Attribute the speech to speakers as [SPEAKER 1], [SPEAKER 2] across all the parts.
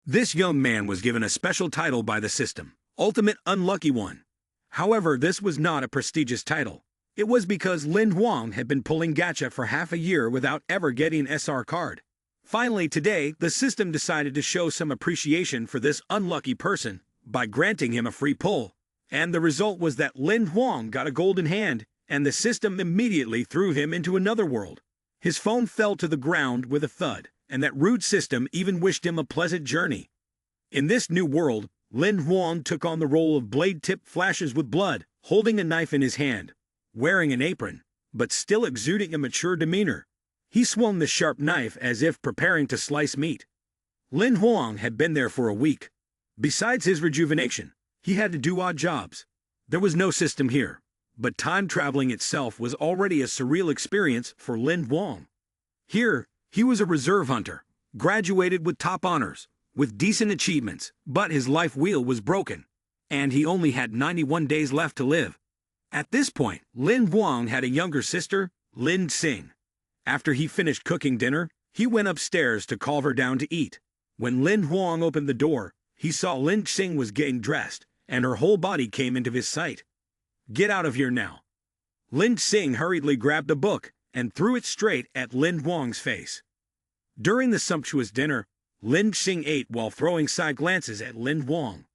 [SPEAKER 1] This young man was given a special title by the system, Ultimate Unlucky One. However, this was not a prestigious title. It was because Lin Huang had been pulling gacha for half a year without ever getting an SR card. Finally today, the system decided to show some appreciation for this unlucky person by granting him a free pull. And the result was that Lin Huang got a golden hand, and the system immediately threw him into another world. His phone fell to the ground with a thud, and that rude system even wished him a pleasant journey. In this new world, Lin Huang took on the role of blade-tipped flashes with blood, holding a knife in his hand, wearing an apron, but still exuding a mature demeanor. He swung the sharp knife as if preparing to slice meat. Lin Huang had been there for a week. Besides his rejuvenation, he had to do odd jobs. There was no system here, but time traveling itself was already a surreal experience for Lin Huang. Here, he was a reserve hunter, graduated with top honors, with decent achievements, but his life wheel was broken, and he only had 91 days left to live. At this point, Lin Huang had a younger sister, Lin Xing. After he finished cooking dinner, he went upstairs to call her down to eat. When Lin Huang opened the door, he saw Lin Xing was getting dressed, and her whole body came into his sight. "Get out of here now." Lin Xing hurriedly grabbed a book and threw it straight at Lin Huang's face. During the sumptuous dinner, Lin Xing ate while throwing side glances at Lin Huang.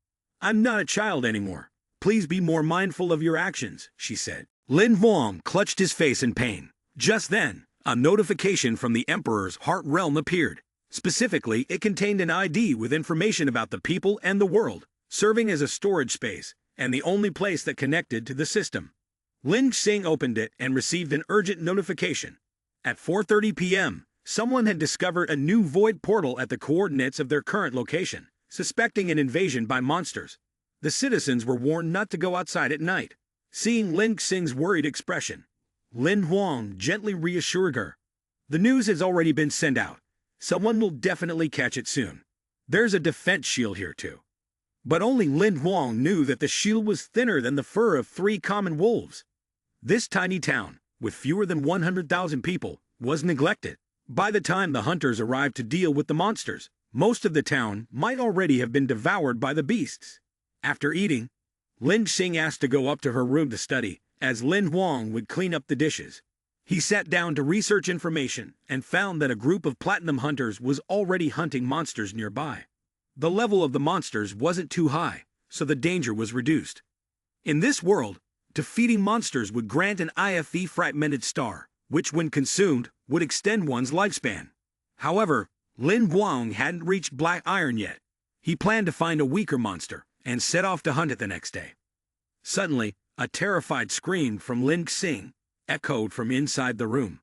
[SPEAKER 1] "I'm not a child anymore. Please be more mindful of your actions," she said. Lin Huang clutched his face in pain. Just then, a notification from the Emperor's heart realm appeared. Specifically, it contained an ID with information about the people and the world, serving as a storage space, and the only place that connected to the system. Lin Xing opened it and received an urgent notification. At 4:30 p.m., someone had discovered a new void portal at the coordinates of their current location, suspecting an invasion by monsters. The citizens were warned not to go outside at night. Seeing Lin Xing's worried expression, Lin Huang gently reassured her. "The news has already been sent out. Someone will definitely catch it soon. There's a defense shield here too." But only Lin Huang knew that the shield was thinner than the fur of 3 common wolves. This tiny town, with fewer than 100,000 people, was neglected. By the time the hunters arrived to deal with the monsters, most of the town might already have been devoured by the beasts. After eating, Lin Xing asked to go up to her room to study, as Lin Huang would clean up the dishes. He sat down to research information and found that a group of platinum hunters was already hunting monsters nearby. The level of the monsters wasn't too high, so the danger was reduced. In this world, defeating monsters would grant an IFE fragmented star, which when consumed, would extend one's lifespan. However, Lin Huang hadn't reached Black Iron yet. He planned to find a weaker monster and set off to hunt it the next day. Suddenly, a terrified scream from Lin Xing echoed from inside the room.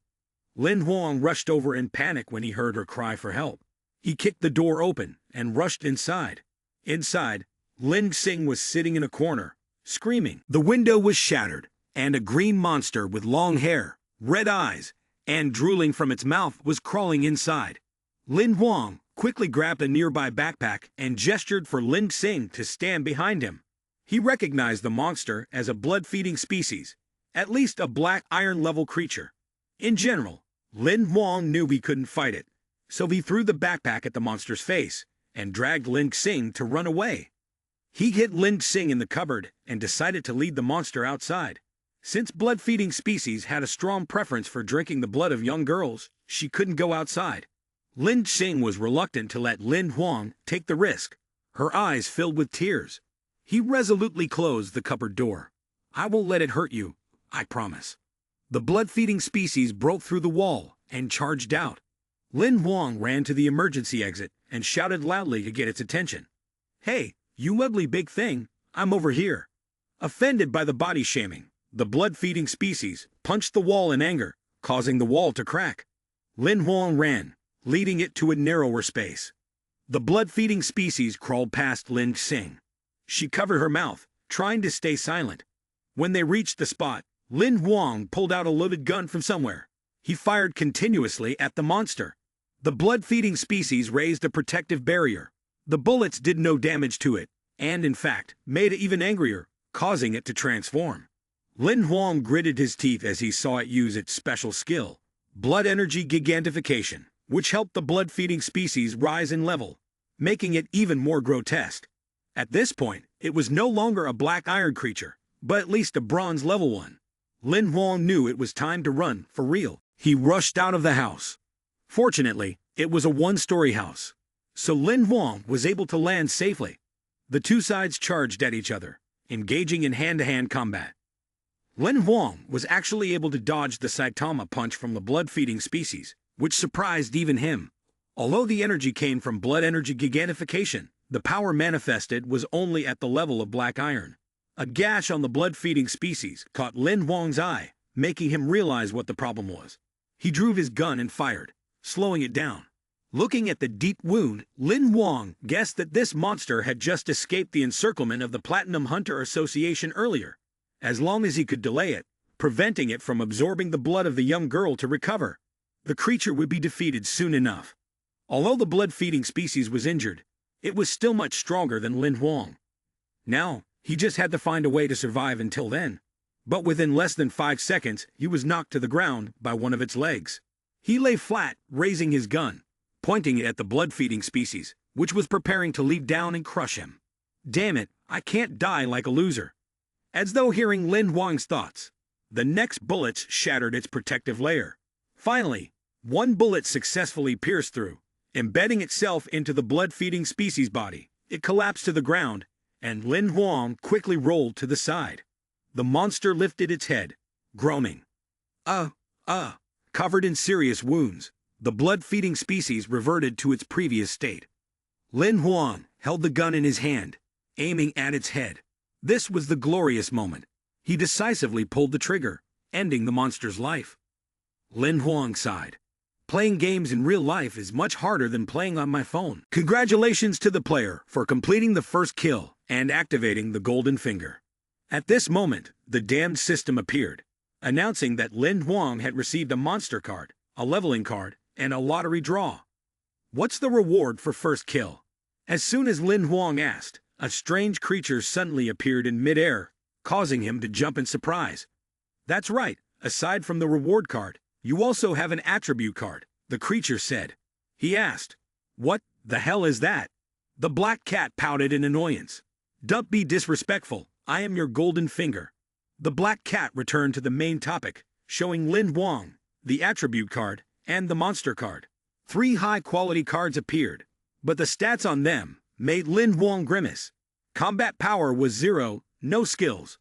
[SPEAKER 1] Lin Huang rushed over in panic when he heard her cry for help. He kicked the door open and rushed inside. Inside, Lin Xing was sitting in a corner, screaming. The window was shattered, and a green monster with long hair, red eyes, and drooling from its mouth was crawling inside. Lin Huang quickly grabbed a nearby backpack and gestured for Lin Xing to stand behind him. He recognized the monster as a blood-feeding species, at least a black iron-level creature. In general, Lin Huang knew he couldn't fight it, so he threw the backpack at the monster's face and dragged Lin Xing to run away. He hid Lin Xing in the cupboard and decided to lead the monster outside. Since blood-feeding species had a strong preference for drinking the blood of young girls, she couldn't go outside. Lin Xing was reluctant to let Lin Huang take the risk. Her eyes filled with tears. He resolutely closed the cupboard door. "I won't let it hurt you, I promise." The blood-feeding species broke through the wall and charged out. Lin Huang ran to the emergency exit and shouted loudly to get its attention. "Hey, you ugly big thing, I'm over here." Offended by the body shaming, the blood-feeding species punched the wall in anger, causing the wall to crack. Lin Huang ran, leading it to a narrower space. The blood-feeding species crawled past Lin Xing. She covered her mouth, trying to stay silent. When they reached the spot, Lin Huang pulled out a loaded gun from somewhere. He fired continuously at the monster. The blood-feeding species raised a protective barrier. The bullets did no damage to it, and in fact, made it even angrier, causing it to transform. Lin Huang gritted his teeth as he saw it use its special skill, blood energy gigantification, which helped the blood-feeding species rise in level. making it even more grotesque. At this point, it was no longer a black iron creature, but at least a bronze level one. Lin Huang knew it was time to run, for real. He rushed out of the house. Fortunately, it was a one-story house, so Lin Huang was able to land safely. The two sides charged at each other, engaging in hand-to-hand combat. Lin Huang was actually able to dodge the Saitama punch from the blood-feeding species, which surprised even him. Although the energy came from blood energy gigantification, the power manifested was only at the level of black iron. A gash on the blood-feeding species caught Lin Huang's eye, making him realize what the problem was. He drew his gun and fired, slowing it down. Looking at the deep wound, Lin Huang guessed that this monster had just escaped the encirclement of the Platinum Hunter Association earlier. As long as he could delay it, preventing it from absorbing the blood of the young girl to recover, the creature would be defeated soon enough. Although the blood-feeding species was injured, it was still much stronger than Lin Huang. Now, he just had to find a way to survive until then. But within less than 5 seconds, he was knocked to the ground by one of its legs. He lay flat, raising his gun, pointing it at the blood-feeding species, which was preparing to leap down and crush him. Damn it, I can't die like a loser. As though hearing Lin Huang's thoughts, the next bullets shattered its protective layer. Finally, one bullet successfully pierced through, embedding itself into the blood-feeding species body. It collapsed to the ground, and Lin Huang quickly rolled to the side. The monster lifted its head, groaning. Covered in serious wounds, the blood-feeding species reverted to its previous state. Lin Huang held the gun in his hand, aiming at its head. This was the glorious moment. He decisively pulled the trigger, ending the monster's life. Lin Huang sighed. Playing games in real life is much harder than playing on my phone. Congratulations to the player for completing the first kill and activating the golden finger. At this moment, the damned system appeared, announcing that Lin Huang had received a monster card, a leveling card, and a lottery draw. What's the reward for first kill? As soon as Lin Huang asked, a strange creature suddenly appeared in midair, causing him to jump in surprise. That's right, aside from the reward card, you also have an attribute card, the creature said. He asked, "What the hell is that?" The black cat pouted in annoyance. "Don't be disrespectful, I am your golden finger." The black cat returned to the main topic, showing Lin Huang the attribute card and the monster card. 3 high-quality cards appeared, but the stats on them made Lin Huang grimace. Combat power was 0, no skills.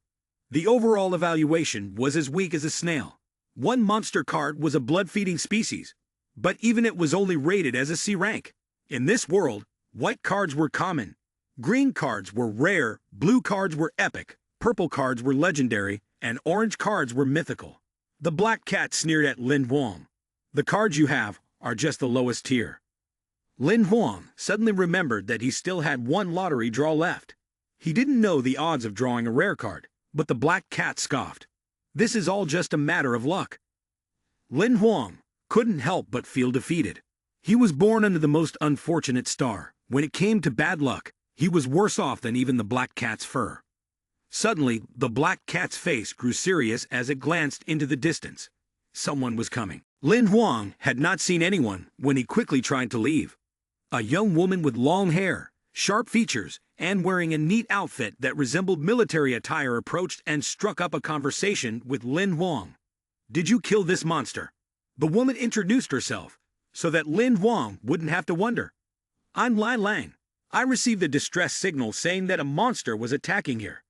[SPEAKER 1] The overall evaluation was as weak as a snail. One monster card was a blood-feeding species, but even it was only rated as a C rank. In this world, white cards were common, green cards were rare, blue cards were epic, purple cards were legendary, and orange cards were mythical. The black cat sneered at Lin Huang. "The cards you have are just the lowest tier." Lin Huang suddenly remembered that he still had one lottery draw left. He didn't know the odds of drawing a rare card, but the black cat scoffed. "This is all just a matter of luck." Lin Huang couldn't help but feel defeated. He was born under the most unfortunate star. When it came to bad luck, he was worse off than even the black cat's fur. Suddenly, the black cat's face grew serious as it glanced into the distance. Someone was coming. Lin Huang had not seen anyone when he quickly tried to leave. A young woman with long hair, sharp features, and wearing a neat outfit that resembled military attire approached and struck up a conversation with Lin Huang. "Did you kill this monster?" The woman introduced herself, so that Lin Huang wouldn't have to wonder. "I'm Lai Lang. I received a distress signal saying that a monster was attacking here."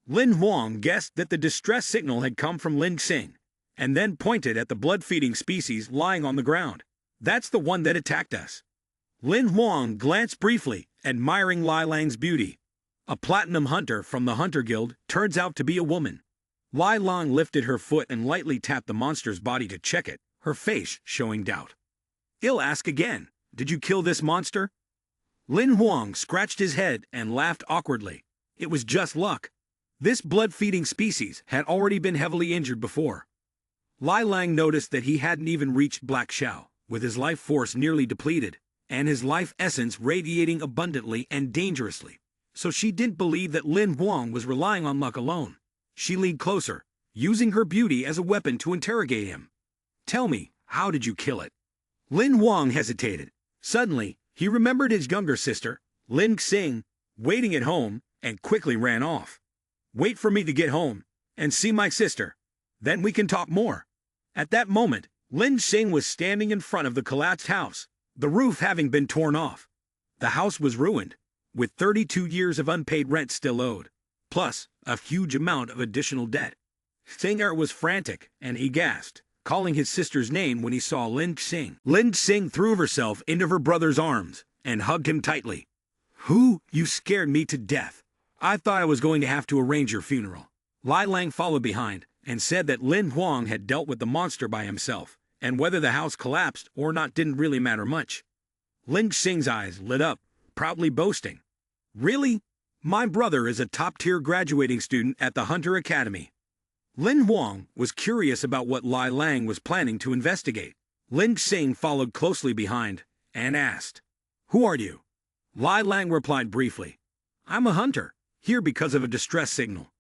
[SPEAKER 1] Lin Huang guessed that the distress signal had come from Lin Xing, and then pointed at the blood-feeding species lying on the ground. "That's the one that attacked us." Lin Huang glanced briefly, admiring Lai Lang's beauty. A platinum hunter from the Hunter Guild turns out to be a woman. Lai Lang lifted her foot and lightly tapped the monster's body to check it, her face showing doubt. "I'll ask again, did you kill this monster?" Lin Huang scratched his head and laughed awkwardly. It was just luck. This blood-feeding species had already been heavily injured before. Lai Lang noticed that he hadn't even reached Black Shao, with his life force nearly depleted, and his life essence radiating abundantly and dangerously. So she didn't believe that Lin Huang was relying on luck alone. She leaned closer, using her beauty as a weapon to interrogate him. "Tell me, how did you kill it?" Lin Huang hesitated. Suddenly, He remembered his younger sister, Lin Xing, waiting at home, and quickly ran off. Wait for me to get home and see my sister. Then we can talk more. At that moment, Lin Xing was standing in front of the collapsed house, the roof having been torn off. The house was ruined, with 32 years of unpaid rent still owed, plus a huge amount of additional debt. Xing was frantic, and he gasped, calling his sister's name when he saw Lin Xing. Lin Xing threw herself into her brother's arms and hugged him tightly. "Who? You scared me to death. I thought I was going to have to arrange your funeral." Lai Lang followed behind and said that Lin Huang had dealt with the monster by himself, and whether the house collapsed or not didn't really matter much. Lin Xing's eyes lit up, proudly boasting. "Really? My brother is a top-tier graduating student at the Hunter Academy." Lin Huang was curious about what Lai Lang was planning to investigate. Lin Xing followed closely behind and asked, "Who are you?" Lai Lang replied briefly, "I'm a hunter, here because of a distress signal."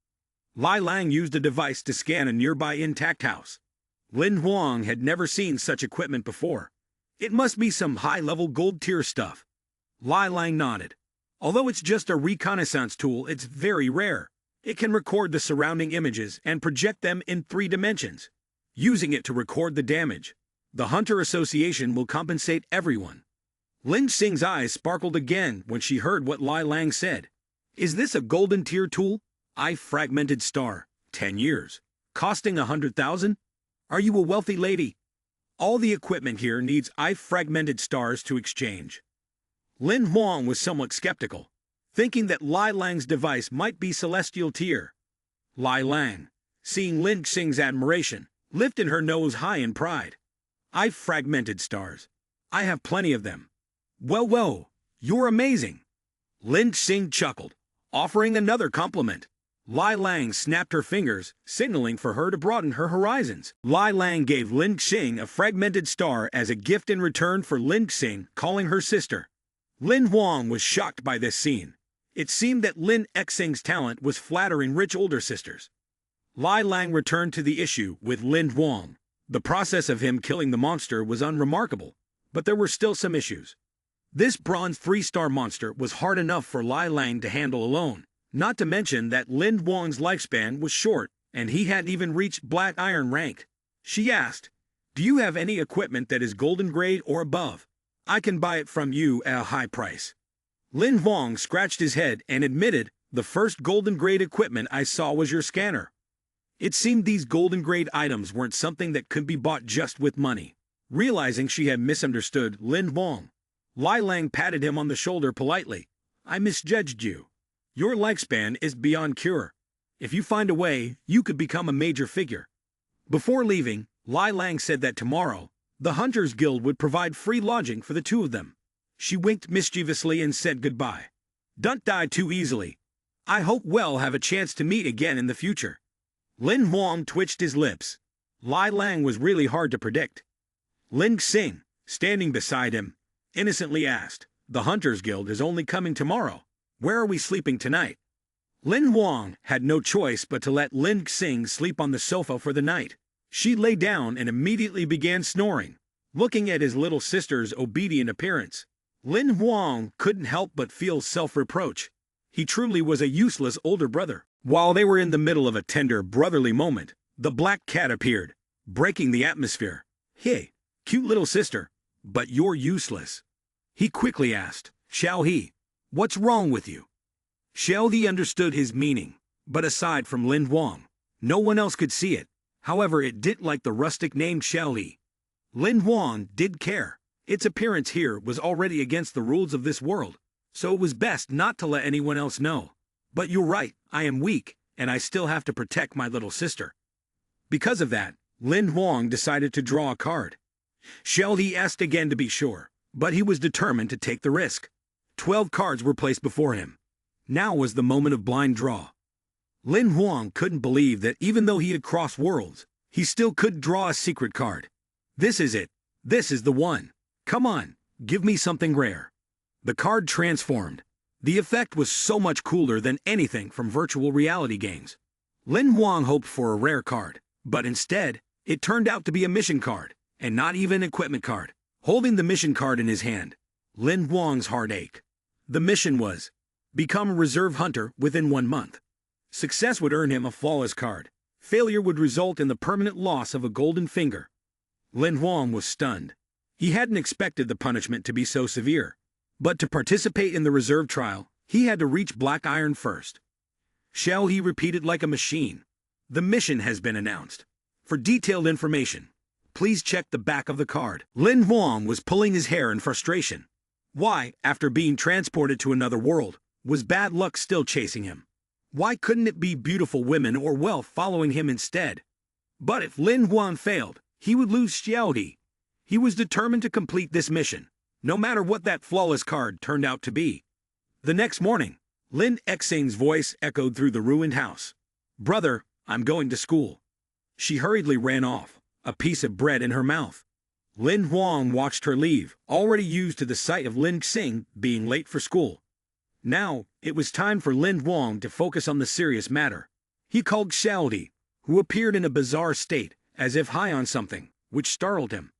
[SPEAKER 1] Lai Lang used a device to scan a nearby intact house. Lin Huang had never seen such equipment before. It must be some high-level gold-tier stuff. Lai Lang nodded. Although it's just a reconnaissance tool, it's very rare. It can record the surrounding images and project them in 3 dimensions. Using it to record the damage, the Hunter Association will compensate everyone. Lin Xing's eyes sparkled again when she heard what Lai Lang said. "Is this a golden tier tool? Fragmented star, 10 years, costing 100,000? Are you a wealthy lady? All the equipment here needs fragmented stars to exchange." Lin Huang was somewhat skeptical, thinking that Lai Lang's device might be celestial tier. Lai Lang, seeing Lin Xing's admiration, lifted her nose high in pride. "Fragmented stars. I have plenty of them." Well, you're amazing." Lin Xing chuckled, offering another compliment. Lai Lang snapped her fingers, signaling for her to broaden her horizons. Lai Lang gave Lin Xing a fragmented star as a gift in return for Lin Xing calling her sister. Lin Huang was shocked by this scene. It seemed that Lin Xing's talent was flattering rich older sisters. Lai Lang returned to the issue with Lin Huang. The process of him killing the monster was unremarkable, but there were still some issues. This bronze 3-star monster was hard enough for Lai Lang to handle alone, not to mention that Lin Huang's lifespan was short, and he hadn't even reached Black Iron rank. She asked, "Do you have any equipment that is golden grade or above? I can buy it from you at a high price." Lin Huang scratched his head and admitted, "The first golden grade equipment I saw was your scanner." It seemed these golden grade items weren't something that could be bought just with money. Realizing she had misunderstood Lin Huang, Lai Lang patted him on the shoulder politely. "I misjudged you. Your lifespan is beyond cure. If you find a way, you could become a major figure." Before leaving, Lai Lang said that tomorrow, the Hunters Guild would provide free lodging for the two of them. She winked mischievously and said goodbye. "Don't die too easily. I hope we'll have a chance to meet again in the future." Lin Huang twitched his lips. Lai Lang was really hard to predict. Lin Xing, standing beside him, innocently asked, "The Hunters Guild is only coming tomorrow. Where are we sleeping tonight?" Lin Huang had no choice but to let Lin Xing sleep on the sofa for the night. She lay down and immediately began snoring. Looking at his little sister's obedient appearance, Lin Huang couldn't help but feel self-reproach. He truly was a useless older brother. While they were in the middle of a tender brotherly moment, the black cat appeared, breaking the atmosphere. "Hey, cute little sister, but you're useless." He quickly asked, "Xiao He, what's wrong with you?" Xiao He understood his meaning, but aside from Lin Huang, no one else could see it. However, it didn't like the rustic named Xiao He. Lin Huang did care. Its appearance here was already against the rules of this world, so it was best not to let anyone else know. "But you're right, I am weak, and I still have to protect my little sister." Because of that, Lin Huang decided to draw a card. Xiao He asked again to be sure, but he was determined to take the risk. 12 cards were placed before him. Now was the moment of blind draw. Lin Huang couldn't believe that even though he had crossed worlds, he still could draw a secret card. "This is it. This is the one. Come on, give me something rare." The card transformed. The effect was so much cooler than anything from virtual reality games. Lin Huang hoped for a rare card, but instead, it turned out to be a mission card, and not even an equipment card. Holding the mission card in his hand, Lin Huang's heart ached. The mission was become a reserve hunter within 1 month. Success would earn him a flawless card. Failure would result in the permanent loss of a golden finger. Lin Huang was stunned. He hadn't expected the punishment to be so severe. But to participate in the reserve trial, he had to reach Black Iron first. Shall he repeated like a machine? The mission has been announced. For detailed information, please check the back of the card. Lin Huang was pulling his hair in frustration. Why, after being transported to another world, was bad luck still chasing him? Why couldn't it be beautiful women or wealth following him instead? But if Lin Huang failed, he would lose Xiaodi. He was determined to complete this mission, no matter what that flawless card turned out to be. The next morning, Lin Xing's voice echoed through the ruined house. "Brother, I'm going to school." She hurriedly ran off, a piece of bread in her mouth. Lin Huang watched her leave, already used to the sight of Lin Xing being late for school. Now, it was time for Lin Huang to focus on the serious matter. He called Xiaodi, who appeared in a bizarre state, as if high on something, which startled him.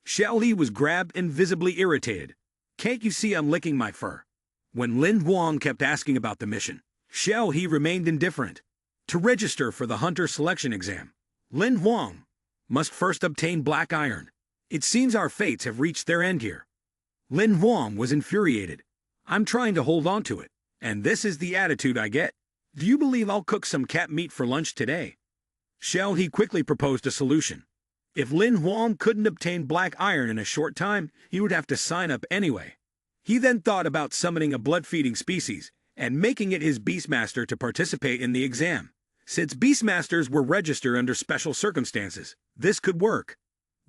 [SPEAKER 1] Xiaodi was grabbed and visibly irritated. "Can't you see I'm licking my fur?" When Lin Huang kept asking about the mission, Xiaodi remained indifferent. To register for the hunter selection exam, Lin Huang must first obtain Black Iron. It seems our fates have reached their end here. Lin Huang was infuriated. "I'm trying to hold on to it, and this is the attitude I get. Do you believe I'll cook some cat meat for lunch today?" Xiaodi quickly proposed a solution. If Lin Huang couldn't obtain Black Iron in a short time, he would have to sign up anyway. He then thought about summoning a blood-feeding species and making it his Beastmaster to participate in the exam. Since Beastmasters were registered under special circumstances, this could work.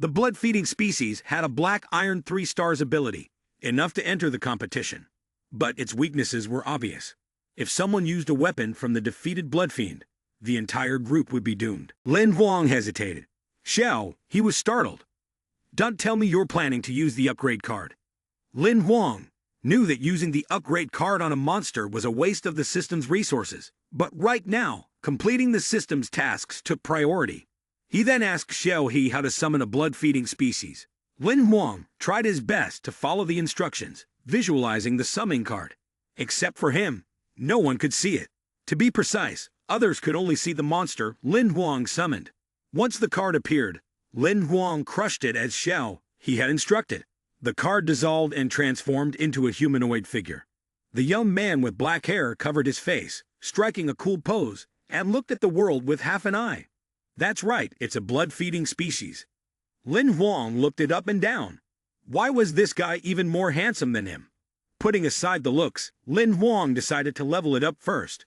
[SPEAKER 1] The blood-feeding species had a Black Iron 3 stars ability, enough to enter the competition. But its weaknesses were obvious. If someone used a weapon from the defeated Blood Fiend, the entire group would be doomed. Lin Huang hesitated. He was startled. "Don't tell me you're planning to use the upgrade card." Lin Huang knew that using the upgrade card on a monster was a waste of the system's resources, but right now, completing the system's tasks took priority. He then asked Xiaohe how to summon a blood-feeding species. Lin Huang tried his best to follow the instructions, visualizing the summoning card. Except for him, no one could see it. To be precise, others could only see the monster Lin Huang summoned. Once the card appeared, Lin Huang crushed it as he had instructed. The card dissolved and transformed into a humanoid figure. The young man with black hair covered his face, striking a cool pose, and looked at the world with half an eye. That's right, it's a blood-feeding species. Lin Huang looked it up and down. Why was this guy even more handsome than him? Putting aside the looks, Lin Huang decided to level it up first.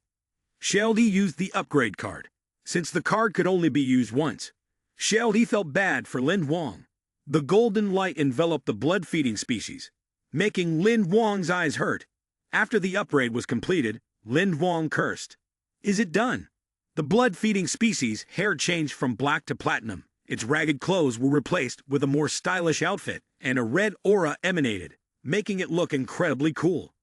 [SPEAKER 1] Xiaodi used the upgrade card. Since the card could only be used once, Xiaodi felt bad for Lin Huang. The golden light enveloped the blood-feeding species, making Lin Huang's eyes hurt. After the upgrade was completed, Lin Huang cursed. "Is it done?" The blood-feeding species' hair changed from black to platinum. Its ragged clothes were replaced with a more stylish outfit, and a red aura emanated, making it look incredibly cool.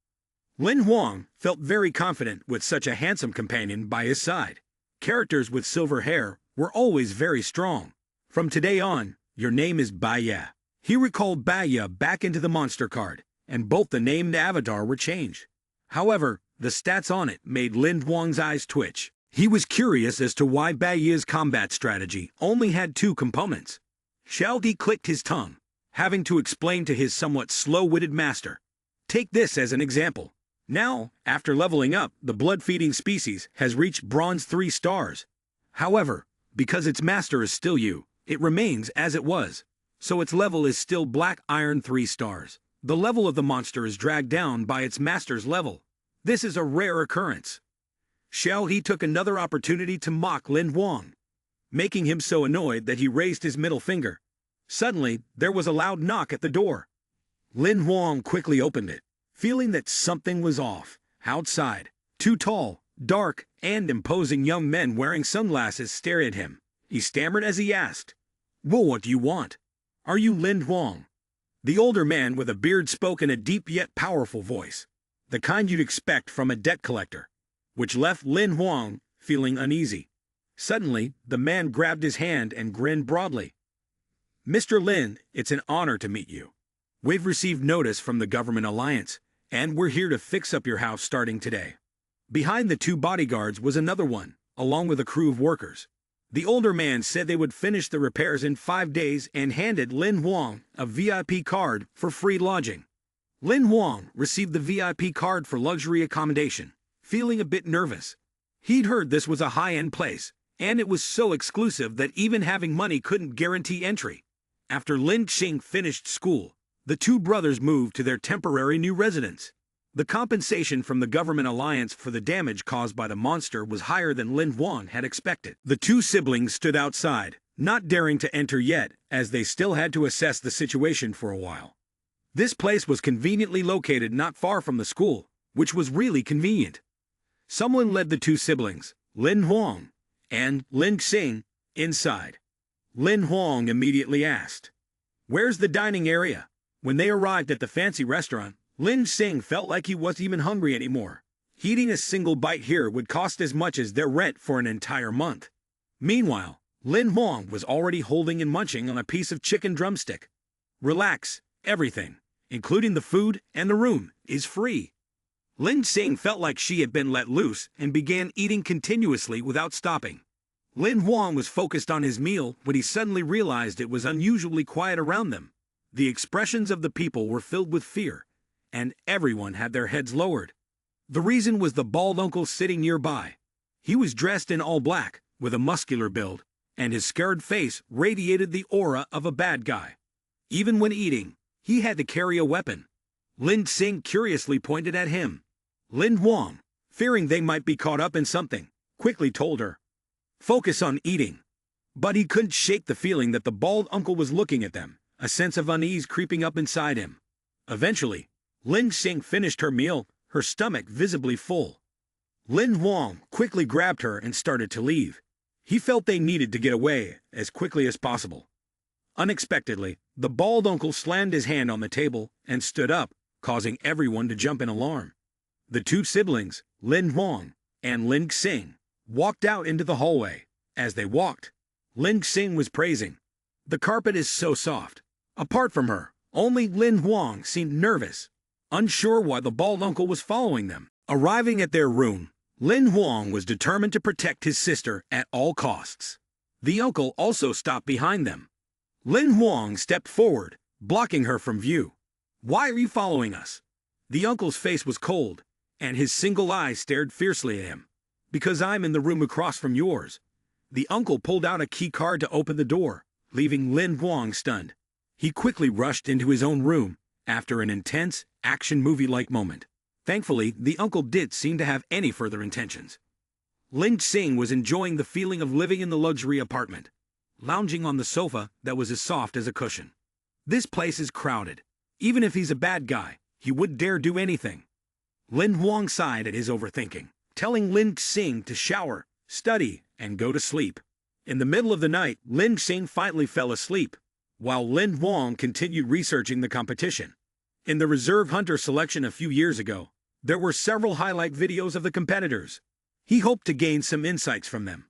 [SPEAKER 1] Lin Huang felt very confident with such a handsome companion by his side. Characters with silver hair were always very strong. From today on, your name is Baya. He recalled Baya back into the monster card, and both the name and avatar were changed. However, the stats on it made Lin Huang's eyes twitch. He was curious as to why Baya's combat strategy only had 2 components. Xiaodi clicked his tongue, having to explain to his somewhat slow-witted master. Take this as an example. Now, after leveling up, the blood-feeding species has reached Bronze 3 stars. However, because its master is still you, it remains as it was, so its level is still Black Iron 3 stars. The level of the monster is dragged down by its master's level. This is a rare occurrence. Xiaohe took another opportunity to mock Lin Huang, making him so annoyed that he raised his middle finger. Suddenly, there was a loud knock at the door. Lin Huang quickly opened it, feeling that something was off. Outside, 2 tall, dark, and imposing young men wearing sunglasses stared at him. He stammered as he asked, "Well, what do you want? Are you Lin Huang?" The older man with a beard spoke in a deep yet powerful voice, the kind you'd expect from a debt collector, which left Lin Huang feeling uneasy. Suddenly, the man grabbed his hand and grinned broadly. "Mr. Lin, it's an honor to meet you. We've received notice from the government alliance, and we're here to fix up your house starting today. Behind the two bodyguards was another one, along with a crew of workers. The older man said they would finish the repairs in 5 days and handed Lin Huang a VIP card for free lodging. Lin Huang received the VIP card for luxury accommodation, feeling a bit nervous. He'd heard this was a high-end place, and it was so exclusive that even having money couldn't guarantee entry. After Lin Xing finished school, the two brothers moved to their temporary new residence. The compensation from the government alliance for the damage caused by the monster was higher than Lin Huang had expected. The two siblings stood outside, not daring to enter yet, as they still had to assess the situation for a while. This place was conveniently located not far from the school, which was really convenient. Someone led the two siblings, Lin Huang and Lin Xing, inside. Lin Huang immediately asked, "Where's the dining area?" When they arrived at the fancy restaurant, Lin Xing felt like he wasn't even hungry anymore. Eating a single bite here would cost as much as their rent for an entire month. Meanwhile, Lin Huang was already holding and munching on a piece of chicken drumstick. "Relax, everything, including the food and the room, is free." Lin Xing felt like she had been let loose and began eating continuously without stopping. Lin Huang was focused on his meal when he suddenly realized it was unusually quiet around them. The expressions of the people were filled with fear, and everyone had their heads lowered. The reason was the bald uncle sitting nearby. He was dressed in all black, with a muscular build, and his scared face radiated the aura of a bad guy. Even when eating, he had to carry a weapon. Lin Xing curiously pointed at him. Lin Huang, fearing they might be caught up in something, quickly told her, "Focus on eating." But he couldn't shake the feeling that the bald uncle was looking at them, a sense of unease creeping up inside him. Eventually, Lin Xing finished her meal, her stomach visibly full. Lin Huang quickly grabbed her and started to leave. He felt they needed to get away as quickly as possible. Unexpectedly, the bald uncle slammed his hand on the table and stood up, causing everyone to jump in alarm. The two siblings, Lin Huang and Lin Xing, walked out into the hallway. As they walked, Lin Xing was praising, "The carpet is so soft." Apart from her, only Lin Huang seemed nervous, unsure why the bald uncle was following them. Arriving at their room, Lin Huang was determined to protect his sister at all costs. The uncle also stopped behind them. Lin Huang stepped forward, blocking her from view. "Why are you following us?" The uncle's face was cold, and his single eye stared fiercely at him. "Because I'm in the room across from yours." The uncle pulled out a key card to open the door, leaving Lin Huang stunned. He quickly rushed into his own room, after an intense, action movie-like moment. Thankfully, the uncle did seem to have any further intentions. Lin Xing was enjoying the feeling of living in the luxury apartment, lounging on the sofa that was as soft as a cushion. This place is crowded. Even if he's a bad guy, he wouldn't dare do anything. Lin Huang sighed at his overthinking, telling Lin Xing to shower, study, and go to sleep. In the middle of the night, Lin Xing finally fell asleep, while Lin Huang continued researching the competition. In the Reserve Hunter selection a few years ago, there were several highlight videos of the competitors. He hoped to gain some insights from them.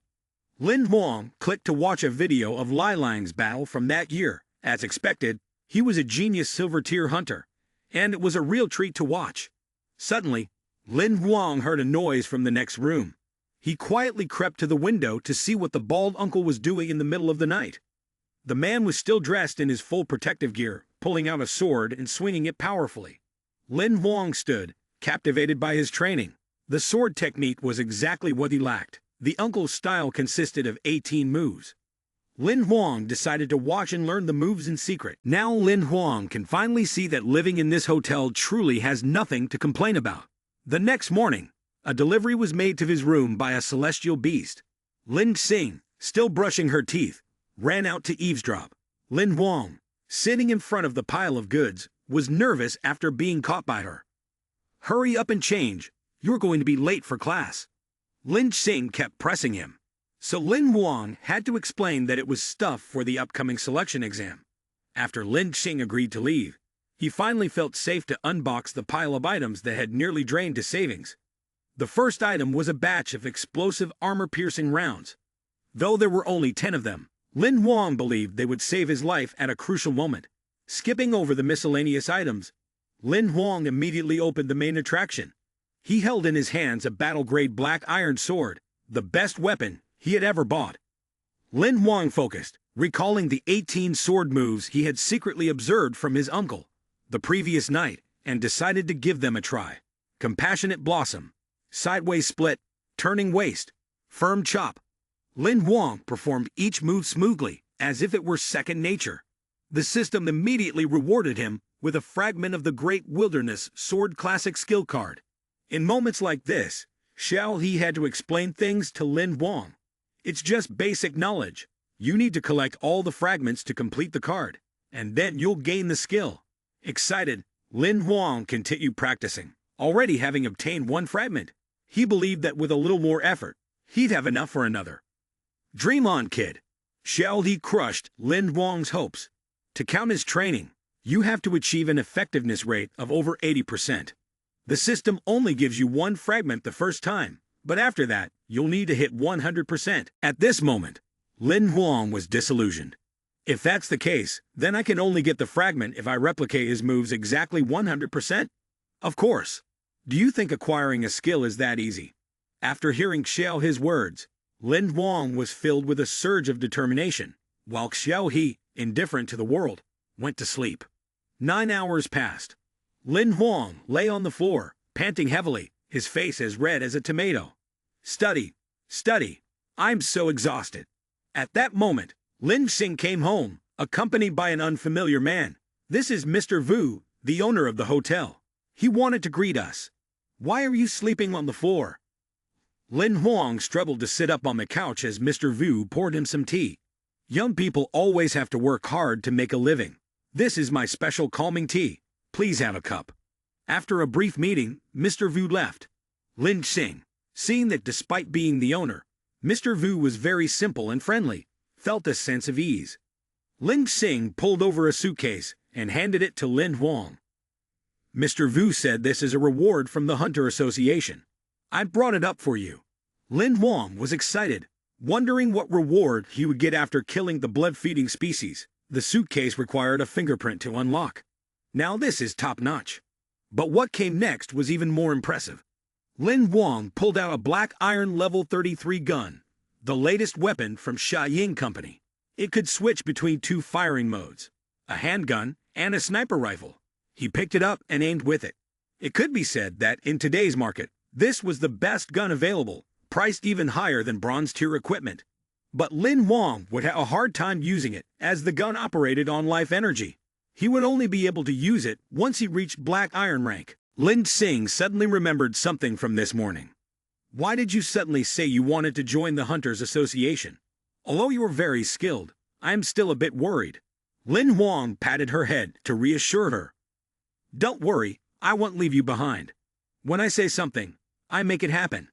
[SPEAKER 1] Lin Huang clicked to watch a video of Lai Lang's battle from that year. As expected, he was a genius silver-tier hunter, and it was a real treat to watch. Suddenly, Lin Huang heard a noise from the next room. He quietly crept to the window to see what the bald uncle was doing in the middle of the night. The man was still dressed in his full protective gear, pulling out a sword and swinging it powerfully. Lin Huang stood, captivated by his training. The sword technique was exactly what he lacked. The uncle's style consisted of 18 moves. Lin Huang decided to watch and learn the moves in secret. Now Lin Huang can finally see that living in this hotel truly has nothing to complain about. The next morning, a delivery was made to his room by a celestial beast. Lin Xing, still brushing her teeth, ran out to eavesdrop. Lin Huang, sitting in front of the pile of goods, was nervous after being caught by her. "Hurry up and change. You're going to be late for class." Lin Xing kept pressing him. So Lin Huang had to explain that it was stuff for the upcoming selection exam. After Lin Xing agreed to leave, he finally felt safe to unbox the pile of items that had nearly drained his savings. The first item was a batch of explosive armor-piercing rounds. Though there were only 10 of them, Lin Huang believed they would save his life at a crucial moment. Skipping over the miscellaneous items, Lin Huang immediately opened the main attraction. He held in his hands a battle-grade black iron sword, the best weapon he had ever bought. Lin Huang focused, recalling the 18 sword moves he had secretly observed from his uncle the previous night, and decided to give them a try. Compassionate Blossom, Sideways Split, Turning Waist, Firm Chop. Lin Huang performed each move smoothly, as if it were second nature. The system immediately rewarded him with a fragment of the Great Wilderness Sword Classic skill card. In moments like this, Xiao He had to explain things to Lin Huang. It's just basic knowledge. You need to collect all the fragments to complete the card, and then you'll gain the skill. Excited, Lin Huang continued practicing, already having obtained one fragment. He believed that with a little more effort, he'd have enough for another. Dream on, kid. Xiao He crushed Lin Huang's hopes. To count as training, you have to achieve an effectiveness rate of over 80%. The system only gives you one fragment the first time, but after that, you'll need to hit 100%. At this moment, Lin Huang was disillusioned. If that's the case, then I can only get the fragment if I replicate his moves exactly 100%? Of course. Do you think acquiring a skill is that easy? After hearing Xiao He's words, Lin Huang was filled with a surge of determination, while Xiao He, indifferent to the world, went to sleep. 9 hours passed. Lin Huang lay on the floor, panting heavily, his face as red as a tomato. Study, study. I'm so exhausted. At that moment, Lin Xing came home, accompanied by an unfamiliar man. This is Mr. Vu, the owner of the hotel. He wanted to greet us. Why are you sleeping on the floor? Lin Huang struggled to sit up on the couch as Mr. Vu poured him some tea. Young people always have to work hard to make a living. This is my special calming tea. Please have a cup. After a brief meeting, Mr. Vu left. Lin Xing, seeing that despite being the owner, Mr. Vu was very simple and friendly, felt a sense of ease. Lin Xing pulled over a suitcase and handed it to Lin Huang. Mr. Vu said this is a reward from the Hunter Association. I brought it up for you. Lin Huang was excited, wondering what reward he would get after killing the blood-feeding species. The suitcase required a fingerprint to unlock. Now this is top-notch. But what came next was even more impressive. Lin Huang pulled out a black iron level 33 gun, the latest weapon from Xiaoying Company. It could switch between 2 firing modes, a handgun and a sniper rifle. He picked it up and aimed with it. It could be said that in today's market, this was the best gun available, priced even higher than bronze-tier equipment. But Lin Huang would have a hard time using it, as the gun operated on life energy. He would only be able to use it once he reached black iron rank. Lin Xing suddenly remembered something from this morning. Why did you suddenly say you wanted to join the Hunters Association? Although you were very skilled, I am still a bit worried. Lin Huang patted her head to reassure her. Don't worry, I won't leave you behind. When I say something, I make it happen.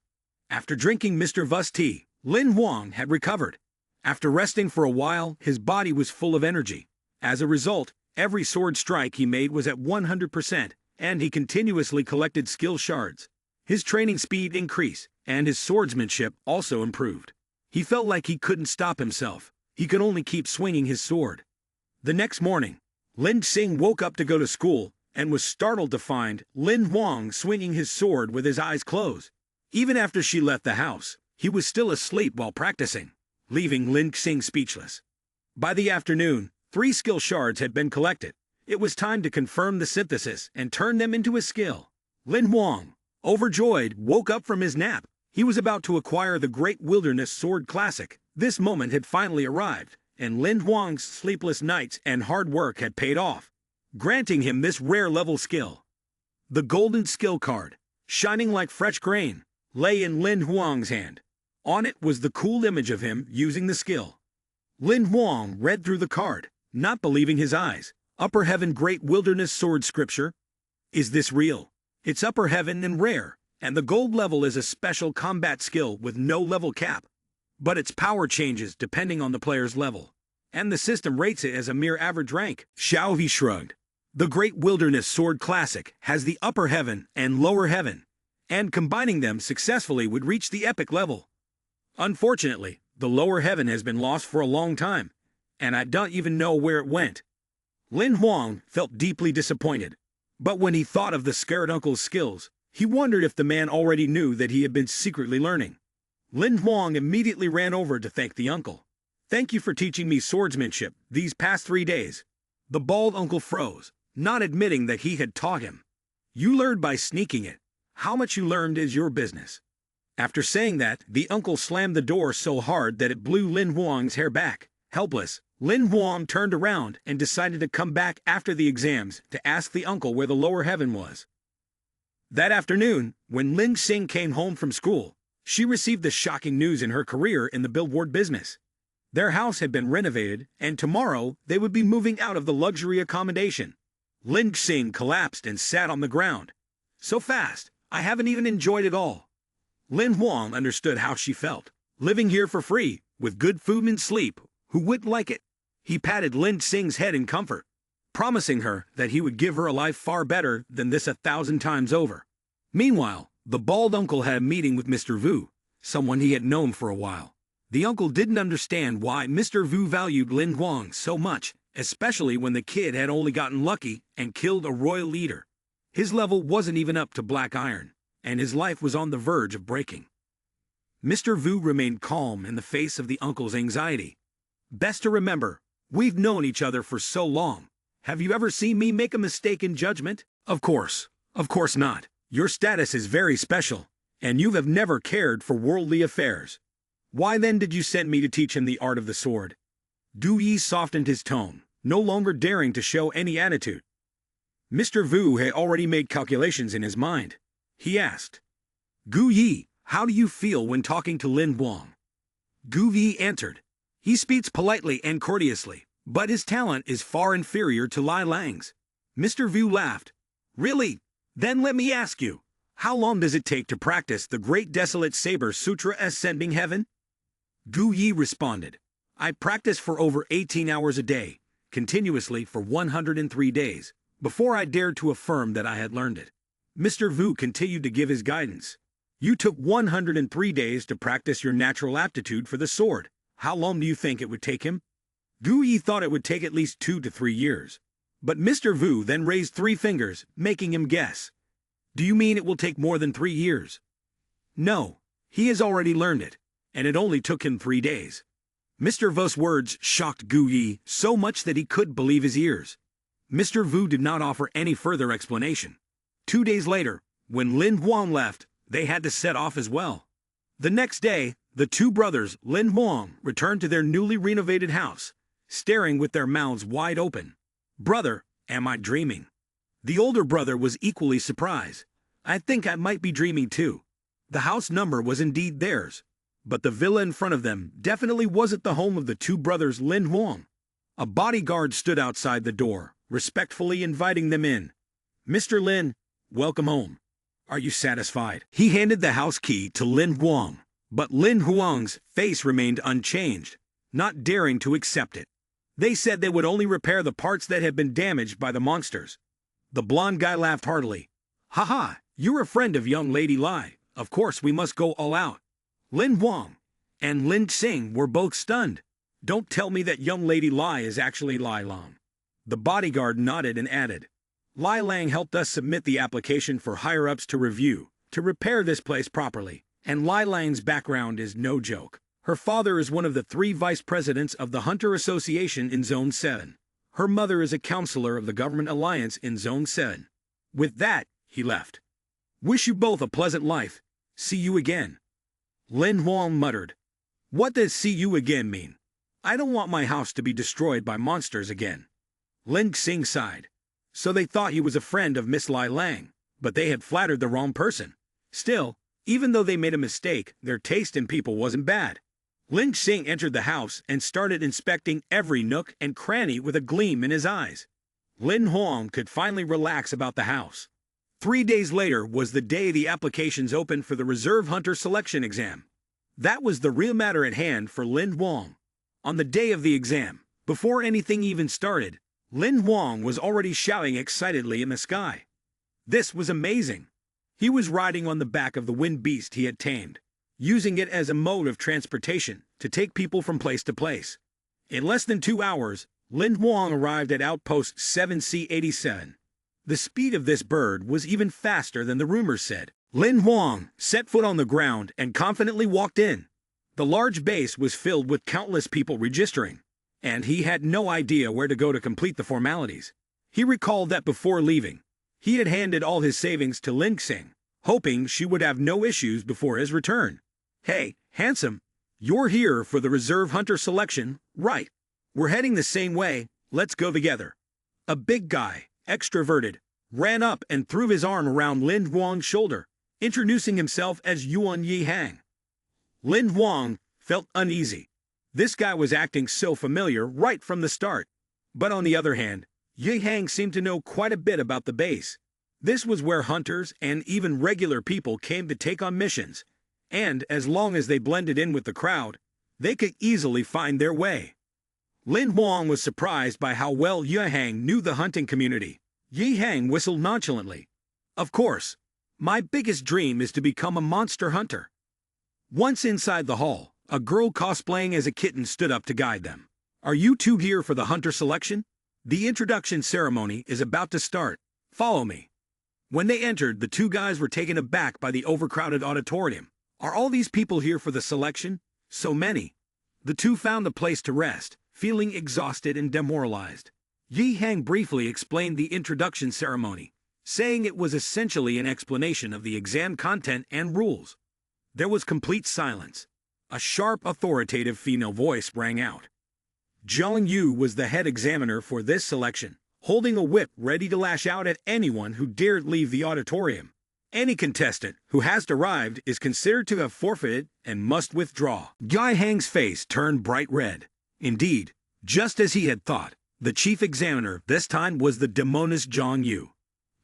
[SPEAKER 1] After drinking Mr. Vu's tea, Lin Huang had recovered. After resting for a while, his body was full of energy. As a result, every sword strike he made was at 100%, and he continuously collected skill shards. His training speed increased, and his swordsmanship also improved. He felt like he couldn't stop himself. He could only keep swinging his sword. The next morning, Lin Xing woke up to go to school and was startled to find Lin Huang swinging his sword with his eyes closed. Even after she left the house, he was still asleep while practicing, leaving Lin Xing speechless. By the afternoon, 3 skill shards had been collected. It was time to confirm the synthesis and turn them into a skill. Lin Huang, overjoyed, woke up from his nap. He was about to acquire the Great Wilderness Sword Classic. This moment had finally arrived, and Lin Huang's sleepless nights and hard work had paid off, granting him this rare level skill. The golden skill card, shining like fresh grain, lay in Lin Huang's hand. On it was the cool image of him using the skill. Lin Huang read through the card, not believing his eyes. Upper Heaven Great Wilderness Sword Scripture? Is this real? It's Upper Heaven and rare, and the gold level is a special combat skill with no level cap. But its power changes depending on the player's level, and the system rates it as a mere average rank. Xiao He shrugged. The Great Wilderness Sword Classic has the Upper Heaven and Lower Heaven, and combining them successfully would reach the epic level. Unfortunately, the Lower Heaven has been lost for a long time, and I don't even know where it went. Lin Huang felt deeply disappointed. But when he thought of the scared uncle's skills, he wondered if the man already knew that he had been secretly learning. Lin Huang immediately ran over to thank the uncle. "Thank you for teaching me swordsmanship these past 3 days." The bald uncle froze, not admitting that he had taught him. "You learned by sneaking it. How much you learned is your business." After saying that, the uncle slammed the door so hard that it blew Lin Huang's hair back. Helpless, Lin Huang turned around and decided to come back after the exams to ask the uncle where the lower heaven was. That afternoon, when Lin Xing came home from school, she received the shocking news in her career in the billboard business. Their house had been renovated, and tomorrow they would be moving out of the luxury accommodation. Lin Xing collapsed and sat on the ground. "So fast, I haven't even enjoyed it all." Lin Huang understood how she felt. Living here for free, with good food and sleep, who wouldn't like it? He patted Lin Xing's head in comfort, promising her that he would give her a life far better than this 1,000 times over. Meanwhile, the bald uncle had a meeting with Mr. Vu, someone he had known for a while. The uncle didn't understand why Mr. Vu valued Lin Huang so much, especially when the kid had only gotten lucky and killed a royal leader. His level wasn't even up to black iron, and his life was on the verge of breaking. Mr. Vu remained calm in the face of the uncle's anxiety. "Best to remember, we've known each other for so long. Have you ever seen me make a mistake in judgment?" Of course not. Your status is very special, and you have never cared for worldly affairs. Why then did you send me to teach him the art of the sword?" Du Yi softened his tone, no longer daring to show any attitude. Mr. Vu had already made calculations in his mind. He asked, "Gu Yi, how do you feel when talking to Lin Huang?" Gu Yi answered, "He speaks politely and courteously, but his talent is far inferior to Lai Lang's." Mr. Vu laughed. "Really? Then let me ask you, how long does it take to practice the Great Desolate Saber Sutra Ascending Heaven?" Gu Yi responded, "I practice for over 18 hours a day, continuously for 103 days, before I dared to affirm that I had learned it." Mr. Vu continued to give his guidance. "You took 103 days to practice your natural aptitude for the sword. How long do you think it would take him?" Gu Yi thought it would take at least 2 to 3 years. But Mr. Vu then raised 3 fingers, making him guess. "Do you mean it will take more than 3 years?" "No, he has already learned it, and it only took him 3 days." Mr. Vu's words shocked Gu Yi so much that he couldn't believe his ears. Mr. Vu did not offer any further explanation. 2 days later, when Lin Huang left, they had to set off as well. The next day, the 2 brothers, Lin Huang, returned to their newly renovated house, staring with their mouths wide open. "Brother, am I dreaming?" The older brother was equally surprised. "I think I might be dreaming too." The house number was indeed theirs, but the villa in front of them definitely wasn't the home of the 2 brothers Lin Huang. A bodyguard stood outside the door, respectfully inviting them in. "Mr. Lin, welcome home. Are you satisfied?" He handed the house key to Lin Huang, but Lin Huang's face remained unchanged, not daring to accept it. They said they would only repair the parts that had been damaged by the monsters. The blonde guy laughed heartily. "Haha, you're a friend of young Lady Lai. Of course we must go all out." Lin Huang and Lin Xing were both stunned. "Don't tell me that young Lady Lai is actually Lai Lang." The bodyguard nodded and added, "Lai Lang helped us submit the application for higher-ups to review, to repair this place properly, and Lai Lang's background is no joke. Her father is one of the 3 vice presidents of the Hunter Association in Zone 7. Her mother is a counselor of the Government Alliance in Zone 7. With that, he left. Wish you both a pleasant life. See you again." Lin Huang muttered, "What does see you again mean? I don't want my house to be destroyed by monsters again." Lin Xing sighed. So they thought he was a friend of Miss Lai Lang, but they had flattered the wrong person. Still, even though they made a mistake, their taste in people wasn't bad. Lin Xing entered the house and started inspecting every nook and cranny with a gleam in his eyes. Lin Huang could finally relax about the house. 3 days later was the day the applications opened for the Reserve Hunter Selection Exam. That was the real matter at hand for Lin Huang. On the day of the exam, before anything even started, Lin Huang was already shouting excitedly in the sky. This was amazing. He was riding on the back of the wind beast he had tamed, using it as a mode of transportation to take people from place to place. In less than 2 hours, Lin Huang arrived at outpost 7C87. The speed of this bird was even faster than the rumors said. Lin Huang set foot on the ground and confidently walked in. The large base was filled with countless people registering, and he had no idea where to go to complete the formalities. He recalled that before leaving, he had handed all his savings to Lin Xing, hoping she would have no issues before his return. "Hey, handsome, you're here for the reserve hunter selection, right? We're heading the same way, let's go together." A big guy, extroverted, ran up and threw his arm around Lin Huang's shoulder, introducing himself as Yuan Yihang. Lin Huang felt uneasy. This guy was acting so familiar right from the start. But on the other hand, Yihang seemed to know quite a bit about the base. This was where hunters and even regular people came to take on missions, and as long as they blended in with the crowd, they could easily find their way. Lin Huang was surprised by how well Yihang knew the hunting community. Yihang whistled nonchalantly. "Of course. My biggest dream is to become a monster hunter." Once inside the hall, a girl cosplaying as a kitten stood up to guide them. "Are you two here for the hunter selection? The introduction ceremony is about to start. Follow me." When they entered, the two guys were taken aback by the overcrowded auditorium. "Are all these people here for the selection? So many." The two found a place to rest, feeling exhausted and demoralized. Yihang briefly explained the introduction ceremony, saying it was essentially an explanation of the exam content and rules. There was complete silence. A sharp, authoritative female voice rang out. Zhang Yu was the head examiner for this selection, holding a whip ready to lash out at anyone who dared leave the auditorium. Any contestant who has arrived is considered to have forfeited and must withdraw. Yihang's face turned bright red. Indeed, just as he had thought, the chief examiner this time was the demoness Zhang Yu.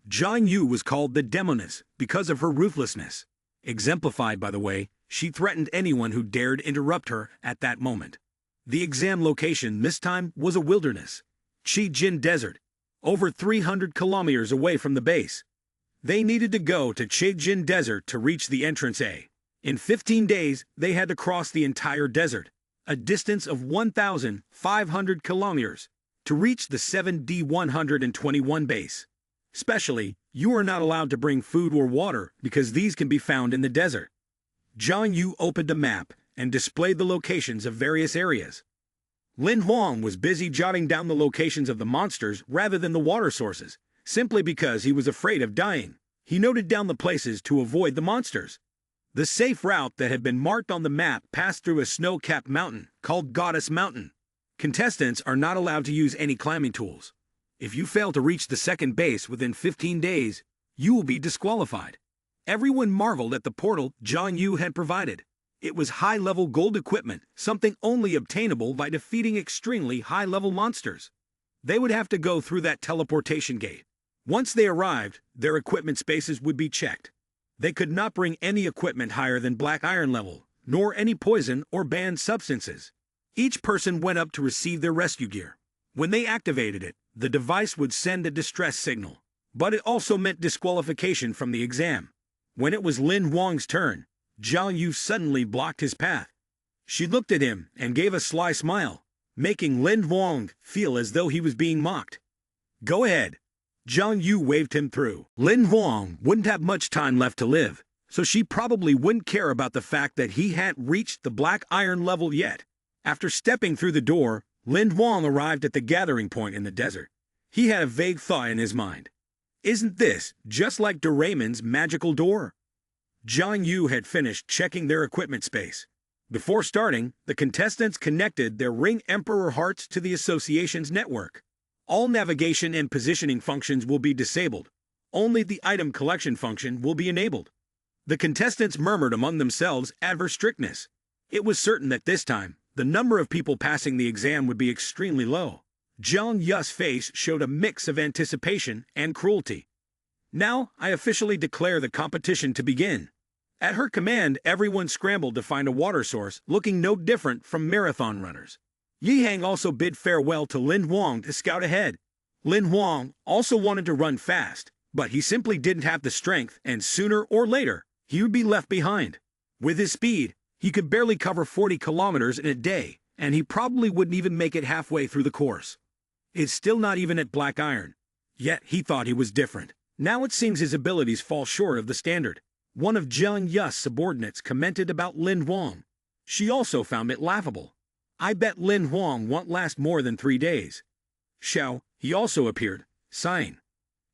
[SPEAKER 1] Zhang Yu was called the demoness because of her ruthlessness. Exemplified by the way she threatened anyone who dared interrupt her at that moment. The exam location this time was a wilderness, Qijin Desert, over 300 kilometers away from the base. They needed to go to Qijin Desert to reach the entrance A. In 15 days, they had to cross the entire desert, a distance of 1,500 kilometers, to reach the 7D121 base. Especially, you are not allowed to bring food or water because these can be found in the desert. Zhang Yu opened a map and displayed the locations of various areas. Lin Huang was busy jotting down the locations of the monsters rather than the water sources, simply because he was afraid of dying. He noted down the places to avoid the monsters. The safe route that had been marked on the map passed through a snow-capped mountain called Goddess Mountain. Contestants are not allowed to use any climbing tools. If you fail to reach the second base within 15 days, you will be disqualified. Everyone marveled at the portal Zhang Yu had provided. It was high-level gold equipment, something only obtainable by defeating extremely high-level monsters. They would have to go through that teleportation gate. Once they arrived, their equipment spaces would be checked. They could not bring any equipment higher than black iron level, nor any poison or banned substances. Each person went up to receive their rescue gear. When they activated it, the device would send a distress signal, but it also meant disqualification from the exam. When it was Lin Huang's turn, Zhang Yu suddenly blocked his path. She looked at him and gave a sly smile, making Lin Huang feel as though he was being mocked. "Go ahead." Zhang Yu waved him through. Lin Huang wouldn't have much time left to live, so she probably wouldn't care about the fact that he hadn't reached the black iron level yet. After stepping through the door, Lin Huang arrived at the gathering point in the desert. He had a vague thought in his mind. Isn't this just like Doraemon's magical door? Zhang Yu had finished checking their equipment space. Before starting, the contestants connected their Ring Emperor hearts to the association's network. All navigation and positioning functions will be disabled. Only the item collection function will be enabled. The contestants murmured among themselves adverse strictness. It was certain that this time, the number of people passing the exam would be extremely low. Zhang Yu's face showed a mix of anticipation and cruelty. "Now, I officially declare the competition to begin." At her command, everyone scrambled to find a water source, looking no different from marathon runners. Yihang also bid farewell to Lin Huang to scout ahead. Lin Huang also wanted to run fast, but he simply didn't have the strength, and sooner or later, he would be left behind. With his speed, he could barely cover 40 kilometers in a day, and he probably wouldn't even make it halfway through the course. It's still not even at black iron. Yet he thought he was different. Now it seems his abilities fall short of the standard. One of Jiang Yu's subordinates commented about Lin Huang. She also found it laughable. I bet Lin Huang won't last more than 3 days. Xiao, he also appeared, sighing.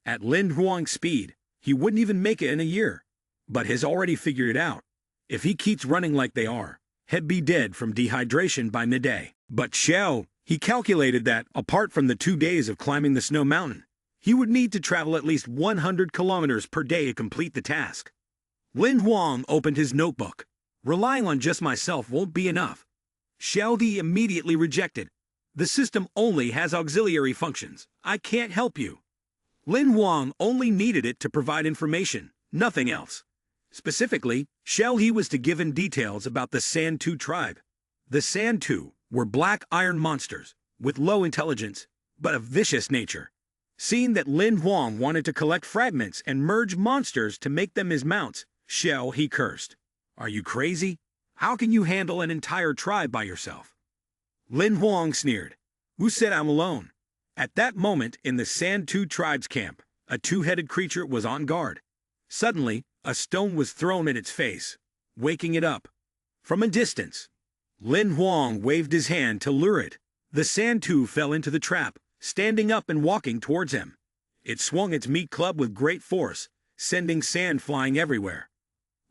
[SPEAKER 1] At Lin Huang's speed, he wouldn't even make it in a year. But has already figured it out. If he keeps running like they are, he'd be dead from dehydration by midday. But Xiao, he calculated that, apart from the 2 days of climbing the snow mountain, he would need to travel at least 100 kilometers per day to complete the task. Lin Huang opened his notebook. Relying on just myself won't be enough. Xiao Di immediately rejected. The system only has auxiliary functions. I can't help you. Lin Huang only needed it to provide information, nothing else. Specifically, Xiao He was to give him details about the Santu tribe. The Santu were black iron monsters, with low intelligence, but a vicious nature. Seeing that Lin Huang wanted to collect fragments and merge monsters to make them his mounts, Xiao He cursed. Are you crazy? How can you handle an entire tribe by yourself? Lin Huang sneered. Who said I'm alone? At that moment in the Santu tribe's camp, a two-headed creature was on guard. Suddenly, a stone was thrown at its face, waking it up. From a distance, Lin Huang waved his hand to lure it. The Santu fell into the trap, standing up and walking towards him. It swung its meat club with great force, sending sand flying everywhere.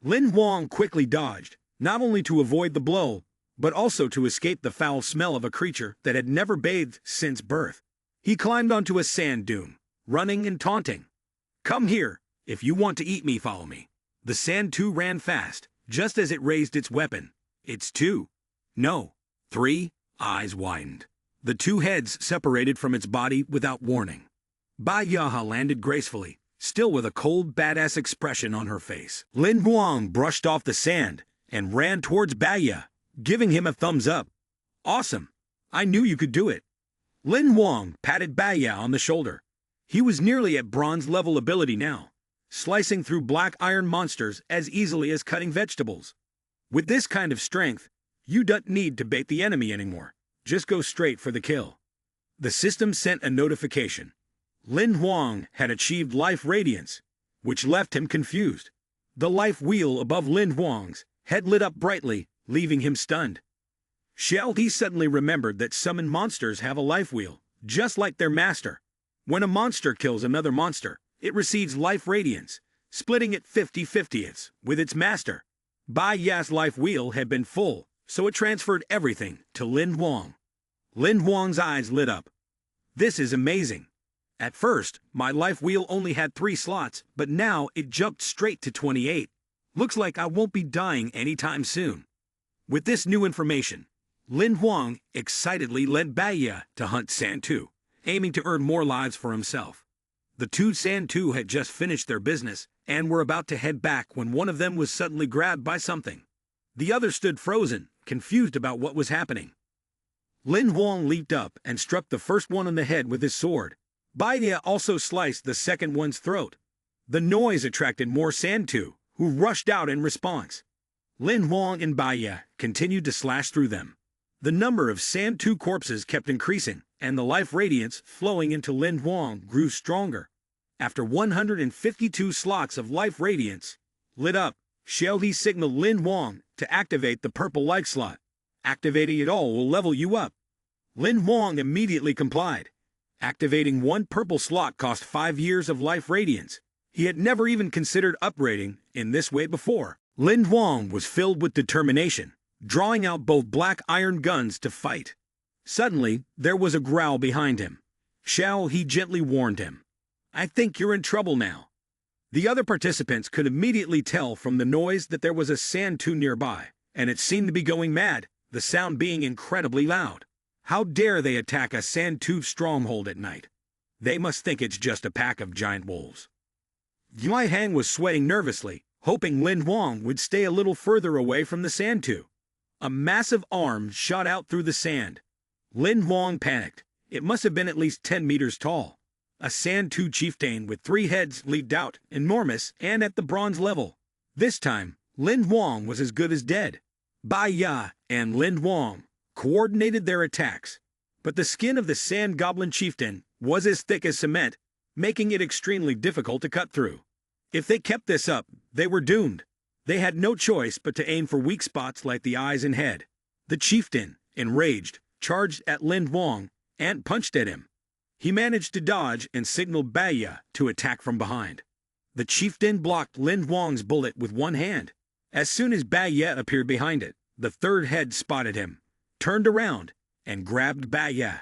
[SPEAKER 1] Lin Huang quickly dodged, not only to avoid the blow, but also to escape the foul smell of a creature that had never bathed since birth. He climbed onto a sand dune, running and taunting. Come here, if you want to eat me, follow me. The Santu ran fast, just as it raised its weapon. Its 2, no, 3, eyes widened. The 2 heads separated from its body without warning. Bai Yaha landed gracefully, still with a cold, badass expression on her face. Lin Huang brushed off the sand and ran towards Baya, giving him a thumbs up. Awesome! I knew you could do it. Lin Huang patted Baya on the shoulder. He was nearly at bronze-level ability now, slicing through black iron monsters as easily as cutting vegetables. With this kind of strength, you don't need to bait the enemy anymore. Just go straight for the kill. The system sent a notification. Lin Huang had achieved life radiance, which left him confused. The life wheel above Lin Huang's head lit up brightly, leaving him stunned. Xiao He suddenly remembered that summoned monsters have a life wheel, just like their master. When a monster kills another monster, it receives life radiance, splitting it 50/50ths with its master. Bai Ya's life wheel had been full, so it transferred everything to Lin Huang. Lin Huang's eyes lit up. This is amazing. At first, my life wheel only had 3 slots, but now it jumped straight to 28. Looks like I won't be dying anytime soon. With this new information, Lin Huang excitedly led Baya to hunt Santu, aiming to earn more lives for himself. The 2 Santu had just finished their business and were about to head back when one of them was suddenly grabbed by something. The other stood frozen, confused about what was happening. Lin Huang leaped up and struck the first one on the head with his sword. Baya also sliced the second one's throat. The noise attracted more Santu, who rushed out in response. Lin Huang and Baya continued to slash through them. The number of Santu corpses kept increasing, and the life radiance flowing into Lin Huang grew stronger. After 152 slots of life radiance lit up, Xiao He signaled Lin Huang to activate the purple light slot. Activating it all will level you up. Lin Huang immediately complied. Activating one purple slot cost 5 years of life radiance. He had never even considered upgrading in this way before. Lin Huang was filled with determination, drawing out both black iron guns to fight. Suddenly, there was a growl behind him. Xiao He gently warned him. I think you're in trouble now. The other participants could immediately tell from the noise that there was a Santu nearby, and it seemed to be going mad, the sound being incredibly loud. How dare they attack a Santu stronghold at night? They must think it's just a pack of giant wolves. Yui Hang was sweating nervously, hoping Lin Huang would stay a little further away from the Santu. A massive arm shot out through the sand. Lin Huang panicked. It must have been at least 10 meters tall. A Santu chieftain with 3 heads leaped out, enormous and at the bronze level. This time, Lin Huang was as good as dead. Bai Ya and Lin Huang coordinated their attacks, but the skin of the sand goblin chieftain was as thick as cement, making it extremely difficult to cut through. If they kept this up, they were doomed. They had no choice but to aim for weak spots like the eyes and head. The chieftain, enraged, charged at Lin Huang and punched at him. He managed to dodge and signaled Baya to attack from behind. The chieftain blocked Lin Huang's bullet with one hand. As soon as Baya appeared behind it, the third head spotted him, turned around, and grabbed Baya.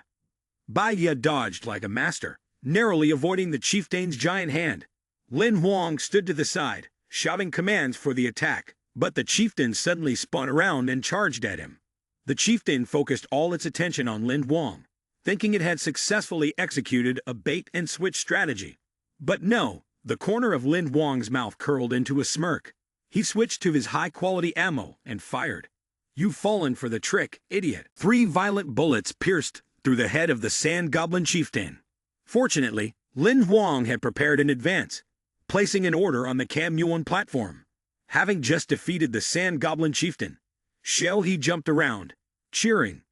[SPEAKER 1] Baya dodged like a master, narrowly avoiding the chieftain's giant hand. Lin Huang stood to the side, shouting commands for the attack, but the chieftain suddenly spun around and charged at him. The chieftain focused all its attention on Lin Huang, thinking it had successfully executed a bait-and-switch strategy. But no, the corner of Lin Huang's mouth curled into a smirk. He switched to his high-quality ammo and fired. "You've fallen for the trick, idiot." 3 violent bullets pierced through the head of the sand goblin chieftain. Fortunately, Lin Huang had prepared in advance, placing an order on the Kamuan platform. Having just defeated the sand goblin chieftain, he jumped around, cheering.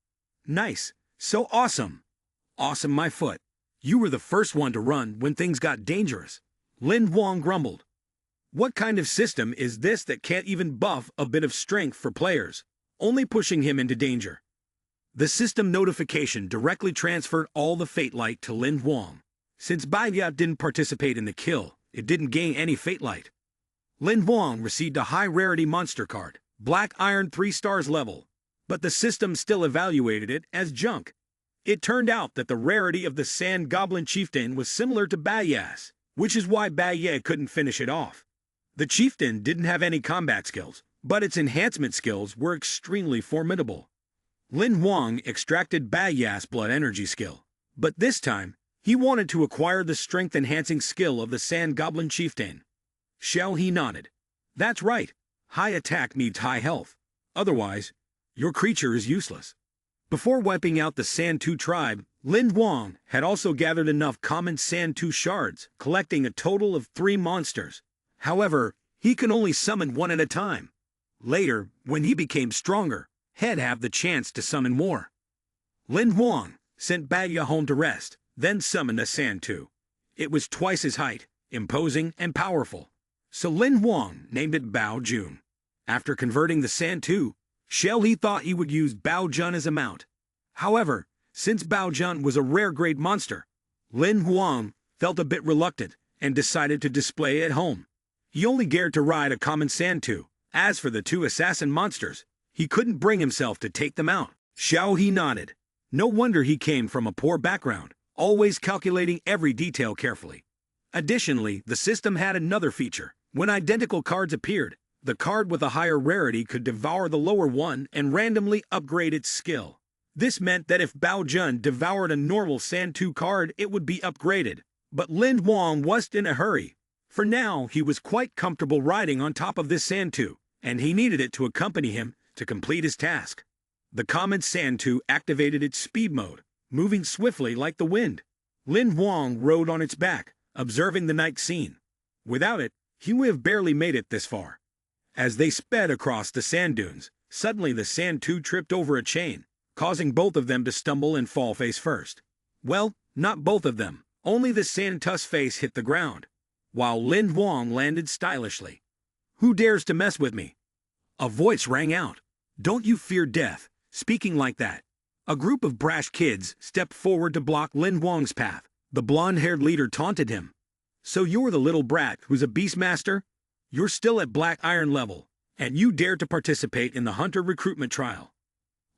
[SPEAKER 1] "Nice, so awesome. Awesome, my foot. You were the first one to run when things got dangerous," Lin Huang grumbled. "What kind of system is this that can't even buff a bit of strength for players, only pushing him into danger?" The system notification directly transferred all the fate light to Lin Huang. Since Baya didn't participate in the kill, it didn't gain any fate light. Lin Huang received a high-rarity monster card, Black Iron 3 stars level, but the system still evaluated it as junk. It turned out that the rarity of the Sand Goblin Chieftain was similar to Baya's, which is why Baya couldn't finish it off. The Chieftain didn't have any combat skills, but its enhancement skills were extremely formidable. Lin Huang extracted Baya's blood energy skill, but this time, he wanted to acquire the strength-enhancing skill of the Sand Goblin Chieftain. He nodded. "That's right. High attack needs high health. Otherwise, your creature is useless." Before wiping out the Santu tribe, Lin Huang had also gathered enough common Santu shards, collecting a total of 3 monsters. However, he could only summon one at a time. Later, when he became stronger, he'd have the chance to summon more. Lin Huang sent Baya home to rest, then summoned a Santu. It was twice his height, imposing and powerful. So Lin Huang named it Bao Jun. After converting the Santu, he thought he would use Bao Jun as a mount. However, since Bao Jun was a rare-grade monster, Lin Huang felt a bit reluctant and decided to display it at home. He only dared to ride a common Santu. As for the 2 assassin monsters, he couldn't bring himself to take them out. He nodded. No wonder he came from a poor background, always calculating every detail carefully. Additionally, the system had another feature. When identical cards appeared, the card with a higher rarity could devour the lower one and randomly upgrade its skill. This meant that if Bao Jun devoured a normal Santu card, it would be upgraded. But Lin Huang wasn't in a hurry. For now, he was quite comfortable riding on top of this Santu, and he needed it to accompany him to complete his task. The common Santu activated its speed mode, moving swiftly like the wind. Lin Huang rode on its back, observing the night scene. Without it, he would have barely made it this far. As they sped across the sand dunes, suddenly the Santu tripped over a chain, causing both of them to stumble and fall face first. Well, not both of them. Only the Santu's face hit the ground, while Lin Huang landed stylishly. "Who dares to mess with me?" A voice rang out. "Don't you fear death, speaking like that?" A group of brash kids stepped forward to block Lin Huang's path. The blonde-haired leader taunted him. "So you're the little brat who's a beastmaster? You're still at Black Iron level, and you dare to participate in the hunter recruitment trial."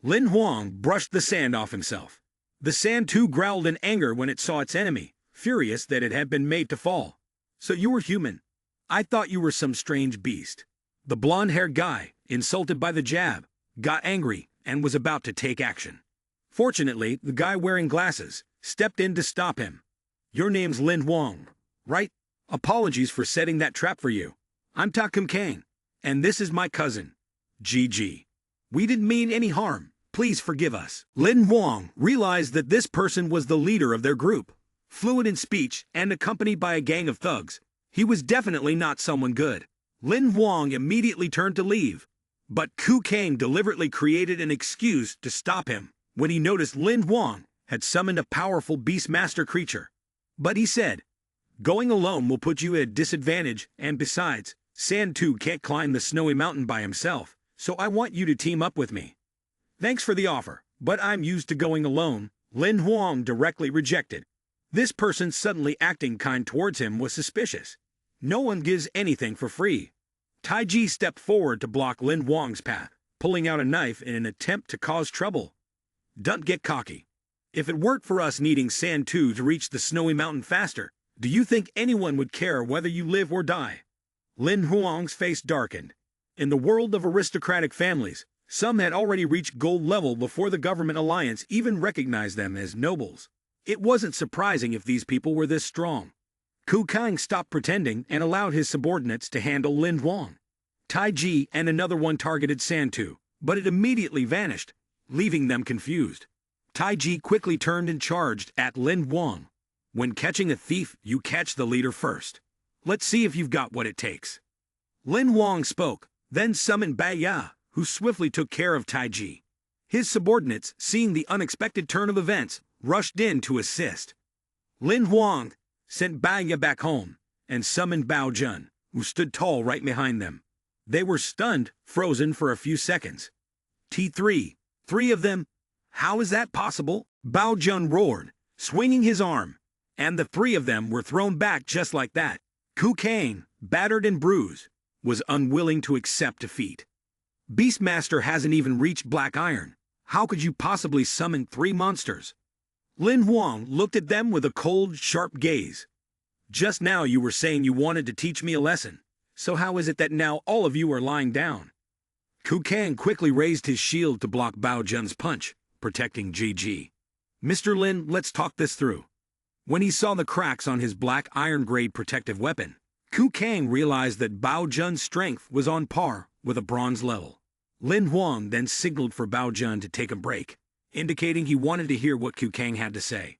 [SPEAKER 1] Lin Huang brushed the sand off himself. The Santu growled in anger when it saw its enemy, furious that it had been made to fall. "So you were human? I thought you were some strange beast." The blonde-haired guy, insulted by the jab, got angry and was about to take action. Fortunately, the guy wearing glasses stepped in to stop him. "Your name's Lin Huang, right? Apologies for setting that trap for you. I'm Takum Kang, and this is my cousin, GG. We didn't mean any harm. Please forgive us." Lin Huang realized that this person was the leader of their group. Fluent in speech and accompanied by a gang of thugs, he was definitely not someone good. Lin Huang immediately turned to leave, but Ku Kang deliberately created an excuse to stop him. When he noticed Lin Huang had summoned a powerful beastmaster creature. But he said, "Going alone will put you at a disadvantage, and besides, San-Tu can't climb the snowy mountain by himself, so I want you to team up with me." "Thanks for the offer, but I'm used to going alone," Lin Huang directly rejected. This person suddenly acting kind towards him was suspicious. No one gives anything for free. Taiji stepped forward to block Lin Huang's path, pulling out a knife in an attempt to cause trouble. "Don't get cocky. If it weren't for us needing San-Tu to reach the snowy mountain faster, do you think anyone would care whether you live or die?" Lin Huang's face darkened. In the world of aristocratic families, some had already reached gold level before the government alliance even recognized them as nobles. It wasn't surprising if these people were this strong. Ku Kang stopped pretending and allowed his subordinates to handle Lin Huang. Taiji and another one targeted San-Tu, but it immediately vanished, leaving them confused. Taiji quickly turned and charged at Lin Huang. "When catching a thief, you catch the leader first. Let's see if you've got what it takes." Lin Huang spoke, then summoned Bai Ya, who swiftly took care of Taiji. His subordinates, seeing the unexpected turn of events, rushed in to assist. Lin Huang sent Bai Ya back home and summoned Bao Jun, who stood tall right behind them. They were stunned, frozen for a few seconds. "T3, three of them? How is that possible?" Bao Jun roared, swinging his arm, and the three of them were thrown back just like that. Ku Kang, battered and bruised, was unwilling to accept defeat. "Beastmaster hasn't even reached Black Iron. How could you possibly summon three monsters?" Lin Huang looked at them with a cold, sharp gaze. "Just now you were saying you wanted to teach me a lesson, so how is it that now all of you are lying down?" Ku Kang quickly raised his shield to block Bao Jun's punch, protecting GG. "Mr. Lin, let's talk this through." When he saw the cracks on his black iron-grade protective weapon, Ku Kang realized that Bao Jun's strength was on par with a bronze level. Lin Huang then signaled for Bao Jun to take a break, indicating he wanted to hear what Ku Kang had to say.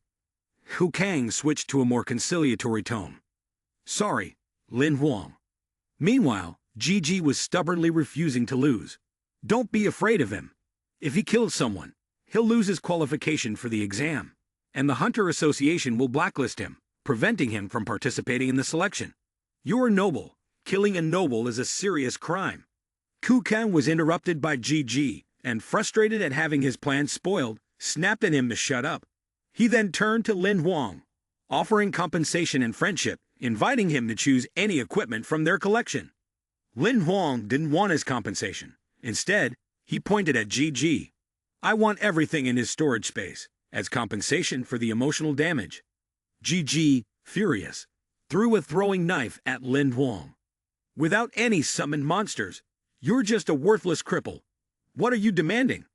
[SPEAKER 1] Ku Kang switched to a more conciliatory tone. "Sorry, Lin Huang." Meanwhile, GG was stubbornly refusing to lose. "Don't be afraid of him. If he kills someone, he'll lose his qualification for the exam, and the Hunter Association will blacklist him, preventing him from participating in the selection. You're a noble. Killing a noble is a serious crime." Ku Kang was interrupted by GG, and frustrated at having his plan spoiled, snapped at him to shut up. He then turned to Lin Huang, offering compensation and friendship, inviting him to choose any equipment from their collection. Lin Huang didn't want his compensation. Instead, he pointed at GG. "I want everything in his storage space, as compensation for the emotional damage." GG, furious, threw a throwing knife at Lin Huang. "Without any summoned monsters, you're just a worthless cripple. What are you demanding?"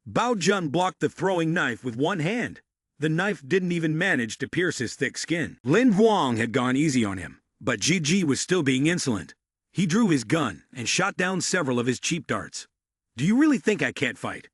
[SPEAKER 1] Bao Jun blocked the throwing knife with one hand. The knife didn't even manage to pierce his thick skin. Lin Huang had gone easy on him, but GG was still being insolent. He drew his gun and shot down several of his cheap darts. "Do you really think I can't fight?"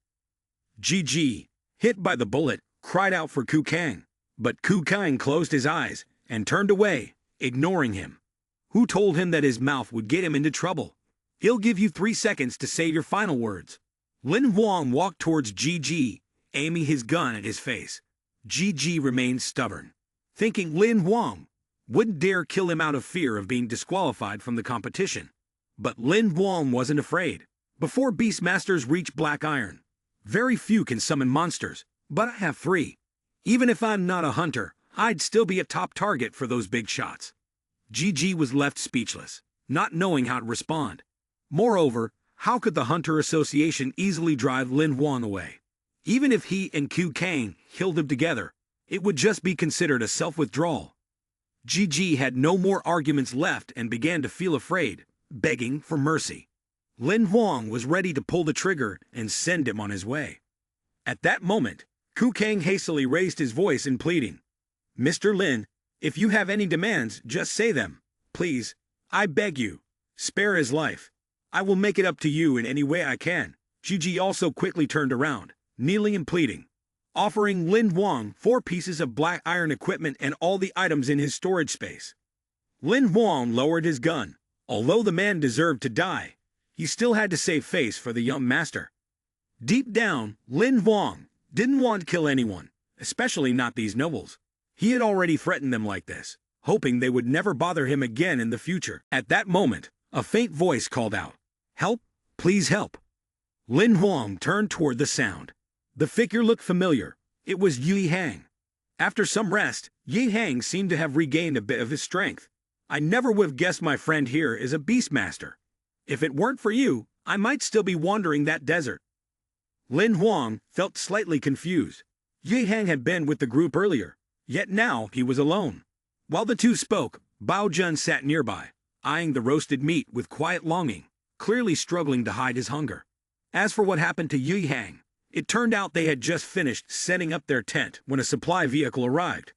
[SPEAKER 1] GG, hit by the bullet, cried out for Ku Kang, but Ku Kang closed his eyes and turned away, ignoring him. Who told him that his mouth would get him into trouble? "He'll give you 3 seconds to say your final words." Lin Huang walked towards GG, aiming his gun at his face. GG remained stubborn, thinking Lin Huang wouldn't dare kill him out of fear of being disqualified from the competition. But Lin Huang wasn't afraid. "Before Beastmasters reach Black Iron, very few can summon monsters, but I have 3. Even if I'm not a hunter, I'd still be a top target for those big shots." GG was left speechless, not knowing how to respond. Moreover, how could the Hunter Association easily drive Lin Huang away? Even if he and Ku Kang killed him together, it would just be considered a self-withdrawal. GG had no more arguments left and began to feel afraid, begging for mercy. Lin Huang was ready to pull the trigger and send him on his way. At that moment, Ku Kang hastily raised his voice in pleading. "Mr. Lin, if you have any demands, just say them. Please, I beg you, spare his life. I will make it up to you in any way I can." GG also quickly turned around, kneeling and pleading, offering Lin Huang 4 pieces of black iron equipment and all the items in his storage space. Lin Huang lowered his gun. Although the man deserved to die, he still had to save face for the young master. Deep down, Lin Huang didn't want to kill anyone, especially not these nobles. He had already threatened them like this, hoping they would never bother him again in the future. At that moment, a faint voice called out, "Help, please help." Lin Huang turned toward the sound. The figure looked familiar. It was Yi Hang. After some rest, Yi Hang seemed to have regained a bit of his strength. "I never would have guessed my friend here is a beastmaster. If it weren't for you, I might still be wandering that desert." Lin Huang felt slightly confused. Yi Hang had been with the group earlier, yet now he was alone. While the two spoke, Bao Jun sat nearby, eyeing the roasted meat with quiet longing, clearly struggling to hide his hunger. As for what happened to Yi Hang, it turned out they had just finished setting up their tent when a supply vehicle arrived.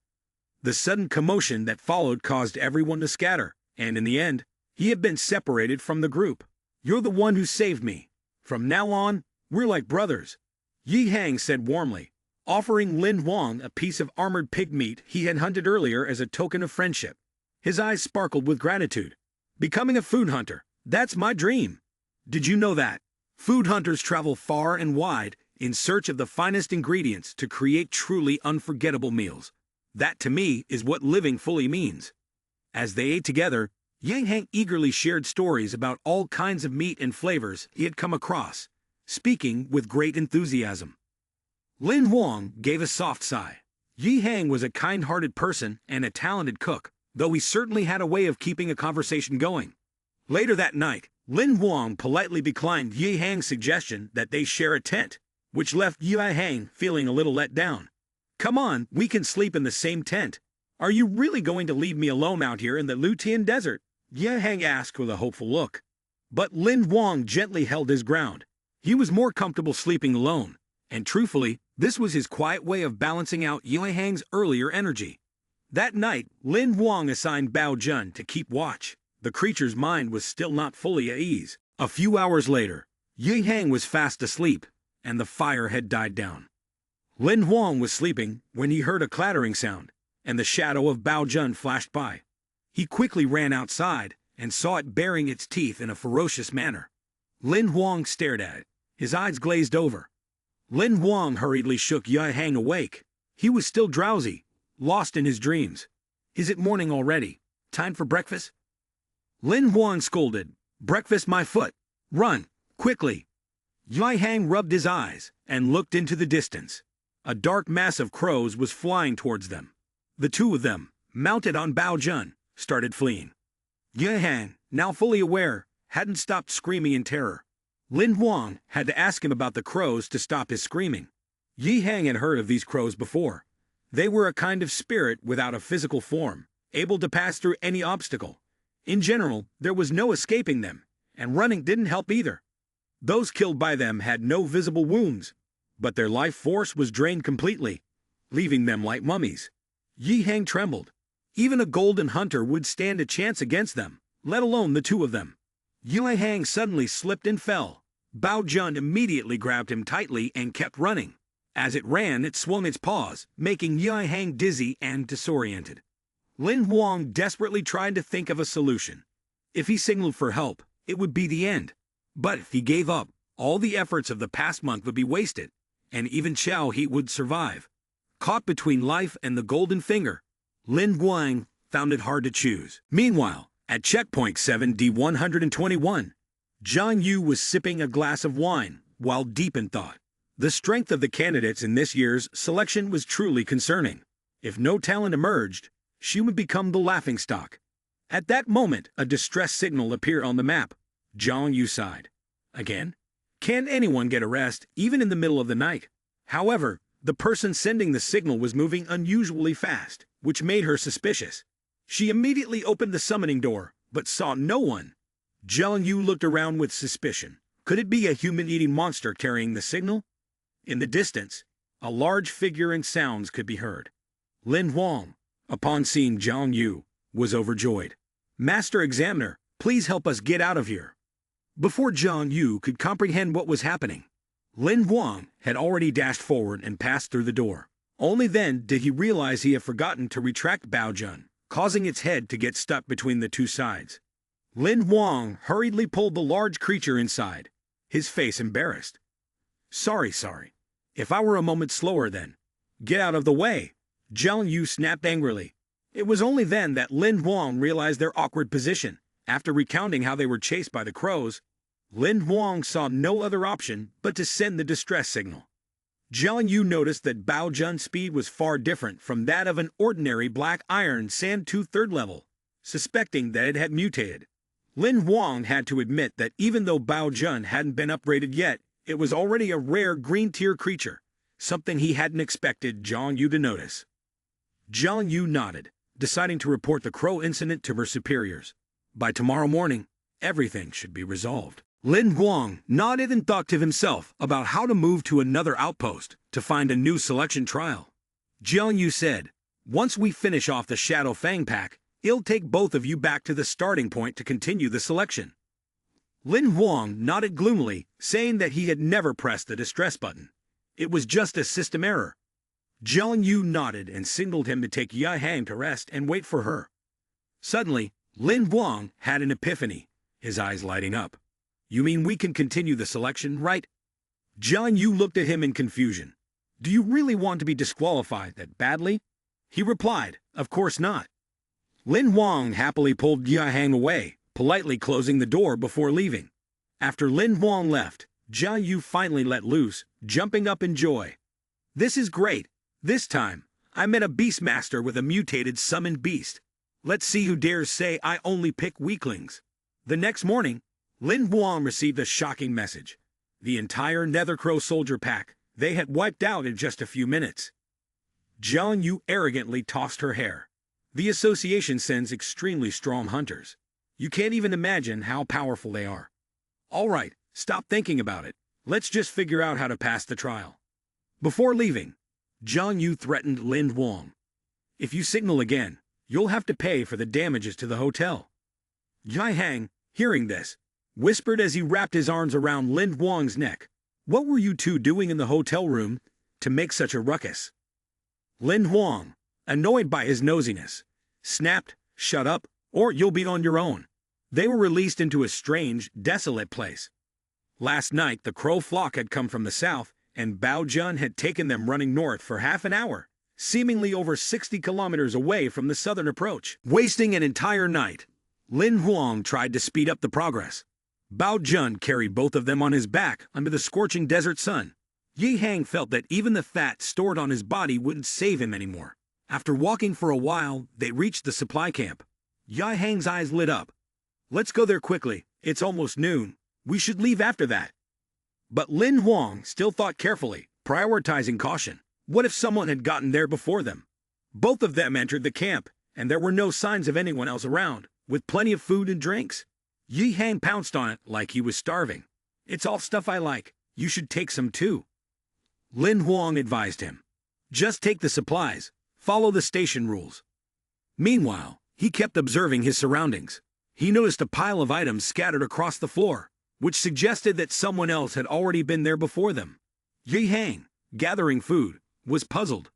[SPEAKER 1] The sudden commotion that followed caused everyone to scatter, and in the end, he had been separated from the group. "You're the one who saved me. From now on, we're like brothers," Yi Hang said warmly, offering Lin Huang a piece of armored pig meat he had hunted earlier as a token of friendship. His eyes sparkled with gratitude. "Becoming a food hunter, that's my dream. Did you know that? Food hunters travel far and wide in search of the finest ingredients to create truly unforgettable meals. That to me is what living fully means." As they ate together, Yang Hang eagerly shared stories about all kinds of meat and flavors he had come across, speaking with great enthusiasm. Lin Huang gave a soft sigh. Yi Hang was a kind-hearted person and a talented cook, though he certainly had a way of keeping a conversation going. Later that night, Lin Huang politely declined Yi Hang's suggestion that they share a tent, which left Yi Hang feeling a little let down. "Come on, we can sleep in the same tent. Are you really going to leave me alone out here in the Lutian desert?" Yi Hang asked with a hopeful look. But Lin Huang gently held his ground. He was more comfortable sleeping alone, and truthfully, this was his quiet way of balancing out Yi Hang's earlier energy. That night, Lin Huang assigned Bao Jun to keep watch. The creature's mind was still not fully at ease. A few hours later, Yi Hang was fast asleep, and the fire had died down. Lin Huang was sleeping when he heard a clattering sound, and the shadow of Bao Jun flashed by. He quickly ran outside and saw it baring its teeth in a ferocious manner. Lin Huang stared at it, his eyes glazed over. Lin Huang hurriedly shook Yi Hang awake. He was still drowsy, lost in his dreams. "Is it morning already? Time for breakfast?" Lin Huang scolded. "Breakfast my foot! Run, quickly!" Yi Hang rubbed his eyes and looked into the distance. A dark mass of crows was flying towards them. The two of them, mounted on Bao Jun, started fleeing. Yi Hang, now fully aware, hadn't stopped screaming in terror. Lin Huang had to ask him about the crows to stop his screaming. Yi Hang had heard of these crows before. They were a kind of spirit without a physical form, able to pass through any obstacle. In general, there was no escaping them, and running didn't help either. Those killed by them had no visible wounds, but their life force was drained completely, leaving them like mummies. Yi Hang trembled. Even a golden hunter would stand a chance against them, let alone the two of them. Yi Hang suddenly slipped and fell. Bao Jun immediately grabbed him tightly and kept running. As it ran, it swung its paws, making Yi Hang dizzy and disoriented. Lin Huang desperately tried to think of a solution. If he signaled for help, it would be the end. But if he gave up, all the efforts of the past month would be wasted, and even Xiao He would survive. Caught between life and the golden finger, Lin Huang found it hard to choose. Meanwhile, at checkpoint 7D121, Zhang Yu was sipping a glass of wine while deep in thought. The strength of the candidates in this year's selection was truly concerning. If no talent emerged, she would become the laughingstock. At that moment, a distress signal appeared on the map. Zhang Yu sighed. Again? Can't anyone get a rest, even in the middle of the night? However, the person sending the signal was moving unusually fast, which made her suspicious. She immediately opened the summoning door, but saw no one. Zhang Yu looked around with suspicion. Could it be a human-eating monster carrying the signal? In the distance, a large figure and sounds could be heard. Lin Huang, upon seeing Zhang Yu, was overjoyed. "Master Examiner, please help us get out of here." Before Zhang Yu could comprehend what was happening, Lin Huang had already dashed forward and passed through the door. Only then did he realize he had forgotten to retract Bao Jun, causing its head to get stuck between the two sides. Lin Huang hurriedly pulled the large creature inside, his face embarrassed. Sorry. If I were a moment slower then, Get out of the way! Jiang Yu snapped angrily. It was only then that Lin Huang realized their awkward position. After recounting how they were chased by the crows, Lin Huang saw no other option but to send the distress signal. Jiang Yu noticed that Bao Jun's speed was far different from that of an ordinary black iron sand 2 third level. Suspecting that it had mutated, Lin Huang had to admit that even though Bao Jun hadn't been upgraded yet, it was already a rare green-tier creature, something he hadn't expected Jiang Yu to notice. Jiang Yu nodded, deciding to report the crow incident to her superiors. By tomorrow morning, everything should be resolved. Lin Huang nodded and thought to himself about how to move to another outpost to find a new selection trial. Jiang Yu said, "Once we finish off the Shadow Fang pack, it'll take both of you back to the starting point to continue the selection." Lin Huang nodded gloomily, saying that he had never pressed the distress button. It was just a system error. Jiang Yu nodded and signaled him to take Yi Hang to rest and wait for her. Suddenly, Lin Huang had an epiphany, his eyes lighting up. "You mean we can continue the selection, right?" Jiang Yu looked at him in confusion. "Do you really want to be disqualified that badly?" He replied, "Of course not." Lin Huang happily pulled Yi Hang away, politely closing the door before leaving. After Lin Huang left, Jiang Yu finally let loose, jumping up in joy. "This is great! This time, I met a beastmaster with a mutated summoned beast. Let's see who dares say I only pick weaklings." The next morning, Lin Huang received a shocking message. The entire Nethercrow soldier pack they had wiped out in just a few minutes. Jiang Yu arrogantly tossed her hair. The association sends extremely strong hunters. You can't even imagine how powerful they are. All right, stop thinking about it. Let's just figure out how to pass the trial. Before leaving, Jiang Yu threatened Lin Huang. "If you signal again, you'll have to pay for the damages to the hotel." Yi Hang, hearing this, whispered as he wrapped his arms around Lin Huang's neck, "What were you two doing in the hotel room to make such a ruckus?" Lin Huang, annoyed by his nosiness, snapped, "Shut up, or you'll be on your own." They were released into a strange, desolate place. Last night the crow flock had come from the south, and Bao Jun had taken them running north for half an hour, seemingly over 60 kilometers away from the southern approach. Wasting an entire night, Lin Huang tried to speed up the progress. Bao Jun carried both of them on his back under the scorching desert sun. Yi Hang felt that even the fat stored on his body wouldn't save him anymore. After walking for a while, they reached the supply camp. Yi Hang's eyes lit up. "Let's go there quickly. It's almost noon. We should leave after that." But Lin Huang still thought carefully, prioritizing caution. What if someone had gotten there before them? Both of them entered the camp, and there were no signs of anyone else around, with plenty of food and drinks. Yi Hang pounced on it like he was starving. "It's all stuff I like. You should take some too." Lin Huang advised him. "Just take the supplies. Follow the station rules." Meanwhile, he kept observing his surroundings. He noticed a pile of items scattered across the floor, which suggested that someone else had already been there before them. Yi Hang, gathering food, was puzzled.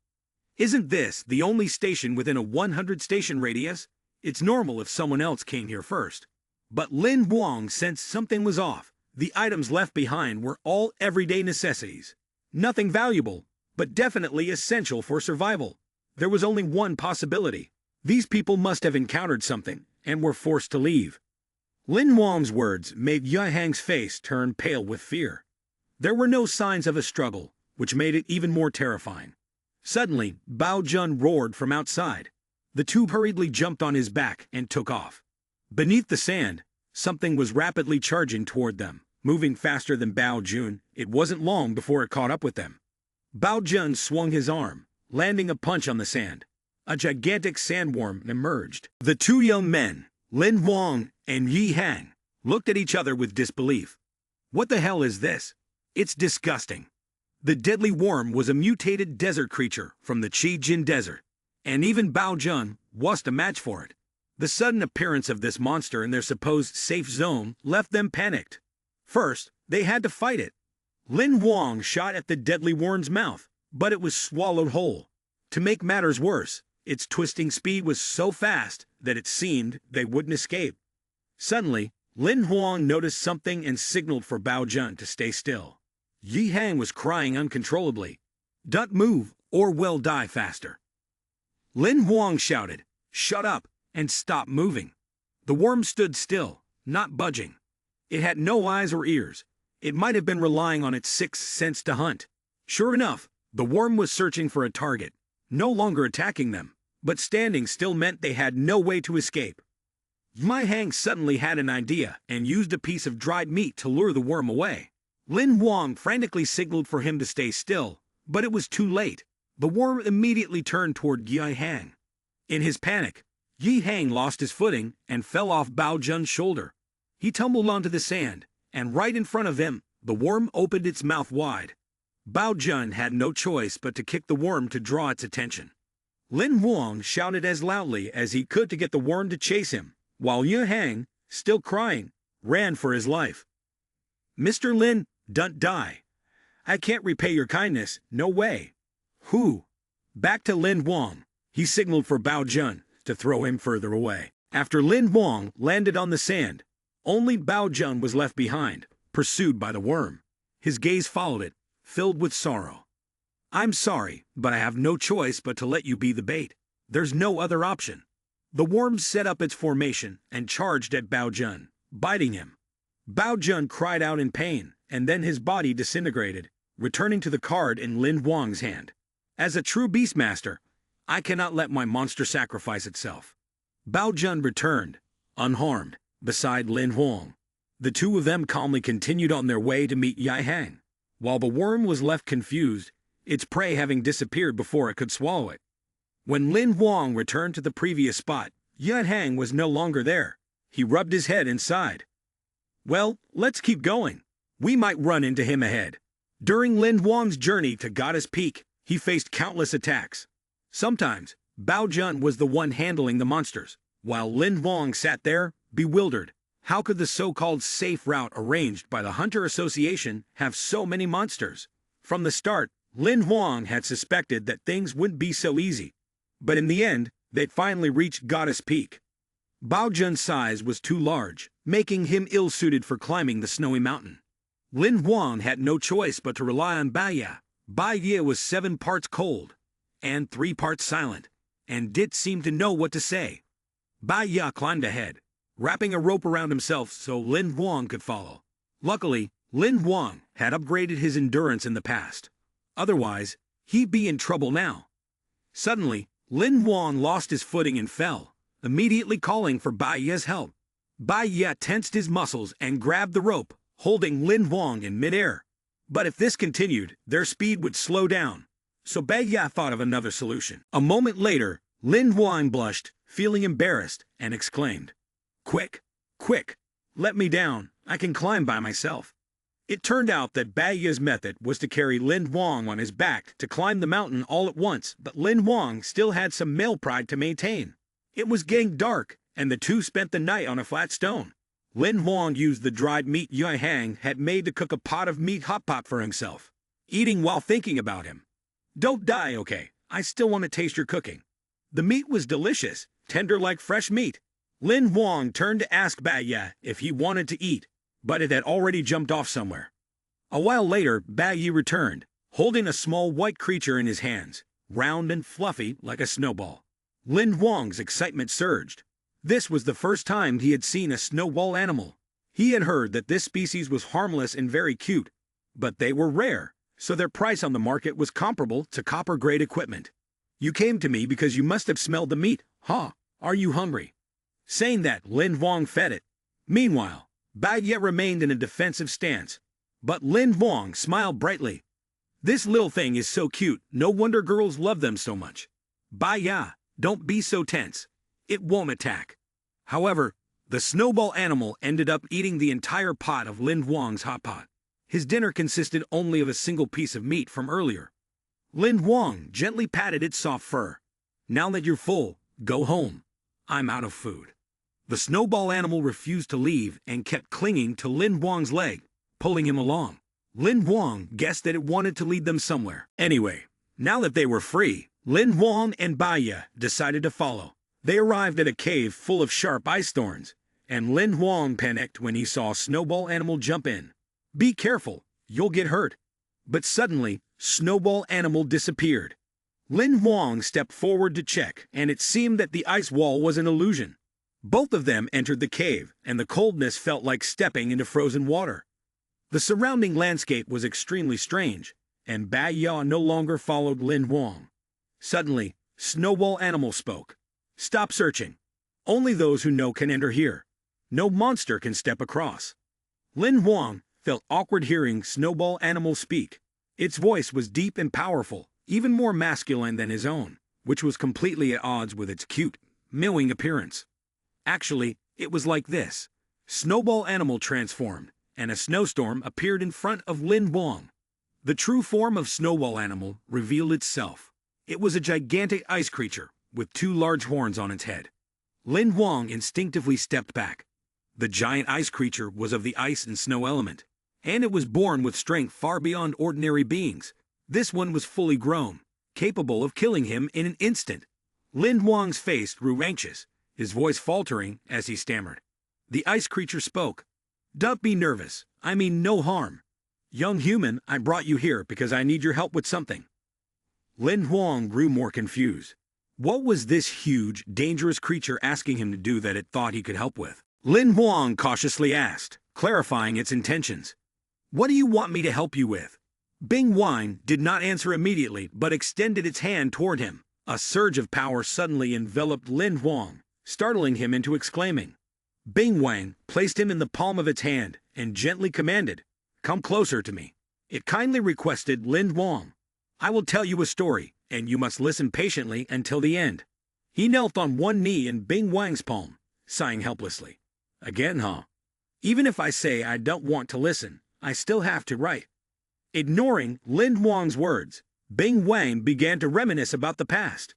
[SPEAKER 1] Isn't this the only station within a 100-station radius? It's normal if someone else came here first. But Lin Huang sensed something was off. The items left behind were all everyday necessities. Nothing valuable, but definitely essential for survival. There was only one possibility. These people must have encountered something and were forced to leave. Lin Huang's words made Yi Hang's face turn pale with fear. There were no signs of a struggle, which made it even more terrifying. Suddenly, Bao Jun roared from outside. The two hurriedly jumped on his back and took off. Beneath the sand, something was rapidly charging toward them, moving faster than Bao Jun. It wasn't long before it caught up with them. Bao Jun swung his arm, landing a punch on the sand. A gigantic sandworm emerged. The two young men, Lin Huang and Yi Hang, looked at each other with disbelief. "What the hell is this? It's disgusting." The deadly worm was a mutated desert creature from the Qijin Desert, and even Bao Jun wasn't a match for it. The sudden appearance of this monster in their supposed safe zone left them panicked. First, they had to fight it. Lin Huang shot at the deadly worm's mouth, but it was swallowed whole. To make matters worse, its twisting speed was so fast that it seemed they wouldn't escape. Suddenly, Lin Huang noticed something and signaled for Bao Jun to stay still. Yi Hang was crying uncontrollably. "Don't move, or we'll die faster. Lin Huang shouted, "Shut up, and stop moving." The worm stood still, not budging. It had no eyes or ears. It might have been relying on its sixth sense to hunt. Sure enough, the worm was searching for a target, no longer attacking them, but standing still meant they had no way to escape. Mai Hang suddenly had an idea and used a piece of dried meat to lure the worm away. Lin Huang frantically signaled for him to stay still, but it was too late. The worm immediately turned toward Yi Hang. In his panic, Yi Hang lost his footing and fell off Bao Jun's shoulder. He tumbled onto the sand, and right in front of him, the worm opened its mouth wide. Bao Jun had no choice but to kick the worm to draw its attention. Lin Huang shouted as loudly as he could to get the worm to chase him, while Yi Hang, still crying, ran for his life. "Mr. Lin, don't die. I can't repay your kindness, no way." "Who?" Back to Lin Huang. He signaled for Bao Jun to throw him further away. After Lin Huang landed on the sand, only Bao Jun was left behind, pursued by the worm. His gaze followed it, filled with sorrow. "I'm sorry, but I have no choice but to let you be the bait. There's no other option." The worm set up its formation and charged at Bao Jun, biting him. Bao Jun cried out in pain, and then his body disintegrated, returning to the card in Lin Huang's hand. As a true beastmaster, I cannot let my monster sacrifice itself. Bao Jun returned, unharmed, beside Lin Huang. The two of them calmly continued on their way to meet Yi Hang, while the worm was left confused, its prey having disappeared before it could swallow it. When Lin Huang returned to the previous spot, Yi Hang was no longer there. He rubbed his head and sighed. "Well, let's keep going. We might run into him ahead." During Lin Huang's journey to Goddess Peak, he faced countless attacks. Sometimes, Bao Jun was the one handling the monsters, while Lin Huang sat there, bewildered. How could the so-called safe route arranged by the Hunter Association have so many monsters? From the start, Lin Huang had suspected that things wouldn't be so easy. But in the end, they'd finally reached Goddess Peak. Bao Jun's size was too large, making him ill-suited for climbing the snowy mountain. Lin Huang had no choice but to rely on Bai Yi. Bai Yi was 7 parts cold, and 3 parts silent, and didn't seem to know what to say. Bai Yi climbed ahead, wrapping a rope around himself so Lin Huang could follow. Luckily, Lin Huang had upgraded his endurance in the past. Otherwise, he'd be in trouble now. Suddenly, Lin Huang lost his footing and fell, immediately calling for Bai Yi's help. Bai Yi tensed his muscles and grabbed the rope, holding Lin Huang in midair. But if this continued, their speed would slow down. So Bai Yi thought of another solution. A moment later, Lin Huang blushed, feeling embarrassed, and exclaimed, "Quick, quick, let me down. I can climb by myself." It turned out that Bai Yi's method was to carry Lin Huang on his back to climb the mountain all at once, but Lin Huang still had some male pride to maintain. It was getting dark, and the two spent the night on a flat stone. Lin Huang used the dried meat Yi Hang had made to cook a pot of meat hot pot for himself, eating while thinking about him. "Don't die, okay? I still want to taste your cooking." The meat was delicious, tender like fresh meat. Lin Huang turned to ask Bai Yi if he wanted to eat, but it had already jumped off somewhere. A while later, Bai Yi returned, holding a small white creature in his hands, round and fluffy like a snowball. Lin Huang's excitement surged. This was the first time he had seen a snowball animal. He had heard that this species was harmless and very cute, but they were rare, so their price on the market was comparable to copper-grade equipment. "You came to me because you must have smelled the meat, huh? Are you hungry?" Saying that, Lin Huang fed it. Meanwhile, Bai Yi remained in a defensive stance, but Lin Huang smiled brightly. "This little thing is so cute, no wonder girls love them so much. Bai Yi, don't be so tense. It won't attack." However, the snowball animal ended up eating the entire pot of Lin Huang's hot pot. His dinner consisted only of a single piece of meat from earlier. Lin Huang gently patted its soft fur. "Now that you're full, go home. I'm out of food." The snowball animal refused to leave and kept clinging to Lin Huang's leg, pulling him along. Lin Huang guessed that it wanted to lead them somewhere. Anyway, now that they were free, Lin Huang and Bai Yi decided to follow. They arrived at a cave full of sharp ice thorns, and Lin Huang panicked when he saw a snowball animal jump in. "Be careful, you'll get hurt." But suddenly, snowball animal disappeared. Lin Huang stepped forward to check, and it seemed that the ice wall was an illusion. Both of them entered the cave, and the coldness felt like stepping into frozen water. The surrounding landscape was extremely strange, and Bai Ya no longer followed Lin Huang. Suddenly, Snowball Animal spoke. "Stop searching. Only those who know can enter here. No monster can step across." Lin Huang felt awkward hearing Snowball Animal speak. Its voice was deep and powerful, even more masculine than his own, which was completely at odds with its cute, mewing appearance. Actually, it was like this. Snowball Animal transformed, and a snowstorm appeared in front of Lin Huang. The true form of Snowball Animal revealed itself. It was a gigantic ice creature, with 2 large horns on its head. Lin Huang instinctively stepped back. The giant ice creature was of the ice and snow element, and it was born with strength far beyond ordinary beings. This one was fully grown, capable of killing him in an instant. Lin Huang's face grew anxious, his voice faltering as he stammered. The ice creature spoke. "Don't be nervous. I mean no harm. Young human, I brought you here because I need your help with something." Lin Huang grew more confused. What was this huge, dangerous creature asking him to do that it thought he could help with? Lin Huang cautiously asked, clarifying its intentions. "What do you want me to help you with?" Bing Wang did not answer immediately but extended its hand toward him. A surge of power suddenly enveloped Lin Huang, startling him into exclaiming. Bing Wang placed him in the palm of its hand and gently commanded, "Come closer to me." It kindly requested Lin Huang. "I will tell you a story, and you must listen patiently until the end." He knelt on one knee in Bing Wang's palm, sighing helplessly. "Again, huh? Even if I say I don't want to listen, I still have to, right?" Ignoring Lin Huang's words, Bing Wang began to reminisce about the past.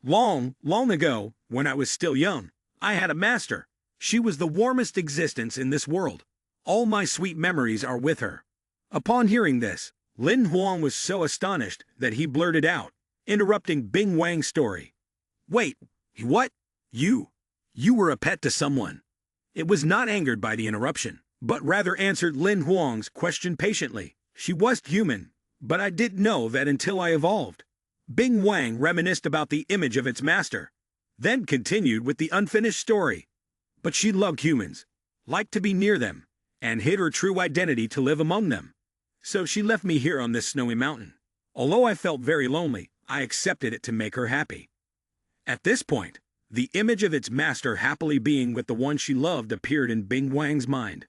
[SPEAKER 1] Long, long ago, when I was still young, I had a master. She was the warmest existence in this world. All my sweet memories are with her. Upon hearing this, Lin Huang was so astonished that he blurted out, interrupting Bing Wang's story. "Wait, what? You were a pet to someone?" It was not angered by the interruption, but rather answered Lin Huang's question patiently. "She was human, but I didn't know that until I evolved." Bing Wang reminisced about the image of its master, then continued with the unfinished story. "But she loved humans, liked to be near them, and hid her true identity to live among them. So she left me here on this snowy mountain. Although I felt very lonely, I accepted it to make her happy." At this point, the image of its master happily being with the one she loved appeared in Bing Wang's mind.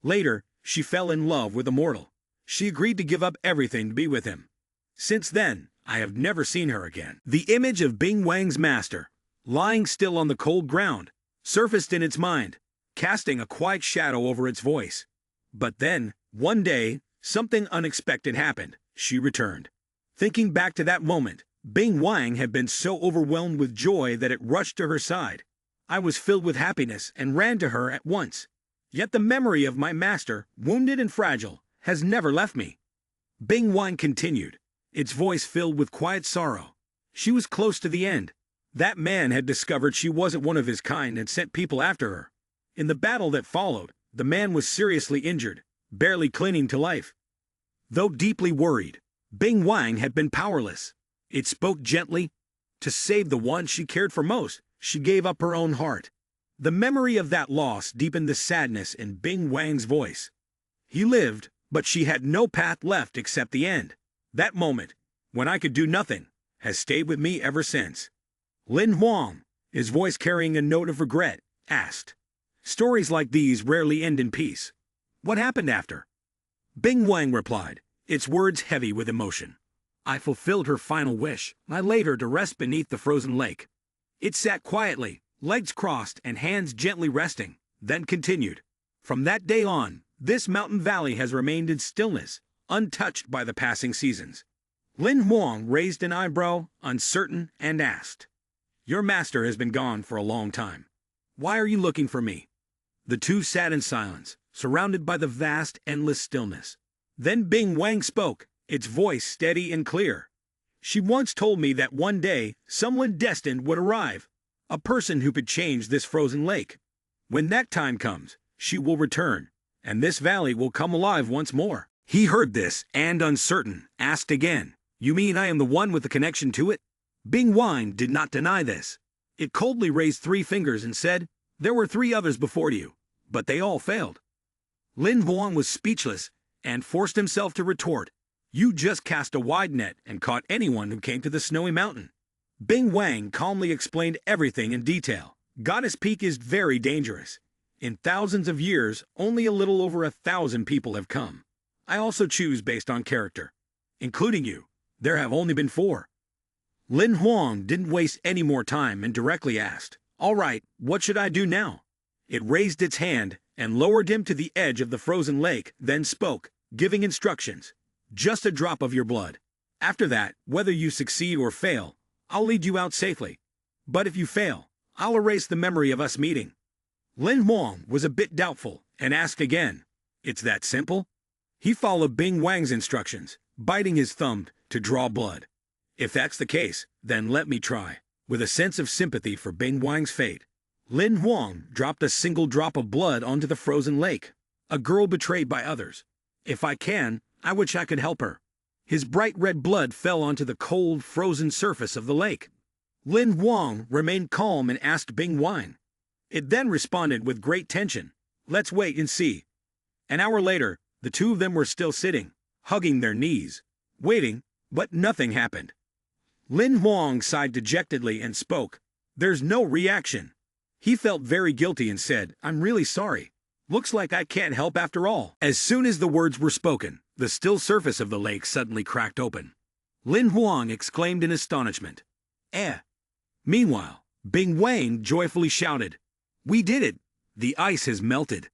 [SPEAKER 1] Later, she fell in love with a mortal. She agreed to give up everything to be with him. Since then, I have never seen her again. The image of Bing Wang's master, lying still on the cold ground, surfaced in its mind, casting a quiet shadow over its voice. But then, one day, something unexpected happened. She returned. Thinking back to that moment, Bing Wang had been so overwhelmed with joy that it rushed to her side. I was filled with happiness and ran to her at once. Yet the memory of my master, wounded and fragile, has never left me. Bing Wang continued, its voice filled with quiet sorrow. She was close to the end. That man had discovered she wasn't one of his kind and sent people after her. In the battle that followed, the man was seriously injured, barely clinging to life. Though deeply worried, Bing Wang had been powerless. It spoke gently. To save the one she cared for most, she gave up her own heart. The memory of that loss deepened the sadness in Bing Wang's voice. He lived, but she had no path left except the end. That moment, when I could do nothing, has stayed with me ever since. Lin Huang, his voice carrying a note of regret, asked. Stories like these rarely end in peace. What happened after? Bing Wang replied, its words heavy with emotion. I fulfilled her final wish. I laid her to rest beneath the frozen lake. It sat quietly, legs crossed and hands gently resting, then continued. From that day on, this mountain valley has remained in stillness, untouched by the passing seasons. Lin Huang raised an eyebrow, uncertain, and asked, Your master has been gone for a long time. Why are you looking for me? The two sat in silence, surrounded by the vast, endless stillness. Then Bing Wang spoke, its voice steady and clear. She once told me that one day, someone destined would arrive, a person who could change this frozen lake. When that time comes, she will return, and this valley will come alive once more. He heard this and, uncertain, asked again, You mean I am the one with the connection to it? Bing Wine did not deny this. It coldly raised 3 fingers and said, there were 3 others before you, but they all failed. Lin Huang was speechless and forced himself to retort, you just cast a wide net and caught anyone who came to the snowy mountain. Bing Wang calmly explained everything in detail. Goddess Peak is very dangerous. In thousands of years, only a little over 1,000 people have come. I also choose based on character. Including you, there have only been 4. Lin Huang didn't waste any more time and directly asked, all right, what should I do now? It raised its hand and lowered him to the edge of the frozen lake, then spoke, giving instructions. Just a drop of your blood. After that, whether you succeed or fail, I'll lead you out safely. But if you fail, I'll erase the memory of us meeting. Lin Huang was a bit doubtful and asked again, it's that simple? He followed Bing Wang's instructions, biting his thumb to draw blood. If that's the case, then let me try. With a sense of sympathy for Bing Wang's fate, Lin Huang dropped a single drop of blood onto the frozen lake. A girl betrayed by others. If I can, I wish I could help her. His bright red blood fell onto the cold, frozen surface of the lake. Lin Huang remained calm and asked Bing Wang. It then responded with great tension. Let's wait and see. An hour later, the 2 of them were still sitting, hugging their knees, waiting, but nothing happened. Lin Huang sighed dejectedly and spoke. There's no reaction. He felt very guilty and said, I'm really sorry. Looks like I can't help after all. As soon as the words were spoken, the still surface of the lake suddenly cracked open. Lin Huang exclaimed in astonishment. Eh. Meanwhile, Bing Wang joyfully shouted, we did it! The ice has melted.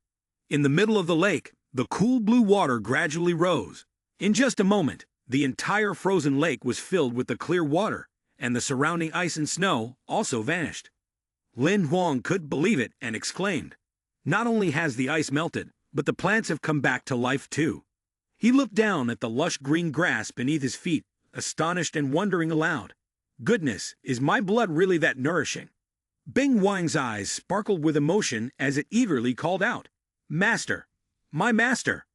[SPEAKER 1] In the middle of the lake, the cool blue water gradually rose. In just a moment, the entire frozen lake was filled with the clear water, and the surrounding ice and snow also vanished. Lin Huang couldn't believe it and exclaimed, not only has the ice melted, but the plants have come back to life too. He looked down at the lush green grass beneath his feet, astonished and wondering aloud. Goodness, is my blood really that nourishing? Bing Wang's eyes sparkled with emotion as it eagerly called out, Master! My master!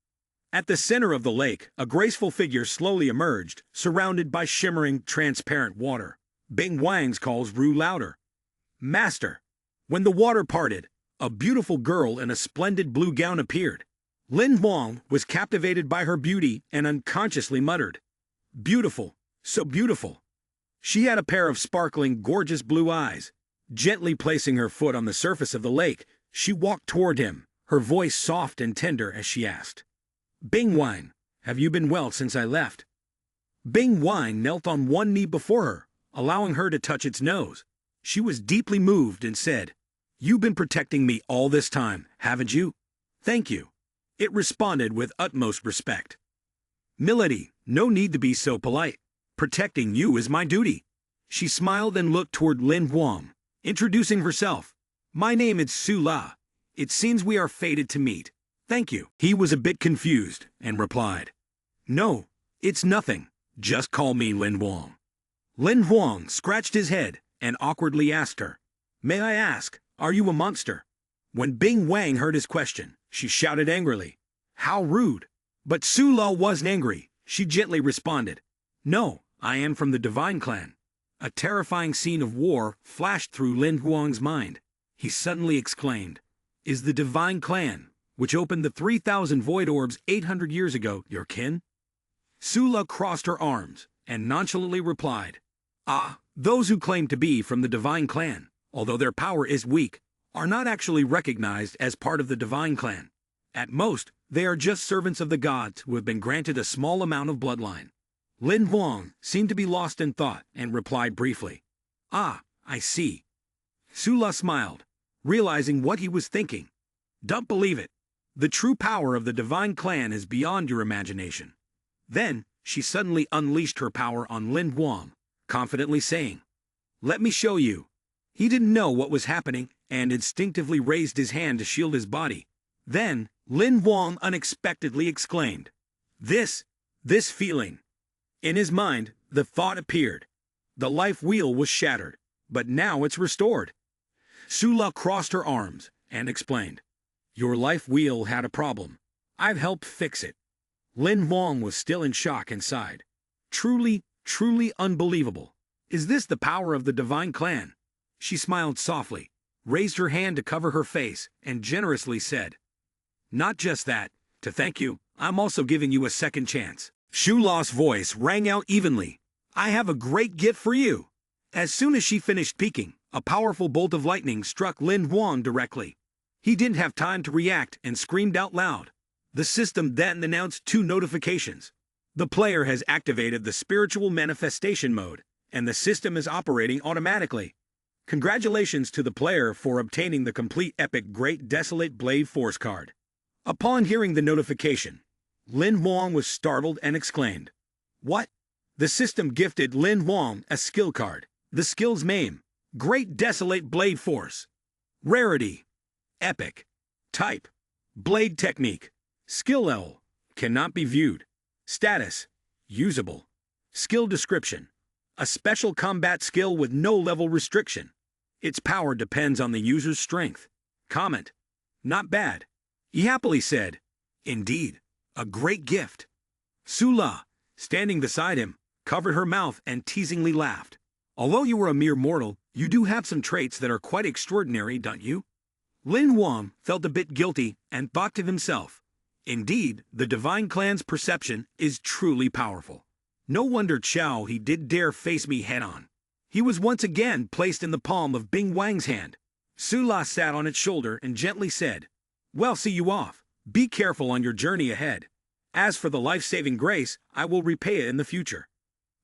[SPEAKER 1] At the center of the lake, a graceful figure slowly emerged, surrounded by shimmering, transparent water. Bing Wang's calls grew louder. Master! When the water parted, a beautiful girl in a splendid blue gown appeared. Lin Huang was captivated by her beauty and unconsciously muttered, Beautiful, so beautiful. She had a pair of sparkling, gorgeous blue eyes. Gently placing her foot on the surface of the lake, she walked toward him, her voice soft and tender as she asked, Bing Wang, have you been well since I left? Bing Wang knelt on one knee before her, allowing her to touch its nose. She was deeply moved and said, You've been protecting me all this time, haven't you? Thank you. It responded with utmost respect. Milady, no need to be so polite. Protecting you is my duty. She smiled and looked toward Lin Huang, introducing herself. My name is Su La. It seems we are fated to meet. Thank you. He was a bit confused and replied, No, it's nothing. Just call me Lin Huang. Lin Huang scratched his head and awkwardly asked her, May I ask, are you a monster? When Bing Wang heard his question, she shouted angrily, How rude! But Su La wasn't angry. She gently responded, No, I am from the Divine Clan. A terrifying scene of war flashed through Lin Huang's mind. He suddenly exclaimed, Is the Divine Clan, which opened the 3,000 void orbs 800 years ago, your kin? Su La crossed her arms and nonchalantly replied, Ah, those who claim to be from the Divine Clan, although their power is weak, are not actually recognized as part of the Divine Clan. At most, they are just servants of the gods who have been granted a small amount of bloodline. Lin Huang seemed to be lost in thought and replied briefly, Ah, I see. Su La smiled, realizing what he was thinking. Don't believe it. The true power of the Divine Clan is beyond your imagination. Then, she suddenly unleashed her power on Lin Huang, confidently saying, Let me show you. He didn't know what was happening and instinctively raised his hand to shield his body. Then, Lin Huang unexpectedly exclaimed, This feeling. In his mind, the thought appeared. The life wheel was shattered, but now it's restored. Su La crossed her arms and explained, Your life wheel had a problem. I've helped fix it. Lin Huang was still in shock and sighed. Truly truly unbelievable. Is this the power of the divine clan? She smiled softly, raised her hand to cover her face, and generously said, "Not just that, to thank you, I'm also giving you a second chance." Shula's voice rang out evenly. "I have a great gift for you." As soon as she finished speaking, a powerful bolt of lightning struck Lin Huang directly. He didn't have time to react and screamed out loud. The system then announced 2 notifications. The player has activated the spiritual manifestation mode, and the system is operating automatically. Congratulations to the player for obtaining the complete epic Great Desolate Blade Force card. Upon hearing the notification, Lin Huang was startled and exclaimed, "What?" The system gifted Lin Huang a skill card. The skill's name, Great Desolate Blade Force. Rarity, Epic. Type, Blade Technique. Skill level, cannot be viewed. Status, usable. Skill description, a special combat skill with no level restriction. Its power depends on the user's strength. Comment, not bad. He happily said, "Indeed, a great gift." Sula, standing beside him, covered her mouth and teasingly laughed. "Although you are a mere mortal, you do have some traits that are quite extraordinary, don't you?" Lin Huang felt a bit guilty and thought to himself, "Indeed, the divine clan's perception is truly powerful. No wonder Chao he did dare face me head-on." He was once again placed in the palm of Bing Wang's hand. Sula sat on its shoulder and gently said, "Well, see you off. Be careful on your journey ahead. As for the life-saving grace, I will repay it in the future."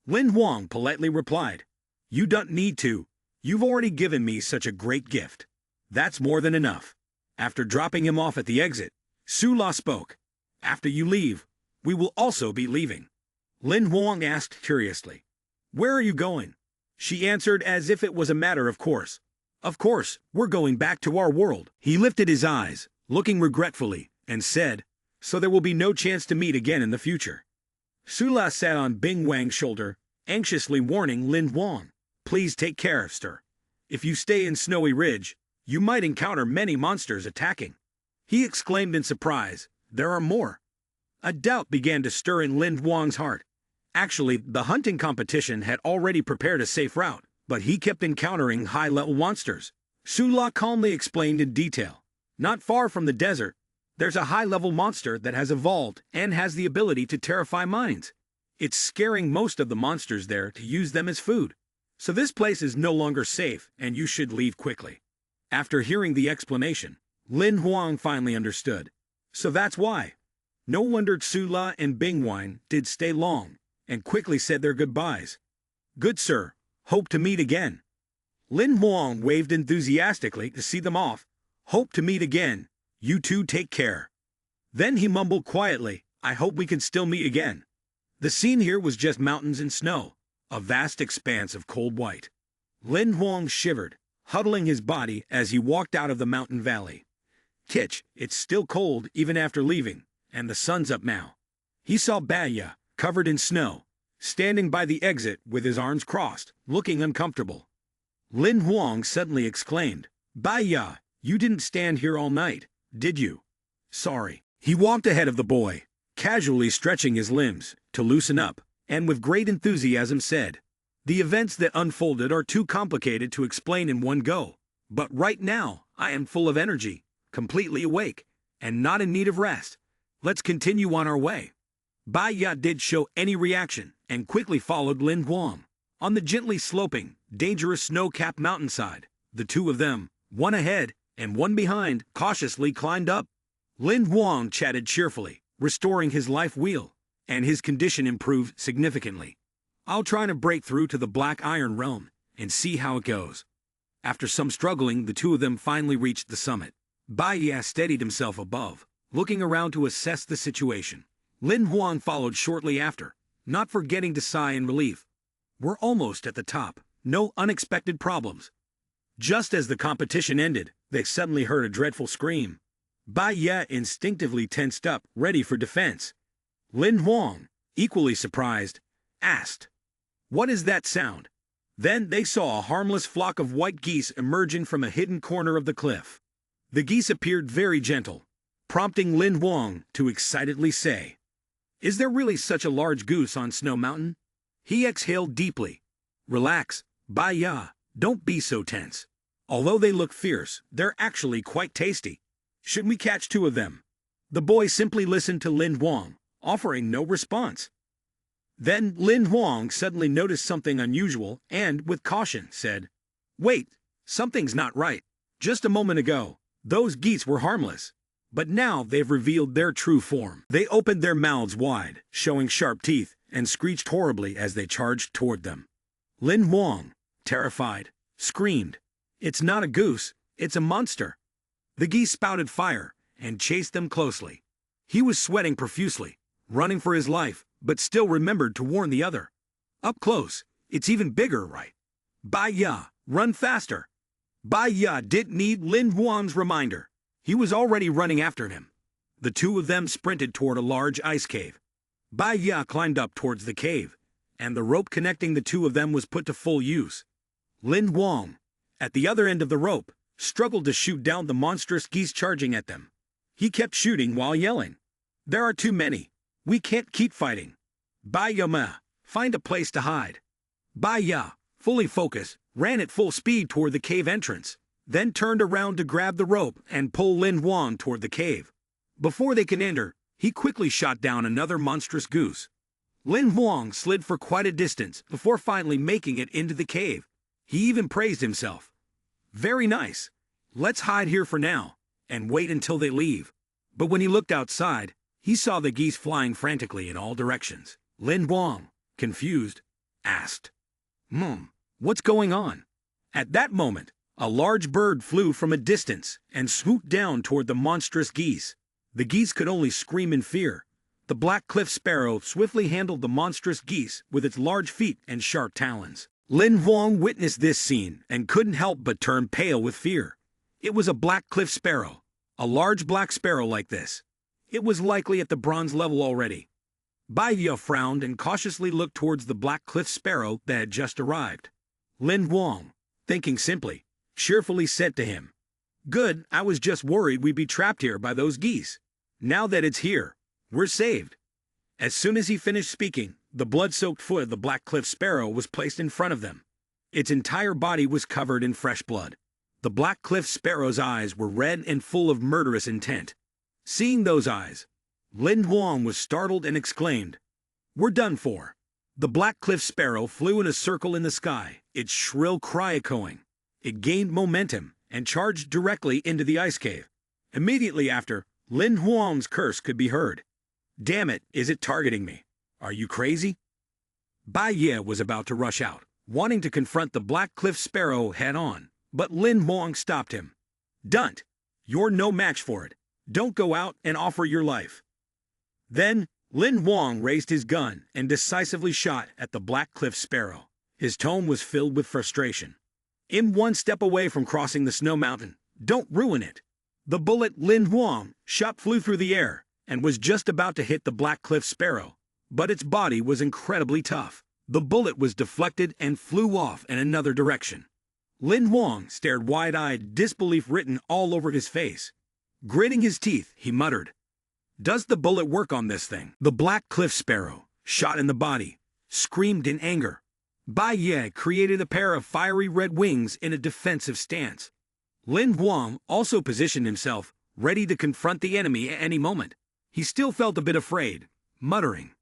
[SPEAKER 1] Lin Huang politely replied, "You don't need to. You've already given me such a great gift. That's more than enough." After dropping him off at the exit, Sula spoke, "After you leave, we will also be leaving." Lin Huang asked curiously, "Where are you going?" She answered as if it was a matter of course, "Of course, we're going back to our world." He lifted his eyes, looking regretfully, and said, "So there will be no chance to meet again in the future." Sula sat on Bing Wang's shoulder, anxiously warning Lin Huang, "Please take care, sir. If you stay in Snowy Ridge, you might encounter many monsters attacking." He exclaimed in surprise, "There are more." A doubt began to stir in Lin Huang's heart. Actually, the hunting competition had already prepared a safe route, but he kept encountering high-level monsters. Sula calmly explained in detail, "Not far from the desert, there's a high-level monster that has evolved and has the ability to terrify minds. It's scaring most of the monsters there to use them as food. So this place is no longer safe and you should leave quickly." After hearing the explanation, Lin Huang finally understood. So that's why. No wonder Sula and Bingwine did stay long, and quickly said their goodbyes. "Good sir, hope to meet again." Lin Huang waved enthusiastically to see them off. "Hope to meet again. You two take care." Then he mumbled quietly, "I hope we can still meet again." The scene here was just mountains and snow, a vast expanse of cold white. Lin Huang shivered, huddling his body as he walked out of the mountain valley. "Kitch, it's still cold even after leaving, and the sun's up now." He saw Baya, covered in snow, standing by the exit with his arms crossed, looking uncomfortable. Lin Huang suddenly exclaimed, "Baya, you didn't stand here all night, did you?" "Sorry." He walked ahead of the boy, casually stretching his limbs to loosen up, and with great enthusiasm said, "The events that unfolded are too complicated to explain in one go, but right now I am full of energy, completely awake, and not in need of rest. Let's continue on our way." Baya did show any reaction and quickly followed Lin Huang. On the gently sloping, dangerous snow-capped mountainside, the two of them, one ahead and one behind, cautiously climbed up. Lin Huang chatted cheerfully, restoring his life wheel, and his condition improved significantly. "I'll try to break through to the Black Iron Realm and see how it goes." After some struggling, the two of them finally reached the summit. Baya steadied himself above, looking around to assess the situation. Lin Huang followed shortly after, not forgetting to sigh in relief. "We're almost at the top. No unexpected problems." Just as the competition ended, they suddenly heard a dreadful scream. Baya instinctively tensed up, ready for defense. Lin Huang, equally surprised, asked, "What is that sound?" Then they saw a harmless flock of white geese emerging from a hidden corner of the cliff. The geese appeared very gentle, prompting Lin Huang to excitedly say, "Is there really such a large goose on Snow Mountain?" He exhaled deeply. Relax, Baya, don't be so tense. Although they look fierce, they're actually quite tasty. Should we catch 2 of them? The boy simply listened to Lin Huang, offering no response. Then Lin Huang suddenly noticed something unusual and, with caution, said, "Wait, something's not right. Just a moment ago, those geese were harmless. But now they've revealed their true form." They opened their mouths wide, showing sharp teeth, and screeched horribly as they charged toward them. Lin Huang, terrified, screamed, "It's not a goose, it's a monster." The geese spouted fire and chased them closely. He was sweating profusely, running for his life, but still remembered to warn the other. "Up close, it's even bigger, right? Baya, run faster." Baya didn't need Lin Huang's reminder. He was already running after him. The 2 of them sprinted toward a large ice cave. Baya climbed up towards the cave, and the rope connecting the 2 of them was put to full use. Lin Huang, at the other end of the rope, struggled to shoot down the monstrous geese charging at them. He kept shooting while yelling, "There are too many. We can't keep fighting. Baya, find a place to hide." Baya, fully focused, ran at full speed toward the cave entrance, then turned around to grab the rope and pull Lin Huang toward the cave. Before they could enter, he quickly shot down another monstrous goose. Lin Huang slid for quite a distance before finally making it into the cave. He even praised himself. "Very nice. Let's hide here for now, and wait until they leave." But when he looked outside, he saw the geese flying frantically in all directions. Lin Huang, confused, asked, "What's going on?" At that moment, a large bird flew from a distance and swooped down toward the monstrous geese. The geese could only scream in fear. The black cliff sparrow swiftly handled the monstrous geese with its large feet and sharp talons. Lin Huang witnessed this scene and couldn't help but turn pale with fear. It was a black cliff sparrow, a large black sparrow like this. It was likely at the bronze level already. Baiya frowned and cautiously looked towards the black cliff sparrow that had just arrived. Lin Huang, thinking simply, cheerfully said to him, "Good, I was just worried we'd be trapped here by those geese. Now that it's here, we're saved." As soon as he finished speaking, the blood-soaked foot of the black cliff sparrow was placed in front of them. Its entire body was covered in fresh blood. The black cliff sparrow's eyes were red and full of murderous intent. Seeing those eyes, Lin Huang was startled and exclaimed, "We're done for." The black cliff sparrow flew in a circle in the sky, its shrill cry echoing. It gained momentum and charged directly into the ice cave. Immediately after, Lin Huang's curse could be heard. "Damn it, is it targeting me? Are you crazy?" Bai Ye was about to rush out, wanting to confront the black cliff sparrow head-on, but Lin Huang stopped him. "Dunt, you're no match for it. Don't go out and offer your life." Then, Lin Huang raised his gun and decisively shot at the black cliff sparrow. His tone was filled with frustration. "I'm one step away from crossing the snow mountain. Don't ruin it." The bullet Lin Huang shot flew through the air and was just about to hit the black cliff sparrow, but its body was incredibly tough. The bullet was deflected and flew off in another direction. Lin Huang stared wide-eyed, disbelief written all over his face. Gritting his teeth, he muttered, "Does the bullet work on this thing?" The black cliff sparrow, shot in the body, screamed in anger. Bai Ye created a pair of fiery red wings in a defensive stance. Lin Huang also positioned himself, ready to confront the enemy at any moment. He still felt a bit afraid, muttering,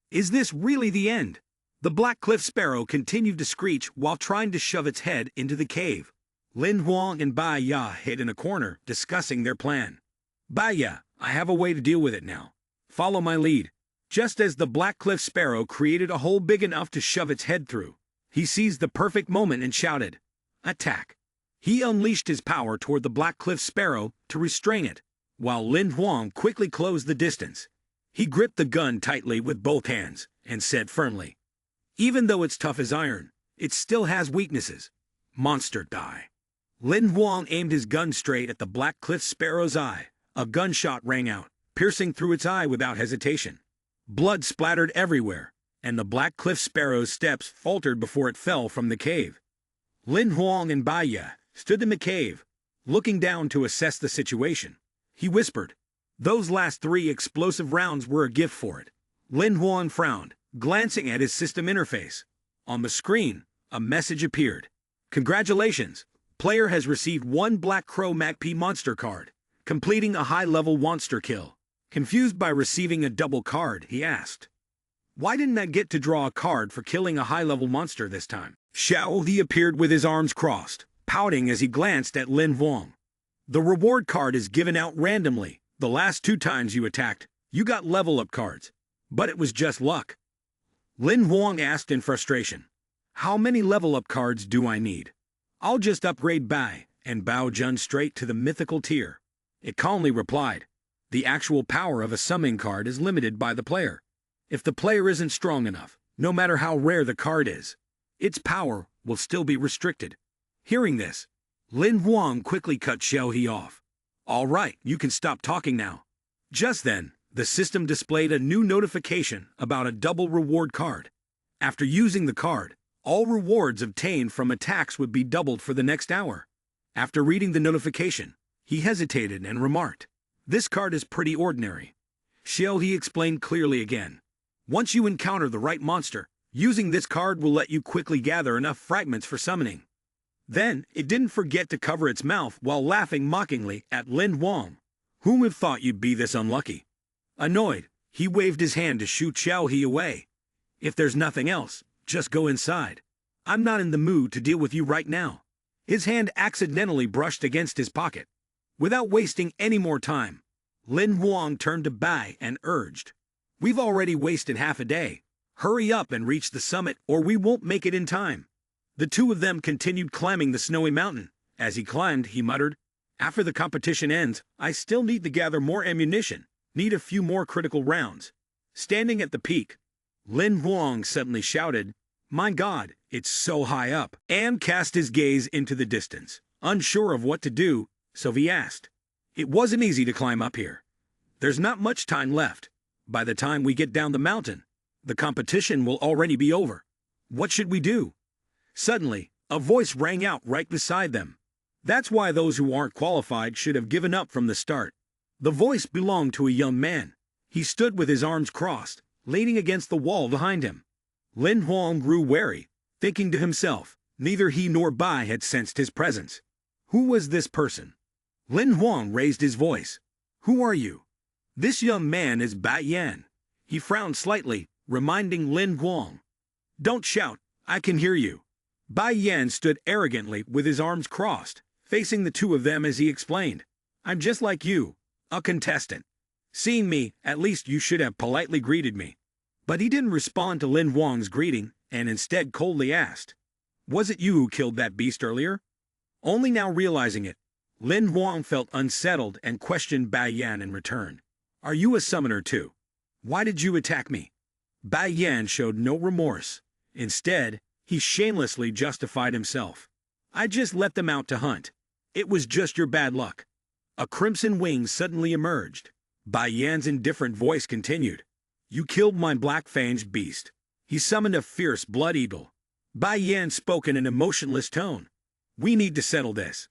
[SPEAKER 1] "Is this really the end?" The black cliff sparrow continued to screech while trying to shove its head into the cave. Lin Huang and Bai Ya hid in a corner, discussing their plan. "Bai Ya, I have a way to deal with it now. Follow my lead." Just as the black cliff sparrow created a hole big enough to shove its head through, he seized the perfect moment and shouted, "Attack!" He unleashed his power toward the black cliff sparrow to restrain it, while Lin Huang quickly closed the distance. He gripped the gun tightly with both hands and said firmly, "Even though it's tough as iron, it still has weaknesses. Monster die." Lin Huang aimed his gun straight at the black cliff sparrow's eye. A gunshot rang out, piercing through its eye without hesitation. Blood splattered everywhere, and the black cliff sparrow's steps faltered before it fell from the cave. Lin Huang and Bai Ye stood in the cave, looking down to assess the situation. He whispered, "Those last 3 explosive rounds were a gift for it." Lin Huang frowned, Glancing at his system interface, on the screen, a message appeared. Congratulations! Player has received one Black Crow MacP monster card, completing a high-level monster kill. Confused by receiving a double card, he asked, "Why didn't I get to draw a card for killing a high-level monster this time?" Xiao He appeared with his arms crossed, pouting as he glanced at Lin Huang. "The reward card is given out randomly. The last 2 times you attacked, you got level-up cards. But it was just luck." Lin Huang asked in frustration, "How many level-up cards do I need?" "I'll just upgrade Bai," and Bao Jun straight to the mythical tier. It calmly replied, "The actual power of a summoning card is limited by the player. If the player isn't strong enough, no matter how rare the card is, its power will still be restricted." Hearing this, Lin Huang quickly cut Xiao He off. "All right, you can stop talking now." Just then, the system displayed a new notification about a double reward card. After using the card, all rewards obtained from attacks would be doubled for the next hour. After reading the notification, he hesitated and remarked, "This card is pretty ordinary." Xiao He explained clearly again, "Once you encounter the right monster, using this card will let you quickly gather enough fragments for summoning." Then, it didn't forget to cover its mouth while laughing mockingly at Lin Huang. "Whom would have thought you'd be this unlucky?" Annoyed, he waved his hand to shoo Xiao He away. "If there's nothing else, just go inside. I'm not in the mood to deal with you right now." His hand accidentally brushed against his pocket. Without wasting any more time, Lin Huang turned to Bai and urged, "We've already wasted half a day. Hurry up and reach the summit or we won't make it in time." The two of them continued climbing the snowy mountain. As he climbed, he muttered, "After the competition ends, I still need to gather more ammunition, need a few more critical rounds." Standing at the peak, Lin Huang suddenly shouted, "My God, it's so high up," and cast his gaze into the distance. Unsure of what to do, so he asked, "It wasn't easy to climb up here. There's not much time left. By the time we get down the mountain, the competition will already be over. What should we do?" Suddenly, a voice rang out right beside them. "That's why those who aren't qualified should have given up from the start." The voice belonged to a young man. He stood with his arms crossed, leaning against the wall behind him. Lin Huang grew wary, thinking to himself, neither he nor Bai had sensed his presence. Who was this person? Lin Huang raised his voice. "Who are you?" "This young man is Bai Yan." He frowned slightly, reminding Lin Huang, "Don't shout, I can hear you." Bai Yan stood arrogantly with his arms crossed, facing the two of them as he explained, "I'm just like you, a contestant. Seeing me, at least you should have politely greeted me." But he didn't respond to Lin Huang's greeting, and instead coldly asked, "Was it you who killed that beast earlier?" Only now realizing it, Lin Huang felt unsettled and questioned Bai Yan in return. "Are you a summoner too? Why did you attack me?" Bai Yan showed no remorse. Instead, he shamelessly justified himself. "I just let them out to hunt. It was just your bad luck." A crimson wing suddenly emerged. Bai Yan's indifferent voice continued, "You killed my black-fanged beast." He summoned a fierce blood eagle. Bai Yan spoke in an emotionless tone. "We need to settle this."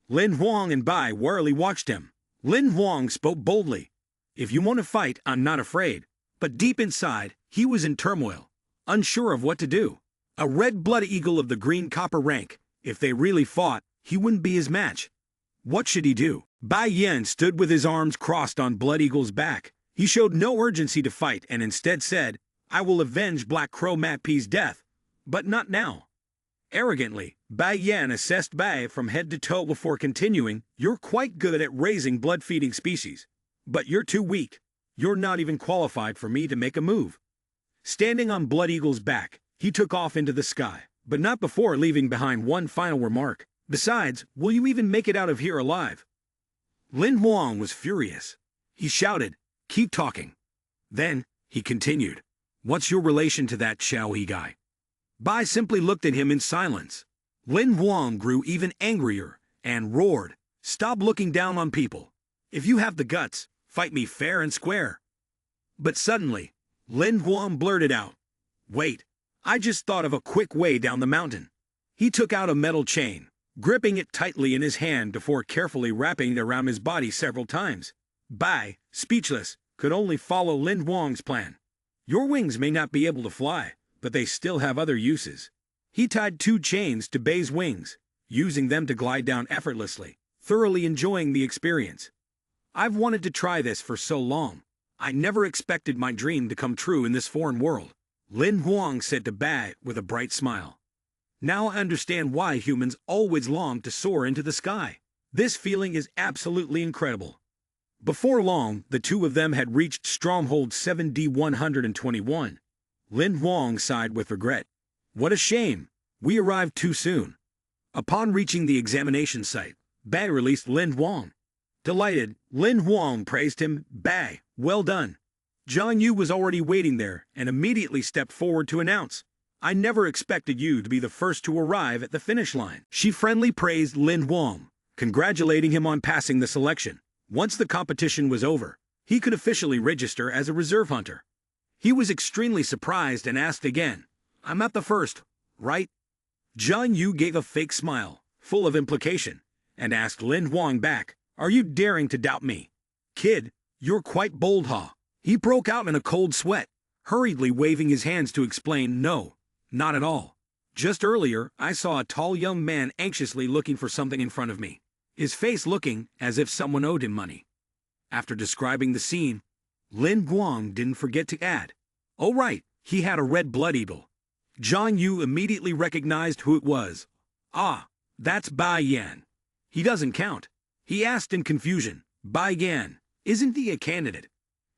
[SPEAKER 1] Lin Huang and Bai warily watched him. Lin Huang spoke boldly, "If you want to fight, I'm not afraid." But deep inside, he was in turmoil, unsure of what to do. A red blood eagle of the green copper rank, if they really fought, he wouldn't be his match. What should he do? Bai Yan stood with his arms crossed on Blood Eagle's back. He showed no urgency to fight and instead said, "I will avenge Black Crow MacP's death, but not now." Arrogantly, Bai Yan assessed Bai from head to toe before continuing, "You're quite good at raising blood-feeding species, but you're too weak. You're not even qualified for me to make a move." Standing on Blood Eagle's back, he took off into the sky, but not before leaving behind one final remark. "Besides, will you even make it out of here alive?" Lin Huang was furious. He shouted, "Keep talking." Then, he continued, "What's your relation to that Xiao He guy?" Bai simply looked at him in silence. Lin Huang grew even angrier and roared, "Stop looking down on people. If you have the guts, fight me fair and square." But suddenly, Lin Huang blurted out, "Wait, I just thought of a quick way down the mountain." He took out a metal chain, gripping it tightly in his hand before carefully wrapping it around his body several times. Bai, speechless, could only follow Lin Huang's plan. Your wings may not be able to fly, but they still have other uses. He tied 2 chains to Bei's wings, using them to glide down effortlessly, thoroughly enjoying the experience. I've wanted to try this for so long. I never expected my dream to come true in this foreign world, Lin Huang said to Bai with a bright smile. Now I understand why humans always long to soar into the sky. This feeling is absolutely incredible. Before long, the two of them had reached Stronghold 7D121. Lin Huang sighed with regret. What a shame. We arrived too soon. Upon reaching the examination site, Bai released Lin Huang. Delighted, Lin Huang praised him. Bai, well done. Zhang Yu was already waiting there and immediately stepped forward to announce, I never expected you to be the first to arrive at the finish line. She friendly praised Lin Huang, congratulating him on passing the selection. Once the competition was over, he could officially register as a reserve hunter. He was extremely surprised and asked again, I'm at the first, right? Zhang Yu gave a fake smile, full of implication, and asked Lin Huang back, Are you daring to doubt me? Kid, you're quite bold, huh? He broke out in a cold sweat, hurriedly waving his hands to explain, No, not at all. Just earlier, I saw a tall young man anxiously looking for something in front of me, his face looking as if someone owed him money. After describing the scene, Lin Huang didn't forget to add, Oh right, he had a red blood eagle. Zhang Yu immediately recognized who it was. Ah, that's Bai Yan. He doesn't count. He asked in confusion, Bai Yan, isn't he a candidate?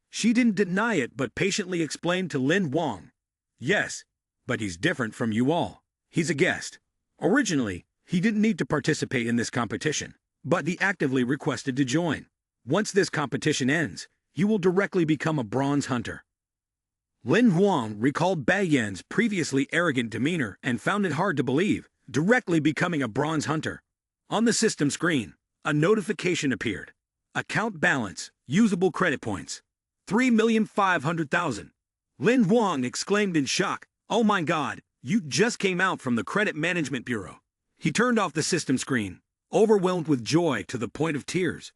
[SPEAKER 1] She didn't deny it but patiently explained to Lin Huang, Yes, but he's different from you all. He's a guest. Originally, he didn't need to participate in this competition, but he actively requested to join. Once this competition ends, he will directly become a bronze hunter. Lin Huang recalled Bai Yan's previously arrogant demeanor and found it hard to believe, directly becoming a bronze hunter. On the system screen, a notification appeared. Account balance, usable credit points, 3,500,000. Lin Huang exclaimed in shock, Oh my god, you just came out from the Credit Management Bureau. He turned off the system screen, overwhelmed with joy to the point of tears.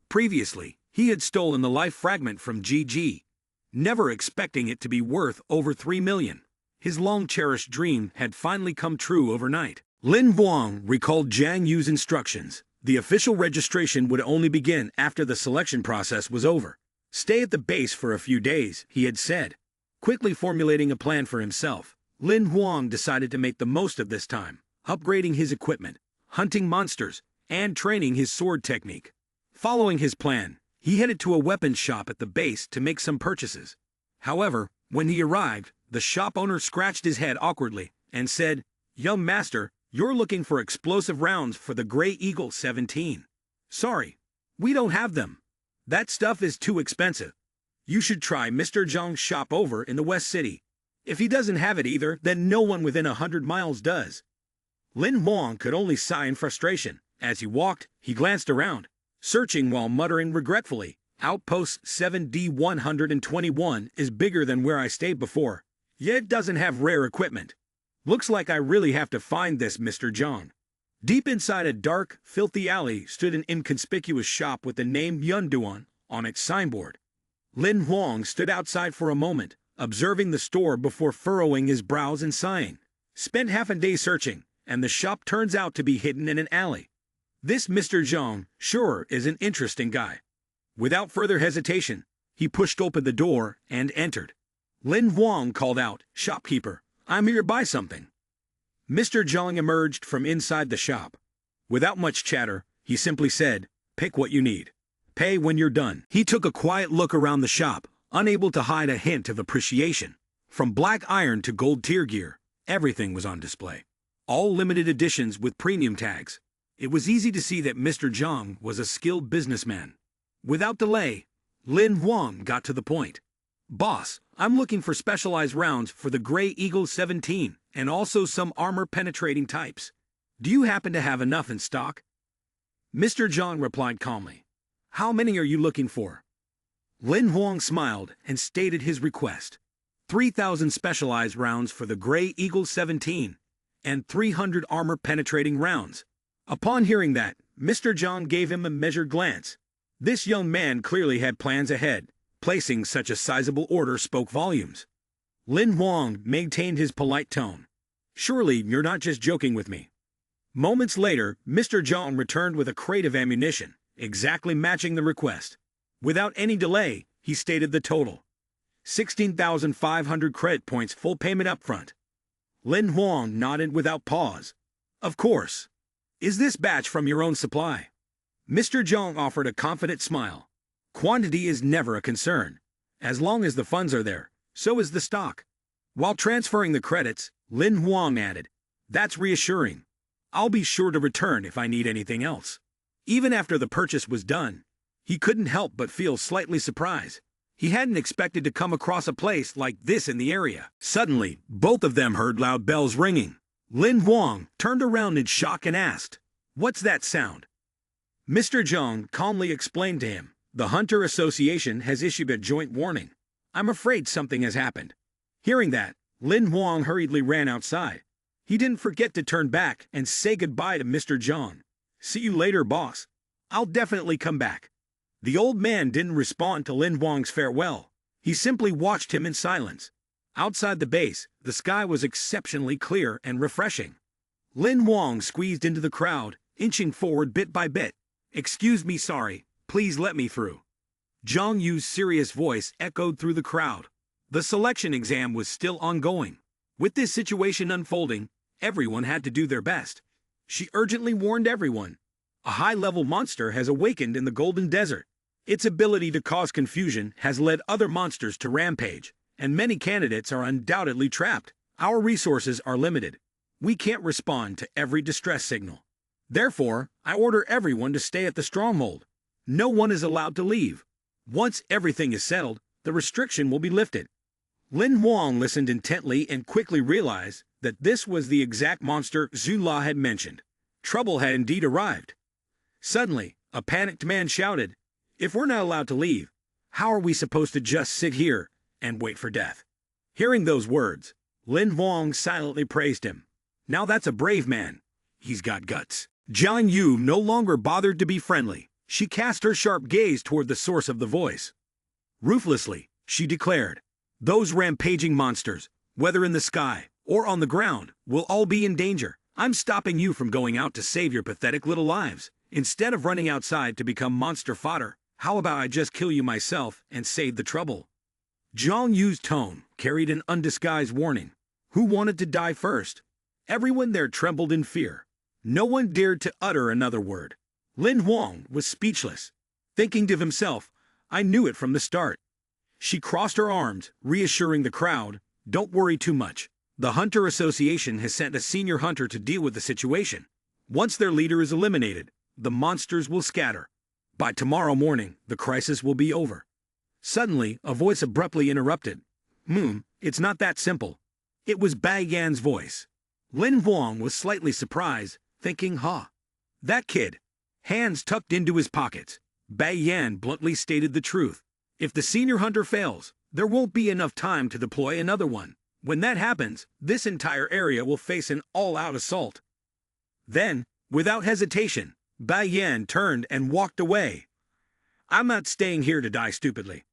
[SPEAKER 1] Previously, he had stolen the life fragment from GG, never expecting it to be worth over 3 million. His long-cherished dream had finally come true overnight. Lin Huang recalled Zhang Yu's instructions. The official registration would only begin after the selection process was over. Stay at the base for a few days, he had said. Quickly formulating a plan for himself, Lin Huang decided to make the most of this time, upgrading his equipment, hunting monsters, and training his sword technique. Following his plan, he headed to a weapons shop at the base to make some purchases. However, when he arrived, the shop owner scratched his head awkwardly and said, Young master, you're looking for explosive rounds for the Grey Eagle 17. Sorry, we don't have them. That stuff is too expensive. You should try Mr. Zhang's shop over in the West City. If he doesn't have it either, then no one within 100 miles does. Lin Huang could only sigh in frustration. As he walked, he glanced around, searching while muttering regretfully, Outpost 7D121 is bigger than where I stayed before, yet it doesn't have rare equipment. Looks like I really have to find this Mr. Zhang. Deep inside a dark, filthy alley stood an inconspicuous shop with the name Yunduan on its signboard. Lin Huang stood outside for a moment, observing the store before furrowing his brows and sighing. Spent half a day searching, and the shop turns out to be hidden in an alley. This Mr. Zhang, sure, is an interesting guy. Without further hesitation, he pushed open the door and entered. Lin Huang called out, Shopkeeper, I'm here to buy something. Mr. Zhang emerged from inside the shop. Without much chatter, he simply said, Pick what you need. Pay when you're done. He took a quiet look around the shop, unable to hide a hint of appreciation. From black iron to gold tier gear, everything was on display. All limited editions with premium tags. It was easy to see that Mr. Zhang was a skilled businessman. Without delay, Lin Huang got to the point. Boss, I'm looking for specialized rounds for the Grey Eagle 17 and also some armor-penetrating types. Do you happen to have enough in stock? Mr. Zhang replied calmly. How many are you looking for? Lin Huang smiled and stated his request. 3,000 specialized rounds for the Grey Eagle 17 and 300 armor-penetrating rounds. Upon hearing that, Mr. Zhang gave him a measured glance. This young man clearly had plans ahead. Placing such a sizable order spoke volumes. Lin Huang maintained his polite tone. Surely you're not just joking with me. Moments later, Mr. Zhang returned with a crate of ammunition, exactly matching the request. Without any delay, he stated the total. 16,500 credit points, full payment up front. Lin Huang nodded without pause. Of course. Is this batch from your own supply? Mr. Zhang offered a confident smile. Quantity is never a concern. As long as the funds are there, so is the stock. While transferring the credits, Lin Huang added, That's reassuring. I'll be sure to return if I need anything else. Even after the purchase was done, he couldn't help but feel slightly surprised. He hadn't expected to come across a place like this in the area. Suddenly, both of them heard loud bells ringing. Lin Huang turned around in shock and asked, What's that sound? Mr. Zhang calmly explained to him, The Hunter Association has issued a joint warning. I'm afraid something has happened. Hearing that, Lin Huang hurriedly ran outside. He didn't forget to turn back and say goodbye to Mr. Zhang. See you later, boss. I'll definitely come back. The old man didn't respond to Lin Huang's farewell. He simply watched him in silence. Outside the base, the sky was exceptionally clear and refreshing. Lin Huang squeezed into the crowd, inching forward bit by bit. Excuse me, sorry. Please let me through. Zhang Yu's serious voice echoed through the crowd. The selection exam was still ongoing. With this situation unfolding, everyone had to do their best. She urgently warned everyone. A high-level monster has awakened in the Golden Desert. Its ability to cause confusion has led other monsters to rampage, and many candidates are undoubtedly trapped. Our resources are limited. We can't respond to every distress signal. Therefore, I order everyone to stay at the stronghold. No one is allowed to leave. Once everything is settled, the restriction will be lifted. Lin Huang listened intently and quickly realized that this was the exact monster Zula had mentioned. Trouble had indeed arrived. Suddenly, a panicked man shouted, If we're not allowed to leave, how are we supposed to just sit here and wait for death? Hearing those words, Lin Huang silently praised him. Now that's a brave man. He's got guts. Zhang Yu no longer bothered to be friendly. She cast her sharp gaze toward the source of the voice. Ruthlessly, she declared, Those rampaging monsters, whether in the sky or on the ground, will all be in danger. I'm stopping you from going out to save your pathetic little lives. Instead of running outside to become monster fodder, how about I just kill you myself and save the trouble? Zhang Yu's tone carried an undisguised warning. Who wanted to die first? Everyone there trembled in fear. No one dared to utter another word. Lin Huang was speechless, thinking to himself, I knew it from the start. She crossed her arms, reassuring the crowd, Don't worry too much. The Hunter Association has sent a senior hunter to deal with the situation. Once their leader is eliminated, the monsters will scatter. By tomorrow morning, the crisis will be over. Suddenly, a voice abruptly interrupted. It's not that simple. It was Bai Yan's voice. Lin Huang was slightly surprised, thinking, that kid. Hands tucked into his pockets, Bai Yan bluntly stated the truth. If the senior hunter fails, there won't be enough time to deploy another one. When that happens, this entire area will face an all-out assault. Then, without hesitation, Bai Yan turned and walked away. I'm not staying here to die stupidly.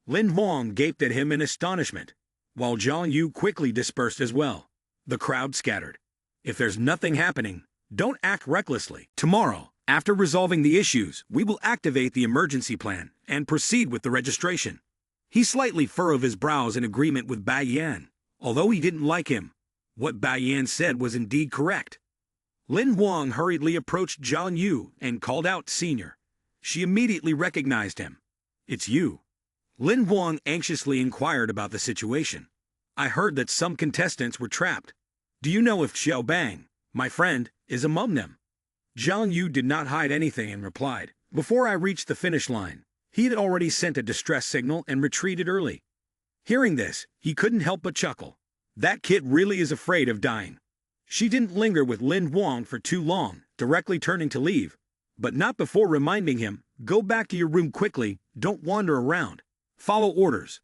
[SPEAKER 1] Lin Huang gaped at him in astonishment, while Zhang Yu quickly dispersed as well. The crowd scattered. If there's nothing happening, don't act recklessly. Tomorrow, after resolving the issues, we will activate the emergency plan and proceed with the registration. He slightly furrowed his brows in agreement with Bai Yan. Although he didn't like him, what Bai Yan said was indeed correct. Lin Huang hurriedly approached Zhang Yu and called out, Senior. She immediately recognized him. It's you. Lin Huang anxiously inquired about the situation. I heard that some contestants were trapped. Do you know if Xiao Bang, my friend, is among them? Zhang Yu did not hide anything and replied, Before I reached the finish line, he had already sent a distress signal and retreated early. Hearing this, he couldn't help but chuckle. That kid really is afraid of dying. She didn't linger with Lin Huang for too long, directly turning to leave, but not before reminding him, Go back to your room quickly, don't wander around. Follow orders.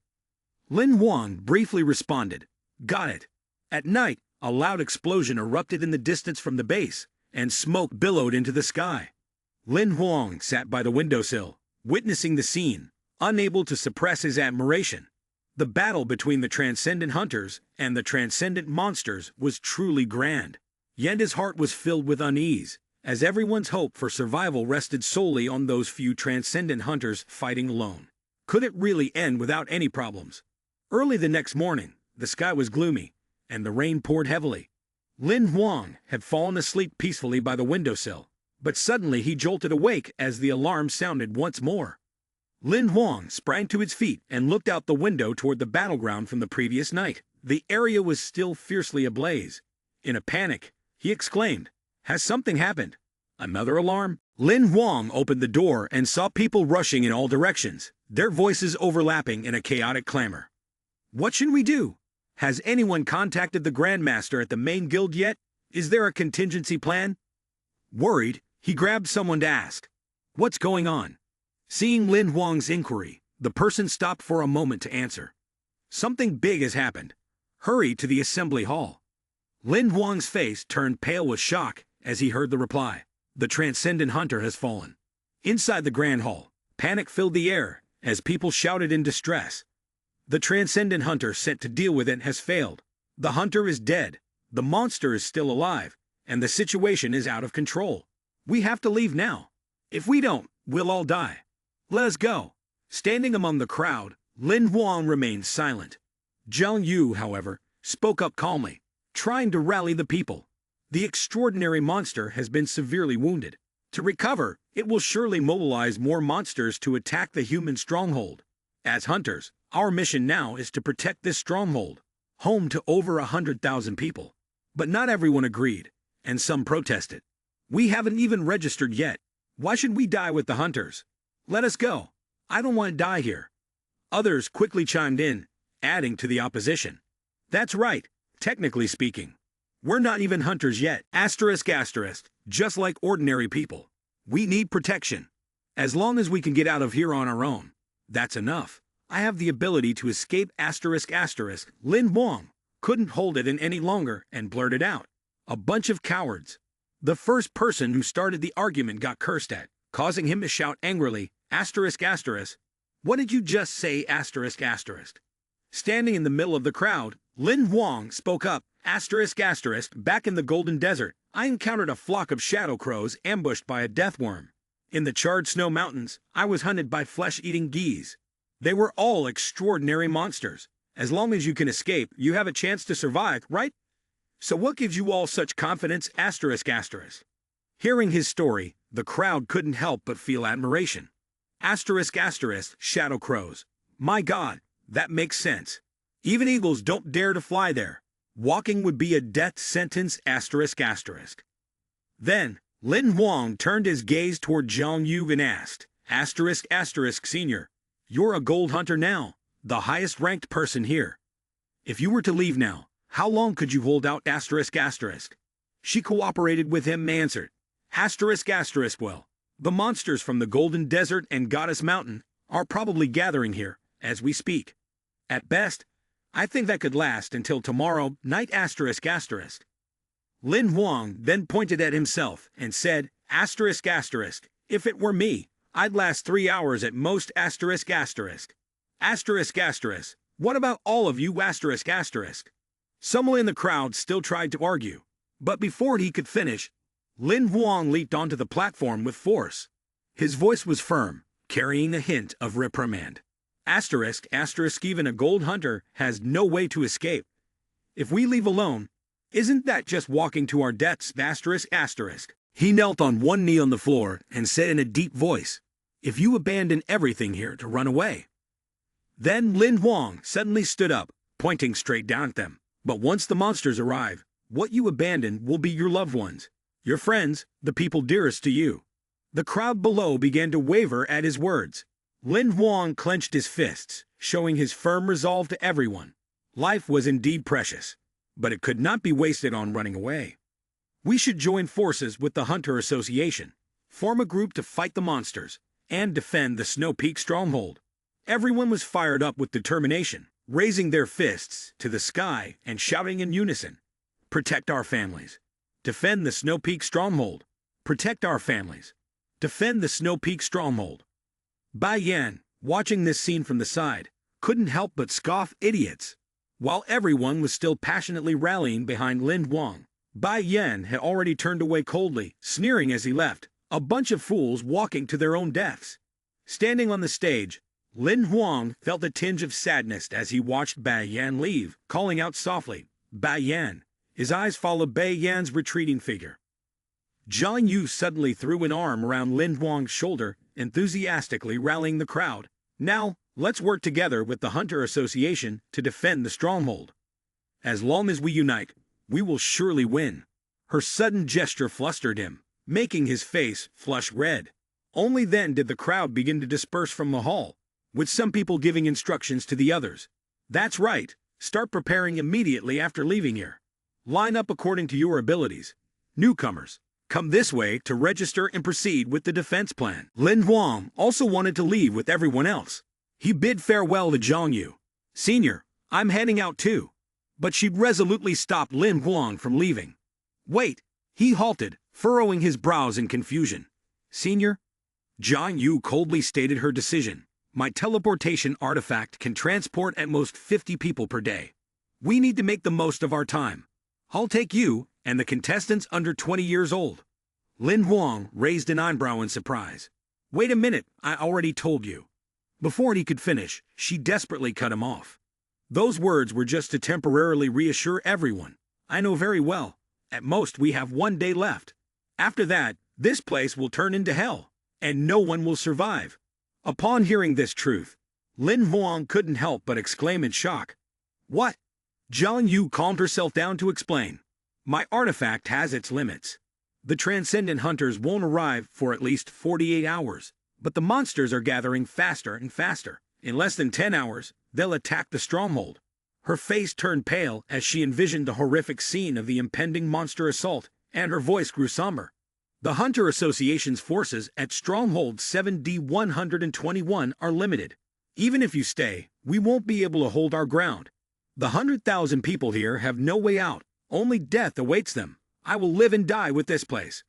[SPEAKER 1] Lin Huang briefly responded, Got it. At night, a loud explosion erupted in the distance from the base, and smoke billowed into the sky. Lin Huang sat by the windowsill, witnessing the scene, unable to suppress his admiration. The battle between the transcendent hunters and the transcendent monsters was truly grand. Yenda's heart was filled with unease, as everyone's hope for survival rested solely on those few transcendent hunters fighting alone. Could it really end without any problems? Early the next morning, the sky was gloomy, and the rain poured heavily. Lin Huang had fallen asleep peacefully by the windowsill, but suddenly he jolted awake as the alarm sounded once more. Lin Huang sprang to his feet and looked out the window toward the battleground from the previous night. The area was still fiercely ablaze. In a panic, he exclaimed, "Has something happened? Another alarm?" Lin Huang opened the door and saw people rushing in all directions, their voices overlapping in a chaotic clamor. "What should we do? Has anyone contacted the Grandmaster at the main guild yet? Is there a contingency plan?" Worried, he grabbed someone to ask, "What's going on?" Seeing Lin Huang's inquiry, the person stopped for a moment to answer. "Something big has happened. Hurry to the assembly hall." Lin Huang's face turned pale with shock as he heard the reply. The transcendent hunter has fallen. Inside the grand hall, panic filled the air as people shouted in distress. The transcendent hunter sent to deal with it has failed. The hunter is dead, the monster is still alive, and the situation is out of control. We have to leave now. If we don't, we'll all die. Let us go. Standing among the crowd, Lin Huang remained silent. Zhang Yu, however, spoke up calmly, trying to rally the people. The extraordinary monster has been severely wounded. To recover, it will surely mobilize more monsters to attack the human stronghold. As hunters, our mission now is to protect this stronghold, home to over 100,000 people. But not everyone agreed, and some protested. "We haven't even registered yet. Why should we die with the hunters? Let us go. I don't want to die here." Others quickly chimed in, adding to the opposition. "That's right, technically speaking. We're not even hunters yet, just like ordinary people. We need protection. As long as we can get out of here on our own, that's enough. I have the ability to escape ***. Lin Huang couldn't hold it in any longer and blurted out, "A bunch of cowards." The first person who started the argument got cursed at, causing him to shout angrily, ***. What did you just say, ***? Standing in the middle of the crowd, Lin Huang spoke up, ***. Back in the Golden Desert, I encountered a flock of shadow crows ambushed by a death worm. In the charred snow mountains, I was hunted by flesh-eating geese. They were all extraordinary monsters. As long as you can escape, you have a chance to survive, right? So what gives you all such confidence, ***? Hearing his story, the crowd couldn't help but feel admiration. Shadow crows. My God, that makes sense. Even eagles don't dare to fly there. Walking would be a death sentence, ***. Then, Lin Huang turned his gaze toward Zhang Yu and asked, Senior, you're a gold hunter now, the highest ranked person here. If you were to leave now, how long could you hold out, ***? She cooperated with him and answered, Well, the monsters from the Golden Desert and Goddess Mountain are probably gathering here as we speak. At best, I think that could last until tomorrow night, ***. Lin Huang then pointed at himself and said, If it were me, I'd last 3 hours at most, ***. What about all of you, ***? Someone in the crowd still tried to argue, but before he could finish, Lin Huang leaped onto the platform with force. His voice was firm, carrying a hint of reprimand. Even a gold hunter has no way to escape. If we leave alone, isn't that just walking to our deaths, ***? He knelt on one knee on the floor and said in a deep voice, If you abandon everything here to run away. Then Lin Huang suddenly stood up, pointing straight down at them. But once the monsters arrive, what you abandon will be your loved ones, your friends, the people dearest to you. The crowd below began to waver at his words. Lin Huang clenched his fists, showing his firm resolve to everyone. Life was indeed precious, but it could not be wasted on running away. We should join forces with the Hunter Association, form a group to fight the monsters, and defend the Snow Peak stronghold. Everyone was fired up with determination, raising their fists to the sky and shouting in unison, Protect our families. Defend the Snow Peak stronghold. Protect our families. Defend the Snow Peak stronghold. Bai Yan, watching this scene from the side, couldn't help but scoff idiots. While everyone was still passionately rallying behind Lin Huang, Bai Yan had already turned away coldly, sneering as he left, a bunch of fools walking to their own deaths. Standing on the stage, Lin Huang felt a tinge of sadness as he watched Bai Yan leave, calling out softly, "Bai Yan." His eyes followed Bai Yan's retreating figure. Zhang Yu suddenly threw an arm around Lin Huang's shoulder, enthusiastically rallying the crowd. "Now, let's work together with the Hunter Association to defend the stronghold. As long as we unite, we will surely win." Her sudden gesture flustered him, making his face flush red. Only then did the crowd begin to disperse from the hall, with some people giving instructions to the others. "That's right, start preparing immediately after leaving here. Line up according to your abilities. Newcomers, come this way to register and proceed with the defense plan." Lin Huang also wanted to leave with everyone else. He bid farewell to Zhang Yu. "Senior, I'm heading out too." But she resolutely stopped Lin Huang from leaving. "Wait," he halted, furrowing his brows in confusion. "Senior?" Zhang Yu coldly stated her decision. "My teleportation artifact can transport at most 50 people per day. We need to make the most of our time. I'll take you and the contestants under 20 years old." Lin Huang raised an eyebrow in surprise. "Wait a minute, I already told you." Before he could finish, she desperately cut him off. "Those words were just to temporarily reassure everyone. I know very well. At most we have 1 day left. After that, this place will turn into hell, and no one will survive." Upon hearing this truth, Lin Huang couldn't help but exclaim in shock. "What?" Zhang Yu calmed herself down to explain. "My artifact has its limits. The transcendent hunters won't arrive for at least 48 hours, but the monsters are gathering faster and faster. In less than 10 hours, they'll attack the stronghold." Her face turned pale as she envisioned the horrific scene of the impending monster assault, and her voice grew somber. "The Hunter Association's forces at Stronghold 7D121 are limited. Even if you stay, we won't be able to hold our ground. The 100,000 people here have no way out. Only death awaits them. I will live and die with this place.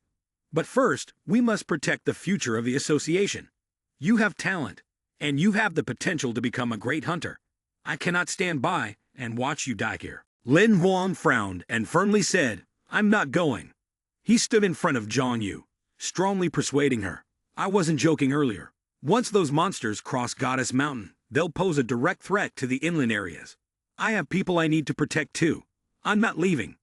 [SPEAKER 1] But first, we must protect the future of the association. You have talent, and you have the potential to become a great hunter. I cannot stand by and watch you die here." Lin Huang frowned and firmly said, "I'm not going." He stood in front of Zhang Yu, strongly persuading her. "I wasn't joking earlier. Once those monsters cross Goddess Mountain, they'll pose a direct threat to the inland areas. I have people I need to protect too. I'm not leaving."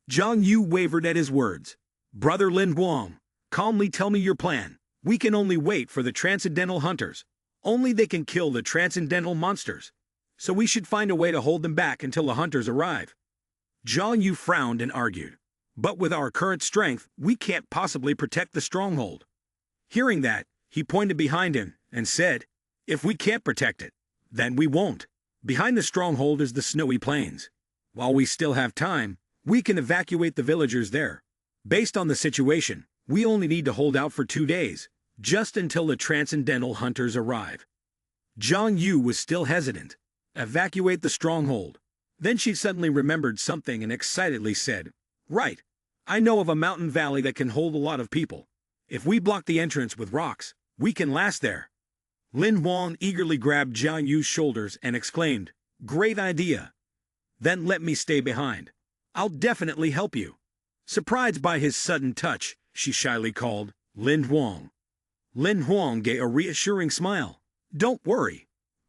[SPEAKER 1] Zhang Yu wavered at his words. "Brother Lin Huang, calmly tell me your plan. We can only wait for the transcendental hunters. Only they can kill the transcendental monsters. So we should find a way to hold them back until the hunters arrive." Zhang Yu frowned and argued. "But with our current strength, we can't possibly protect the stronghold." Hearing that, he pointed behind him and said, "If we can't protect it, then we won't. Behind the stronghold is the snowy plains. While we still have time, we can evacuate the villagers there. Based on the situation, we only need to hold out for 2 days, just until the transcendental hunters arrive." Zhang Yu was still hesitant. Evacuate the stronghold. Then she suddenly remembered something and excitedly said, "Right. I know of a mountain valley that can hold a lot of people. If we block the entrance with rocks, we can last there." Lin Huang eagerly grabbed Zhang Yu's shoulders and exclaimed, "Great idea. Then let me stay behind. I'll definitely help you." Surprised by his sudden touch, she shyly called, "Lin Huang." Lin Huang gave a reassuring smile. "Don't worry.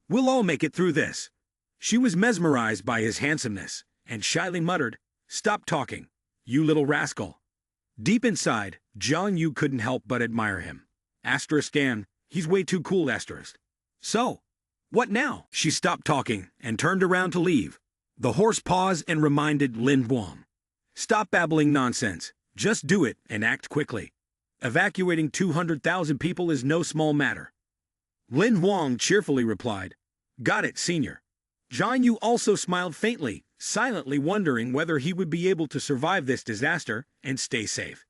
[SPEAKER 1] We'll all make it through this." She was mesmerized by his handsomeness, and shyly muttered, "Stop talking, you little rascal." Deep inside, Zhang Yu couldn't help but admire him. Scan, he's way too cool, asterisk. "So, what now?" She stopped talking and turned around to leave. The horse paused and reminded Lin Huang, "Stop babbling nonsense. Just do it and act quickly. Evacuating 200,000 people is no small matter." Lin Huang cheerfully replied, "Got it, senior." Zhang Yu also smiled faintly, silently wondering whether he would be able to survive this disaster and stay safe.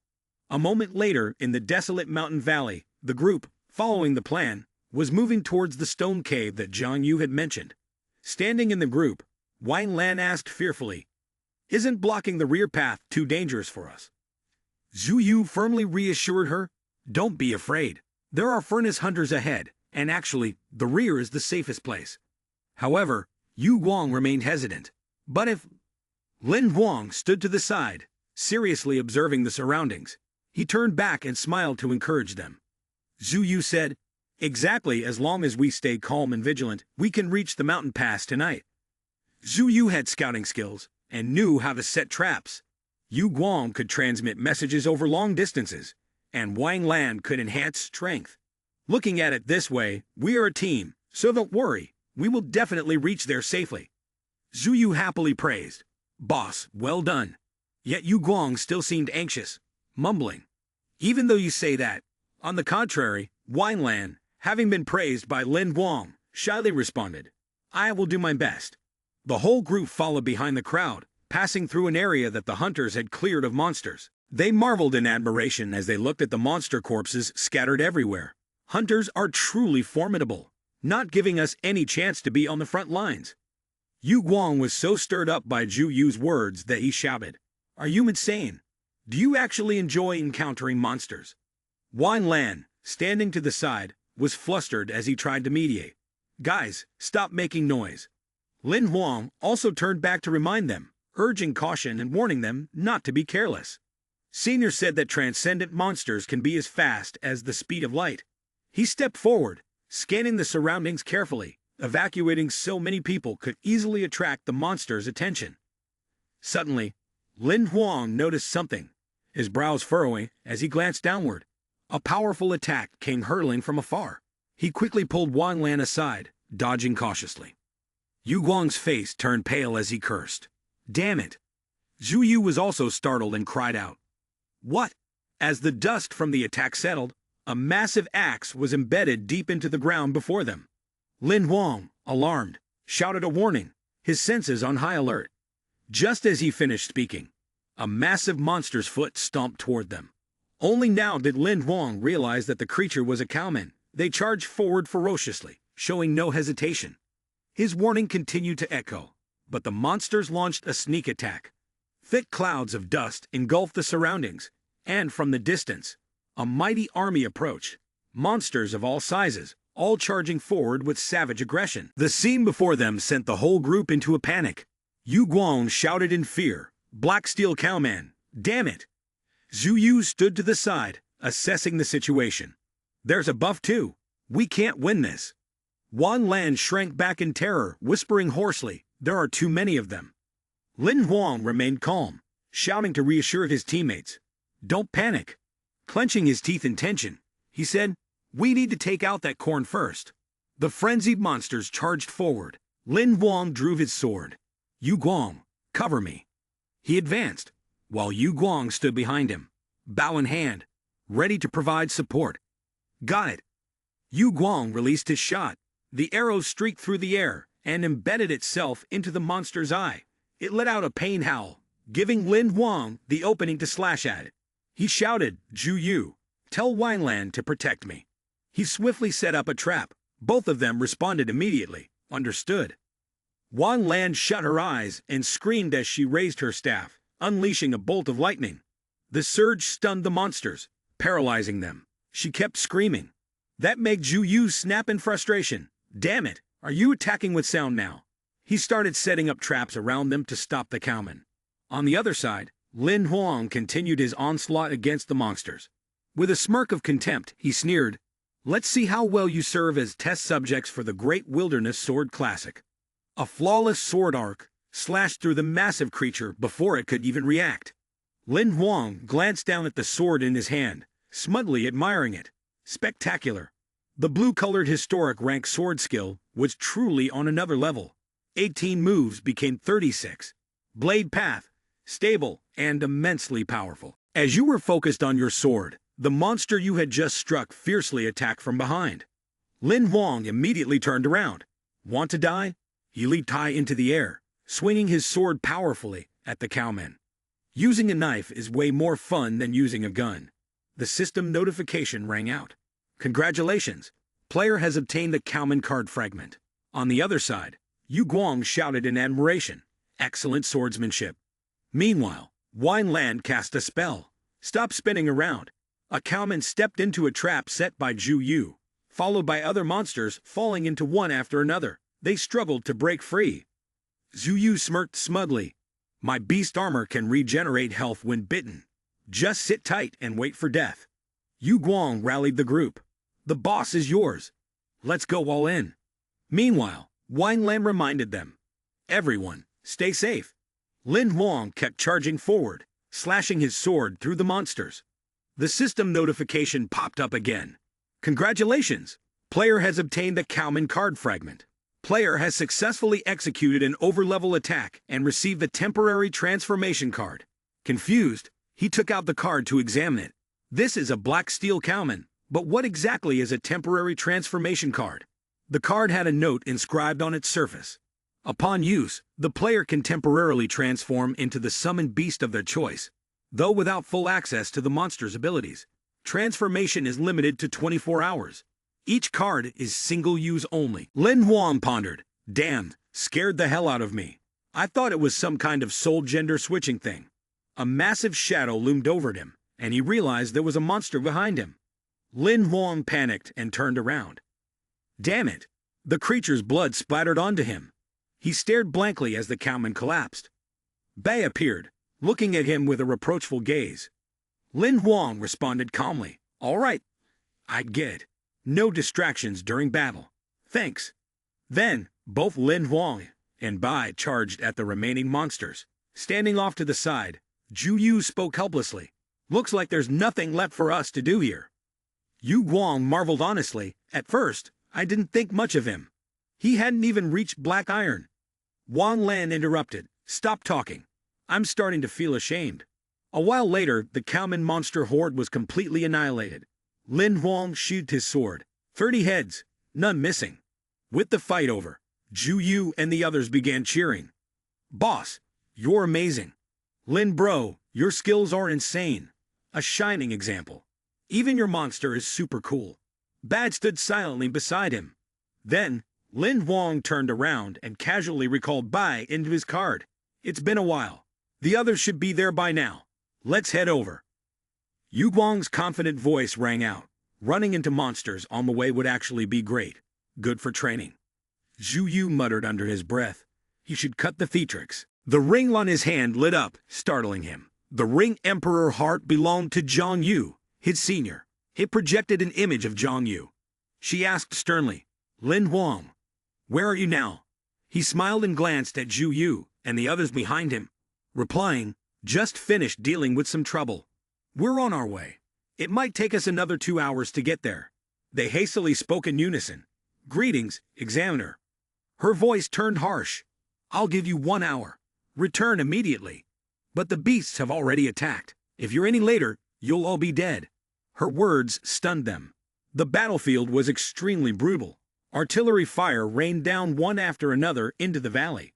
[SPEAKER 1] A moment later, in the desolate mountain valley, the group, following the plan, was moving towards the stone cave that Zhang Yu had mentioned. Standing in the group, Wang Lan asked fearfully, "Isn't blocking the rear path too dangerous for us?" Zhu Yu firmly reassured her, "Don't be afraid. There are furnace hunters ahead, and actually, the rear is the safest place." However, Yu Guang remained hesitant. But if Lin Huang stood to the side, seriously observing the surroundings, he turned back and smiled to encourage them. Zhu Yu said, "Exactly, as long as we stay calm and vigilant, we can reach the mountain pass tonight." Zhu Yu had scouting skills and knew how to set traps. Yu Guang could transmit messages over long distances, and Wang Lan could enhance strength. Looking at it this way, we are a team, so don't worry, we will definitely reach there safely. Zhu Yu happily praised, "Boss, well done." Yet Yu Guang still seemed anxious, mumbling, "Even though you say that." On the contrary, Wang Lan, having been praised by Lin Huang, shyly responded, "I will do my best." The whole group followed behind the crowd, passing through an area that the hunters had cleared of monsters. They marveled in admiration as they looked at the monster corpses scattered everywhere. Hunters are truly formidable, not giving us any chance to be on the front lines. Yu Guang was so stirred up by Zhu Yu's words that he shouted, "Are you insane? Do you actually enjoy encountering monsters?" Wang Lan, standing to the side, was flustered as he tried to mediate. "Guys, stop making noise." Lin Huang also turned back to remind them, urging caution and warning them not to be careless. Senior said that transcendent monsters can be as fast as the speed of light. He stepped forward, scanning the surroundings carefully. Evacuating so many people could easily attract the monster's attention. Suddenly, Lin Huang noticed something, his brows furrowing as he glanced downward. A powerful attack came hurtling from afar. He quickly pulled Wang Lan aside, dodging cautiously. Yu Guang's face turned pale as he cursed. "Damn it!" Zhu Yu was also startled and cried out. "What?" As the dust from the attack settled, a massive axe was embedded deep into the ground before them. Lin Huang, alarmed, shouted a warning, his senses on high alert. Just as he finished speaking, a massive monster's foot stomped toward them. Only now did Lin Huang realize that the creature was a cowman. They charged forward ferociously, showing no hesitation. His warning continued to echo, but the monsters launched a sneak attack. Thick clouds of dust engulfed the surroundings, and from the distance, a mighty army approached, monsters of all sizes, all charging forward with savage aggression. The scene before them sent the whole group into a panic. Yu Guang shouted in fear, "Black Steel Cowman, damn it!" Zhu Yu stood to the side, assessing the situation. "There's a buff too. We can't win this." Wang Lan shrank back in terror, whispering hoarsely, "There are too many of them." Lin Huang remained calm, shouting to reassure his teammates, "Don't panic." Clenching his teeth in tension, he said, "We need to take out that corn first." The frenzied monsters charged forward. Lin Huang drew his sword. "Yu Guang, cover me." He advanced, while Yu Guang stood behind him, bow in hand, ready to provide support. "Got it." Yu Guang released his shot. The arrow streaked through the air and embedded itself into the monster's eye. It let out a pain howl, giving Lin Huang the opening to slash at it. He shouted, "Zhu Yu, tell Wang Lan to protect me." He swiftly set up a trap. Both of them responded immediately, understood. Wang Lan shut her eyes and screamed as she raised her staff, unleashing a bolt of lightning. The surge stunned the monsters, paralyzing them. She kept screaming. That made Zhu Yu snap in frustration. "Damn it, are you attacking with sound now?" He started setting up traps around them to stop the cowmen. On the other side, Lin Huang continued his onslaught against the monsters. With a smirk of contempt, he sneered, "Let's see how well you serve as test subjects for the Great Wilderness Sword Classic." A flawless sword arc slashed through the massive creature before it could even react. Lin Huang glanced down at the sword in his hand, smugly admiring it. Spectacular. The blue-colored historic rank sword skill was truly on another level. 18 moves became 36. Blade path, stable, and immensely powerful. As you were focused on your sword, the monster you had just struck fiercely attacked from behind. Lin Huang immediately turned around. Want to die? He leaped high into the air, swinging his sword powerfully at the cowman. Using a knife is way more fun than using a gun. The system notification rang out. "Congratulations! Player has obtained the cowman card fragment." On the other side, Yu Guang shouted in admiration. "Excellent swordsmanship." Meanwhile, Wang Lan cast a spell. "Stop spinning around." A cowman stepped into a trap set by Zhu Yu, followed by other monsters falling into one after another. They struggled to break free. Zhu Yu smirked smugly. My beast armor can regenerate health when bitten. Just sit tight and wait for death. Yu Guang rallied the group. The boss is yours. Let's go all in. Meanwhile, Wang Lam reminded them. Everyone, stay safe. Lin Huang kept charging forward, slashing his sword through the monsters. The system notification popped up again. Congratulations! Player has obtained the Cowman card fragment. Player has successfully executed an overlevel attack and received a temporary transformation card. Confused, he took out the card to examine it. This is a black steel Cowman, but what exactly is a temporary transformation card? The card had a note inscribed on its surface. Upon use, the player can temporarily transform into the summoned beast of their choice, though without full access to the monster's abilities. Transformation is limited to 24 hours. Each card is single-use only. Lin Huang pondered. Damn, scared the hell out of me. I thought it was some kind of soul gender switching thing. A massive shadow loomed over him, and he realized there was a monster behind him. Lin Huang panicked and turned around. Damn it! The creature's blood splattered onto him. He stared blankly as the Cowman collapsed. Bei appeared, looking at him with a reproachful gaze. Lin Huang responded calmly. All right, I get it. No distractions during battle. Thanks. Then, both Lin Huang and Bai charged at the remaining monsters. Standing off to the side, Zhu Yu spoke helplessly. Looks like there's nothing left for us to do here. Yu Guang marveled honestly. At first, I didn't think much of him. He hadn't even reached Black Iron. Wang Lan interrupted. Stop talking. I'm starting to feel ashamed. A while later, the Cowman monster horde was completely annihilated. Lin Huang sheathed his sword. 30 heads, none missing. With the fight over, Zhu Yu and the others began cheering. Boss, you're amazing. Lin Bro, your skills are insane. A shining example. Even your monster is super cool. Bad stood silently beside him. Then, Lin Huang turned around and casually recalled Bai into his card. It's been a while. The others should be there by now. Let's head over. Yu Guang's confident voice rang out. Running into monsters on the way would actually be great. Good for training. Zhu Yu muttered under his breath. He should cut the theatrics. The ring on his hand lit up, startling him. The ring Emperor heart belonged to Zhang Yu, his senior. It projected an image of Zhang Yu. She asked sternly, Lin Huang, where are you now? He smiled and glanced at Zhu Yu and the others behind him, replying, just finished dealing with some trouble. We're on our way. It might take us another 2 hours to get there. They hastily spoke in unison. Greetings, Examiner. Her voice turned harsh. I'll give you 1 hour. Return immediately. But the beasts have already attacked. If you're any later, you'll all be dead. Her words stunned them. The battlefield was extremely brutal. Artillery fire rained down one after another into the valley.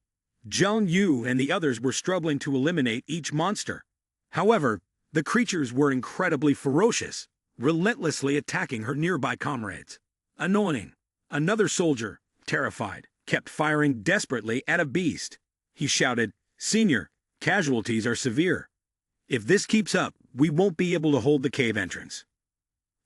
[SPEAKER 1] Zhang Yu and the others were struggling to eliminate each monster. However, the creatures were incredibly ferocious, relentlessly attacking her nearby comrades. Annoying. Another soldier, terrified, kept firing desperately at a beast. He shouted, Senior, casualties are severe. If this keeps up, we won't be able to hold the cave entrance.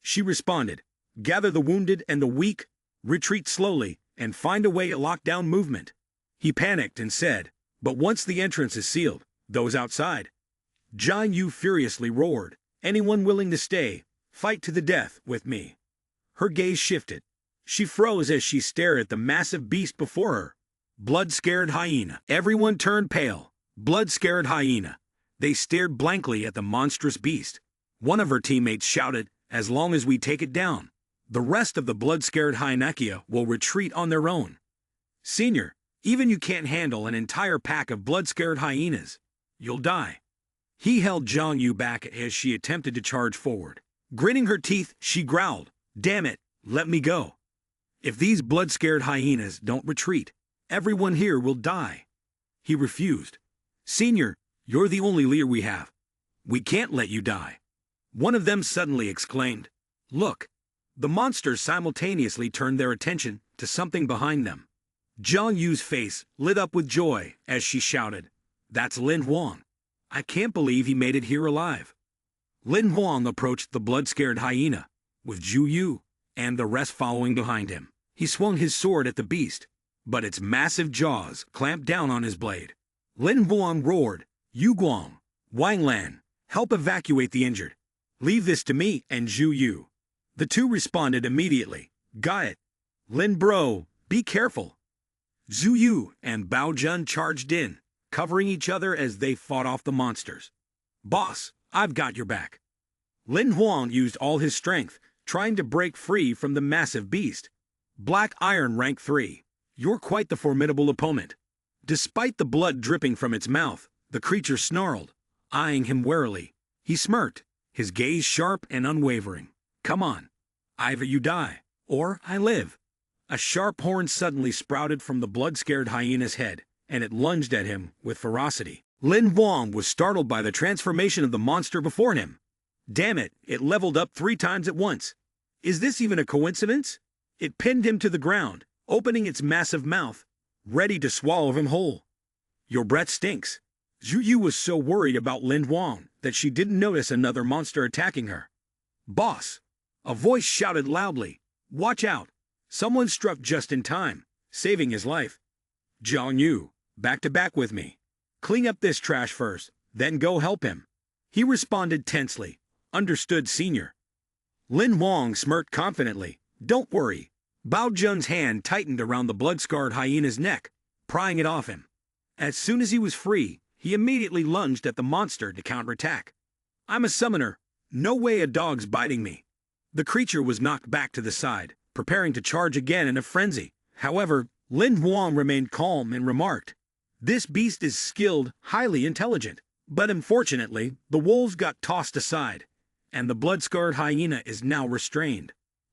[SPEAKER 1] She responded, Gather the wounded and the weak, retreat slowly, and find a way to lock down movement. He panicked and said, But once the entrance is sealed, those outside. Zhang Yu furiously roared, Anyone willing to stay, fight to the death with me. Her gaze shifted. She froze as she stared at the massive beast before her. Blood-scared hyena. Everyone turned pale. Blood-scared hyena. They stared blankly at the monstrous beast. One of her teammates shouted, As long as we take it down, the rest of the blood-scared hyena will retreat on their own. Senior, even you can't handle an entire pack of blood-scared hyenas. You'll die. He held Zhang Yu back as she attempted to charge forward. Gritting her teeth, she growled, Damn it, let me go. If these blood-scared hyenas don't retreat, everyone here will die. He refused. Senior, you're the only leader we have. We can't let you die. One of them suddenly exclaimed, Look. The monsters simultaneously turned their attention to something behind them. Zhang Yu's face lit up with joy as she shouted, That's Lin Huang. I can't believe he made it here alive. Lin Huang approached the blood-scared hyena, with Zhu Yu and the rest following behind him. He swung his sword at the beast, but its massive jaws clamped down on his blade. Lin Huang roared, "Yu Guang, Wang Lan, help evacuate the injured. Leave this to me and Zhu Yu." The two responded immediately. "Got it. Lin Bro, be careful." Zhu Yu and Bao Jun charged in, covering each other as they fought off the monsters. "Boss, I've got your back." Lin Huang used all his strength, trying to break free from the massive beast. "Black Iron Rank 3. You're quite the formidable opponent." Despite the blood dripping from its mouth, the creature snarled, eyeing him warily. He smirked, his gaze sharp and unwavering. "Come on. Either you die, or I live." A sharp horn suddenly sprouted from the blood-scared hyena's head, and it lunged at him with ferocity. Lin Huang was startled by the transformation of the monster before him. Damn it, it leveled up 3 times at once. Is this even a coincidence? It pinned him to the ground, opening its massive mouth, ready to swallow him whole. "Your breath stinks." Zhu Yu was so worried about Lin Huang that she didn't notice another monster attacking her. "Boss!" A voice shouted loudly. "Watch out!" Someone struck just in time, saving his life. "Zhang Yu, back to back with me. Clean up this trash first, then go help him." He responded tensely. "Understood, senior." Lin Huang smirked confidently. "Don't worry." Bao Jun's hand tightened around the blood-scarred hyena's neck, prying it off him. As soon as he was free, he immediately lunged at the monster to counterattack. "I'm a summoner. No way a dog's biting me." The creature was knocked back to the side, preparing to charge again in a frenzy. However, Lin Huang remained calm and remarked, "This beast is skilled, highly intelligent. But unfortunately, the wolves got tossed aside, and the blood-scarred hyena is now restrained."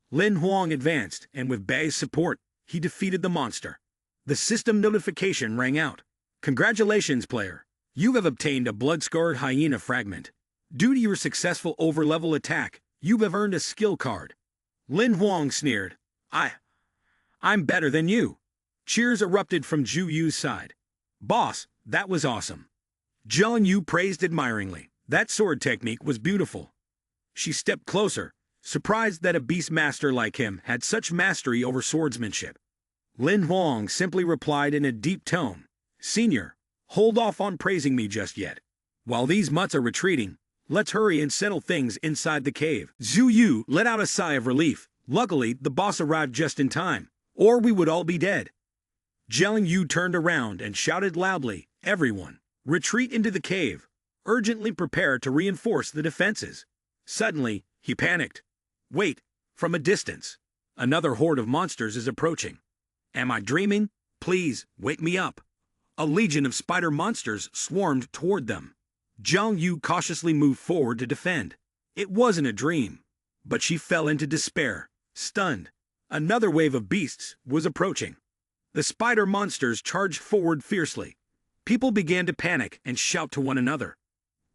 [SPEAKER 1] Lin Huang advanced, and with Bei's support, he defeated the monster. The system notification rang out. "Congratulations, player. You have obtained a blood-scarred hyena fragment. Due to your successful over-level attack, you have earned a skill card." Lin Huang sneered. I'm better than you." Cheers erupted from Zhu Yu's side. "Boss, that was awesome." Zhang Yu praised admiringly. "That sword technique was beautiful." She stepped closer, surprised that a beast master like him had such mastery over swordsmanship. Lin Huang simply replied in a deep tone, "Senior, hold off on praising me just yet. While these mutts are retreating, let's hurry and settle things inside the cave." Zhu Yu let out a sigh of relief. Luckily, the boss arrived just in time, or we would all be dead. Zhang Yu turned around and shouted loudly, "Everyone, retreat into the cave. Urgently prepare to reinforce the defenses." Suddenly, he panicked. "Wait, from a distance. Another horde of monsters is approaching. Am I dreaming? Please, wake me up." A legion of spider monsters swarmed toward them. Zhang Yu cautiously moved forward to defend. It wasn't a dream, but she fell into despair, stunned. Another wave of beasts was approaching. The spider monsters charged forward fiercely. People began to panic and shout to one another.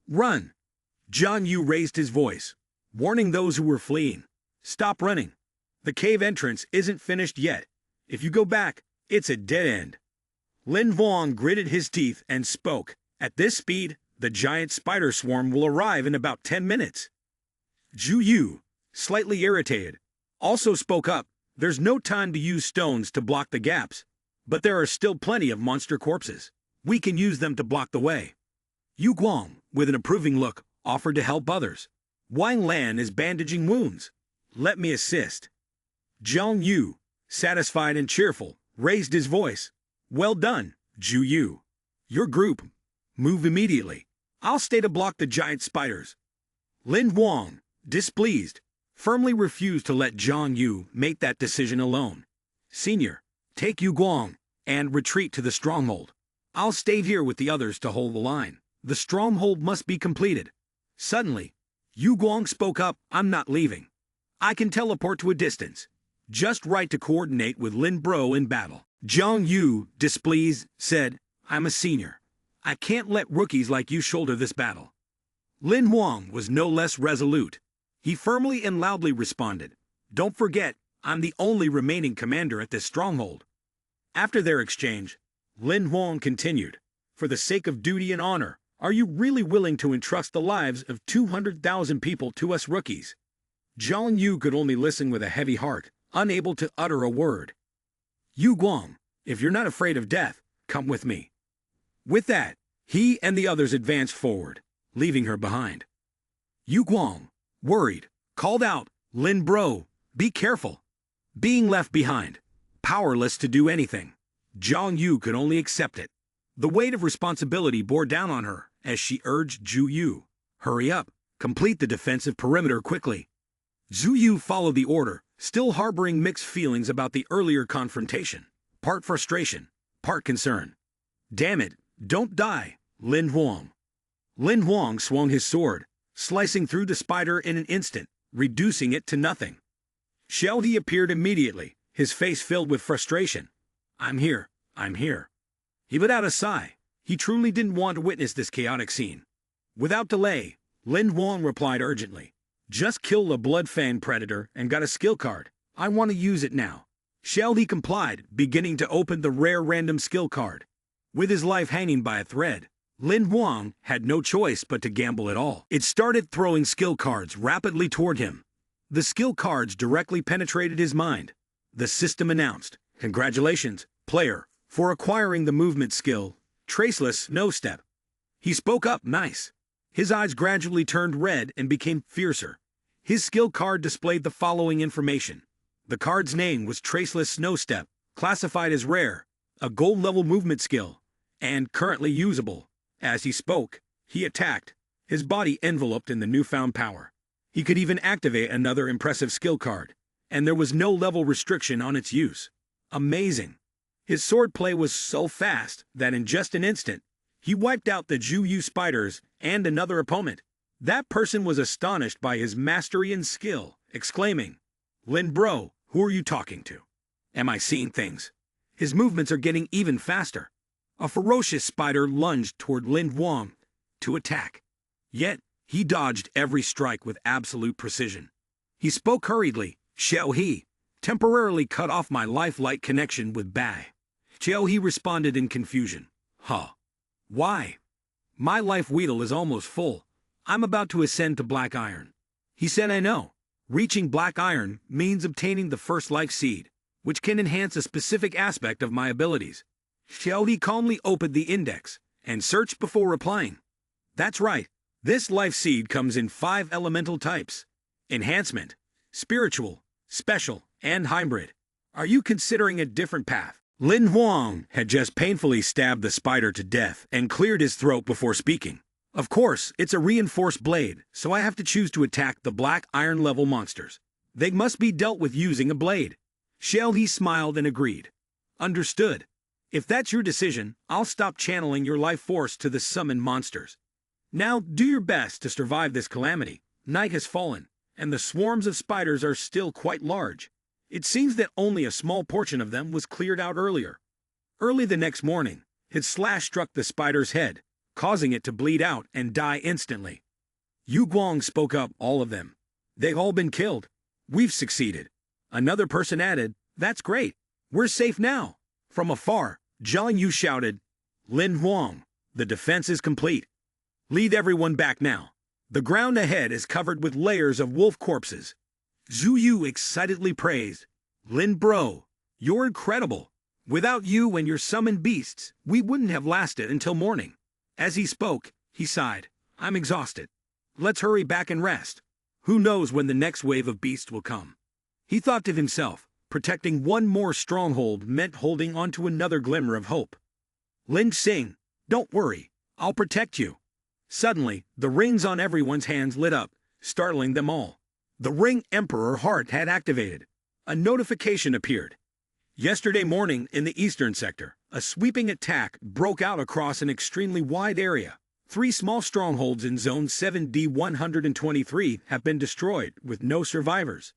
[SPEAKER 1] "Run!" Zhang Yu raised his voice, warning those who were fleeing. "Stop running. The cave entrance isn't finished yet. If you go back, it's a dead end." Lin Huang gritted his teeth and spoke. "At this speed, the giant spider swarm will arrive in about 10 minutes. Zhu Yu, slightly irritated, also spoke up. "There's no time to use stones to block the gaps, but there are still plenty of monster corpses. We can use them to block the way." Yu Guang, with an approving look, offered to help others. "Wang Lan is bandaging wounds. Let me assist." Zhang Yu, satisfied and cheerful, raised his voice. "Well done, Zhu Yu. Your group, move immediately. I'll stay to block the giant spiders." Lin Huang, displeased, firmly refused to let Zhang Yu make that decision alone. "Senior, take Yu Guang and retreat to the stronghold. I'll stay here with the others to hold the line. The stronghold must be completed." Suddenly, Yu Guang spoke up. "I'm not leaving. I can teleport to a distance. Just right to coordinate with Lin Bro in battle." Zhang Yu, displeased, said, "I'm a senior. I can't let rookies like you shoulder this battle." Lin Huang was no less resolute. He firmly and loudly responded, "Don't forget, I'm the only remaining commander at this stronghold." After their exchange, Lin Huang continued, "For the sake of duty and honor, are you really willing to entrust the lives of 200,000 people to us rookies?" Zhang Yu could only listen with a heavy heart, unable to utter a word. "Yu Guang, If you're not afraid of death, come with me." With that, he and the others advanced forward, leaving her behind. Yu Guang, worried, called out, "Lin bro, be careful." Being left behind, powerless to do anything, Zhang Yu could only accept it. The weight of responsibility bore down on her as she urged Zhu Yu, "Hurry up, complete the defensive perimeter quickly." Zhu Yu followed the order, still harboring mixed feelings about the earlier confrontation. Part frustration, part concern. "Damn it, don't die, Lin Huang." Lin Huang swung his sword, slicing through the spider in an instant, reducing it to nothing. Xiaohe appeared immediately, his face filled with frustration. I'm here. He let out a sigh. He truly didn't want to witness this chaotic scene. Without delay, Lin Huang replied urgently, "Just kill the blood-fang predator and got a skill card. I want to use it now." Xiaohe complied, beginning to open the rare random skill card. With his life hanging by a thread, Lin Huang had no choice but to gamble it all. It started throwing skill cards rapidly toward him. The skill cards directly penetrated his mind. The system announced, "Congratulations, player, for acquiring the movement skill, Traceless No Step." He spoke up nice. His eyes gradually turned red and became fiercer. His skill card displayed the following information. The card's name was Traceless No Step, classified as rare, a gold-level movement skill, and currently usable. As he spoke, he attacked, his body enveloped in the newfound power. He could even activate another impressive skill card, and there was no level restriction on its use. Amazing. His swordplay was so fast that in just an instant, he wiped out the Zhu Yu spiders and another opponent. That person was astonished by his mastery and skill, exclaiming, "Lin bro, who are you talking to? Am I seeing things?" His movements are getting even faster. A ferocious spider lunged toward Lin Huang to attack. Yet, he dodged every strike with absolute precision. He spoke hurriedly, "Xiaohe, temporarily cut off my lifelike connection with Bai." Xiaohe responded in confusion. "Huh? Why? My life wheatle is almost full. I'm about to ascend to Black Iron." He said, "I know. Reaching Black Iron means obtaining the first life seed, which can enhance a specific aspect of my abilities." Xiaohe calmly opened the index and searched before replying. "That's right. This life seed comes in 5 elemental types: enhancement, spiritual, special, and hybrid. Are you considering a different path?" Lin Huang had just painfully stabbed the spider to death and cleared his throat before speaking. "Of course, it's a reinforced blade, so I have to choose to attack the Black Iron level monsters. They must be dealt with using a blade." Xiaohe smiled and agreed. "Understood. If that's your decision, I'll stop channeling your life force to the summoned monsters. Now do your best to survive this calamity. Night has fallen, and the swarms of spiders are still quite large. It seems that only a small portion of them was cleared out earlier." Early the next morning, his slash struck the spider's head, causing it to bleed out and die instantly. Yu Guang spoke up, "All of them. They've all been killed. We've succeeded." Another person added, "That's great. We're safe now." From afar, Zhang Yu shouted, "Lin Huang, the defense is complete. Lead everyone back now. The ground ahead is covered with layers of wolf corpses." Zhu Yu excitedly praised, "Lin bro, you're incredible. Without you and your summoned beasts, we wouldn't have lasted until morning." As he spoke, he sighed, "I'm exhausted. Let's hurry back and rest. Who knows when the next wave of beasts will come." He thought to himself, protecting one more stronghold meant holding on to another glimmer of hope. "Lin Xing, don't worry, I'll protect you." Suddenly, the rings on everyone's hands lit up, startling them all. The Ring Emperor heart had activated. A notification appeared. Yesterday morning in the eastern sector, a sweeping attack broke out across an extremely wide area. 3 small strongholds in Zone 7D123 have been destroyed, with no survivors.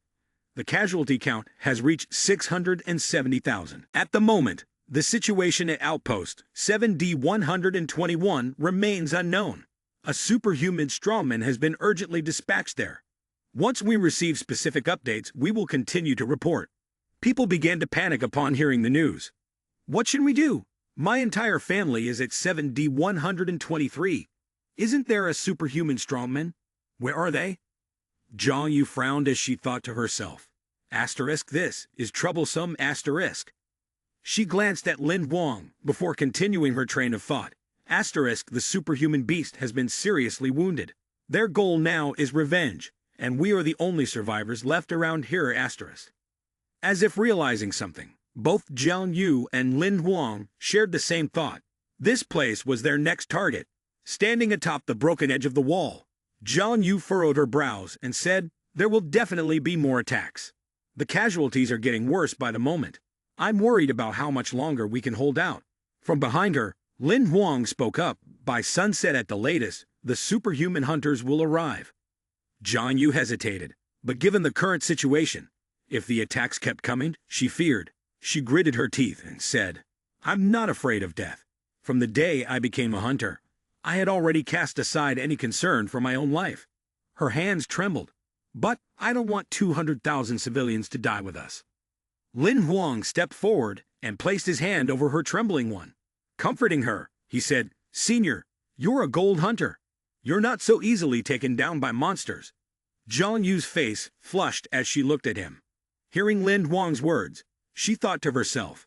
[SPEAKER 1] The casualty count has reached 670,000. At the moment, the situation at Outpost 7D121 remains unknown. A superhuman strongman has been urgently dispatched there. Once we receive specific updates, we will continue to report. People began to panic upon hearing the news. "What should we do? My entire family is at 7D123. Isn't there a superhuman strongman? Where are they?" Zhang Yu frowned as she thought to herself, "Asterisk, this is troublesome asterisk." She glanced at Lin Huang before continuing her train of thought. Asterisk, the superhuman beast has been seriously wounded. Their goal now is revenge, and we are the only survivors left around here. Asterisk. As if realizing something, both Jiang Yu and Lin Huang shared the same thought. This place was their next target. Standing atop the broken edge of the wall, Jiang Yu furrowed her brows and said, "There will definitely be more attacks. The casualties are getting worse by the moment. I'm worried about how much longer we can hold out." From behind her, Lin Huang spoke up. "By sunset at the latest, the superhuman hunters will arrive." Jiang Yu hesitated, but given the current situation, if the attacks kept coming, she feared. She gritted her teeth and said, "I'm not afraid of death. From the day I became a hunter, I had already cast aside any concern for my own life." Her hands trembled. "But I don't want 200,000 civilians to die with us." Lin Huang stepped forward and placed his hand over her trembling one. Comforting her, he said, "Senior, you're a gold hunter. You're not so easily taken down by monsters." Jiang Yu's face flushed as she looked at him. Hearing Lin Huang's words, she thought to herself,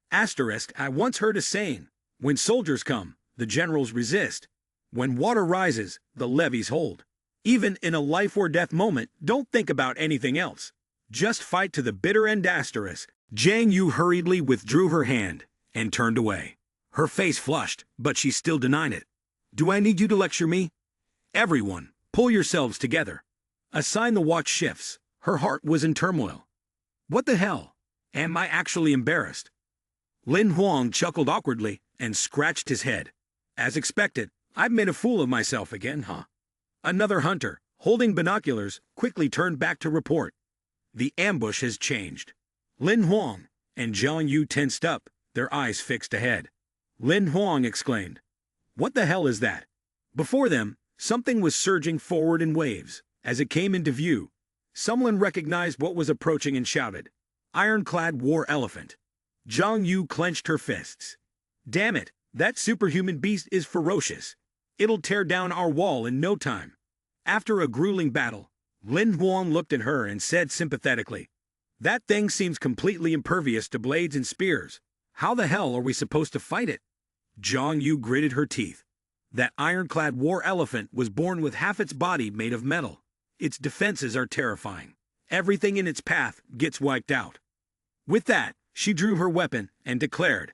[SPEAKER 1] Asterisk, I once heard a saying, "When soldiers come, the generals resist. When water rises, the levees hold." Even in a life or death moment, don't think about anything else. Just fight to the bitter end. Asterisk. Jiang Yu hurriedly withdrew her hand and turned away. Her face flushed, but she still denied it. "Do I need you to lecture me? Everyone, pull yourselves together. Assign the watch shifts." Her heart was in turmoil. What the hell? Am I actually embarrassed? Lin Huang chuckled awkwardly and scratched his head. As expected, I've made a fool of myself again, huh? Another hunter, holding binoculars, quickly turned back to report. The ambush has changed. Lin Huang and Jiang Yu tensed up, their eyes fixed ahead. Lin Huang exclaimed, "What the hell is that?" Before them, something was surging forward in waves. As it came into view, someone recognized what was approaching and shouted, "Ironclad war elephant." Jiang Yu clenched her fists. "Damn it, that superhuman beast is ferocious. It'll tear down our wall in no time." After a grueling battle, Lin Huang looked at her and said sympathetically, "That thing seems completely impervious to blades and spears. How the hell are we supposed to fight it?" Jiang Yu gritted her teeth. That ironclad war elephant was born with half its body made of metal. Its defenses are terrifying. Everything in its path gets wiped out. With that, she drew her weapon and declared,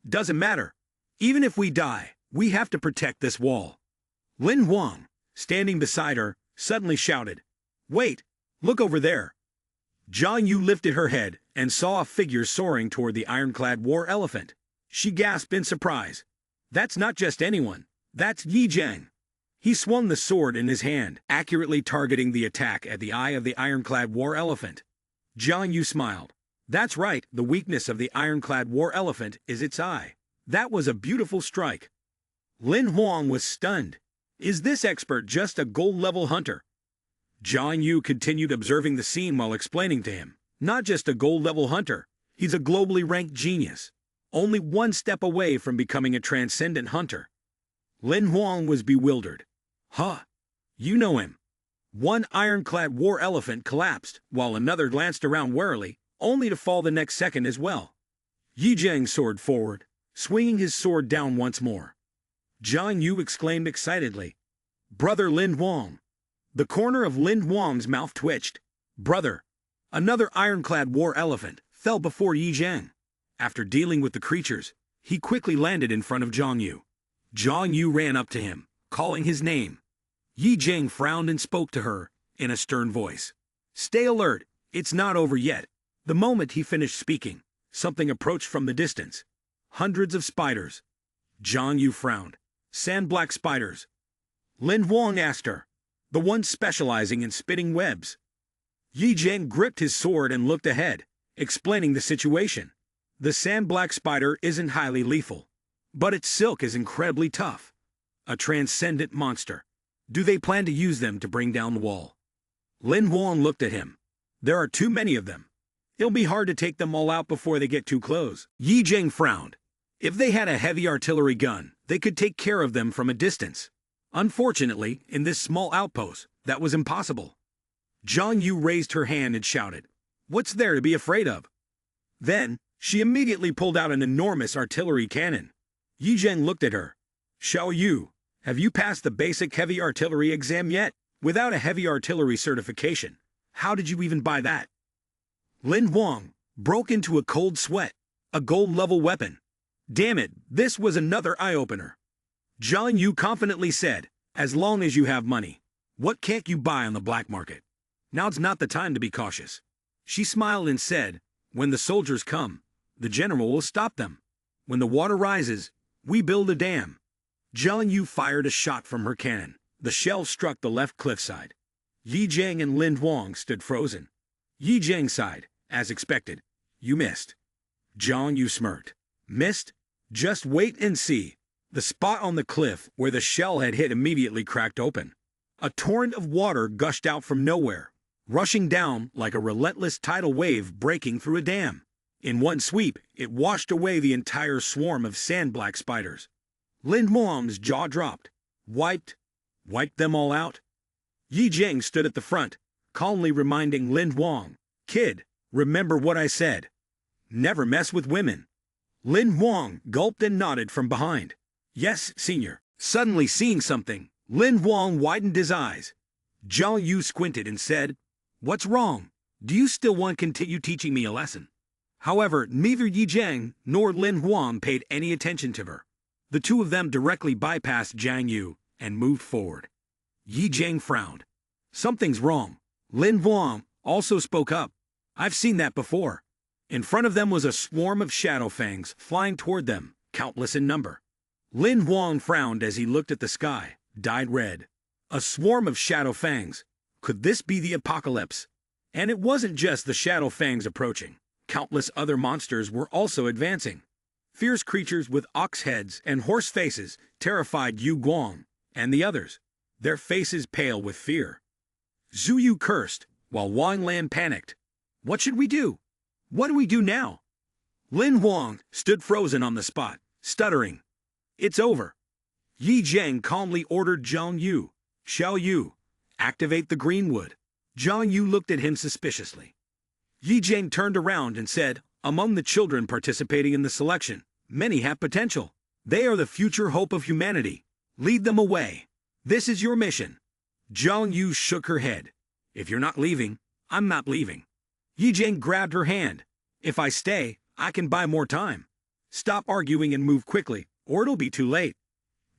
[SPEAKER 1] "Doesn't matter. Even if we die, we have to protect this wall." Lin Huang, standing beside her, suddenly shouted, "Wait, look over there." Jiang Yu lifted her head and saw a figure soaring toward the ironclad war elephant. She gasped in surprise. "That's not just anyone. That's Yi Zheng." He swung the sword in his hand, accurately targeting the attack at the eye of the ironclad war elephant. Jiang Yu smiled. "That's right, the weakness of the ironclad war elephant is its eye. That was a beautiful strike." Lin Huang was stunned. Is this expert just a gold-level hunter? Jiang Yu continued observing the scene while explaining to him, "Not just a gold-level hunter, he's a globally ranked genius. Only one step away from becoming a transcendent hunter." Lin Huang was bewildered. "Huh? You know him?" One ironclad war elephant collapsed, while another glanced around warily, only to fall the next second as well. Yi Zheng soared forward, swinging his sword down once more. Jiang Yu exclaimed excitedly, "Brother Lin Huang!" The corner of Lin Huang's mouth twitched. "Brother!" Another ironclad war elephant fell before Yi Zheng. After dealing with the creatures, he quickly landed in front of Jiang Yu. Jiang Yu ran up to him, calling his name. Yi Zheng frowned and spoke to her in a stern voice. "Stay alert, it's not over yet." The moment he finished speaking, something approached from the distance. Hundreds of spiders. Jiang Yu frowned. "Sand-black spiders?" Lin Huang asked her. "The ones specializing in spitting webs." Yi Zheng gripped his sword and looked ahead, explaining the situation. "The sand-black spider isn't highly lethal, but its silk is incredibly tough. A transcendent monster. Do they plan to use them to bring down the wall?" Lin Huang looked at him. "There are too many of them. It'll be hard to take them all out before they get too close." Yi Zheng frowned. "If they had a heavy artillery gun, they could take care of them from a distance. Unfortunately, in this small outpost, that was impossible." Jiang Yu raised her hand and shouted, "What's there to be afraid of?" Then, She immediately pulled out an enormous artillery cannon. Yi Zheng looked at her. Xiao Yu, have you passed the basic heavy artillery exam yet? Without a heavy artillery certification, how did you even buy that? Lin Huang broke into a cold sweat. A gold-level weapon. Damn it, this was another eye-opener. Zhang Yu confidently said, as long as you have money, what can't you buy on the black market? Now's not the time to be cautious. She smiled and said, when the soldiers come, the general will stop them. When the water rises, we build a dam. Zhang Yu fired a shot from her cannon. The shell struck the left cliffside. Yi Zheng and Lin Huang stood frozen. Yi Zheng sighed, as expected. You missed. Zhang Yu smirked. Missed? Just wait and see. The spot on the cliff where the shell had hit immediately cracked open. A torrent of water gushed out from nowhere, rushing down like a relentless tidal wave breaking through a dam. In one sweep, it washed away the entire swarm of sand-black spiders. Lin Huang's jaw dropped. Wiped them all out? Yi Zheng stood at the front, calmly reminding Lin Huang, Kid, remember what I said. Never mess with women. Lin Huang gulped and nodded from behind. Yes, senior. Suddenly seeing something, Lin Huang widened his eyes. Zhang Yu squinted and said, What's wrong? Do you still want to continue teaching me a lesson? However, neither Yi Zheng nor Lin Huang paid any attention to her. The two of them directly bypassed Zhang Yu and moved forward. Yi Zheng frowned. Something's wrong. Lin Huang also spoke up. I've seen that before. In front of them was a swarm of shadow fangs flying toward them, countless in number. Lin Huang frowned as he looked at the sky, dyed red. A swarm of shadow fangs. Could this be the apocalypse? And it wasn't just the shadow fangs approaching. Countless other monsters were also advancing. Fierce creatures with ox heads and horse faces terrified Yu Guang and the others, their faces pale with fear. Zhu Yu cursed, while Wang Lan panicked. What should we do? What do we do now? Lin Huang stood frozen on the spot, stuttering. It's over. Yi Zheng calmly ordered Zhang Yu, Xiao Yu, activate the greenwood. Zhang Yu looked at him suspiciously. Yi Zheng turned around and said, Among the children participating in the selection, many have potential. They are the future hope of humanity. Lead them away. This is your mission. Zhang Yu shook her head. If you're not leaving, I'm not leaving. Yi Zheng grabbed her hand. If I stay, I can buy more time. Stop arguing and move quickly, or it'll be too late.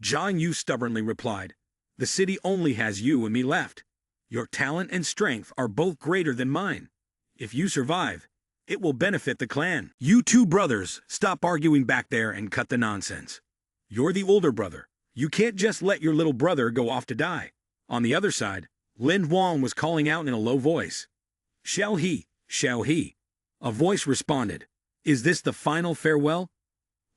[SPEAKER 1] Zhang Yu stubbornly replied, The city only has you and me left. Your talent and strength are both greater than mine. If you survive, it will benefit the clan. You two brothers, stop arguing back there and cut the nonsense. You're the older brother. You can't just let your little brother go off to die. On the other side, Lin Huang was calling out in a low voice. Shall he? Shall he? A voice responded. Is this the final farewell?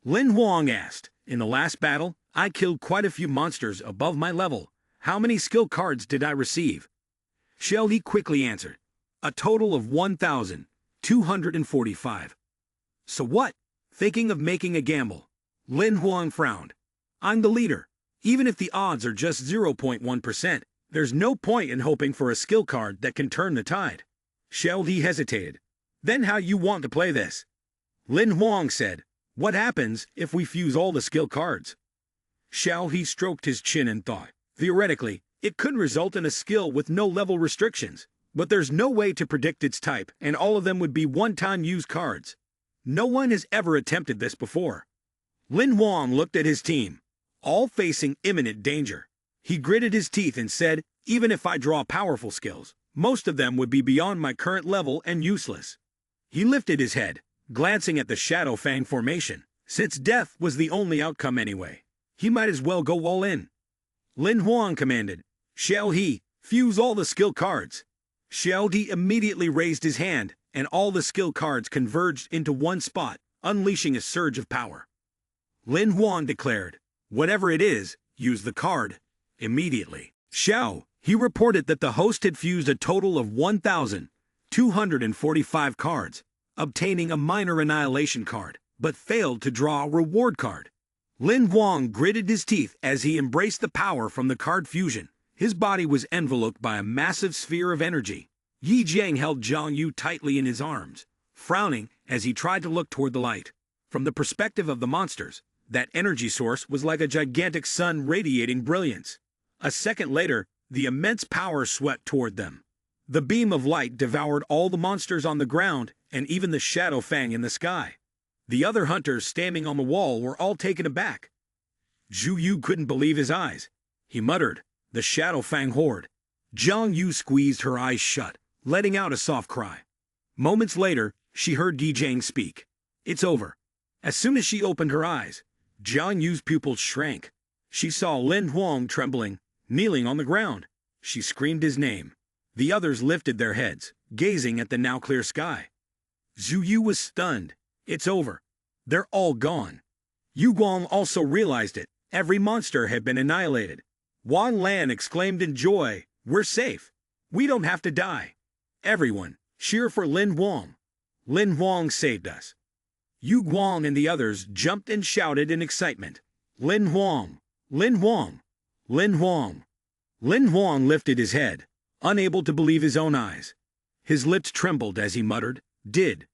[SPEAKER 1] Lin Huang asked. In the last battle, I killed quite a few monsters above my level. How many skill cards did I receive? Shall he quickly answered. A total of 1,245. So what? Thinking of making a gamble. Lin Huang frowned. I'm the leader. Even if the odds are just 0.1%, there's no point in hoping for a skill card that can turn the tide. Xiao Di hesitated. Then how you want to play this? Lin Huang said, What happens if we fuse all the skill cards? Xiao He stroked his chin and thought. Theoretically, it could result in a skill with no level restrictions, but there's no way to predict its type, and all of them would be one-time use cards. No one has ever attempted this before. Lin Huang looked at his team, all facing imminent danger. He gritted his teeth and said, Even if I draw powerful skills, most of them would be beyond my current level and useless. He lifted his head, glancing at the Shadow Fang formation. Since death was the only outcome anyway, he might as well go all in. Lin Huang commanded, Xiao He, fuse all the skill cards. Xiao Di immediately raised his hand, and all the skill cards converged into one spot, unleashing a surge of power. Lin Huang declared, Whatever it is, use the card. Immediately. Xiao, he reported that the host had fused a total of 1,245 cards, obtaining a minor annihilation card, but failed to draw a reward card. Lin Huang gritted his teeth as he embraced the power from the card fusion. His body was enveloped by a massive sphere of energy. Yi Zheng held Zhang Yu tightly in his arms, frowning as he tried to look toward the light. From the perspective of the monsters, that energy source was like a gigantic sun radiating brilliance. A second later, the immense power swept toward them. The beam of light devoured all the monsters on the ground and even the shadow fang in the sky. The other hunters standing on the wall were all taken aback. Zhu Yu couldn't believe his eyes. He muttered, "The shadow fang horde." Zhang Yu squeezed her eyes shut, letting out a soft cry. Moments later, she heard Yi Jiang speak. "It's over." As soon as she opened her eyes, Zhang Yu's pupils shrank. She saw Lin Huang trembling, kneeling on the ground. She screamed his name. The others lifted their heads, gazing at the now clear sky. Zhu Yu was stunned. It's over. They're all gone. Yu Guang also realized it. Every monster had been annihilated. Wan Lan exclaimed in joy, "We're safe. We don't have to die." Everyone, cheer for Lin Huang. Lin Huang saved us. Yu Guang and the others jumped and shouted in excitement. "Lin Huang! Lin Huang! Lin Huang!" Lin Huang lifted his head, unable to believe his own eyes. His lips trembled as he muttered, Did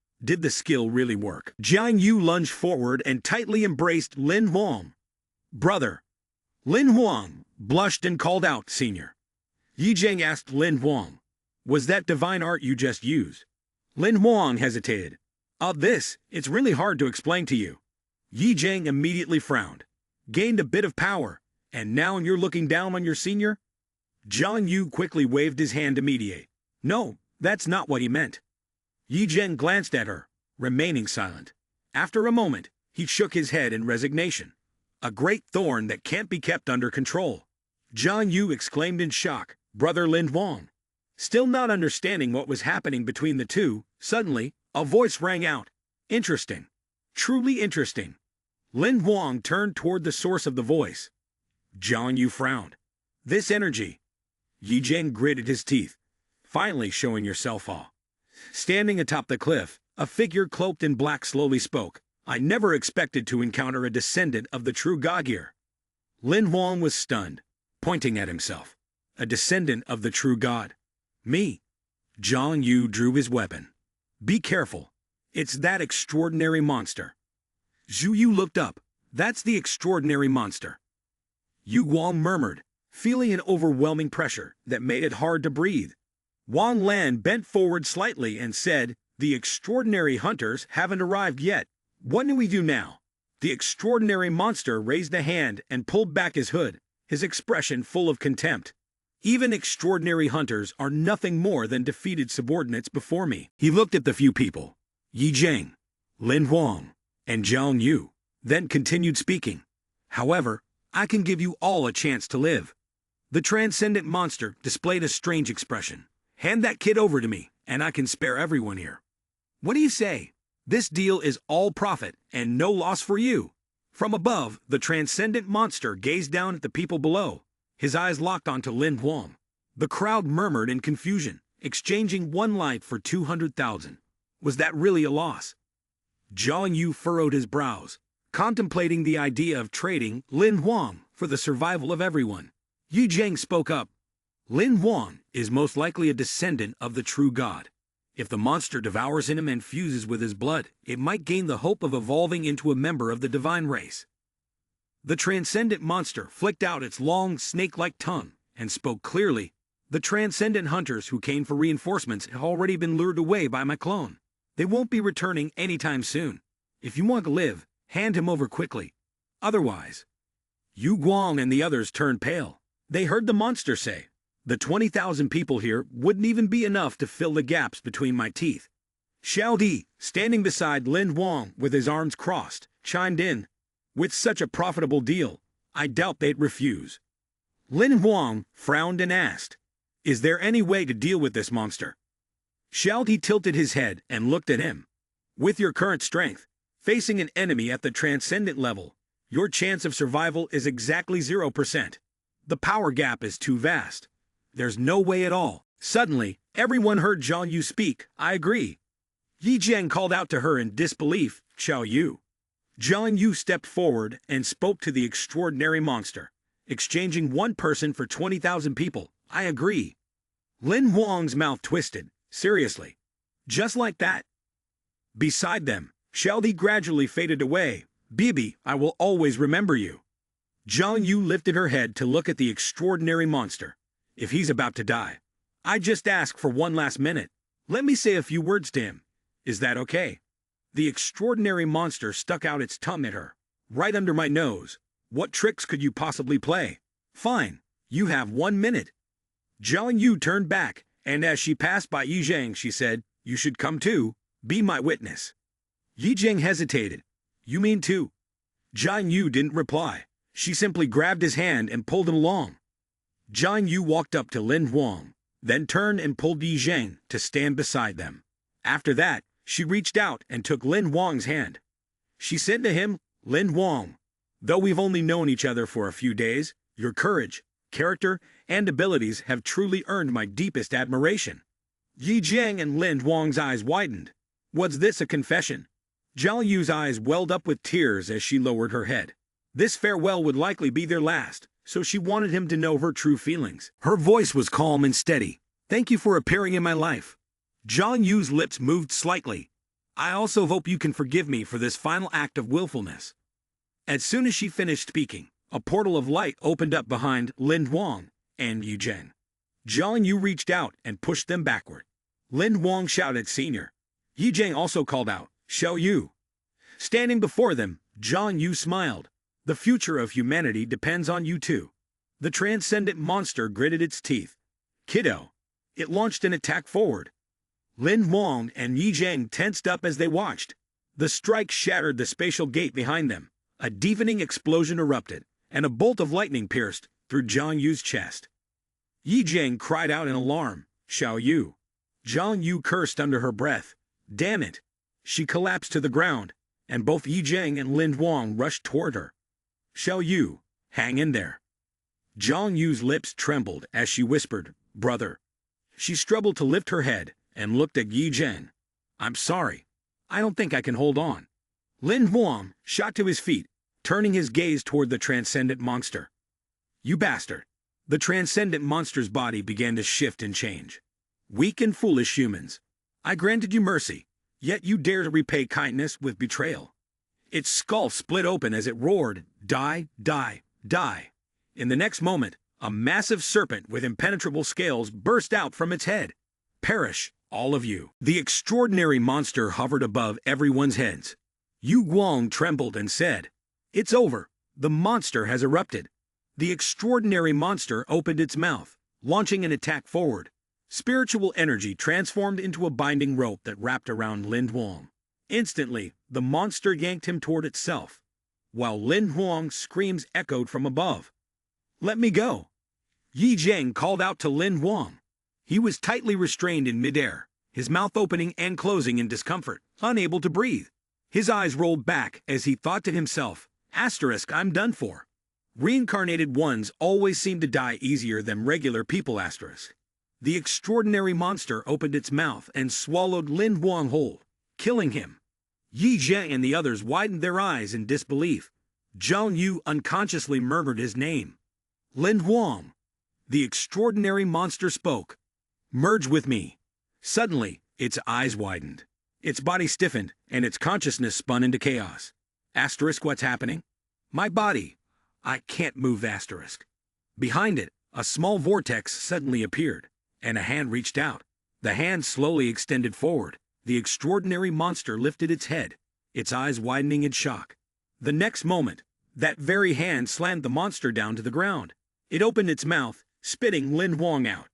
[SPEAKER 1] the skill really work?" Jiang Yu lunged forward and tightly embraced Lin Huang. "Brother!" Lin Huang blushed and called out, "Senior." Yi Jiang asked Lin Huang, "Was that divine art you just used?" Lin Huang hesitated. It's really hard to explain to you." Yi Jiang immediately frowned. "Gained a bit of power, and now you're looking down on your senior?" Zhang Yu quickly waved his hand to mediate. "No, that's not what he meant." Yi Jiang glanced at her, remaining silent. After a moment, he shook his head in resignation. "A great thorn that can't be kept under control." Zhang Yu exclaimed in shock, "Brother Lin Huang." Still not understanding what was happening between the two, suddenly, a voice rang out. "Interesting. Truly interesting." Lin Huang turned toward the source of the voice. Zhang Yu frowned. "This energy." Yi Jiang gritted his teeth. "Finally showing yourself off." Standing atop the cliff, a figure cloaked in black slowly spoke. "I never expected to encounter a descendant of the true god here." Lin Huang was stunned, pointing at himself. "A descendant of the true god? Me?" Zhang Yu drew his weapon. "Be careful. It's that extraordinary monster." Zhu Yu looked up. "That's the extraordinary monster." Yu Guang murmured, feeling an overwhelming pressure that made it hard to breathe. Wan Lan bent forward slightly and said, "The extraordinary hunters haven't arrived yet. What do we do now?" The extraordinary monster raised a hand and pulled back his hood, his expression full of contempt. "Even extraordinary hunters are nothing more than defeated subordinates before me." He looked at the few people, Yi Jiang, Lin Huang, and Zhang Yu, then continued speaking. "However, I can give you all a chance to live." The transcendent monster displayed a strange expression. "Hand that kid over to me, and I can spare everyone here." "What do you say? This deal is all profit and no loss for you." From above, the transcendent monster gazed down at the people below. His eyes locked onto Lin Huang. The crowd murmured in confusion, exchanging one life for 200,000. Was that really a loss? Zhang Yu furrowed his brows, contemplating the idea of trading Lin Huang for the survival of everyone. Yi Jiang spoke up. "Lin Huang is most likely a descendant of the true god. If the monster devours him and fuses with his blood, it might gain the hope of evolving into a member of the divine race." The transcendent monster flicked out its long, snake-like tongue and spoke clearly. "The transcendent hunters who came for reinforcements have already been lured away by my clone. They won't be returning anytime soon. If you want to live, hand him over quickly. Otherwise..." Yu Guang and the others turned pale. They heard the monster say, "The 20,000 people here wouldn't even be enough to fill the gaps between my teeth." Xiao Di, standing beside Lin Huang with his arms crossed, chimed in, "With such a profitable deal, I doubt they'd refuse." Lin Huang frowned and asked, "Is there any way to deal with this monster?" Xiao Di tilted his head and looked at him. "With your current strength, facing an enemy at the transcendent level, your chance of survival is exactly 0%. The power gap is too vast. There's no way at all." Suddenly, everyone heard Zhang Yu speak. "I agree." Yi Jiang called out to her in disbelief, "Xiao Yu." Zhang Yu stepped forward and spoke to the extraordinary monster, exchanging one person for 20,000 people. "I agree." Lin Huang's mouth twisted. "Seriously? Just like that?" Beside them, Xiaodi gradually faded away. Bibi, I will always remember you. Zhang Yu lifted her head to look at the extraordinary monster. If he's about to die, I just ask for one last minute. Let me say a few words to him. Is that okay? The extraordinary monster stuck out its tongue at her. Right under my nose. What tricks could you possibly play? Fine, you have 1 minute. Zhang Yu turned back, and as she passed by Yi Zhang, she said, you should come too, be my witness. Yi Zhang hesitated. You mean too? Zhang Yu didn't reply. She simply grabbed his hand and pulled him along. Zhang Yu walked up to Lin Huang, then turned and pulled Yi Zhang to stand beside them. After that, she reached out and took Lin Huang's hand. She said to him, Lin Huang, though we've only known each other for a few days, your courage, character, and abilities have truly earned my deepest admiration. Yi Zhang and Lin Huang's eyes widened. Was this a confession? Zhang Yu's eyes welled up with tears as she lowered her head. This farewell would likely be their last, so she wanted him to know her true feelings. Her voice was calm and steady. Thank you for appearing in my life. Zhang Yu's lips moved slightly. I also hope you can forgive me for this final act of willfulness. As soon as she finished speaking, a portal of light opened up behind Lin Huang and Yi Zhang. Zhang Yu reached out and pushed them backward. Lin Huang shouted, Senior. Yi Zhang also called out, Xiao Yu. Standing before them, Zhang Yu smiled. The future of humanity depends on you too. The transcendent monster gritted its teeth. Kiddo. It launched an attack forward. Lin Huang and Yi Zhang tensed up as they watched. The strike shattered the spatial gate behind them. A deafening explosion erupted, and a bolt of lightning pierced through Zhang Yu's chest. Yi Zhang cried out in alarm, Xiao Yu. Zhang Yu cursed under her breath. Damn it! She collapsed to the ground, and both Yi Zhang and Lin Huang rushed toward her. Xiao Yu, hang in there. Zhang Yu's lips trembled as she whispered, Brother. She struggled to lift her head and looked at Yi Zhang. I'm sorry. I don't think I can hold on. Lin Huang shot to his feet, turning his gaze toward the transcendent monster. You bastard. The transcendent monster's body began to shift and change. Weak and foolish humans. I granted you mercy, yet you dare to repay kindness with betrayal. Its skull split open as it roared, Die, die, die. In the next moment, a massive serpent with impenetrable scales burst out from its head. Perish, all of you. The extraordinary monster hovered above everyone's heads. Yu Guang trembled and said, It's over. The monster has erupted. The extraordinary monster opened its mouth, launching an attack forward. Spiritual energy transformed into a binding rope that wrapped around Lin Huang. Instantly, the monster yanked him toward itself, while Lin Huang's screams echoed from above. Let me go. Yi Zhang called out to Lin Huang. He was tightly restrained in midair, his mouth opening and closing in discomfort, unable to breathe. His eyes rolled back as he thought to himself, I'm done for. Reincarnated ones always seem to die easier than regular people. The extraordinary monster opened its mouth and swallowed Lin Huang whole, killing him. Yi Zhang and the others widened their eyes in disbelief. Zhang Yu unconsciously murmured his name. Lin Huang. The extraordinary monster spoke. Merge with me. Suddenly, its eyes widened. Its body stiffened, and its consciousness spun into chaos. What's happening? My body. I can't move. Behind it, a small vortex suddenly appeared, and a hand reached out. The hand slowly extended forward. The extraordinary monster lifted its head, its eyes widening in shock. The next moment, that very hand slammed the monster down to the ground. It opened its mouth, spitting Lin Huang out.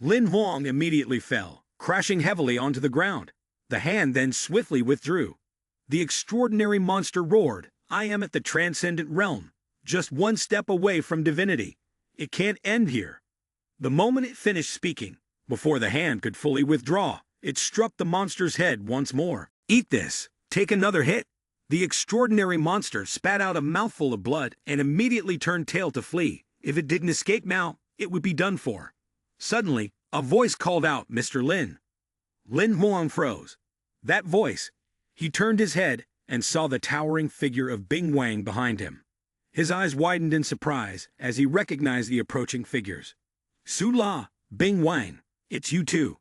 [SPEAKER 1] Lin Huang immediately fell, crashing heavily onto the ground. The hand then swiftly withdrew. The extraordinary monster roared, I am at the transcendent realm, just one step away from divinity. It can't end here. The moment it finished speaking, before the hand could fully withdraw, it struck the monster's head once more. Eat this. Take another hit. The extraordinary monster spat out a mouthful of blood and immediately turned tail to flee. If it didn't escape now, it would be done for. Suddenly, a voice called out, Mr. Lin. Lin Huang froze. That voice. He turned his head and saw the towering figure of Bing Wang behind him. His eyes widened in surprise as he recognized the approaching figures. Su La, Bing Wang, it's you two.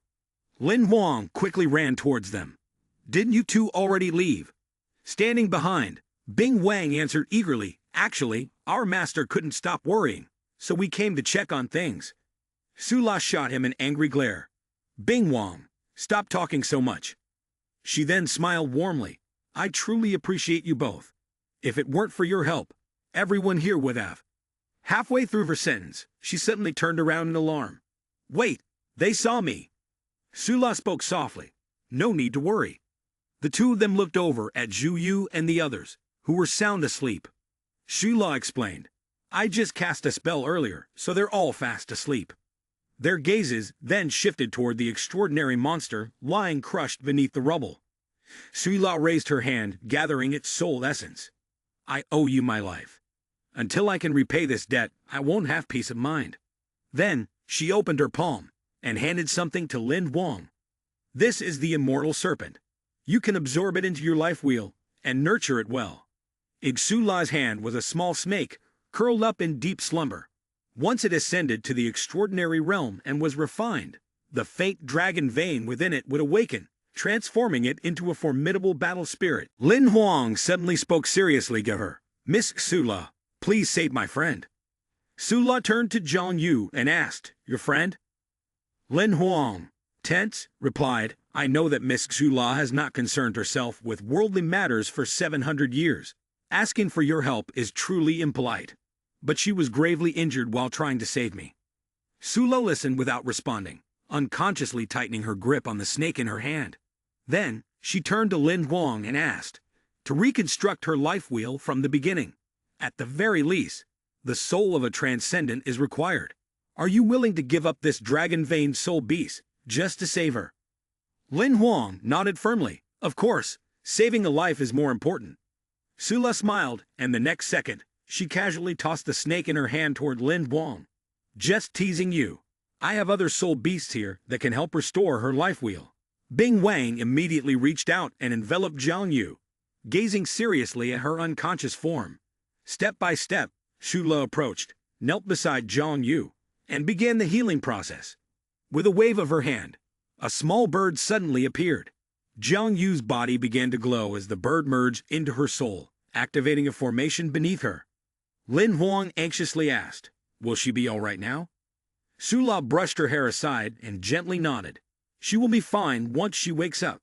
[SPEAKER 1] Lin Huang quickly ran towards them. Didn't you two already leave? Standing behind, Bing Wang answered eagerly, actually, our master couldn't stop worrying, so we came to check on things. Sula shot him an angry glare. Bing Wang, stop talking so much. She then smiled warmly. I truly appreciate you both. If it weren't for your help, everyone here would have. Halfway through her sentence, she suddenly turned around in alarm. Wait, they saw me. Sula spoke softly. No need to worry. The two of them looked over at Zhu Yu and the others, who were sound asleep. Sula explained. I just cast a spell earlier, so they're all fast asleep. Their gazes then shifted toward the extraordinary monster lying crushed beneath the rubble. Sula raised her hand, gathering its soul essence. I owe you my life. Until I can repay this debt, I won't have peace of mind. Then, she opened her palm and handed something to Lin Wang. This is the immortal serpent. You can absorb it into your life wheel and nurture it well. In Sula's hand was a small snake, curled up in deep slumber. Once it ascended to the extraordinary realm and was refined, the faint dragon vein within it would awaken, transforming it into a formidable battle spirit. Lin Huang suddenly spoke seriously to her. Miss Sula, please save my friend. Sula turned to Zhang Yu and asked, Your friend? Lin Huang, tense, replied, I know that Miss Sula has not concerned herself with worldly matters for 700 years. Asking for your help is truly impolite. But she was gravely injured while trying to save me. Sula listened without responding, unconsciously tightening her grip on the snake in her hand. Then, she turned to Lin Huang and asked, to reconstruct her life wheel from the beginning. At the very least, the soul of a transcendent is required. Are you willing to give up this dragon-veined soul beast, just to save her? Lin Huang nodded firmly. Of course, saving a life is more important. Sula smiled, and the next second, she casually tossed the snake in her hand toward Lin Huang. Just teasing you. I have other soul beasts here that can help restore her life wheel. Bing Wang immediately reached out and enveloped Zhang Yu, gazing seriously at her unconscious form. Step by step, Sula approached, knelt beside Zhang Yu, and began the healing process. With a wave of her hand, a small bird suddenly appeared. Zhang Yu's body began to glow as the bird merged into her soul, activating a formation beneath her. Lin Huang anxiously asked, Will she be all right now? Sula brushed her hair aside and gently nodded. She will be fine once she wakes up.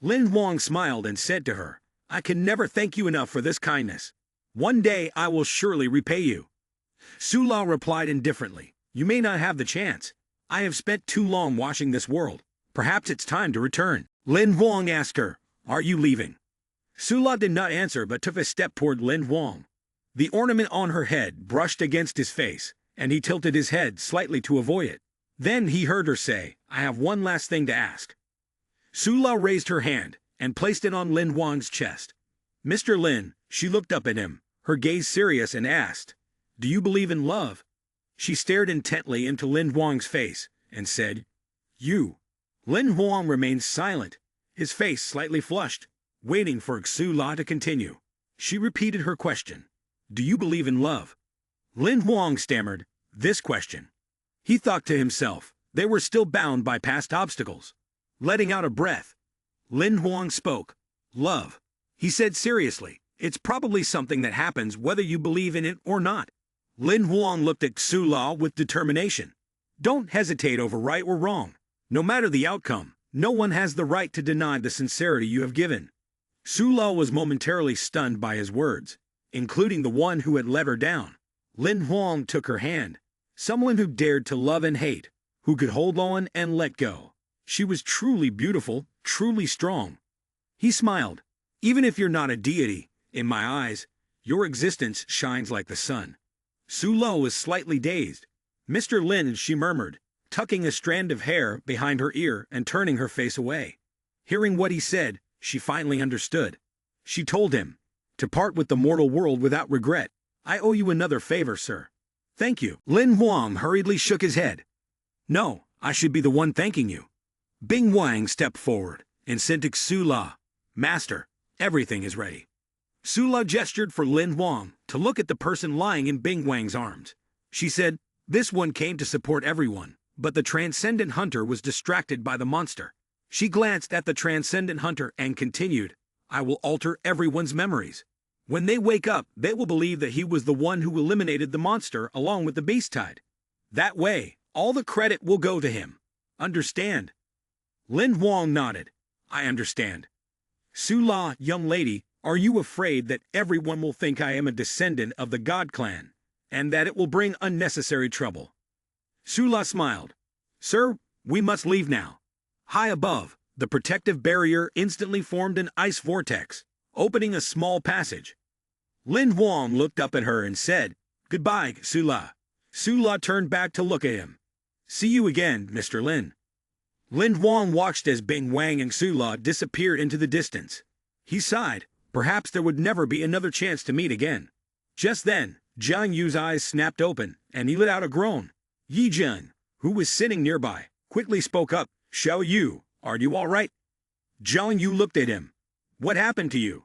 [SPEAKER 1] Lin Huang smiled and said to her, I can never thank you enough for this kindness. One day I will surely repay you. Sula replied indifferently, You may not have the chance. I have spent too long watching this world. Perhaps it's time to return. Lin Huang asked her, Are you leaving? Sula did not answer but took a step toward Lin Huang. The ornament on her head brushed against his face, and he tilted his head slightly to avoid it. Then he heard her say, I have one last thing to ask. Sula raised her hand and placed it on Lin Huang's chest. Mr. Lin, she looked up at him, her gaze serious, and asked, Do you believe in love? She stared intently into Lin Huang's face and said, You. Lin Huang remained silent, his face slightly flushed, waiting for Sula to continue. She repeated her question. Do you believe in love? Lin Huang stammered this question. He thought to himself, they were still bound by past obstacles. Letting out a breath, Lin Huang spoke. Love. He said seriously, it's probably something that happens whether you believe in it or not. Lin Huang looked at Sula with determination. Don't hesitate over right or wrong. No matter the outcome, no one has the right to deny the sincerity you have given. Sula was momentarily stunned by his words, including the one who had let her down. Lin Huang took her hand. Someone who dared to love and hate, who could hold on and let go. She was truly beautiful, truly strong. He smiled. Even if you're not a deity, in my eyes, your existence shines like the sun. Sula was slightly dazed. Mr. Lin, she murmured, tucking a strand of hair behind her ear and turning her face away. Hearing what he said, she finally understood. She told him, to part with the mortal world without regret. I owe you another favor, sir. Thank you. Lin Huang hurriedly shook his head. No, I should be the one thanking you. Bing Wang stepped forward and said to Sula, Master, everything is ready. Sula gestured for Lin Huang to look at the person lying in Bing Wang's arms. She said, This one came to support everyone, but the transcendent hunter was distracted by the monster. She glanced at the transcendent hunter and continued, I will alter everyone's memories. When they wake up, they will believe that he was the one who eliminated the monster along with the beast tide. That way, all the credit will go to him. Understand? Lin Huang nodded. I understand. Su-la, young lady, are you afraid that everyone will think I am a descendant of the God clan, and that it will bring unnecessary trouble? Su-la smiled. Sir, we must leave now. High above, the protective barrier instantly formed an ice vortex, opening a small passage. Lin Huang looked up at her and said, Goodbye, Su-la. Su-la turned back to look at him. See you again, Mr. Lin. Lin Huang watched as Bing Wang and Su-la disappeared into the distance. He sighed. Perhaps there would never be another chance to meet again. Just then, Jiang Yu's eyes snapped open, and he let out a groan. Yi Jian, who was sitting nearby, quickly spoke up. Xiao Yu, are you all right? Jiang Yu looked at him. What happened to you?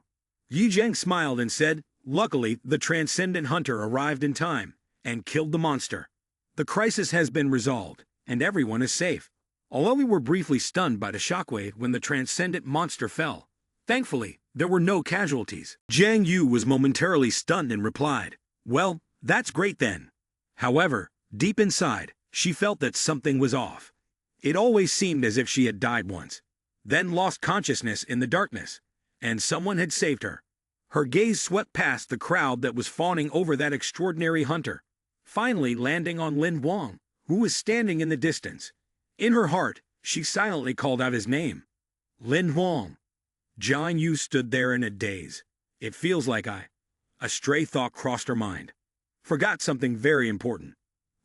[SPEAKER 1] Yi Jiang smiled and said, Luckily, the transcendent hunter arrived in time and killed the monster. The crisis has been resolved, and everyone is safe. Although we were briefly stunned by the shockwave when the transcendent monster fell, thankfully, there were no casualties. Jiang Yu was momentarily stunned and replied, Well, that's great then. However, deep inside, she felt that something was off. It always seemed as if she had died once, then lost consciousness in the darkness, and someone had saved her. Her gaze swept past the crowd that was fawning over that extraordinary hunter, finally landing on Lin Huang, who was standing in the distance. In her heart, she silently called out his name. Lin Huang. Jiang Yu stood there in a daze. It feels like a stray thought crossed her mind. Forgot something very important.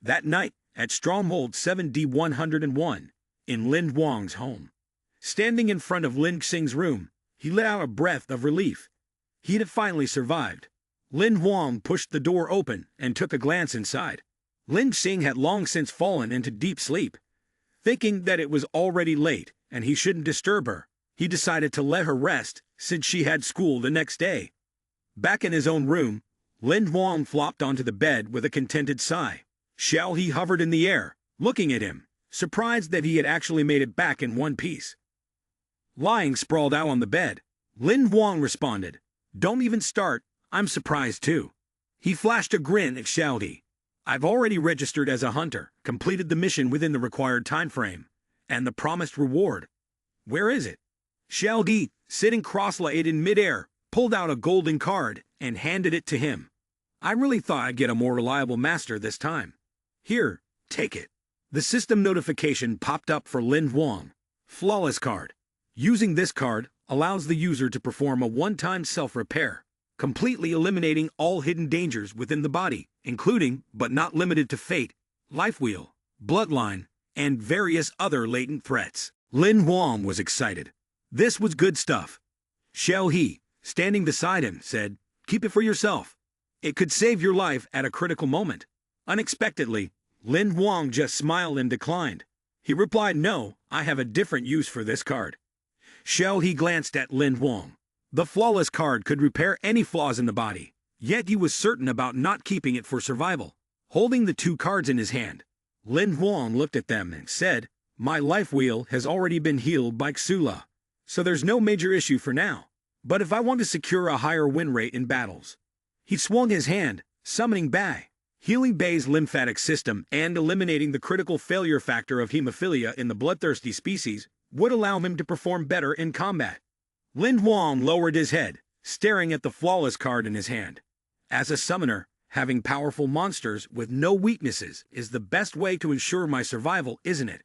[SPEAKER 1] That night, at Stronghold 7D101, in Lin Huang's home. Standing in front of Lin Xing's room, he let out a breath of relief. He had finally survived. Lin Huang pushed the door open and took a glance inside. Lin Xing had long since fallen into deep sleep. Thinking that it was already late and he shouldn't disturb her, he decided to let her rest since she had school the next day. Back in his own room, Lin Huang flopped onto the bed with a contented sigh. Xiao He hovered in the air, looking at him, surprised that he had actually made it back in one piece. Lying sprawled out on the bed, Lin Huang responded, Don't even start, I'm surprised too. He flashed a grin at Xiao He. I've already registered as a hunter, completed the mission within the required time frame, and the promised reward. Where is it? Xiao He, sitting cross-legged in midair, pulled out a golden card and handed it to him. I really thought I'd get a more reliable master this time. Here, take it. The system notification popped up for Lin Huang. Flawless card. Using this card allows the user to perform a one-time self-repair, completely eliminating all hidden dangers within the body, including, but not limited to fate, life wheel, bloodline, and various other latent threats. Lin Huang was excited. This was good stuff. Xiao He, standing beside him, said, Keep it for yourself. It could save your life at a critical moment. Unexpectedly, Lin Huang just smiled and declined. He replied, No, I have a different use for this card. Xiao He glanced at Lin Huang. The flawless card could repair any flaws in the body, yet he was certain about not keeping it for survival. Holding the two cards in his hand, Lin Huang looked at them and said, My life wheel has already been healed by Xula, so there's no major issue for now. But if I want to secure a higher win rate in battles, he swung his hand, summoning Bai, healing Bai's lymphatic system and eliminating the critical failure factor of hemophilia in the bloodthirsty species would allow him to perform better in combat. Lin Huang lowered his head, staring at the flawless card in his hand. As a summoner, having powerful monsters with no weaknesses is the best way to ensure my survival, isn't it?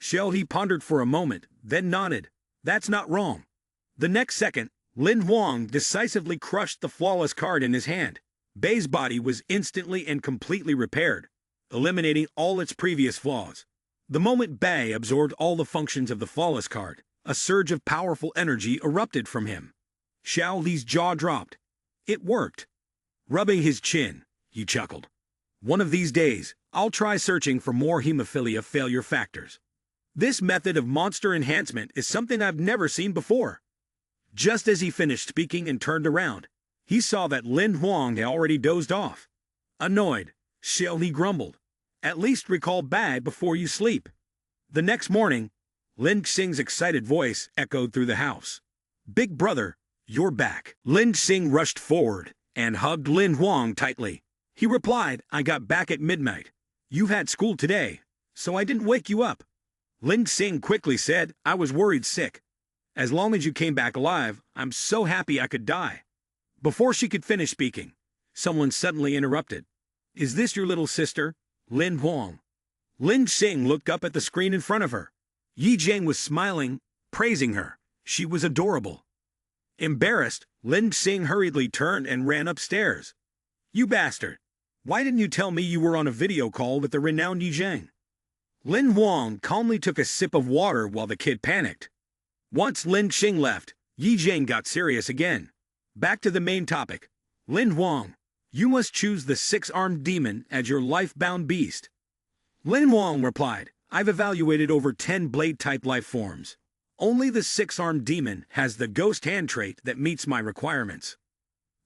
[SPEAKER 1] Xiao He pondered for a moment, then nodded. That's not wrong. The next second, Lin Huang decisively crushed the flawless card in his hand. Bai's body was instantly and completely repaired, eliminating all its previous flaws. The moment Bai absorbed all the functions of the flawless card, a surge of powerful energy erupted from him. Xiao Li's jaw dropped. It worked. Rubbing his chin, he chuckled. One of these days, I'll try searching for more hemophilia failure factors. This method of monster enhancement is something I've never seen before. Just as he finished speaking and turned around, he saw that Lin Huang had already dozed off. Annoyed, Xiao Li grumbled, At least recall Bai before you sleep. The next morning, Lin Xing's excited voice echoed through the house. "Big brother, you're back." Lin Xing rushed forward and hugged Lin Huang tightly. He replied, "I got back at midnight. You've had school today, so I didn't wake you up." Lin Xing quickly said, "I was worried sick. As long as you came back alive, I'm so happy I could die." Before she could finish speaking, someone suddenly interrupted. "Is this your little sister, Lin Huang?" Lin Xing looked up at the screen in front of her. Yi Jiang was smiling, praising her. She was adorable. Embarrassed, Lin Xing hurriedly turned and ran upstairs. "You bastard! Why didn't you tell me you were on a video call with the renowned Yi Jiang?" Lin Huang calmly took a sip of water while the kid panicked. Once Lin Xing left, Yi Jiang got serious again. Back to the main topic. "Lin Huang, you must choose the six-armed demon as your life-bound beast." Lin Huang replied, "I've evaluated over 10 blade-type life forms. Only the six-armed demon has the ghost hand trait that meets my requirements."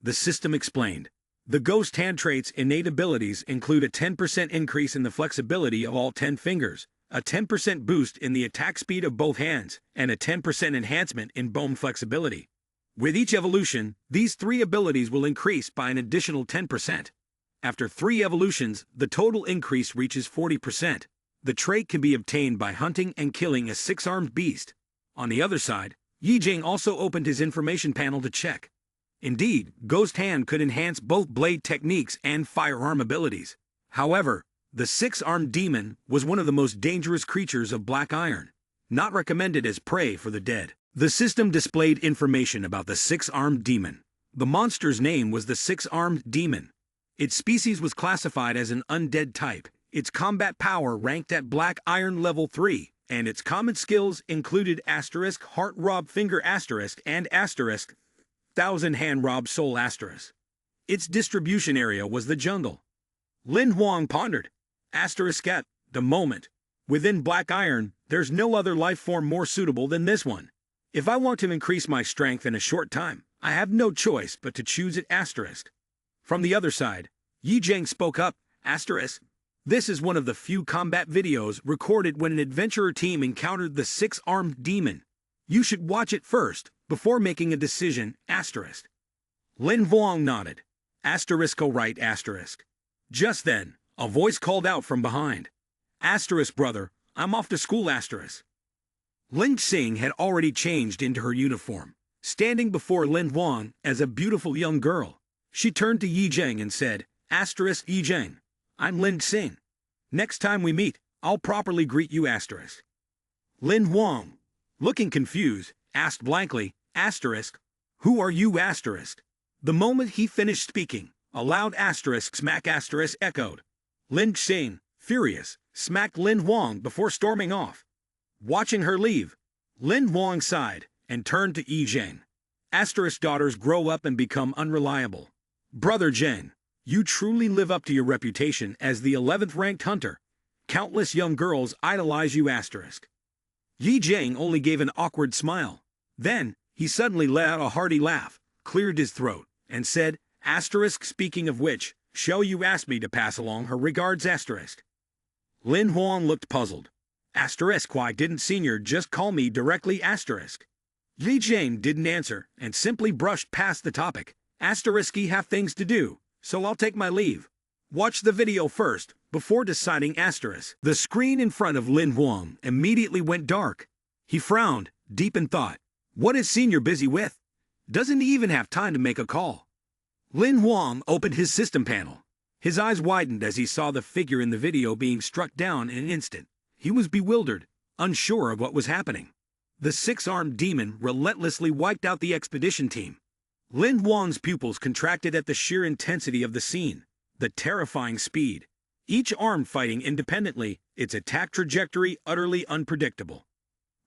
[SPEAKER 1] The system explained. The ghost hand trait's innate abilities include a 10% increase in the flexibility of all 10 fingers, a 10% boost in the attack speed of both hands, and a 10% enhancement in bone flexibility. With each evolution, these 3 abilities will increase by an additional 10%. After 3 evolutions, the total increase reaches 40%. The trait can be obtained by hunting and killing a 6-armed beast. On the other side, Yi Jiang also opened his information panel to check. Indeed, Ghost Hand could enhance both blade techniques and firearm abilities. However, the 6-armed demon was one of the most dangerous creatures of Black Iron, not recommended as prey for the dead. The system displayed information about the 6-armed demon. The monster's name was the 6-armed demon. Its species was classified as an undead type, its combat power ranked at Black Iron level 3, and its common skills included asterisk heart rob finger asterisk and asterisk 1,000 hand rob soul asterisk. Its distribution area was the jungle. Lin Huang pondered. Asterisk at the moment. Within Black Iron, there's no other life form more suitable than this one. If I want to increase my strength in a short time, I have no choice but to choose it asterisk. From the other side, Yi Jiang spoke up, asterisk. This is one of the few combat videos recorded when an adventurer team encountered the 6-armed demon. You should watch it first, before making a decision, asterisk. Lin Huang nodded. Asterisk right asterisk. Just then, a voice called out from behind. Asterisk brother, I'm off to school asterisk. Lin Xing had already changed into her uniform, standing before Lin Huang as a beautiful young girl. She turned to Yi Jiang and said, asterisk Yi Jiang, I'm Lin Xing. Next time we meet, I'll properly greet you asterisk. Lin Huang, looking confused, asked blankly, asterisk, who are you asterisk? The moment he finished speaking, a loud asterisk smack asterisk echoed. Lin Xing, furious, smacked Lin Huang before storming off. Watching her leave, Lin Huang sighed and turned to Yi Jiang. Asterisk daughters grow up and become unreliable. Brother Jiang, you truly live up to your reputation as the 11th ranked hunter. Countless young girls idolize you asterisk. Yi Jiang only gave an awkward smile. Then, he suddenly let out a hearty laugh, cleared his throat, and said, asterisk speaking of which, Xiao Yu asked me to pass along her regards asterisk. Lin Huang looked puzzled. Asterisk why didn't senior just call me directly asterisk? Yi Jiang didn't answer and simply brushed past the topic. Asterisky have things to do, so I'll take my leave. Watch the video first, before deciding asterisk. The screen in front of Lin Huang immediately went dark. He frowned, deep in thought. What is senior busy with? Doesn't he even have time to make a call? Lin Huang opened his system panel. His eyes widened as he saw the figure in the video being struck down in an instant. He was bewildered, unsure of what was happening. The 6-armed demon relentlessly wiped out the expedition team. Lin Huang's pupils contracted at the sheer intensity of the scene, the terrifying speed. Each arm fighting independently, its attack trajectory utterly unpredictable.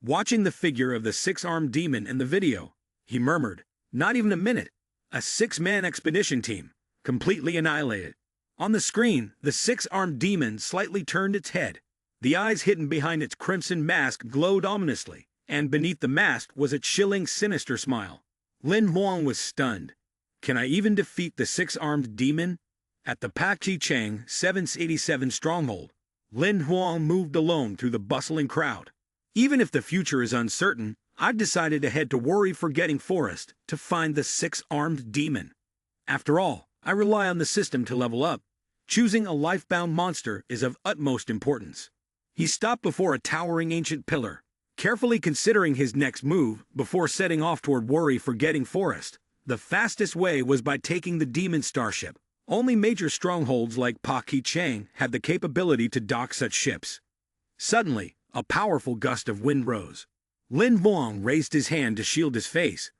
[SPEAKER 1] Watching the figure of the 6-armed demon in the video, he murmured, not even a minute. A 6-man expedition team, completely annihilated. On the screen, the 6-armed demon slightly turned its head. The eyes hidden behind its crimson mask glowed ominously, and beneath the mask was a chilling, sinister smile. Lin Huang was stunned. Can I even defeat the 6-armed demon? At the Pakchi Chang 787 stronghold, Lin Huang moved alone through the bustling crowd. Even if the future is uncertain, I've decided to head to worry-forgetting forest to find the six-armed demon. After all, I rely on the system to level up. Choosing a life-bound monster is of utmost importance. He stopped before a towering ancient pillar, carefully considering his next move before setting off toward worry-forgetting forest. The fastest way was by taking the demon starship. Only major strongholds like Pa Ki Chang had the capability to dock such ships. Suddenly, a powerful gust of wind rose. Lin Huang raised his hand to shield his face.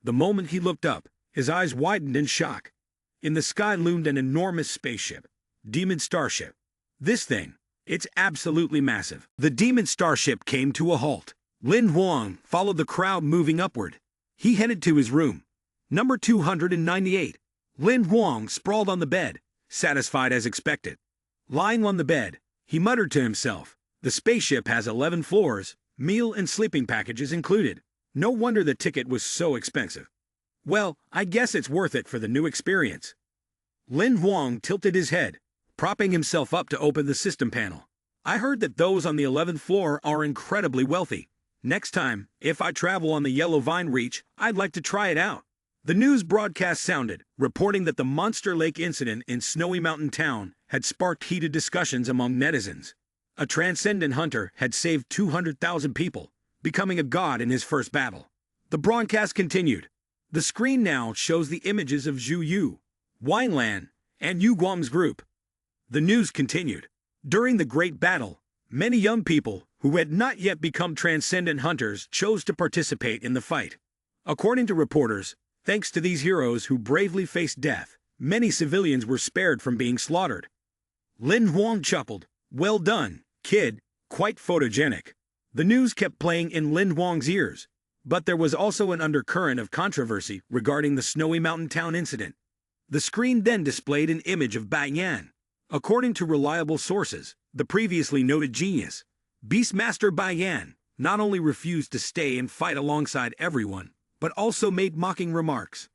[SPEAKER 1] The moment he looked up, his eyes widened in shock. In the sky loomed an enormous spaceship. Demon starship. This thing, it's absolutely massive. The demon starship came to a halt. Lin Huang followed the crowd moving upward. He headed to his room. Number 298. Lin Huang sprawled on the bed, satisfied as expected. Lying on the bed, he muttered to himself, "The spaceship has 11 floors, meal and sleeping packages included. No wonder the ticket was so expensive. Well, I guess it's worth it for the new experience." Lin Huang tilted his head, propping himself up to open the system panel. "I heard that those on the 11th floor are incredibly wealthy. Next time, if I travel on the Yellow Vine Reach, I'd like to try it out." The news broadcast sounded, reporting that the Monster Lake incident in Snowy Mountain Town had sparked heated discussions among netizens. A transcendent hunter had saved 200,000 people, becoming a god in his first battle. The broadcast continued. The screen now shows the images of Zhu Yu, Wineland, and Yu Guam's group. The news continued. During the Great Battle, many young people who had not yet become transcendent hunters chose to participate in the fight. According to reporters, thanks to these heroes who bravely faced death, many civilians were spared from being slaughtered. Lin Huang chuckled. "Well done, kid, quite photogenic." The news kept playing in Lin Huang's ears, but there was also an undercurrent of controversy regarding the Snowy Mountain Town incident. The screen then displayed an image of Bai Yan. According to reliable sources, the previously noted genius, Beastmaster Bai Yan, not only refused to stay and fight alongside everyone, but also made mocking remarks.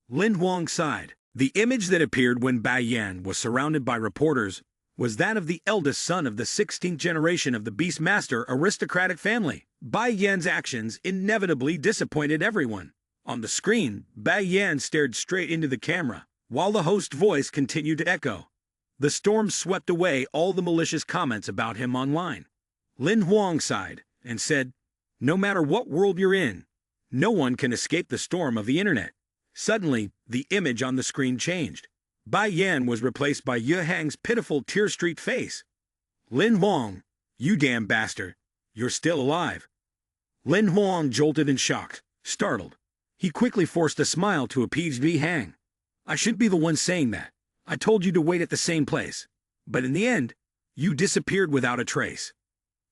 [SPEAKER 1] Lin Huang sighed. The image that appeared when Bai Yan was surrounded by reporters was that of the eldest son of the 16th generation of the Beastmaster aristocratic family. Bai Yan's actions inevitably disappointed everyone. On the screen, Bai Yan stared straight into the camera, while the host's voice continued to echo. The storm swept away all the malicious comments about him online. Lin Huang sighed and said, "No matter what world you're in, no one can escape the storm of the internet." Suddenly, the image on the screen changed. Bai Yan was replaced by Ye Hang's pitiful tear-streaked face. "Lin Huang, you damn bastard, you're still alive." Lin Huang jolted in shock, startled. He quickly forced a smile to appease Ye Hang. "I should be the one saying that. I told you to wait at the same place. But in the end, you disappeared without a trace."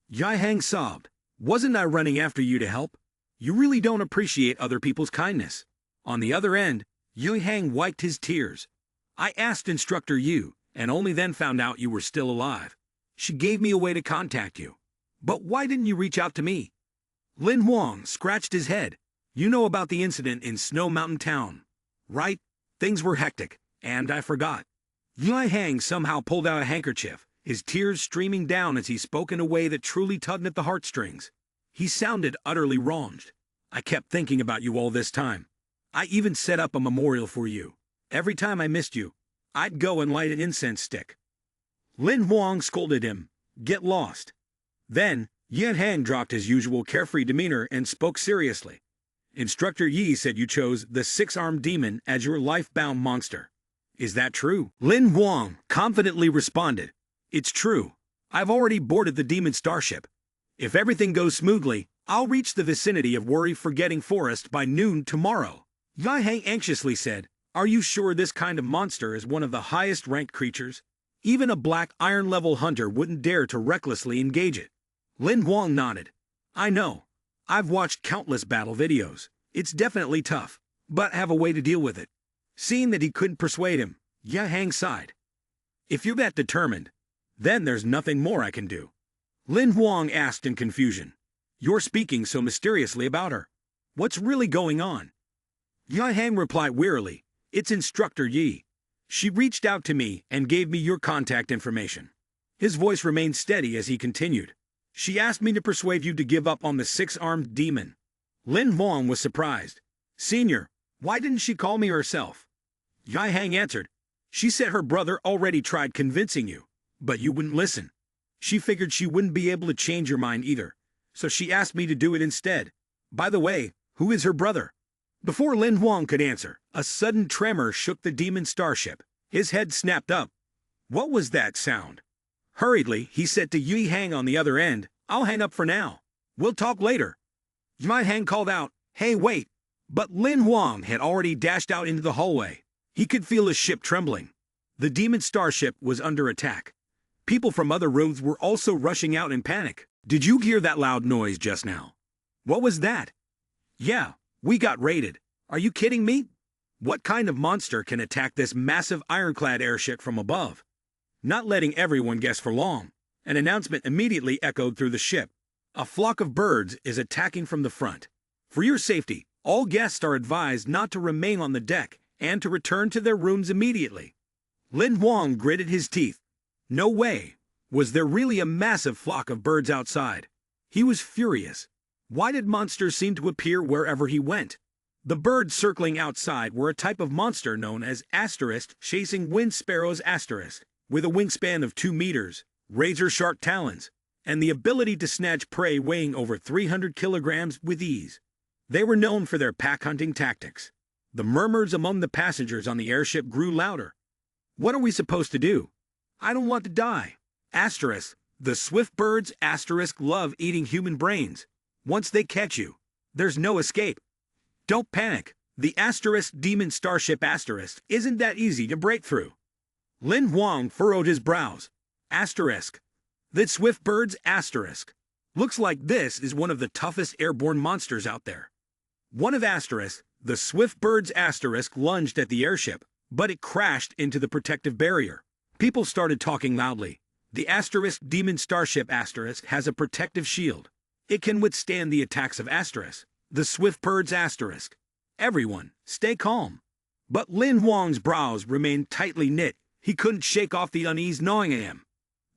[SPEAKER 1] Ye Hang sobbed. "Wasn't I running after you to help? You really don't appreciate other people's kindness." On the other end, Ye Hang wiped his tears. "I asked Instructor Yu, and only then found out you were still alive. She gave me a way to contact you. But why didn't you reach out to me?" Lin Huang scratched his head. "You know about the incident in Snow Mountain Town, right? Things were hectic, and I forgot." Ye Hang somehow pulled out a handkerchief, his tears streaming down as he spoke in a way that truly tugged at the heartstrings. He sounded utterly wronged. "I kept thinking about you all this time. I even set up a memorial for you. Every time I missed you, I'd go and light an incense stick." Lin Huang scolded him, "Get lost." Then, Ye Hang dropped his usual carefree demeanor and spoke seriously. "Instructor Yi said you chose the six-armed demon as your life-bound monster. Is that true?" Lin Huang confidently responded, "It's true. I've already boarded the demon starship. If everything goes smoothly, I'll reach the vicinity of worry-forgetting forest by noon tomorrow." Ye Hang anxiously said, "Are you sure this kind of monster is one of the highest-ranked creatures? Even a black iron-level hunter wouldn't dare to recklessly engage it." Lin Huang nodded. "I know. I've watched countless battle videos. It's definitely tough, but have a way to deal with it." Seeing that he couldn't persuade him, Ye Hang sighed. "If you're that determined, then there's nothing more I can do." Lin Huang asked in confusion, "You're speaking so mysteriously about her. What's really going on?" Ye Hang replied wearily, "It's Instructor Yi. She reached out to me and gave me your contact information." His voice remained steady as he continued, She asked me to persuade you to give up on the six-armed demon. Lin Huang was surprised. Senior, why didn't she call me herself? Yi Hang answered. She said her brother already tried convincing you, but you wouldn't listen. She figured she wouldn't be able to change your mind either, so she asked me to do it instead. By the way, who is her brother? Before Lin Huang could answer, a sudden tremor shook the demon starship. His head snapped up. What was that sound? Hurriedly, he said to Yi Hang on the other end, I'll hang up for now. We'll talk later. Yi Hang called out, Hey, wait! But Lin Huang had already dashed out into the hallway. He could feel his ship trembling. The demon starship was under attack. People from other rooms were also rushing out in panic. Did you hear that loud noise just now? What was that? Yeah, we got raided. Are you kidding me? What kind of monster can attack this massive ironclad airship from above? Not letting everyone guess for long, an announcement immediately echoed through the ship. A flock of birds is attacking from the front. For your safety, all guests are advised not to remain on the deck and to return to their rooms immediately. Lin Huang gritted his teeth. No way. Was there really a massive flock of birds outside? He was furious. Why did monsters seem to appear wherever he went? The birds circling outside were a type of monster known as asterisk chasing wind sparrows asterisk, with a wingspan of 2 meters, razor-sharp talons, and the ability to snatch prey weighing over 300 kilograms with ease. They were known for their pack-hunting tactics. The murmurs among the passengers on the airship grew louder. What are we supposed to do? I don't want to die. Asterisk, the swift birds asterisk love eating human brains. Once they catch you, there's no escape. Don't panic. The asterisk demon starship asterisk isn't that easy to break through. Lin Huang furrowed his brows. Asterisk. The swift birds asterisk. Looks like this is one of the toughest airborne monsters out there. One of asterisk, the swift birds asterisk lunged at the airship, but it crashed into the protective barrier. People started talking loudly. The asterisk demon starship asterisk has a protective shield. It can withstand the attacks of asterisk, the swift birds asterisk. Everyone, stay calm. But Lin Huang's brows remained tightly knit. He couldn't shake off the unease gnawing at him.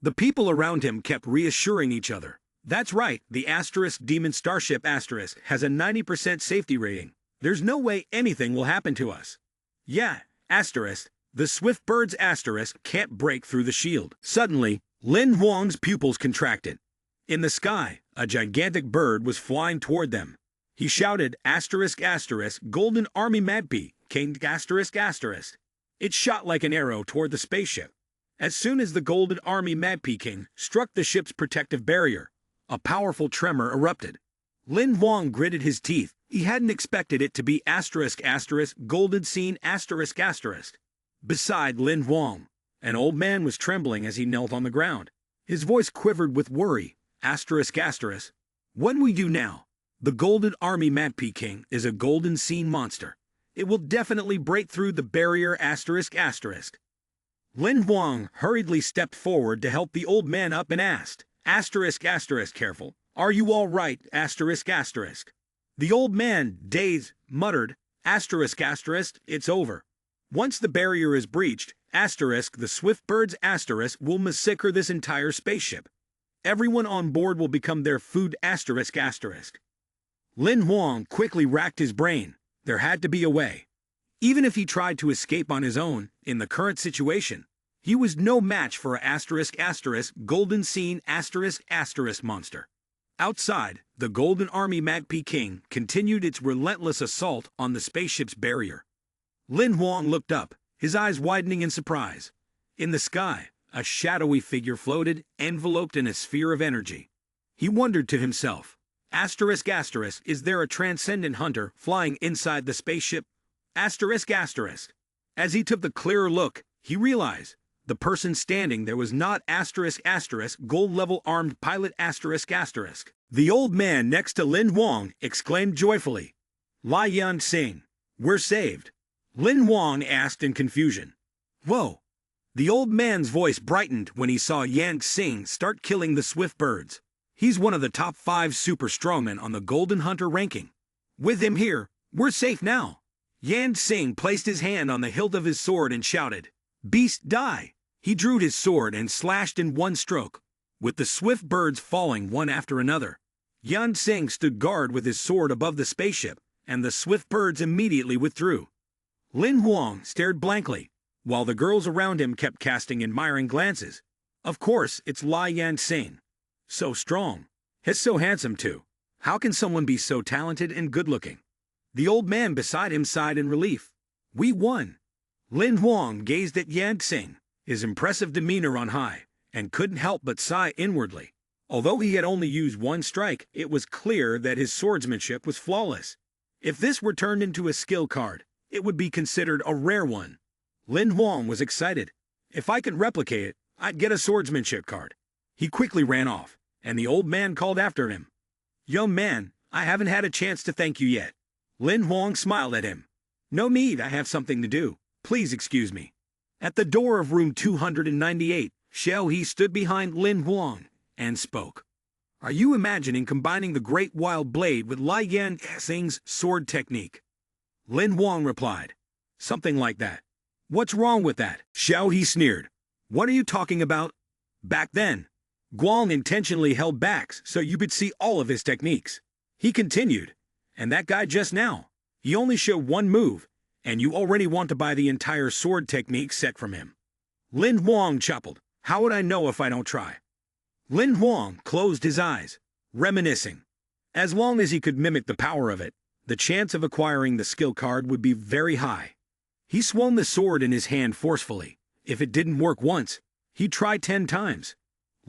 [SPEAKER 1] The people around him kept reassuring each other. That's right, the asterisk demon starship asterisk has a 90% safety rating. There's no way anything will happen to us. Yeah, asterisk, the swift birds asterisk can't break through the shield. Suddenly, Lin Huang's pupils contracted. In the sky, a gigantic bird was flying toward them. He shouted, asterisk asterisk, Golden Army Magpie, King asterisk asterisk. It shot like an arrow toward the spaceship. As soon as the Golden Army Magpie King struck the ship's protective barrier, a powerful tremor erupted. Lin Huang gritted his teeth. He hadn't expected it to be asterisk asterisk golden scene asterisk asterisk. Beside Lin Huang, an old man was trembling as he knelt on the ground. His voice quivered with worry. Asterisk asterisk. What do we do now? The Golden Army Magpie King is a golden scene monster. It will definitely break through the barrier asterisk asterisk. Lin Huang hurriedly stepped forward to help the old man up and asked, asterisk asterisk careful, are you all right asterisk asterisk? The old man, dazed, muttered, asterisk asterisk, it's over. Once the barrier is breached, asterisk the swift birds asterisk will massacre this entire spaceship. Everyone on board will become their food asterisk asterisk. Lin Huang quickly racked his brain. There had to be a way. Even if he tried to escape on his own, in the current situation, he was no match for a asterisk asterisk golden scene asterisk asterisk monster. Outside, the Golden Army Magpie King continued its relentless assault on the spaceship's barrier. Lin Huang looked up, his eyes widening in surprise. In the sky, a shadowy figure floated, enveloped in a sphere of energy. He wondered to himself, asterisk asterisk, is there a transcendent hunter flying inside the spaceship? Asterisk asterisk. As he took the clearer look, he realized the person standing there was not asterisk asterisk gold-level armed pilot asterisk asterisk. The old man next to Lin Huang exclaimed joyfully, Lai Yan Sing, we're saved. Lin Huang asked in confusion. Whoa! The old man's voice brightened when he saw Yan Xing start killing the swift birds. He's one of the top 5 super strongmen on the Golden Hunter ranking. With him here, we're safe now. Yan Xing placed his hand on the hilt of his sword and shouted, Beast, die! He drew his sword and slashed in one stroke. with the swift birds falling one after another. Yan Xing stood guard with his sword above the spaceship, and the swift birds immediately withdrew. Lin Huang stared blankly, while the girls around him kept casting admiring glances. Of course, it's Lai Yan Xing. So strong. He's so handsome too. How can someone be so talented and good-looking? The old man beside him sighed in relief. We won. Lin Huang gazed at Yan Xing, his impressive demeanor on high, and couldn't help but sigh inwardly. Although he had only used one strike, it was clear that his swordsmanship was flawless. If this were turned into a skill card, it would be considered a rare one. Lin Huang was excited. If I could replicate it, I'd get a swordsmanship card. He quickly ran off, and the old man called after him. Young man, I haven't had a chance to thank you yet. Lin Huang smiled at him. No need, I have something to do. Please excuse me. At the door of room 298, Xiao He stood behind Lin Huang and spoke. Are you imagining combining the Great Wild Blade with Lai Yan Xing's sword technique? Lin Huang replied. Something like that. What's wrong with that? Xiao He sneered. What are you talking about? Back then, Guang intentionally held back so you could see all of his techniques. He continued. And that guy just now, he only showed one move, and you already want to buy the entire sword technique set from him. Lin Huang chuckled. How would I know if I don't try? Lin Huang closed his eyes, reminiscing. As long as he could mimic the power of it, the chance of acquiring the skill card would be very high. He swung the sword in his hand forcefully. If it didn't work once, he'd try 10 times.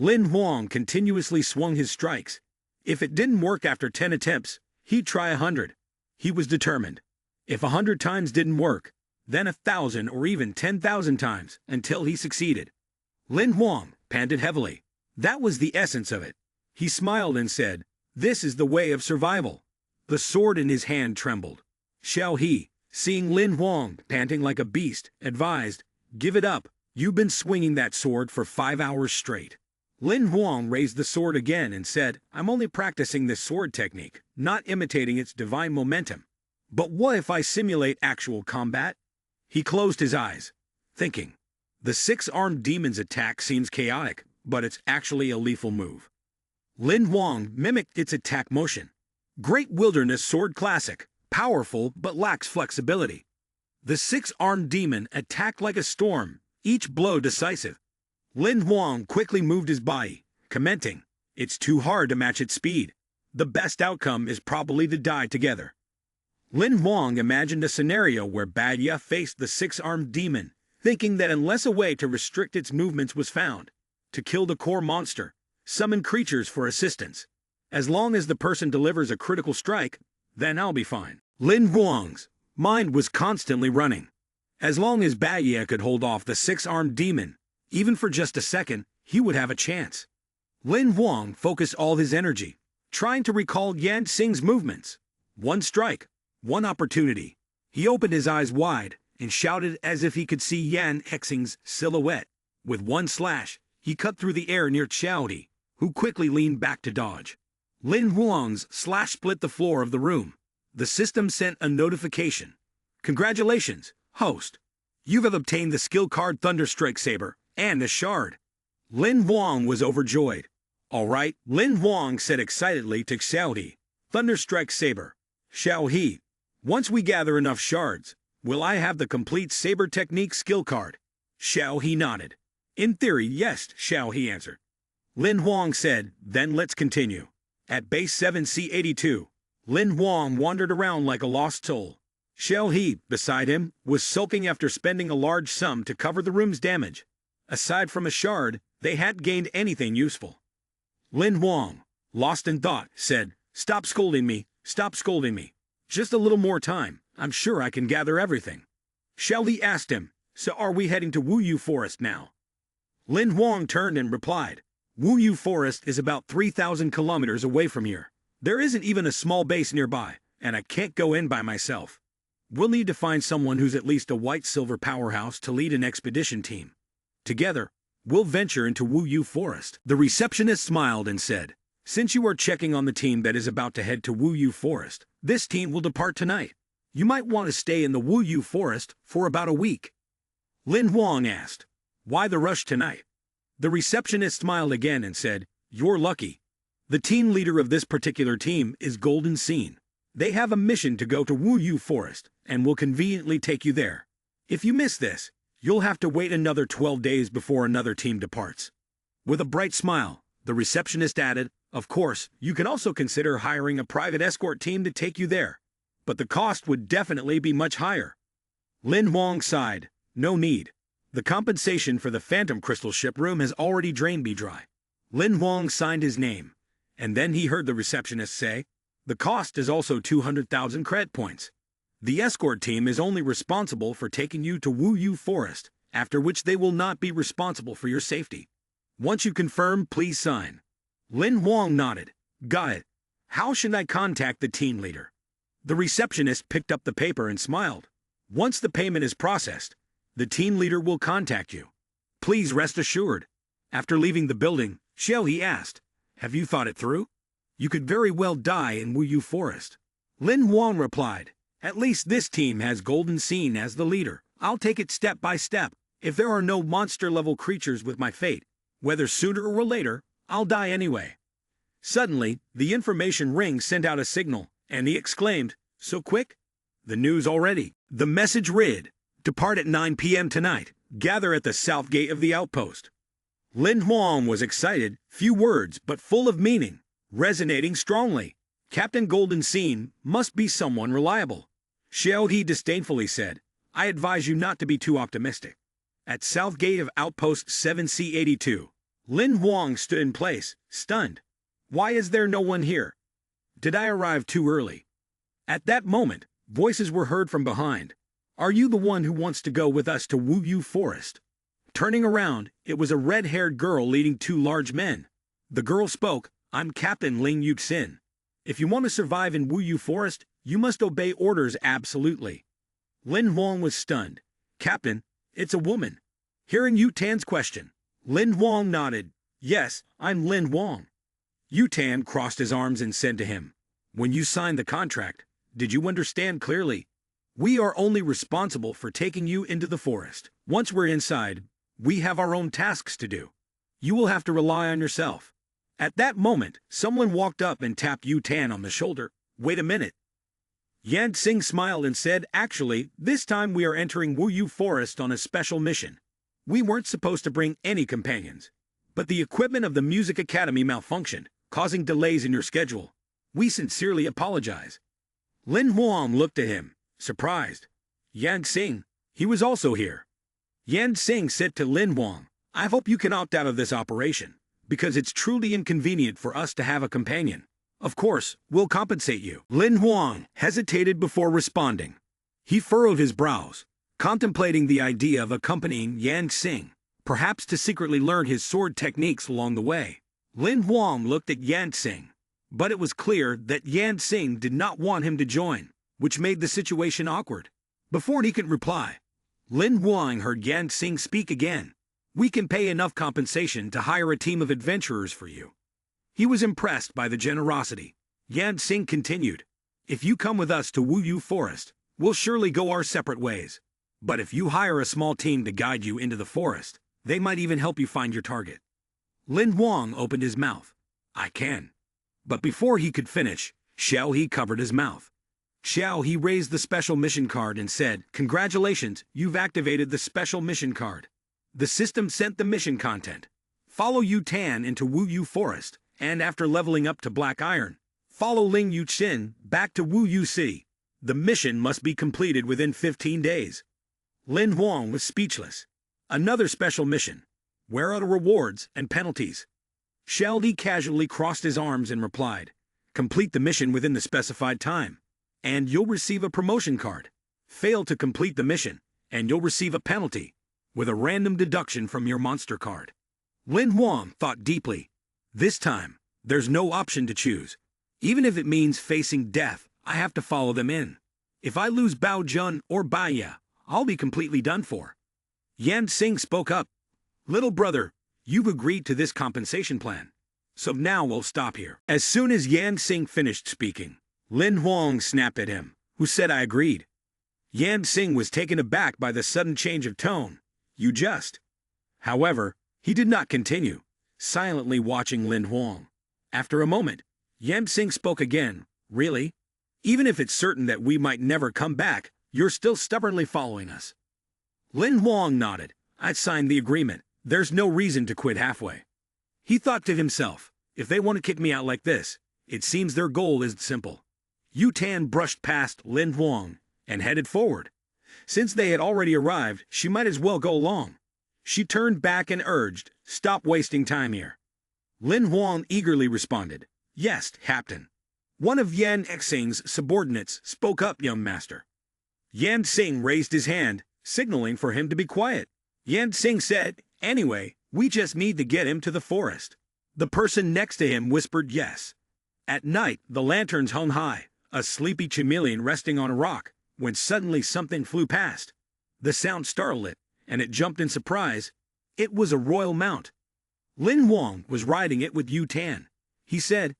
[SPEAKER 1] Lin Huang continuously swung his strikes. If it didn't work after 10 attempts, he'd try 100. He was determined. If 100 times didn't work, then 1,000 or even 10,000 times until he succeeded. Lin Huang panted heavily. That was the essence of it. He smiled and said, This is the way of survival. The sword in his hand trembled. Xiao He, seeing Lin Huang panting like a beast, advised, Give it up. You've been swinging that sword for 5 hours straight. Lin Huang raised the sword again and said, I'm only practicing this sword technique, not imitating its divine momentum. But what if I simulate actual combat? He closed his eyes, thinking. The 6-armed demon's attack seems chaotic, but it's actually a lethal move. Lin Huang mimicked its attack motion. Great Wilderness Sword Classic, powerful but lacks flexibility. The 6-armed demon attacked like a storm, each blow decisive. Lin Huang quickly moved his body, commenting, It's too hard to match its speed. The best outcome is probably to die together. Lin Huang imagined a scenario where Badya faced the 6-armed demon, thinking that unless a way to restrict its movements was found, to kill the core monster, summon creatures for assistance. As long as the person delivers a critical strike, then I'll be fine. Lin Huang's mind was constantly running. As long as Badya could hold off the 6-armed demon, even for just a second, he would have a chance. Lin Huang focused all his energy, trying to recall Yan Xing's movements. One strike, one opportunity. He opened his eyes wide and shouted as if he could see Yan Xing's silhouette. With one slash, he cut through the air near Xiaodi, who quickly leaned back to dodge. Lin Huang's slash split the floor of the room. The system sent a notification. Congratulations, host. You have obtained the skill card Thunderstrike Saber and a shard. Lin Huang was overjoyed. All right, Lin Huang said excitedly to Xiaodi. Thunderstrike Saber. Xiao He, once we gather enough shards, will I have the complete saber technique skill card? Xiao He nodded. In theory, yes, Xiao He answered. Lin Huang said, then let's continue. At base 7C82, Lin Huang wandered around like a lost soul. Xiao He, beside him, was sulking after spending a large sum to cover the room's damage. Aside from a shard, they hadn't gained anything useful. Lin Huang, lost in thought, said, Stop scolding me, stop scolding me. Just a little more time, I'm sure I can gather everything. Xiao Li asked him, So are we heading to Wuyu Forest now? Lin Huang turned and replied, Wuyu Forest is about 3,000 kilometers away from here. There isn't even a small base nearby, and I can't go in by myself. We'll need to find someone who's at least a white-silver powerhouse to lead an expedition team. Together, we'll venture into Wuyu Forest. The receptionist smiled and said, Since you are checking on the team that is about to head to Wuyu Forest, this team will depart tonight. You might want to stay in the Wuyu Forest for about a week. Lin Huang asked, Why the rush tonight? The receptionist smiled again and said, "You're lucky. The team leader of this particular team is Golden Scene. They have a mission to go to Wu Yu Forest and will conveniently take you there. If you miss this, you'll have to wait another 12 days before another team departs." With a bright smile, the receptionist added, "Of course, you can also consider hiring a private escort team to take you there, but the cost would definitely be much higher." Lin Huang sighed. "No need. The compensation for the Phantom Crystal ship room has already drained me dry." Lin Huang signed his name, and then he heard the receptionist say, "The cost is also 200,000 credit points. The escort team is only responsible for taking you to Wu Yu Forest, after which they will not be responsible for your safety. Once you confirm, please sign." Lin Huang nodded. "Got it. How should I contact the team leader?" The receptionist picked up the paper and smiled. "Once the payment is processed, the team leader will contact you. Please rest assured." After leaving the building, Xiaohe asked, "Have you thought it through? You could very well die in Wu Yu Forest." Lin Huang replied, "At least this team has Golden Scene as the leader. I'll take it step by step. If there are no monster-level creatures with my fate, whether sooner or later, I'll die anyway." Suddenly, the information ring sent out a signal, and he exclaimed, "So quick? The news already." The message read, "Depart at 9 p.m. tonight. Gather at the south gate of the outpost." Lin Huang was excited, few words but full of meaning, resonating strongly. Captain Golden Scene must be someone reliable. Xiaohe disdainfully said, "I advise you not to be too optimistic." At south gate of outpost 7C82, Lin Huang stood in place, stunned. "Why is there no one here? Did I arrive too early?" At that moment, voices were heard from behind. "Are you the one who wants to go with us to Wu Yu Forest?" Turning around, it was a red-haired girl leading two large men. The girl spoke, "I'm Captain Ling Yuxin. If you want to survive in Wu Yu Forest, you must obey orders absolutely." Lin Huang was stunned. "Captain, it's a woman." Hearing Yu Tan's question, Lin Huang nodded. "Yes, I'm Lin Huang." Yu Tan crossed his arms and said to him, "When you signed the contract, did you understand clearly? We are only responsible for taking you into the forest. Once we're inside, we have our own tasks to do. You will have to rely on yourself." At that moment, someone walked up and tapped Yu Tan on the shoulder. "Wait a minute." Yan Xing smiled and said, "Actually, this time we are entering Wu Yu Forest on a special mission. We weren't supposed to bring any companions, but the equipment of the Music Academy malfunctioned, causing delays in your schedule. We sincerely apologize." Lin Huang looked at him, surprised. "Yan Xing, he was also here." Yan Xing said to Lin Huang, "I hope you can opt out of this operation, because it's truly inconvenient for us to have a companion. Of course, we'll compensate you." Lin Huang hesitated before responding. He furrowed his brows, contemplating the idea of accompanying Yan Xing, perhaps to secretly learn his sword techniques along the way. Lin Huang looked at Yan Xing, but it was clear that Yan Xing did not want him to join, which made the situation awkward. Before he could reply, Lin Huang heard Yan Xing speak again. "We can pay enough compensation to hire a team of adventurers for you." He was impressed by the generosity. Yan Xing continued, "If you come with us to Wu Yu Forest, we'll surely go our separate ways. But if you hire a small team to guide you into the forest, they might even help you find your target." Lin Huang opened his mouth. "I can." But before he could finish, Xiaohe covered his mouth. Xiaohe raised the special mission card and said, "Congratulations, you've activated the special mission card. The system sent the mission content. Follow Yu Tan into Wu Yu Forest, and after leveling up to Black Iron, follow Ling Yuxin back to Wu Yu Sea. The mission must be completed within 15 days. Lin Huang was speechless. Another special mission. Where are the rewards and penalties? Xiaohe casually crossed his arms and replied, "Complete the mission within the specified time, and you'll receive a promotion card. Fail to complete the mission, and you'll receive a penalty, with a random deduction from your monster card." Lin Huang thought deeply. This time, there's no option to choose. Even if it means facing death, I have to follow them in. If I lose Bao Jun or Baya, I'll be completely done for. Yan Xing spoke up. "Little brother, you've agreed to this compensation plan. So now we'll stop here." As soon as Yan Xing finished speaking, Lin Huang snapped at him, who said I agreed. Yan Xing was taken aback by the sudden change of tone. "You just..." However, He did not continue, silently watching Lin Huang. After a moment, Yan Xing spoke again. Really? Even if it's certain that we might never come back, you're still stubbornly following us. Lin Huang nodded. I'd signed the agreement. There's no reason to quit halfway. He thought to himself, if they want to kick me out like this, it seems their goal is simple. Yu Tan brushed past Lin Huang and headed forward. Since they had already arrived, she might as well go along. She turned back and urged, stop wasting time here. Lin Huang eagerly responded, yes, Captain. One of Yan Xing's subordinates spoke up, young master. Yan Xing raised his hand, signaling for him to be quiet. Yan Xing said, anyway, we just need to get him to the forest. The person next to him whispered yes. At night, the lanterns hung high, a sleepy chameleon resting on a rock, when suddenly something flew past. The sound startled it, and it jumped in surprise. It was a royal mount. Lin Huang was riding it with Yu Tan. He said,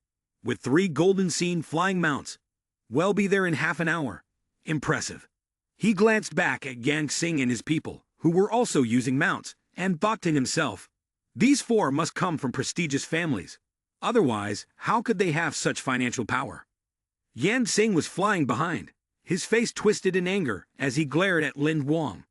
[SPEAKER 1] with 3 golden scene flying mounts. We'll be there in half an hour. Impressive. He glanced back at Yang Xing and his people, who were also using mounts, and thought to himself, these 4 must come from prestigious families. Otherwise, how could they have such financial power? Yan Xing was flying behind, his face twisted in anger as he glared at Lin Huang.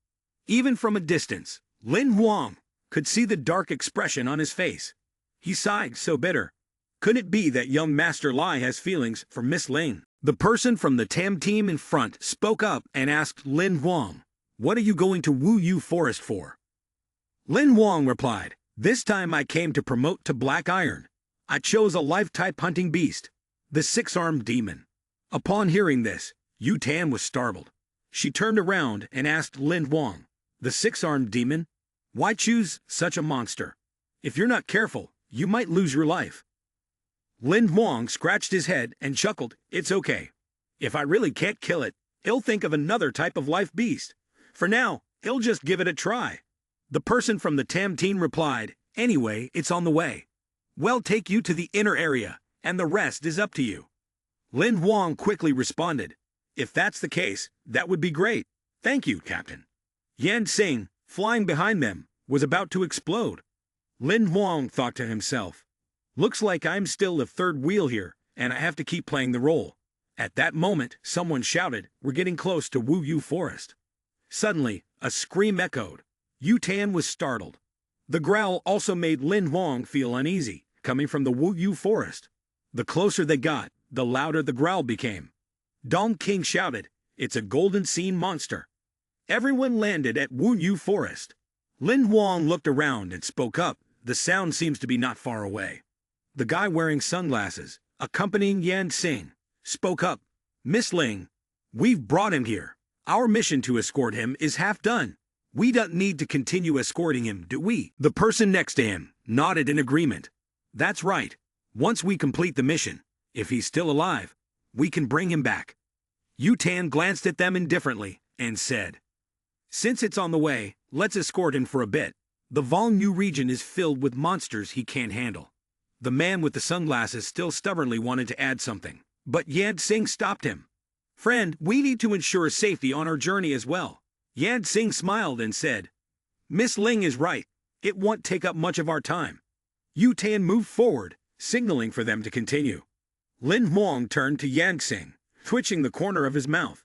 [SPEAKER 1] Even from a distance, Lin Huang could see the dark expression on his face. He sighed so bitter. Could it be that young Master Lai has feelings for Miss Ling? The person from the Tam team in front spoke up and asked Lin Huang, what are you going to Wu Yu Forest for? Lin Huang replied, this time I came to promote to Black Iron. I chose a life-type hunting beast, the 6-armed demon. Upon hearing this, Yu Tan was startled. She turned around and asked Lin Huang, the 6-armed demon? Why choose such a monster? If you're not careful, you might lose your life. Lin Huang scratched his head and chuckled, it's okay. If I really can't kill it, he'll think of another type of life beast. For now, he'll just give it a try. The person from the Tam team replied, anyway, it's on the way. We'll take you to the inner area, and the rest is up to you. Lin Huang quickly responded, if that's the case, that would be great. Thank you, Captain. Yan Xing, flying behind them, was about to explode. Lin Huang thought to himself, looks like I'm still the third wheel here, and I have to keep playing the role. At that moment, someone shouted, we're getting close to Wu Yu Forest. Suddenly, a scream echoed. Yu Tan was startled. The growl also made Lin Huang feel uneasy, coming from the Wu Yu Forest. The closer they got, the louder the growl became. Dong King shouted, it's a golden scene monster. Everyone landed at Wu Yu Forest. Lin Huang looked around and spoke up, the sound seems to be not far away. The guy wearing sunglasses, accompanying Yan Xing, spoke up, Miss Ling, we've brought him here. Our mission to escort him is half done. We don't need to continue escorting him, do we? The person next to him nodded in agreement. That's right. Once we complete the mission, if he's still alive, we can bring him back. Yu Tan glanced at them indifferently and said, since it's on the way, let's escort him for a bit. The Vong Yu region is filled with monsters he can't handle. The man with the sunglasses still stubbornly wanted to add something, but Yan Xing stopped him. Friend, we need to ensure safety on our journey as well. Yan Xing smiled and said, Miss Ling is right. It won't take up much of our time. Yu Tan moved forward, signaling for them to continue. Lin Huang turned to Yan Xing, twitching the corner of his mouth.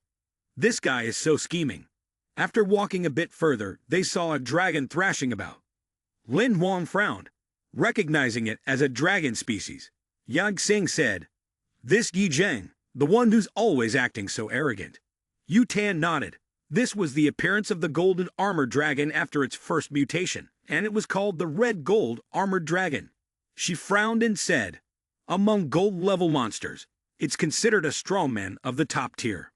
[SPEAKER 1] This guy is so scheming. After walking a bit further, they saw a dragon thrashing about. Lin Huang frowned, recognizing it as a dragon species. Yang Xing said, this Yi Zheng, the one who's always acting so arrogant. Yu Tan nodded. This was the appearance of the golden armored dragon after its first mutation, and it was called the red gold armored dragon. She frowned and said, among gold-level monsters, it's considered a strongman of the top tier.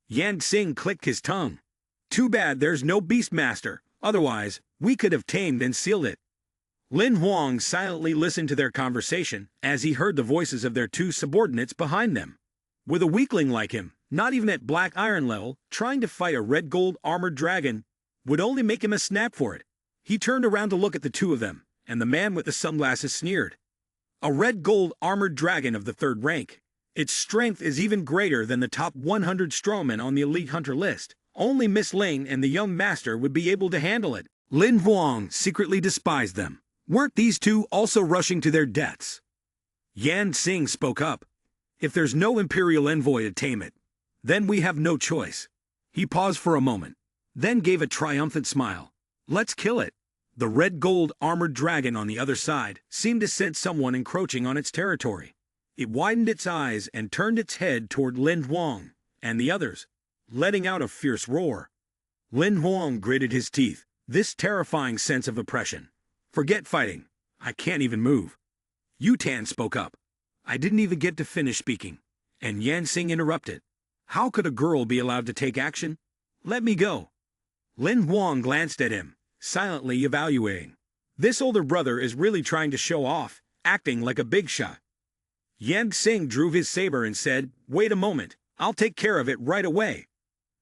[SPEAKER 1] Yan Xing clicked his tongue. Too bad there's no Beastmaster, otherwise we could have tamed and sealed it. Lin Huang silently listened to their conversation as he heard the voices of their 2 subordinates behind them. With a weakling like him, not even at Black Iron level, trying to fight a red gold armored dragon would only make him a snap for it. He turned around to look at the 2 of them, and the man with the sunglasses sneered. A red gold armored dragon of the 3rd rank. Its strength is even greater than the top 100 strongmen on the elite hunter list. Only Miss Ling and the young master would be able to handle it. Lin Huang secretly despised them, Weren't these two also rushing to their deaths? Yan Xing spoke up. If there's no imperial envoy to tame it, then we have no choice. He paused for a moment, then gave a triumphant smile. Let's kill it. The red gold armored dragon on the other side seemed to sense someone encroaching on its territory. It widened its eyes and turned its head toward Lin Huang and the others, letting out a fierce roar. Lin Huang gritted his teeth, this terrifying sense of oppression. Forget fighting. I can't even move. Yu Tan spoke up. I didn't even get to finish speaking, and Yan Xing interrupted. How could a girl be allowed to take action? Let me go. Lin Huang glanced at him, silently evaluating. This older brother is really trying to show off, acting like a big shot. Yan Xing drew his saber and said, Wait a moment, I'll take care of it right away.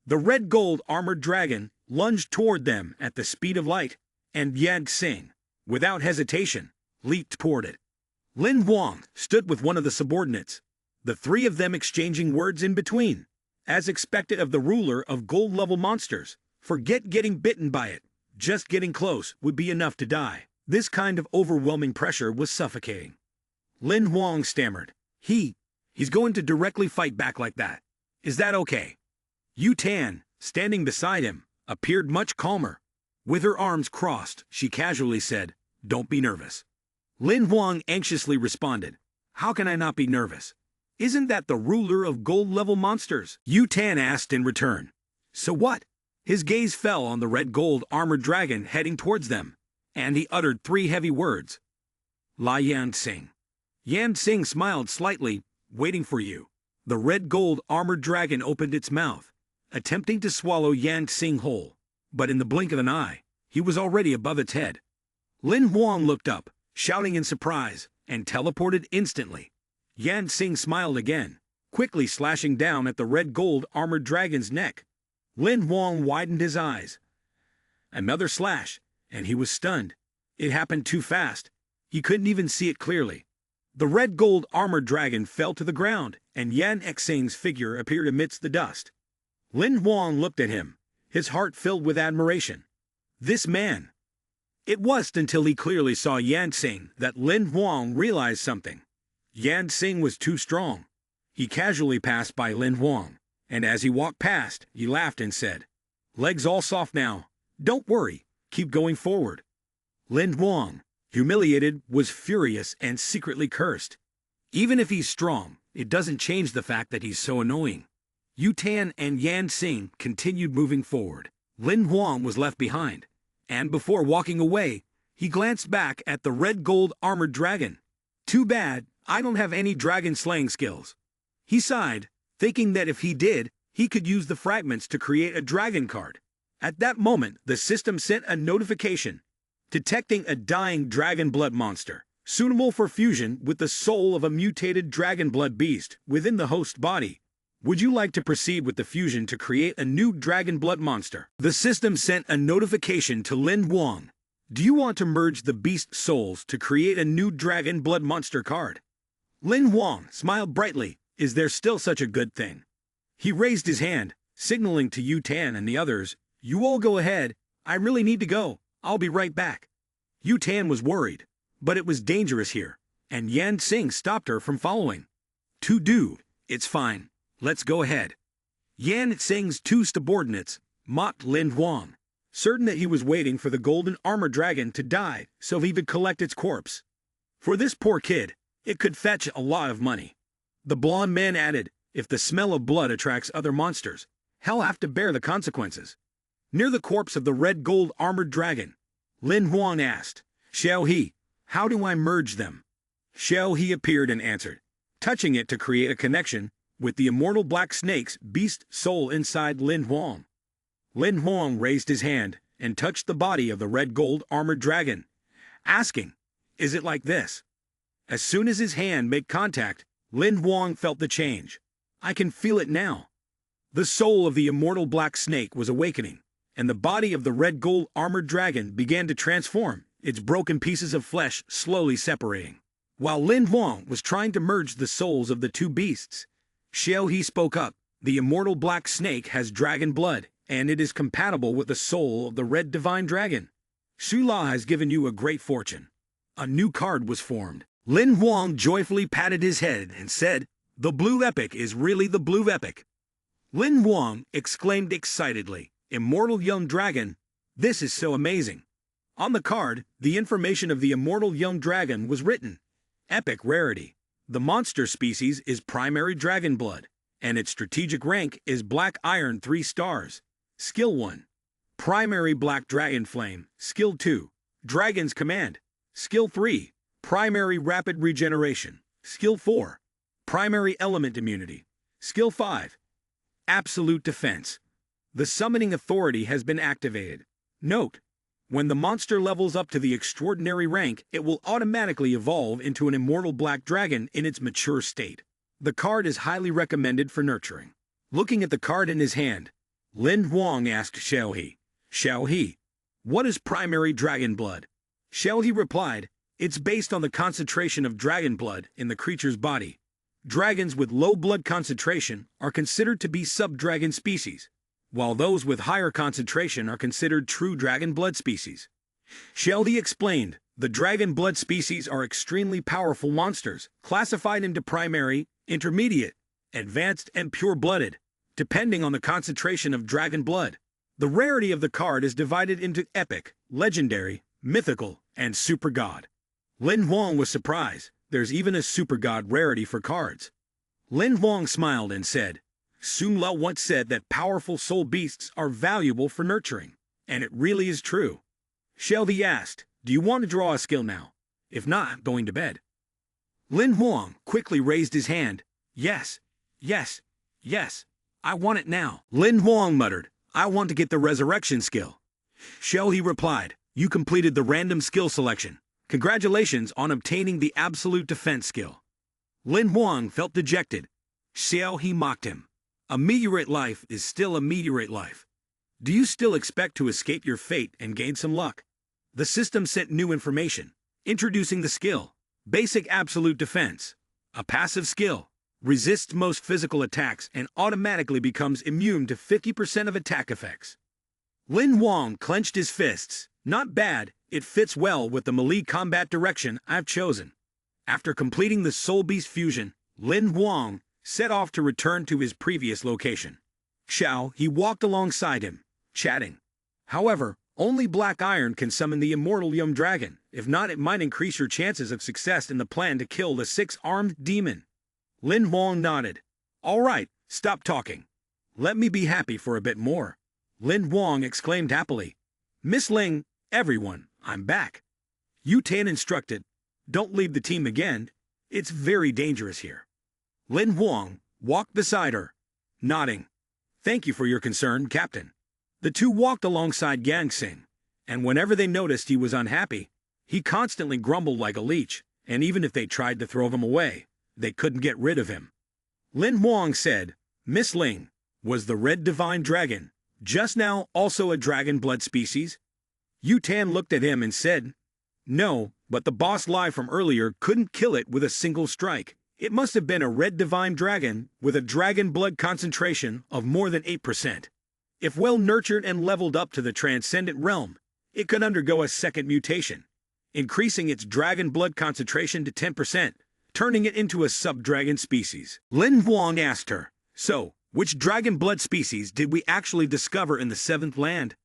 [SPEAKER 1] The red gold armored dragon lunged toward them at the speed of light, and Yan Xing, without hesitation, leaped toward it. Lin Huang stood with one of the subordinates, the three of them exchanging words in between. As expected of the ruler of gold-level monsters, forget getting bitten by it. Just getting close would be enough to die. This kind of overwhelming pressure was suffocating. Lin Huang stammered. He's going to directly fight back like that. Is that okay? Yu Tan, standing beside him, appeared much calmer. With her arms crossed, she casually said, Don't be nervous. Lin Huang anxiously responded, How can I not be nervous? Isn't that the ruler of gold-level monsters? Yu Tan asked in return. So what? His gaze fell on the red gold armored dragon heading towards them, and he uttered three heavy words. La Yan Xing. Yan Xing smiled slightly, waiting for you. The red gold armored dragon opened its mouth, attempting to swallow Yan Xing whole, but in the blink of an eye, he was already above its head. Lin Huang looked up, shouting in surprise, and teleported instantly. Yan Xing smiled again, quickly slashing down at the red gold armored dragon's neck. Lin Huang widened his eyes. Another slash, and he was stunned. It happened too fast. He couldn't even see it clearly. The red gold armored dragon fell to the ground, and Yan Xing's figure appeared amidst the dust. Lin Huang looked at him, his heart filled with admiration. This man. It wasn't until he clearly saw Yan Xing that Lin Huang realized something. Yan Xing was too strong. He casually passed by Lin Huang, and as he walked past, he laughed and said, Legs all soft now. Don't worry, keep going forward. Lin Huang, humiliated, was furious and secretly cursed. Even if he's strong, it doesn't change the fact that he's so annoying. Yu Tan and Yan Xing continued moving forward. Lin Huang was left behind, and before walking away, he glanced back at the red gold armored dragon. Too bad, I don't have any dragon slaying skills. He sighed, thinking that if he did, he could use the fragments to create a dragon card. At that moment, the system sent a notification, detecting a dying dragon blood monster, suitable for fusion with the soul of a mutated dragon blood beast within the host body. Would you like to proceed with the fusion to create a new dragon blood monster? The system sent a notification to Lin Huang. Do you want to merge the beast souls to create a new dragon blood monster card? Lin Huang smiled brightly. Is there still such a good thing? He raised his hand, signaling to Yu Tan and the others, You all go ahead. I really need to go. I'll be right back. Yu Tan was worried, but it was dangerous here, and Yan Xing stopped her from following. It's fine. Let's go ahead. Yan Xing's two subordinates mocked Lin Huang, certain that he was waiting for the golden armor dragon to die so he could collect its corpse. For this poor kid, it could fetch a lot of money. The blonde man added, If the smell of blood attracts other monsters, he'll have to bear the consequences. Near the corpse of the red gold armored dragon, Lin Huang asked, Xiao He, how do I merge them? Xiao He appeared and answered, touching it to create a connection with the immortal black snake's beast soul inside Lin Huang. Lin Huang raised his hand and touched the body of the red gold armored dragon, asking, Is it like this? As soon as his hand made contact, Lin Huang felt the change. I can feel it now. The soul of the immortal black snake was awakening, and the body of the red gold armored dragon began to transform, its broken pieces of flesh slowly separating. While Lin Huang was trying to merge the souls of the two beasts, Xiao He spoke up. The immortal black snake has dragon blood, and it is compatible with the soul of the red divine dragon. Shula has given you a great fortune. A new card was formed. Lin Huang joyfully patted his head and said, "The blue epic is really the blue epic." Lin Huang exclaimed excitedly, "Immortal young dragon, this is so amazing." On the card, the information of the immortal young dragon was written. Epic rarity. The monster species is primary dragon blood, and its strategic rank is Black Iron 3 stars. Skill 1. Primary Black Dragon Flame. Skill 2. Dragon's Command. Skill 3. Primary Rapid Regeneration. Skill 4. Primary Element Immunity. Skill 5. Absolute Defense. The summoning authority has been activated. Note: when the monster levels up to the extraordinary rank, it will automatically evolve into an immortal black dragon in its mature state. The card is highly recommended for nurturing. Looking at the card in his hand, Lin Huang asked Xiaohe, "What is primary dragon blood?" Xiaohe replied, "It's based on the concentration of dragon blood in the creature's body. Dragons with low blood concentration are considered to be sub-dragon species, while those with higher concentration are considered true dragon blood species." Xiaohe explained, "The dragon blood species are extremely powerful monsters, classified into primary, intermediate, advanced, and pure-blooded, depending on the concentration of dragon blood. The rarity of the card is divided into epic, legendary, mythical, and super god." Lin Huang was surprised. There's even a super god rarity for cards. Lin Huang smiled and said, "Sun La once said that powerful soul beasts are valuable for nurturing, and it really is true." Xiaohe asked, "Do you want to draw a skill now? If not, going to bed." Lin Huang quickly raised his hand. Yes, yes, yes, I want it now." Lin Huang muttered, "I want to get the resurrection skill." Xiaohe replied, "You completed the random skill selection. Congratulations on obtaining the absolute defense skill." Lin Huang felt dejected. Xiaohe mocked him. "A meteorite life is still a meteorite life. Do you still expect to escape your fate and gain some luck?" The system sent new information, introducing the skill. Basic Absolute Defense. A passive skill. Resists most physical attacks and automatically becomes immune to 50% of attack effects. Lin Huang clenched his fists. "Not bad, it fits well with the melee combat direction I've chosen." After completing the Soul Beast fusion, Lin Huang set off to return to his previous location. He walked alongside him, chatting. However, only Black Iron can summon the immortal young dragon. If not, it might increase your chances of success in the plan to kill the 6-armed demon. Lin Huang nodded. "All right, stop talking. Let me be happy for a bit more." Lin Huang exclaimed happily. "Miss Ling, everyone, I'm back." Yu Tan instructed, "Don't leave the team again. It's very dangerous here." Lin Huang walked beside her, nodding. "Thank you for your concern, Captain." The two walked alongside Yang Xing, and whenever they noticed he was unhappy, he constantly grumbled like a leech, and even if they tried to throw him away, they couldn't get rid of him. Lin Huang said, "Miss Ling, was the Red Divine Dragon just now also a dragon blood species?" Yu Tan looked at him and said, "No, but the boss Lai from earlier couldn't kill it with a single strike. It must have been a Red Divine Dragon with a dragon blood concentration of more than 8%. If well nurtured and leveled up to the Transcendent Realm, it could undergo a second mutation, increasing its dragon blood concentration to 10%, turning it into a sub-dragon species." Lin Huang asked her, "So, which dragon blood species did we actually discover in the 7th land?"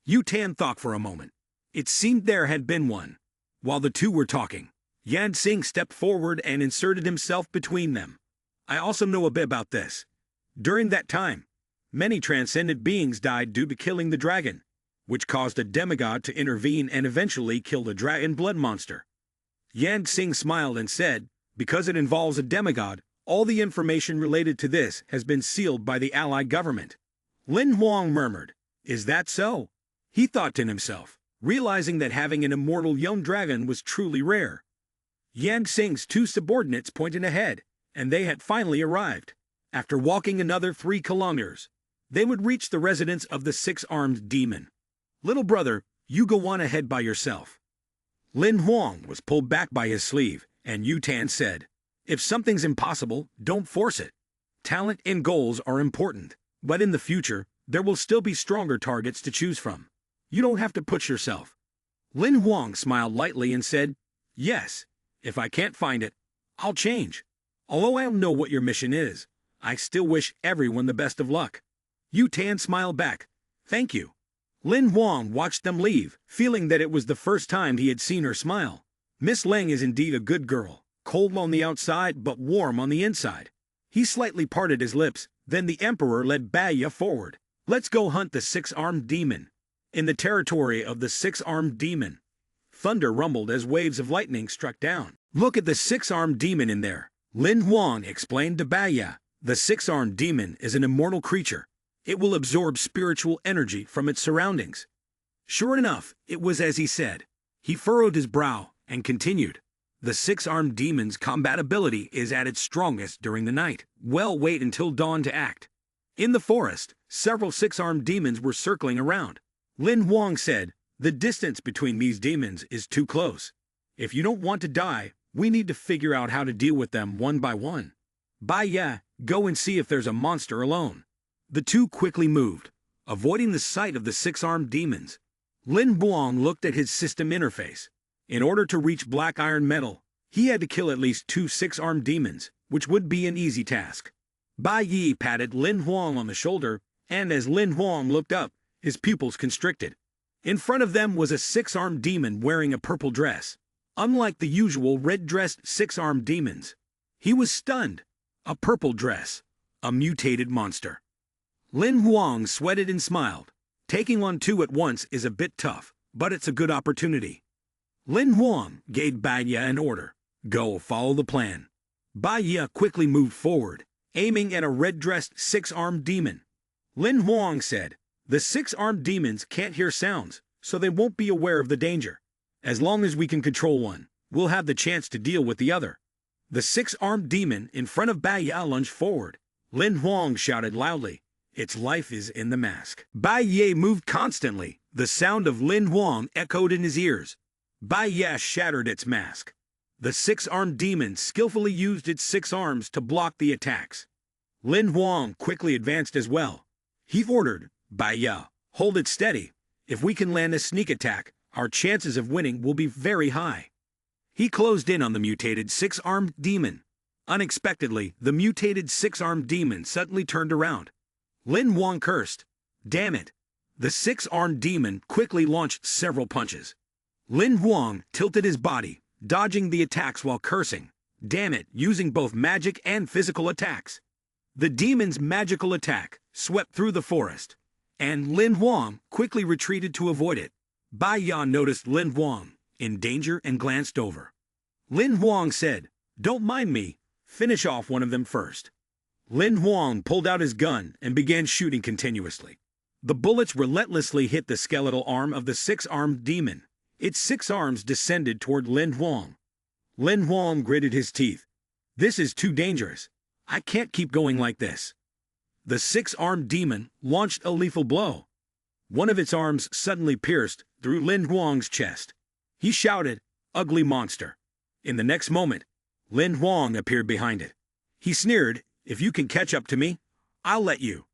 [SPEAKER 1] Yu Tan thought for a moment. It seemed there had been one. While the two were talking, Yan Xing stepped forward and inserted himself between them. "I also know a bit about this. During that time, many transcendent beings died due to killing the dragon, which caused a demigod to intervene and eventually kill the dragon blood monster." Yan Xing smiled and said, "Because it involves a demigod, all the information related to this has been sealed by the allied government." Lin Huang murmured, "Is that so?" He thought to himself, realizing that having an immortal young dragon was truly rare. Yan Xing's two subordinates pointed ahead, and they had finally arrived. After walking another 3 kilometers, they would reach the residence of the 6-armed demon. "Little brother, you go on ahead by yourself." Lin Huang was pulled back by his sleeve, and Yu Tan said, "If something's impossible, don't force it. Talent and goals are important, but in the future, there will still be stronger targets to choose from. You don't have to push yourself." Lin Huang smiled lightly and said, Yes, if I can't find it, I'll change. Although I don't know what your mission is, I still wish everyone the best of luck. Yu Tan smiled back. Thank you. Lin Huang watched them leave, feeling that it was the first time he had seen her smile. Miss Leng is indeed a good girl, cold on the outside but warm on the inside. He slightly parted his lips, then the Emperor led Baya forward. Let's go hunt the six-armed demon. In the territory of the six-armed demon, thunder rumbled as waves of lightning struck down. Look at the six-armed demon in there, Lin Huang explained to Baya. The six-armed demon is an immortal creature. It will absorb spiritual energy from its surroundings. Sure enough, it was as he said. He furrowed his brow and continued. The six-armed demon's combat ability is at its strongest during the night. Well, wait until dawn to act. In the forest, several six-armed demons were circling around. Lin Huang said, the distance between these demons is too close. If you don't want to die, we need to figure out how to deal with them one by one. Baya, go and see if there's a monster alone. The two quickly moved, avoiding the sight of the six-armed demons. Lin Huang looked at his system interface. In order to reach black iron metal, he had to kill at least 2 six-armed demons, which would be an easy task. Bai Yi patted Lin Huang on the shoulder, and as Lin Huang looked up, his pupils constricted. In front of them was a six-armed demon wearing a purple dress. Unlike the usual red-dressed six-armed demons, he was stunned. A purple dress. A mutated monster. Lin Huang sweated and smiled. Taking on 2 at once is a bit tough, but it's a good opportunity. Lin Huang gave Baya an order. Go follow the plan. Baya quickly moved forward, aiming at a red-dressed six-armed demon. Lin Huang said, the six-armed demons can't hear sounds, so they won't be aware of the danger. As long as we can control one, we'll have the chance to deal with the other. The six-armed demon in front of Baya lunged forward. Lin Huang shouted loudly, its life is in the mask. Baya moved constantly. The sound of Lin Huang echoed in his ears. Baya shattered its mask. The six-armed demon skillfully used its 6 arms to block the attacks. Lin Huang quickly advanced as well. He ordered, Baya, hold it steady. If we can land a sneak attack, our chances of winning will be very high. He closed in on the mutated 6-armed demon. Unexpectedly, the mutated 6-armed demon suddenly turned around. Lin Huang cursed. Damn it. The 6-armed demon quickly launched several punches. Lin Huang tilted his body, dodging the attacks while cursing. Damn it, using both magic and physical attacks. The demon's magical attack swept through the forest, and Lin Huang quickly retreated to avoid it. Bai Yan noticed Lin Huang in danger and glanced over. Lin Huang said, don't mind me, finish off one of them first. Lin Huang pulled out his gun and began shooting continuously. The bullets relentlessly hit the skeletal arm of the 6-armed demon. Its 6 arms descended toward Lin Huang. Lin Huang gritted his teeth. This is too dangerous. I can't keep going like this. The 6-armed demon launched a lethal blow. One of its arms suddenly pierced through Lin Huang's chest. He shouted, ugly monster. In the next moment, Lin Huang appeared behind it. He sneered, if you can catch up to me, I'll let you.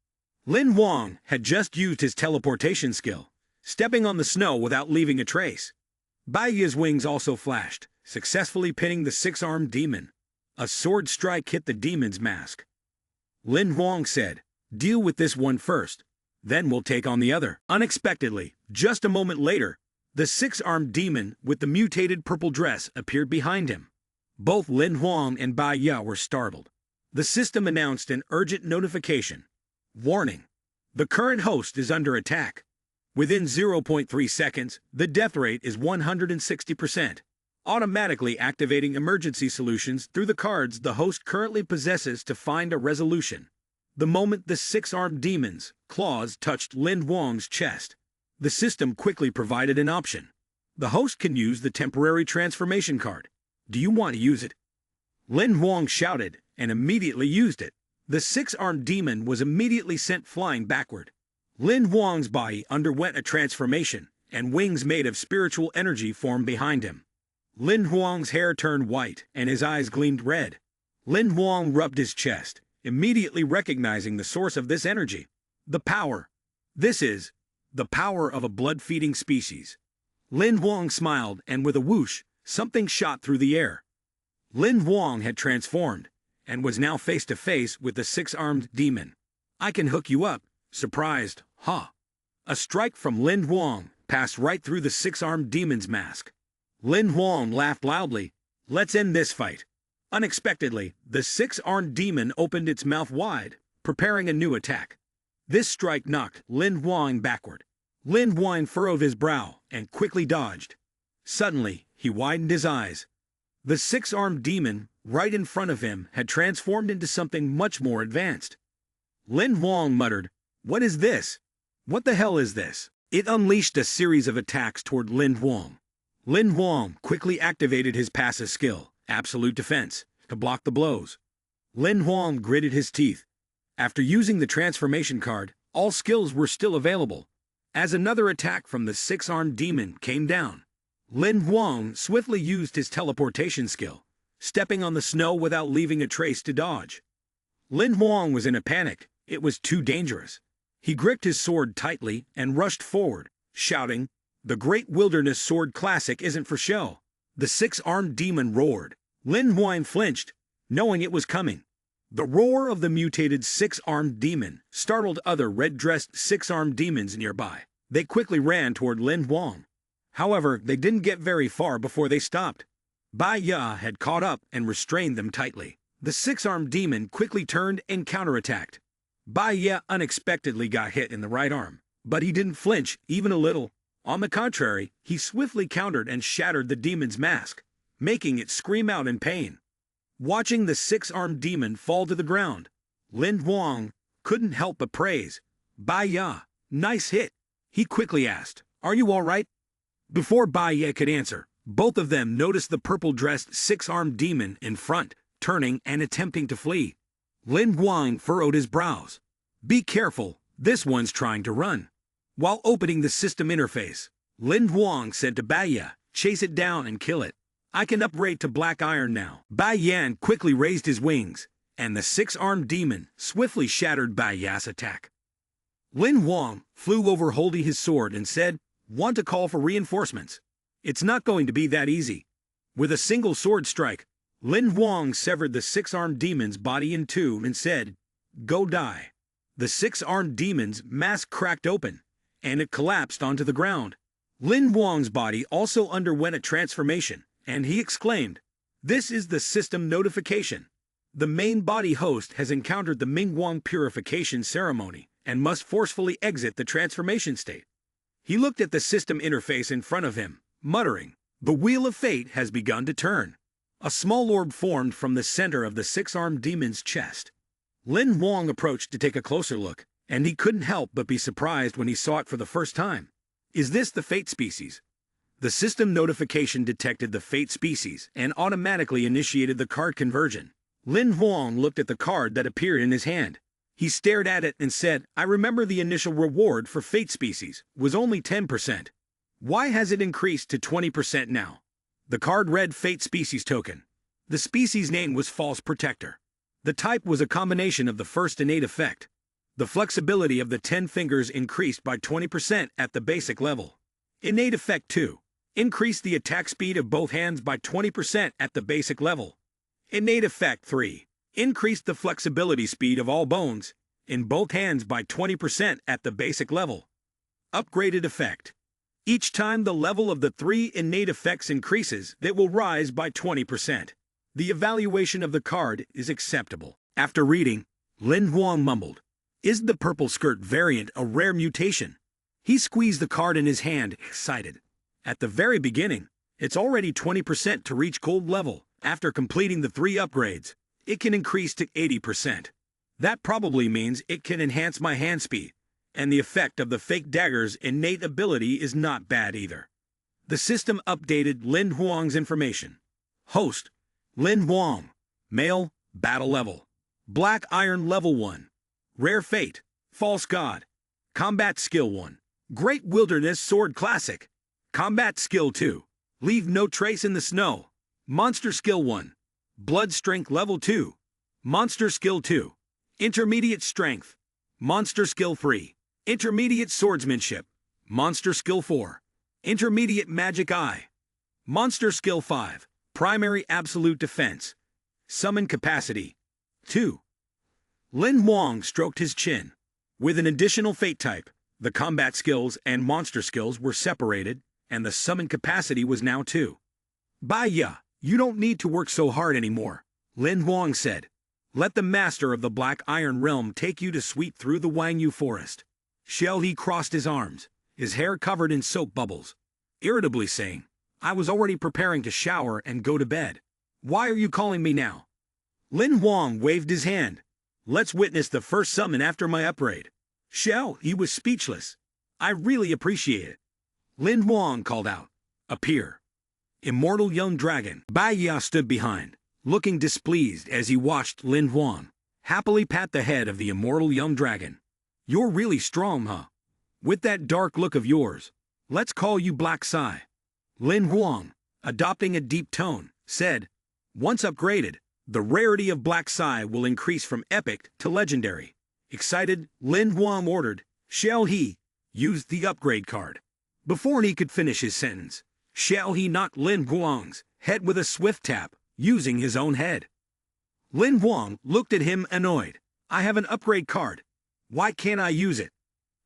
[SPEAKER 1] Lin Huang had just used his teleportation skill, stepping on the snow without leaving a trace. Baya's wings also flashed, successfully pinning the 6-armed demon. A sword strike hit the demon's mask. Lin Huang said, deal with this one first, then we'll take on the other. Unexpectedly, just a moment later, the 6-armed demon with the mutated purple dress appeared behind him. Both Lin Huang and Baya were startled. The system announced an urgent notification. Warning. The current host is under attack. Within 0.3 seconds, the death rate is 160%. Automatically activating emergency solutions through the cards the host currently possesses to find a resolution. The moment the 6-armed demon's claws touched Lin Huang's chest, the system quickly provided an option. The host can use the temporary transformation card. Do you want to use it? Lin Huang shouted and immediately used it. The 6-armed demon was immediately sent flying backward. Lin Huang's body underwent a transformation, and wings made of spiritual energy formed behind him. Lin Huang's hair turned white, and his eyes gleamed red. Lin Huang rubbed his chest, immediately recognizing the source of this energy. The power. This is the power of a blood-feeding species. Lin Huang smiled, and with a whoosh, something shot through the air. Lin Huang had transformed, and was now face to face with the six-armed demon. "I can hook you up," surprised, "Ha!" A strike from Lin Huang passed right through the six-armed demon's mask. Lin Huang laughed loudly. "Let's end this fight." Unexpectedly, the six-armed demon opened its mouth wide, preparing a new attack. This strike knocked Lin Huang backward. Lin Huang furrowed his brow and quickly dodged. Suddenly, he widened his eyes. The six-armed demon, right in front of him, had transformed into something much more advanced. Lin Huang muttered, "What is this? What the hell is this?" It unleashed a series of attacks toward Lin Huang. Lin Huang quickly activated his passive skill, Absolute Defense, to block the blows. Lin Huang gritted his teeth. After using the transformation card, all skills were still available. As another attack from the six-armed demon came down, Lin Huang swiftly used his teleportation skill, stepping on the snow without leaving a trace to dodge. Lin Huang was in a panic. It was too dangerous. He gripped his sword tightly and rushed forward, shouting, "The Great Wilderness Sword Classic isn't for show." The six-armed demon roared. Lin Huang flinched, knowing it was coming. The roar of the mutated six-armed demon startled other red-dressed six-armed demons nearby. They quickly ran toward Lin Huang. However, they didn't get very far before they stopped. Bai Ya had caught up and restrained them tightly. The six-armed demon quickly turned and counterattacked. Bai Ya unexpectedly got hit in the right arm, but he didn't flinch even a little. On the contrary, he swiftly countered and shattered the demon's mask, making it scream out in pain. Watching the six-armed demon fall to the ground, Lin Huang couldn't help but praise, "Bai Ya, nice hit." He quickly asked, "Are you all right?" Before Bai Ya could answer, both of them noticed the purple-dressed six-armed demon in front, turning and attempting to flee. Lin Huang furrowed his brows. "Be careful, this one's trying to run." While opening the system interface, Lin Huang said to Bai Ya, "Chase it down and kill it. I can upgrade to Black Iron now." Bai Yan quickly raised his wings, and the six-armed demon swiftly shattered Bai Ya's attack. Lin Huang flew over holding his sword and said, "Want to call for reinforcements? It's not going to be that easy." With a single sword strike, Lin Huang severed the six-armed demon's body in two and said, "Go die." The six-armed demon's mask cracked open, and it collapsed onto the ground. Lin Huang's body also underwent a transformation, and he exclaimed, "This is the system notification. The main body host has encountered the Mingguang purification ceremony and must forcefully exit the transformation state." He looked at the system interface in front of him, muttering, "The wheel of fate has begun to turn." A small orb formed from the center of the six-armed demon's chest. Lin Huang approached to take a closer look, and he couldn't help but be surprised when he saw it for the first time. "Is this the fate species?" The system notification detected the fate species and automatically initiated the card conversion. Lin Huang looked at the card that appeared in his hand. He stared at it and said, "I remember the initial reward for fate species was only 10%. Why has it increased to 20% now?" The card read Fate Species Token. The species name was False Protector. The type was a combination of the first innate effect. The flexibility of the 10 fingers increased by 20% at the basic level. Innate effect 2. Increased the attack speed of both hands by 20% at the basic level. Innate effect 3. Increased the flexibility speed of all bones in both hands by 20% at the basic level. Upgraded effect. Each time the level of the 3 innate effects increases, they will rise by 20%. The evaluation of the card is acceptable. After reading, Lin Huang mumbled, "Is the purple skirt variant a rare mutation?" He squeezed the card in his hand, excited. At the very beginning, it's already 20% to reach gold level. After completing the 3 upgrades, it can increase to 80%. That probably means it can enhance my hand speed, and the effect of the fake dagger's innate ability is not bad either. The system updated Lin Huang's information. Host, Lin Huang. Male, battle level. Black Iron level 1. Rare Fate, False God. Combat Skill 1. Great Wilderness Sword Classic. Combat Skill 2. Leave no trace in the snow. Monster Skill 1. Blood Strength Level 2. Monster Skill 2. Intermediate Strength. Monster Skill 3. Intermediate Swordsmanship. Monster Skill 4. Intermediate Magic Eye. Monster Skill 5. Primary Absolute Defense. Summon Capacity. 2. Lin Huang stroked his chin. With an additional fate type, the combat skills and monster skills were separated, and the summon capacity was now 2. Baya, you don't need to work so hard anymore, Lin Huang said. Let the master of the Black Iron Realm take you to sweep through the Wangyu forest. Xiao He crossed his arms, his hair covered in soap bubbles, irritably saying, I was already preparing to shower and go to bed. Why are you calling me now? Lin Huang waved his hand. Let's witness the first summon after my upgrade. Xiao He was speechless. I really appreciate it. Lin Huang called out. Appear. Immortal Young Dragon. Bai Ya stood behind, looking displeased as he watched Lin Huang happily pat the head of the immortal young dragon. You're really strong, huh? With that dark look of yours. Let's call you Black Sai. Lin Huang, adopting a deep tone, said, once upgraded, the rarity of Black Sai will increase from epic to legendary. Excited, Lin Huang ordered, Xiao He, use the upgrade card. Before he could finish his sentence, Xiao He knocked Lin Huang's head with a swift tap, using his own head. Lin Huang looked at him annoyed. I have an upgrade card. Why can't I use it?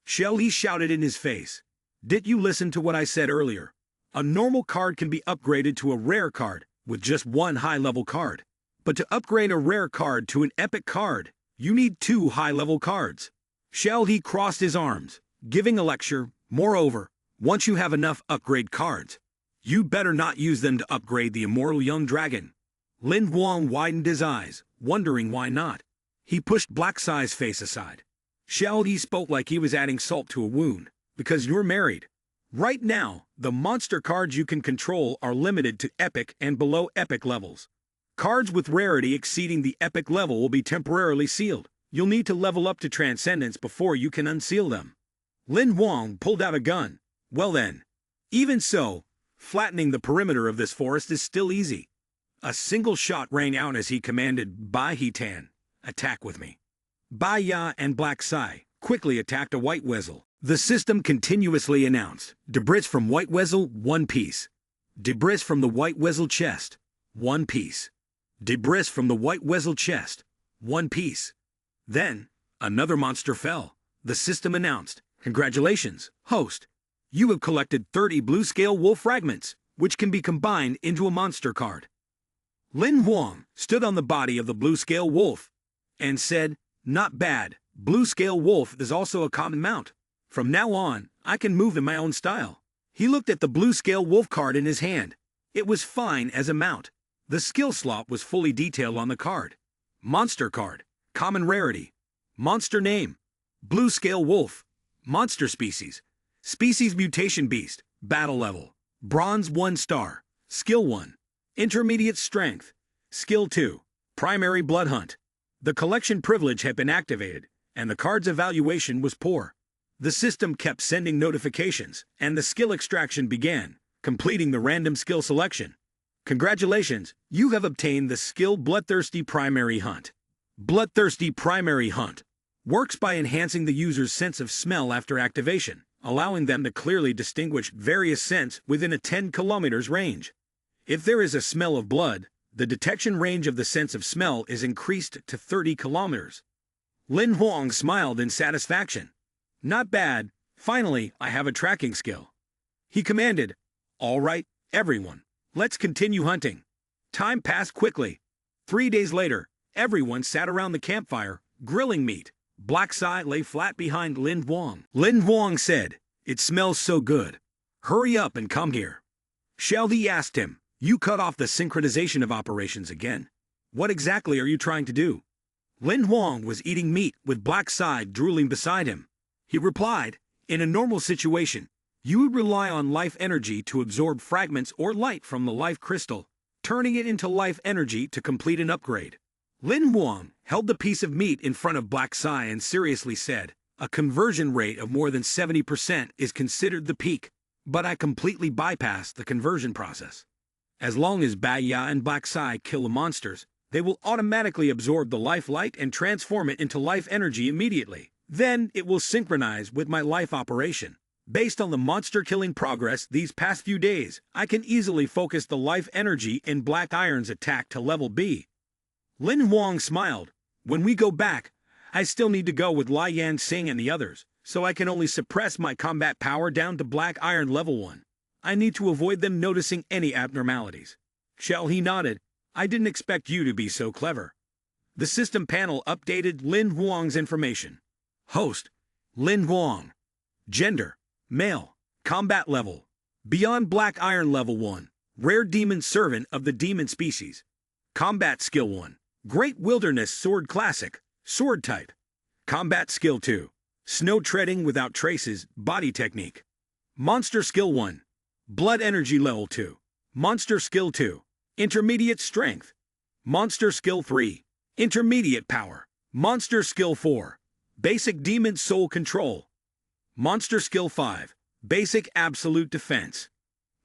[SPEAKER 1] Xiao He shouted in his face. Did you listen to what I said earlier? A normal card can be upgraded to a rare card with just one high-level card. But to upgrade a rare card to an epic card, you need 2 high-level cards. Xiao He crossed his arms, giving a lecture. Moreover, once you have enough upgrade cards, you better not use them to upgrade the immortal young dragon. Lin Huang widened his eyes, wondering why not. He pushed Black Sai's face aside. Xiao He spoke like he was adding salt to a wound. Because you're married. Right now, the monster cards you can control are limited to epic and below epic levels. Cards with rarity exceeding the epic level will be temporarily sealed. You'll need to level up to Transcendence before you can unseal them. Lin Huang pulled out a gun. Well then. Even so, flattening the perimeter of this forest is still easy. A single shot rang out as he commanded Bai Hitan, attack with me. Bai Ya and Black Sai quickly attacked a white weasel. The system continuously announced, debris from white weasel, 1 piece. Debris from the white weasel chest, 1 piece. Debris from the white weasel chest, 1 piece. Then, another monster fell. The system announced, congratulations, host. You have collected 30 blue-scale wolf fragments, which can be combined into a monster card. Lin Huang stood on the body of the blue-scale wolf and said, not bad, blue-scale wolf is also a common mount. From now on, I can move in my own style. He looked at the blue-scale wolf card in his hand. It was fine as a mount. The skill slot was fully detailed on the card. Monster card, common rarity. Monster name, blue-scale wolf. Monster species, species mutation beast, battle level. Bronze 1 star, skill 1. Intermediate strength, skill 2. Primary blood hunt. The collection privilege had been activated, and the card's evaluation was poor. The system kept sending notifications, and the skill extraction began, completing the random skill selection. Congratulations, you have obtained the skill Bloodthirsty Primary Hunt. Bloodthirsty Primary Hunt works by enhancing the user's sense of smell after activation, allowing them to clearly distinguish various scents within a 10 kilometers range. If there is a smell of blood, the detection range of the sense of smell is increased to 30 kilometers. Lin Huang smiled in satisfaction. Not bad. Finally, I have a tracking skill. He commanded, all right, everyone, let's continue hunting. Time passed quickly. 3 days later, everyone sat around the campfire, grilling meat. Black Sai lay flat behind Lin Huang. Lin Huang said, it smells so good. Hurry up and come here. Xiao Li asked him, you cut off the synchronization of operations again. What exactly are you trying to do? Lin Huang was eating meat with Black Sai drooling beside him. He replied, in a normal situation, you would rely on life energy to absorb fragments or light from the life crystal, turning it into life energy to complete an upgrade. Lin Huang held the piece of meat in front of Black Sai and seriously said, a conversion rate of more than 70% is considered the peak, but I completely bypassed the conversion process. As long as Bai Ya and Black Sai kill the monsters, they will automatically absorb the life light and transform it into life energy immediately. Then it will synchronize with my life operation. Based on the monster-killing progress these past few days, I can easily focus the life energy in Black Iron's attack to level B. Lin Huang smiled. When we go back, I still need to go with Lai Yan Sing and the others, so I can only suppress my combat power down to Black Iron level 1. I need to avoid them noticing any abnormalities. Xiao He nodded. I didn't expect you to be so clever. The system panel updated Lin Huang's information. Host, Lin Huang. Gender, male. Combat level, beyond Black Iron level 1. Rare demon servant of the demon species. Combat skill 1. Great Wilderness Sword Classic, sword type. Combat skill 2. Snow treading without traces, body technique. Monster skill 1. Blood energy level 2. Monster skill 2. Intermediate strength. Monster skill 3. Intermediate power. Monster skill 4. Basic demon soul control. Monster skill 5. Basic absolute defense.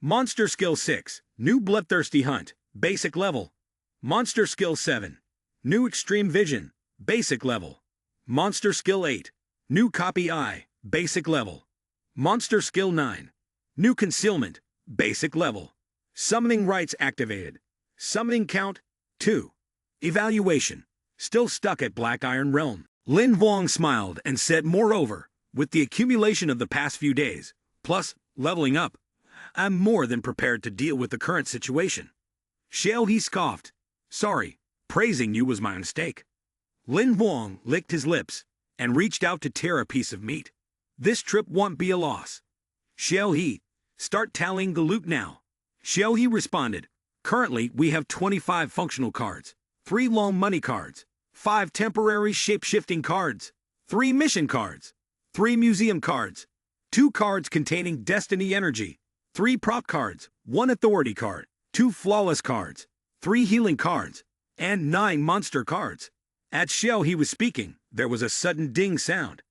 [SPEAKER 1] Monster skill 6. New bloodthirsty hunt, basic level. Monster skill 7. New extreme vision, basic level. Monster skill 8. New copy eye, basic level. Monster skill 9. New concealment, basic level. Summoning rights activated. Summoning count, 2. Evaluation. Still stuck at Black Iron Realm. Lin Huang smiled and said, moreover, with the accumulation of the past few days, plus leveling up, I'm more than prepared to deal with the current situation. Xiao He scoffed. Sorry, praising you was my mistake. Lin Huang licked his lips and reached out to tear a piece of meat. This trip won't be a loss. Xiao He, start tallying the loot now. Xiao He responded. Currently, we have 25 functional cards, 3 long money cards, 5 temporary shape-shifting cards, 3 mission cards, 3 museum cards, 2 cards containing destiny energy, 3 prop cards, 1 authority card, 2 flawless cards, 3 healing cards, and 9 monster cards. As Xiao He was speaking, there was a sudden ding sound.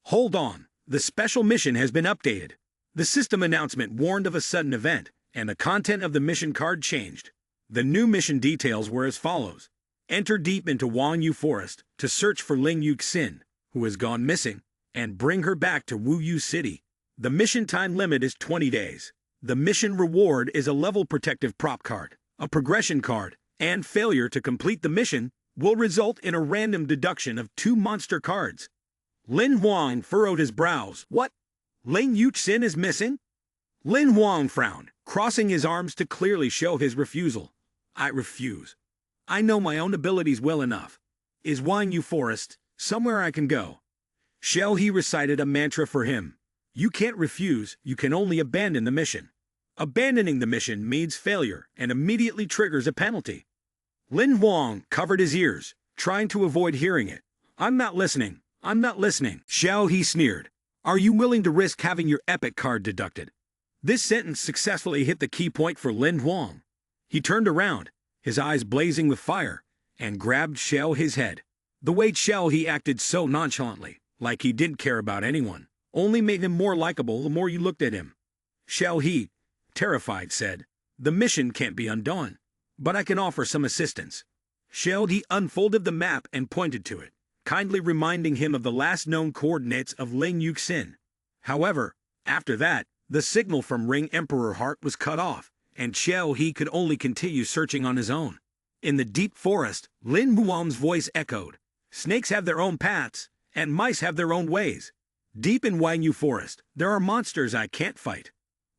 [SPEAKER 1] Hold on, the special mission has been updated. The system announcement warned of a sudden event, and the content of the mission card changed. The new mission details were as follows. Enter deep into Wangyu Forest to search for Ling Yuxin, who has gone missing, and bring her back to Wuyu City. The mission time limit is 20 days. The mission reward is a level protective prop card, a progression card, and failure to complete the mission will result in a random deduction of 2 monster cards. Lin Huang furrowed his brows. What? Ling Yuxin is missing? Lin Huang frowned, crossing his arms to clearly show his refusal. I refuse. I know my own abilities well enough. Is Wangyu Forest somewhere I can go? Xiao He recited a mantra for him. You can't refuse, you can only abandon the mission. Abandoning the mission means failure and immediately triggers a penalty. Lin Huang covered his ears, trying to avoid hearing it. I'm not listening. I'm not listening. Xiao He sneered. Are you willing to risk having your epic card deducted? This sentence successfully hit the key point for Lin Huang. He turned around, his eyes blazing with fire, and grabbed Xiao He's head. The way Xiao He acted so nonchalantly, like he didn't care about anyone, only made him more likable the more you looked at him. Xiao He, terrified, said, the mission can't be undone, but I can offer some assistance. Xiao He unfolded the map and pointed to it, kindly reminding him of the last known coordinates of Ling Yuxin. However, after that, the signal from Ring Emperor Heart was cut off, and Xiao He could only continue searching on his own. In the deep forest, Lin Huang's voice echoed. Snakes have their own paths, and mice have their own ways. Deep in Wangyu Forest, there are monsters I can't fight.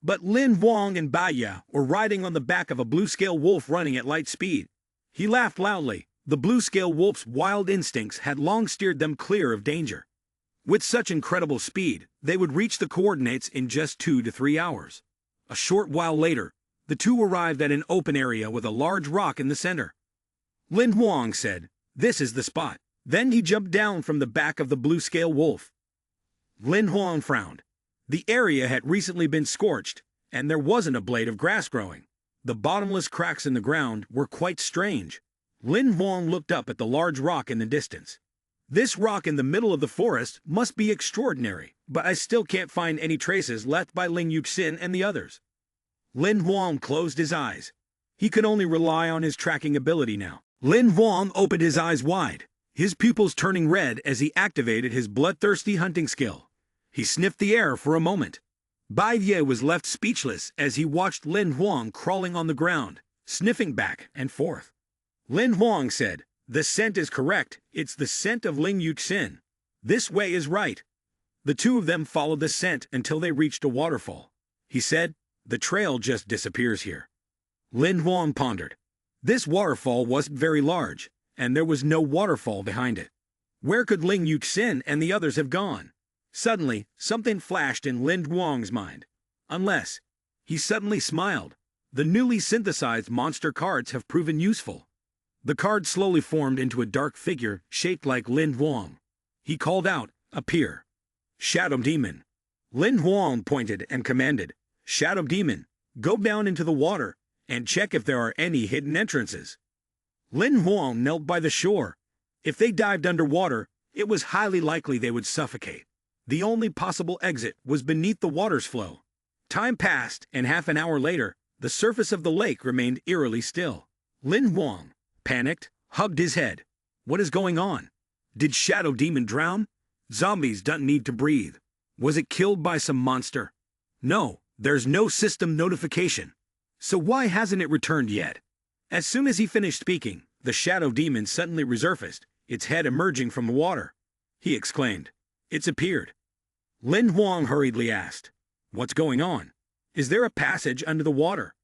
[SPEAKER 1] But Lin Huang and Baya were riding on the back of a blue-scale wolf running at light speed. He laughed loudly. The blue-scale wolf's wild instincts had long steered them clear of danger. With such incredible speed, they would reach the coordinates in just 2 to 3 hours. A short while later, the two arrived at an open area with a large rock in the center. Lin Huang said, this is the spot. Then he jumped down from the back of the blue-scale wolf. Lin Huang frowned. The area had recently been scorched, and there wasn't a blade of grass growing. The bottomless cracks in the ground were quite strange. Lin Huang looked up at the large rock in the distance. This rock in the middle of the forest must be extraordinary, but I still can't find any traces left by Ling Yuxin and the others. Lin Huang closed his eyes. He could only rely on his tracking ability now. Lin Huang opened his eyes wide, his pupils turning red as he activated his bloodthirsty hunting skill. He sniffed the air for a moment. Bai Ye was left speechless as he watched Lin Huang crawling on the ground, sniffing back and forth. Lin Huang said, "The scent is correct. It's the scent of Ling Yuxin. This way is right." The two of them followed the scent until they reached a waterfall. He said, "The trail just disappears here." Lin Huang pondered. This waterfall wasn't very large, and there was no waterfall behind it. Where could Ling Yuxin and the others have gone? Suddenly, something flashed in Lin Huang's mind. Unless. He suddenly smiled. The newly synthesized monster cards have proven useful. The card slowly formed into a dark figure shaped like Lin Huang. He called out, "Appear." Shadow Demon. Lin Huang pointed and commanded, "Shadow Demon, go down into the water and check if there are any hidden entrances." Lin Huang knelt by the shore. If they dived underwater, it was highly likely they would suffocate. The only possible exit was beneath the water's flow. Time passed, and half an hour later, the surface of the lake remained eerily still. Lin Huang, panicked, hugged his head. What is going on? Did Shadow Demon drown? Zombies don't need to breathe. Was it killed by some monster? No, there's no system notification. So why hasn't it returned yet? As soon as he finished speaking, the Shadow Demon suddenly resurfaced, its head emerging from the water. He exclaimed, "It's appeared." Lin Huang hurriedly asked, "What's going on? Is there a passage under the water?"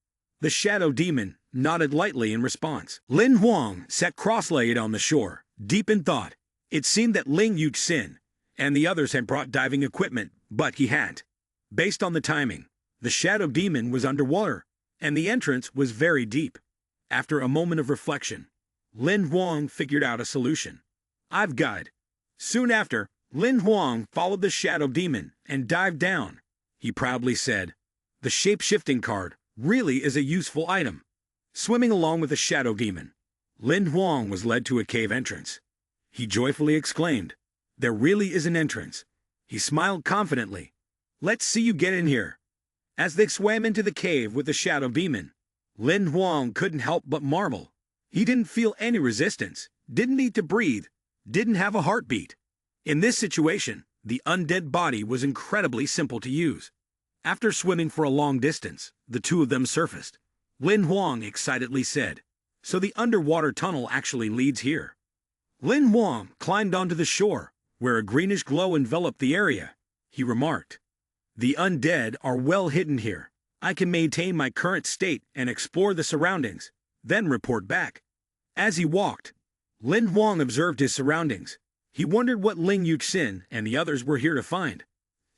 [SPEAKER 1] The Shadow Demon nodded lightly in response. Lin Huang sat cross-legged on the shore, deep in thought. It seemed that Ling Yuxin and the others had brought diving equipment, but he hadn't. Based on the timing, the Shadow Demon was underwater, and the entrance was very deep. After a moment of reflection, Lin Huang figured out a solution. "I've got it." Soon after, Lin Huang followed the Shadow Demon and dived down. He proudly said, "The shape-shifting card really is a useful item." Swimming along with the Shadow Demon, Lin Huang was led to a cave entrance. He joyfully exclaimed, "There really is an entrance." He smiled confidently. "Let's see you get in here." As they swam into the cave with the Shadow Demon, Lin Huang couldn't help but marvel. He didn't feel any resistance, didn't need to breathe, didn't have a heartbeat. In this situation, the undead body was incredibly simple to use. After swimming for a long distance, the two of them surfaced. Lin Huang excitedly said, "So the underwater tunnel actually leads here." Lin Huang climbed onto the shore, where a greenish glow enveloped the area. He remarked, "The undead are well hidden here. I can maintain my current state and explore the surroundings, then report back." As he walked, Lin Huang observed his surroundings. He wondered what Ling Yuxin and the others were here to find.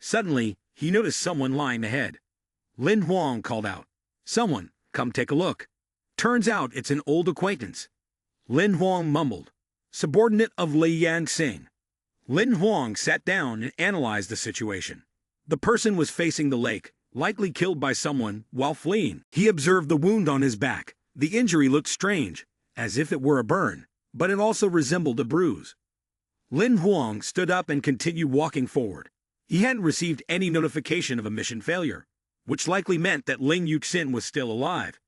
[SPEAKER 1] Suddenly, he noticed someone lying ahead. Lin Huang called out, "Someone, come take a look." Turns out it's an old acquaintance. Lin Huang mumbled, "Subordinate of Li Yanxing." Lin Huang sat down and analyzed the situation. The person was facing the lake, likely killed by someone while fleeing. He observed the wound on his back. The injury looked strange, as if it were a burn, but it also resembled a bruise. Lin Huang stood up and continued walking forward. He hadn't received any notification of a mission failure, which likely meant that Ling Yuxin was still alive.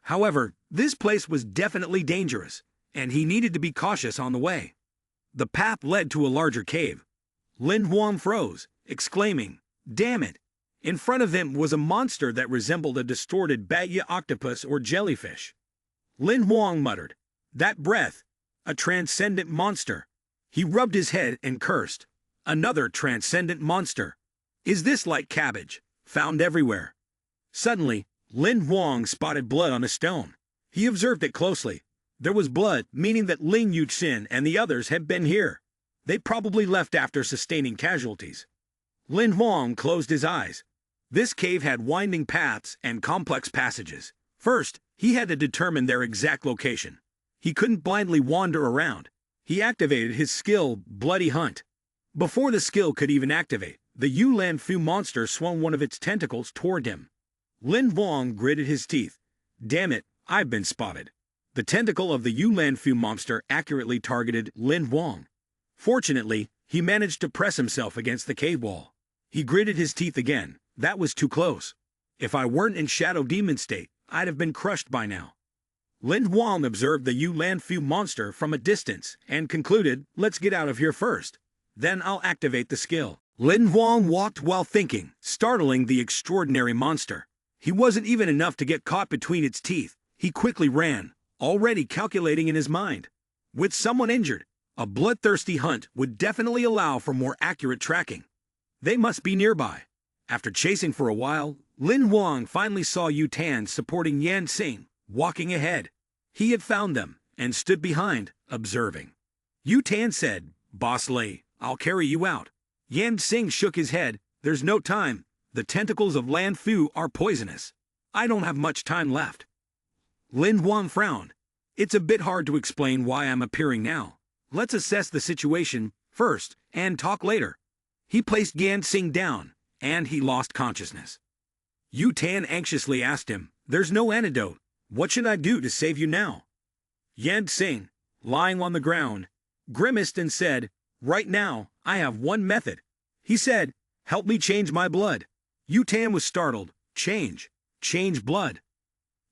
[SPEAKER 1] However, this place was definitely dangerous, and he needed to be cautious on the way. The path led to a larger cave. Lin Huang froze, exclaiming, "Damn it!" In front of him was a monster that resembled a distorted Batya octopus or jellyfish. Lin Huang muttered, "That breath! A transcendent monster!" He rubbed his head and cursed. "Another transcendent monster! Is this like cabbage, found everywhere?" Suddenly, Lin Huang spotted blood on a stone. He observed it closely. There was blood, meaning that Ling Yuxin and the others had been here. They probably left after sustaining casualties. Lin Huang closed his eyes. This cave had winding paths and complex passages. First, he had to determine their exact location. He couldn't blindly wander around. He activated his skill, Bloody Hunt. Before the skill could even activate, the Yulan Fu monster swung one of its tentacles toward him. Lin Huang gritted his teeth. "Damn it, I've been spotted." The tentacle of the Yulan Fu monster accurately targeted Lin Huang. Fortunately, he managed to press himself against the cave wall. He gritted his teeth again. That was too close. If I weren't in Shadow Demon state, I'd have been crushed by now. Lin Huang observed the Yulan Fu monster from a distance and concluded, "Let's get out of here first. Then I'll activate the skill." Lin Huang walked while thinking, startling the extraordinary monster. He wasn't even enough to get caught between its teeth. He quickly ran, already calculating in his mind. With someone injured, a bloodthirsty hunt would definitely allow for more accurate tracking. They must be nearby. After chasing for a while, Lin Huang finally saw Yu Tan supporting Yan Xing, walking ahead. He had found them and stood behind, observing. Yu Tan said, "Boss Lei, I'll carry you out." Yan Xing shook his head. "There's no time. The tentacles of Lan Fu are poisonous. I don't have much time left." Lin Huang frowned. "It's a bit hard to explain why I'm appearing now. Let's assess the situation first and talk later." He placed Yan Xing down, and he lost consciousness. Yu Tan anxiously asked him, "There's no antidote. What should I do to save you now?" Yan Xing, lying on the ground, grimaced and said, "Right now, I have one method." He said, "Help me change my blood." Yu Tan was startled. Change blood."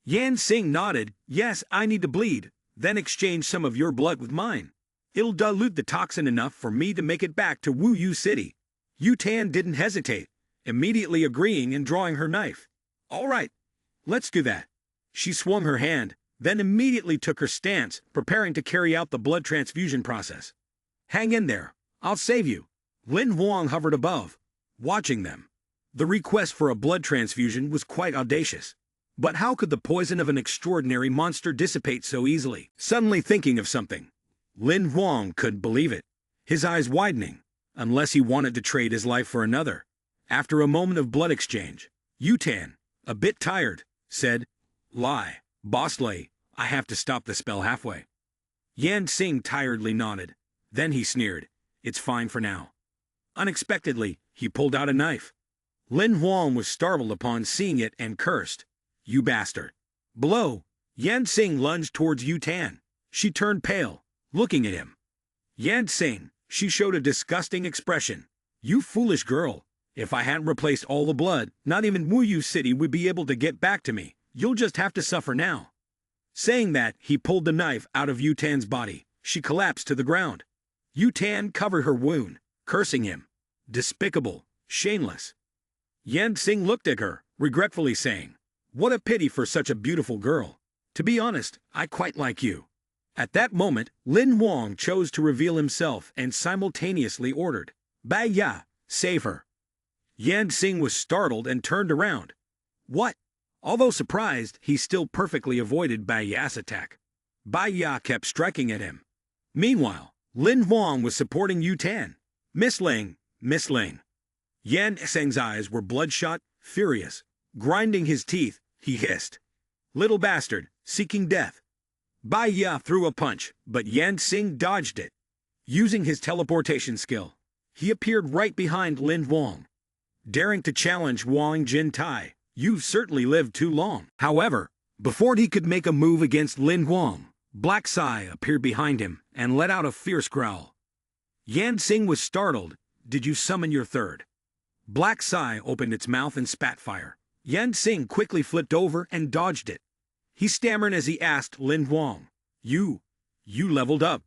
[SPEAKER 1] Yan Xing nodded. "Yes, I need to bleed, then exchange some of your blood with mine. It'll dilute the toxin enough for me to make it back to Wu Yu City." Yu Tan didn't hesitate, immediately agreeing and drawing her knife. "All right, let's do that." She swung her hand, then immediately took her stance, preparing to carry out the blood transfusion process. "Hang in there. I'll save you." Lin Huang hovered above, watching them. The request for a blood transfusion was quite audacious. But how could the poison of an extraordinary monster dissipate so easily? Suddenly thinking of something, Lin Huang couldn't believe it, his eyes widening, unless he wanted to trade his life for another. After a moment of blood exchange, Yu Tan, a bit tired, said, "Lie, Boss Lei, I have to stop the spell halfway." Yan Xing tiredly nodded. Then he sneered, "It's fine for now." Unexpectedly, he pulled out a knife. Lin Huang was startled upon seeing it and cursed, "You bastard." Below, Yan Xing lunged towards Yu Tan. She turned pale, looking at him. "Yan Xing," she showed a disgusting expression. "You foolish girl. If I hadn't replaced all the blood, not even Wu Yu City would be able to get back to me. You'll just have to suffer now." Saying that, he pulled the knife out of Yu Tan's body. She collapsed to the ground. Yu Tan covered her wound, cursing him. Despicable, shameless. Yan Xing looked at her, regretfully saying, "What a pity for such a beautiful girl. To be honest, I quite like you." At that moment, Lin Huang chose to reveal himself and simultaneously ordered, "Bai Ya, save her." Yan Xing was startled and turned around. "What?" Although surprised, he still perfectly avoided Bai Ya's attack. Bai Ya kept striking at him. Meanwhile, Lin Huang was supporting Yu Tan. Miss Ling. Yan Xing's eyes were bloodshot, furious. Grinding his teeth, he hissed, "Little bastard, seeking death." Bai Ya threw a punch, but Yan Xing dodged it. Using his teleportation skill, he appeared right behind Lin Huang. Daring to challenge Wang Jintai, "You've certainly lived too long." However, before he could make a move against Lin Huang, Black Sai appeared behind him and let out a fierce growl. Yan Xing was startled. "Did you summon your third?" Black Sai opened its mouth and spat fire. Yan Xing quickly flipped over and dodged it. He stammered as he asked Lin Huang, You leveled up."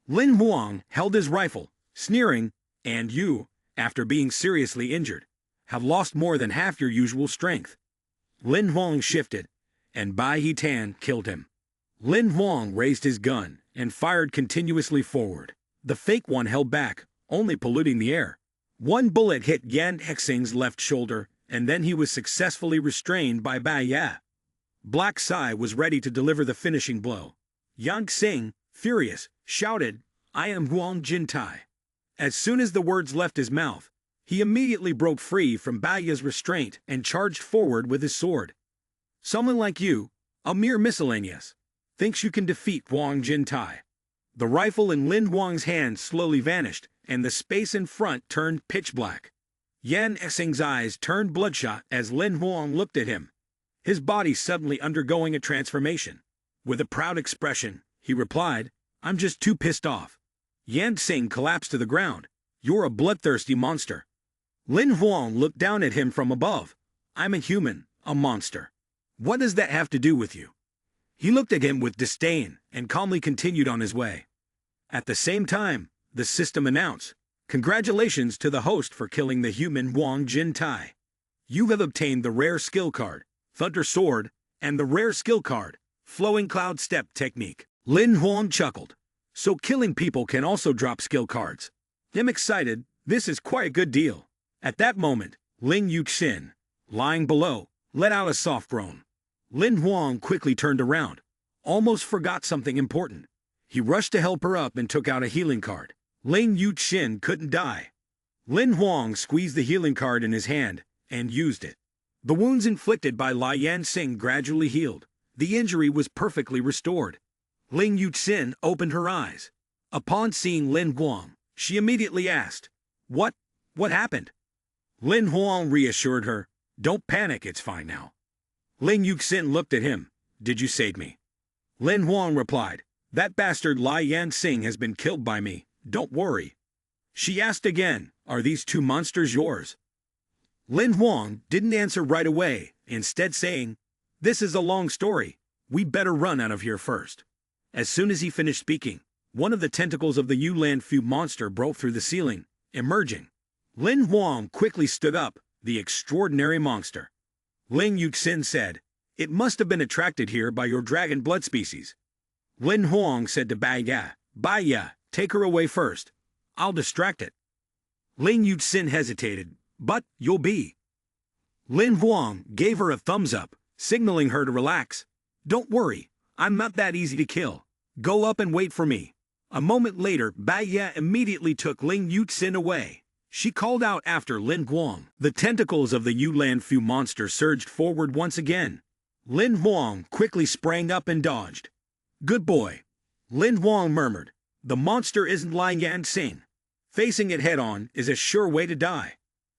[SPEAKER 1] Lin Huang held his rifle, sneering, "And you, after being seriously injured, have lost more than half your usual strength." Lin Huang shifted, and Bai He Tan killed him. Lin Huang raised his gun and fired continuously forward. The fake one held back, only polluting the air. One bullet hit Yan Xing's left shoulder, and then he was successfully restrained by Bai Ya. Black Sai was ready to deliver the finishing blow. Yan Xing, furious, shouted, "I am Wang Jintai." As soon as the words left his mouth, he immediately broke free from Bai Ya's restraint and charged forward with his sword. "Someone like you, a mere miscellaneous, thinks you can defeat Wang Jintai." The rifle in Lin Huang's hand slowly vanished, and the space in front turned pitch black. Yan Xing's eyes turned bloodshot as Lin Huang looked at him, his body suddenly undergoing a transformation. With a proud expression, he replied, "I'm just too pissed off." Yan Xing collapsed to the ground. "You're a bloodthirsty monster." Lin Huang looked down at him from above. "I'm a human, a monster. What does that have to do with you?" He looked at him with disdain and calmly continued on his way. At the same time, the system announced, Congratulations to the host for killing the human Wang Jin Tai. You have obtained the rare skill card, Thunder Sword, and the rare skill card, Flowing Cloud Step Technique. Lin Huang chuckled. So killing people can also drop skill cards. I'm excited, this is quite a good deal. At that moment, Ling Yuxin, lying below, let out a soft groan. Lin Huang quickly turned around, almost forgot something important. He rushed to help her up and took out a healing card. Ling Yuxin couldn't die. Lin Huang squeezed the healing card in his hand and used it. The wounds inflicted by Lai Yansing gradually healed. The injury was perfectly restored. Ling Yuxin opened her eyes. Upon seeing Lin Huang, she immediately asked, What happened? Lin Huang reassured her, Don't panic, it's fine now. Ling Yuxin looked at him. Did you save me? Lin Huang replied, That bastard Lai Yansing has been killed by me. Don't worry. She asked again, Are these two monsters yours? Lin Huang didn't answer right away, instead saying, This is a long story. We better run out of here first. As soon as he finished speaking, one of the tentacles of the Yulan Fu monster broke through the ceiling, emerging. Lin Huang quickly stood up, the extraordinary monster. Ling Yuxin said, It must have been attracted here by your dragon blood species. Lin Huang said to Bai Ya, take her away first. I'll distract it. Ling Yuxin hesitated, but you'll be. Lin Huang gave her a thumbs up, signaling her to relax. Don't worry, I'm not that easy to kill. Go up and wait for me. A moment later, Bai Ya immediately took Ling Yuxin away. She called out after Lin Huang. The tentacles of the Yulan Fu monster surged forward once again. Lin Huang quickly sprang up and dodged. Good boy. Lin Huang murmured. The monster isn't Lai Yansing. Facing it head-on is a sure way to die.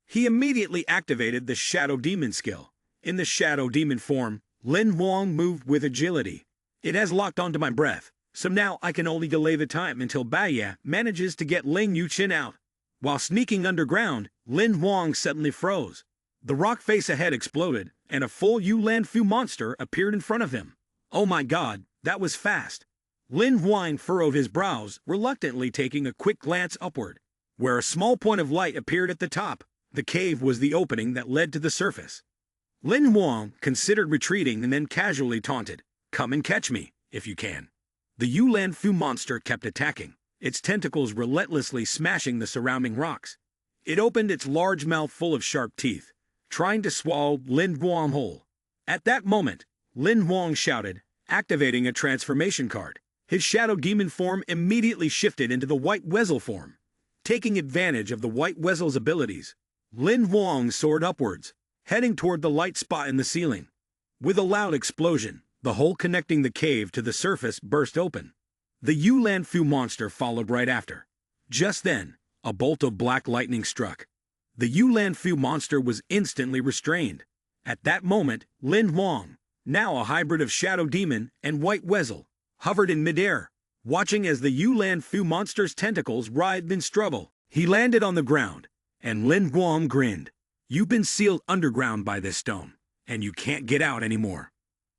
[SPEAKER 1] He immediately activated the Shadow Demon skill. In the Shadow Demon form, Lin Huang moved with agility. It has locked onto my breath, so now I can only delay the time until Bai Ya manages to get Ling Yuxin out. While sneaking underground, Lin Huang suddenly froze. The rock face ahead exploded, and a full Yulan Fu monster appeared in front of him. Oh my god, that was fast. Lin Huang furrowed his brows, reluctantly taking a quick glance upward. Where a small point of light appeared at the top, the cave was the opening that led to the surface. Lin Huang considered retreating and then casually taunted, Come and catch me, if you can. The Yulan Fu monster kept attacking, its tentacles relentlessly smashing the surrounding rocks. It opened its large mouth full of sharp teeth, trying to swallow Lin Huang whole. At that moment, Lin Huang shouted, activating a transformation card. His shadow demon form immediately shifted into the white Weasel form. Taking advantage of the white Weasel's abilities, Lin Huang soared upwards, heading toward the light spot in the ceiling. With a loud explosion, the hole connecting the cave to the surface burst open. The Yulan Fu monster followed right after. Just then, a bolt of black lightning struck. The Yulan Fu monster was instantly restrained. At that moment, Lin Huang, now a hybrid of Shadow Demon and White Weasel, hovered in midair, watching as the Yulan Fu monster's tentacles writhed in struggle. He landed on the ground, and Lin Huang grinned. You've been sealed underground by this stone, and you can't get out anymore.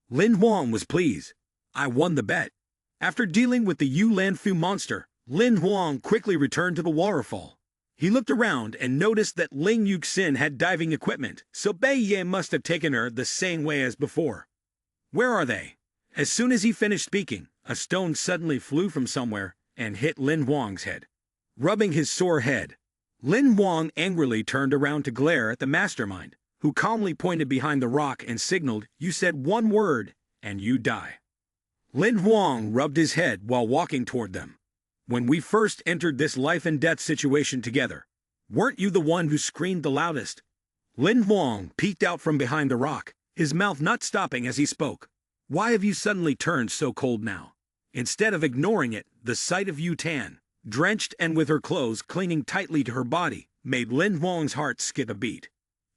[SPEAKER 1] Lin Huang was pleased. I won the bet. After dealing with the Yulan Fu monster, Lin Huang quickly returned to the waterfall. He looked around and noticed that Ling Yuxin had diving equipment, so Bai Ye must have taken her the same way as before. Where are they? As soon as he finished speaking, a stone suddenly flew from somewhere and hit Lin Huang's head. Rubbing his sore head, Lin Huang angrily turned around to glare at the mastermind, who calmly pointed behind the rock and signaled, You said one word, and you die. Lin Huang rubbed his head while walking toward them. When we first entered this life-and-death situation together, weren't you the one who screamed the loudest? Lin Huang peeked out from behind the rock, his mouth not stopping as he spoke. Why have you suddenly turned so cold now? Instead of ignoring it, the sight of Yu Tan, drenched and with her clothes clinging tightly to her body, made Lin Huang's heart skip a beat.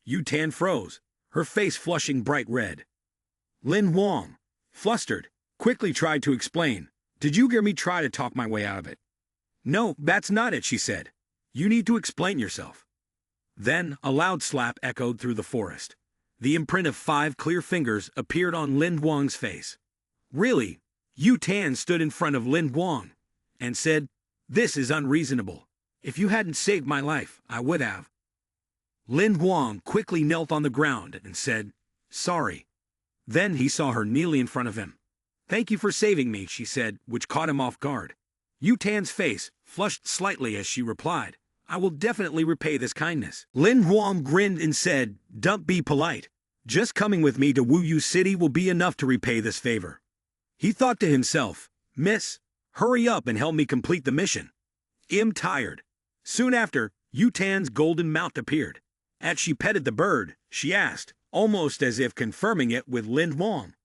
[SPEAKER 1] Yu Tan froze, her face flushing bright red. Lin Huang, flustered, quickly tried to explain. Did you hear me try to talk my way out of it? No, that's not it, she said. You need to explain yourself. Then a loud slap echoed through the forest. The imprint of 5 clear fingers appeared on Lin Huang's face. Really? Yu Tan stood in front of Lin Huang and said, This is unreasonable. If you hadn't saved my life, I would have. Lin Huang quickly knelt on the ground and said, "Sorry." Then he saw her kneeling in front of him. "Thank you for saving me," she said, which caught him off guard. Yu Tan's face flushed slightly as she replied, "I will definitely repay this kindness." Lin Huang grinned and said, "Don't be polite. Just coming with me to Wu Yu City will be enough to repay this favor." He thought to himself, "Miss, hurry up and help me complete the mission. I'm tired." Soon after, Yu Tan's golden mount appeared. As she petted the bird, she asked, almost as if confirming it with Lin Huang,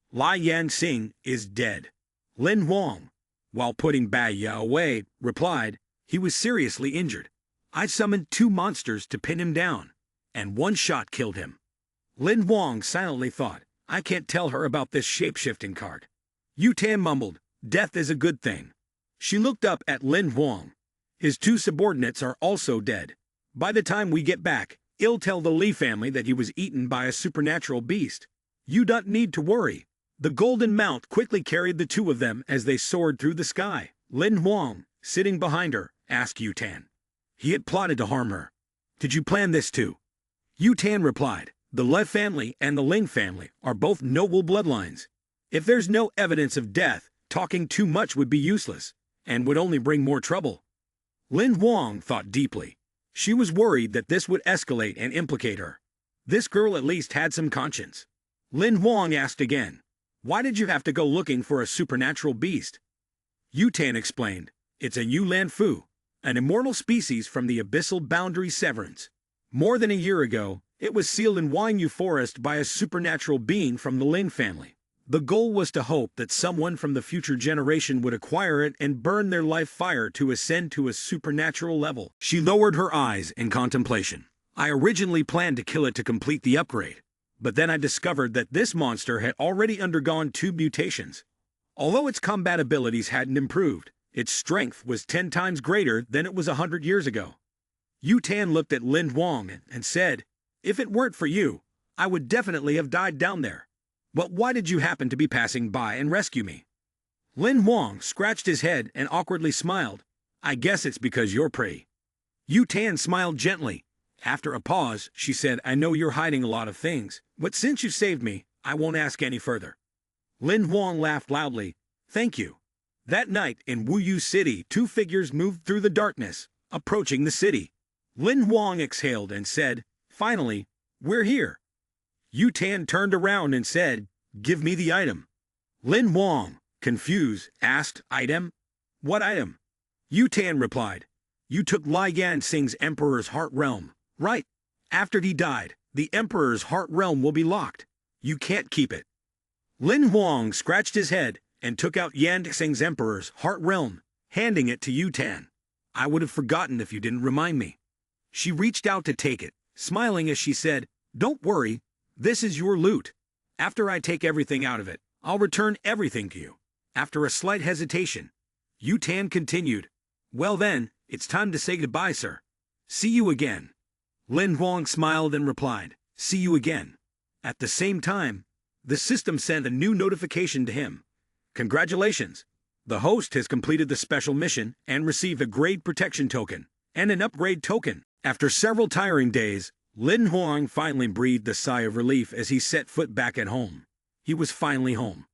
[SPEAKER 1] "Lai Yan Xing is dead." Lin Huang, while putting Bai Ya away, replied, "He was seriously injured. I summoned 2 monsters to pin him down, and 1 shot killed him." Lin Huang silently thought, "I can't tell her about this shape-shifting card." Yu Tan mumbled, "Death is a good thing." She looked up at Lin Huang. "His 2 subordinates are also dead. By the time we get back, I'll tell the Li family that he was eaten by a supernatural beast. You don't need to worry." The golden mount quickly carried the 2 of them as they soared through the sky. Lin Huang, sitting behind her, asked Yu Tan. He had plotted to harm her. "Did you plan this too?" Yu Tan replied, "The Le family and the Ling family are both noble bloodlines. If there's no evidence of death, talking too much would be useless, and would only bring more trouble." Lin Huang thought deeply. She was worried that this would escalate and implicate her. This girl at least had some conscience. Lin Huang asked again, "Why did you have to go looking for a supernatural beast?" Yu Tan explained, "It's a Yulan Fu, an immortal species from the abyssal boundary severance. More than a year ago, it was sealed in Wangyu Forest by a supernatural being from the Ling family. The goal was to hope that someone from the future generation would acquire it and burn their life fire to ascend to a supernatural level." She lowered her eyes in contemplation. "I originally planned to kill it to complete the upgrade, but then I discovered that this monster had already undergone 2 mutations. Although its combat abilities hadn't improved, its strength was 10 times greater than it was 100 years ago." Yu Tan looked at Lin Huang and said, "If it weren't for you, I would definitely have died down there. But why did you happen to be passing by and rescue me?" Lin Huang scratched his head and awkwardly smiled. "I guess it's because you're pretty." Yu Tan smiled gently. After a pause, she said, "I know you're hiding a lot of things, but since you saved me, I won't ask any further." Lin Huang laughed loudly. "Thank you." That night in Wu Yu City, 2 figures moved through the darkness, approaching the city. Lin Huang exhaled and said, "Finally, we're here." Yu Tan turned around and said, "Give me the item." Lin Huang, confused, asked, "Item? What item?" Yu Tan replied, "You took Lai Yan Xing's Emperor's Heart Realm, right? After he died, the Emperor's Heart Realm will be locked. You can't keep it." Lin Huang scratched his head and took out Yan Xing's Emperor's Heart Realm, handing it to Yu Tan. "I would have forgotten if you didn't remind me." She reached out to take it, smiling as she said, "Don't worry, this is your loot. After I take everything out of it, I'll return everything to you." After a slight hesitation, Yu Tan continued, "Well then, it's time to say goodbye, sir. See you again." Lin Huang smiled and replied, "See you again." At the same time, the system sent a new notification to him. "Congratulations! The host has completed the special mission and received a grade protection token and an upgrade token." After several tiring days, Lin Huang finally breathed a sigh of relief as he set foot back at home. He was finally home.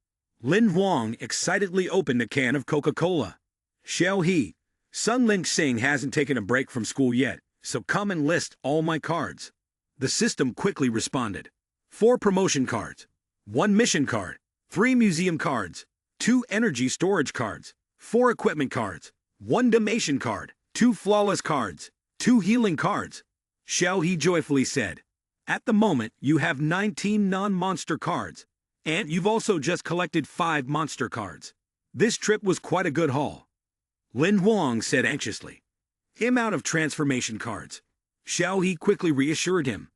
[SPEAKER 1] Lin Huang excitedly opened a can of Coca-Cola. "Xiao He, Sun Lin Xing hasn't taken a break from school yet, so come and list all my cards." The system quickly responded. 4 promotion cards, 1 mission card, 3 museum cards, 2 energy storage cards, 4 equipment cards, 1 Dalmatian card, 2 flawless cards, 2 healing cards. Xiao He joyfully said, "At the moment, you have 19 non-monster cards, and you've also just collected 5 monster cards. This trip was quite a good haul." Lin Huang said anxiously, "I'm out of transformation cards." Xiao He quickly reassured him,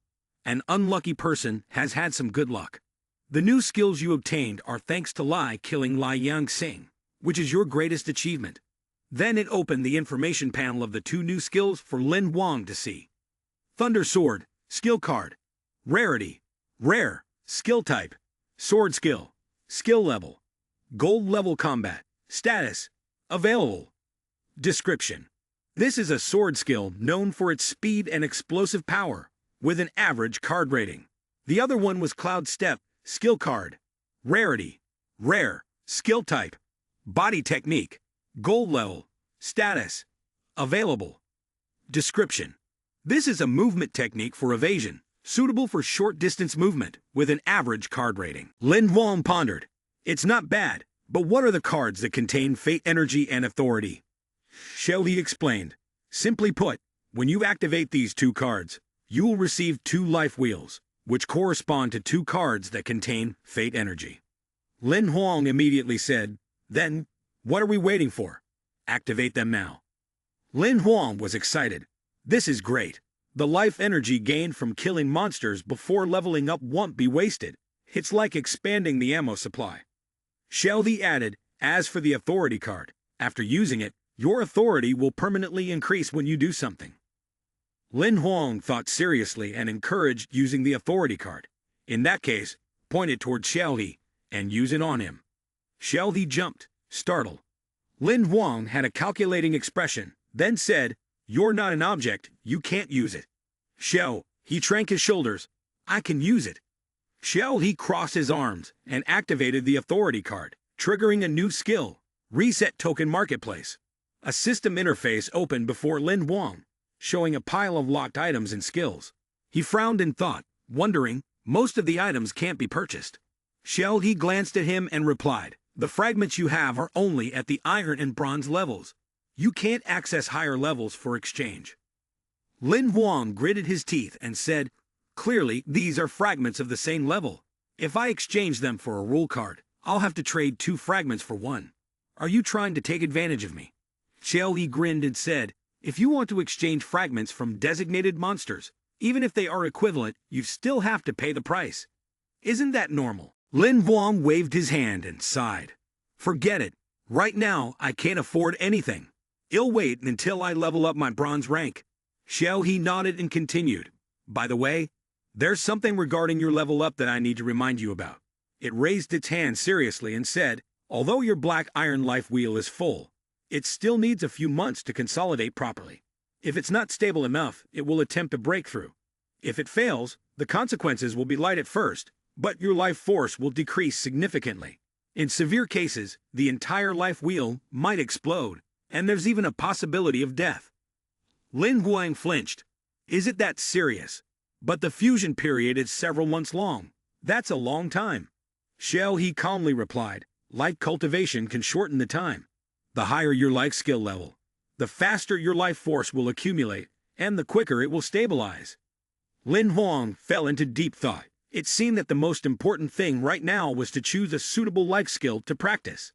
[SPEAKER 1] "An unlucky person has had some good luck. The new skills you obtained are thanks to Lai killing Lai Yang Xing, which is your greatest achievement." Then it opened the information panel of the 2 new skills for Lin Huang to see. Thunder Sword, Skill Card. Rarity, Rare, Skill Type, Sword Skill, Skill Level, Gold Level Combat, Status, Available. Description: This is a sword skill known for its speed and explosive power, with an average card rating. The other one was Cloud Step, skill card. Rarity, rare, skill type, body technique, gold level, status, available. Description. This is a movement technique for evasion, suitable for short-distance movement, with an average card rating. Lin Huang pondered. It's not bad, but what are the cards that contain fate energy and authority? Xiaoli explained. Simply put, when you activate these two cards, you will receive 2 life wheels, which correspond to 2 cards that contain fate energy. Lin Huang immediately said, Then, what are we waiting for? Activate them now. Lin Huang was excited. This is great. The life energy gained from killing monsters before leveling up won't be wasted. It's like expanding the ammo supply. Xiaoli added, as for the authority card, after using it, your authority will permanently increase when you do something. Lin Huang thought seriously and encouraged using the authority card. In that case, point it toward Xiaoli and use it on him. Xiaoli jumped, startled. Lin Huang had a calculating expression, then said, You're not an object, you can't use it. Xiao, he shrank his shoulders. I can use it. Xiao he crossed his arms and activated the authority card, triggering a new skill, Reset Token Marketplace. A system interface opened before Lin Huang, showing a pile of locked items and skills. He frowned in thought, wondering, most of the items can't be purchased. Xiao he glanced at him and replied, The fragments you have are only at the iron and bronze levels. You can't access higher levels for exchange. Lin Huang gritted his teeth and said, Clearly, these are fragments of the same level. If I exchange them for a rule card, I'll have to trade 2 fragments for 1. Are you trying to take advantage of me? Xiaoli grinned and said, If you want to exchange fragments from designated monsters, even if they are equivalent, you still have to pay the price. Isn't that normal? Lin Huang waved his hand and sighed. Forget it. Right now, I can't afford anything. I'll wait until I level up my bronze rank. Xiaoli nodded and continued. By the way, there's something regarding your level up that I need to remind you about. It raised its hand seriously and said, Although your black iron life wheel is full, it still needs a few months to consolidate properly. If it's not stable enough, it will attempt a breakthrough. If it fails, the consequences will be light at first, but your life force will decrease significantly. In severe cases, the entire life wheel might explode, and there's even a possibility of death. Lin Huang flinched. Is it that serious? But the fusion period is several months long. That's a long time. Xiao he calmly replied, Life cultivation can shorten the time. The higher your life skill level, the faster your life force will accumulate, and the quicker it will stabilize. Lin Huang fell into deep thought. It seemed that the most important thing right now was to choose a suitable life skill to practice.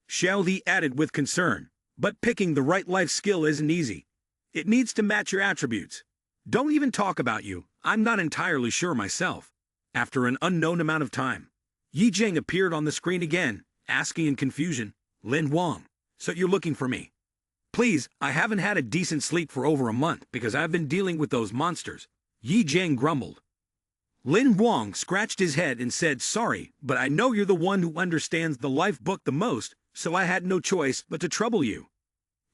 [SPEAKER 1] Xiao Li added with concern, But picking the right life skill isn't easy. It needs to match your attributes. Don't even talk about you, I'm not entirely sure myself. After an unknown amount of time, Yi Jing appeared on the screen again, asking in confusion, Lin Huang, so you're looking for me? Please, I haven't had a decent sleep for over a month because I've been dealing with those monsters, Yi Jing grumbled. Lin Huang scratched his head and said, Sorry, but I know you're the one who understands the life book the most, so I had no choice but to trouble you.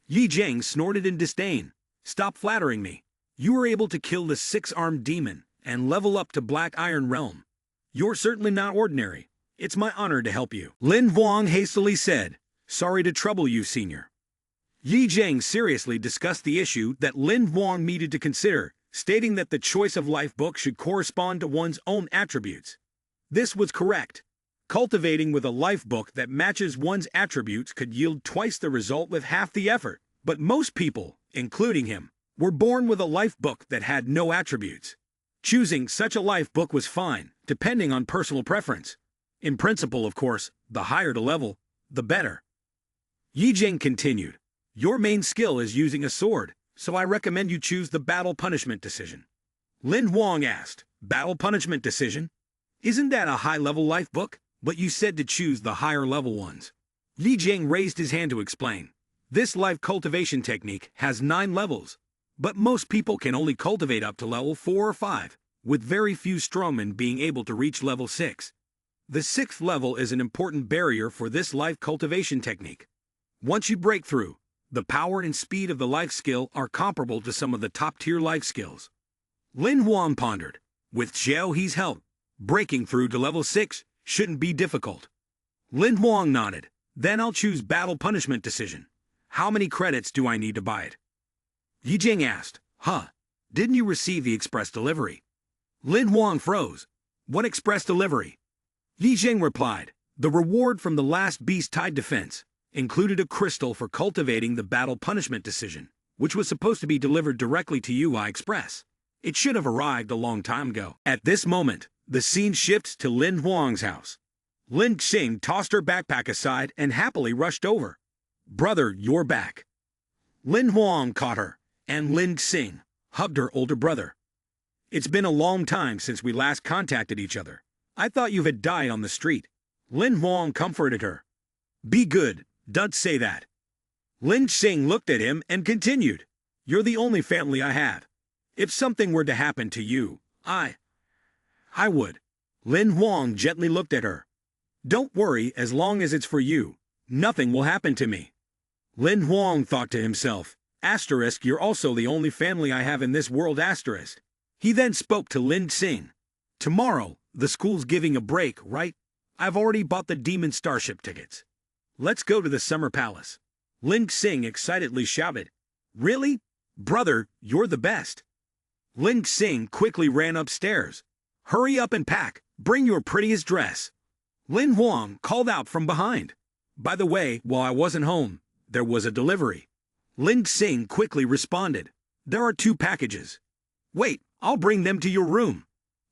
[SPEAKER 1] Yi Jing snorted in disdain. Stop flattering me. You were able to kill the 6-armed demon and level up to Black Iron Realm. You're certainly not ordinary. It's my honor to help you. Lin Huang hastily said, Sorry to trouble you, senior. Yi Jing seriously discussed the issue that Lin Huang needed to consider, stating that the choice of life book should correspond to one's own attributes. This was correct. Cultivating with a life book that matches one's attributes could yield twice the result with half the effort, but most people, including him, were born with a life book that had no attributes. Choosing such a life book was fine, depending on personal preference. In principle, of course, the higher the level, the better. Yi Jing continued, Your main skill is using a sword, so I recommend you choose the Battle Punishment Decision. Lin Huang asked, Battle Punishment Decision? Isn't that a high-level life book? But you said to choose the higher-level ones. Yi Jing raised his hand to explain. This life cultivation technique has 9 levels, but most people can only cultivate up to level 4 or 5, with very few strongmen being able to reach level 6. The 6th level is an important barrier for this life cultivation technique. Once you break through, The power and speed of the life skill are comparable to some of the top-tier life skills. Lin Huang pondered. With Xiao He's help, breaking through to level 6 shouldn't be difficult. Lin Huang nodded. Then I'll choose battle punishment decision. How many credits do I need to buy it? Yi Jing asked. Didn't you receive the express delivery? Lin Huang froze. What express delivery? Yi Jing replied. The reward from the last beast-tied defense included a crystal for cultivating the battle punishment decision, which was supposed to be delivered directly to you by express. It should have arrived a long time ago. At this moment, the scene shifts to Lin Huang's house. Lin Xing tossed her backpack aside and happily rushed over. Brother, you're back. Lin Huang caught her, and Lin Xing hugged her older brother. It's been a long time since we last contacted each other. I thought you had died on the street. Lin Huang comforted her. Be good, don't say that. Lin Xing looked at him and continued. You're the only family I have. If something were to happen to you, I would. Lin Huang gently looked at her. Don't worry, as long as it's for you, nothing will happen to me. Lin Huang thought to himself, *, you're also the only family I have in this world, *. He then spoke to Lin Xing. Tomorrow, the school's giving a break, right? I've already bought the Demon Starship tickets. Let's go to the Summer Palace. Lin Xing excitedly shouted. Really? Brother, you're the best. Lin Xing quickly ran upstairs. Hurry up and pack, bring your prettiest dress. Lin Huang called out from behind. By the way, while I wasn't home, there was a delivery. Lin Xing quickly responded. There are 2 packages. Wait, I'll bring them to your room.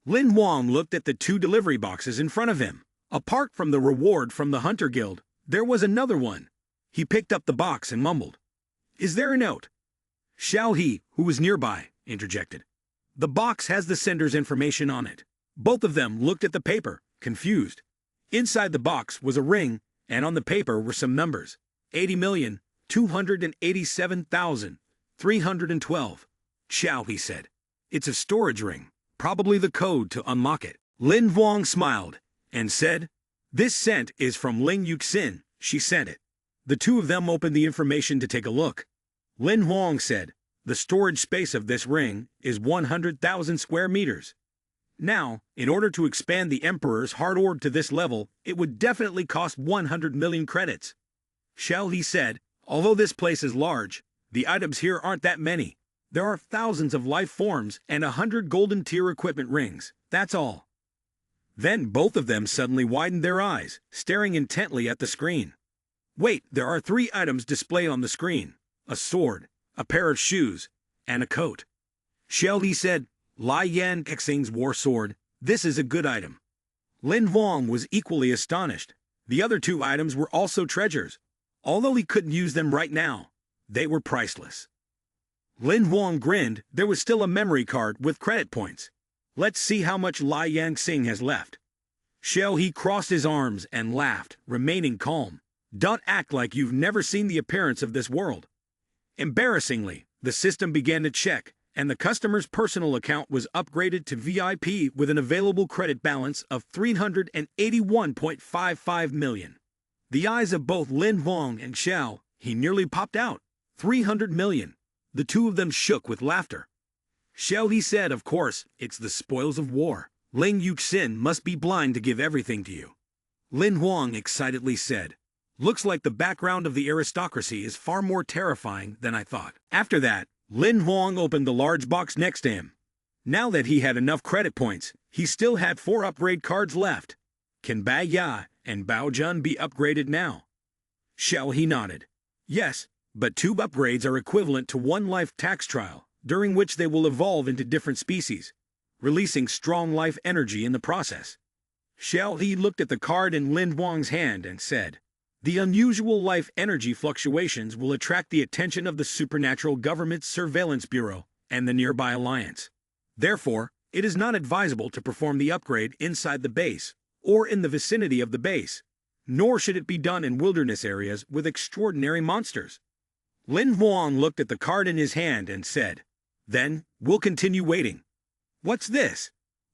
[SPEAKER 1] Lin Huang looked at the 2 delivery boxes in front of him. Apart from the reward from the Hunter Guild, there was another one. He picked up the box and mumbled. Is there a note? Xiao He, who was nearby, interjected. The box has the sender's information on it. Both of them looked at the paper, confused. Inside the box was a ring, and on the paper were some numbers. 80,287,312. Xiao He said. It's a storage ring, probably the code to unlock it. Lin Huang smiled and said, This scent is from Ling Yuxin, she sent it. The 2 of them opened the information to take a look. Lin Huang said, The storage space of this ring is 100,000 square meters. Now, in order to expand the Emperor's hard orb to this level, it would definitely cost 100 million credits. Xiao He said, Although this place is large, the items here aren't that many. There are thousands of life forms and 100 golden tier equipment rings, that's all. Then both of them suddenly widened their eyes, staring intently at the screen. Wait, there are 3 items displayed on the screen. A sword, a pair of shoes, and a coat. Xiao He said, Lai Yan Xing's war sword, this is a good item. Lin Huang was equally astonished. The other 2 items were also treasures. Although he couldn't use them right now, they were priceless. Lin Huang grinned. There was still a memory card with credit points. Let's see how much Lai Xing has left. Xiao He crossed his arms and laughed, remaining calm. Don't act like you've never seen the appearance of this world. Embarrassingly, the system began to check, and the customer's personal account was upgraded to VIP with an available credit balance of 381.55 million. The eyes of both Lin Huang and Xiao He nearly popped out. 300 million. The 2 of them shook with laughter. Xiao He said, Of course, it's the spoils of war. Ling Yuxin must be blind to give everything to you. Lin Huang excitedly said, Looks like the background of the aristocracy is far more terrifying than I thought. After that, Lin Huang opened the large box next to him. Now that he had enough credit points, he still had 4 upgrade cards left. Can Bai Ya and Bao Jun be upgraded now? Xiao He nodded. Yes, but 2 upgrades are equivalent to 1 life tax trial, during which they will evolve into different species, releasing strong life energy in the process. Xiao He looked at the card in Lin Huang's hand and said, The unusual life energy fluctuations will attract the attention of the Supernatural Government Surveillance Bureau and the nearby alliance. Therefore, it is not advisable to perform the upgrade inside the base, or in the vicinity of the base, nor should it be done in wilderness areas with extraordinary monsters. Lin Huang looked at the card in his hand and said, Then, we'll continue waiting. What's this?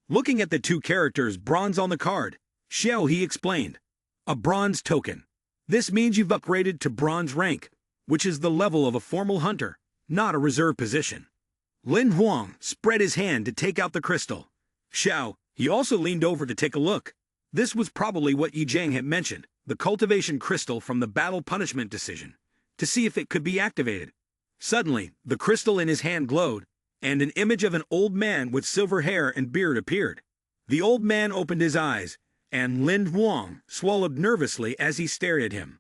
[SPEAKER 1] Looking at the 2 characters bronze on the card, Xiao He explained. A bronze token. This means you've upgraded to bronze rank. which is the level of a formal hunter, not a reserve position. Lin Huang spread his hand to take out the crystal. He also leaned over to take a look. This was probably what Yi Jiang had mentioned, the cultivation crystal from the battle punishment decision, to see if it could be activated. Suddenly, the crystal in his hand glowed, and an image of an old man with silver hair and beard appeared. The old man opened his eyes, and Lin Huang swallowed nervously as he stared at him.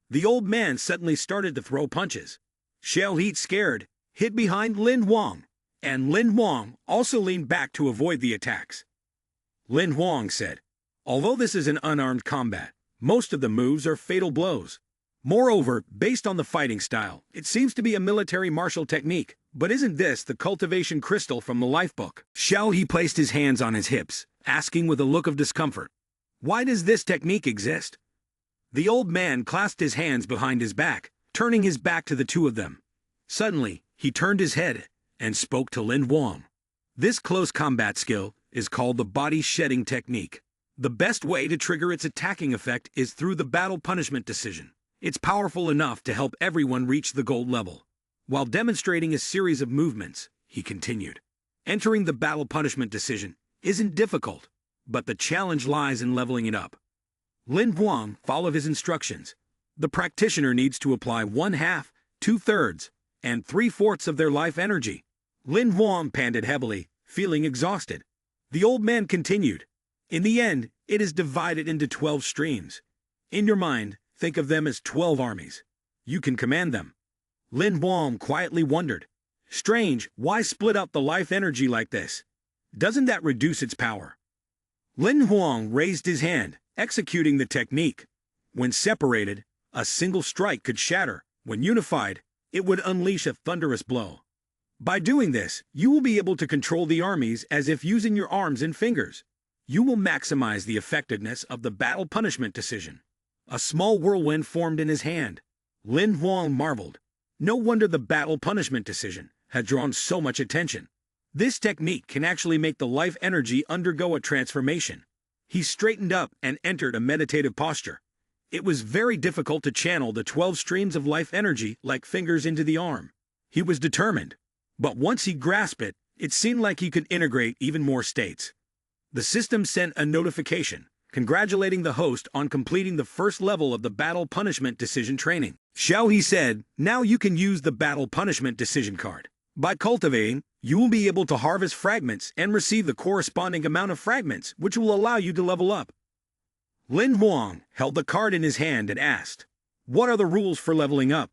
[SPEAKER 1] The old man suddenly started to throw punches. Xiao He, scared, hid behind Lin Huang, and Lin Huang also leaned back to avoid the attacks. Lin Huang said, "Although this is an unarmed combat, most of the moves are fatal blows. Moreover, based on the fighting style, it seems to be a military martial technique. But isn't this the cultivation crystal from the life book?" Xiao He placed his hands on his hips, asking with a look of discomfort, "Why does this technique exist?" The old man clasped his hands behind his back, turning his back to the two of them. Suddenly, he turned his head and spoke to Lin Huang. "This close combat skill is called the body shedding technique. The best way to trigger its attacking effect is through the battle punishment decision. It's powerful enough to help everyone reach the gold level." While demonstrating a series of movements, he continued, "Entering the battle punishment decision isn't difficult, but the challenge lies in leveling it up." Lin Huang followed his instructions. The practitioner needs to apply 1/2, 2/3, and 3/4 of their life energy. Lin Huang panted heavily, feeling exhausted. The old man continued, "In the end, it is divided into 12 streams. In your mind, think of them as 12 armies. You can command them." Lin Huang quietly wondered, "Strange, why split up the life energy like this? Doesn't that reduce its power?" Lin Huang raised his hand, executing the technique. When separated, a single strike could shatter. When unified, it would unleash a thunderous blow. By doing this, you will be able to control the armies as if using your arms and fingers. You will maximize the effectiveness of the battle punishment decision. A small whirlwind formed in his hand. Lin Huang marveled. No wonder the battle punishment decision had drawn so much attention. This technique can actually make the life energy undergo a transformation. He straightened up and entered a meditative posture. It was very difficult to channel the 12 streams of life energy like fingers into the arm. He was determined. But once he grasped it, it seemed like he could integrate even more states. The system sent a notification, congratulating the host on completing the first level of the battle punishment decision training. Xiao He said, "Now you can use the battle punishment decision card. By cultivating, you will be able to harvest fragments and receive the corresponding amount of fragments, which will allow you to level up." Lin Huang held the card in his hand and asked, "What are the rules for leveling up?"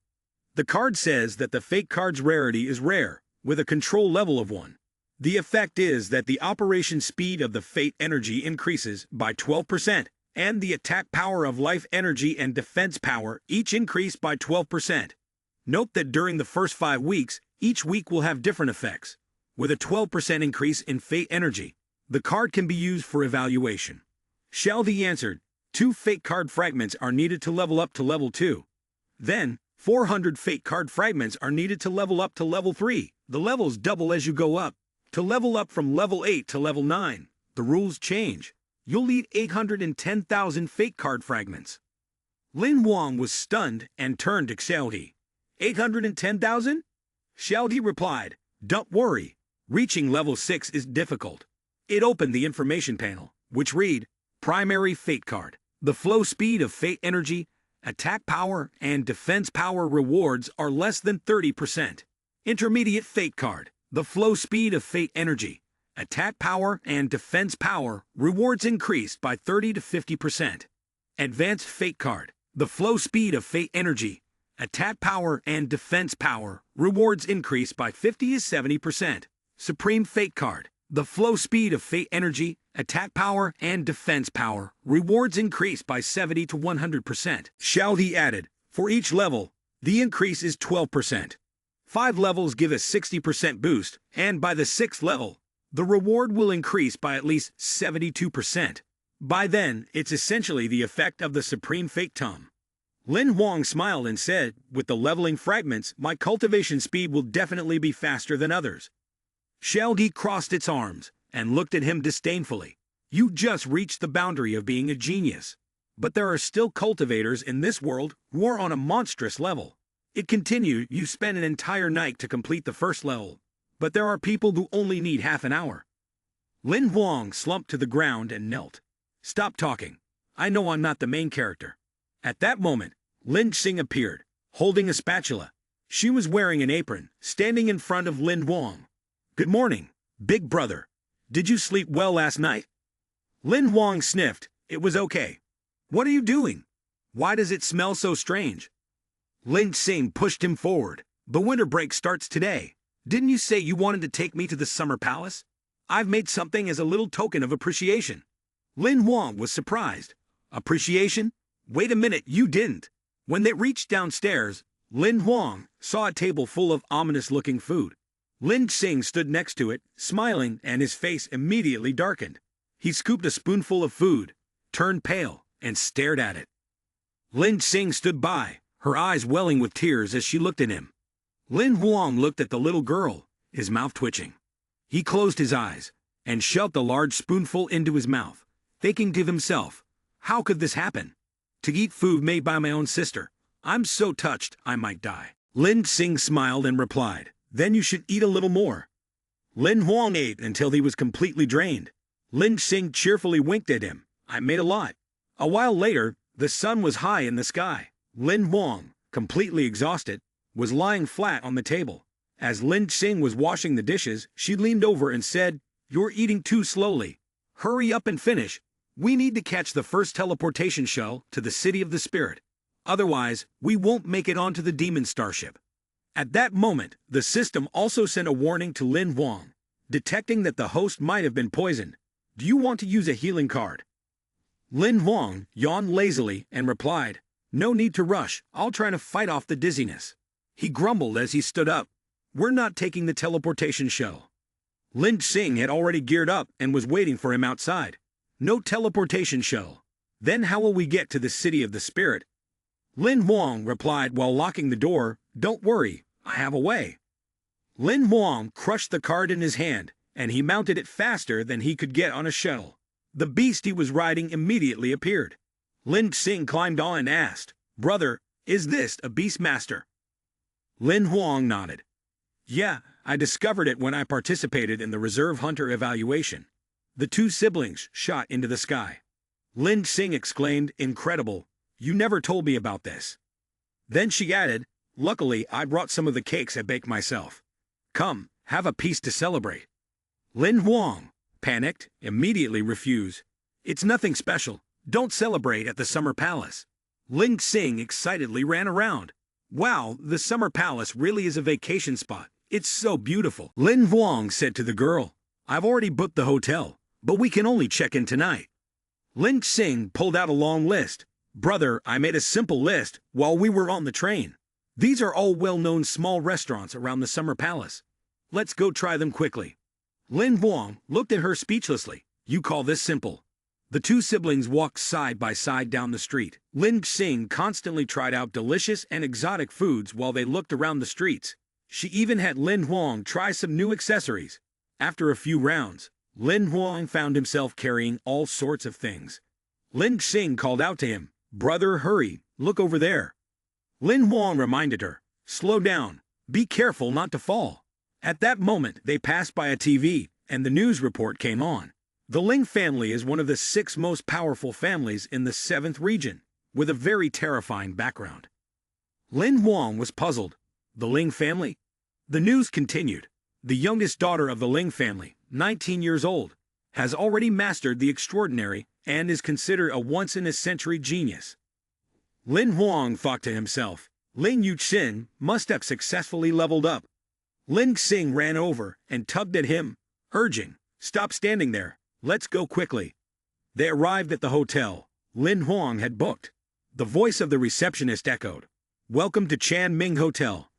[SPEAKER 1] The card says that the fate card's rarity is rare, with a control level of 1. The effect is that the operation speed of the fate energy increases by 12%, and the attack power of life energy and defense power each increase by 12%. Note that during the first 5 weeks, each week will have different effects. With a 12% increase in fate energy, the card can be used for evaluation. Xiao Di answered, 2 fate card fragments are needed to level up to level 2. Then, 400 fate card fragments are needed to level up to level 3. The levels double as you go up. To level up from level 8 to level 9, the rules change. You'll need 810,000 fate card fragments. Lin Huang was stunned and turned to Xiao He. 810,000? Xiao He replied, "Don't worry. Reaching level 6 is difficult." It opened the information panel, which read, "Primary fate card. The flow speed of fate energy, attack power, and defense power rewards are less than 30%. Intermediate fate card. The flow speed of fate energy, attack power, and defense power rewards increased by 30 to 50%. Advanced fate card. The flow speed of fate energy, attack power, and defense power rewards increase by 50 to 70%. Supreme fate card. The flow speed of fate energy, attack power, and defense power rewards increase by 70 to 100%. Xiao He added, "For each level, the increase is 12%. 5 levels give a 60% boost, and by the 6th level, the reward will increase by at least 72%. By then, it's essentially the effect of the Supreme Fate Tome." Lin Huang smiled and said, "With the leveling fragments, my cultivation speed will definitely be faster than others." Xiao Di crossed its arms and looked at him disdainfully. "You just reached the boundary of being a genius. But there are still cultivators in this world who are on a monstrous level. It continued, you spent an entire night to complete the first level, but there are people who only need half an hour. Lin Huang slumped to the ground and knelt. Stop talking. I know I'm not the main character. At that moment, Lin Xing appeared, holding a spatula. She was wearing an apron, standing in front of Lin Huang. Good morning, big brother. Did you sleep well last night? Lin Huang sniffed. It was okay. What are you doing? Why does it smell so strange? Lin Xing pushed him forward. The winter break starts today. Didn't you say you wanted to take me to the summer palace? I've made something as a little token of appreciation. Lin Huang was surprised. Appreciation? Wait a minute, you didn't. When they reached downstairs, Lin Huang saw a table full of ominous-looking food. Lin Xing stood next to it, smiling, and his face immediately darkened. He scooped a spoonful of food, turned pale, and stared at it. Lin Xing stood by, her eyes welling with tears as she looked at him. Lin Huang looked at the little girl, his mouth twitching. He closed his eyes and shoved a large spoonful into his mouth, thinking to himself, how could this happen? To eat food made by my own sister. I'm so touched I might die. Lin Xing smiled and replied, then you should eat a little more. Lin Huang ate until he was completely drained. Lin Xing cheerfully winked at him. I made a lot. A while later, the sun was high in the sky. Lin Huang, completely exhausted, was lying flat on the table. As Lin Xing was washing the dishes, she leaned over and said, you're eating too slowly. Hurry up and finish. We need to catch the first teleportation shell to the city of the spirit. Otherwise, we won't make it onto the demon starship. At that moment, the system also sent a warning to Lin Huang, detecting that the host might have been poisoned. Do you want to use a healing card? Lin Huang yawned lazily and replied, no need to rush, I'll try to fight off the dizziness. He grumbled as he stood up. We're not taking the teleportation shell. Lin Xing had already geared up and was waiting for him outside. No teleportation shell. Then how will we get to the city of the spirit? Lin Huang replied while locking the door, don't worry, I have a way. Lin Huang crushed the card in his hand, and he mounted it faster than he could get on a shuttle. The beast he was riding immediately appeared. Lin Xing climbed on and asked, brother, is this a beast master? Lin Huang nodded. Yeah, I discovered it when I participated in the reserve hunter evaluation. The two siblings shot into the sky. Lin Xing exclaimed, incredible, you never told me about this. Then she added, luckily I brought some of the cakes I baked myself. Come, have a piece to celebrate. Lin Huang, panicked, immediately refused. It's nothing special, don't celebrate at the summer palace. Lin Xing excitedly ran around. Wow, the summer palace really is a vacation spot. It's so beautiful. Lin Huang said to the girl, I've already booked the hotel, but we can only check in tonight. Lin Xing pulled out a long list. Brother, I made a simple list while we were on the train. These are all well-known small restaurants around the summer palace. Let's go try them quickly. Lin Huang looked at her speechlessly. You call this simple? The two siblings walked side by side down the street. Lin Xing constantly tried out delicious and exotic foods while they looked around the streets. She even had Lin Huang try some new accessories. After a few rounds, Lin Huang found himself carrying all sorts of things. Lin Xing called out to him, brother, hurry, look over there. Lin Huang reminded her, slow down, be careful not to fall. At that moment, they passed by a TV, and the news report came on. The Ling family is one of the 6 most powerful families in the 7th region, with a very terrifying background. Lin Huang was puzzled. The Ling family? The news continued. The youngest daughter of the Ling family, 19 years old, has already mastered the extraordinary and is considered a once-in-a-century genius. Lin Huang thought to himself, Lin Yuxin must have successfully leveled up. Lin Xing ran over and tugged at him, urging, stop standing there, let's go quickly. They arrived at the hotel Lin Huang had booked. The voice of the receptionist echoed, welcome to Chan Ming Hotel.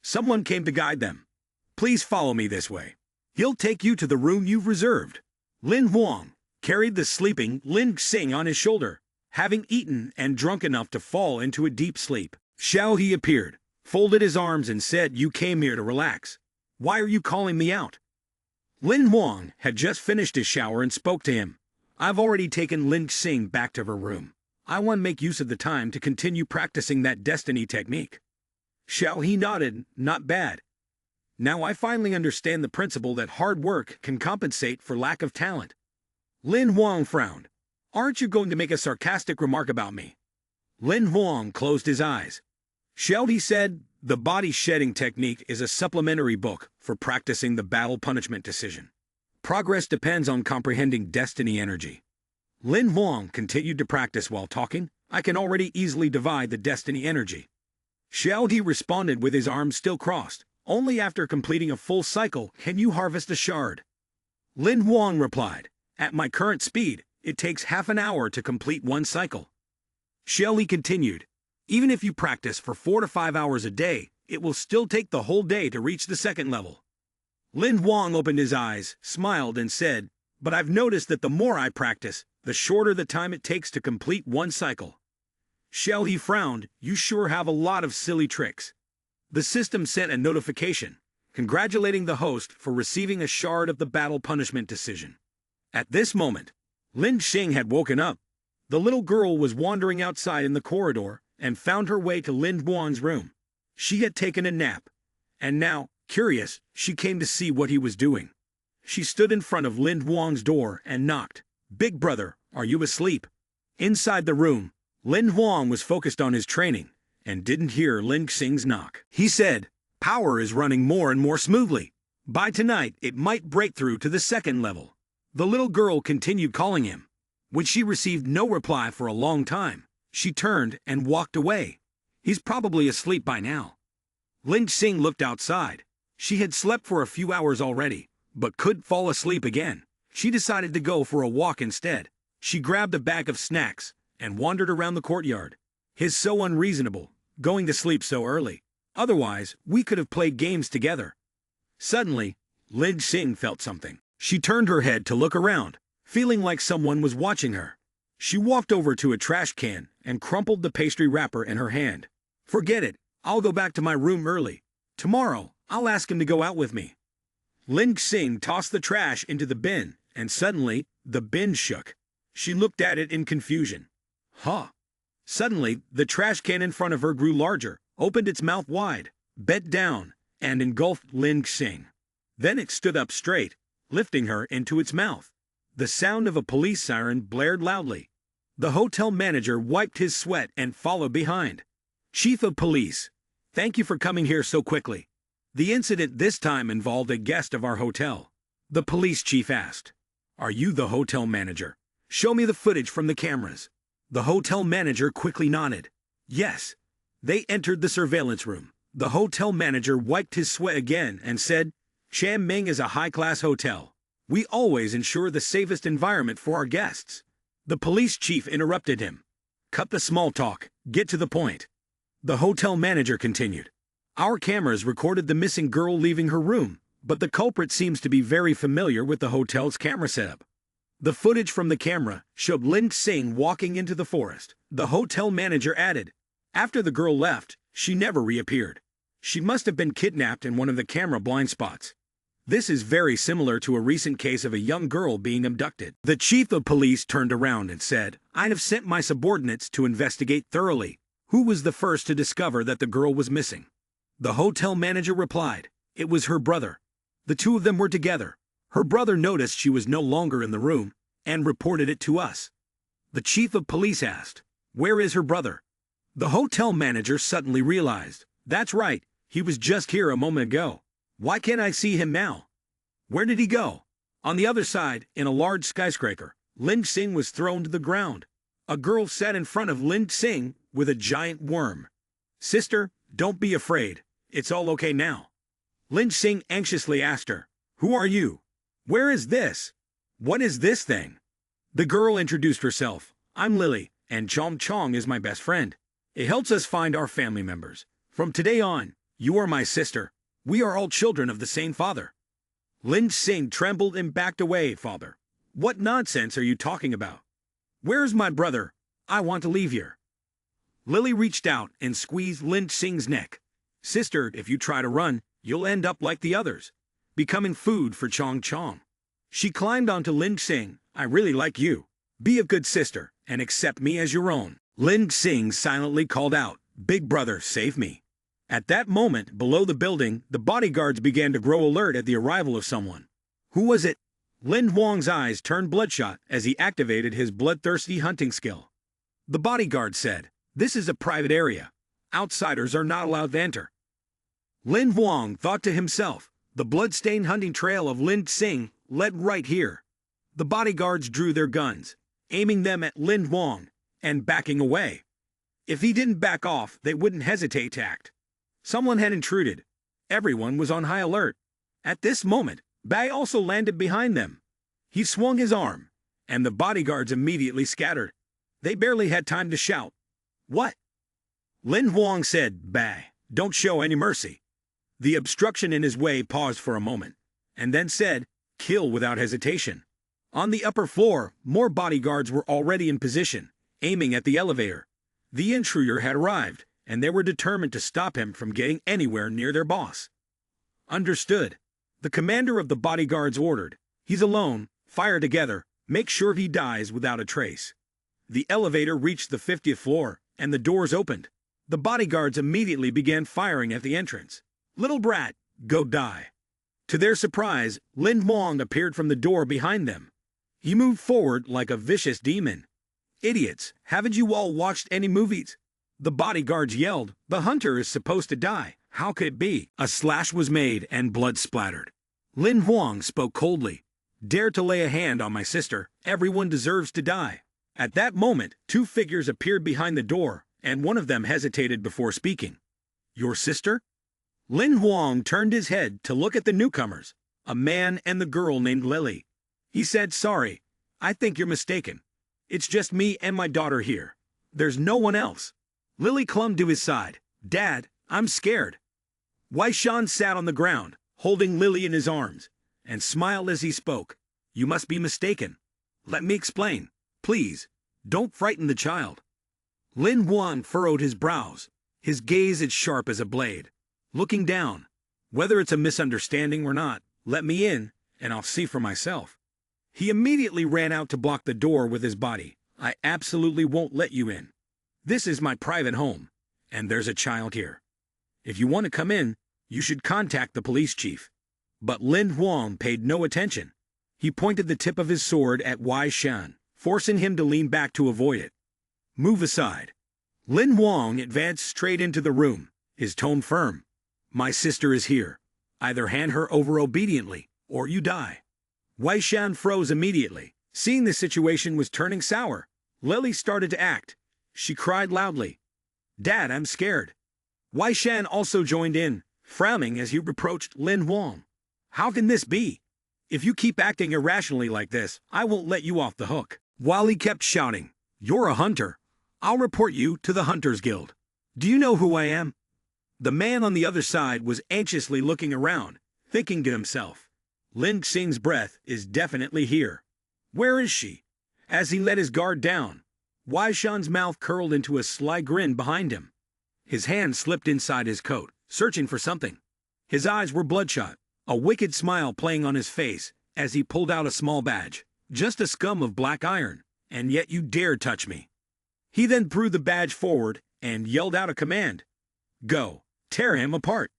[SPEAKER 1] Someone came to guide them. Please follow me this way. He'll take you to the room you've reserved. Lin Huang carried the sleeping Lin Xing on his shoulder, having eaten and drunk enough to fall into a deep sleep. Xiao He appeared, folded his arms and said, you came here to relax. Why are you calling me out? Lin Huang had just finished his shower and spoke to him. I've already taken Lin Xing back to her room. I want to make use of the time to continue practicing that destiny technique. He nodded, not bad. Now I finally understand the principle that hard work can compensate for lack of talent. Lin Huang frowned. Aren't you going to make a sarcastic remark about me? Lin Huang closed his eyes. He said, the body shedding technique is a supplementary book for practicing the battle punishment decision. Progress depends on comprehending destiny energy. Lin Huang continued to practice while talking. I can already easily divide the destiny energy. He responded with his arms still crossed. Only after completing a full cycle can you harvest a shard. Lin Huang replied, at my current speed, it takes half an hour to complete one cycle. He continued, even if you practice for 4 to 5 hours a day, it will still take the whole day to reach the second level. Lin Huang opened his eyes, smiled, and said, but I've noticed that the more I practice, the shorter the time it takes to complete one cycle. He frowned, you sure have a lot of silly tricks. The system sent a notification, congratulating the host for receiving a shard of the battle punishment decision. At this moment, Lin Xing had woken up. The little girl was wandering outside in the corridor and found her way to Lin Huang's room. She had taken a nap, and now, curious, she came to see what he was doing. She stood in front of Lin Huang's door and knocked. Big brother, are you asleep? Inside the room, Lin Huang was focused on his training and didn't hear Lin Xing's knock. He said, power is running more and more smoothly. By tonight, it might break through to the second level. The little girl continued calling him. When she received no reply for a long time, she turned and walked away. He's probably asleep by now. Lin Xing looked outside. She had slept for a few hours already, but couldn't fall asleep again. She decided to go for a walk instead. She grabbed a bag of snacks and wandered around the courtyard. He's so unreasonable, going to sleep so early. Otherwise, we could have played games together. Suddenly, Lin Xing felt something. She turned her head to look around, feeling like someone was watching her. She walked over to a trash can and crumpled the pastry wrapper in her hand. Forget it, I'll go back to my room early. Tomorrow, I'll ask him to go out with me. Lin Xing tossed the trash into the bin, and suddenly, the bin shook. She looked at it in confusion. Huh? Suddenly, the trash can in front of her grew larger, opened its mouth wide, bent down, and engulfed Lin Xing. Then it stood up straight, lifting her into its mouth. The sound of a police siren blared loudly. The hotel manager wiped his sweat and followed behind. Chief of Police, thank you for coming here so quickly. The incident this time involved a guest of our hotel. The police chief asked, are you the hotel manager? Show me the footage from the cameras. The hotel manager quickly nodded. Yes. They entered the surveillance room. The hotel manager wiped his sweat again and said, Ming is a high-class hotel. We always ensure the safest environment for our guests. The police chief interrupted him. Cut the small talk, get to the point. The hotel manager continued. Our cameras recorded the missing girl leaving her room, but the culprit seems to be very familiar with the hotel's camera setup. The footage from the camera showed Lin Xing walking into the forest. The hotel manager added, after the girl left, she never reappeared. She must have been kidnapped in one of the camera blind spots. This is very similar to a recent case of a young girl being abducted. The chief of police turned around and said, I have sent my subordinates to investigate thoroughly. Who was the first to discover that the girl was missing? The hotel manager replied, it was her brother. The two of them were together. Her brother noticed she was no longer in the room and reported it to us. The chief of police asked, where is her brother? The hotel manager suddenly realized, that's right, he was just here a moment ago. Why can't I see him now? Where did he go? On the other side, in a large skyscraper, Lin Xing was thrown to the ground. A girl sat in front of Lin Xing with a giant worm. Sister, don't be afraid. It's all okay now. Lin Xing anxiously asked her, who are you? Where is this? What is this thing? The girl introduced herself. I'm Lily, and Chong Chong is my best friend. It helps us find our family members. From today on, you are my sister. We are all children of the same father. Lin Xing trembled and backed away. Father, what nonsense are you talking about? Where is my brother? I want to leave here. Lily reached out and squeezed Lin Xing's neck. Sister, if you try to run, you'll end up like the others, becoming food for Chong Chong. She climbed onto Lin Xing. I really like you. Be a good sister and accept me as your own. Lin Xing silently called out, Big brother, save me. At that moment, below the building, the bodyguards began to grow alert at the arrival of someone. Who was it? Lin Huang's eyes turned bloodshot as he activated his bloodthirsty hunting skill. The bodyguard said, "This is a private area. Outsiders are not allowed to enter." Lin Huang thought to himself, the blood-stained hunting trail of Lin Xing led right here. The bodyguards drew their guns, aiming them at Lin Huang, and backing away. If he didn't back off, they wouldn't hesitate to act. Someone had intruded. Everyone was on high alert. At this moment, Bai also landed behind them. He swung his arm, and the bodyguards immediately scattered. They barely had time to shout. "What?" Lin Huang said, "Bai, don't show any mercy." The obstruction in his way paused for a moment, and then said, "Kill without hesitation." On the upper floor, more bodyguards were already in position, aiming at the elevator. The intruder had arrived, and they were determined to stop him from getting anywhere near their boss. Understood. The commander of the bodyguards ordered, "He's alone, fire together, make sure he dies without a trace." The elevator reached the 50th floor, and the doors opened. The bodyguards immediately began firing at the entrance. "Little brat, go die." To their surprise, Lin Huang appeared from the door behind them. He moved forward like a vicious demon. "Idiots, haven't you all watched any movies?" The bodyguards yelled, "The hunter is supposed to die. How could it be?" A slash was made and blood splattered. Lin Huang spoke coldly. "Dare to lay a hand on my sister, everyone deserves to die." At that moment, two figures appeared behind the door, and one of them hesitated before speaking. "Your sister?" Lin Huang turned his head to look at the newcomers, a man and the girl named Lily. He said, "Sorry, I think you're mistaken. It's just me and my daughter here. There's no one else." Lily clung to his side. "Dad, I'm scared." Wei Shan sat on the ground, holding Lily in his arms, and smiled as he spoke. "You must be mistaken. Let me explain. Please, don't frighten the child." Lin Huang furrowed his brows, his gaze as sharp as a blade. Looking down, "Whether it's a misunderstanding or not, let me in, and I'll see for myself." He immediately ran out to block the door with his body. "I absolutely won't let you in. This is my private home, and there's a child here. If you want to come in, you should contact the police chief." But Lin Huang paid no attention. He pointed the tip of his sword at Wei Shan, forcing him to lean back to avoid it. "Move aside." Lin Huang advanced straight into the room, his tone firm. "My sister is here. Either hand her over obediently, or you die." Wei Shan froze immediately. Seeing the situation was turning sour, Lily started to act. She cried loudly, "Dad, I'm scared." Wei Shan also joined in, frowning as he reproached Lin Huang. "How can this be? If you keep acting irrationally like this, I won't let you off the hook." While he kept shouting, "You're a hunter. I'll report you to the Hunters Guild. Do you know who I am?" The man on the other side was anxiously looking around, thinking to himself, "Lin Xing's breath is definitely here. Where is she?" As he let his guard down, Wei Shan's mouth curled into a sly grin behind him. His hand slipped inside his coat, searching for something. His eyes were bloodshot, a wicked smile playing on his face as he pulled out a small badge. "Just a scum of black iron, and yet you dare touch me." He then threw the badge forward and yelled out a command. "Go, tear him apart."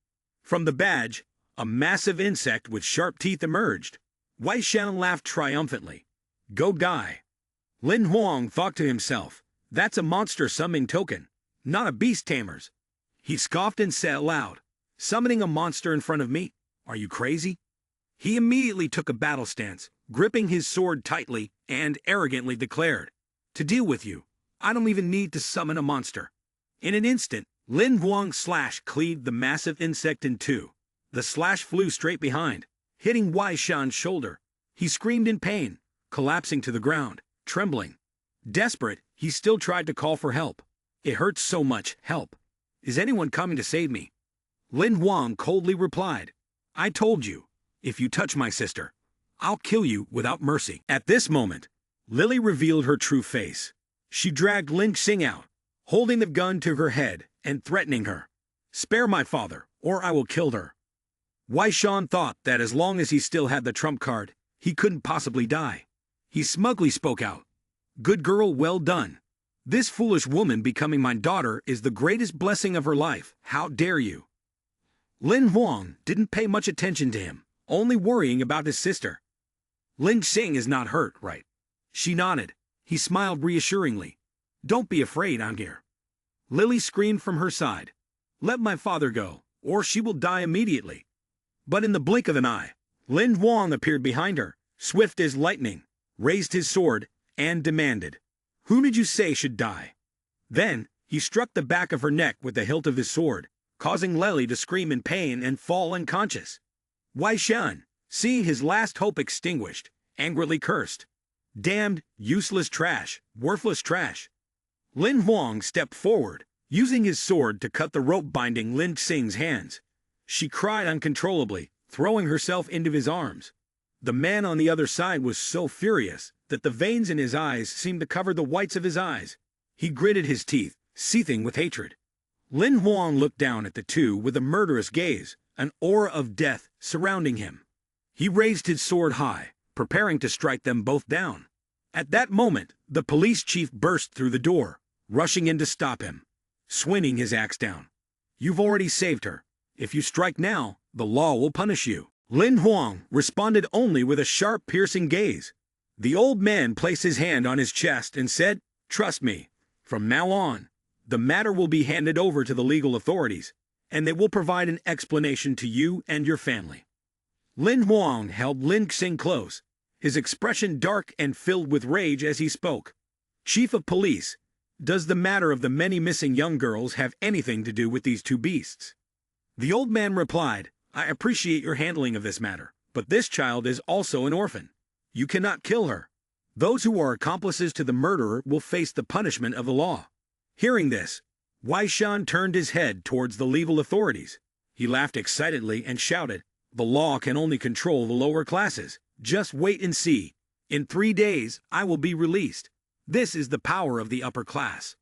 [SPEAKER 1] From the badge, a massive insect with sharp teeth emerged. Wei Shan laughed triumphantly. "Go die." Lin Huang thought to himself, "That's a monster summoning token, not a beast tamer's." He scoffed and said aloud, "Summoning a monster in front of me? Are you crazy?" He immediately took a battle stance, gripping his sword tightly, and arrogantly declared, "To deal with you, I don't even need to summon a monster." In an instant, Lin Huang's slash cleaved the massive insect in two. The slash flew straight behind, hitting Wei Shan's shoulder. He screamed in pain, collapsing to the ground, trembling. Desperate, he still tried to call for help. "It hurts so much, help. Is anyone coming to save me?" Lin Huang coldly replied, "I told you, if you touch my sister, I'll kill you without mercy." At this moment, Lily revealed her true face. She dragged Lin Xing out, holding the gun to her head and threatening her. "Spare my father, or I will kill her." Wei Shan thought that as long as he still had the trump card, he couldn't possibly die. He smugly spoke out, "Good girl, well done. This foolish woman becoming my daughter is the greatest blessing of her life. How dare you? Lin Huang didn't pay much attention to him, only worrying about his sister. Lin Xing is not hurt, right? She nodded. He smiled reassuringly. Don't be afraid, I'm here. Lily screamed from her side. Let my father go, or she will die immediately. But in the blink of an eye, Lin Huang appeared behind her, swift as lightning, raised his sword, and demanded, Who did you say should die? Then, he struck the back of her neck with the hilt of his sword, causing Lily to scream in pain and fall unconscious. Wei Shan, seeing his last hope extinguished, angrily cursed. Damned, useless trash, worthless trash. Lin Huang stepped forward, using his sword to cut the rope binding Lin Xing's hands. She cried uncontrollably, throwing herself into his arms. The man on the other side was so furious that the veins in his eyes seemed to cover the whites of his eyes. He gritted his teeth, seething with hatred. Lin Huang looked down at the two with a murderous gaze, an aura of death surrounding him. He raised his sword high, preparing to strike them both down. At that moment, the police chief burst through the door, rushing in to stop him, swinging his axe down. You've already saved her. If you strike now, the law will punish you. Lin Huang responded only with a sharp, piercing gaze. The old man placed his hand on his chest and said, Trust me, from now on, the matter will be handed over to the legal authorities, and they will provide an explanation to you and your family. Lin Huang held Lin Xing close, his expression dark and filled with rage as he spoke. Chief of Police, does the matter of the many missing young girls have anything to do with these two beasts? The old man replied, I appreciate your handling of this matter, but this child is also an orphan. You cannot kill her. Those who are accomplices to the murderer will face the punishment of the law. Hearing this, Wei Shan turned his head towards the legal authorities. He laughed excitedly and shouted, The law can only control the lower classes. Just wait and see. In 3 days, I will be released. This is the power of the upper class.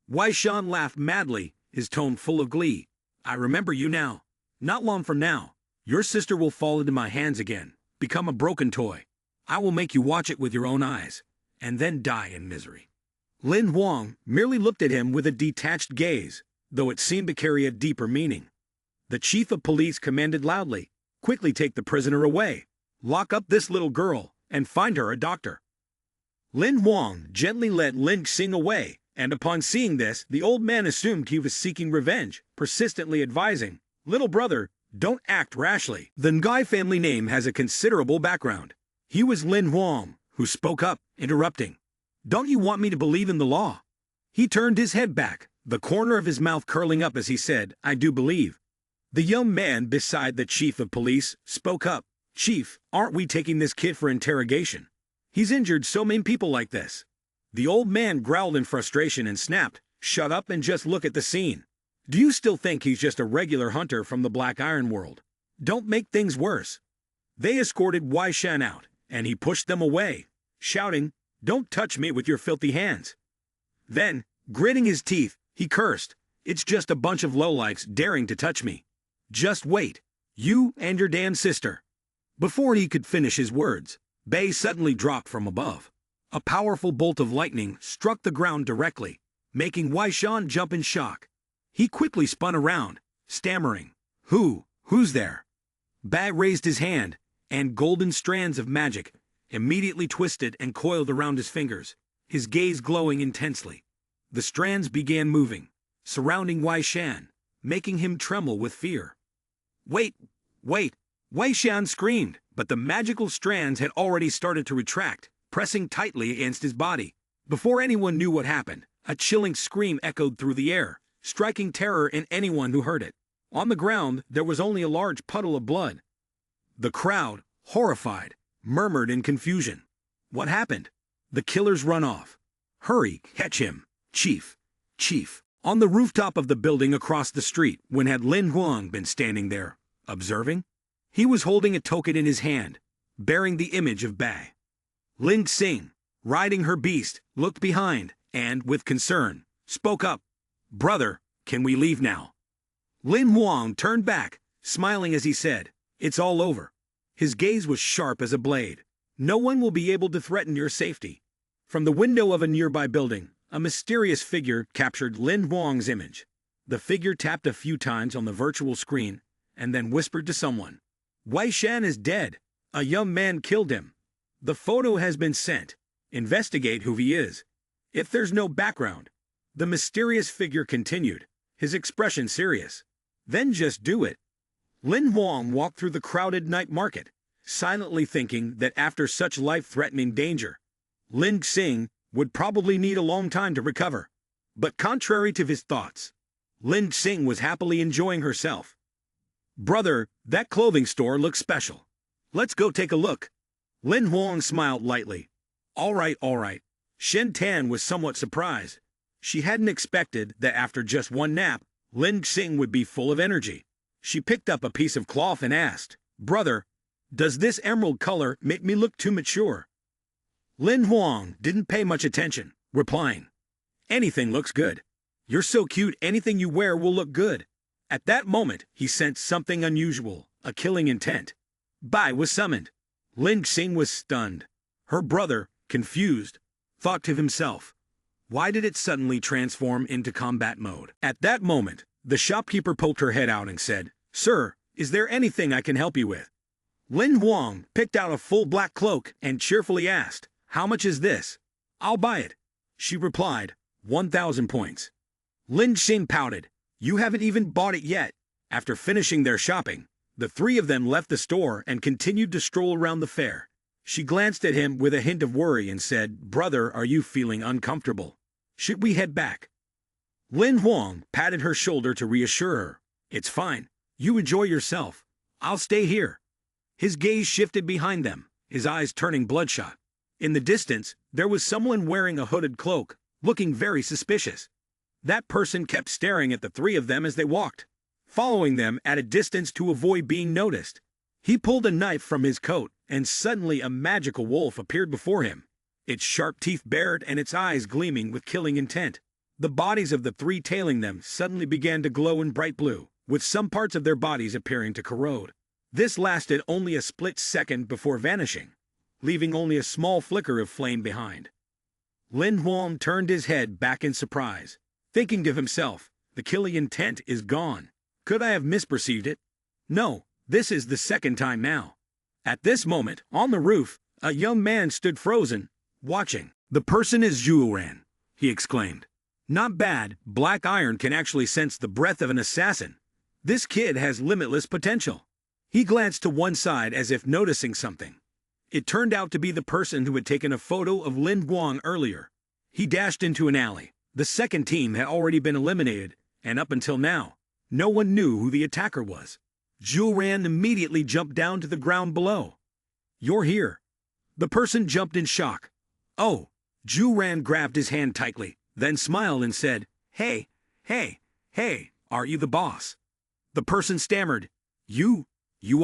[SPEAKER 1] Wei Shan laughed madly, his tone full of glee. I remember you now. Not long from now, your sister will fall into my hands again, become a broken toy. I will make you watch it with your own eyes, and then die in misery. Lin Huang merely looked at him with a detached gaze, though it seemed to carry a deeper meaning. The chief of police commanded loudly, Quickly take the prisoner away. Lock up this little girl, and find her a doctor. Lin Huang gently led Lin Xing away, and upon seeing this, the old man assumed he was seeking revenge, persistently advising, Little brother, don't act rashly. The Ngai family name has a considerable background. He was Lin Huang, who spoke up, interrupting. Don't you want me to believe in the law? He turned his head back, the corner of his mouth curling up as he said, I do believe. The young man beside the chief of police spoke up. Chief, aren't we taking this kid for interrogation? He's injured so many people like this. The old man growled in frustration and snapped, Shut up and just look at the scene. Do you still think he's just a regular hunter from the Black Iron world? Don't make things worse. They escorted Wei Shan out, and he pushed them away, shouting, Don't touch me with your filthy hands. Then, gritting his teeth, he cursed, It's just a bunch of lowlifes daring to touch me. Just wait, you and your damn sister. Before he could finish his words, Bei suddenly dropped from above. A powerful bolt of lightning struck the ground directly, making Wei Shan jump in shock. He quickly spun around, stammering, Who's there? Bei raised his hand, and golden strands of magic immediately twisted and coiled around his fingers, his gaze glowing intensely. The strands began moving, surrounding Wei Shan, making him tremble with fear. Wait! Wei Shan screamed, but the magical strands had already started to retract, pressing tightly against his body. Before anyone knew what happened, a chilling scream echoed through the air, striking terror in anyone who heard it. On the ground, there was only a large puddle of blood. The crowd, horrified, murmured in confusion. What happened? The killer's run off. Hurry, catch him. Chief. On the rooftop of the building across the street, when had Lin Huang been standing there, observing? He was holding a token in his hand, bearing the image of Bei. Lin Xing, riding her beast, looked behind, and, with concern, spoke up. Brother, can we leave now? Lin Huang turned back, smiling as he said, It's all over. His gaze was sharp as a blade. No one will be able to threaten your safety. From the window of a nearby building, A mysterious figure captured Lin Huang's image. The figure tapped a few times on the virtual screen and then whispered to someone. Wei Shan is dead. A young man killed him. The photo has been sent. Investigate who he is. If there's no background. The mysterious figure continued, his expression serious. Then just do it. Lin Huang walked through the crowded night market, silently thinking that after such life-threatening danger, Lin Xing would probably need a long time to recover. But contrary to his thoughts, Lin Xing was happily enjoying herself. Brother, that clothing store looks special. Let's go take a look. Lin Huang smiled lightly. All right. Shen Tan was somewhat surprised. She hadn't expected that after just one nap, Lin Xing would be full of energy. She picked up a piece of cloth and asked, Brother, does this emerald color make me look too mature? Lin Huang didn't pay much attention, replying, Anything looks good. You're so cute, anything you wear will look good. At that moment, he sensed something unusual, a killing intent. Bai was summoned. Lin Xing was stunned. Her brother, confused, thought to himself, why did it suddenly transform into combat mode? At that moment, the shopkeeper poked her head out and said, Sir, is there anything I can help you with? Lin Huang picked out a full black cloak and cheerfully asked, How much is this? I'll buy it. She replied, 1,000 points. Lin Xing pouted, You haven't even bought it yet. After finishing their shopping, the three of them left the store and continued to stroll around the fair. She glanced at him with a hint of worry and said, Brother, are you feeling uncomfortable? Should we head back? Lin Huang patted her shoulder to reassure her. It's fine. You enjoy yourself. I'll stay here. His gaze shifted behind them, his eyes turning bloodshot. In the distance, there was someone wearing a hooded cloak, looking very suspicious. That person kept staring at the three of them as they walked, following them at a distance to avoid being noticed. He pulled a knife from his coat, and suddenly a magical wolf appeared before him, its sharp teeth bared and its eyes gleaming with killing intent. The bodies of the three tailing them suddenly began to glow in bright blue, with some parts of their bodies appearing to corrode. This lasted only a split second before vanishing, leaving only a small flicker of flame behind. Lin Huang turned his head back in surprise, thinking to himself, the killing intent is gone. Could I have misperceived it? No, this is the second time now. At this moment, on the roof, a young man stood frozen, watching. The person is Zhu Ran, he exclaimed. Not bad, Black Iron can actually sense the breath of an assassin. This kid has limitless potential. He glanced to one side as if noticing something. It turned out to be the person who had taken a photo of Lin Huang earlier. He dashed into an alley. The second team had already been eliminated, and up until now, no one knew who the attacker was. Zhu Ran immediately jumped down to the ground below. You're here. The person jumped in shock. Oh, Zhu Ran grabbed his hand tightly, then smiled and said, Hey, are you the boss? The person stammered, You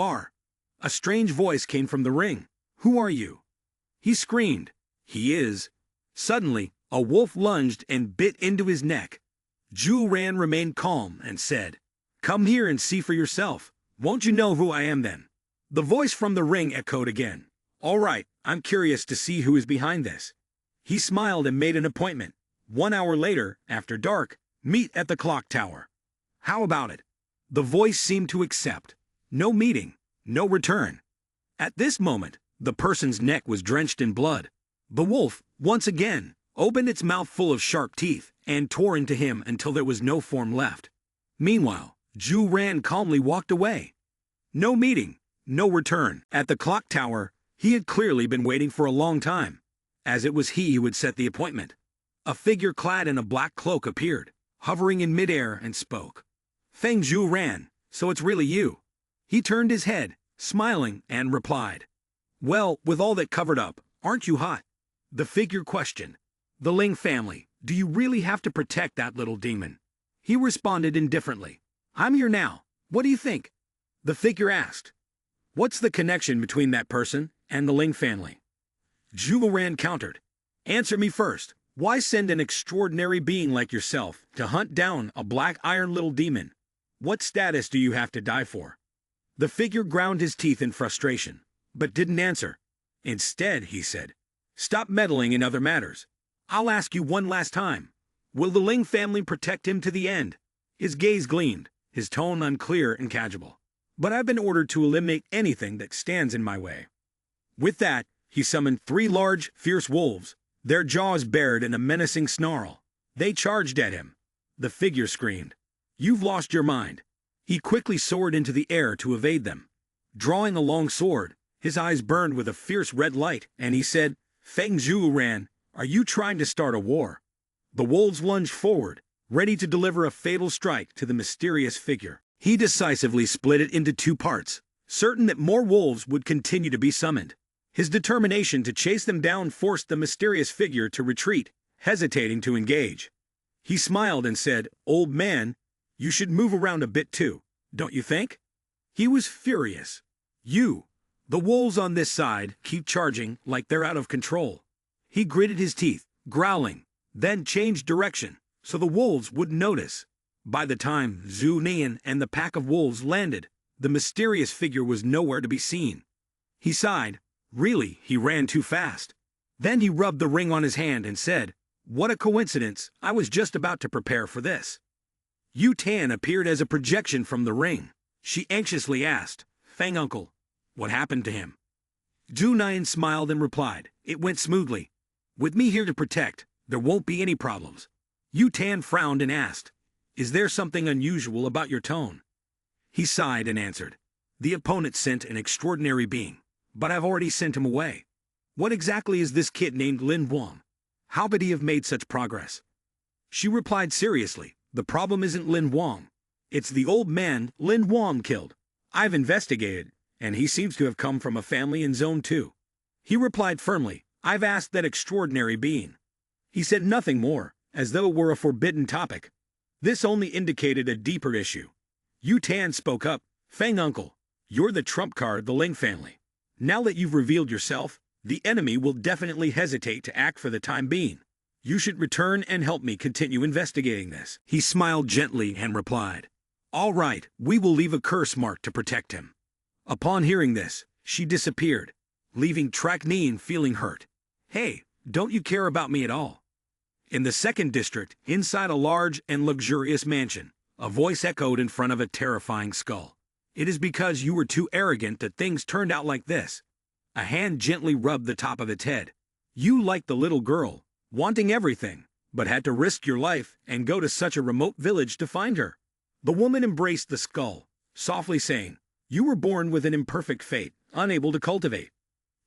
[SPEAKER 1] are. A strange voice came from the ring. Who are you? He screamed. He is. Suddenly, a wolf lunged and bit into his neck. Zhu Ran remained calm and said, Come here and see for yourself. Won't you know who I am then? The voice from the ring echoed again. All right, I'm curious to see who is behind this. He smiled and made an appointment. 1 hour later, after dark, meet at the clock tower. How about it? The voice seemed to accept. No meeting, no return. At this moment, the person's neck was drenched in blood. The wolf, once again, opened its mouth full of sharp teeth and tore into him until there was no form left. Meanwhile, Zhu Ran calmly walked away. No meeting, no return. At the clock tower, he had clearly been waiting for a long time, as it was he who had set the appointment. A figure clad in a black cloak appeared, hovering in midair, and spoke. Feng Zhu Ran, so it's really you. He turned his head, smiling, and replied. Well, with all that covered up, aren't you hot? The figure questioned. The Ling family, do you really have to protect that little demon? He responded indifferently. I'm here now. What do you think? The figure asked. What's the connection between that person and the Ling family? Zhu Ran countered. Answer me first. Why send an extraordinary being like yourself to hunt down a black iron little demon? What status do you have to die for? The figure ground his teeth in frustration, but didn't answer. Instead, he said, Stop meddling in other matters. I'll ask you one last time. Will the Ling family protect him to the end? His gaze gleamed, his tone unclear and casual. But I've been ordered to eliminate anything that stands in my way. With that, he summoned 3 large, fierce wolves, their jaws bared in a menacing snarl. They charged at him. The figure screamed, "You've lost your mind." He quickly soared into the air to evade them. Drawing a long sword, his eyes burned with a fierce red light, and he said, "Feng Zhu Ran, are you trying to start a war?" The wolves lunged forward, ready to deliver a fatal strike to the mysterious figure. He decisively split it into 2 parts, certain that more wolves would continue to be summoned. His determination to chase them down forced the mysterious figure to retreat, hesitating to engage. He smiled and said, "Old man, you should move around a bit too, don't you think?" He was furious. The wolves on this side keep charging like they're out of control." He gritted his teeth, growling, then changed direction, so the wolves wouldn't notice. By the time Zhu Nian and the pack of wolves landed, the mysterious figure was nowhere to be seen. He sighed. Really, he ran too fast. Then he rubbed the ring on his hand and said, "What a coincidence, I was just about to prepare for this." Yu Tan appeared as a projection from the ring. She anxiously asked, "Fang uncle, what happened to him?" Zhu Nian smiled and replied, "It went smoothly. With me here to protect, there won't be any problems." Yu Tan frowned and asked, "Is there something unusual about your tone?" He sighed and answered, "The opponent sent an extraordinary being, but I've already sent him away. What exactly is this kid named Lin Huang? How could he have made such progress?" She replied seriously, "The problem isn't Lin Huang. It's the old man Lin Huang killed. I've investigated, and he seems to have come from a family in Zone 2. He replied firmly, "I've asked that extraordinary being." He said nothing more, as though it were a forbidden topic. This only indicated a deeper issue. Yu Tan spoke up, "Fang uncle, you're the trump card of the Ling family. Now that you've revealed yourself, the enemy will definitely hesitate to act for the time being. You should return and help me continue investigating this." He smiled gently and replied, "All right, we will leave a curse mark to protect him." Upon hearing this, she disappeared, leaving Trakneen feeling hurt. "Hey, don't you care about me at all?" In the 2nd district, inside a large and luxurious mansion, a voice echoed in front of a terrifying skull. "It is because you were too arrogant that things turned out like this." A hand gently rubbed the top of its head. "You like the little girl, wanting everything, but had to risk your life and go to such a remote village to find her." The woman embraced the skull, softly saying, "You were born with an imperfect fate, unable to cultivate.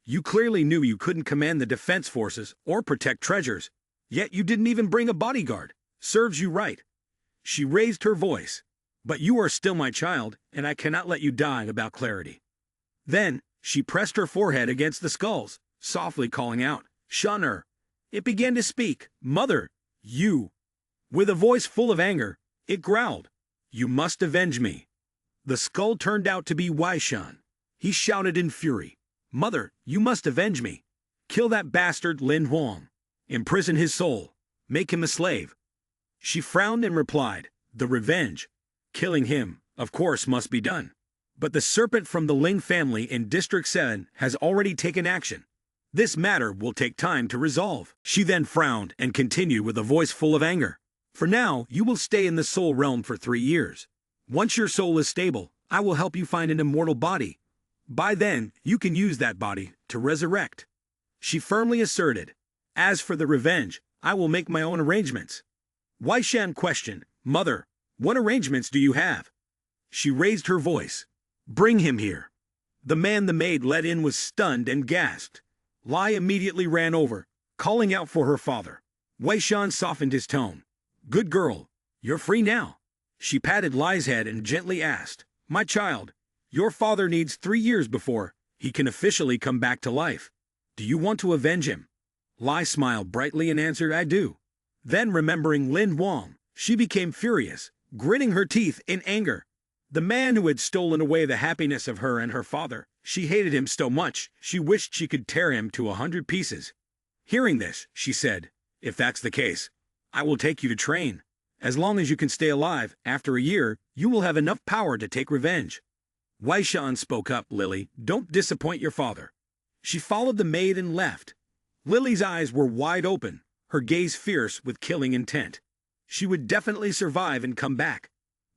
[SPEAKER 1] You clearly knew you couldn't command the defense forces or protect treasures, yet you didn't even bring a bodyguard. Serves you right." She raised her voice, "But you are still my child, and I cannot let you die without clarity." Then, she pressed her forehead against the skulls, softly calling out, "Shunner." It began to speak, "Mother, you." With a voice full of anger, it growled, "You must avenge me." The skull turned out to be Waishan. He shouted in fury, "Mother, you must avenge me. Kill that bastard Lin Huang. Imprison his soul. Make him a slave." She frowned and replied, "The revenge. Killing him, of course, must be done. But the serpent from the Ling family in District 7 has already taken action. This matter will take time to resolve." She then frowned and continued with a voice full of anger, "For now, you will stay in the soul realm for 3 years. Once your soul is stable, I will help you find an immortal body. By then, you can use that body to resurrect." She firmly asserted, "As for the revenge, I will make my own arrangements." Waishan questioned, "Mother, what arrangements do you have?" She raised her voice, "Bring him here." The man the maid let in was stunned and gasped. Lai immediately ran over, calling out for her father. Waishan softened his tone, "Good girl, you're free now." She patted Lai's head and gently asked, "My child, your father needs 3 years before he can officially come back to life. Do you want to avenge him?" Lai smiled brightly and answered, "I do." Then, remembering Lin Huang, she became furious, gritting her teeth in anger. The man who had stolen away the happiness of her and her father, she hated him so much she wished she could tear him to 100 pieces. Hearing this, she said, "If that's the case, I will take you to train. As long as you can stay alive, after a year, you will have enough power to take revenge." Waishan spoke up, "Lily, don't disappoint your father." She followed the maid and left. Lily's eyes were wide open, her gaze fierce with killing intent. She would definitely survive and come back.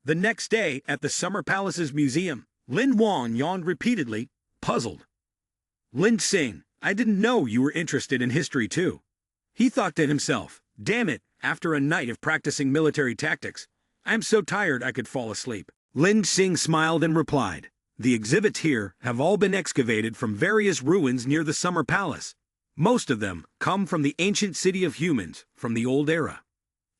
[SPEAKER 1] The next day, at the Summer Palace's museum, Lin Huang yawned repeatedly, puzzled. Lin Xing, I didn't know you were interested in history too. He thought to himself, damn it, after a night of practicing military tactics, I'm so tired I could fall asleep. Lin Xing smiled and replied, the exhibits here have all been excavated from various ruins near the Summer Palace. Most of them come from the ancient city of humans, from the old era.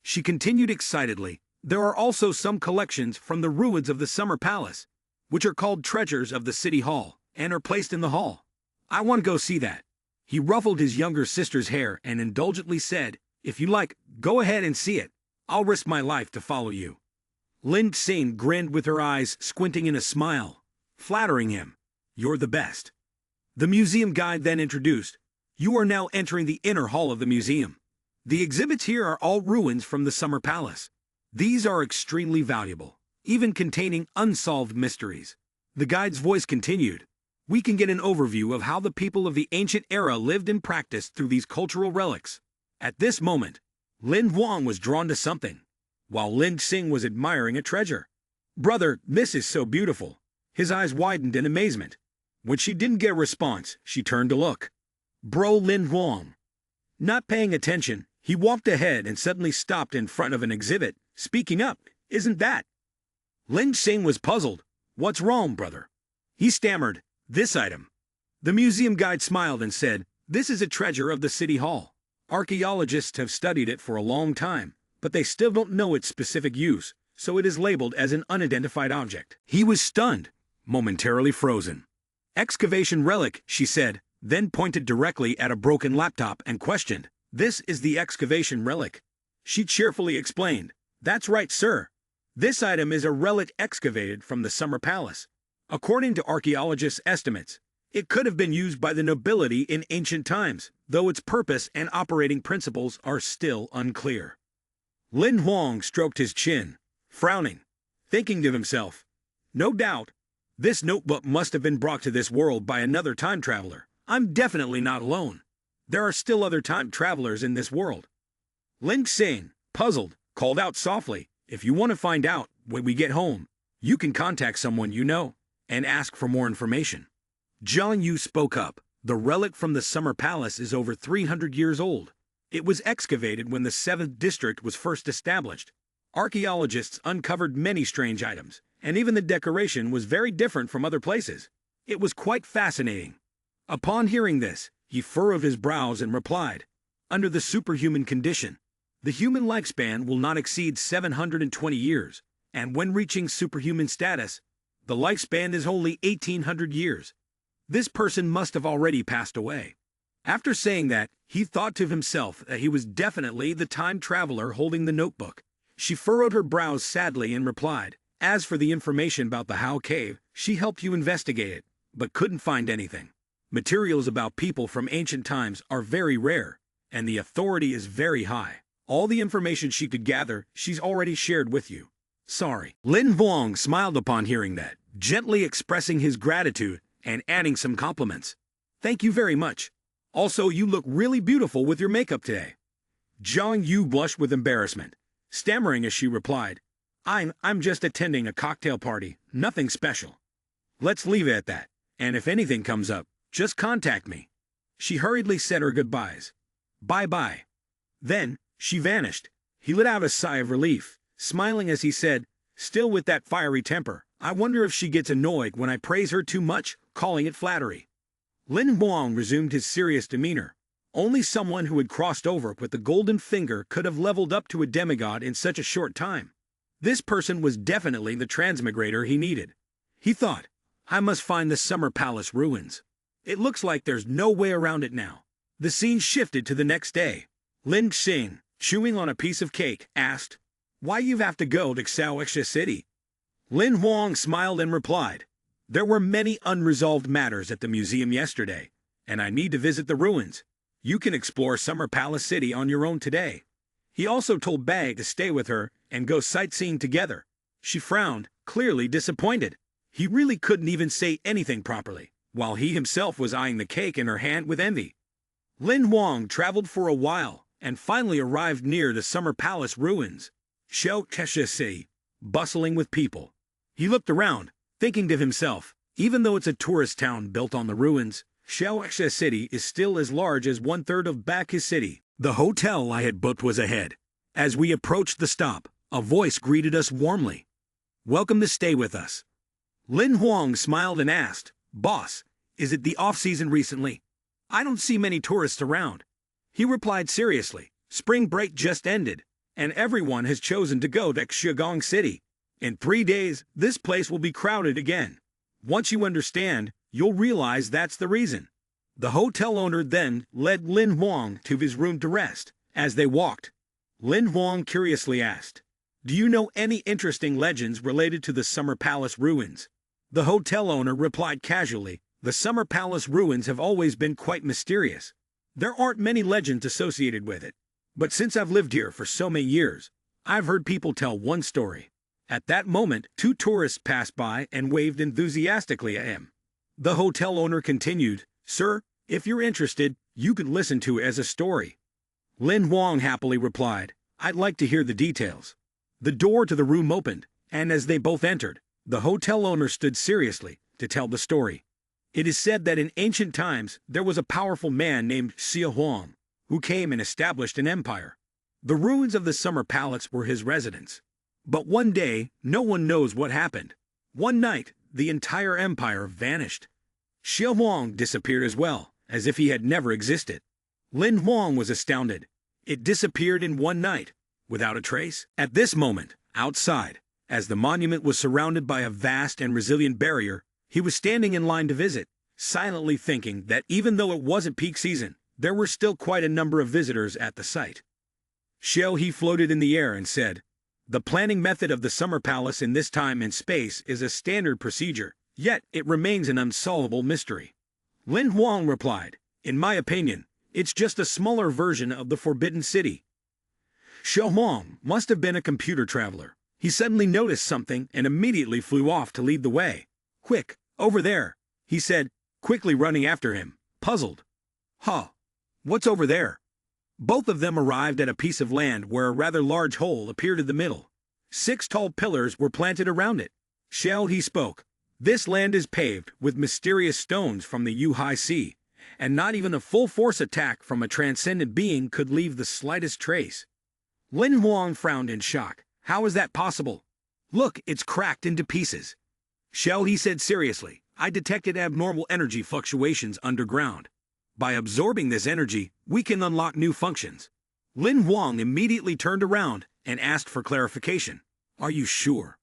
[SPEAKER 1] She continued excitedly, there are also some collections from the ruins of the Summer Palace, which are called treasures of the city hall, and are placed in the hall. I want to go see that. He ruffled his younger sister's hair and indulgently said, if you like, go ahead and see it. I'll risk my life to follow you. Lin Xing grinned with her eyes squinting in a smile, flattering him. You're the best. The museum guide then introduced, you are now entering the inner hall of the museum. The exhibits here are all ruins from the Summer Palace. These are extremely valuable, even containing unsolved mysteries. The guide's voice continued. We can get an overview of how the people of the ancient era lived and practiced through these cultural relics. At this moment, Lin Huang was drawn to something, while Lin Xing was admiring a treasure. Brother, this is so beautiful. His eyes widened in amazement. When she didn't get a response, she turned to look. Bro Lin Huang. Not paying attention, he walked ahead and suddenly stopped in front of an exhibit, speaking up, isn't that? Lin Xing was puzzled. What's wrong, brother? He stammered, this item. The museum guide smiled and said, this is a treasure of the city hall. Archaeologists have studied it for a long time, but they still don't know its specific use, so it is labeled as an unidentified object. He was stunned, momentarily frozen. Excavation relic, she said, then pointed directly at a broken laptop and questioned, this is the excavation relic. She cheerfully explained, that's right, sir. This item is a relic excavated from the Summer Palace. According to archaeologists' estimates, it could have been used by the nobility in ancient times, though its purpose and operating principles are still unclear. Lin Huang stroked his chin, frowning, thinking to himself, no doubt, this notebook must have been brought to this world by another time traveler. I'm definitely not alone. There are still other time travelers in this world. Lin Xing, puzzled, called out softly, if you want to find out when we get home, you can contact someone you know and ask for more information. Zhang Yu spoke up. The relic from the Summer Palace is over 300 years old. It was excavated when the 7th district was first established. Archaeologists uncovered many strange items, and even the decoration was very different from other places. It was quite fascinating. Upon hearing this, he furrowed his brows and replied, under the superhuman condition, the human lifespan will not exceed 720 years, and when reaching superhuman status, the lifespan is only 1800 years. This person must have already passed away. After saying that, he thought to himself that he was definitely the time traveler holding the notebook. She furrowed her brows sadly and replied, as for the information about the How Cave, she helped you investigate it, but couldn't find anything. Materials about people from ancient times are very rare, and the authority is very high. All the information she could gather, she's already shared with you. Sorry. Lin Huang smiled upon hearing that, gently expressing his gratitude and adding some compliments. Thank you very much. Also, you look really beautiful with your makeup today. Zhang Yu blushed with embarrassment, stammering as she replied, I'm just attending a cocktail party, nothing special. Let's leave it at that, and if anything comes up, just contact me. She hurriedly said her goodbyes. Bye-bye. Then, she vanished. He let out a sigh of relief, smiling as he said, still with that fiery temper, I wonder if she gets annoyed when I praise her too much, calling it flattery. Lin Huang resumed his serious demeanor. Only someone who had crossed over with the golden finger could have leveled up to a demigod in such a short time. This person was definitely the transmigrator he needed. He thought, I must find the Summer Palace ruins. It looks like there's no way around it now. The scene shifted to the next day. Lin Xing, chewing on a piece of cake, asked, why you have to go to Xiaoxia City? Lin Huang smiled and replied, there were many unresolved matters at the museum yesterday, and I need to visit the ruins. You can explore Summer Palace City on your own today. He also told Bai to stay with her and go sightseeing together. She frowned, clearly disappointed. He really couldn't even say anything properly, while he himself was eyeing the cake in her hand with envy. Lin Huang traveled for a while and finally arrived near the Summer Palace ruins. Xiao City, bustling with people. He looked around, thinking to himself, even though it's a tourist town built on the ruins, Xiao City is still as large as one-third of Baku City. The hotel I had booked was ahead. As we approached the stop, a voice greeted us warmly. "Welcome to stay with us." Lin Huang smiled and asked, "Boss, is it the off-season recently? I don't see many tourists around." He replied seriously, "Spring break just ended, and everyone has chosen to go to Xiaogong City. In 3 days, this place will be crowded again. Once you understand, you'll realize that's the reason." The hotel owner then led Lin Huang to his room to rest. As they walked, Lin Huang curiously asked, "Do you know any interesting legends related to the Summer Palace ruins?" The hotel owner replied casually, "The Summer Palace ruins have always been quite mysterious. There aren't many legends associated with it. But since I've lived here for so many years, I've heard people tell one story." At that moment, 2 tourists passed by and waved enthusiastically at him. The hotel owner continued, "Sir, if you're interested, you could listen to it as a story." Lin Huang happily replied, "I'd like to hear the details." The door to the room opened, and as they both entered, the hotel owner stood seriously to tell the story. It is said that in ancient times there was a powerful man named Xia Huang, who came and established an empire. The ruins of the Summer Palace were his residence. But one day, no one knows what happened. One night, the entire empire vanished. Xia Huang disappeared as well, as if he had never existed. Lin Huang was astounded. It disappeared in one night, without a trace. At this moment, outside, as the monument was surrounded by a vast and resilient barrier, he was standing in line to visit, silently thinking that even though it wasn't peak season, there were still quite a number of visitors at the site. Xiao He floated in the air and said, "The planning method of the Summer Palace in this time and space is a standard procedure, yet it remains an unsolvable mystery." Lin Huang replied, "In my opinion, it's just a smaller version of the Forbidden City." Xiao Huang must have been a computer traveler. He suddenly noticed something and immediately flew off to lead the way. "Quick, over there," he said, quickly running after him, puzzled. "Huh, what's over there?" Both of them arrived at a piece of land where a rather large hole appeared in the middle. 6 tall pillars were planted around it. Xiao He spoke, "This land is paved with mysterious stones from the Yuhai Sea, and not even a full force attack from a transcendent being could leave the slightest trace." Lin Huang frowned in shock. "How is that possible?" "Look, it's cracked into pieces." Xiao He said seriously, "I detected abnormal energy fluctuations underground. By absorbing this energy, we can unlock new functions." Lin Huang immediately turned around and asked for clarification. "Are you sure?"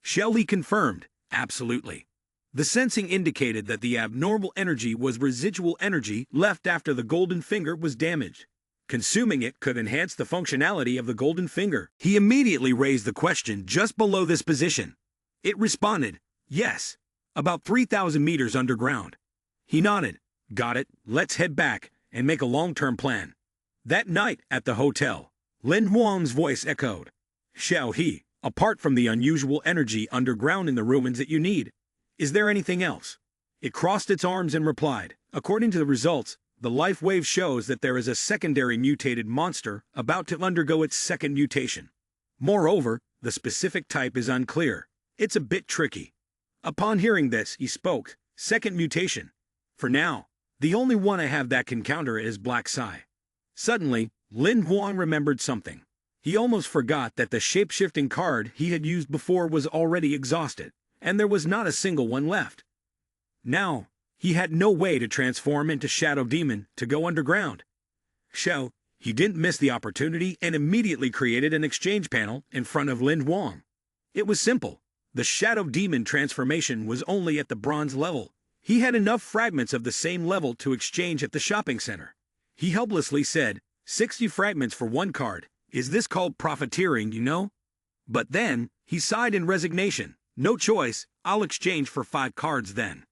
[SPEAKER 1] Xiao Li confirmed, "Absolutely." The sensing indicated that the abnormal energy was residual energy left after the golden finger was damaged. Consuming it could enhance the functionality of the golden finger. He immediately raised the question just below this position. It responded, "Yes, about 3,000 meters underground." He nodded. "Got it, let's head back and make a long-term plan." That night at the hotel, Lin Huang's voice echoed, "Xiao He, apart from the unusual energy underground in the ruins that you need, is there anything else?" It crossed its arms and replied, "According to the results, the life wave shows that there is a secondary mutated monster about to undergo its second mutation. Moreover, the specific type is unclear. It's a bit tricky." Upon hearing this, he spoke, "Second mutation. For now, the only one I have that can counter it is Black Sai." Suddenly, Lin Huang remembered something. He almost forgot that the shape-shifting card he had used before was already exhausted, and there was not a single one left. Now, he had no way to transform into Shadow Demon to go underground. So, he didn't miss the opportunity and immediately created an exchange panel in front of Lin Huang. It was simple. The Shadow Demon transformation was only at the bronze level. He had enough fragments of the same level to exchange at the shopping center. He helplessly said, 60 fragments for one card. Is this called profiteering, you know? But then, he sighed in resignation. No choice, I'll exchange for 5 cards then.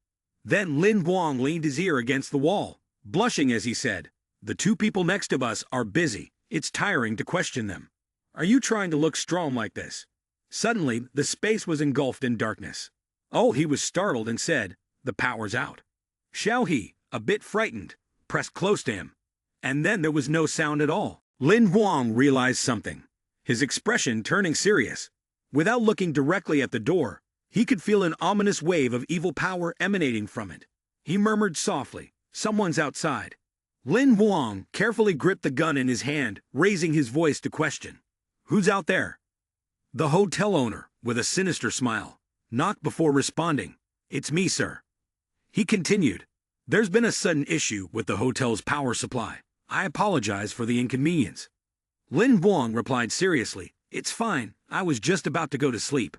[SPEAKER 1] Then Lin Huang leaned his ear against the wall, blushing as he said, "The 2 people next to us are busy. It's tiring to question them. Are you trying to look strong like this?" Suddenly, the space was engulfed in darkness. Oh, he was startled and said, "The power's out." Xiao He, a bit frightened, pressed close to him. And then there was no sound at all. Lin Huang realized something, his expression turning serious. Without looking directly at the door, he could feel an ominous wave of evil power emanating from it. He murmured softly, "Someone's outside." Lin Huang carefully gripped the gun in his hand, raising his voice to question, "Who's out there?" The hotel owner, with a sinister smile, knocked before responding, "It's me, sir." He continued, "There's been a sudden issue with the hotel's power supply. I apologize for the inconvenience." Lin Huang replied seriously, "It's fine, I was just about to go to sleep."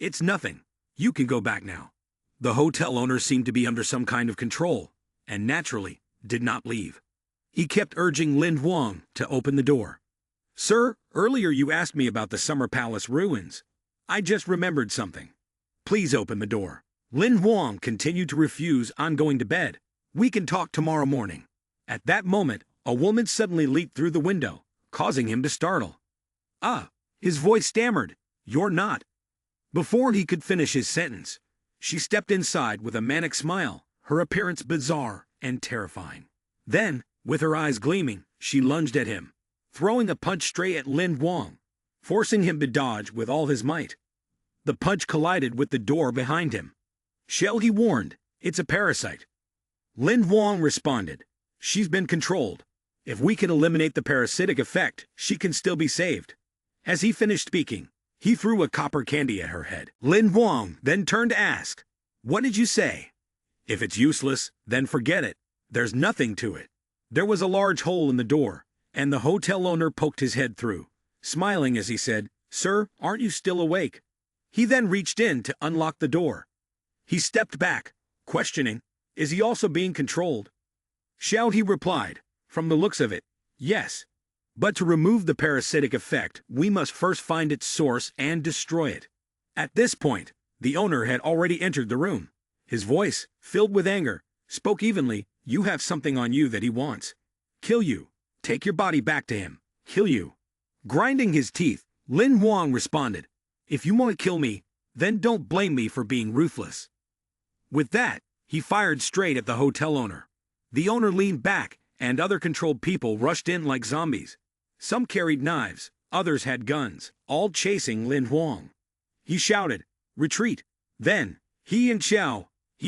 [SPEAKER 1] "It's nothing. You can go back now." The hotel owner seemed to be under some kind of control, and naturally, did not leave. He kept urging Lin Huang to open the door. "Sir, earlier you asked me about the Summer Palace ruins. I just remembered something. Please open the door." Lin Huang continued to refuse on going to bed. "We can talk tomorrow morning." At that moment, a woman suddenly leaped through the window, causing him to startle. "Ah!" His voice stammered, "You're not." Before he could finish his sentence, she stepped inside with a manic smile, her appearance bizarre and terrifying. Then, with her eyes gleaming, she lunged at him, throwing a punch straight at Lin Huang, forcing him to dodge with all his might. The punch collided with the door behind him. "Shell," he warned, "it's a parasite." Lin Huang responded, "She's been controlled. If we can eliminate the parasitic effect, she can still be saved." As he finished speaking, he threw a copper candy at her head. Lin Huang then turned to ask, "What did you say?" "If it's useless, then forget it. There's nothing to it." There was a large hole in the door, and the hotel owner poked his head through, smiling as he said, "Sir, aren't you still awake?" He then reached in to unlock the door. He stepped back, questioning, "Is he also being controlled?" "Shall," he replied, "from the looks of it, yes. But to remove the parasitic effect, we must first find its source and destroy it." At this point, the owner had already entered the room. His voice, filled with anger, spoke evenly, "You have something on you that he wants. Kill you. Take your body back to him. Kill you." Grinding his teeth, Lin Huang responded, "If you want to kill me, then don't blame me for being ruthless." With that, he fired straight at the hotel owner. The owner leaned back, and other controlled people rushed in like zombies. Some carried knives, others had guns, all chasing Lin Huang. He shouted, "Retreat!" Then, he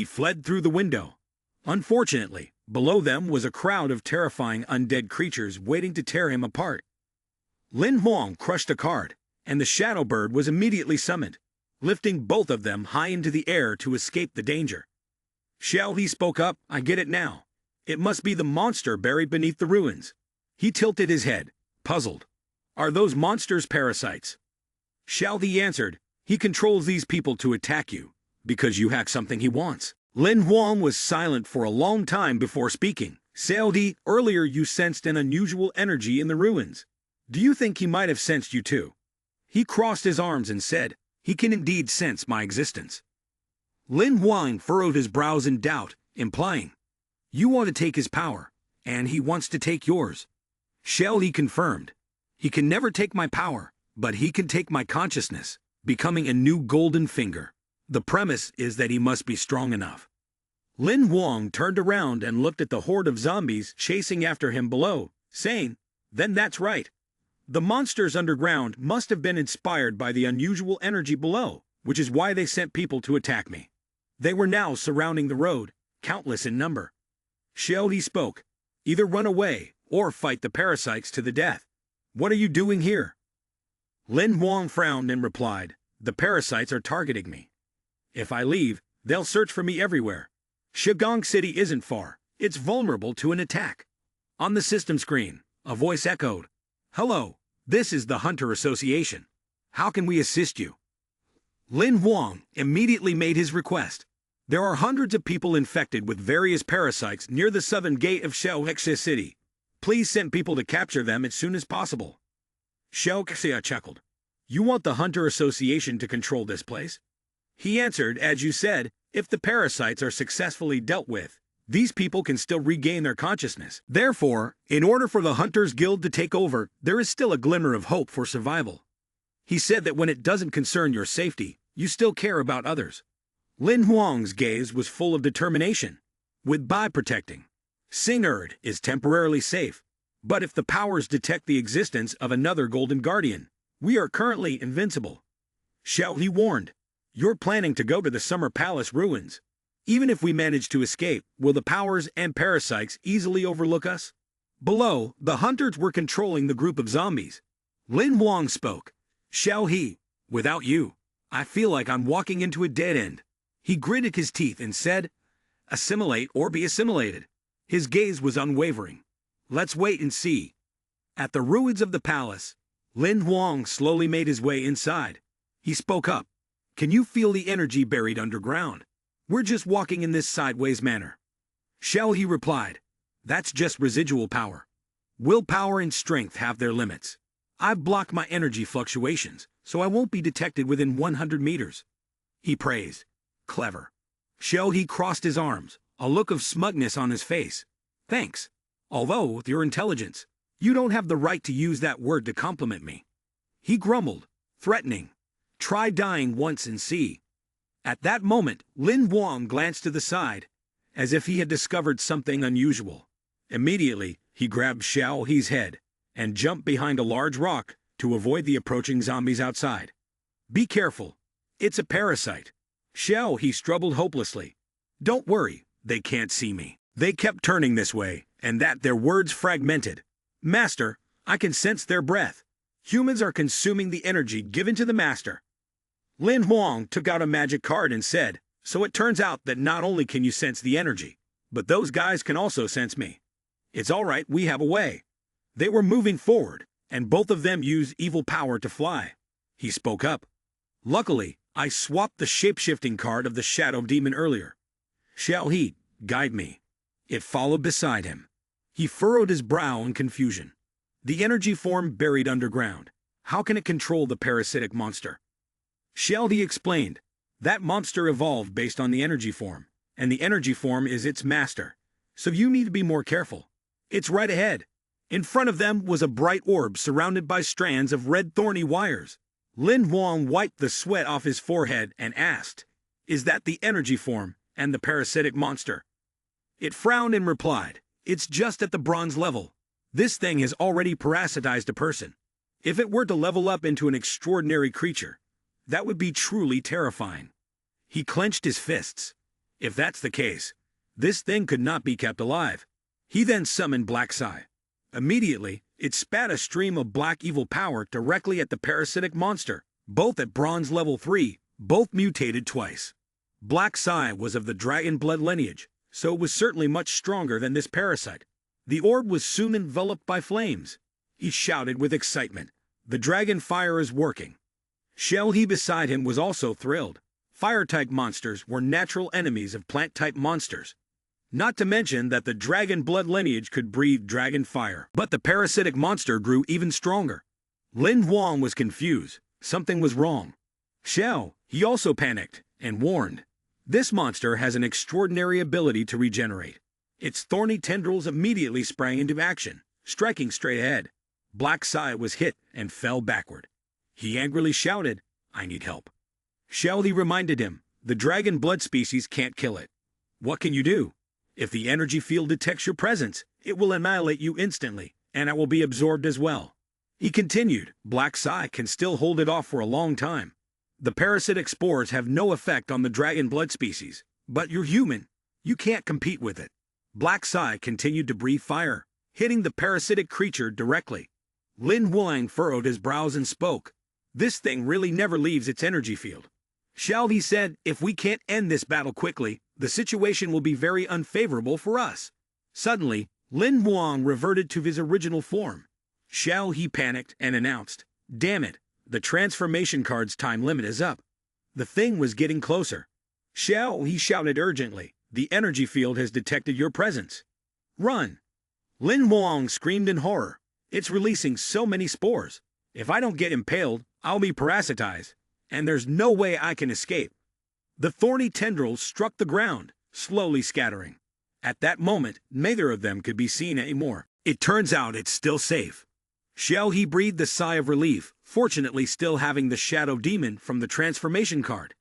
[SPEAKER 1] fled through the window. Unfortunately, below them was a crowd of terrifying undead creatures waiting to tear him apart. Lin Huang crushed a card, and the shadow bird was immediately summoned, lifting both of them high into the air to escape the danger. "Shall," he spoke up, "I get it now. It must be the monster buried beneath the ruins." He tilted his head, puzzled. "Are those monsters parasites?" "Shall," he answered, "he controls these people to attack you, because you have something he wants." Lin Huang was silent for a long time before speaking. "Xiaodi, earlier you sensed an unusual energy in the ruins. Do you think he might have sensed you too?" He crossed his arms and said, "He can indeed sense my existence." Lin Huang furrowed his brows in doubt, implying, "You want to take his power, and he wants to take yours." Shell, he confirmed, "He can never take my power, but he can take my consciousness, becoming a new golden finger. The premise is that he must be strong enough." Lin Huang turned around and looked at the horde of zombies chasing after him below, saying, "Then that's right. The monsters underground must have been inspired by the unusual energy below, which is why they sent people to attack me." They were now surrounding the road, countless in number. Shell, he spoke, "Either run away or fight the parasites to the death. What are you doing here?" Lin Huang frowned and replied, "The parasites are targeting me. If I leave, they'll search for me everywhere. Shigong City isn't far. It's vulnerable to an attack." On the system screen, a voice echoed, "Hello, this is the Hunter Association. How can we assist you?" Lin Huang immediately made his request. "There are hundreds of people infected with various parasites near the southern gate of Xiaohexia City. Please send people to capture them as soon as possible." Xiaohexia chuckled. "You want the Hunter Association to control this place?" He answered, "As you said, if the parasites are successfully dealt with, these people can still regain their consciousness. Therefore, in order for the Hunters Guild to take over, there is still a glimmer of hope for survival." He said that when it doesn't concern your safety, you still care about others. Lin Huang's gaze was full of determination. "With by protecting, Singerd is temporarily safe. But if the powers detect the existence of another Golden Guardian, we are currently invincible. Xiao He warned. You're planning to go to the Summer Palace ruins. Even if we manage to escape, will the powers and parasites easily overlook us? Below, the hunters were controlling the group of zombies. Lin Huang spoke. Xiao He, without you, I feel like I'm walking into a dead end. He gritted his teeth and said, assimilate or be assimilated. His gaze was unwavering. Let's wait and see. At the ruins of the palace, Lin Huang slowly made his way inside. He spoke up. Can you feel the energy buried underground? We're just walking in this sideways manner. Xiao He replied. That's just residual power. Willpower and strength have their limits. I've blocked my energy fluctuations, so I won't be detected within 100 meters. He praised. Clever. Xiao He crossed his arms, a look of smugness on his face. Thanks. Although, with your intelligence, you don't have the right to use that word to compliment me. He grumbled, threatening. Try dying once and see. At that moment, Lin Huang glanced to the side, as if he had discovered something unusual. Immediately, he grabbed Xiao He's head and jumped behind a large rock to avoid the approaching zombies outside. Be careful. It's a parasite. Xiao He struggled hopelessly. Don't worry, they can't see me. They kept turning this way, and that their words fragmented. Master, I can sense their breath. Humans are consuming the energy given to the master. Lin Huang took out a magic card and said, so it turns out that not only can you sense the energy, but those guys can also sense me. It's all right, we have a way. They were moving forward, and both of them used evil power to fly. He spoke up. Luckily, I swapped the shape-shifting card of the shadow demon earlier. Xiao He, guide me. It followed beside him. He furrowed his brow in confusion. The energy form buried underground. How can it control the parasitic monster? Xiao He explained. That monster evolved based on the energy form, and the energy form is its master. So you need to be more careful. It's right ahead. In front of them was a bright orb surrounded by strands of red thorny wires. Lin Huang wiped the sweat off his forehead and asked, is that the energy form and the parasitic monster? It frowned and replied, it's just at the bronze level. This thing has already parasitized a person. If it were to level up into an extraordinary creature, that would be truly terrifying. He clenched his fists. If that's the case, this thing could not be kept alive. He then summoned Black Sai. Immediately, it spat a stream of black evil power directly at the parasitic monster, both at bronze level 3, both mutated twice. Black Sai was of the dragon blood lineage, so it was certainly much stronger than this parasite. The orb was soon enveloped by flames. He shouted with excitement, the dragon fire is working. Xiao He beside him was also thrilled. Fire-type monsters were natural enemies of plant-type monsters. Not to mention that the dragon blood lineage could breathe dragon fire. But the parasitic monster grew even stronger. Lin Huang was confused. Something was wrong. Xiao, he also panicked and warned. This monster has an extraordinary ability to regenerate. Its thorny tendrils immediately sprang into action, striking straight ahead. Black Sai was hit and fell backward. He angrily shouted, I need help. Xiao Li reminded him, the dragon blood species can't kill it. What can you do? If the energy field detects your presence, it will annihilate you instantly, and it will be absorbed as well. He continued, Black Sai can still hold it off for a long time. The parasitic spores have no effect on the dragon blood species, but you're human. You can't compete with it. Black Sai continued to breathe fire, hitting the parasitic creature directly. Lin Huang furrowed his brows and spoke. This thing really never leaves its energy field. Xiao Li said, if we can't end this battle quickly, the situation will be very unfavorable for us. Suddenly, Lin Huang reverted to his original form. Xiao He panicked and announced, damn it, the transformation card's time limit is up. The thing was getting closer. Xiao He shouted urgently, the energy field has detected your presence. Run! Lin Huang screamed in horror. It's releasing so many spores. If I don't get impaled, I'll be parasitized, and there's no way I can escape. The thorny tendrils struck the ground, slowly scattering. At that moment, neither of them could be seen anymore. It turns out it's still safe. Xiao He breathed a sigh of relief, fortunately still having the shadow demon from the transformation card.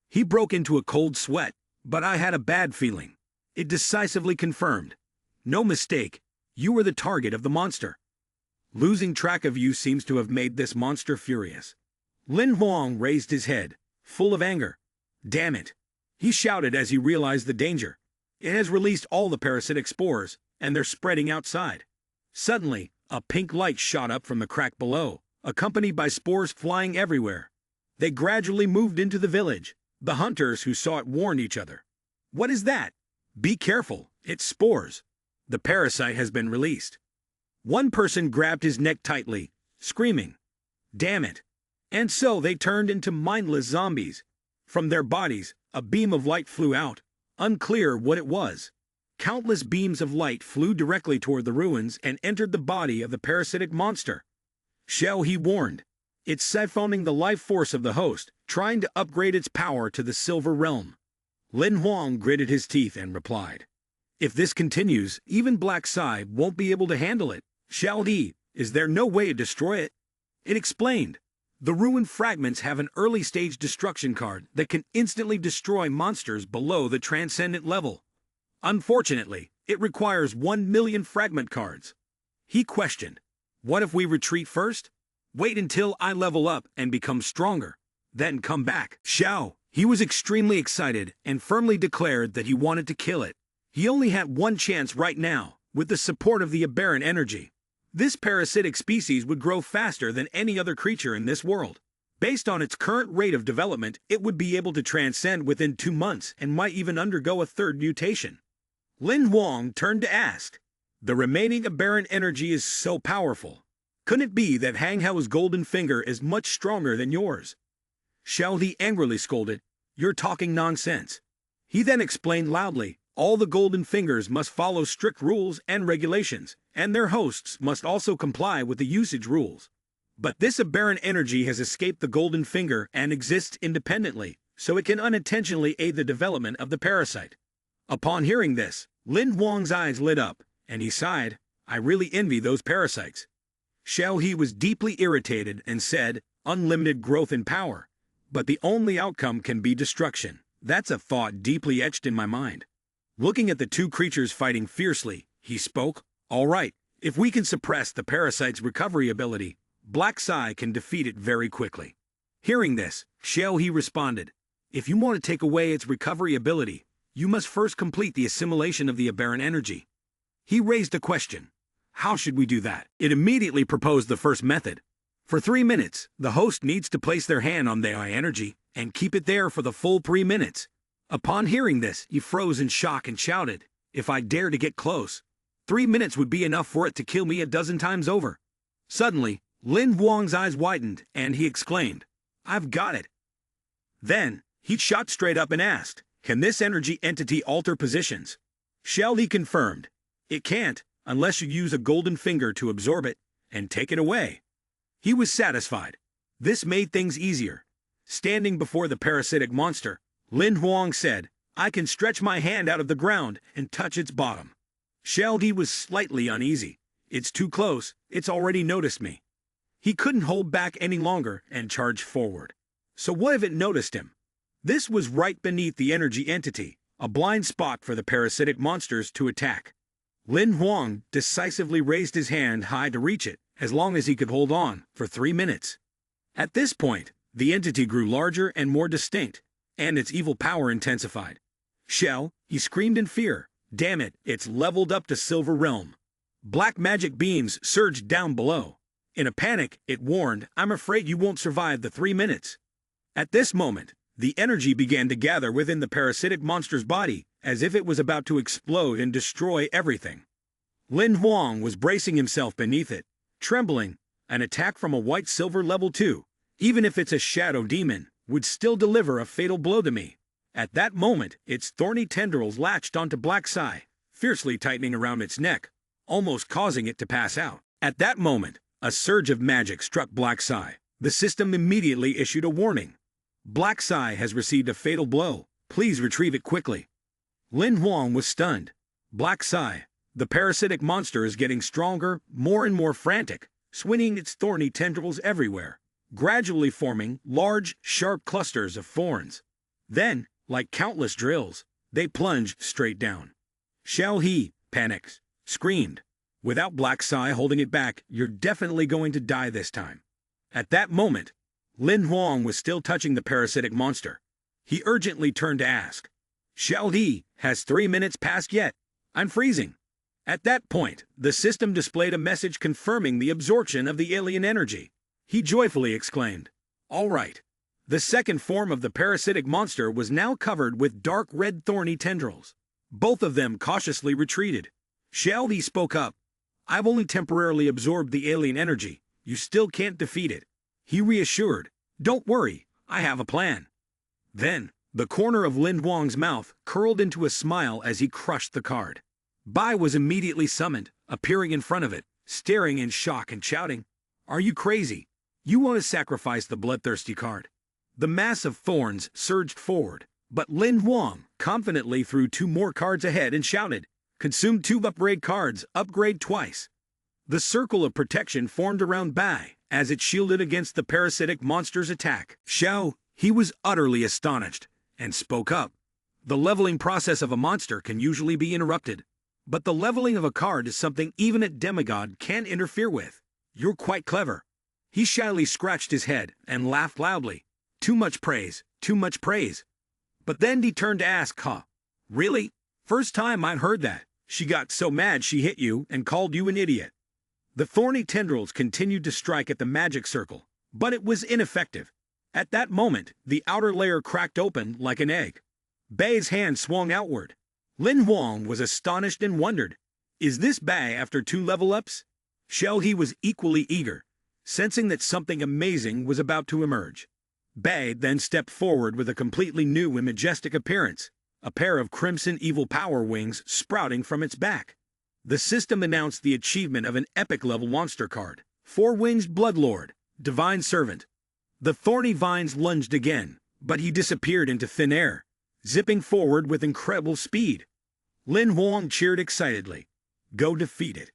[SPEAKER 1] He broke into a cold sweat, but I had a bad feeling. It decisively confirmed. No mistake, You are the target of the monster. Losing track of you seems to have made this monster furious. Lin Huang raised his head, full of anger. Damn it! He shouted as he realized the danger. It has released all the parasitic spores, and they're spreading outside. Suddenly, a pink light shot up from the crack below, accompanied by spores flying everywhere. They gradually moved into the village. The hunters who saw it warned each other. What is that? Be careful, it's spores. The parasite has been released. One person grabbed his neck tightly, screaming, "Damn it!" And so they turned into mindless zombies. From their bodies, a beam of light flew out, unclear what it was. Countless beams of light flew directly toward the ruins and entered the body of the parasitic monster. Xiao He warned. It's siphoning the life force of the host, trying to upgrade its power to the silver realm. Lin Huang gritted his teeth and replied, "If this continues, even Black Sai won't be able to handle it. Xiao He, is there no way to destroy it?" It explained. The ruined fragments have an early-stage destruction card that can instantly destroy monsters below the transcendent level. Unfortunately, it requires 1 million fragment cards. He questioned, "What if we retreat first? Wait until I level up and become stronger, then come back." Xiao, he was extremely excited and firmly declared that he wanted to kill it. He only had one chance right now, with the support of the aberrant energy. This parasitic species would grow faster than any other creature in this world. Based on its current rate of development, it would be able to transcend within 2 months and might even undergo a third mutation. Lin Huang turned to ask, "The remaining aberrant energy is so powerful. Couldn't it be that Hang Hao's golden finger is much stronger than yours?" Xiao Li angrily scolded, "You're talking nonsense." He then explained loudly, all the golden fingers must follow strict rules and regulations, and their hosts must also comply with the usage rules. But this aberrant energy has escaped the golden finger and exists independently, so it can unintentionally aid the development of the parasite. Upon hearing this, Lin Huang's eyes lit up, and he sighed, "I really envy those parasites." Xiao He was deeply irritated and said, "Unlimited growth in power. But the only outcome can be destruction. That's a thought deeply etched in my mind." Looking at the two creatures fighting fiercely, he spoke, "All right, if we can suppress the parasite's recovery ability, Black Sai can defeat it very quickly." Hearing this, Xiao He responded, "If you want to take away its recovery ability, you must first complete the assimilation of the aberrant energy." He raised a question. How should we do that? It immediately proposed the first method. For 3 minutes, the host needs to place their hand on the energy and keep it there for the full 3 minutes. Upon hearing this, he froze in shock and shouted, "If I dare to get close, 3 minutes would be enough for it to kill me a dozen times over." Suddenly, Lin Huang's eyes widened and he exclaimed, "I've got it." Then, he shot straight up and asked, "Can this energy entity alter positions?" Xiao Li confirmed, "It can't, unless you use a golden finger to absorb it and take it away." He was satisfied. This made things easier. Standing before the parasitic monster, Lin Huang said, "I can stretch my hand out of the ground and touch its bottom." Xiao Li was slightly uneasy. "It's too close, it's already noticed me." He couldn't hold back any longer and charged forward. So what if it noticed him? This was right beneath the energy entity, a blind spot for the parasitic monsters to attack. Lin Huang decisively raised his hand high to reach it, as long as he could hold on, for 3 minutes. At this point, the entity grew larger and more distinct, and its evil power intensified. "Xiao," he screamed in fear, "damn it, it's leveled up to Silver Realm." Black magic beams surged down below. In a panic, it warned, "I'm afraid you won't survive the 3 minutes." At this moment, the energy began to gather within the parasitic monster's body, as if it was about to explode and destroy everything. Lin Huang was bracing himself beneath it, trembling. An attack from a white-silver level 2, even if it's a shadow demon, would still deliver a fatal blow to me. At that moment, its thorny tendrils latched onto Black Sai, fiercely tightening around its neck, almost causing it to pass out. At that moment, a surge of magic struck Black Sai. The system immediately issued a warning. "Black Sai has received a fatal blow. Please retrieve it quickly." Lin Huang was stunned. Black Sai, the parasitic monster, is getting stronger, more and more frantic, swinging its thorny tendrils everywhere, gradually forming large, sharp clusters of thorns. Then, like countless drills, they plunged straight down. Xiao He, panicked, screamed, Without Black Sai holding it back, you're definitely going to die this time. At that moment, Lin Huang was still touching the parasitic monster. He urgently turned to ask, "Shall he, has 3 minutes passed yet? I'm freezing." At that point, the system displayed a message confirming the absorption of the alien energy. He joyfully exclaimed, "All right." The second form of the parasitic monster was now covered with dark red thorny tendrils. Both of them cautiously retreated. Shao He spoke up. "I've only temporarily absorbed the alien energy. You still can't defeat it." He reassured, "Don't worry, I have a plan." Then, the corner of Lin Huang's mouth curled into a smile as he crushed the card. Bai was immediately summoned, appearing in front of it, staring in shock and shouting, "Are you crazy? You want to sacrifice the bloodthirsty card?" The mass of thorns surged forward, but Lin Huang confidently threw 2 more cards ahead and shouted, "Consume 2 upgrade cards, upgrade twice." The circle of protection formed around Bai as it shielded against the parasitic monster's attack. Shao, he was utterly astonished, and spoke up. "The leveling process of a monster can usually be interrupted, but the leveling of a card is something even a demigod can't interfere with. You're quite clever." He shyly scratched his head and laughed loudly. "Too much praise, too much praise." But then he turned to ask, "Really? First time I'd heard that. She got so mad she hit you and called you an idiot." The thorny tendrils continued to strike at the magic circle, but it was ineffective. At that moment, the outer layer cracked open like an egg. Bai's hand swung outward. Lin Huang was astonished and wondered, "Is this Bai after 2 level-ups?" Shao He was equally eager, sensing that something amazing was about to emerge. Bai then stepped forward with a completely new and majestic appearance, a pair of crimson evil power wings sprouting from its back. The system announced the achievement of an epic-level monster card, 4-Winged Bloodlord, Divine Servant. The thorny vines lunged again, but he disappeared into thin air, zipping forward with incredible speed. Lin Huang cheered excitedly. Go defeat it.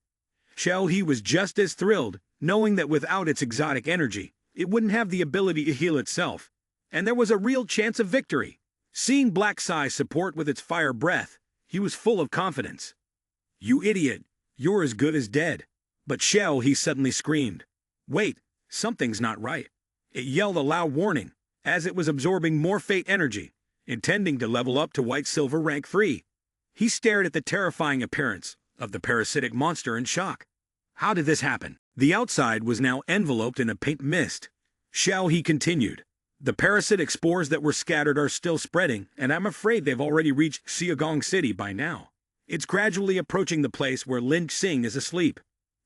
[SPEAKER 1] Shao He was just as thrilled, knowing that without its exotic energy, it wouldn't have the ability to heal itself, and there was a real chance of victory. Seeing Black Sai support with its fire breath, he was full of confidence. "You idiot, you're as good as dead." But Shao He suddenly screamed, "Wait, something's not right." It yelled a loud warning, as it was absorbing more fate energy, intending to level up to White-Silver rank 3. He stared at the terrifying appearance of the parasitic monster in shock. How did this happen? The outside was now enveloped in a pink mist. Shao He continued, "The parasitic spores that were scattered are still spreading, and I'm afraid they've already reached Xiagong City by now. It's gradually approaching the place where Lin Xing is asleep.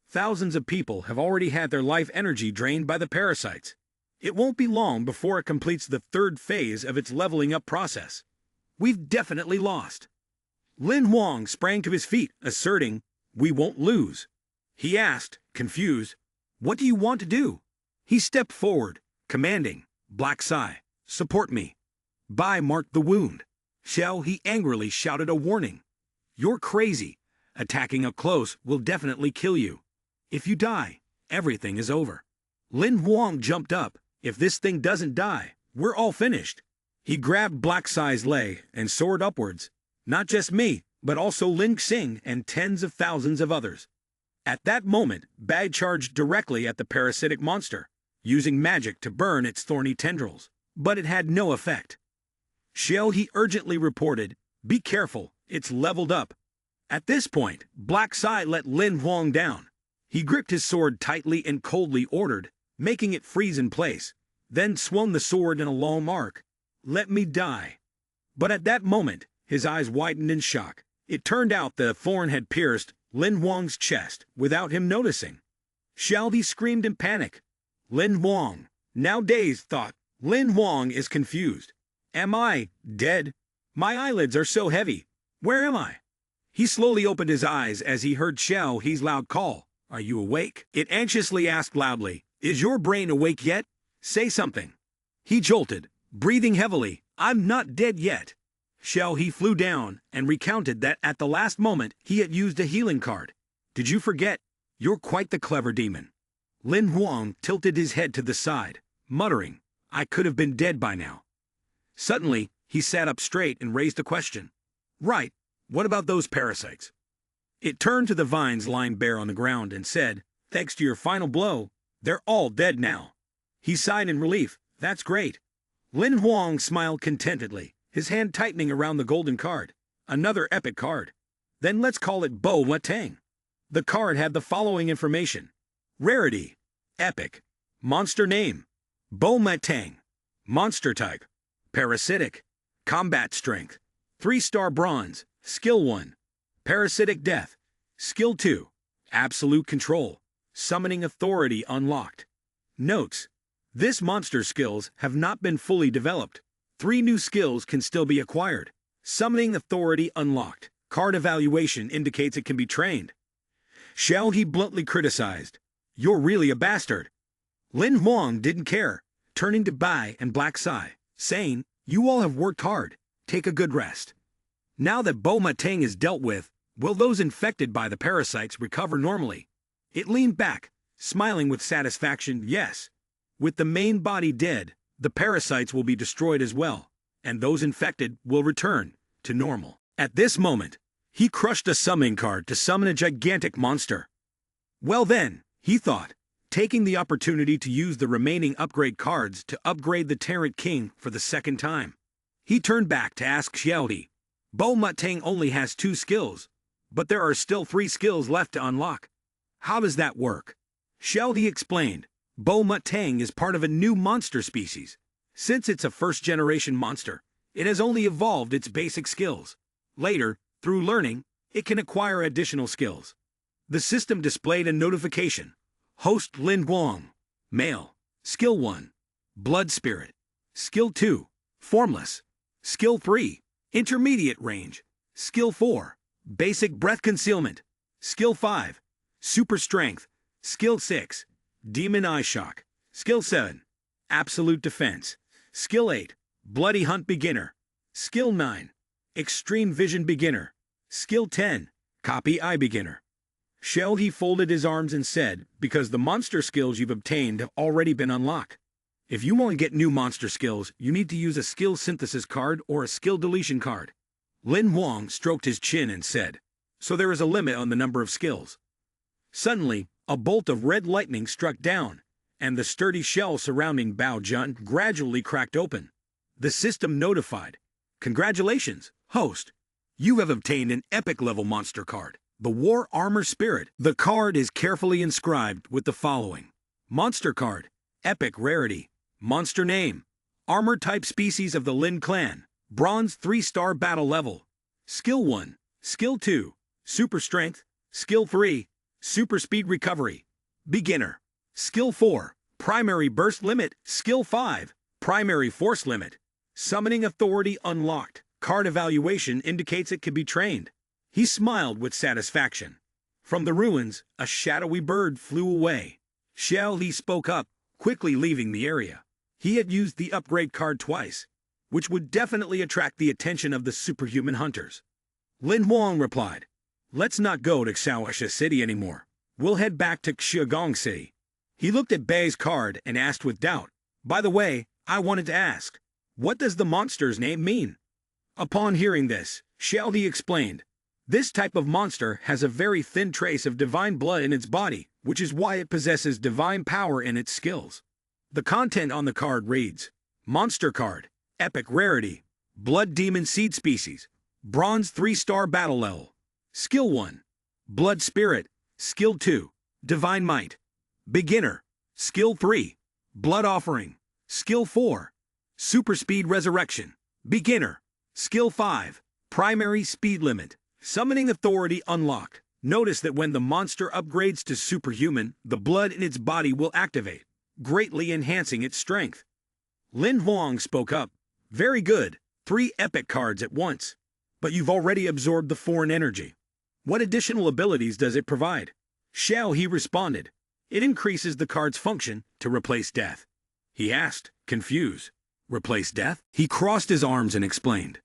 [SPEAKER 1] Thousands of people have already had their life energy drained by the parasites. It won't be long before it completes the 3rd phase of its leveling up process. We've definitely lost." Lin Huang sprang to his feet, asserting, "We won't lose." He asked, confused, "What do you want to do?" He stepped forward, commanding, "Black Sai, support me." Bai marked the wound. Shao He angrily shouted a warning. "You're crazy. Attacking up close will definitely kill you. If you die, everything is over." Lin Huang jumped up. "If this thing doesn't die, we're all finished." He grabbed Black Sai's leg and soared upwards. "Not just me, but also Lin Xing and tens of thousands of others." At that moment, Bai charged directly at the parasitic monster, using magic to burn its thorny tendrils, but it had no effect. Shao He urgently reported, "Be careful, it's leveled up." At this point, Black Sai let Lin Huang down. He gripped his sword tightly and coldly ordered, making it freeze in place, then swung the sword in a long arc. "Let me die." But at that moment, his eyes widened in shock. It turned out that a thorn had pierced Lin Huang's chest without him noticing. Shao He screamed in panic. Lin Huang, now dazed, thought. Lin Huang is confused. "Am I dead? My eyelids are so heavy. Where am I?" He slowly opened his eyes as he heard Shao He's loud call. "Are you awake?" It anxiously asked loudly, "Is your brain awake yet? Say something." He jolted, breathing heavily. "I'm not dead yet." Shao He flew down and recounted that at the last moment he had used a healing card. "Did you forget? You're quite the clever demon." Lin Huang tilted his head to the side, muttering, "I could have been dead by now." Suddenly, he sat up straight and raised a question. "Right, what about those parasites?" It turned to the vines lying bare on the ground and said, "Thanks to your final blow, they're all dead now." He sighed in relief. "That's great." Lin Huang smiled contentedly, his hand tightening around the golden card. Another epic card. Then let's call it Bo Latang. The card had the following information. Rarity. Epic. Monster name. Bo Latang. Monster type. Parasitic. Combat strength. 3-star bronze. Skill 1. Parasitic death. Skill 2. Absolute control. Summoning authority unlocked. Notes. This monster's skills have not been fully developed. 3 new skills can still be acquired. Summoning authority unlocked. Card evaluation indicates it can be trained. Xiao He bluntly criticized. "You're really a bastard." Lin Huang didn't care, turning to Bai and Black Sai, saying, "You all have worked hard. Take a good rest." Now that Bo Latang is dealt with, will those infected by the parasites recover normally? It leaned back, smiling with satisfaction. Yes. With the main body dead, the parasites will be destroyed as well, and those infected will return to normal. At this moment, he crushed a summoning card to summon a gigantic monster. Well then, he thought, taking the opportunity to use the remaining upgrade cards to upgrade the Tyrant King for the second time. He turned back to ask Xiaodi. Bo Latang only has 2 skills, but there are still 3 skills left to unlock. How does that work? Xiaodi explained. Bo Latang is part of a new monster species. Since it's a first-generation monster, it has only evolved its basic skills. Later, through learning, it can acquire additional skills. The system displayed a notification. Host Lin Huang. Male. Skill 1. Blood Spirit. Skill 2. Formless. Skill 3. Intermediate range. Skill 4. Basic breath concealment. Skill 5. Super strength. Skill 6. Demon Eye Shock. Skill 7. Absolute defense. Skill 8. Bloody Hunt Beginner. Skill 9. Extreme Vision Beginner. Skill 10. Copy Eye Beginner. Shell he folded his arms and said, "Because the monster skills you've obtained have already been unlocked. If you want to get new monster skills, you need to use a skill synthesis card or a skill deletion card." Lin Huang stroked his chin and said, "So there is a limit on the number of skills." Suddenly, a bolt of red lightning struck down, and the sturdy shell surrounding Bao Jun gradually cracked open. The system notified, "Congratulations, host. You have obtained an epic-level monster card, the War Armor Spirit." The card is carefully inscribed with the following. Monster card, epic rarity, monster name, armor type species of the Lin clan, bronze 3-star battle level. Skill 1, Skill 2, super strength, Skill 3, super speed recovery, beginner. Skill 4, primary burst limit, Skill 5, primary force limit. Summoning authority unlocked. Card evaluation indicates it can be trained. He smiled with satisfaction. From the ruins, a shadowy bird flew away. Xiao Li spoke up, quickly leaving the area. He had used the upgrade card twice, which would definitely attract the attention of the superhuman hunters. Lin Huang replied, "Let's not go to Xiaosha City anymore. We'll head back to Xiagong City." He looked at Bei's card and asked with doubt, "By the way, I wanted to ask, what does the monster's name mean?" Upon hearing this, Xiaodi explained, "This type of monster has a very thin trace of divine blood in its body, which is why it possesses divine power in its skills." The content on the card reads, Monster card, epic rarity, blood demon seed species, bronze 3-star battle level. Skill 1, blood spirit. Skill 2, divine might. Beginner. Skill 3, blood offering. Skill 4, super speed resurrection. Beginner. Skill 5, primary speed limit. Summoning authority unlocked. Notice that when the monster upgrades to superhuman, the blood in its body will activate, greatly enhancing its strength. Lin Huang spoke up. "Very good, 3 epic cards at once. But you've already absorbed the foreign energy. What additional abilities does it provide?" Xiao He responded, "It increases the card's function to replace death." He asked, confused, "Replace death?" He crossed his arms and explained,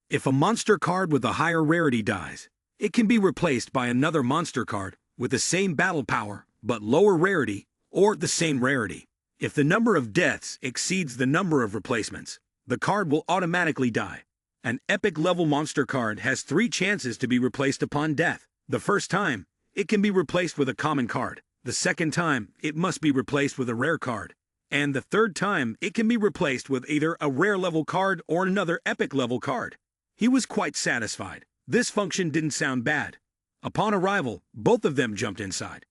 [SPEAKER 1] "If a monster card with a higher rarity dies, it can be replaced by another monster card with the same battle power but lower rarity or the same rarity. If the number of deaths exceeds the number of replacements, the card will automatically die. An epic level monster card has 3 chances to be replaced upon death. The first time, it can be replaced with a common card. The second time, it must be replaced with a rare card. And the third time, it can be replaced with either a rare level card or another epic level card. He was quite satisfied. This function didn't sound bad. Upon arrival, both of them jumped inside.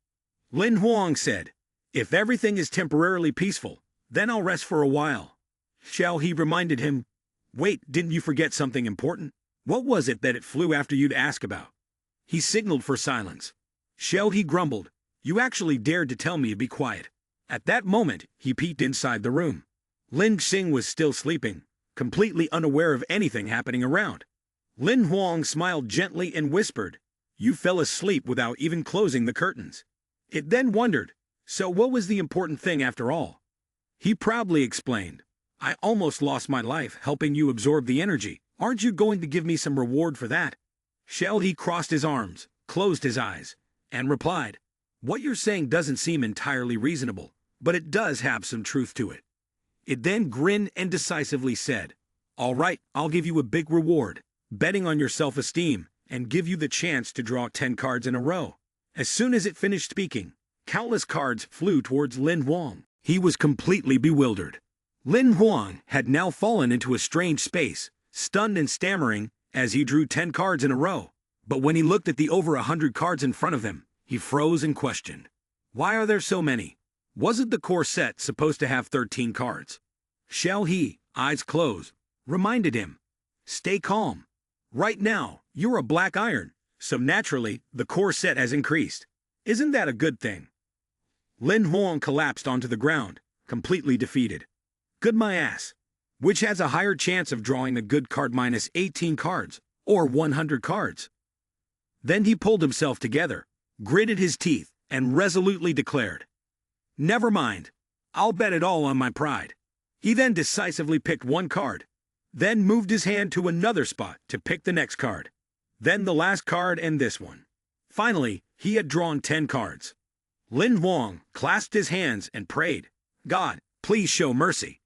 [SPEAKER 1] Lin Huang said, "If everything is temporarily peaceful, then I'll rest for a while." Xiao He reminded him, "Wait, didn't you forget something important? What was it that it flew after you to ask about?" He signaled for silence. Xiao He grumbled, "You actually dared to tell me to be quiet." At that moment, he peeked inside the room. Lin Xing was still sleeping, completely unaware of anything happening around. Lin Huang smiled gently and whispered, "You fell asleep without even closing the curtains." It then wondered, so what was the important thing after all? He proudly explained, "I almost lost my life helping you absorb the energy. Aren't you going to give me some reward for that?" Xiao He crossed his arms, closed his eyes, and replied, "What you're saying doesn't seem entirely reasonable, but it does have some truth to it." It then grinned and decisively said, "All right, I'll give you a big reward, betting on your self-esteem, and give you the chance to draw 10 cards in a row." As soon as it finished speaking, countless cards flew towards Lin Huang. He was completely bewildered. Lin Huang had now fallen into a strange space, stunned and stammering as he drew 10 cards in a row. But when he looked at the over 100 cards in front of him, he froze and questioned, "Why are there so many? Wasn't the core set supposed to have 13 cards?" Xiao He, eyes closed, reminded him, "Stay calm. Right now, you're a black iron, so naturally, the core set has increased. Isn't that a good thing?" Lin Huang collapsed onto the ground, completely defeated. "Good my ass. Which has a higher chance of drawing a good card minus 18 cards, or 100 cards?" Then he pulled himself together, gritted his teeth, and resolutely declared, "Never mind. I'll bet it all on my pride." He then decisively picked one card, then moved his hand to another spot to pick the next card, then the last card and this one. Finally, he had drawn 10 cards. Lin Huang clasped his hands and prayed, "God, please show mercy.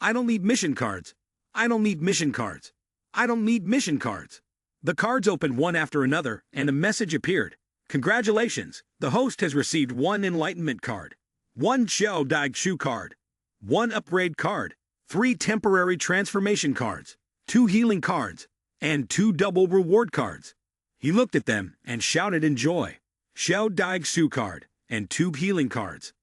[SPEAKER 1] I don't need mission cards. I don't need mission cards. I don't need mission cards." The cards opened one after another, and a message appeared. "Congratulations, the host has received 1 enlightenment card, 1 Xiao Daixu card, 1 upgrade card, 3 temporary transformation cards, 2 healing cards, and 2 double reward cards." He looked at them and shouted in joy, "Xiao Daixu card, and 2 healing cards."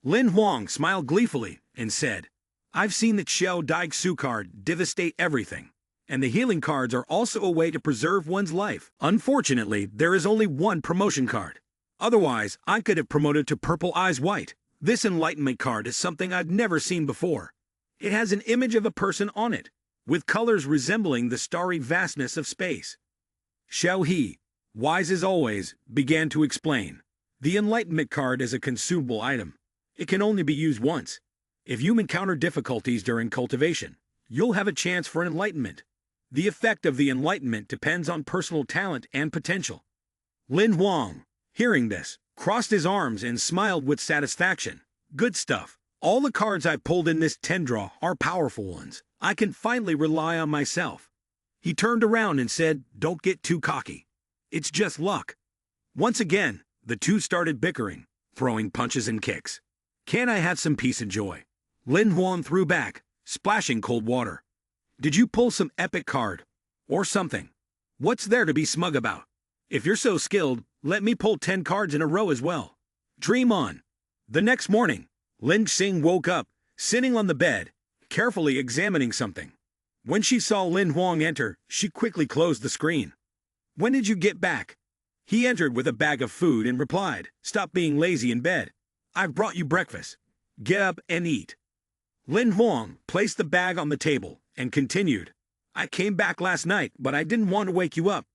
[SPEAKER 1] Lin Huang smiled gleefully and said, "I've seen the Xiao Daixu card devastate everything, and the healing cards are also a way to preserve one's life. Unfortunately, there is only 1 promotion card. Otherwise, I could have promoted to Purple Eyes White. This enlightenment card is something I've never seen before. It has an image of a person on it, with colors resembling the starry vastness of space." Xiao He, wise as always, began to explain. "The enlightenment card is a consumable item. It can only be used once. If you encounter difficulties during cultivation, you'll have a chance for enlightenment. The effect of the enlightenment depends on personal talent and potential." Lin Huang, hearing this, crossed his arms and smiled with satisfaction. "Good stuff. All the cards I pulled in this 10 draw are powerful ones. I can finally rely on myself." He turned around and said, "Don't get too cocky. It's just luck." Once again, the two started bickering, throwing punches and kicks. "Can I have some peace and joy?" Lin Huan threw back, splashing cold water. "Did you pull some epic card? Or something? What's there to be smug about? If you're so skilled, let me pull 10 cards in a row as well. Dream on." The next morning, Lin Xing woke up, sitting on the bed, carefully examining something. When she saw Lin Huang enter, she quickly closed the screen. "When did you get back?" He entered with a bag of food and replied, "Stop being lazy in bed. I've brought you breakfast. Get up and eat." Lin Huang placed the bag on the table and continued, "I came back last night, but I didn't want to wake you up."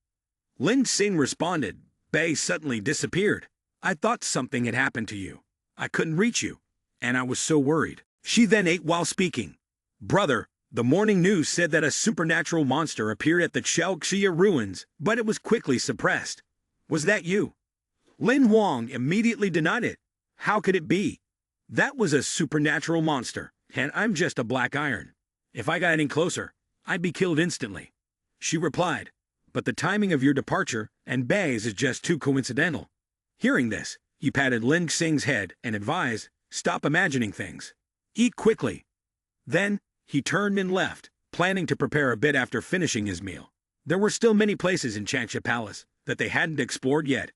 [SPEAKER 1] Lin Xing responded, "Bei suddenly disappeared. I thought something had happened to you. I couldn't reach you, and I was so worried." She then ate while speaking. "Brother, the morning news said that a supernatural monster appeared at the Chaoxia ruins, but it was quickly suppressed. Was that you?" Lin Huang immediately denied it. "How could it be? That was a supernatural monster, and I'm just a black iron. If I got any closer, I'd be killed instantly." She replied, but the timing of your departure and bays is just too coincidental. Hearing this, he patted Lin Xing's head and advised, stop imagining things. Eat quickly. Then, he turned and left, planning to prepare a bit after finishing his meal. There were still many places in Changsha Palace that they hadn't explored yet.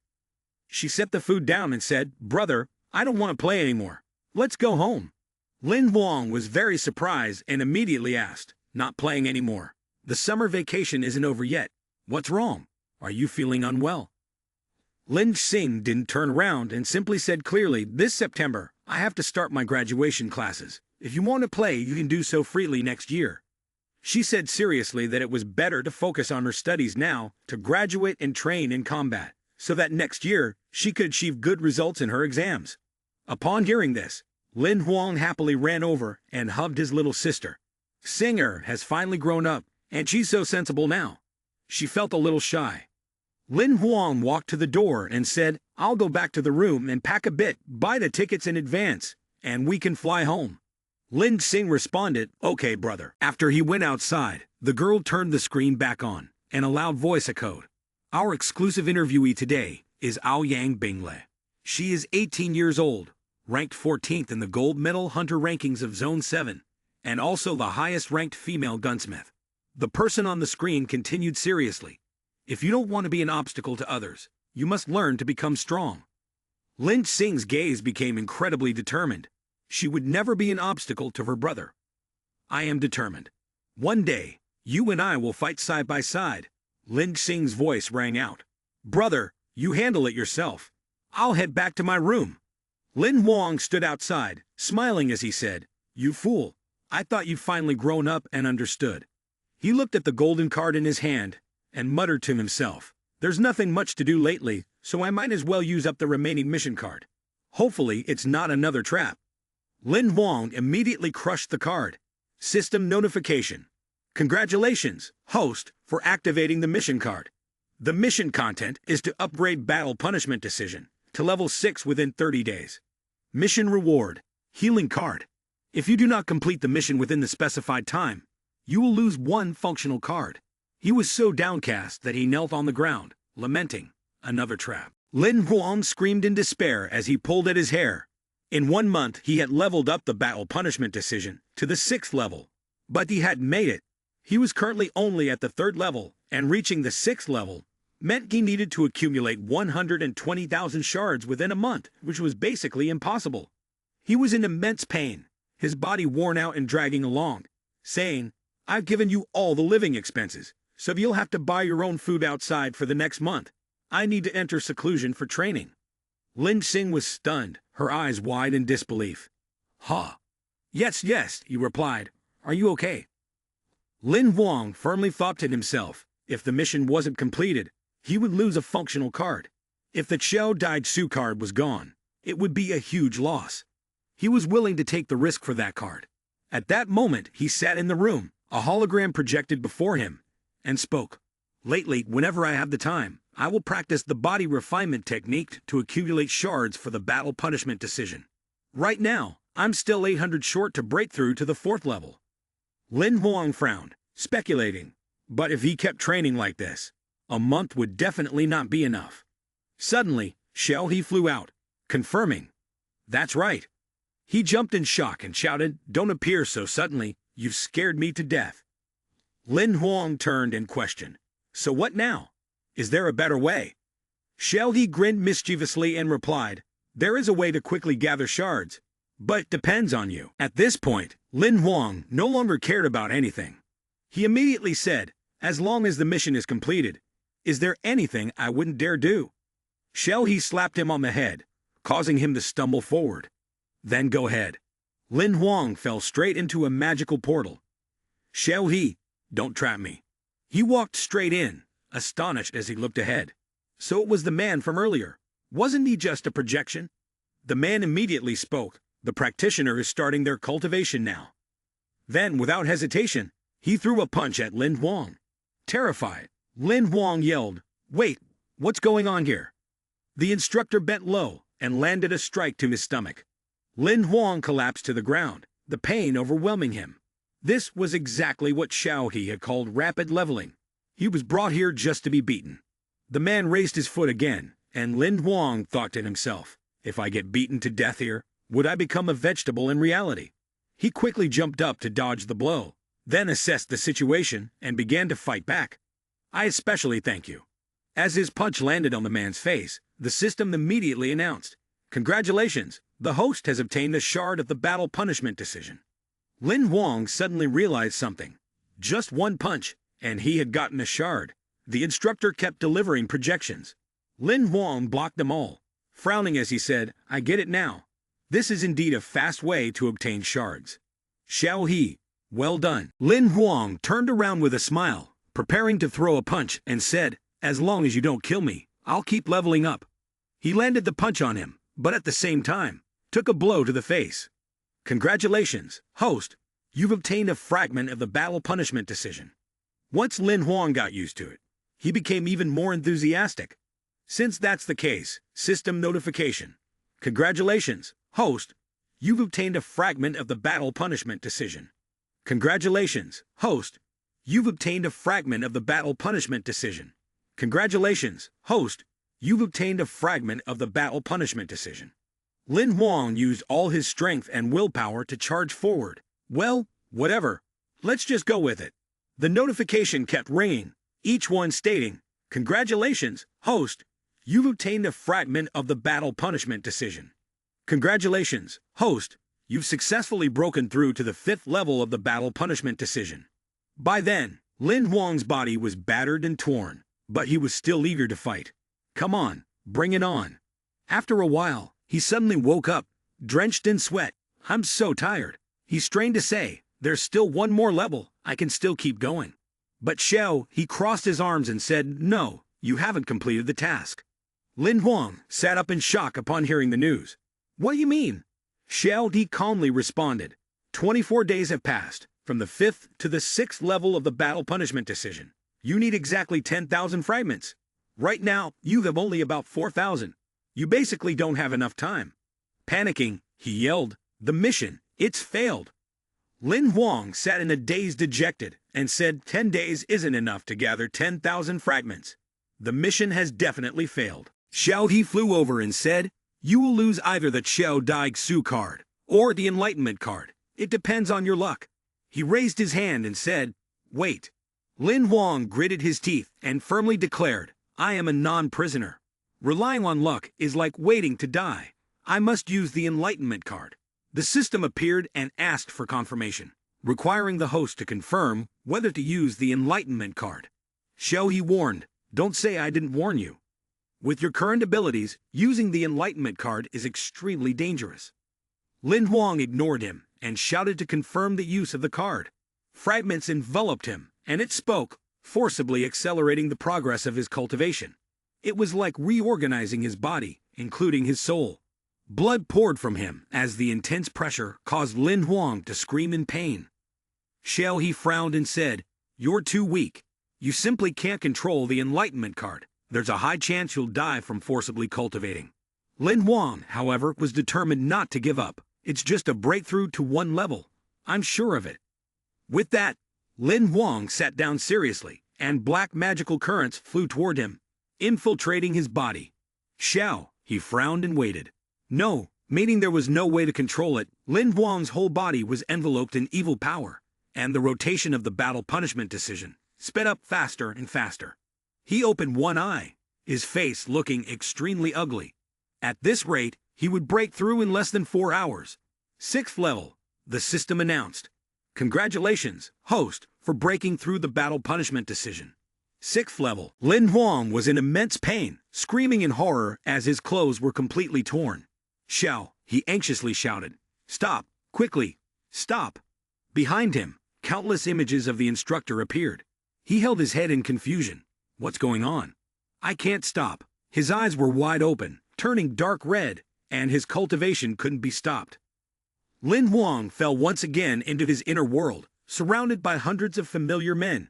[SPEAKER 1] She set the food down and said, Brother, I don't want to play anymore. Let's go home. Lin Huang was very surprised and immediately asked, not playing anymore. The summer vacation isn't over yet. What's wrong? Are you feeling unwell? Lin Xing didn't turn around and simply said clearly, this September, I have to start my graduation classes. If you want to play, you can do so freely next year. She said seriously that it was better to focus on her studies now, to graduate and train in combat, so that next year she could achieve good results in her exams. Upon hearing this, Lin Huang happily ran over and hugged his little sister. Singer has finally grown up, and she's so sensible now. She felt a little shy. Lin Huang walked to the door and said, I'll go back to the room and pack a bit, buy the tickets in advance, and we can fly home. Lin Xing responded, okay, brother. After he went outside, the girl turned the screen back on, and a loud voice echoed. Our exclusive interviewee today is Aoyang Bingle. She is 18 years old, ranked 14th in the gold medal hunter rankings of Zone 7, and also the highest-ranked female gunsmith. The person on the screen continued seriously. If you don't want to be an obstacle to others, you must learn to become strong. Lin Xing's gaze became incredibly determined. She would never be an obstacle to her brother. I am determined. One day, you and I will fight side by side. Lin Xing's voice rang out. Brother, you handle it yourself. I'll head back to my room. Lin Huang stood outside, smiling as he said, You fool. I thought you'd finally grown up and understood. He looked at the golden card in his hand and muttered to himself, There's nothing much to do lately, so I might as well use up the remaining mission card. Hopefully it's not another trap. Lin Huang immediately crushed the card. System notification. Congratulations, host, for activating the mission card. The mission content is to upgrade Battle Punishment Decision to level 6 within 30 days. Mission reward. Healing card. If you do not complete the mission within the specified time, you will lose one functional card. He was so downcast that he knelt on the ground, lamenting, another trap. Lin Huang screamed in despair as he pulled at his hair. In 1 month, he had leveled up the Battle Punishment Decision to the 6th level, but he hadn't made it. He was currently only at the 3rd level, and reaching the 6th level meant he needed to accumulate 120,000 shards within a month, which was basically impossible. He was in immense pain, his body worn out and dragging along, saying, I've given you all the living expenses, so you'll have to buy your own food outside for the next month. I need to enter seclusion for training. Lin Xing was stunned, her eyes wide in disbelief. Huh. Yes, he replied. Are you okay? Lin Huang firmly thought to himself, if the mission wasn't completed, he would lose a functional card. If the Qiao Dai Su card was gone, it would be a huge loss. He was willing to take the risk for that card. At that moment, he sat in the room, a hologram projected before him, and spoke. Lately, whenever I have the time, I will practice the body refinement technique to accumulate shards for the Battle Punishment Decision. Right now, I'm still 800 short to break through to the 4th level. Lin Huang frowned, speculating, but if he kept training like this, a month would definitely not be enough. Suddenly, Xiao He flew out, confirming. That's right. He jumped in shock and shouted, Don't appear so suddenly, you've scared me to death. Lin Huang turned and questioned, So what now? Is there a better way? Xiao He grinned mischievously and replied, There is a way to quickly gather shards, but it depends on you. At this point, Lin Huang no longer cared about anything. He immediately said, As long as the mission is completed, is there anything I wouldn't dare do? Xiao He slapped him on the head, causing him to stumble forward. Then go ahead. Lin Huang fell straight into a magical portal. Xiao He, don't trap me. He walked straight in, astonished as he looked ahead. So it was the man from earlier. Wasn't he just a projection? The man immediately spoke. The practitioner is starting their cultivation now. Then, without hesitation, he threw a punch at Lin Huang. Terrified, Lin Huang yelled, Wait, what's going on here? The instructor bent low and landed a strike to his stomach. Lin Huang collapsed to the ground, the pain overwhelming him. This was exactly what Xiao He had called rapid leveling. He was brought here just to be beaten. The man raised his foot again, and Lin Huang thought to himself, if I get beaten to death here, would I become a vegetable in reality? He quickly jumped up to dodge the blow, then assessed the situation and began to fight back. I especially thank you. As his punch landed on the man's face, the system immediately announced, Congratulations, the host has obtained a shard of the battle punishment decision. Lin Huang suddenly realized something. Just one punch, and he had gotten a shard. The instructor kept delivering projections. Lin Huang blocked them all, frowning as he said, I get it now. This is indeed a fast way to obtain shards. Xiao He, well done. Lin Huang turned around with a smile, preparing to throw a punch, and said, as long as you don't kill me, I'll keep leveling up. He landed the punch on him, but at the same time, took a blow to the face. Congratulations, host. You've obtained a fragment of the battle punishment decision. Once Lin Huang got used to it, he became even more enthusiastic. Since that's the case, system notification. Congratulations, host. You've obtained a fragment of the battle punishment decision. Congratulations, host. You've obtained a fragment of the battle punishment decision. Congratulations, host. You've obtained a fragment of the battle punishment decision. Lin Huang used all his strength and willpower to charge forward. Well, whatever. Let's just go with it. The notification kept ringing, each one stating, Congratulations, host. You've obtained a fragment of the battle punishment decision. Congratulations, host. You've successfully broken through to the 5th level of the battle punishment decision. By then, Lin Huang's body was battered and torn, but he was still eager to fight. Come on, bring it on. After a while, he suddenly woke up, drenched in sweat. I'm so tired. He strained to say, there's still one more level, I can still keep going. But Xiao, he crossed his arms and said, no, you haven't completed the task. Lin Huang sat up in shock upon hearing the news. What do you mean? Xiao Di calmly responded, 24 days have passed, from the 5th to the 6th level of the battle punishment decision. You need exactly 10,000 fragments. Right now, you have only about 4,000. You basically don't have enough time. Panicking, he yelled, the mission, it's failed. Lin Huang sat in a daze dejected and said 10 days isn't enough to gather 10,000 fragments. The mission has definitely failed. Xiao He flew over and said, you will lose either the Qiao Dai Xu card or the Enlightenment card. It depends on your luck. He raised his hand and said, wait. Lin Huang gritted his teeth and firmly declared, I am a non-prisoner. Relying on luck is like waiting to die. I must use the Enlightenment card. The system appeared and asked for confirmation, requiring the host to confirm whether to use the Enlightenment card. Xiao He warned, don't say I didn't warn you. With your current abilities, using the Enlightenment card is extremely dangerous. Lin Huang ignored him and shouted to confirm the use of the card. Fragments enveloped him, and it spoke, forcibly accelerating the progress of his cultivation. It was like reorganizing his body, including his soul. Blood poured from him as the intense pressure caused Lin Huang to scream in pain. Xiao He frowned and said, you're too weak. You simply can't control the Enlightenment card. There's a high chance you'll die from forcibly cultivating. Lin Huang, however, was determined not to give up. It's just a breakthrough to one level. I'm sure of it. With that, Lin Huang sat down seriously, and black magical currents flew toward him, infiltrating his body. Xiao, he frowned and waited. No, meaning there was no way to control it. Lin Huang's whole body was enveloped in evil power, and the rotation of the battle punishment decision sped up faster and faster. He opened one eye, his face looking extremely ugly. At this rate, he would break through in less than 4 hours. 6th level, the system announced. Congratulations, host, for breaking through the battle punishment decision. 6th level, Lin Huang was in immense pain, screaming in horror as his clothes were completely torn. Xiao, he anxiously shouted. Stop, quickly, stop. Behind him, countless images of the instructor appeared. He held his head in confusion. What's going on? I can't stop. His eyes were wide open, turning dark red, and his cultivation couldn't be stopped. Lin Huang fell once again into his inner world, surrounded by hundreds of familiar men.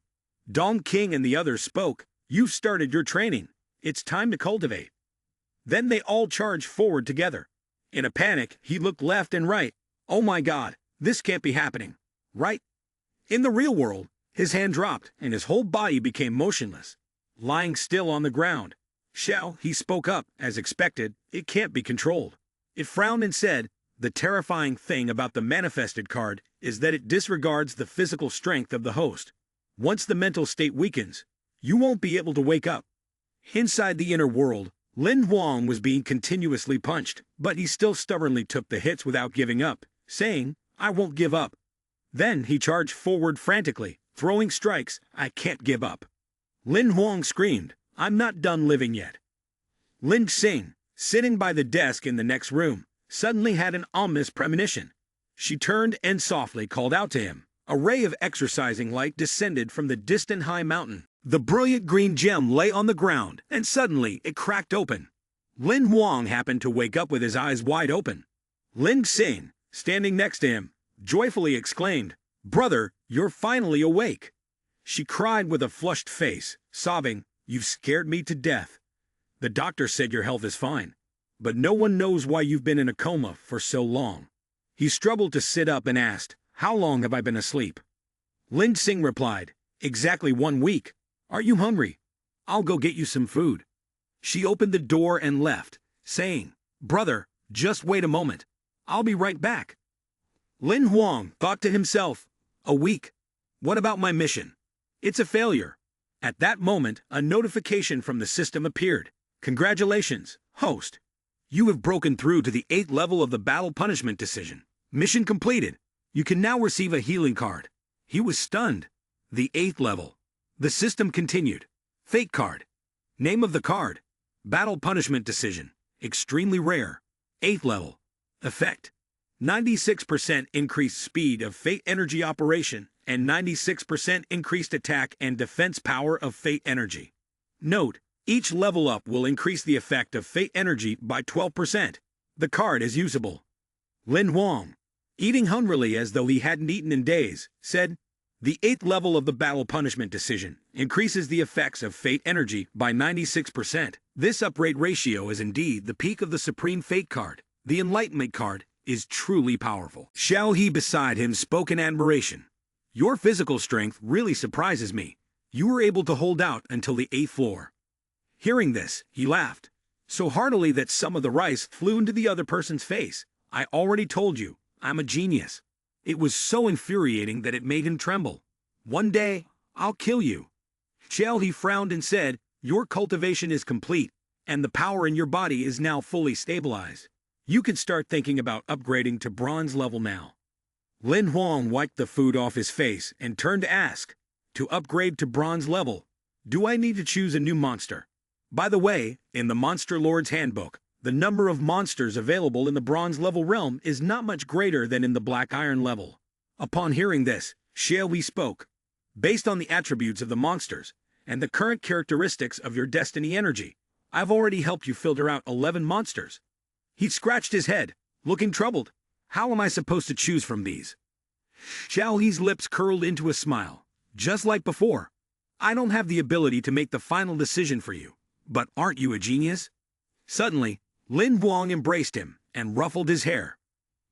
[SPEAKER 1] Dong King and the others spoke. You've started your training. It's time to cultivate. Then they all charged forward together. In a panic, he looked left and right. Oh my God, this can't be happening. Right? In the real world, His hand dropped, and his whole body became motionless, lying still on the ground. Xiao, he spoke up, as expected, it can't be controlled. It frowned and said, the terrifying thing about the manifested card is that it disregards the physical strength of the host. Once the mental state weakens, you won't be able to wake up. Inside the inner world, Lin Huang was being continuously punched, but he still stubbornly took the hits without giving up, saying, I won't give up. Then he charged forward frantically, throwing strikes. I can't give up. Lin Huang screamed, I'm not done living yet. Lin Xing, sitting by the desk in the next room, suddenly had an ominous premonition. She turned and softly called out to him. A ray of exorcising light descended from the distant high mountain. The brilliant green gem lay on the ground, and suddenly it cracked open. Lin Huang happened to wake up with his eyes wide open. Lin Xing, standing next to him, joyfully exclaimed, Brother, you're finally awake. She cried with a flushed face, sobbing, You've scared me to death. The doctor said your health is fine, but no one knows why you've been in a coma for so long. He struggled to sit up and asked, How long have I been asleep? Lin Xing replied, Exactly 1 week. Are you hungry? I'll go get you some food. She opened the door and left, saying, Brother, just wait a moment. I'll be right back. Lin Huang thought to himself, A week? What about my mission? It's a failure. At that moment, a notification from the system appeared. Congratulations, host. You have broken through to the 8th level of the battle punishment decision. Mission completed. You can now receive a healing card. He was stunned. The 8th level. The system continued. Fate card. Name of the card. Battle punishment decision. Extremely rare. 8th level. Effect. 96% increased speed of fate energy operation and 96% increased attack and defense power of fate energy. Note, each level up will increase the effect of fate energy by 12%. The card is usable. Lin Huang, eating hungrily as though he hadn't eaten in days, said, The 8th level of the battle punishment decision increases the effects of fate energy by 96%. This upgrade ratio is indeed the peak of the Supreme Fate card. The Enlightenment card is truly powerful. Xiao He beside him spoke in admiration. Your physical strength really surprises me. You were able to hold out until the 8th floor. Hearing this, he laughed, so heartily that some of the rice flew into the other person's face. I already told you, I'm a genius. It was so infuriating that it made him tremble. One day, I'll kill you. Xiao He frowned and said, Your cultivation is complete, and the power in your body is now fully stabilized. You can start thinking about upgrading to bronze level now. Lin Huang wiped the food off his face and turned to ask, To upgrade to bronze level, do I need to choose a new monster? By the way, in the Monster Lord's Handbook, the number of monsters available in the bronze level realm is not much greater than in the black iron level. Upon hearing this, Xiao Wei spoke. Based on the attributes of the monsters and the current characteristics of your destiny energy, I've already helped you filter out 11 monsters. He scratched his head, looking troubled. How am I supposed to choose from these? Xiao He's lips curled into a smile. Just like before. I don't have the ability to make the final decision for you. But aren't you a genius? Suddenly, Lin Huang embraced him and ruffled his hair.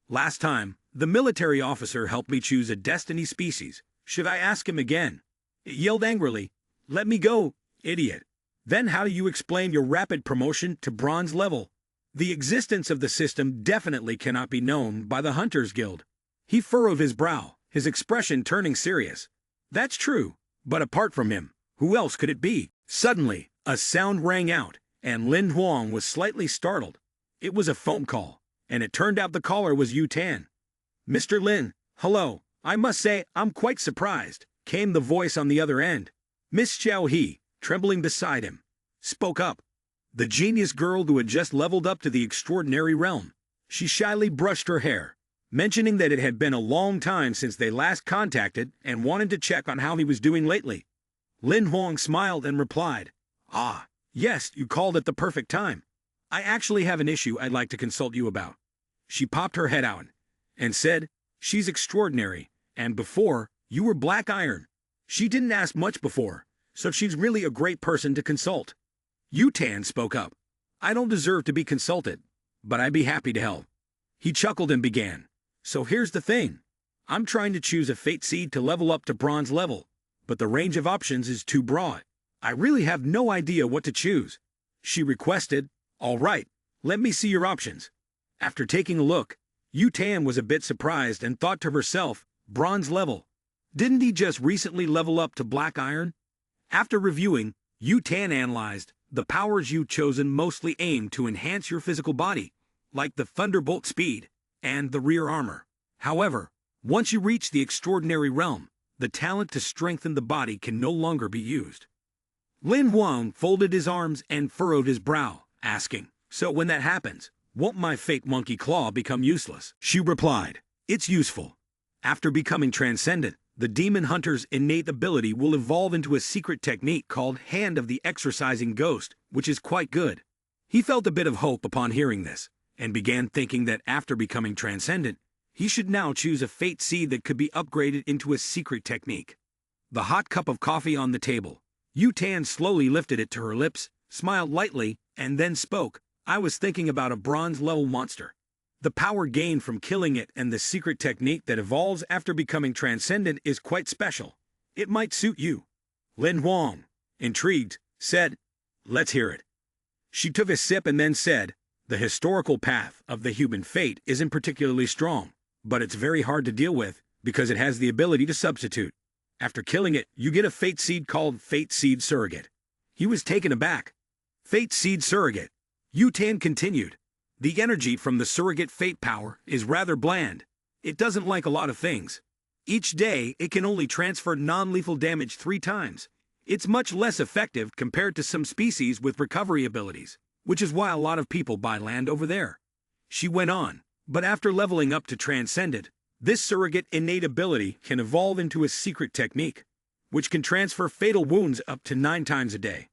[SPEAKER 1] Last time, the military officer helped me choose a destiny species. Should I ask him again? It yelled angrily. Let me go, idiot. Then how do you explain your rapid promotion to bronze level? The existence of the system definitely cannot be known by the Hunters Guild. He furrowed his brow, his expression turning serious. That's true, but apart from him, who else could it be? Suddenly, a sound rang out, and Lin Huang was slightly startled. It was a phone call, and it turned out the caller was Yu Tan. Mr. Lin, hello, I must say I'm quite surprised, came the voice on the other end. Miss Xiao He, trembling beside him, spoke up. The genius girl who had just leveled up to the extraordinary realm. She shyly brushed her hair, mentioning that it had been a long time since they last contacted and wanted to check on how he was doing lately. Lin Huang smiled and replied, Ah, yes, you called at the perfect time. I actually have an issue I'd like to consult you about. She popped her head out and said, She's extraordinary, and before, you were black iron. She didn't ask much before, so she's really a great person to consult. Yu Tan spoke up. I don't deserve to be consulted, but I'd be happy to help. He chuckled and began. So here's the thing. I'm trying to choose a fate seed to level up to bronze level. but the range of options is too broad. I really have no idea what to choose. She requested, all right, let me see your options. After taking a look, Yu-Tan was a bit surprised and thought to herself, bronze level. Didn't he just recently level up to black iron? After reviewing, Yu-Tan analyzed, the powers you've chosen mostly aim to enhance your physical body, like the thunderbolt speed and the rear armor. However, once you reach the extraordinary realm, the talent to strengthen the body can no longer be used. Lin Huang folded his arms and furrowed his brow, asking, so when that happens, won't my fake monkey claw become useless? She replied, it's useful. After becoming transcendent, the demon hunter's innate ability will evolve into a secret technique called Hand of the Exorcising Ghost, which is quite good. He felt a bit of hope upon hearing this, and began thinking that after becoming transcendent, he should now choose a fate seed that could be upgraded into a secret technique. The hot cup of coffee on the table. Yu-Tan slowly lifted it to her lips, smiled lightly, and then spoke, I was thinking about a bronze-level monster. The power gained from killing it and the secret technique that evolves after becoming transcendent is quite special. It might suit you. Lin Huang, intrigued, said, let's hear it. She took a sip and then said, the historical path of the human fate isn't particularly strong, but it's very hard to deal with because it has the ability to substitute. After killing it, you get a fate seed called Fate Seed Surrogate. He was taken aback. Fate Seed Surrogate. Yu-Tan continued. The energy from the surrogate fate power is rather bland. It doesn't like a lot of things. Each day, it can only transfer non-lethal damage 3 times. It's much less effective compared to some species with recovery abilities, which is why a lot of people buy land over there. She went on, but after leveling up to transcendent, this surrogate innate ability can evolve into a secret technique, which can transfer fatal wounds up to 9 times a day.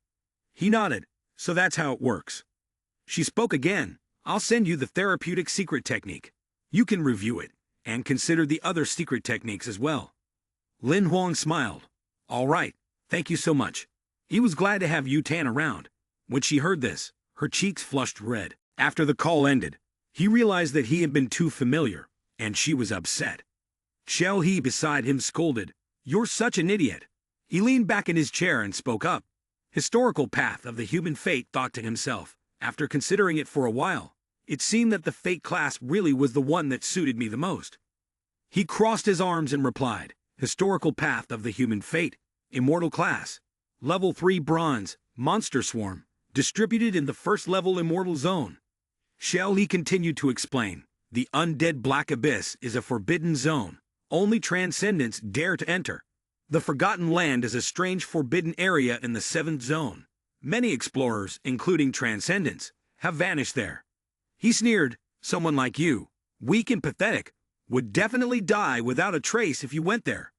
[SPEAKER 1] He nodded, so that's how it works. She spoke again, I'll send you the therapeutic secret technique. You can review it, and consider the other secret techniques as well. Lin Huang smiled. All right, thank you so much. He was glad to have Yu-Tan around. When she heard this, her cheeks flushed red. After the call ended, he realized that he had been too familiar, and she was upset. Xiao He beside him scolded, you're such an idiot. He leaned back in his chair and spoke up. Historical path of the human fate, thought to himself. After considering it for a while, it seemed that the fate class really was the one that suited me the most. He crossed his arms and replied, historical path of the human fate, immortal class, level 3 bronze, monster swarm, distributed in the first level immortal zone. Xiao Li continued to explain, the undead black abyss is a forbidden zone, only transcendents dare to enter. The forgotten land is a strange forbidden area in the 7th zone. Many explorers, including transcendents, have vanished there. He sneered, someone like you, weak and pathetic, would definitely die without a trace if you went there.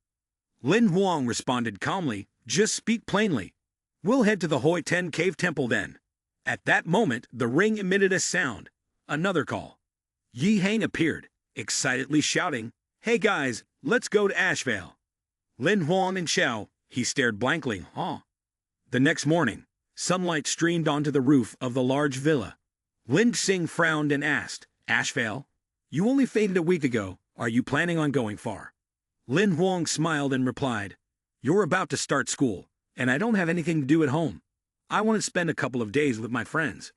[SPEAKER 1] Lin Huang responded calmly, just speak plainly. We'll head to the Hoi Ten Cave Temple then. At that moment, the ring emitted a sound. Another call. Yi Hang appeared, excitedly shouting, hey guys, let's go to Ashvale. Lin Huang and Xiao, he stared blankly, huh? The next morning, sunlight streamed onto the roof of the large villa. Lin Xing frowned and asked, Ashvale? You only fainted a week ago. Are you planning on going far? Lin Huang smiled and replied, you're about to start school, and I don't have anything to do at home. I want to spend a couple of days with my friends.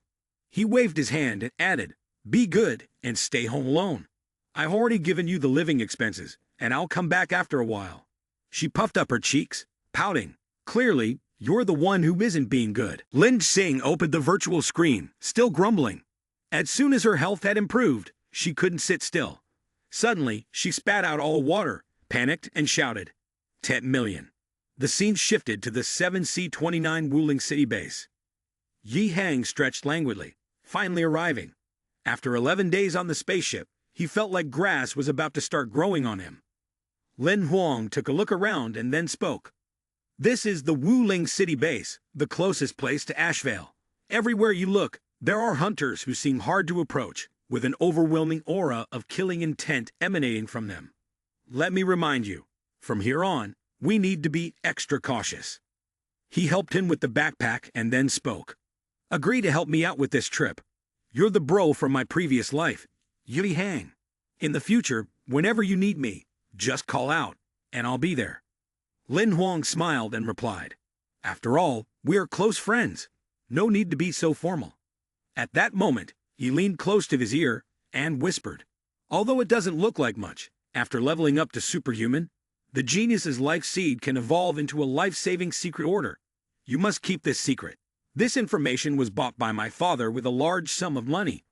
[SPEAKER 1] He waved his hand and added, be good and stay home alone. I've already given you the living expenses, and I'll come back after a while. She puffed up her cheeks, pouting, clearly, you're the one who isn't being good. Lin Xing opened the virtual screen, still grumbling. As soon as her health had improved, she couldn't sit still. Suddenly, she spat out all water, panicked, and shouted, 10 million. The scene shifted to the 7C29 Wuling City base. Yi Hang stretched languidly, finally arriving. After 11 days on the spaceship, he felt like grass was about to start growing on him. Lin Huang took a look around and then spoke. This is the Wuling City base, the closest place to Ashvale. Everywhere you look, there are hunters who seem hard to approach, with an overwhelming aura of killing intent emanating from them. Let me remind you, from here on, we need to be extra cautious. He helped him with the backpack and then spoke. Agree to help me out with this trip. You're the bro from my previous life, Yi Hang. In the future, whenever you need me, just call out, and I'll be there. Lin Huang smiled and replied, "After all, we are close friends. No need to be so formal." At that moment, he leaned close to his ear and whispered, "Although it doesn't look like much, after leveling up to superhuman, the genius's life seed can evolve into a life-saving secret order. You must keep this secret." This information was bought by my father with a large sum of money.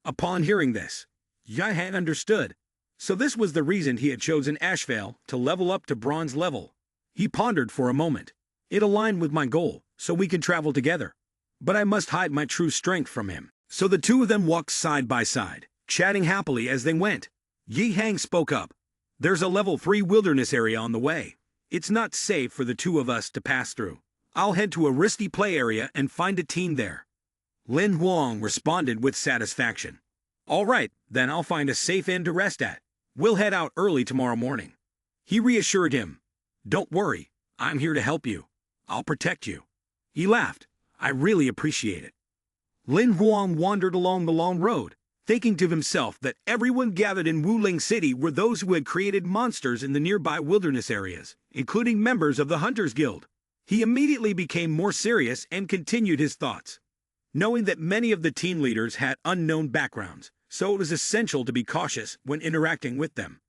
[SPEAKER 1] Upon hearing this, Yihan understood. So this was the reason he had chosen Ashvale to level up to bronze level. He pondered for a moment. It aligned with my goal, so we can travel together. But I must hide my true strength from him. So the two of them walked side by side, chatting happily as they went. Yi Hang spoke up. "There's a level 3 wilderness area on the way. It's not safe for the two of us to pass through. I'll head to a risky play area and find a team there." Lin Huang responded with satisfaction. "All right, then I'll find a safe inn to rest at. We'll head out early tomorrow morning." He reassured him. "Don't worry, I'm here to help you. I'll protect you." He laughed. "I really appreciate it." Lin Huang wandered along the long road, thinking to himself that everyone gathered in Wuling City were those who had created monsters in the nearby wilderness areas, including members of the Hunters Guild. He immediately became more serious and continued his thoughts, knowing that many of the team leaders had unknown backgrounds, so it was essential to be cautious when interacting with them.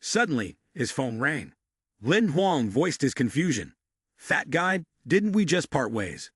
[SPEAKER 1] Suddenly, his phone rang. Lin Huang voiced his confusion. "Fat guy, didn't we just part ways?"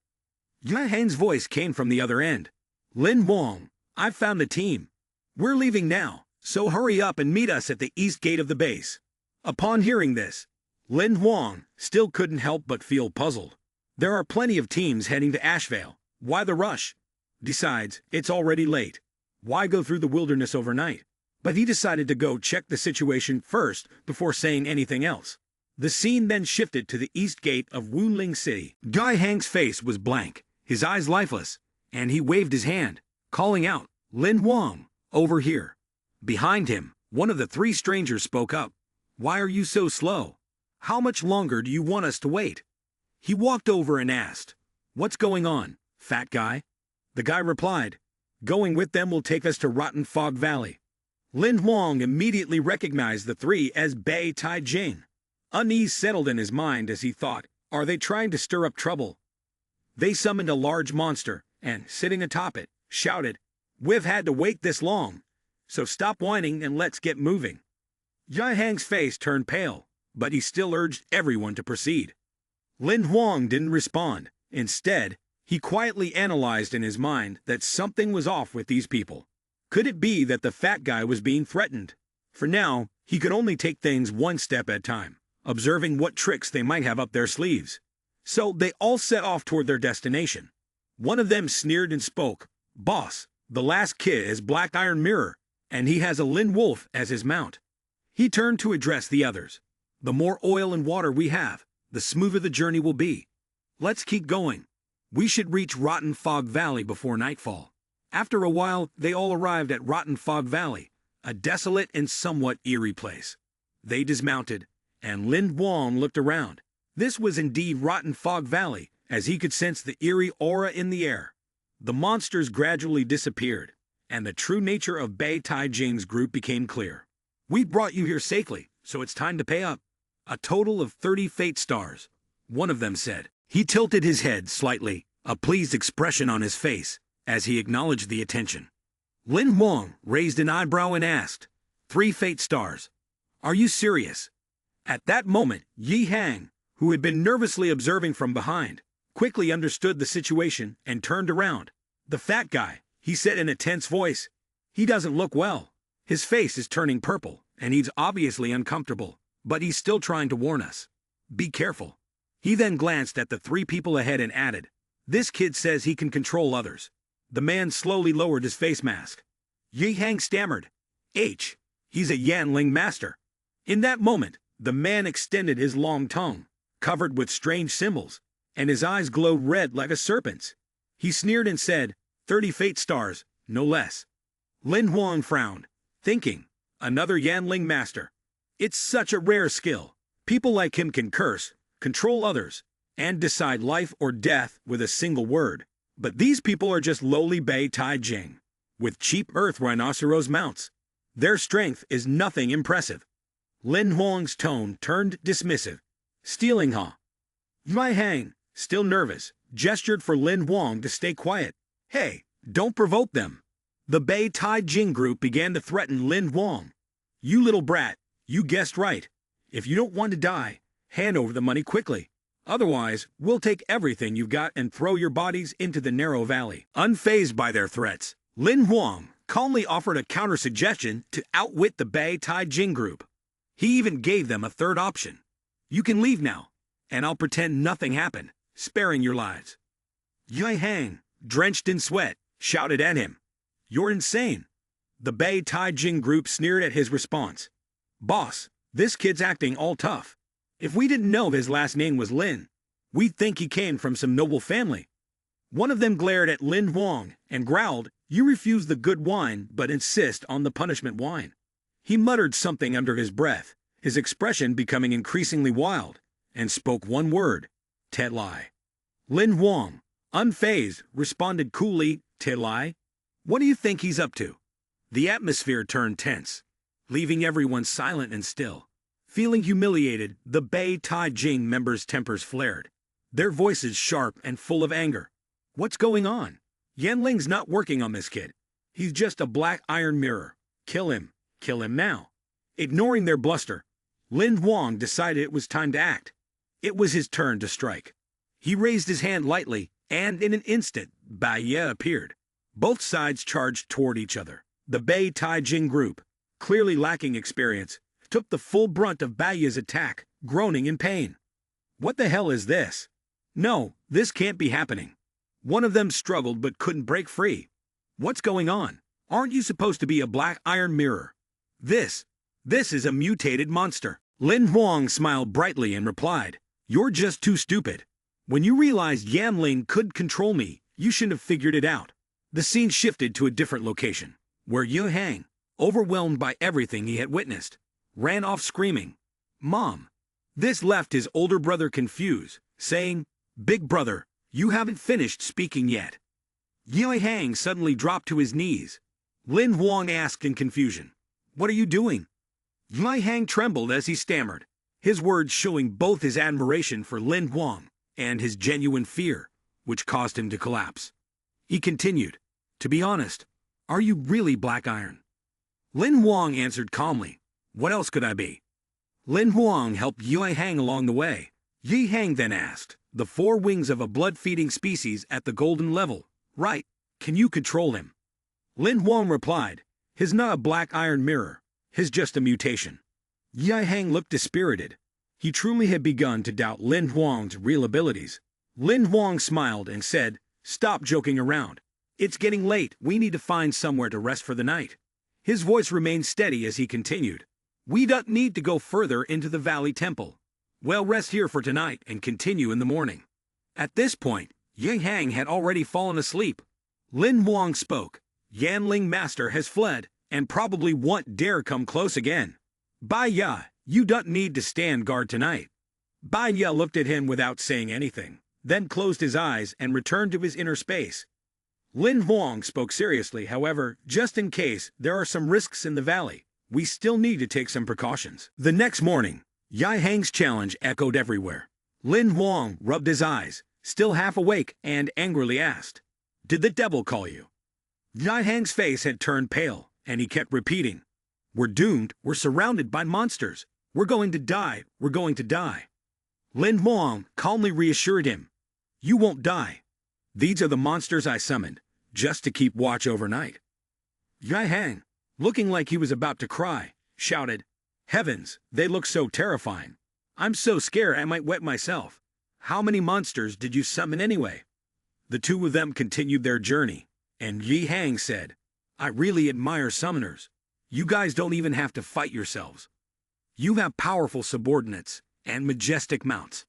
[SPEAKER 1] Yihan's voice came from the other end. "Lin Huang, I've found the team. We're leaving now, so hurry up and meet us at the east gate of the base." Upon hearing this, Lin Huang still couldn't help but feel puzzled. There are plenty of teams heading to Ashvale. Why the rush? Besides, it's already late. Why go through the wilderness overnight? But he decided to go check the situation first before saying anything else. The scene then shifted to the east gate of Wuling City. Guy Hang's face was blank, his eyes lifeless, and he waved his hand, calling out, "Lin Huang, over here." Behind him, one of the three strangers spoke up. "Why are you so slow? How much longer do you want us to wait?" He walked over and asked, "What's going on, fat guy?" The guy replied, "Going with them will take us to Rotten Fog Valley." Lin Huang immediately recognized the three as Bei Tai Jing. Unease settled in his mind as he thought, are they trying to stir up trouble? They summoned a large monster, and, sitting atop it, shouted, "We've had to wait this long, so stop whining and let's get moving." Yihang's face turned pale, but he still urged everyone to proceed. Lin Huang didn't respond. Instead, he quietly analyzed in his mind that something was off with these people. Could it be that the fat guy was being threatened? For now, he could only take things one step at a time, observing what tricks they might have up their sleeves. So they all set off toward their destination. One of them sneered and spoke, "Boss, the last kid is Black Iron Mirror, and he has a Lin Wolf as his mount." He turned to address the others. "The more oil and water we have, the smoother the journey will be. Let's keep going. We should reach Rotten Fog Valley before nightfall." After a while, they all arrived at Rotten Fog Valley, a desolate and somewhat eerie place. They dismounted, and Lin Huang looked around. This was indeed Rotten Fog Valley, as he could sense the eerie aura in the air. The monsters gradually disappeared, and the true nature of Bei Tai Jing's group became clear. "We brought you here safely, so it's time to pay up. A total of 30 fate stars," one of them said. He tilted his head slightly, a pleased expression on his face, as he acknowledged the attention. Lin Huang raised an eyebrow and asked, "3 fate stars? Are you serious?" At that moment, Yi Hang, who had been nervously observing from behind, quickly understood the situation and turned around. "The fat guy," he said in a tense voice. "He doesn't look well. His face is turning purple, and he's obviously uncomfortable, but he's still trying to warn us. Be careful." He then glanced at the 3 people ahead and added, "This kid says he can control others." The man slowly lowered his face mask. Yi Hang stammered, He's a Yanling master." In that moment, the man extended his long tongue, covered with strange symbols, and his eyes glowed red like a serpent's. He sneered and said, 30 fate stars, no less." Lin Huang frowned, thinking, another Yanling master. It's such a rare skill. People like him can curse, control others, and decide life or death with a single word. But these people are just lowly Bei Tai Jing, with cheap earth rhinoceros mounts. Their strength is nothing impressive. Lin Huang's tone turned dismissive. Stealing, huh? Yui Hang, still nervous, gestured for Lin Huang to stay quiet. Hey, don't provoke them. The Bei Tai Jing group began to threaten Lin Huang. You little brat, you guessed right. If you don't want to die, hand over the money quickly. Otherwise, we'll take everything you've got and throw your bodies into the narrow valley. Unfazed by their threats, Lin Huang calmly offered a counter-suggestion to outwit the Bei Tai Jing group. He even gave them a third option. You can leave now, and I'll pretend nothing happened, sparing your lives. Yui Hang, drenched in sweat, shouted at him. You're insane. The Bei Tai Jing group sneered at his response. Boss, this kid's acting all tough. If we didn't know his last name was Lin, we'd think he came from some noble family. One of them glared at Lin Huang and growled, You refuse the good wine but insist on the punishment wine. He muttered something under his breath, his expression becoming increasingly wild, and spoke one word, Tet Lai. Lin Huang, unfazed, responded coolly, Tet Lai? What do you think he's up to? The atmosphere turned tense, leaving everyone silent and still. Feeling humiliated, the Bei Tai Jing members' tempers flared, their voices sharp and full of anger. What's going on? Yanling's not working on this kid. He's just a black iron mirror. Kill him now. Ignoring their bluster, Lin Huang decided it was time to act. It was his turn to strike. He raised his hand lightly, and in an instant, Bai Ye appeared. Both sides charged toward each other. The Bei Tai Jing group, clearly lacking experience, took the full brunt of Bai Ye's attack, groaning in pain. What the hell is this? No, this can't be happening. One of them struggled but couldn't break free. What's going on? Aren't you supposed to be a black iron mirror? This is a mutated monster. Lin Huang smiled brightly and replied, You're just too stupid. When you realized Yanling could control me, you shouldn't have figured it out. The scene shifted to a different location, where Yui Hang, overwhelmed by everything he had witnessed, ran off screaming, Mom! This left his older brother confused, saying, Big brother, you haven't finished speaking yet. Yui Hang suddenly dropped to his knees. Lin Huang asked in confusion, What are you doing? Yui Hang trembled as he stammered, his words showing both his admiration for Lin Huang and his genuine fear, which caused him to collapse. He continued, To be honest, are you really black iron? Lin Huang answered calmly, What else could I be? Lin Huang helped Yui Hang along the way. Yui Hang then asked, The 4 wings of a blood-feeding species at the golden level, right? Can you control him? Lin Huang replied, He's not a black iron mirror, he's just a mutation. Yui Hang looked dispirited. He truly had begun to doubt Lin Huang's real abilities. Lin Huang smiled and said, Stop joking around. It's getting late, we need to find somewhere to rest for the night. His voice remained steady as he continued. We don't need to go further into the Valley Temple. We'll rest here for tonight and continue in the morning. At this point, Yui Hang had already fallen asleep. Lin Huang spoke. Yanling Master has fled, and probably won't dare come close again. Bai Ye, you don't need to stand guard tonight. Bai Ye looked at him without saying anything, then closed his eyes and returned to his inner space. Lin Huang spoke seriously, however, just in case there are some risks in the valley, we still need to take some precautions. The next morning, Yui Hang's challenge echoed everywhere. Lin Huang rubbed his eyes, still half awake, and angrily asked, Did the devil call you? Yui Hang's face had turned pale, and he kept repeating, We're doomed, we're surrounded by monsters. We're going to die, we're going to die. Lin Huang calmly reassured him, You won't die. These are the monsters I summoned, just to keep watch overnight. Yui Hang, looking like he was about to cry, shouted, Heavens, they look so terrifying. I'm so scared I might wet myself. How many monsters did you summon anyway? The 2 of them continued their journey, and Yui Hang said, I really admire summoners. You guys don't even have to fight yourselves. You have powerful subordinates and majestic mounts.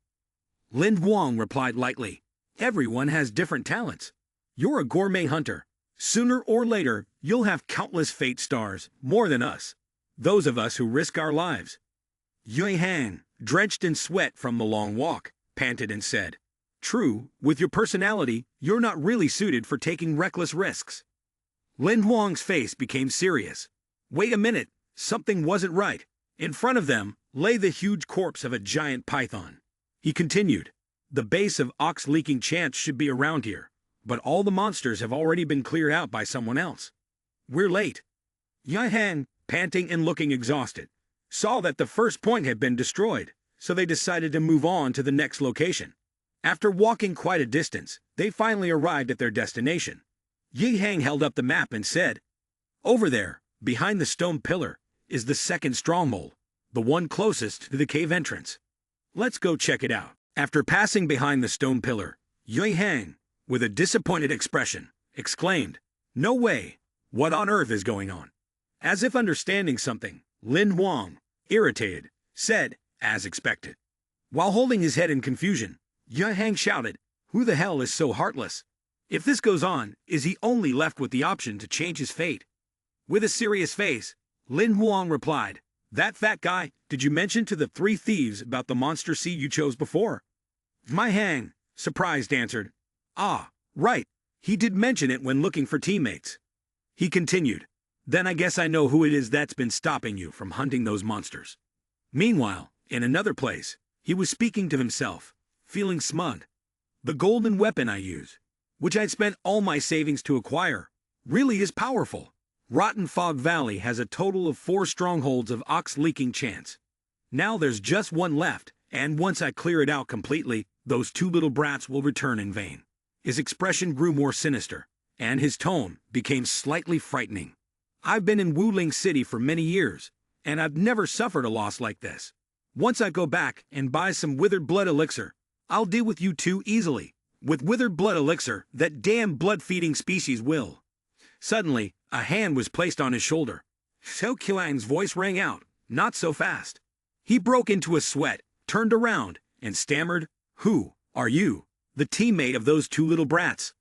[SPEAKER 1] Lin Huang replied lightly, Everyone has different talents. You're a gourmet hunter. Sooner or later, you'll have countless fate stars, more than us. Those of us who risk our lives. Yui Hang, drenched in sweat from the long walk, panted and said, True, with your personality, you're not really suited for taking reckless risks. Lin Huang's face became serious. Wait a minute, something wasn't right. In front of them lay the huge corpse of a giant python. He continued, "The base of ox leaking chants should be around here, but all the monsters have already been cleared out by someone else. We're late." Yi-hang, panting and looking exhausted, saw that the first point had been destroyed, so they decided to move on to the next location. After walking quite a distance, they finally arrived at their destination. Yi-hang held up the map and said, "Over there, behind the stone pillar, is the second stronghold, the one closest to the cave entrance. Let's go check it out." After passing behind the stone pillar, Yi-hang, with a disappointed expression, exclaimed, "No way! What on earth is going on?" As if understanding something, Lin Huang, irritated, said, as expected. While holding his head in confusion, Yi-hang shouted, "Who the hell is so heartless? If this goes on, is he only left with the option to change his fate?" With a serious face, Lin Huang replied, "That fat guy, did you mention to the 3 thieves about the monster seed you chose before?" Yi-hang, surprised, answered, "Ah, right, he did mention it when looking for teammates." He continued, "Then I guess I know who it is that's been stopping you from hunting those monsters." Meanwhile, in another place, he was speaking to himself, feeling smug. "The golden weapon I use, which I'd spent all my savings to acquire, really is powerful. Rotten Fog Valley has a total of 4 strongholds of ox leaking chants. Now there's just one left, and once I clear it out completely, those 2 little brats will return in vain." His expression grew more sinister, and his tone became slightly frightening. "I've been in Wuling City for many years, and I've never suffered a loss like this. Once I go back and buy some withered blood elixir, I'll deal with you 2 easily. With withered blood elixir, that damn blood-feeding species will." Suddenly, a hand was placed on his shoulder. Xiao Qiang's voice rang out, "Not so fast." He broke into a sweat, turned around, and stammered, "Who are you?" "The teammate of those 2 little brats."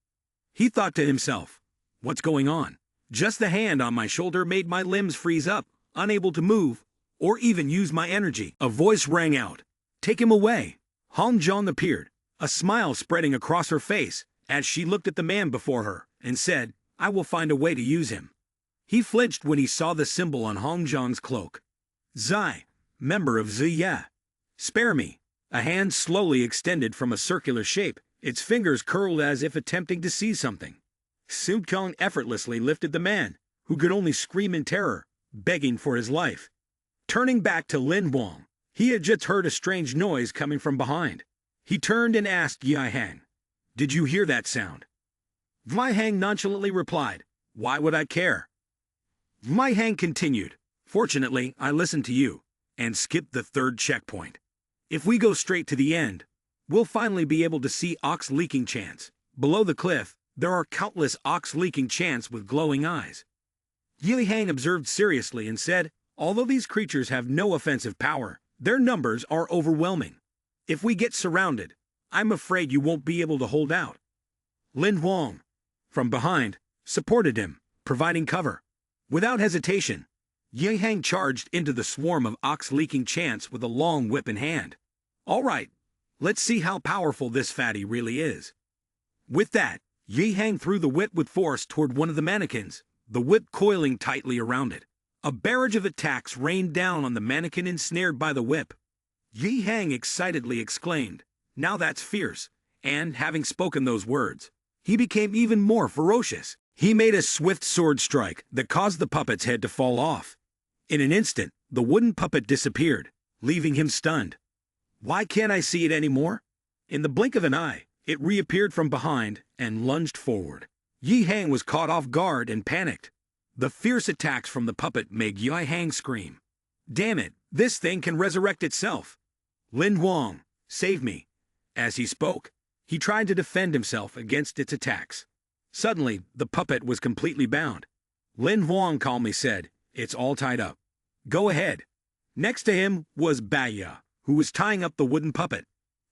[SPEAKER 1] He thought to himself, "What's going on?" Just the hand on my shoulder made my limbs freeze up, unable to move, or even use my energy. A voice rang out, "Take him away." Han Zhong appeared, a smile spreading across her face as she looked at the man before her, and said, "I will find a way to use him." He flinched when he saw the symbol on Han Zhong's cloak. "Zai, member of Ziya. Spare me." A hand slowly extended from a circular shape, its fingers curled as if attempting to seize something. Sun Kong effortlessly lifted the man, who could only scream in terror, begging for his life. Turning back to Lin Huang, he had just heard a strange noise coming from behind. He turned and asked Yi-hang, "Did you hear that sound?" Yi-hang nonchalantly replied, "Why would I care?" Yi-hang continued, "Fortunately, I listened to you, and skipped the 3rd checkpoint. If we go straight to the end, we'll finally be able to see ox leaking chants. Below the cliff, there are countless ox leaking chants with glowing eyes." Yi-hang observed seriously and said, "Although these creatures have no offensive power, their numbers are overwhelming. If we get surrounded, I'm afraid you won't be able to hold out." Lin Huang, from behind, supported him, providing cover. Without hesitation, Yi-hang charged into the swarm of ox-leaking chants with a long whip in hand. "All right, let's see how powerful this fatty really is." With that, Yi-hang threw the whip with force toward one of the mannequins, the whip coiling tightly around it. A barrage of attacks rained down on the mannequin ensnared by the whip. Yi-hang excitedly exclaimed, "Now that's fierce," and, having spoken those words, he became even more ferocious. He made a swift sword strike that caused the puppet's head to fall off. In an instant, the wooden puppet disappeared, leaving him stunned. "Why can't I see it anymore?" In the blink of an eye, it reappeared from behind and lunged forward. Yi-hang was caught off guard and panicked. The fierce attacks from the puppet made Yi-hang scream. "Damn it, this thing can resurrect itself! Lin Huang, save me!" As he spoke, he tried to defend himself against its attacks. Suddenly, the puppet was completely bound. Lin Huang calmly said, "It's all tied up. Go ahead." Next to him was Baya, who was tying up the wooden puppet.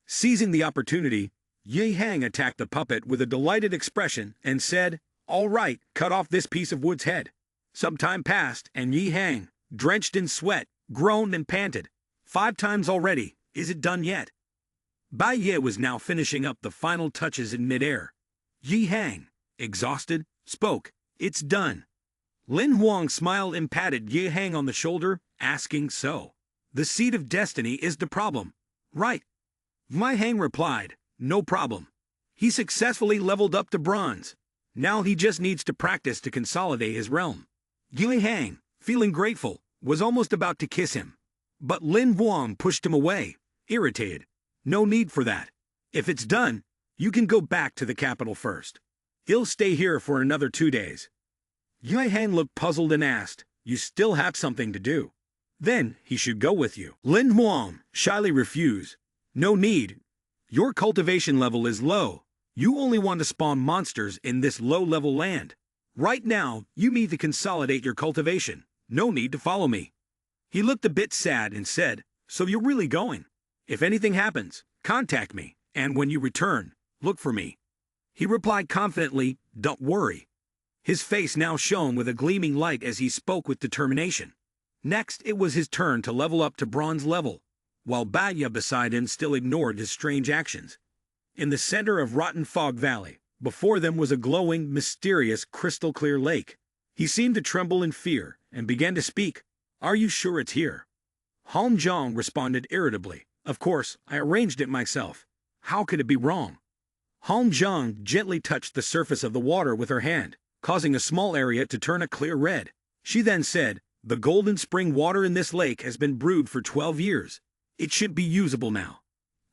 [SPEAKER 1] Seizing the opportunity, Yi-hang attacked the puppet with a delighted expression and said, "All right, cut off this piece of wood's head." Some time passed, and Yi-hang, drenched in sweat, groaned and panted. "5 times already, is it done yet?" Baya was now finishing up the final touches in midair. Yi-hang, exhausted, spoke, "It's done." Lin Huang smiled and patted Yi-hang on the shoulder, asking, "So, the seed of destiny is the problem, right?" Mai Hang replied, no problem. He successfully leveled up to bronze. Now he just needs to practice to consolidate his realm. Yui Hang, feeling grateful, was almost about to kiss him. But Lin Huang pushed him away, irritated. No need for that. If it's done, you can go back to the capital first. He'll stay here for another 2 days. Yui Hang looked puzzled and asked, you still have something to do. Then he should go with you. Lin Huang shyly refused. No need. Your cultivation level is low. You only want to spawn monsters in this low-level land. Right now, you need to consolidate your cultivation. No need to follow me. He looked a bit sad and said, so you're really going? If anything happens, contact me, and when you return, look for me. He replied confidently, don't worry. His face now shone with a gleaming light as he spoke with determination. Next, it was his turn to level up to bronze level, while Baya beside him still ignored his strange actions. In the center of Rotten Fog Valley, before them was a glowing, mysterious, crystal-clear lake. He seemed to tremble in fear and began to speak. Are you sure it's here? Han Zhang responded irritably. Of course, I arranged it myself. How could it be wrong? Han Zhang gently touched the surface of the water with her hand, causing a small area to turn a clear red. She then said, the golden spring water in this lake has been brewed for 12 years. It should be usable now.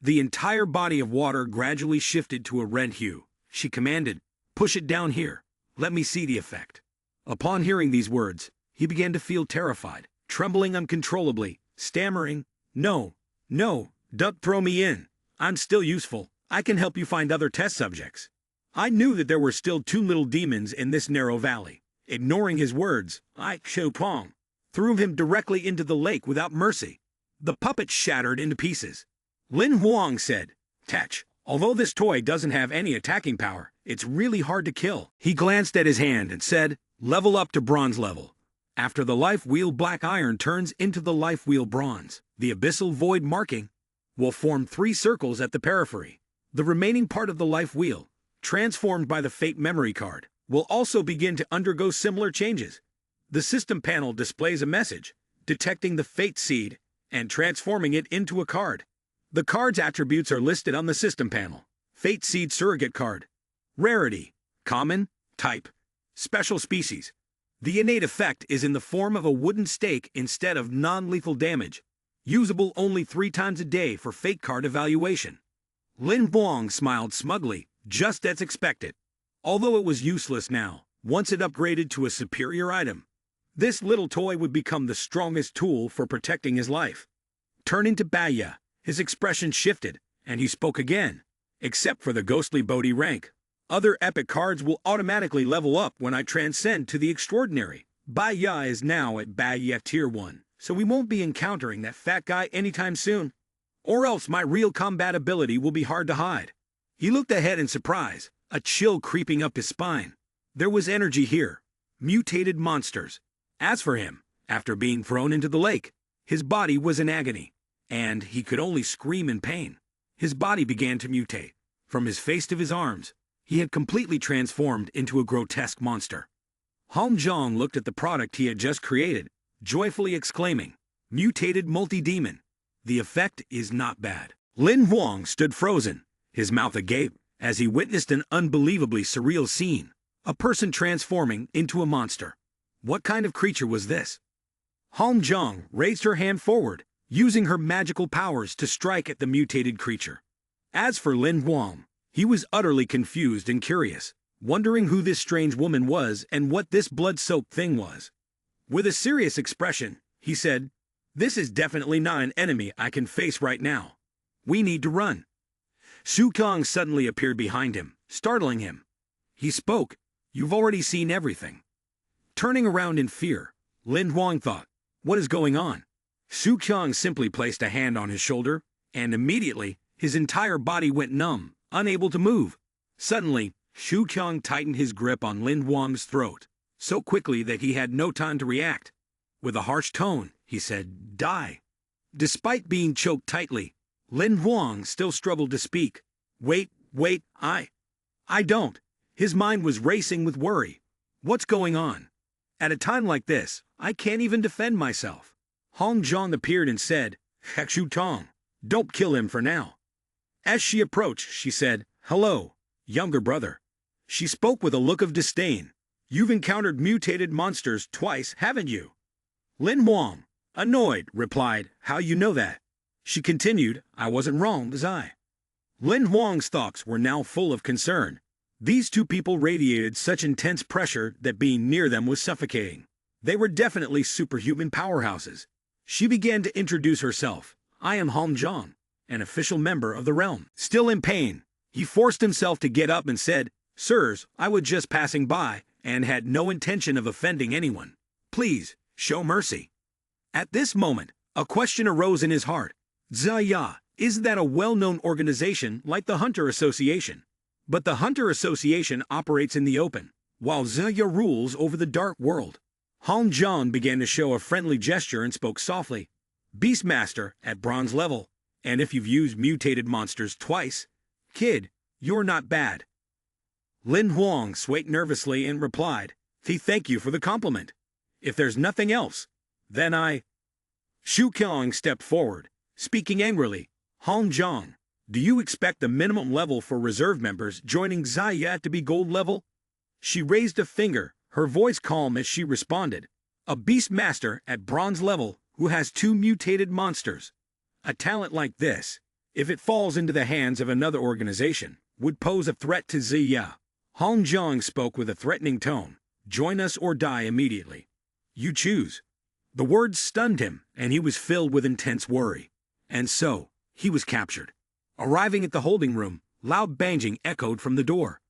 [SPEAKER 1] The entire body of water gradually shifted to a red hue. She commanded, push it down here. Let me see the effect. Upon hearing these words, he began to feel terrified, trembling uncontrollably, stammering, no, don't throw me in. I'm still useful. I can help you find other test subjects. I knew that there were still 2 little demons in this narrow valley. Ignoring his words, I, Xiu Pong, threw him directly into the lake without mercy. The puppet shattered into pieces. Lin Huang said, Tach, although this toy doesn't have any attacking power, it's really hard to kill. He glanced at his hand and said, level up to bronze level. After the life wheel black iron turns into the life wheel bronze, the abyssal void marking will form 3 circles at the periphery. The remaining part of the life wheel, transformed by the fate memory card, will also begin to undergo similar changes. The system panel displays a message, detecting the fate seed and transforming it into a card. The card's attributes are listed on the system panel. Fate seed surrogate card. Rarity, common, type, special species. The innate effect is in the form of a wooden stake instead of non-lethal damage. Usable only 3 times a day for fate card evaluation. Lin Huang smiled smugly, just as expected. Although it was useless now, once it upgraded to a superior item, this little toy would become the strongest tool for protecting his life. Turning to Baya, his expression shifted, and he spoke again. Except for the ghostly Bodhi rank, other epic cards will automatically level up when I transcend to the extraordinary. Baya is now at Baya Tier 1, so we won't be encountering that fat guy anytime soon. Or else my real combat ability will be hard to hide. He looked ahead in surprise, a chill creeping up his spine. There was energy here. Mutated monsters. As for him, after being thrown into the lake, his body was in agony, and he could only scream in pain. His body began to mutate. From his face to his arms, he had completely transformed into a grotesque monster. Han Zhang looked at the product he had just created, joyfully exclaiming, mutated multi-demon. The effect is not bad. Lin Huang stood frozen, his mouth agape, as he witnessed an unbelievably surreal scene. A person transforming into a monster. What kind of creature was this? Han Zhang raised her hand forward, using her magical powers to strike at the mutated creature. As for Lin Huang, he was utterly confused and curious, wondering who this strange woman was and what this blood-soaked thing was. With a serious expression, he said, this is definitely not an enemy I can face right now. We need to run. Su Kang suddenly appeared behind him, startling him. He spoke, you've already seen everything. Turning around in fear, Lin Huang thought, what is going on? Su Kang simply placed a hand on his shoulder, and immediately, his entire body went numb, unable to move. Suddenly, Su Kang tightened his grip on Lin Huang's throat, so quickly that he had no time to react. With a harsh tone, he said, die. Despite being choked tightly, Lin Huang still struggled to speak. Wait, I don't. His mind was racing with worry. What's going on? At a time like this, I can't even defend myself. Han Zhang appeared and said, Hekshu Tong, don't kill him for now. As she approached, she said, "Hello, younger brother." She spoke with a look of disdain. "You've encountered mutated monsters twice, haven't you?" Lin Huang, annoyed, replied, "How you know that?" She continued, "I wasn't wrong, was I?" Lin Huang's thoughts were now full of concern. These two people radiated such intense pressure that being near them was suffocating. They were definitely superhuman powerhouses. She began to introduce herself. "I am Han Zhang, an official member of the realm." Still in pain, he forced himself to get up and said, "Sirs, I was just passing by and had no intention of offending anyone. Please, show mercy." At this moment, a question arose in his heart. Zaya, is that a well-known organization like the Hunter Association? But the Hunter Association operates in the open, while Zaya rules over the dark world. Han Zhang began to show a friendly gesture and spoke softly. "Beastmaster at bronze level, and if you've used mutated monsters twice, kid, you're not bad." Lin Huang swayed nervously and replied, Thank you for the compliment. If there's nothing else, then I—" Shu Qiang stepped forward, speaking angrily. "Han Zhang, do you expect the minimum level for reserve members joining Zaya to be gold level?" She raised a finger, her voice calm as she responded. "A beastmaster at bronze level who has 2 mutated monsters. A talent like this, if it falls into the hands of another organization, would pose a threat to Ziya." Han Zhang spoke with a threatening tone. "Join us or die immediately. You choose." The words stunned him, and he was filled with intense worry. And so, he was captured. Arriving at the holding room, loud banging echoed from the door.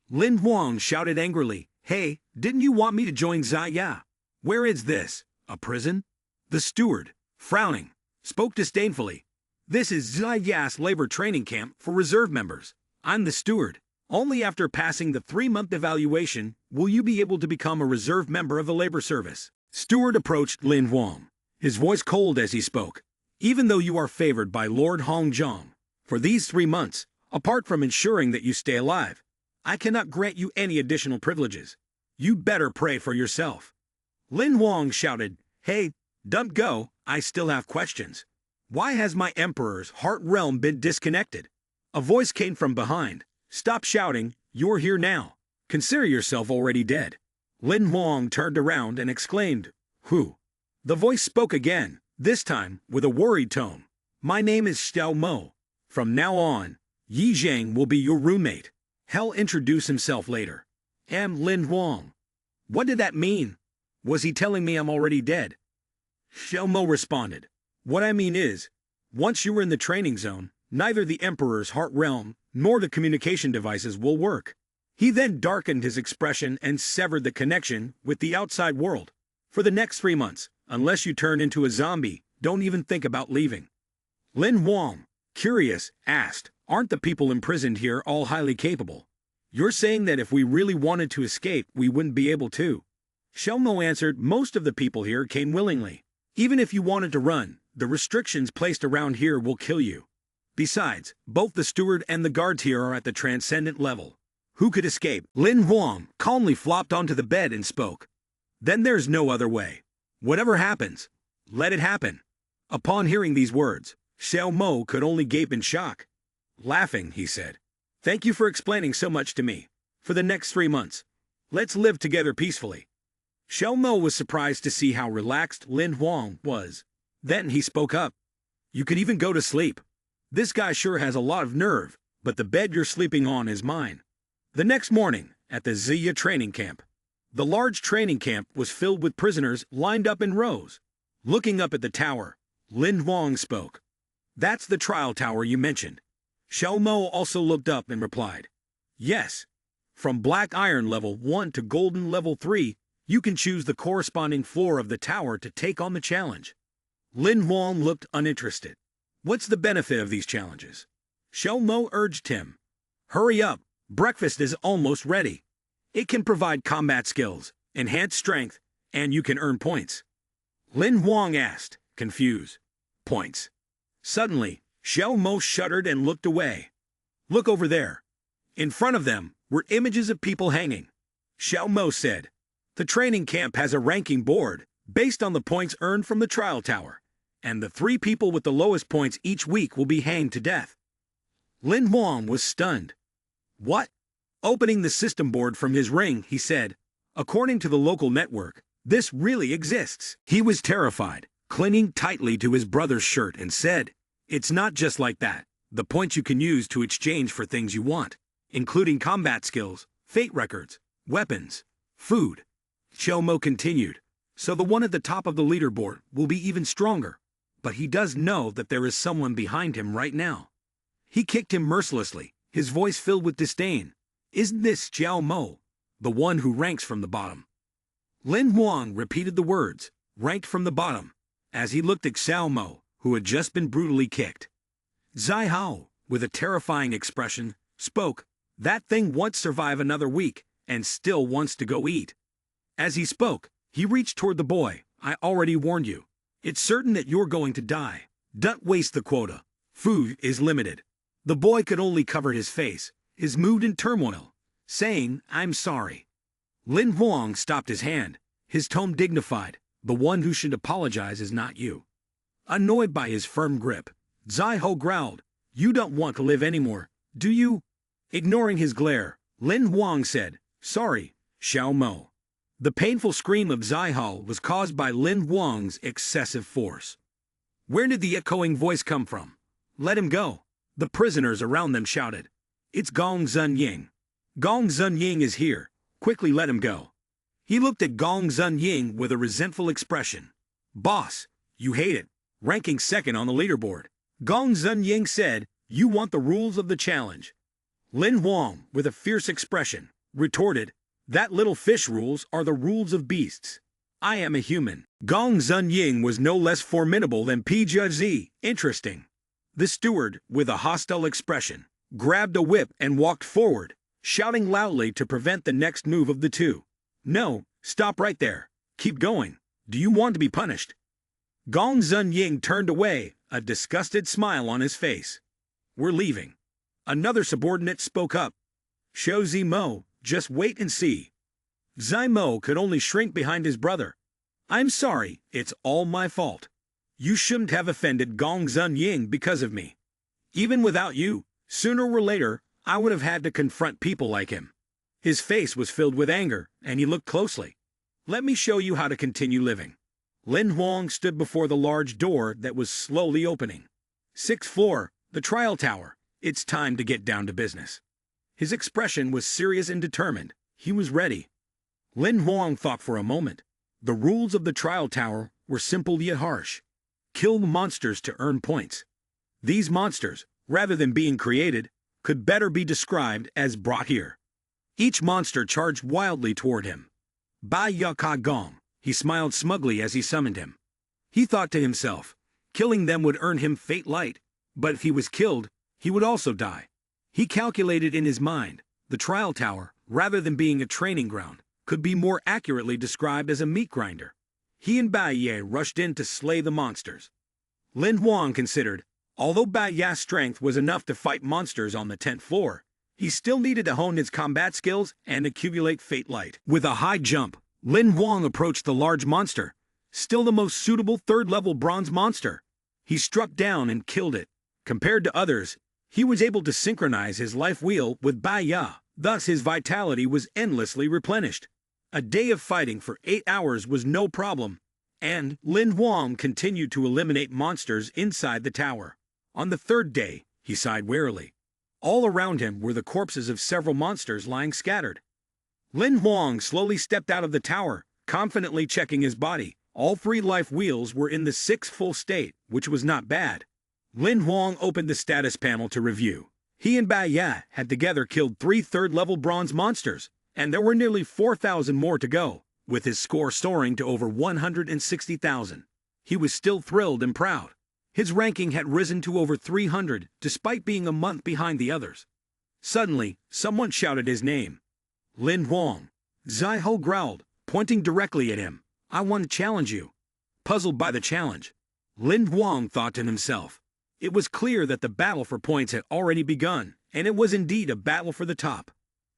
[SPEAKER 1] Lin Huang shouted angrily, "Hey, didn't you want me to join Zaya? Where is this? A prison?" The steward, frowning, spoke disdainfully. "This is Zaya's labor training camp for reserve members. I'm the steward. Only after passing the 3-month evaluation will you be able to become a reserve member of the labor service." Steward approached Lin Huang, his voice cold as he spoke. "Even though you are favored by Lord Han Zhang, for these 3 months, apart from ensuring that you stay alive, I cannot grant you any additional privileges. You'd better pray for yourself." Lin Huang shouted, "Hey, don't go, I still have questions. Why has my emperor's heart realm been disconnected?" A voice came from behind. "Stop shouting, you're here now. Consider yourself already dead." Lin Huang turned around and exclaimed, "Who?" The voice spoke again, this time with a worried tone. "My name is Xiao Mo. From now on, Yi Zhang will be your roommate." He'll introduce himself later. "Am Lin Huang." What did that mean? Was he telling me I'm already dead? Xiao Mo responded, "What I mean is, once you were in the training zone, neither the Emperor's heart realm nor the communication devices will work." He then darkened his expression and severed the connection with the outside world. "For the next 3 months, unless you turn into a zombie, don't even think about leaving." Lin Huang, curious, asked, "Aren't the people imprisoned here all highly capable? You're saying that if we really wanted to escape, we wouldn't be able to?" Xiao Mo answered, "Most of the people here came willingly. Even if you wanted to run, the restrictions placed around here will kill you. Besides, both the steward and the guards here are at the transcendent level. Who could escape?" Lin Huang calmly flopped onto the bed and spoke. "Then there's no other way. Whatever happens, let it happen." Upon hearing these words, Xiao Mo could only gape in shock. Laughing, he said, "Thank you for explaining so much to me. For the next 3 months, let's live together peacefully." Xiao Mo was surprised to see how relaxed Lin Huang was. Then he spoke up. "You could even go to sleep. This guy sure has a lot of nerve, but the bed you're sleeping on is mine." The next morning, at the Ziya training camp, the large training camp was filled with prisoners lined up in rows. Looking up at the tower, Lin Huang spoke. "That's the trial tower you mentioned." Xiao Mo also looked up and replied, "Yes. From black iron level 1 to golden level 3, you can choose the corresponding floor of the tower to take on the challenge." Lin Huang looked uninterested. "What's the benefit of these challenges?" Xiao Mo urged him. "Hurry up, breakfast is almost ready. It can provide combat skills, enhance strength, and you can earn points." Lin Huang asked, confused. "Points?" Suddenly, Xiao Mo shuddered and looked away. "Look over there." In front of them were images of people hanging. Xiao Mo said, "The training camp has a ranking board based on the points earned from the trial tower, and the 3 people with the lowest points each week will be hanged to death." Lin Huang was stunned. What? Opening the system board from his ring, he said, according to the local network, this really exists. He was terrified, clinging tightly to his brother's shirt and said, it's not just like that. The points you can use to exchange for things you want, including combat skills, fate records, weapons, food. Xiaomo continued, so the one at the top of the leaderboard will be even stronger. But he does know that there is someone behind him right now. He kicked him mercilessly, his voice filled with disdain. Isn't this Xiaomo, the one who ranks from the bottom? Lin Huang repeated the words, ranked from the bottom, as he looked at Xiaomo, who had just been brutally kicked. Zai Hao, with a terrifying expression, spoke, that thing won't survive another week, and still wants to go eat. As he spoke, he reached toward the boy. I already warned you. It's certain that you're going to die. Don't waste the quota. Food is limited. The boy could only cover his face, his mood in turmoil, saying, I'm sorry. Lin Huang stopped his hand, his tone dignified. The one who should apologize is not you. Annoyed by his firm grip, Zai Ho growled, you don't want to live anymore, do you? Ignoring his glare, Lin Huang said, sorry, Xiao Mo. The painful scream of Zai Ho was caused by Lin Huang's excessive force. Where did the echoing voice come from? Let him go. The prisoners around them shouted. It's Gong Zun Ying. Gong Zun Ying is here. Quickly let him go. He looked at Gong Zun Ying with a resentful expression. Boss, you hate it. Ranking second on the leaderboard. Gong Zun Ying said, you want the rules of the challenge. Lin Huang, with a fierce expression, retorted, that little fish rules are the rules of beasts. I am a human. Gong Zun Ying was no less formidable than Pijia Zi. Interesting. The steward, with a hostile expression, grabbed a whip and walked forward, shouting loudly to prevent the next move of the two. No, stop right there. Keep going. Do you want to be punished? Gong Zun Ying turned away, a disgusted smile on his face. We're leaving. Another subordinate spoke up. Shou Zi Mo, just wait and see. Zai Mo could only shrink behind his brother. I'm sorry, it's all my fault. You shouldn't have offended Gong Zun Ying because of me. Even without you, sooner or later, I would have had to confront people like him. His face was filled with anger, and he looked closely. Let me show you how to continue living. Lin Huang stood before the large door that was slowly opening. 6th floor, the trial tower. It's time to get down to business. His expression was serious and determined. He was ready. Lin Huang thought for a moment. The rules of the trial tower were simple yet harsh. Kill the monsters to earn points. These monsters, rather than being created, could better be described as brought here. Each monster charged wildly toward him. Ba Ya Ka Gong, he smiled smugly as he summoned him. He thought to himself, killing them would earn him fate light, but if he was killed, he would also die. He calculated in his mind, the trial tower, rather than being a training ground, could be more accurately described as a meat grinder. He and Bai Ye rushed in to slay the monsters. Lin Huang considered, although Bai Ya's strength was enough to fight monsters on the 10th floor, he still needed to hone his combat skills and accumulate fate light. With a high jump, Lin Huang approached the large monster, still the most suitable 3rd-level bronze monster. He struck down and killed it. Compared to others, he was able to synchronize his life wheel with Bai Ya, thus his vitality was endlessly replenished. A day of fighting for 8 hours was no problem, and Lin Huang continued to eliminate monsters inside the tower. On the 3rd day, he sighed wearily. All around him were the corpses of several monsters lying scattered. Lin Huang slowly stepped out of the tower, confidently checking his body. All 3 life wheels were in the 6th full state, which was not bad. Lin Huang opened the status panel to review. He and Bai Ya had together killed 3 3rd-level bronze monsters, and there were nearly 4,000 more to go, with his score soaring to over 160,000. He was still thrilled and proud. His ranking had risen to over 300, despite being a month behind the others. Suddenly, someone shouted his name. Lin Huang. Zai Ho growled, pointing directly at him. I want to challenge you. Puzzled by the challenge, Lin Huang thought to himself. It was clear that the battle for points had already begun, and it was indeed a battle for the top.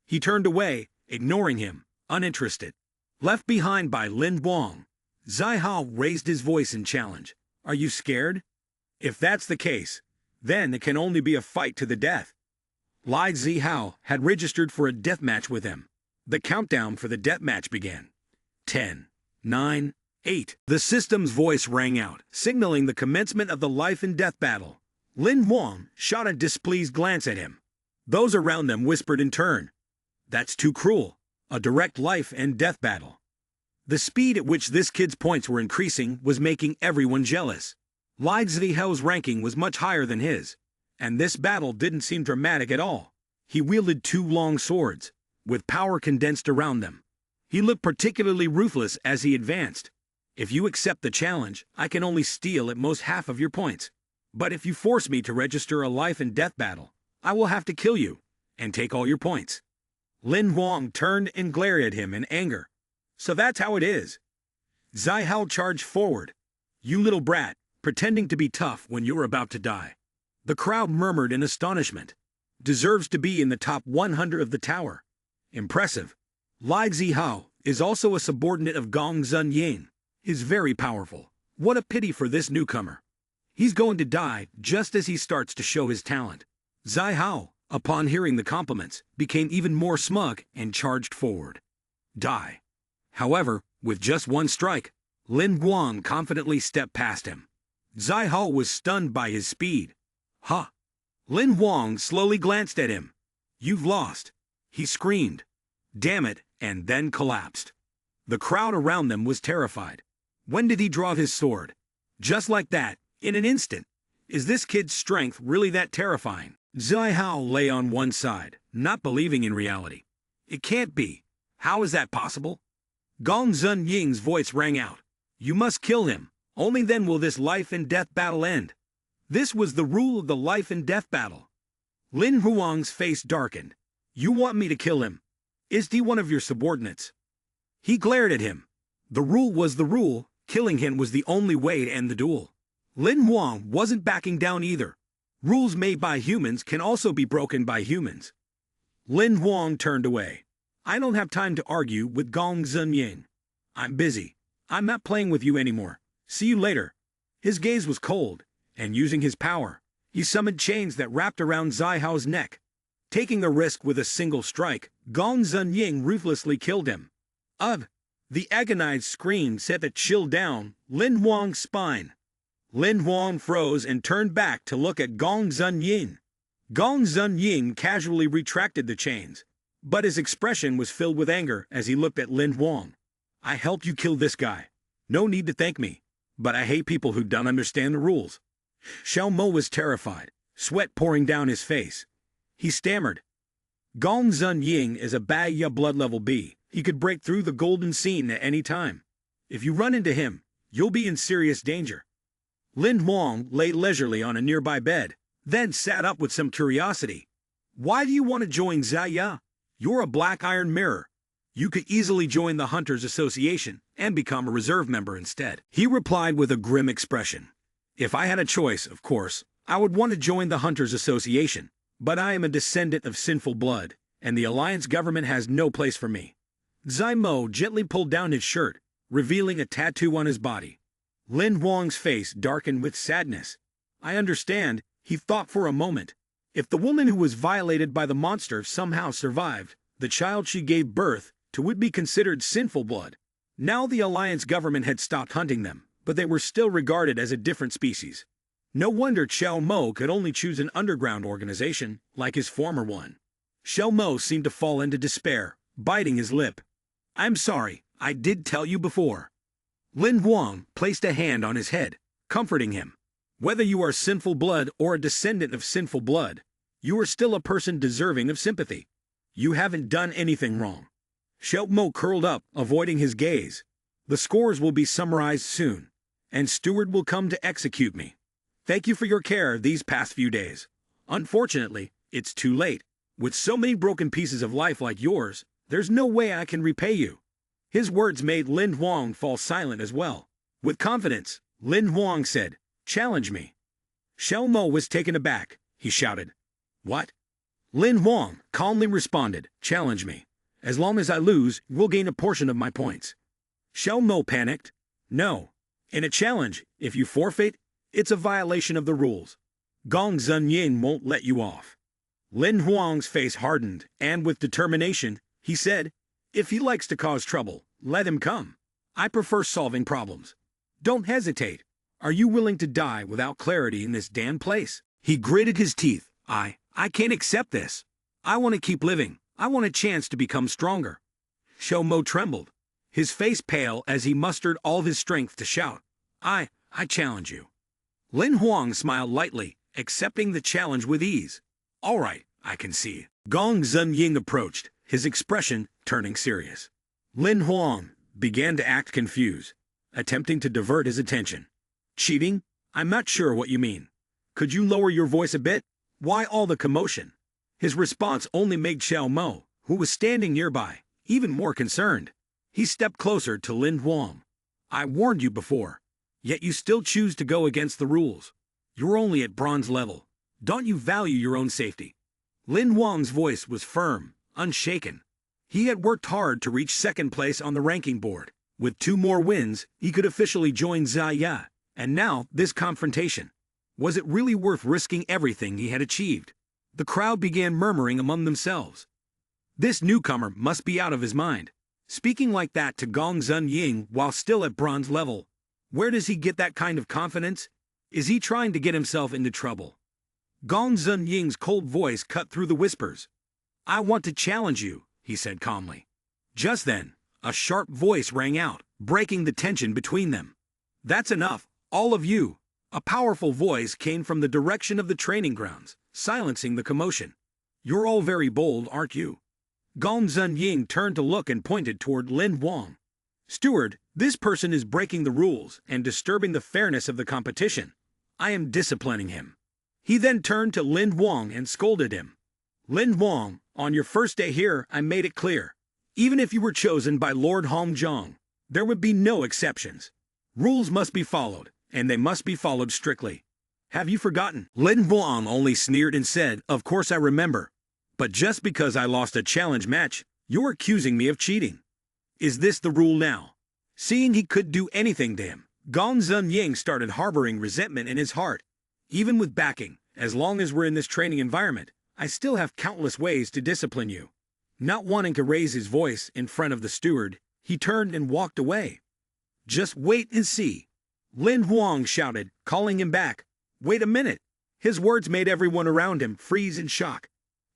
[SPEAKER 1] He turned away, ignoring him, uninterested. Left behind by Lin Huang, Zai Hao raised his voice in challenge. Are you scared? If that's the case, Then it can only be a fight to the death. Li Zihao had registered for a death match with him. The countdown for the death match began. 10, 9, 8. The system's voice rang out, signaling the commencement of the life and death battle. Lin Huang shot a displeased glance at him. Those around them whispered in turn, "That's too cruel. A direct life and death battle." The speed at which this kid's points were increasing was making everyone jealous. Li Zihao's ranking was much higher than his, and this battle didn't seem dramatic at all. He wielded two long swords, with power condensed around them. He looked particularly ruthless as he advanced. "If you accept the challenge, I can only steal at most half of your points. But if you force me to register a life and death battle, I will have to kill you and take all your points." Lin Huang turned and glared at him in anger. "So that's how it is." Zihao charged forward. "You little brat, pretending to be tough when you're about to die." The crowd murmured in astonishment. "Deserves to be in the top 100 of the tower. Impressive." Li Zihao is also a subordinate of Gong Zun Ying. He's very powerful. What a pity for this newcomer. He's going to die just as he starts to show his talent. Zihao, upon hearing the compliments, became even more smug and charged forward. Die. However, with just one strike, Lin Huang confidently stepped past him. Zihao was stunned by his speed. "Ha!" Lin Huang slowly glanced at him. "You've lost," he screamed. "Damn it," and then collapsed. The crowd around them was terrified. When did he draw his sword? Just like that, in an instant. Is this kid's strength really that terrifying? Zihao lay on one side, not believing in reality. It can't be. How is that possible? Gong Zun Ying's voice rang out. "You must kill him. Only then will this life and death battle end." This was the rule of the life and death battle. Lin Huang's face darkened. "You want me to kill him? Is he one of your subordinates?" He glared at him. The rule was the rule. Killing him was the only way to end the duel. Lin Huang wasn't backing down either. Rules made by humans can also be broken by humans. Lin Huang turned away. "I don't have time to argue with Gong Zun Ying. I'm busy. I'm not playing with you anymore. See you later." His gaze was cold, and using his power, he summoned chains that wrapped around Zihao's neck. Taking the risk with a single strike, Gong Zun Ying ruthlessly killed him. "Ugh!" The agonized scream sent a chill down Lin Huang's spine. Lin Huang froze and turned back to look at Gong Zun Ying. Gong Zun Ying casually retracted the chains, but his expression was filled with anger as he looked at Lin Huang. "I helped you kill this guy. No need to thank me, but I hate people who don't understand the rules." Xiao Mo was terrified, sweat pouring down his face. He stammered. "Gong Zun Ying is a Baya blood level B. He could break through the golden scene at any time. If you run into him, you'll be in serious danger." Lin Huang lay leisurely on a nearby bed, then sat up with some curiosity. "Why do you want to join Zaya? You're a black iron mirror. You could easily join the Hunters Association and become a reserve member instead." He replied with a grim expression. "If I had a choice, of course, I would want to join the Hunters Association, but I am a descendant of sinful blood, and the Alliance government has no place for me." Zai Mo gently pulled down his shirt, revealing a tattoo on his body. Lin Huang's face darkened with sadness. "I understand," he thought for a moment. If the woman who was violated by the monster somehow survived, the child she gave birth to would be considered sinful blood. Now the Alliance government had stopped hunting them, but they were still regarded as a different species. No wonder Xiao Mo could only choose an underground organization, like his former one. Xiao Mo seemed to fall into despair, biting his lip. "I'm sorry, I did tell you before." Lin Huang placed a hand on his head, comforting him. "Whether you are sinful blood or a descendant of sinful blood, you are still a person deserving of sympathy. You haven't done anything wrong." Xiao Mo curled up, avoiding his gaze. "The scores will be summarized soon, and Steward will come to execute me. Thank you for your care these past few days. Unfortunately, it's too late. With so many broken pieces of life like yours, there's no way I can repay you." His words made Lin Huang fall silent as well. With confidence, Lin Huang said, "Challenge me." Xiao Mo was taken aback. He shouted, "What?" Lin Huang calmly responded, "Challenge me. As long as I lose, you'll gain a portion of my points." Xiao Mo panicked. "No. In a challenge, if you forfeit, it's a violation of the rules. Gong Zun Ying won't let you off. Lin Huang's face hardened, and with determination, he said, "If he likes to cause trouble, let him come. I prefer solving problems. Don't hesitate. Are you willing to die without clarity in this damn place?" He gritted his teeth. I can't accept this. I want to keep living. I want a chance to become stronger." Xiao Mo trembled, his face pale as he mustered all his strength to shout, I challenge you." Lin Huang smiled lightly, accepting the challenge with ease. "All right, I can see." Gong Zun Ying approached, his expression turning serious. Lin Huang began to act confused, attempting to divert his attention. "Cheating? I'm not sure what you mean. Could you lower your voice a bit? Why all the commotion?" His response only made Xiao Mo, who was standing nearby, even more concerned. He stepped closer to Lin Huang. "I warned you before, yet you still choose to go against the rules. You're only at bronze level. Don't you value your own safety?" Lin Huang's voice was firm, unshaken. He had worked hard to reach second place on the ranking board. With 2 more wins, he could officially join Zaya, and now this confrontation. Was it really worth risking everything he had achieved? The crowd began murmuring among themselves. This newcomer must be out of his mind, speaking like that to Gong Zun Ying while still at bronze level. Where does he get that kind of confidence? Is he trying to get himself into trouble? Gong Zun Ying's cold voice cut through the whispers. "I want to challenge you," he said calmly. Just then, a sharp voice rang out, breaking the tension between them. "That's enough, all of you." A powerful voice came from the direction of the training grounds, silencing the commotion. "You're all very bold, aren't you?" Gong Zun Ying turned to look and pointed toward Lin Huang. "Steward, this person is breaking the rules and disturbing the fairness of the competition. I am disciplining him." He then turned to Lin Huang and scolded him. "Lin Huang, on your first day here, I made it clear. Even if you were chosen by Lord Hongzhong, there would be no exceptions. Rules must be followed, and they must be followed strictly. Have you forgotten?" Lin Huang only sneered and said, "Of course I remember. But just because I lost a challenge match, you're accusing me of cheating. Is this the rule now?" Seeing he could do anything to him, Gong Zun Ying started harboring resentment in his heart. "Even with backing, as long as we're in this training environment, I still have countless ways to discipline you." Not wanting to raise his voice in front of the steward, he turned and walked away. "Just wait and see." Lin Huang shouted, calling him back. "Wait a minute." His words made everyone around him freeze in shock.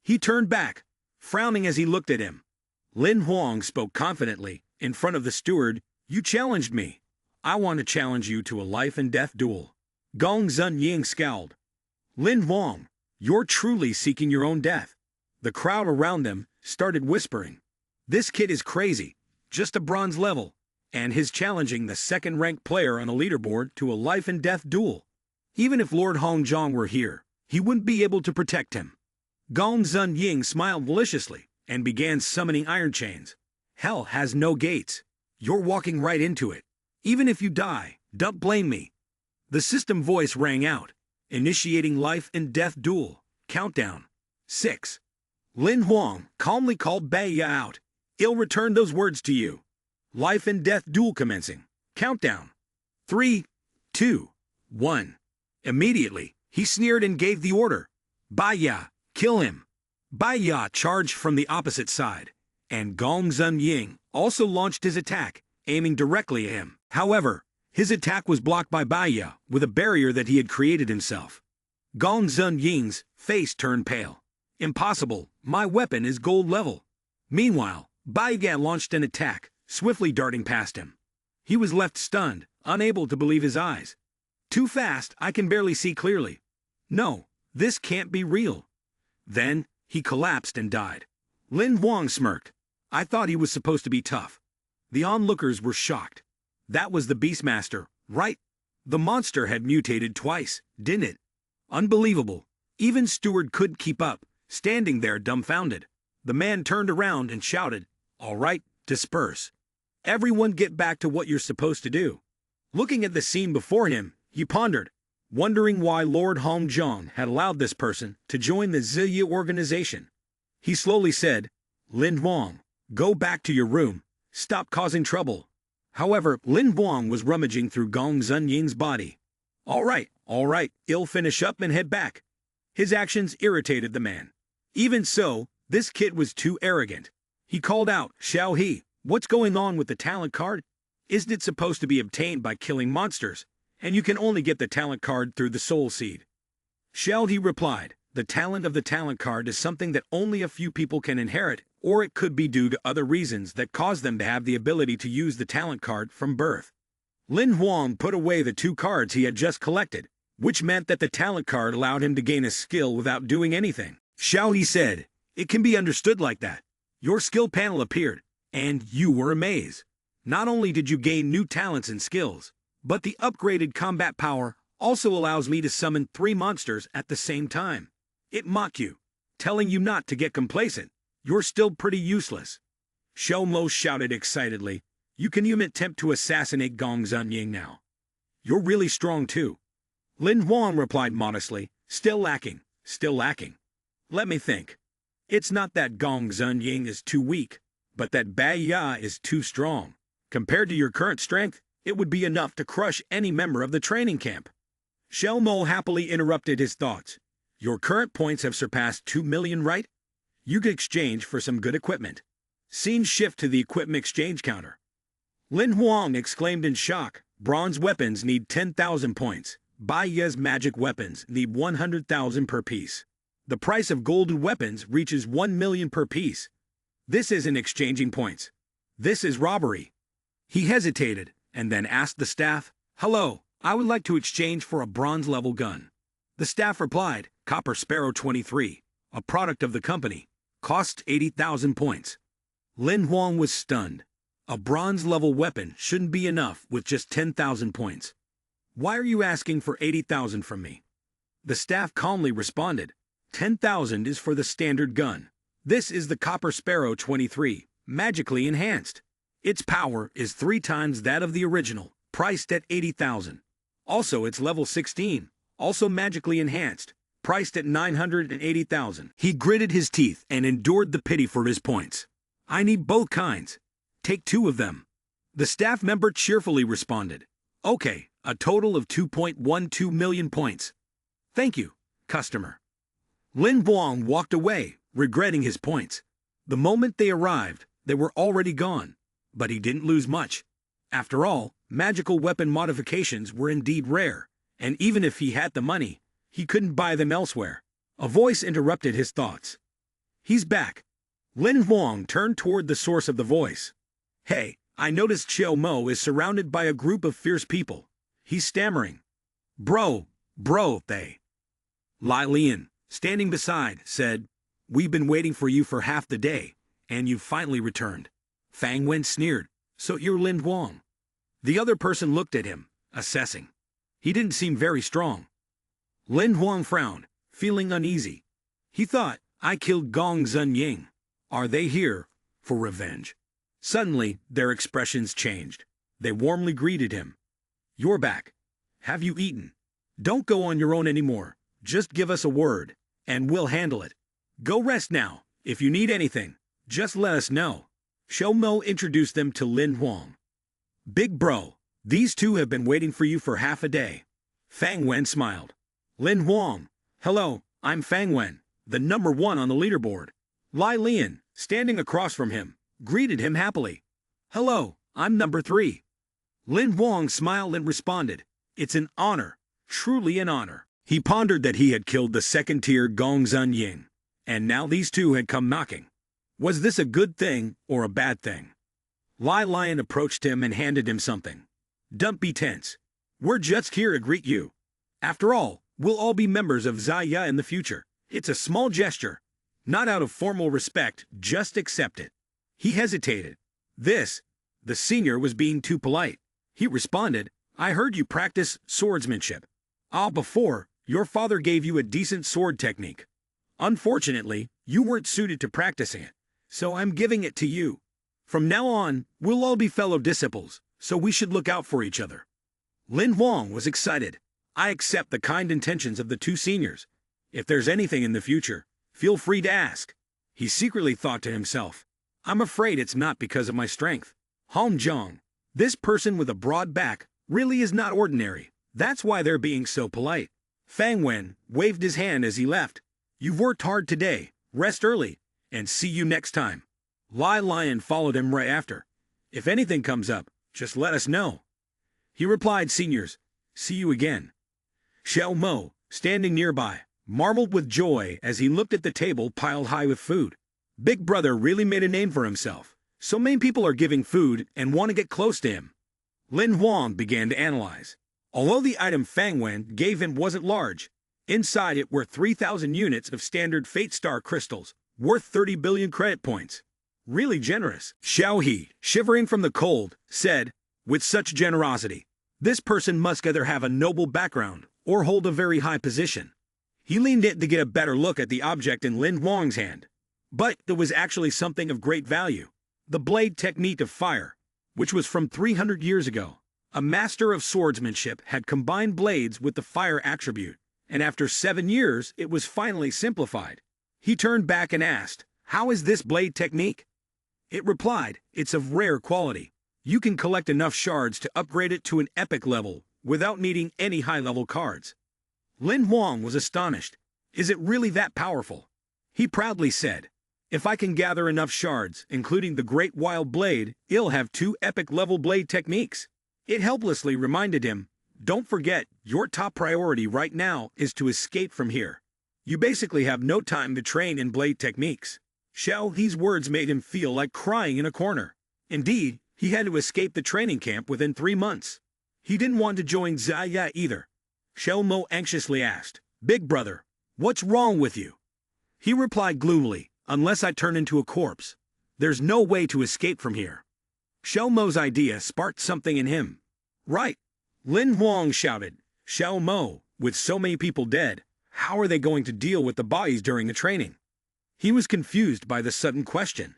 [SPEAKER 1] He turned back, frowning as he looked at him. Lin Huang spoke confidently, in front of the steward, "You challenged me. I want to challenge you to a life-and-death duel." Gong Zun Ying scowled. "Lin Huang, you're truly seeking your own death." The crowd around them started whispering. "This kid is crazy, just a bronze level, and he's challenging the second-ranked player on the leaderboard to a life-and-death duel. Even if Lord Hongzhong were here, he wouldn't be able to protect him." Gong Zun Ying smiled maliciously and began summoning iron chains. "Hell has no gates. You're walking right into it. Even if you die, don't blame me." The system voice rang out, initiating life-and-death duel. Countdown. 6. Lin Huang calmly called Baiya out. "I'll return those words to you. Life-and-death duel commencing. Countdown. 3, 2, 1. Immediately, he sneered and gave the order. "Baiya, kill him." Baiya charged from the opposite side, and Gong Zun Ying also launched his attack, aiming directly at him. However, his attack was blocked by Baiya with a barrier that he had created himself. Gong Zun Ying's face turned pale. "Impossible, my weapon is gold level." Meanwhile, Baiya launched an attack, swiftly darting past him. He was left stunned, unable to believe his eyes. "Too fast, I can barely see clearly. No, this can't be real." Then, he collapsed and died. Lin Huang smirked. "I thought he was supposed to be tough." The onlookers were shocked. That was the Beastmaster, right? The monster had mutated twice, didn't it? Unbelievable. Even Steward couldn't keep up, standing there dumbfounded. The man turned around and shouted, "All right, disperse. Everyone get back to what you're supposed to do." Looking at the scene before him, he pondered, wondering why Lord Hongzhong had allowed this person to join the Zilya organization. He slowly said, "Lin Huang, go back to your room. Stop causing trouble." However, Lin Huang was rummaging through Gong Zun Ying's body. "All right, All right, I'll finish up and head back. His actions irritated the man. Even so, this kid was too arrogant. He called out, "Xiao He, what's going on with the talent card? Isn't it supposed to be obtained by killing monsters, and you can only get the talent card through the soul seed?" Xiao He replied, "The talent of the talent card is something that only a few people can inherit, or it could be due to other reasons that cause them to have the ability to use the talent card from birth." Lin Huang put away the 2 cards he had just collected, which meant that the talent card allowed him to gain a skill without doing anything. Xiao He said, "It can be understood like that. Your skill panel appeared, and you were amazed. Not only did you gain new talents and skills, but the upgraded combat power also allows me to summon 3 monsters at the same time. It mocked you, telling you not to get complacent. You're still pretty useless." Xiao Mo shouted excitedly, "You can even attempt to assassinate Gong Zunying now. You're really strong too." Lin Huang replied modestly, "Still lacking, still lacking. Let me think. It's not that Gong Zunying is too weak, but that Bai Ya is too strong. Compared to your current strength, it would be enough to crush any member of the training camp." Xiao Mo happily interrupted his thoughts. "Your current points have surpassed 2 million, right? You could exchange for some good equipment." Scene shift to the equipment exchange counter. Lin Huang exclaimed in shock, "Bronze weapons need 10,000 points. Bai Ya's magic weapons need 100,000 per piece. The price of golden weapons reaches 1 million per piece. This isn't exchanging points. This is robbery." He hesitated, and then asked the staff, "Hello, I would like to exchange for a bronze-level gun." The staff replied, "Copper Sparrow 23, a product of the company, costs 80,000 points." Lin Huang was stunned. A bronze-level weapon shouldn't be enough with just 10,000 points. "Why are you asking for 80,000 from me?" The staff calmly responded, 10,000 is for the standard gun. This is the Copper Sparrow 23, magically enhanced. Its power is 3 times that of the original, priced at 80,000. Also, it's level 16, also magically enhanced, priced at 980,000. He gritted his teeth and endured the pity for his points. "I need both kinds. Take 2 of them." The staff member cheerfully responded, "Okay, a total of 2.12 million points. Thank you, customer." Lin Huang walked away, regretting his points. The moment they arrived, they were already gone, but he didn't lose much. After all, magical weapon modifications were indeed rare, and even if he had the money, he couldn't buy them elsewhere. A voice interrupted his thoughts. "He's back." Lin Huang turned toward the source of the voice. "Hey, I noticed Xiao Mo is surrounded by a group of fierce people. He's stammering. Bro, they." Lai Lian, standing beside, said, "We've been waiting for you for half the day, and you've finally returned." Fang Wen sneered, "So you're Lin Huang." The other person looked at him, assessing. He didn't seem very strong. Lin Huang frowned, feeling uneasy. He thought, "I killed Gong Zunying. Are they here for revenge?" Suddenly, their expressions changed. They warmly greeted him. "You're back. Have you eaten? Don't go on your own anymore. Just give us a word, and we'll handle it. Go rest now. If you need anything, just let us know." Xiao Mo introduced them to Lin Huang. "Big bro, these 2 have been waiting for you for half a day." Fang Wen smiled. Lin Huang, "Hello, I'm Fang Wen, the number 1 on the leaderboard." Lai Lian, standing across from him, greeted him happily. "Hello, I'm number 3. Lin Huang smiled and responded, "It's an honor, truly an honor." He pondered that he had killed the second-tier Gong Zunying, and now these 2 had come knocking. Was this a good thing or a bad thing? Lai Lian approached him and handed him something. "Don't be tense. We're just here to greet you. After all, we'll all be members of Zaya in the future. It's a small gesture. Not out of formal respect, just accept it." He hesitated. The senior was being too polite. He responded, "I heard you practice swordsmanship. Before, your father gave you a decent sword technique. Unfortunately, you weren't suited to practicing it, so I'm giving it to you. From now on, we'll all be fellow disciples, so we should look out for each other." Lin Huang was excited. "I accept the kind intentions of the 2 seniors. If there's anything in the future, feel free to ask." He secretly thought to himself, "I'm afraid it's not because of my strength. Hong Zhang, this person with a broad back, really is not ordinary. That's why they're being so polite. Fang Wen waved his hand as he left. You've worked hard today, rest early, and see you next time. Lai Lion followed him right after. If anything comes up, just let us know. He replied, seniors, see you again. Xiao Mo, standing nearby, marveled with joy as he looked at the table piled high with food. Big Brother really made a name for himself. So many people are giving food and want to get close to him. Lin Huang began to analyze. Although the item Fang Wen gave him wasn't large, inside it were 3,000 units of standard Fate Star crystals, worth 30 billion credit points. Really generous. Xiao He, shivering from the cold, said, with such generosity, this person must either have a noble background or hold a very high position. He leaned in to get a better look at the object in Lin Huang's hand. But it was actually something of great value. The blade technique of fire, which was from 300 years ago. A master of swordsmanship had combined blades with the fire attribute, and after 7 years it was finally simplified. He turned back and asked, how is this blade technique? It replied, it's of rare quality. You can collect enough shards to upgrade it to an epic level without needing any high-level cards. Lin Huang was astonished. Is it really that powerful? He proudly said, if I can gather enough shards, including the Great Wild Blade, I'll have 2 epic-level blade techniques. It helplessly reminded him, don't forget, your top priority right now is to escape from here. You basically have no time to train in blade techniques. Xiao He's words made him feel like crying in a corner. Indeed, he had to escape the training camp within 3 months. He didn't want to join Zaya either. Xiao Mo anxiously asked, Big Brother, what's wrong with you? He replied gloomily, unless I turn into a corpse, there's no way to escape from here. Xiao Mo's idea sparked something in him. Right. Lin Huang shouted, Xiao Mo, with so many people dead, how are they going to deal with the bodies during the training? He was confused by the sudden question.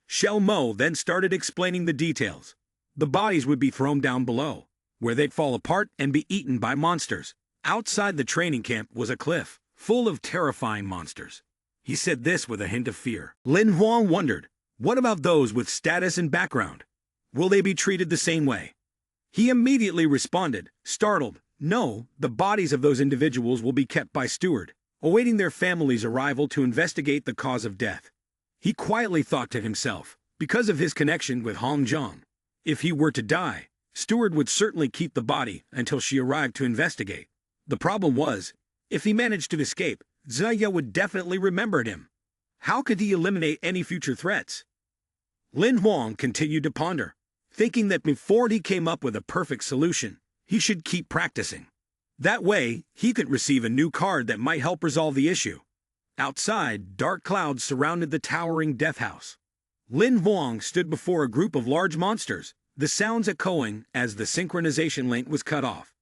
[SPEAKER 1] Xiao Mo then started explaining the details. The bodies would be thrown down below, where they'd fall apart and be eaten by monsters. Outside the training camp was a cliff, full of terrifying monsters. He said this with a hint of fear. Lin Huang wondered, what about those with status and background? Will they be treated the same way? He immediately responded, startled, no, the bodies of those individuals will be kept by steward, awaiting their family's arrival to investigate the cause of death. He quietly thought to himself, because of his connection with Hong Zhang, if he were to die, steward would certainly keep the body until she arrived to investigate. The problem was, if he managed to escape, Zaya would definitely remember him. How could he eliminate any future threats? Lin Huang continued to ponder, thinking that before he came up with a perfect solution, he should keep practicing. That way, he could receive a new card that might help resolve the issue. Outside, dark clouds surrounded the towering death house. Lin Huang stood before a group of large monsters, the sounds echoing as the synchronization link was cut off.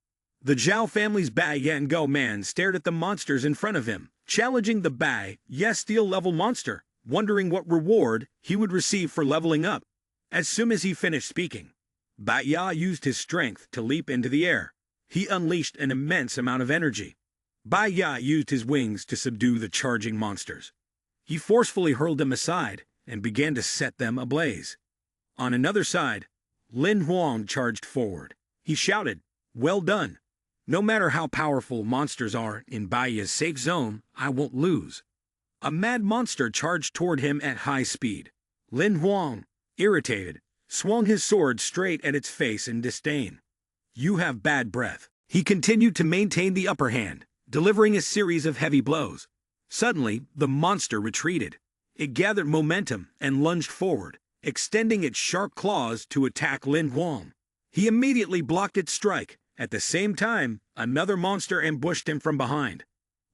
[SPEAKER 1] The Zhao family's Bai Yan Go man stared at the monsters in front of him, challenging the Bai Yes Steel level monster, wondering what reward he would receive for leveling up. As soon as he finished speaking, Bai Ya used his strength to leap into the air. He unleashed an immense amount of energy. Bai Ya used his wings to subdue the charging monsters. He forcefully hurled them aside and began to set them ablaze. On another side, Lin Huang charged forward. He shouted, well done. No matter how powerful monsters are in Bai Ya's safe zone, I won't lose. A mad monster charged toward him at high speed. Lin Huang, irritated, swung his sword straight at its face in disdain. You have bad breath. He continued to maintain the upper hand, delivering a series of heavy blows. Suddenly, the monster retreated. It gathered momentum and lunged forward, extending its sharp claws to attack Lin Huang. He immediately blocked its strike. At the same time, another monster ambushed him from behind.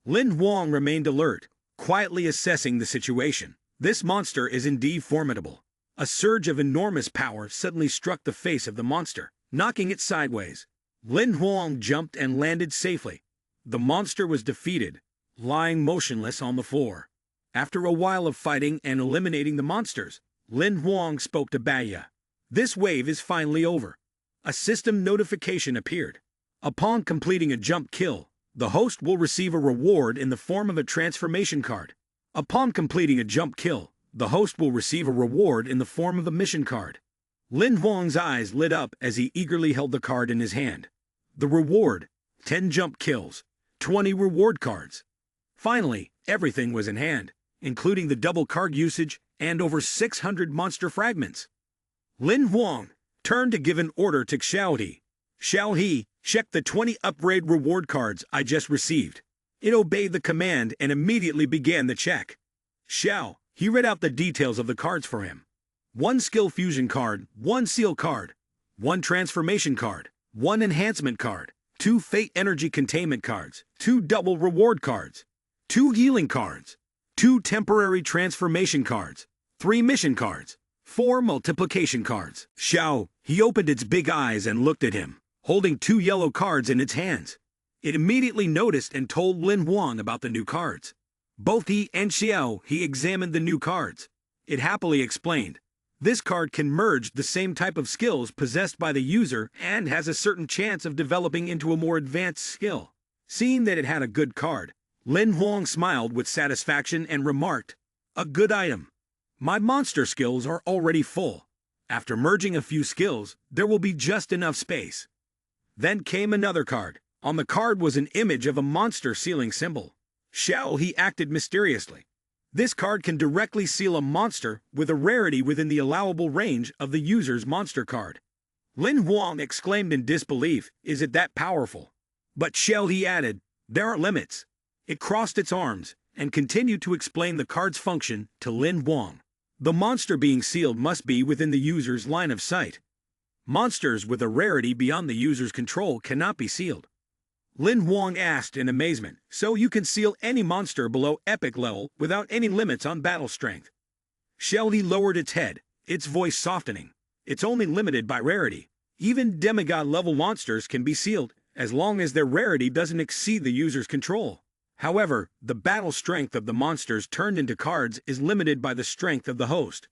[SPEAKER 1] Lin Huang remained alert, quietly assessing the situation. This monster is indeed formidable. A surge of enormous power suddenly struck the face of the monster, knocking it sideways. Lin Huang jumped and landed safely. The monster was defeated, lying motionless on the floor. After a while of fighting and eliminating the monsters, Lin Huang spoke to Baya. This wave is finally over. A system notification appeared. Upon completing a jump kill, the host will receive a reward in the form of a transformation card. Upon completing a jump kill, the host will receive a reward in the form of a mission card. Lin Huang's eyes lit up as he eagerly held the card in his hand. The reward, 10 jump kills, 20 reward cards. Finally, everything was in hand, including the double card usage and over 600 monster fragments. Lin Huang turned to give an order to Xiaohe. Xiaohe, check the 20 upgrade reward cards I just received. It obeyed the command and immediately began the check. Xiao, he read out the details of the cards for him. 1 skill fusion card, 1 seal card, 1 transformation card, 1 enhancement card, 2 fate energy containment cards, 2 double reward cards, 2 healing cards, 2 temporary transformation cards, 3 mission cards, 4 multiplication cards. Xiao, he opened its big eyes and looked at him, holding 2 yellow cards in its hands. It immediately noticed and told Lin Huang about the new cards. Both he and Xiao, he examined the new cards. It happily explained, this card can merge the same type of skills possessed by the user and has a certain chance of developing into a more advanced skill. Seeing that it had a good card, Lin Huang smiled with satisfaction and remarked, a good item. My monster skills are already full. After merging a few skills, there will be just enough space. Then came another card. On the card was an image of a monster sealing symbol. Xiao, he acted mysteriously. This card can directly seal a monster with a rarity within the allowable range of the user's monster card. Lin Huang exclaimed in disbelief, is it that powerful? But Xiao, he added, there are limits. It crossed its arms and continued to explain the card's function to Lin Huang. The monster being sealed must be within the user's line of sight. Monsters with a rarity beyond the user's control cannot be sealed. Lin Huang asked in amazement, so you can seal any monster below epic level without any limits on battle strength. Xiaohe lowered its head, its voice softening. It's only limited by rarity. Even demigod-level monsters can be sealed, as long as their rarity doesn't exceed the user's control. However, the battle strength of the monsters turned into cards is limited by the strength of the host.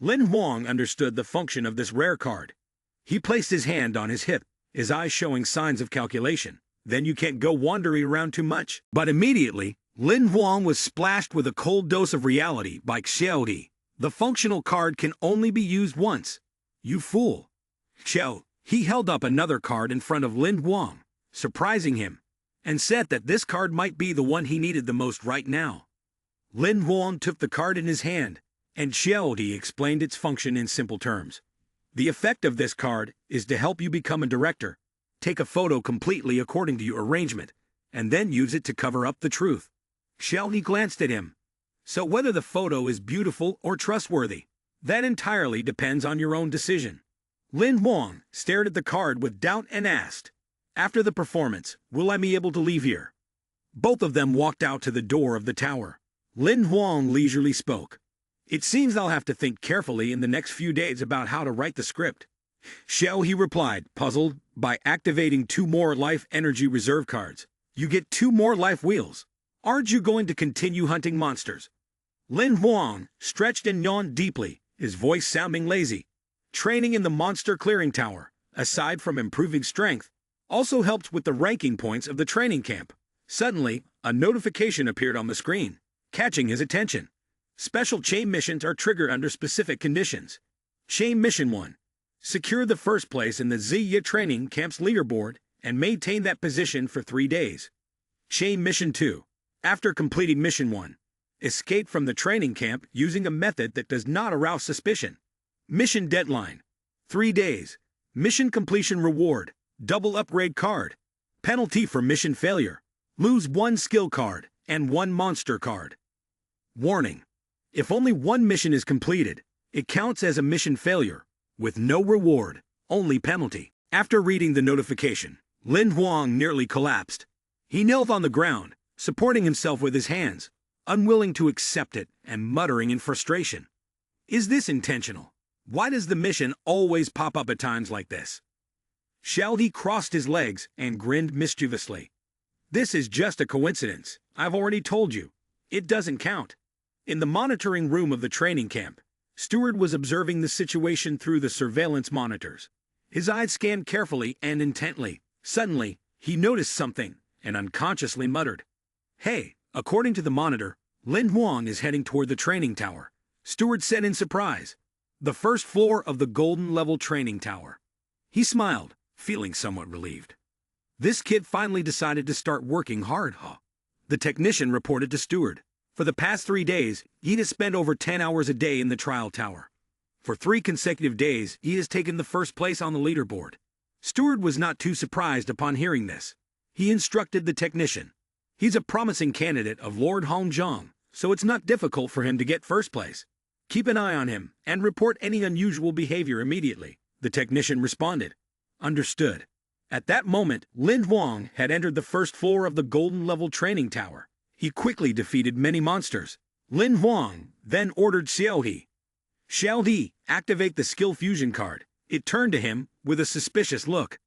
[SPEAKER 1] Lin Huang understood the function of this rare card. He placed his hand on his hip, his eyes showing signs of calculation. Then you can't go wandering around too much. But immediately, Lin Huang was splashed with a cold dose of reality by Xiaohe. The functional card can only be used once. You fool. Xiao, he held up another card in front of Lin Huang, surprising him, and said that this card might be the one he needed the most right now. Lin Huang took the card in his hand, and Xiaohe explained its function in simple terms. The effect of this card is to help you become a director. Take a photo completely according to your arrangement, and then use it to cover up the truth. Xiaohe glanced at him. So whether the photo is beautiful or trustworthy, that entirely depends on your own decision. Lin Huang stared at the card with doubt and asked, after the performance, will I be able to leave here? Both of them walked out to the door of the tower. Lin Huang leisurely spoke. It seems I'll have to think carefully in the next few days about how to write the script. Xiao, he replied, puzzled, by activating 2 more life energy reserve cards. You get 2 more life wheels. Aren't you going to continue hunting monsters? Lin Huang stretched and yawned deeply, his voice sounding lazy. Training in the monster clearing tower, aside from improving strength, also helped with the ranking points of the training camp. Suddenly, a notification appeared on the screen, catching his attention. Special chain missions are triggered under specific conditions. Chain Mission 1. Secure the first place in the Ziya training camp's leaderboard and maintain that position for 3 days. Chain Mission 2. After completing Mission 1, escape from the training camp using a method that does not arouse suspicion. Mission Deadline. 3 days. Mission Completion Reward. Double upgrade card. Penalty for mission failure. Lose 1 skill card and 1 monster card. Warning. If only 1 mission is completed, it counts as a mission failure, with no reward, only penalty. After reading the notification, Lin Huang nearly collapsed. He knelt on the ground, supporting himself with his hands, unwilling to accept it and muttering in frustration. Is this intentional? Why does the mission always pop up at times like this? Xiaohe crossed his legs and grinned mischievously. This is just a coincidence. I've already told you. It doesn't count. In the monitoring room of the training camp, Steward was observing the situation through the surveillance monitors. His eyes scanned carefully and intently. Suddenly, he noticed something and unconsciously muttered, "Hey!" According to the monitor, Lin Huang is heading toward the training tower. Steward said in surprise, "The first floor of the golden level training tower." He smiled, feeling somewhat relieved. This kid finally decided to start working hard, huh? The technician reported to Steward. For the past 3 days, he has spent over 10 hours a day in the trial tower. For 3 consecutive days, he has taken the first place on the leaderboard. Steward was not too surprised upon hearing this. He instructed the technician. He's a promising candidate of Lord Hongjong, so it's not difficult for him to get first place. Keep an eye on him and report any unusual behavior immediately, the technician responded. Understood. At that moment, Lin Huang had entered the first floor of the Golden Level Training Tower. He quickly defeated many monsters. Lin Huang then ordered Xiaohe. Xiaohe, activate the skill fusion card. It turned to him with a suspicious look.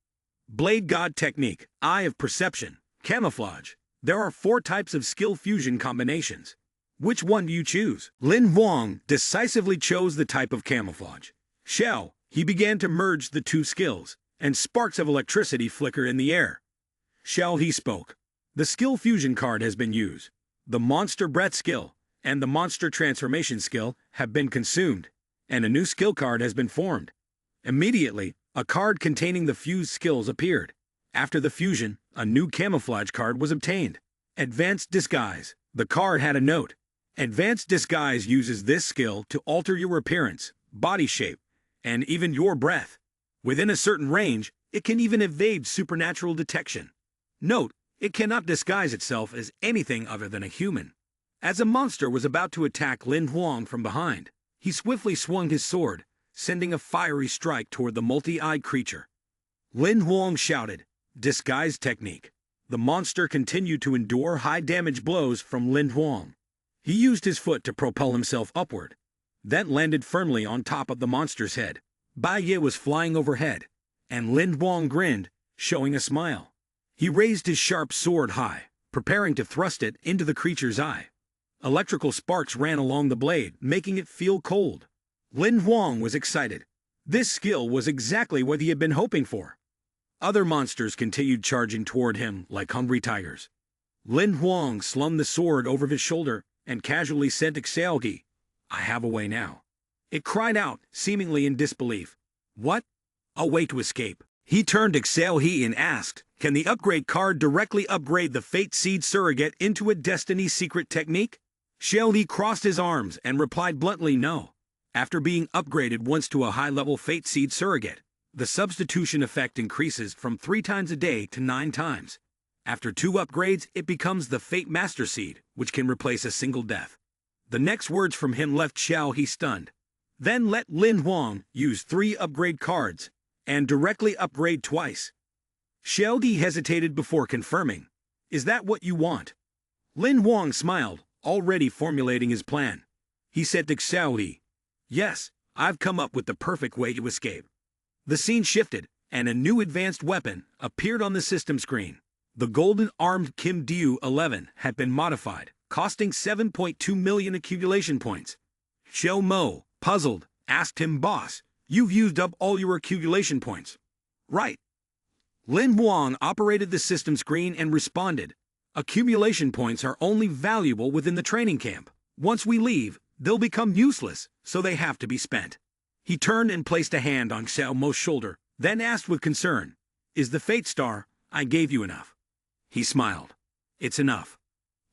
[SPEAKER 1] Blade God Technique, Eye of Perception, Camouflage. There are 4 types of skill fusion combinations. Which one do you choose? Lin Huang decisively chose the type of camouflage. Xiao, he began to merge the 2 skills, and sparks of electricity flicker in the air. Xiao he spoke. The skill fusion card has been used. The monster breath skill and the monster transformation skill have been consumed, and a new skill card has been formed. Immediately, a card containing the fused skills appeared. After the fusion, a new camouflage card was obtained. Advanced Disguise. The card had a note. Advanced Disguise uses this skill to alter your appearance, body shape, and even your breath. Within a certain range, it can even evade supernatural detection. Note, it cannot disguise itself as anything other than a human. As a monster was about to attack Lin Huang from behind, he swiftly swung his sword, sending a fiery strike toward the multi-eyed creature. Lin Huang shouted, "Disguise technique." The monster continued to endure high-damage blows from Lin Huang. He used his foot to propel himself upward, then landed firmly on top of the monster's head. Bai Ye was flying overhead, and Lin Huang grinned, showing a smile. He raised his sharp sword high, preparing to thrust it into the creature's eye. Electrical sparks ran along the blade, making it feel cold. Lin Huang was excited. This skill was exactly what he had been hoping for. Other monsters continued charging toward him like hungry tigers. Lin Huang slung the sword over his shoulder and casually said to Xiaoge, "I have a way now." It cried out, seemingly in disbelief. "What?" "A way to escape." He turned to Xiaohe and asked, "Can the upgrade card directly upgrade the Fate Seed Surrogate into a Destiny Secret technique?" Xiaohe crossed his arms and replied bluntly, "No." After being upgraded once to a high-level Fate Seed Surrogate, the substitution effect increases from 3 times a day to 9 times. After 2 upgrades, it becomes the Fate Master Seed, which can replace a single death. The next words from him left Xiaohe stunned. Then let Lin Huang use 3 upgrade cards and directly upgrade twice. Xiaoge hesitated before confirming, "Is that what you want?" Lin Huang smiled, already formulating his plan. He said to Xiaohe, "Yes, I've come up with the perfect way to escape." The scene shifted, and a new advanced weapon appeared on the system screen. The golden-armed Kim Diu 11 had been modified, costing 7.2 million accumulation points. Xiao Mo, puzzled, asked him, "Boss, you've used up all your accumulation points." "Right." Lin Huang operated the system screen and responded, "Accumulation points are only valuable within the training camp. Once we leave, they'll become useless, so they have to be spent." He turned and placed a hand on Xiao Mo's shoulder, then asked with concern, "Is the Fate Star? I gave you enough." He smiled. "It's enough."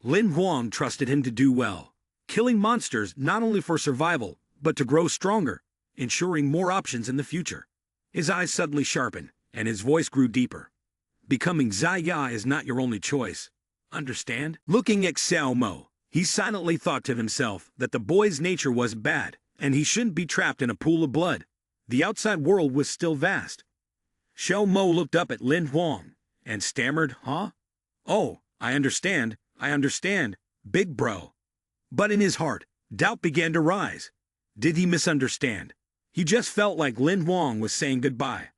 [SPEAKER 1] Lin Huang trusted him to do well, killing monsters not only for survival, but to grow stronger, ensuring more options in the future. His eyes suddenly sharpened, and his voice grew deeper. "Becoming Zaya is not your only choice. Understand?" Looking at Xiao Mo, he silently thought to himself that the boy's nature was bad, and he shouldn't be trapped in a pool of blood. The outside world was still vast. Xiao Mo looked up at Lin Huang and stammered, "Huh? Oh, I understand, big bro." But in his heart, doubt began to rise. Did he misunderstand? He just felt like Lin Huang was saying goodbye.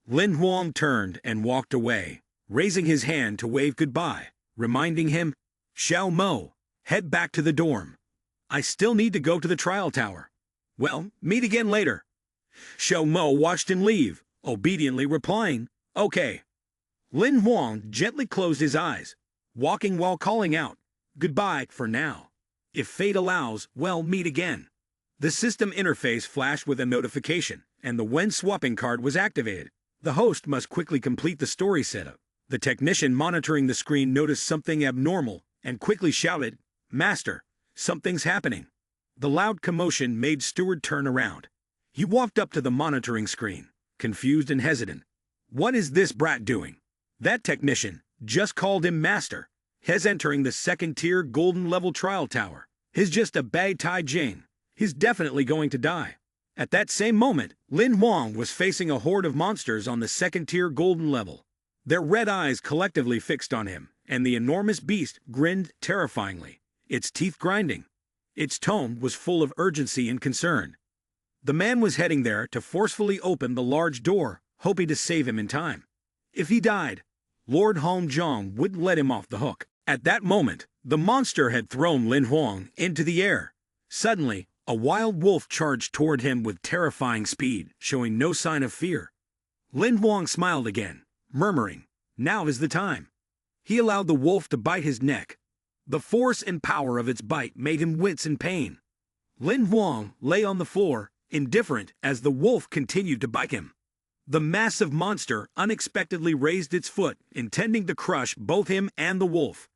[SPEAKER 1] Lin Huang turned and walked away, raising his hand to wave goodbye, reminding him, "Xiao Mo, head back to the dorm. I still need to go to the trial tower." "Well, meet again later." Xiao Mo watched him leave, obediently replying, "Okay." Lin Huang gently closed his eyes, walking while calling out, "Goodbye for now. If fate allows, well, meet again." The system interface flashed with a notification, and the when swapping card was activated. The host must quickly complete the story setup. The technician monitoring the screen noticed something abnormal and quickly shouted, "Master, something's happening." The loud commotion made Steward turn around. He walked up to the monitoring screen, confused and hesitant. What is this brat doing? That technician just called him master. He's entering the second-tier golden level trial tower. He's just a bad Tai Jane. He's definitely going to die. At that same moment, Lin Huang was facing a horde of monsters on the second-tier golden level. Their red eyes collectively fixed on him, and the enormous beast grinned terrifyingly, its teeth grinding. Its tone was full of urgency and concern. The man was heading there to forcefully open the large door, hoping to save him in time. If he died, Lord Hong Zhang wouldn't let him off the hook. At that moment, the monster had thrown Lin Huang into the air. Suddenly, a wild wolf charged toward him with terrifying speed, showing no sign of fear. Lin Huang smiled again, murmuring, "Now is the time." He allowed the wolf to bite his neck. The force and power of its bite made him wince in pain. Lin Huang lay on the floor, indifferent as the wolf continued to bite him. The massive monster unexpectedly raised its foot, intending to crush both him and the wolf.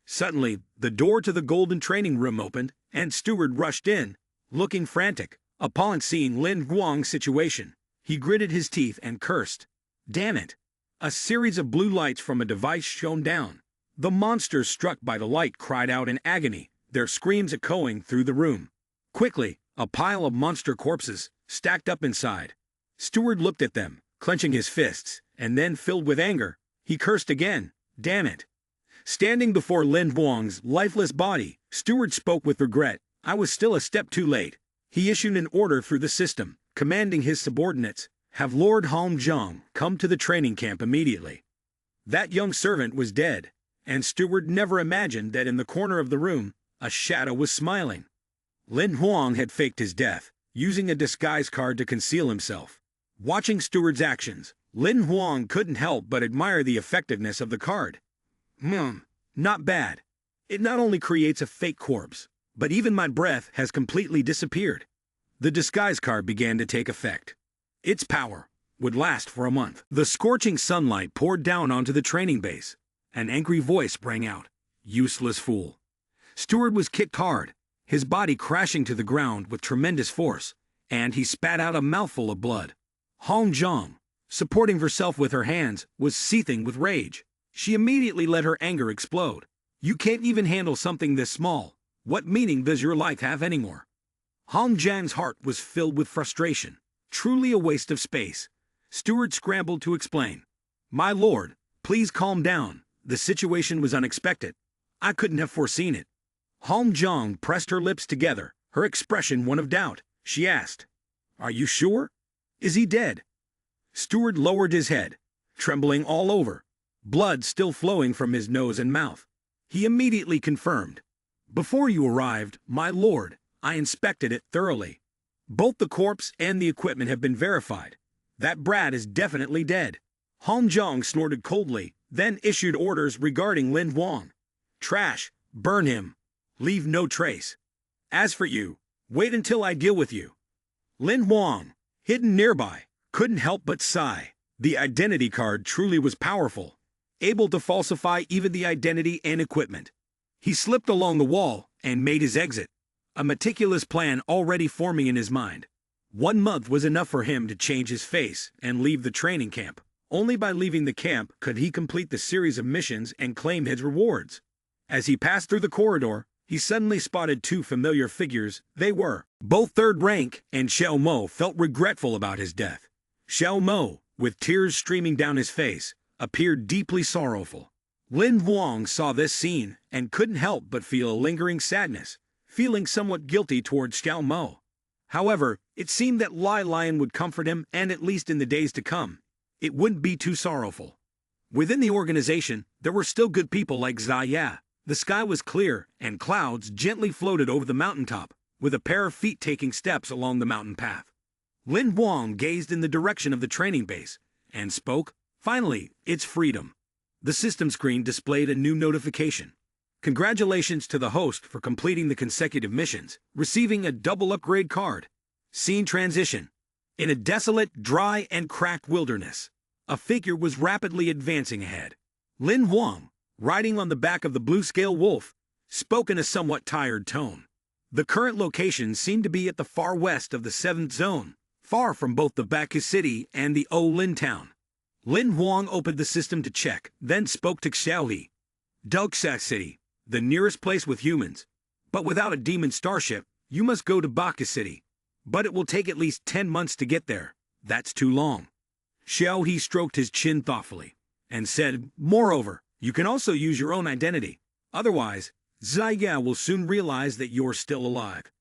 [SPEAKER 1] Suddenly, the door to the golden training room opened, and Steward rushed in, looking frantic. Upon seeing Lin Huang's situation, he gritted his teeth and cursed. Damn it! A series of blue lights from a device shone down. The monsters struck by the light cried out in agony, their screams echoing through the room. Quickly, a pile of monster corpses stacked up inside. Steward looked at them, clenching his fists, and then, filled with anger, he cursed again. Damn it! Standing before Lin Huang's lifeless body, Steward spoke with regret. I was still a step too late. He issued an order through the system, commanding his subordinates, have Lord Hong Zhang come to the training camp immediately. That young servant was dead, and Steward never imagined that in the corner of the room, a shadow was smiling. Lin Huang had faked his death, using a disguise card to conceal himself. Watching Steward's actions, Lin Huang couldn't help but admire the effectiveness of the card. Not bad. It not only creates a fake corpse, but even my breath has completely disappeared. The disguise card began to take effect. Its power would last for a month. The scorching sunlight poured down onto the training base. An angry voice rang out, "Useless fool." Steward was kicked hard, his body crashing to the ground with tremendous force, and he spat out a mouthful of blood. Hong Zhang, supporting herself with her hands, was seething with rage. She immediately let her anger explode. You can't even handle something this small. What meaning does your life have anymore? Hong Zhang's heart was filled with frustration. Truly a waste of space. Steward scrambled to explain. My lord, please calm down. The situation was unexpected. I couldn't have foreseen it. Hong Zhang pressed her lips together, her expression one of doubt. She asked, Are you sure? Is he dead? Steward lowered his head, trembling all over, blood still flowing from his nose and mouth. He immediately confirmed. Before you arrived, my lord, I inspected it thoroughly. Both the corpse and the equipment have been verified. That brat is definitely dead. Hong Zhang snorted coldly, then issued orders regarding Lin Huang. Trash, burn him. Leave no trace. As for you, wait until I deal with you. Lin Huang, hidden nearby, couldn't help but sigh. The identity card truly was powerful, able to falsify even the identity and equipment. He slipped along the wall and made his exit, a meticulous plan already forming in his mind. 1 month was enough for him to change his face and leave the training camp. Only by leaving the camp could he complete the series of missions and claim his rewards. As he passed through the corridor, he suddenly spotted 2 familiar figures. They were both 3rd rank, and Xiao Mo felt regretful about his death. Xiao Mo, with tears streaming down his face, appeared deeply sorrowful. Lin Huang saw this scene and couldn't help but feel a lingering sadness, feeling somewhat guilty towards Xiao Mo. However, it seemed that Lai Lion would comfort him, and at least in the days to come, it wouldn't be too sorrowful. Within the organization, there were still good people like Zaya. The sky was clear, and clouds gently floated over the mountaintop, with a pair of feet taking steps along the mountain path. Lin Huang gazed in the direction of the training base, and spoke. Finally, it's freedom. The system screen displayed a new notification. Congratulations to the host for completing the consecutive missions, receiving a double upgrade card. Scene transition. In a desolate, dry, and cracked wilderness, a figure was rapidly advancing ahead. Lin Huang, riding on the back of the blue-scale wolf, spoke in a somewhat tired tone. The current location seemed to be at the far west of the 7th zone, far from both the Baku City and the Lin town. Lin Huang opened the system to check, then spoke to Xiaohe. Duxia City, the nearest place with humans. But without a demon starship, you must go to Baku City. But it will take at least 10 months to get there. That's too long. Xiaohe stroked his chin thoughtfully and said, moreover, you can also use your own identity. Otherwise, Ziya will soon realize that you're still alive.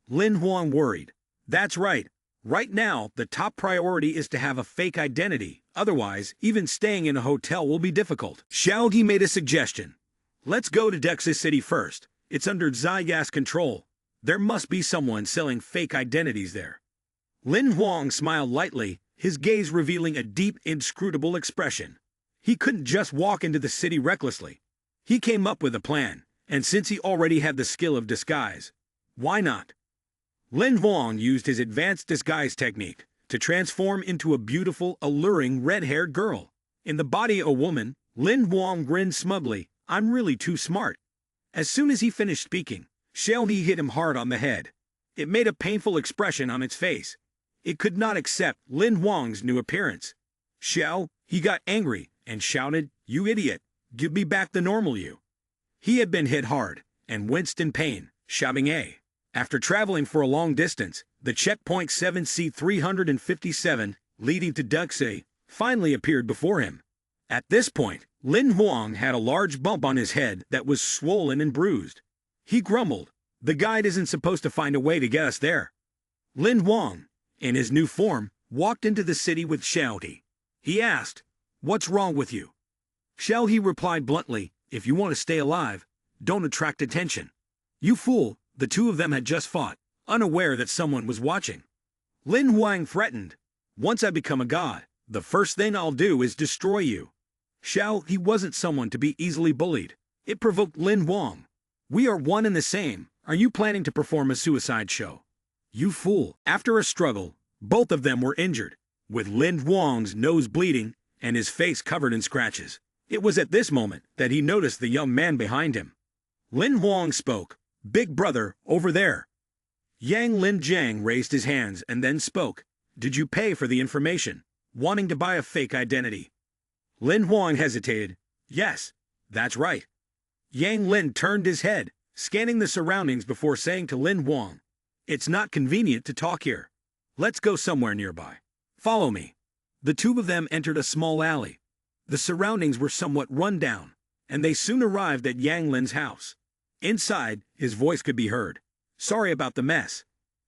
[SPEAKER 1] Lin Huang worried. That's right. Right now, the top priority is to have a fake identity. Otherwise, even staying in a hotel will be difficult. Xiaohe made a suggestion. Let's go to Duxia City first. It's under Ziya's control. There must be someone selling fake identities there. Lin Huang smiled lightly, his gaze revealing a deep, inscrutable expression. He couldn't just walk into the city recklessly. He came up with a plan, and since he already had the skill of disguise, why not? Lin Huang used his advanced disguise technique to transform into a beautiful, alluring, red-haired girl. In the body of a woman, Lin Huang grinned smugly, I'm really too smart. As soon as he finished speaking, Xiaohe hit him hard on the head. It made a painful expression on its face. It could not accept Lin Huang's new appearance. He got angry and shouted, you idiot, give me back the normal you. He had been hit hard and winced in pain, shouting A. After traveling for a long distance, the checkpoint 7C357, leading to Duxia, finally appeared before him. At this point, Lin Huang had a large bump on his head that was swollen and bruised. He grumbled, the guide isn't supposed to find a way to get us there. Lin Huang, in his new form, walked into the city with Xiaohe. He asked, what's wrong with you? Xiaohe replied bluntly, if you want to stay alive, don't attract attention. You fool, the two of them had just fought, unaware that someone was watching. Lin Huang threatened, once I become a god, the first thing I'll do is destroy you. He wasn't someone to be easily bullied. It provoked Lin Huang. We are one and the same. Are you planning to perform a suicide show? You fool. After a struggle, both of them were injured, with Lin Huang's nose bleeding and his face covered in scratches. It was at this moment that he noticed the young man behind him. Lin Huang spoke, big brother, over there. Yang Lin Jiang raised his hands and then spoke, did you pay for the information, wanting to buy a fake identity? Lin Huang hesitated, yes, that's right. Yang Lin turned his head, scanning the surroundings before saying to Lin Huang, it's not convenient to talk here. Let's go somewhere nearby. Follow me. The two of them entered a small alley. The surroundings were somewhat run down, and they soon arrived at Yang Lin's house. Inside, his voice could be heard. Sorry about the mess.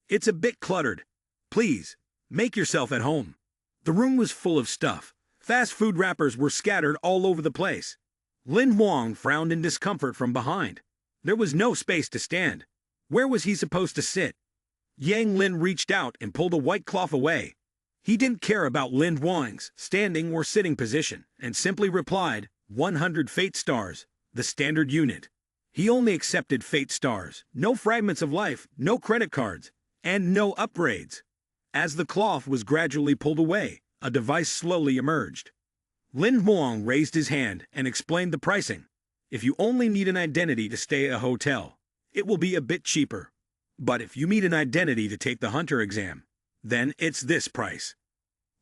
[SPEAKER 1] It's a bit cluttered. Please, make yourself at home. The room was full of stuff. Fast food wrappers were scattered all over the place. Lin Huang frowned in discomfort from behind. There was no space to stand. Where was he supposed to sit? Yang Lin reached out and pulled a white cloth away. He didn't care about Lin Huang's standing or sitting position, and simply replied, 100 fate stars, the standard unit. He only accepted fate stars, no fragments of life, no credit cards, and no upgrades. As the cloth was gradually pulled away, a device slowly emerged. Lin Huang raised his hand and explained the pricing. If you only need an identity to stay at a hotel, it will be a bit cheaper. But if you need an identity to take the hunter exam, then it's this price.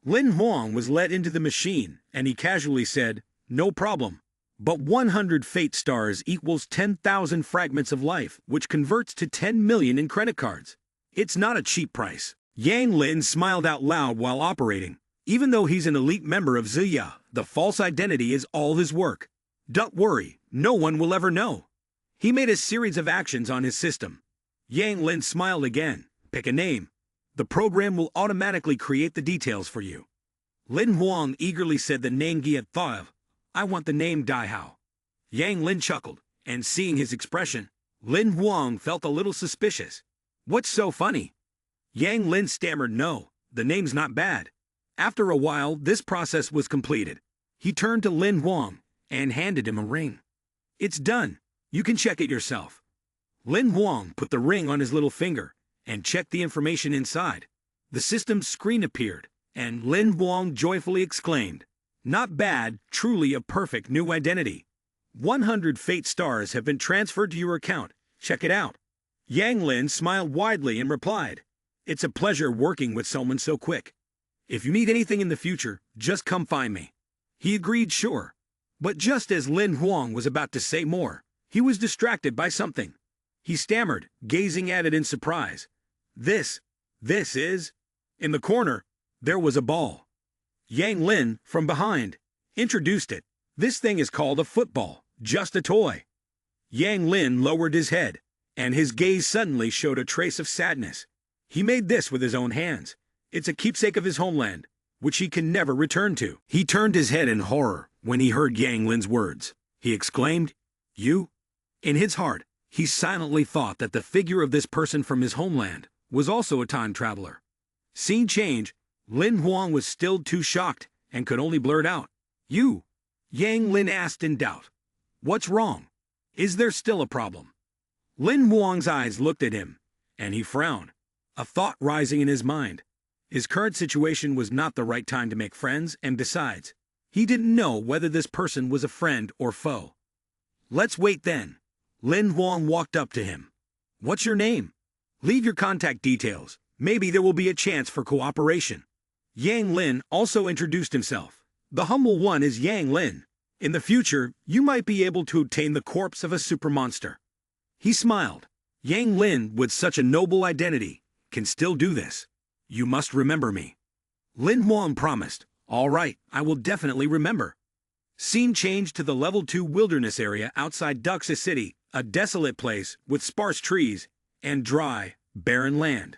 [SPEAKER 1] Lin Huang was led into the machine, and he casually said, no problem. But 100 fate stars equals 10,000 fragments of life, which converts to 10 million in credit cards. It's not a cheap price. Yang Lin smiled out loud while operating. Even though he's an elite member of Ziya, the false identity is all his work. Don't worry, no one will ever know. He made a series of actions on his system. Yang Lin smiled again. Pick a name. The program will automatically create the details for you. Lin Huang eagerly said the name he had thought of. I want the name Daihao. Yang Lin chuckled, and seeing his expression, Lin Huang felt a little suspicious. What's so funny? Yang Lin stammered no, the name's not bad. After a while, this process was completed. He turned to Lin Huang and handed him a ring. It's done. You can check it yourself. Lin Huang put the ring on his little finger and checked the information inside. The system's screen appeared, and Lin Huang joyfully exclaimed, Not bad, truly a perfect new identity. 100 fate stars have been transferred to your account. Check it out. Yang Lin smiled widely and replied, "It's a pleasure working with someone so quick. If you need anything in the future, just come find me." He agreed sure. But just as Lin Huang was about to say more, he was distracted by something. He stammered, gazing at it in surprise. This is... In the corner, there was a ball. Yang Lin, from behind, introduced it. "This thing is called a football, just a toy." Yang Lin lowered his head, and his gaze suddenly showed a trace of sadness. He made this with his own hands. It's a keepsake of his homeland, which he can never return to. He turned his head in horror when he heard Yang Lin's words. He exclaimed, "You?" In his heart, he silently thought that the figure of this person from his homeland was also a time traveler. Scene change, Lin Huang was still too shocked and could only blurt out, "You?" Yang Lin asked in doubt, "What's wrong? Is there still a problem?" Lin Huang's eyes looked at him, and he frowned, a thought rising in his mind. His current situation was not the right time to make friends, and besides, he didn't know whether this person was a friend or foe. "Let's wait then." Lin Huang walked up to him. "What's your name? Leave your contact details. Maybe there will be a chance for cooperation." Yang Lin also introduced himself. "The humble one is Yang Lin. In the future, you might be able to obtain the corpse of a super monster." He smiled. Yang Lin, with such a noble identity, can still do this. "You must remember me." Lin Huang promised. "All right, I will definitely remember." Scene changed to the level 2 wilderness area outside Duxa City, a desolate place with sparse trees and dry, barren land.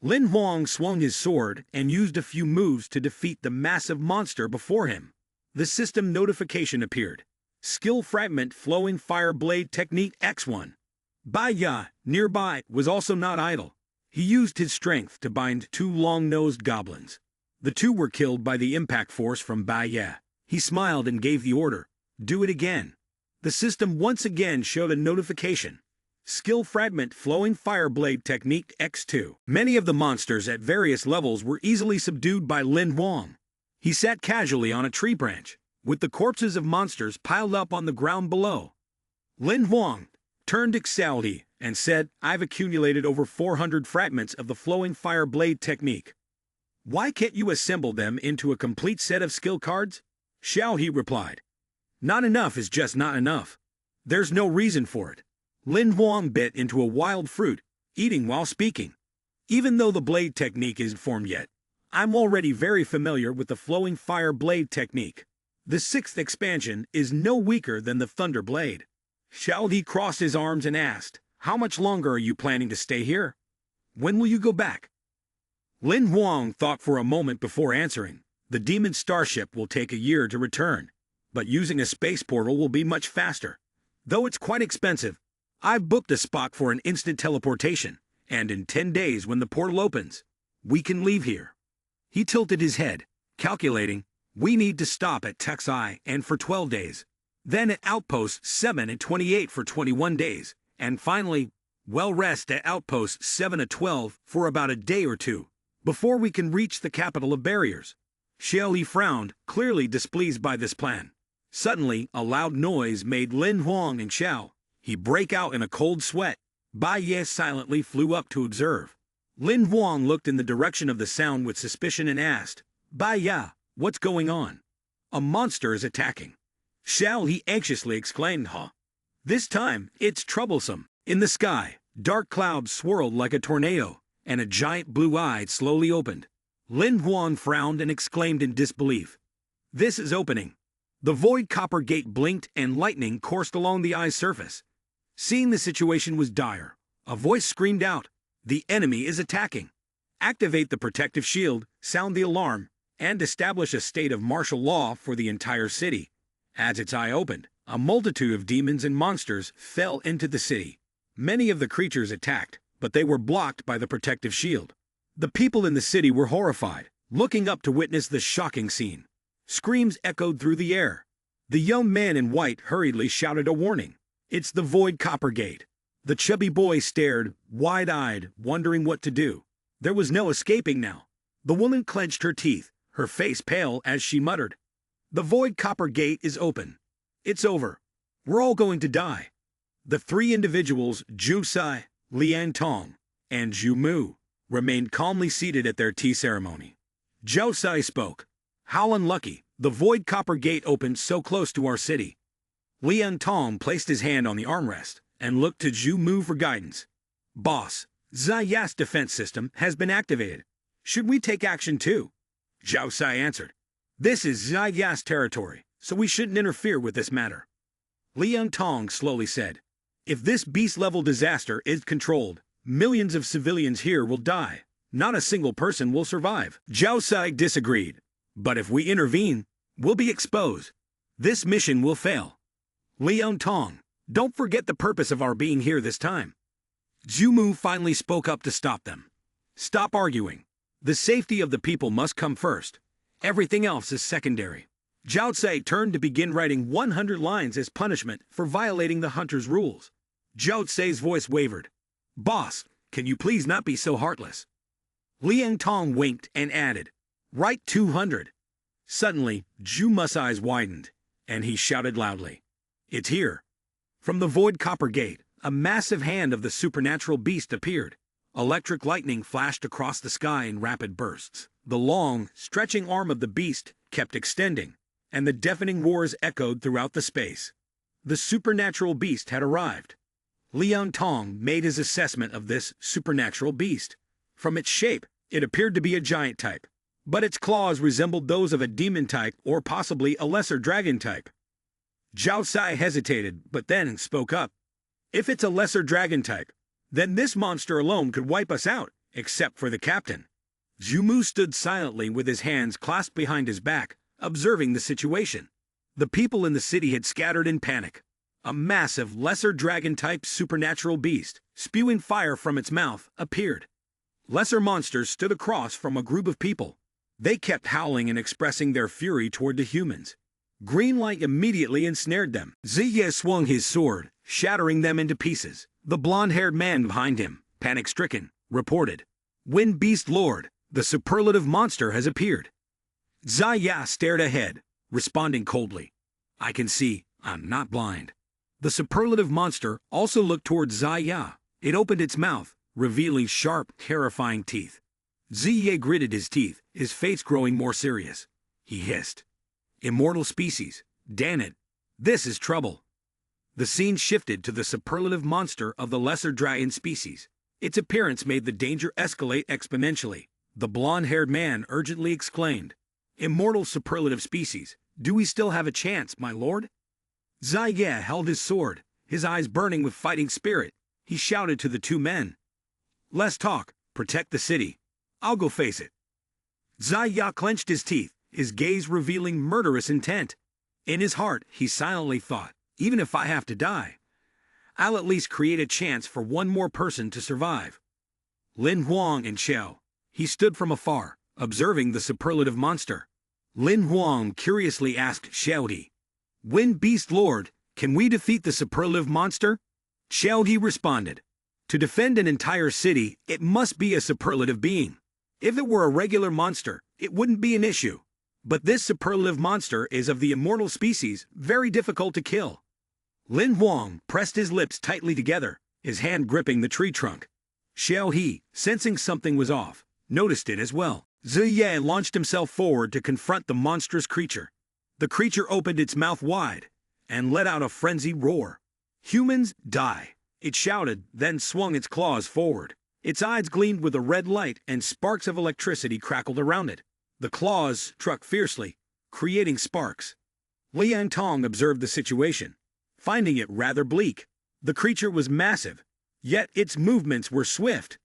[SPEAKER 1] Lin Huang swung his sword and used a few moves to defeat the massive monster before him. The system notification appeared. Skill fragment flowing fire blade technique X1. Bai Ya, nearby, was also not idle. He used his strength to bind 2 long-nosed goblins. The 2 were killed by the impact force from Bai Ya. He smiled and gave the order, "Do it again." The system once again showed a notification. Skill fragment flowing fire blade technique X2. Many of the monsters at various levels were easily subdued by Lin Huang. He sat casually on a tree branch, with the corpses of monsters piled up on the ground below. Lin Huang turned to Xiaoli and said, "I've accumulated over 400 fragments of the flowing fire blade technique. Why can't you assemble them into a complete set of skill cards?" Xiaoli replied, "Not enough is just not enough. There's no reason for it." Lin Huang bit into a wild fruit, eating while speaking. "Even though the blade technique isn't formed yet, I'm already very familiar with the flowing fire blade technique. The 6th expansion is no weaker than the thunder blade." Xiaoli crossed his arms and asked, "How much longer are you planning to stay here? When will you go back?" Lin Huang thought for a moment before answering. "The demon starship will take a year to return, but using a space portal will be much faster. Though it's quite expensive, I've booked a spot for an instant teleportation, and in 10 days when the portal opens, we can leave here." He tilted his head, calculating, "We need to stop at Texai and for 12 days, then at Outpost 7 and 28 for 21 days, and finally, we'll rest at Outpost 7 and 12 for about a day or 2, before we can reach the capital of barriers." Xiaoli frowned, clearly displeased by this plan. Suddenly, a loud noise made Lin Huang and Xiao. He break out in a cold sweat. Bai Ye silently flew up to observe. Lin Huang looked in the direction of the sound with suspicion and asked, "Bai Ya, what's going on?" "A monster is attacking." Xiao he anxiously exclaimed, "Huh? This time, it's troublesome." In the sky, dark clouds swirled like a tornado, and a giant blue eye slowly opened. Lin Huang frowned and exclaimed in disbelief, "This is opening." The void copper gate blinked and lightning coursed along the eye's surface. Seeing the situation was dire, a voice screamed out, "The enemy is attacking. Activate the protective shield, sound the alarm, and establish a state of martial law for the entire city." As its eye opened, a multitude of demons and monsters fell into the city. Many of the creatures attacked, but they were blocked by the protective shield. The people in the city were horrified, looking up to witness the shocking scene. Screams echoed through the air. The young man in white hurriedly shouted a warning. "It's the void copper gate." The chubby boy stared, wide-eyed, wondering what to do. There was no escaping now. The woman clenched her teeth, her face pale as she muttered, The void copper gate is open. It's over. We're all going to die. The three individuals, Ju Sai, Lian Tong, and Zhu Mu, remained calmly seated at their tea ceremony. Zhou Sai spoke. How unlucky, the void copper gate opened so close to our city. Lian Tong placed his hand on the armrest and looked to Zhu Mu for guidance. Boss, Zaiya's defense system has been activated. Should we take action too? Zhou Sai answered. This is Zaiya's territory, so we shouldn't interfere with this matter. Lian Tong slowly said. If this beast-level disaster is controlled, millions of civilians here will die. Not a single person will survive. Zhou Sai disagreed. But if we intervene, we'll be exposed. This mission will fail. Lian Tong, don't forget the purpose of our being here this time. Zhu Mu finally spoke up to stop them. Stop arguing. The safety of the people must come first. Everything else is secondary. Zhao Cai turned to begin writing 100 lines as punishment for violating the hunter's rules. Zhao Cai's voice wavered. Boss, can you please not be so heartless? Liang Tong winked and added, Write 200. Suddenly, Zhu Mu's eyes widened, and he shouted loudly. It's here. From the void copper gate, a massive hand of the supernatural beast appeared. Electric lightning flashed across the sky in rapid bursts. The long, stretching arm of the beast kept extending, and the deafening roars echoed throughout the space. The supernatural beast had arrived. Liang Tong made his assessment of this supernatural beast. From its shape, it appeared to be a giant type, but its claws resembled those of a demon type or possibly a lesser dragon type. Zhao Sai hesitated, but then spoke up. If it's a lesser dragon type, then this monster alone could wipe us out, except for the captain. Zhu Mu stood silently with his hands clasped behind his back, observing the situation. The people in the city had scattered in panic. A massive, lesser dragon-type supernatural beast, spewing fire from its mouth, appeared. Lesser monsters stood across from a group of people. They kept howling and expressing their fury toward the humans. Green light immediately ensnared them. Ziye swung his sword, shattering them into pieces. The blonde-haired man behind him, panic-stricken, reported, Wind Beast Lord, the superlative monster has appeared. Zaya stared ahead, responding coldly. I can see, I'm not blind. The superlative monster also looked toward Zaya. It opened its mouth, revealing sharp, terrifying teeth. Ziye gritted his teeth, his face growing more serious. He hissed. Immortal species, damn it. This is trouble. The scene shifted to the superlative monster of the lesser dragon species. Its appearance made the danger escalate exponentially. The blonde-haired man urgently exclaimed, Immortal superlative species, do we still have a chance, my lord? Zaya held his sword, his eyes burning with fighting spirit. He shouted to the two men. Less talk, protect the city. I'll go face it. Zaya clenched his teeth, his gaze revealing murderous intent. In his heart, he silently thought, even if I have to die, I'll at least create a chance for one more person to survive. Lin Huang and Xiao. He stood from afar, observing the superlative monster. Lin Huang curiously asked Xiaodi, Wind Beast Lord, can we defeat the superlative monster? Xiaodi responded, To defend an entire city, it must be a superlative being. If it were a regular monster, it wouldn't be an issue. But this superlative monster is of the immortal species, very difficult to kill. Lin Huang pressed his lips tightly together, his hand gripping the tree trunk. Xiao He, sensing something was off, noticed it as well. Ziye launched himself forward to confront the monstrous creature. The creature opened its mouth wide and let out a frenzied roar. Humans, die! It shouted, then swung its claws forward. Its eyes gleamed with a red light and sparks of electricity crackled around it. The claws struck fiercely, creating sparks. Liang Tong observed the situation, finding it rather bleak. The creature was massive, yet its movements were swift.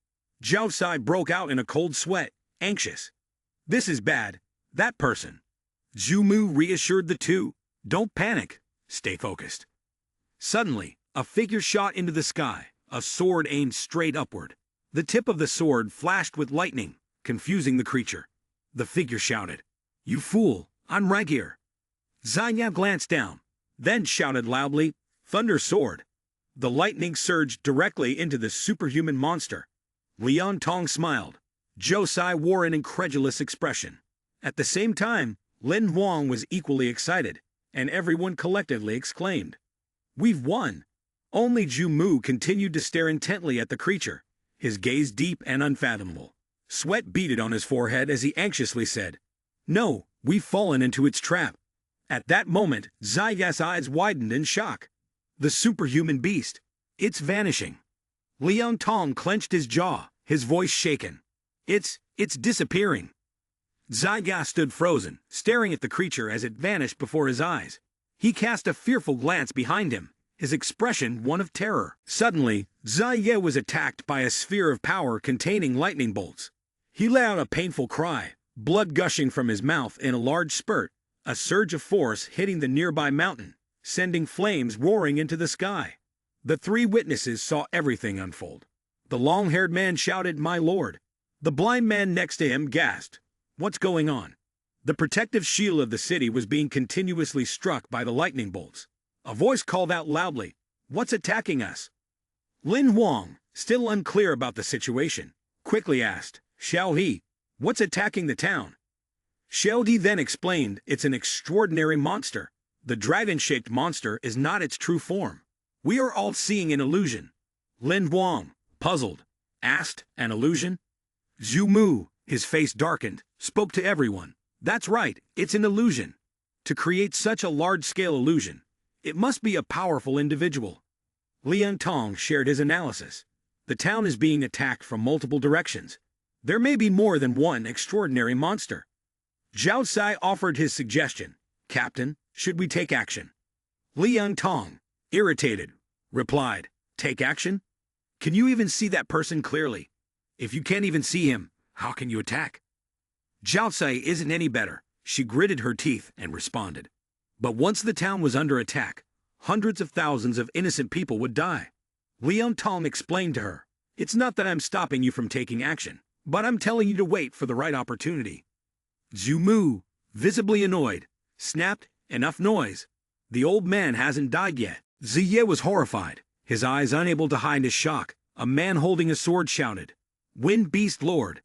[SPEAKER 1] Zhao Sai broke out in a cold sweat, anxious. This is bad. That person. Zhu Mu reassured the two. Don't panic. Stay focused. Suddenly, a figure shot into the sky, a sword aimed straight upward. The tip of the sword flashed with lightning, confusing the creature. The figure shouted, You fool, I'm right here. Zanya glanced down, then shouted loudly, Thunder Sword. The lightning surged directly into the superhuman monster. Lian Tong smiled. Zhou Sai wore an incredulous expression. At the same time, Lin Huang was equally excited, and everyone collectively exclaimed, "We've won!" Only Zhu Mu continued to stare intently at the creature, his gaze deep and unfathomable. Sweat beaded on his forehead as he anxiously said, "No, we've fallen into its trap." At that moment, Zaiya's eyes widened in shock. The superhuman beast. It's vanishing. Liang Tong clenched his jaw, his voice shaken. It's disappearing. Zaiya stood frozen, staring at the creature as it vanished before his eyes. He cast a fearful glance behind him, his expression one of terror. Suddenly, Zaiya was attacked by a sphere of power containing lightning bolts. He let out a painful cry, blood gushing from his mouth in a large spurt, a surge of force hitting the nearby mountain, sending flames roaring into the sky. The three witnesses saw everything unfold. The long-haired man shouted, "My lord!" The blind man next to him gasped, "What's going on?" The protective shield of the city was being continuously struck by the lightning bolts. A voice called out loudly, "What's attacking us?" Lin Huang, still unclear about the situation, quickly asked, "Xiao He, what's attacking the town?" Xiao Di then explained, "It's an extraordinary monster. The dragon-shaped monster is not its true form. We are all seeing an illusion." Lin Huang, puzzled, asked, "An illusion?" Zhu Mu, his face darkened, spoke to everyone. "That's right, it's an illusion. To create such a large-scale illusion, it must be a powerful individual." Liang Tong shared his analysis. The town is being attacked from multiple directions. There may be more than one extraordinary monster. Zhao Sai offered his suggestion. "Captain, should we take action?" Liang Tong, irritated, replied, "Take action? Can you even see that person clearly? If you can't even see him, how can you attack?" Zhao Sai isn't any better. She gritted her teeth and responded. But once the town was under attack, hundreds of thousands of innocent people would die. Liang Tong explained to her, "It's not that I'm stopping you from taking action, but I'm telling you to wait for the right opportunity." Zhu Mu, visibly annoyed, snapped, "Enough noise. The old man hasn't died yet." Ziye was horrified, his eyes unable to hide his shock. A man holding a sword shouted, "Wind Beast Lord!"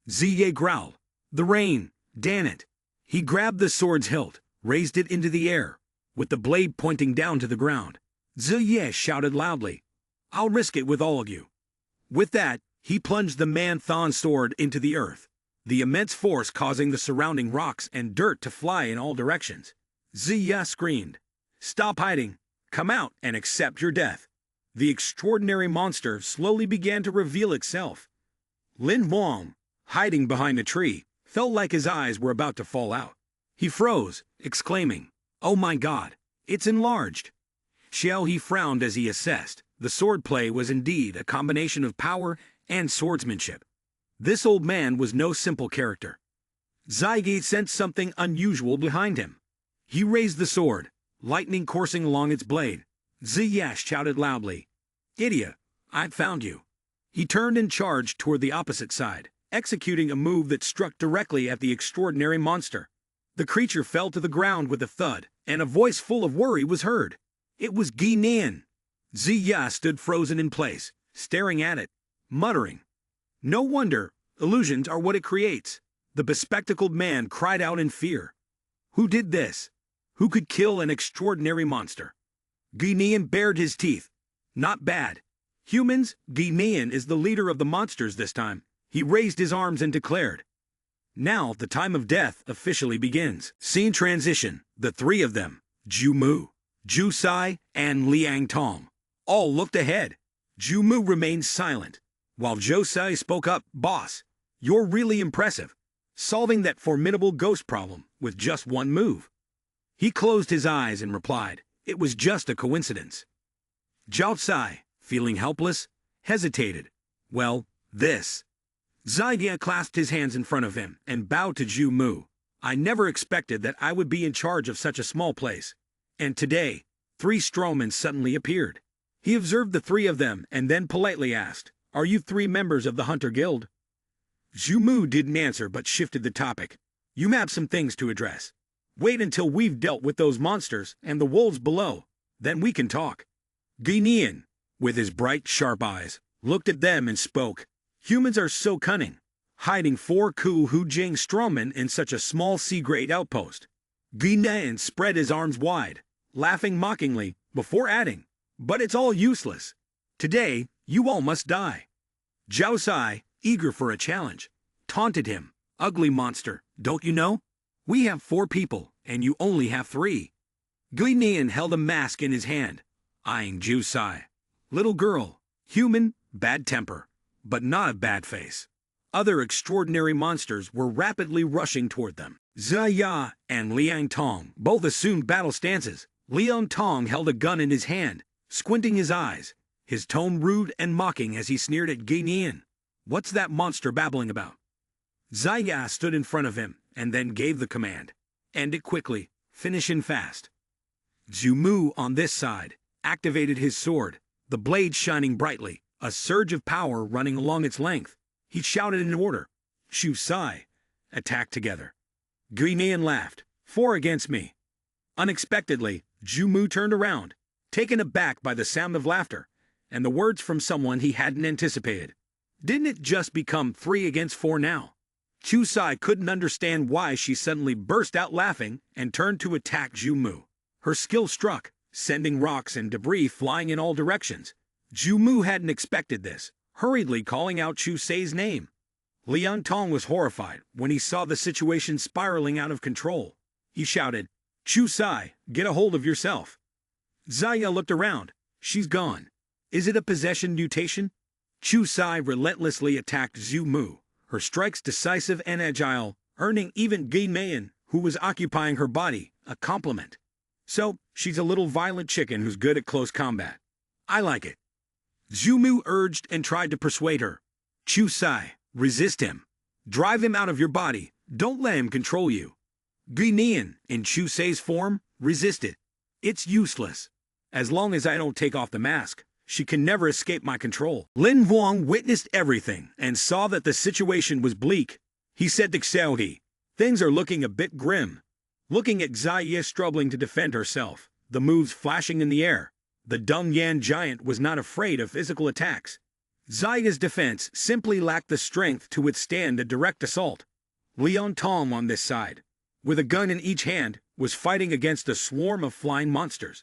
[SPEAKER 1] Ziye growled, "The rain, damn it!" He grabbed the sword's hilt, raised it into the air, with the blade pointing down to the ground. Ziye shouted loudly, "I'll risk it with all of you." With that, he plunged the man-thon sword into the earth, the immense force causing the surrounding rocks and dirt to fly in all directions. Ziya screamed, "Stop hiding! Come out and accept your death!" The extraordinary monster slowly began to reveal itself. Lin Huang, hiding behind a tree, felt like his eyes were about to fall out. He froze, exclaiming, "Oh my God, it's enlarged!" Xiao He frowned as he assessed. The swordplay was indeed a combination of power and swordsmanship. This old man was no simple character. Zai sensed something unusual behind him. He raised the sword, lightning coursing along its blade. Ziya shouted loudly, "Idiot, I've found you." He turned and charged toward the opposite side, executing a move that struck directly at the extraordinary monster. The creature fell to the ground with a thud, and a voice full of worry was heard. It was Gi Nian. Ziya stood frozen in place, staring at it, muttering, "No wonder, illusions are what it creates." The bespectacled man cried out in fear. Who did this? Who could kill an extraordinary monster? Gi Nian bared his teeth. Not bad. Humans, Gi Nian is the leader of the monsters this time. He raised his arms and declared, "Now the time of death officially begins." Scene transition. The three of them, Zhu Mu, Zhu Sai, and Liang Tong, all looked ahead. Zhu Mu remained silent, while Zhou Sai spoke up, "Boss, you're really impressive, solving that formidable ghost problem with just one move." He closed his eyes and replied, "It was just a coincidence." Zhao Sai, feeling helpless, hesitated. "Well, this." Zaiya clasped his hands in front of him and bowed to Zhu Mu. "I never expected that I would be in charge of such a small place. And today, 3 strawmen suddenly appeared." He observed the 3 of them and then politely asked, "Are you 3 members of the Hunter Guild?" Zhu Mu didn't answer but shifted the topic. "You have some things to address. Wait until we've dealt with those monsters and the wolves below. Then we can talk." Gi Nian, with his bright, sharp eyes, looked at them and spoke. "Humans are so cunning. hiding 4 Hu Jing strawmen in such a small C-grade outpost. Gui Nian spread his arms wide, laughing mockingly, before adding, "But it's all useless. Today, you all must die." Zhao Sai, eager for a challenge, taunted him, "Ugly monster, don't you know? We have 4 people, and you only have 3. Gui Nian held a mask in his hand, eyeing Zhao Sai. Little girl, human, bad temper, but not a bad face. Other extraordinary monsters were rapidly rushing toward them. Zia Ya and Liang Tong both assumed battle stances. Liang Tong held a gun in his hand, squinting his eyes, his tone rude and mocking as he sneered at Gui Nian. "What's that monster babbling about?" Zia Ya stood in front of him and then gave the command. "End it quickly, finish him fast." Zhu Mu on this side activated his sword, the blade shining brightly, a surge of power running along its length. He shouted in order, "Zhu Sai, attack together." Gui Nian laughed, "4 against me." Unexpectedly, Zhu Mu turned around, taken aback by the sound of laughter, and the words from someone he hadn't anticipated. Didn't it just become 3 against 4 now? Zhu Sai couldn't understand why she suddenly burst out laughing and turned to attack Zhu Mu. Her skill struck, sending rocks and debris flying in all directions. Zhu Mu hadn't expected this, hurriedly calling out Zhu Sai's name. Liang Tong was horrified when he saw the situation spiraling out of control. He shouted, "Zhu Sai, get a hold of yourself." Zaya looked around. She's gone. Is it a possession mutation? Zhu Sai relentlessly attacked Zhu Mu, her strikes decisive and agile, earning even Gui Nian, who was occupying her body, a compliment. So, she's a little violent chicken who's good at close combat. I like it. Zhu Mu urged and tried to persuade her. Zhu Sai, resist him. Drive him out of your body. Don't let him control you. Gui Nian, in Zhu Sai's form, resisted. It's useless. As long as I don't take off the mask, she can never escape my control. Lin Huang witnessed everything and saw that the situation was bleak. He said to Xiaohe, "Things are looking a bit grim." Looking at Xia struggling to defend herself, the moves flashing in the air, the Dung Yan giant was not afraid of physical attacks. Xia's defense simply lacked the strength to withstand a direct assault. Liang Tong on this side, with a gun in each hand, was fighting against a swarm of flying monsters.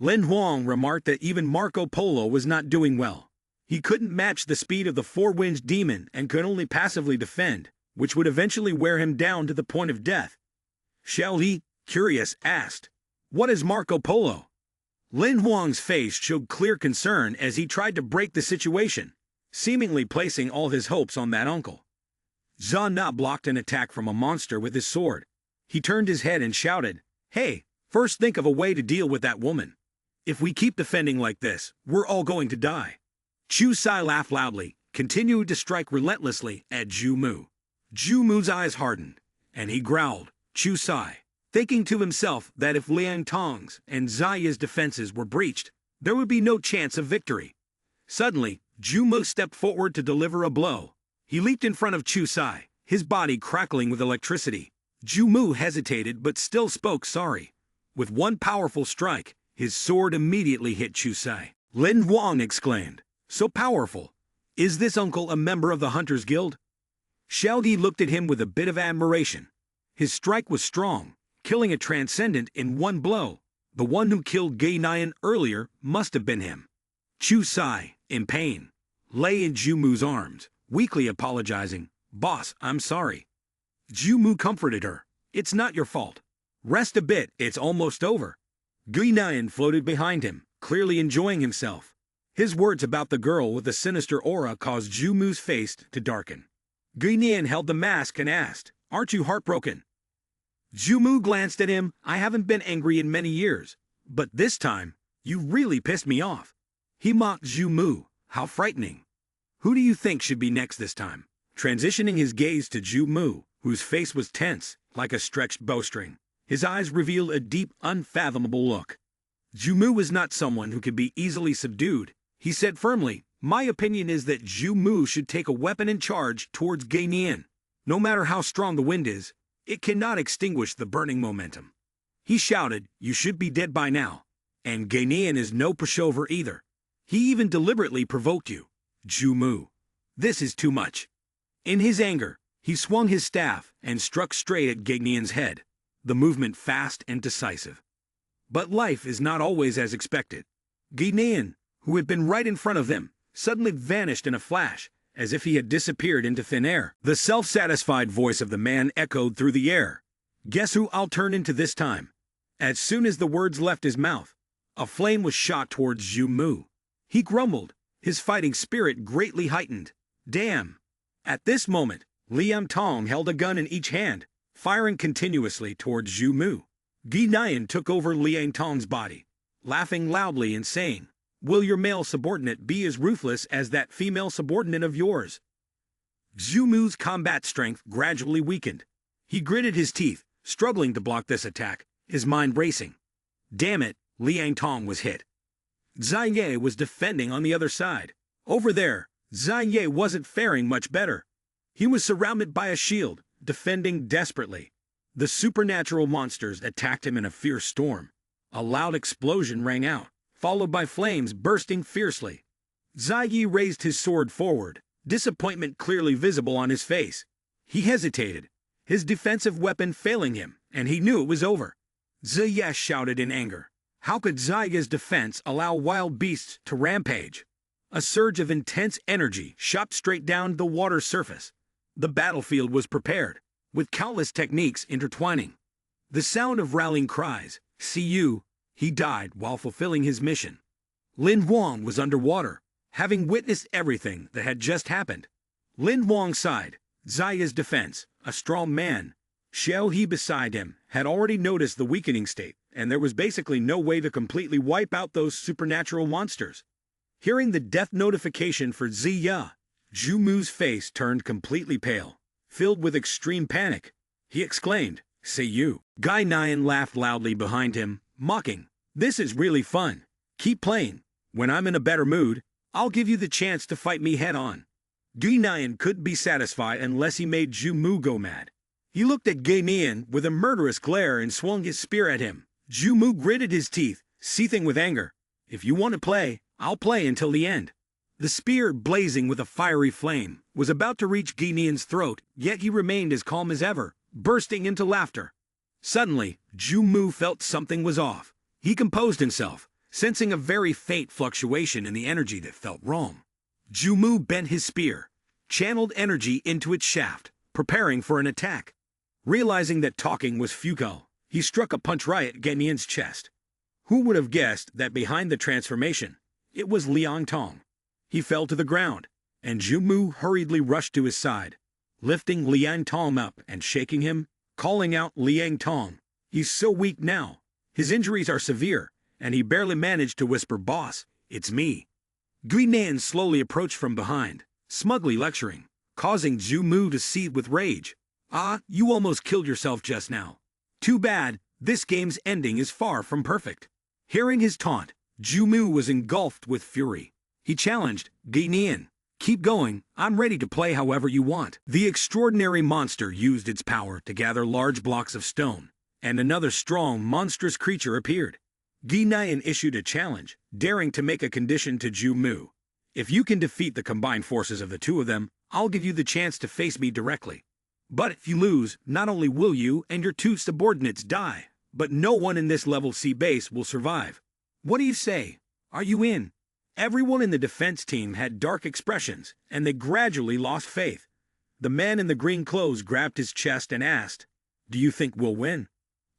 [SPEAKER 1] Lin Huang remarked that even Marco Polo was not doing well. He couldn't match the speed of the 4-winged demon and could only passively defend, which would eventually wear him down to the point of death. Xiaohe, curious, asked, "What is Marco Polo?" Lin Huang's face showed clear concern as he tried to break the situation, seemingly placing all his hopes on that uncle. Zha Na blocked an attack from a monster with his sword. He turned his head and shouted, "Hey, first think of a way to deal with that woman. If we keep defending like this, we're all going to die." Zhu Sai laughed loudly, continued to strike relentlessly at Zhu Mu. Zhu Mu's eyes hardened, and he growled, "Zhu Sai," thinking to himself that if Liang Tong's and Xia's defenses were breached, there would be no chance of victory. Suddenly, Zhu Mu stepped forward to deliver a blow. He leaped in front of Zhu Sai, his body crackling with electricity. Zhu Mu hesitated but still spoke sorry. With one powerful strike, his sword immediately hit Zhu Sai. Lin Huang exclaimed, "So powerful! Is this uncle a member of the Hunters Guild?" Xiaohe looked at him with a bit of admiration. His strike was strong, killing a transcendent in one blow. The one who killed Gui Nian earlier must have been him. Zhu Sai, in pain, lay in Zhu Mu's arms, weakly apologizing, "Boss, I'm sorry." Zhu Mu comforted her. "It's not your fault. Rest a bit, it's almost over." Gui Nian floated behind him, clearly enjoying himself. His words about the girl with the sinister aura caused Zhu Mu's face to darken. Gui Nian held the mask and asked, "Aren't you heartbroken?" Zhu Mu glanced at him. "I haven't been angry in many years, but this time, you really pissed me off." He mocked Zhu Mu. How frightening. Who do you think should be next this time? Transitioning his gaze to Zhu Mu, whose face was tense, like a stretched bowstring. His eyes revealed a deep, unfathomable look. Zhu Mu was not someone who could be easily subdued. He said firmly, "My opinion is that Zhu Mu should take a weapon and charge towards Gui Nian. No matter how strong the wind is, it cannot extinguish the burning momentum." He shouted, "You should be dead by now. And Gui Nian is no pushover either. He even deliberately provoked you. Zhu Mu, this is too much." In his anger, he swung his staff and struck straight at Gaignian's head, the movement fast and decisive. But life is not always as expected. Gaignian, who had been right in front of them, suddenly vanished in a flash, as if he had disappeared into thin air. The self-satisfied voice of the man echoed through the air. "Guess who I'll turn into this time?" As soon as the words left his mouth, a flame was shot towards Zhu Mu. He grumbled, his fighting spirit greatly heightened. Damn! At this moment, Liang Tong held a gun in each hand, firing continuously towards Zhu Mu. Gaignian took over Liang Tong's body, laughing loudly and saying, "Will your male subordinate be as ruthless as that female subordinate of yours?" Zhu Mu's combat strength gradually weakened. He gritted his teeth, struggling to block this attack, his mind racing. Damn it, Liang Tong was hit. Zai Ye was defending on the other side. Over there, Zai Ye wasn't faring much better. He was surrounded by a shield, defending desperately. The supernatural monsters attacked him in a fierce storm. A loud explosion rang out, followed by flames bursting fiercely. Zai Ye raised his sword forward, disappointment clearly visible on his face. He hesitated, his defensive weapon failing him, and he knew it was over. Ziya shouted in anger. How could Zaiya's defense allow wild beasts to rampage? A surge of intense energy shot straight down the water's surface. The battlefield was prepared, with countless techniques intertwining. The sound of rallying cries, "See you!" He died while fulfilling his mission. Lin Huang was underwater, having witnessed everything that had just happened. Lin Huang sighed. Zaiya's defense, a strong man. Xiao He beside him had already noticed the weakening state, and there was basically no way to completely wipe out those supernatural monsters. Hearing the death notification for Ziya, Zhu Mu's face turned completely pale, filled with extreme panic. He exclaimed, "Say you." Gaignian laughed loudly behind him, mocking, "This is really fun. Keep playing. When I'm in a better mood, I'll give you the chance to fight me head-on." Gaignian couldn't be satisfied unless he made Zhu Mu go mad. He looked at Gaignian with a murderous glare and swung his spear at him. Zhu Mu gritted his teeth, seething with anger. "If you want to play, I'll play until the end." The spear, blazing with a fiery flame, was about to reach Gaignian's throat, yet he remained as calm as ever, bursting into laughter. Suddenly, Zhu Mu felt something was off. He composed himself, sensing a very faint fluctuation in the energy that felt wrong. Zhu Mu bent his spear, channeled energy into its shaft, preparing for an attack. Realizing that talking was futile, he struck a punch right at Gaignian's chest. Who would have guessed that behind the transformation, it was Liang Tong? He fell to the ground, and Zhu Mu hurriedly rushed to his side, lifting Liang Tong up and shaking him, calling out, "Liang Tong, he's so weak now. His injuries are severe, and he barely managed to whisper, 'Boss, it's me.'" Gaignian slowly approached from behind, smugly lecturing, causing Zhu Mu to seethe with rage. "Ah, you almost killed yourself just now. Too bad, this game's ending is far from perfect." Hearing his taunt, Zhu Mu was engulfed with fury. He challenged, "Gaignian, keep going, I'm ready to play however you want." The extraordinary monster used its power to gather large blocks of stone, and another strong, monstrous creature appeared. Gaignian issued a challenge, daring to make a condition to Zhu Mu. "If you can defeat the combined forces of the two of them, I'll give you the chance to face me directly. But if you lose, not only will you and your two subordinates die, but no one in this level C base will survive. What do you say? Are you in?" Everyone in the defense team had dark expressions, and they gradually lost faith. The man in the green clothes grabbed his chest and asked, "Do you think we'll win?"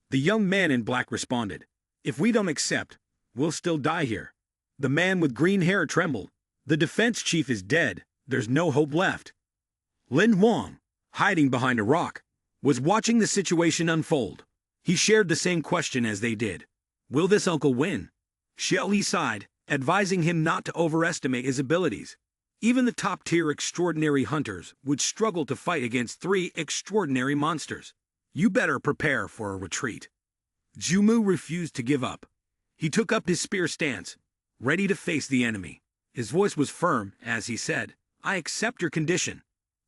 [SPEAKER 1] The young man in black responded, "If we don't accept, we'll still die here." The man with green hair trembled. "The defense chief is dead. There's no hope left." Lin Huang, hiding behind a rock, was watching the situation unfold. He shared the same question as they did. Will this uncle win? Xiao He sighed, advising him not to overestimate his abilities. Even the top-tier extraordinary hunters would struggle to fight against 3 extraordinary monsters. You better prepare for a retreat. Zhu Mu refused to give up. He took up his spear stance, ready to face the enemy. His voice was firm as he said, "I accept your condition.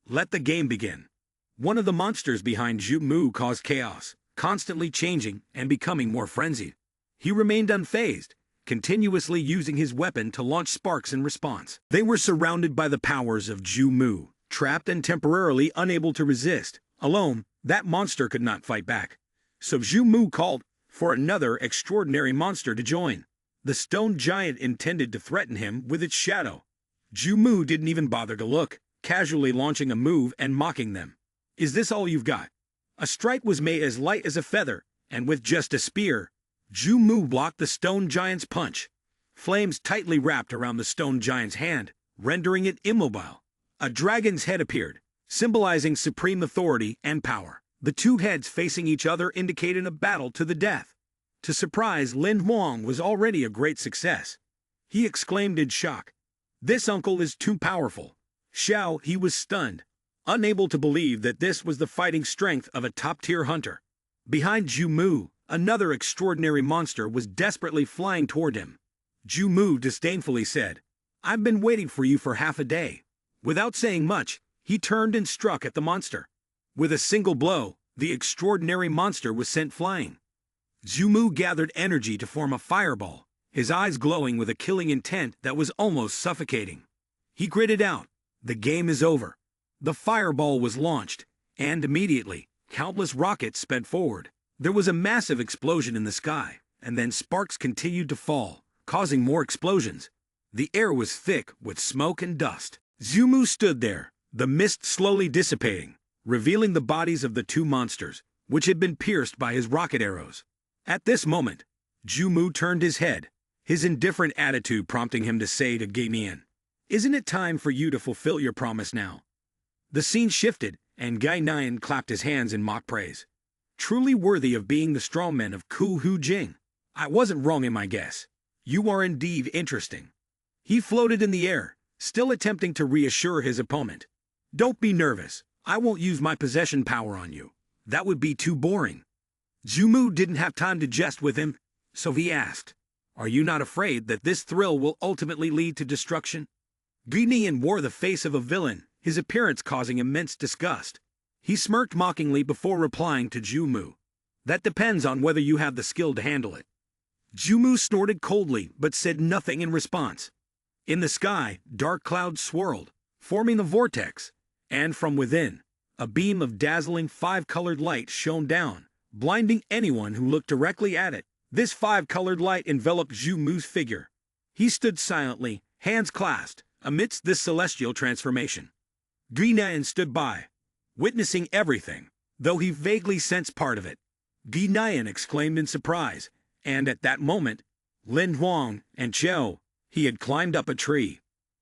[SPEAKER 1] Let the game begin." One of the monsters behind Zhu Mu caused chaos, constantly changing and becoming more frenzied. He remained unfazed, continuously using his weapon to launch sparks in response. They were surrounded by the powers of Zhu Mu, trapped and temporarily unable to resist. Alone, that monster could not fight back. So Zhu Mu called for another extraordinary monster to join. The stone giant intended to threaten him with its shadow. Zhu Mu didn't even bother to look, casually launching a move and mocking them. "Is this all you've got?" A strike was made as light as a feather, and with just a spear, Zhu Mu blocked the stone giant's punch. Flames tightly wrapped around the stone giant's hand, rendering it immobile. A dragon's head appeared, symbolizing supreme authority and power. The two heads facing each other indicated a battle to the death. To surprise, Lin Huang was already a great success. He exclaimed in shock, "This uncle is too powerful." Xiao, he was stunned, unable to believe that this was the fighting strength of a top-tier hunter. Behind Zhu Mu, another extraordinary monster was desperately flying toward him. Zhu Mu disdainfully said, "I've been waiting for you for half a day." Without saying much, he turned and struck at the monster. With a single blow, the extraordinary monster was sent flying. Zhu Mu gathered energy to form a fireball, his eyes glowing with a killing intent that was almost suffocating. He gritted out, "The game is over." The fireball was launched, and immediately, countless rockets sped forward. There was a massive explosion in the sky, and then sparks continued to fall, causing more explosions. The air was thick with smoke and dust. Zhu Mu stood there, the mist slowly dissipating, revealing the bodies of the two monsters, which had been pierced by his rocket arrows. At this moment, Zhu Mu turned his head, his indifferent attitude prompting him to say to Gainian, "Isn't it time for you to fulfill your promise now?" The scene shifted, and Gainian clapped his hands in mock praise. "Truly worthy of being the strongman of Ku Hu Jing. I wasn't wrong in my guess. You are indeed interesting." He floated in the air, still attempting to reassure his opponent. "Don't be nervous. I won't use my possession power on you. That would be too boring." Zhu Mu didn't have time to jest with him, so he asked, "Are you not afraid that this thrill will ultimately lead to destruction?" Gainian wore the face of a villain, his appearance causing immense disgust. He smirked mockingly before replying to Zhu Mu, "That depends on whether you have the skill to handle it." Zhu Mu snorted coldly but said nothing in response. In the sky, dark clouds swirled, forming a vortex, and from within, a beam of dazzling five-colored light shone down, blinding anyone who looked directly at it. This five-colored light enveloped Zhu Mu's figure. He stood silently, hands clasped, amidst this celestial transformation. Gainian stood by, witnessing everything, though he vaguely sensed part of it. Gainian exclaimed in surprise, and at that moment, Lin Huang and Xiao, he had climbed up a tree.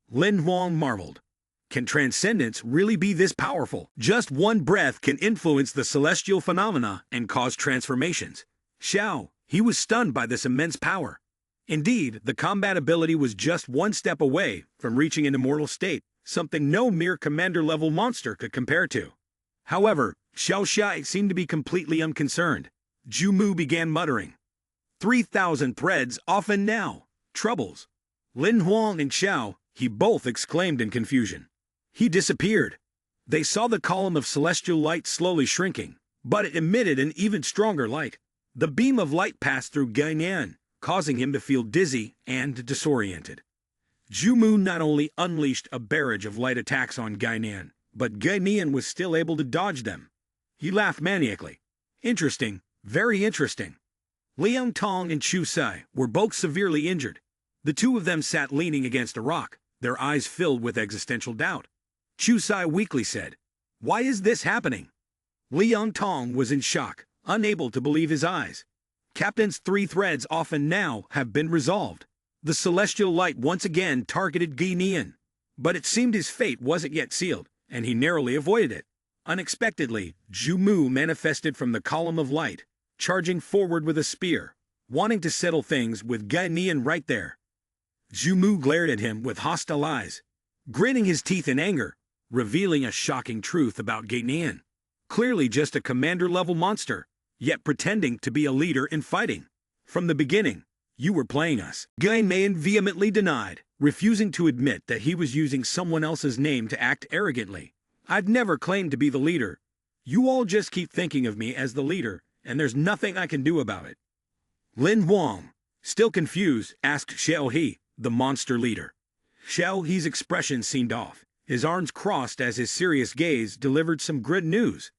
[SPEAKER 1] Lin Huang marveled. Can transcendence really be this powerful? Just one breath can influence the celestial phenomena and cause transformations. Xiao, he was stunned by this immense power. Indeed, the combat ability was just one step away from reaching an immortal state, something no mere commander-level monster could compare to. However, Xiao Shai seemed to be completely unconcerned. Zhu Mu began muttering, 3,000 threads off and now. Troubles. Lin Huang and Xiao, he both exclaimed in confusion. He disappeared. They saw the column of celestial light slowly shrinking, but it emitted an even stronger light. The beam of light passed through Gainian, causing him to feel dizzy and disoriented. Zhu Mu not only unleashed a barrage of light attacks on Gainian, but Gainian was still able to dodge them. He laughed maniacally. Interesting, very interesting. Liang Tong and Chu Sai were both severely injured. The two of them sat leaning against a rock, their eyes filled with existential doubt. Chu Sai weakly said, "Why is this happening?" Liang Tong was in shock, unable to believe his eyes. Captain's 3 threads off and now have been resolved. The celestial light once again targeted Gainian, but it seemed his fate wasn't yet sealed, and he narrowly avoided it. Unexpectedly, Zhu Mu manifested from the column of light, charging forward with a spear, wanting to settle things with Gainian right there. Zhu Mu glared at him with hostile eyes, gritting his teeth in anger, revealing a shocking truth about Gainian. Clearly just a commander-level monster, yet pretending to be a leader in fighting. From the beginning, you were playing us. Gainian vehemently denied, refusing to admit that he was using someone else's name to act arrogantly. I'd never claimed to be the leader. You all just keep thinking of me as the leader, and there's nothing I can do about it. Lin Huang, still confused, asked Xiao He, the monster leader. Xiao He's expression seemed off. His arms crossed as his serious gaze delivered some good news.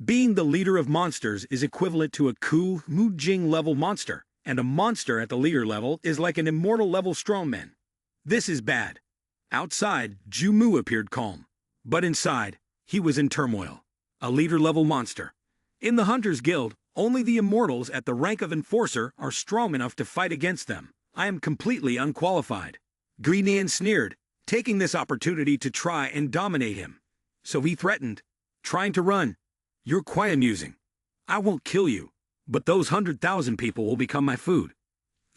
[SPEAKER 1] Being the leader of monsters is equivalent to a Ku Mu Jing level monster, and a monster at the leader level is like an immortal level strongman. This is bad. Outside, Jumu appeared calm, but inside, he was in turmoil. A leader level monster. In the Hunters Guild, only the immortals at the rank of enforcer are strong enough to fight against them. I am completely unqualified. Guinian sneered, taking this opportunity to try and dominate him. So he threatened, trying to run. You're quite amusing. I won't kill you, but those 100,000 people will become my food.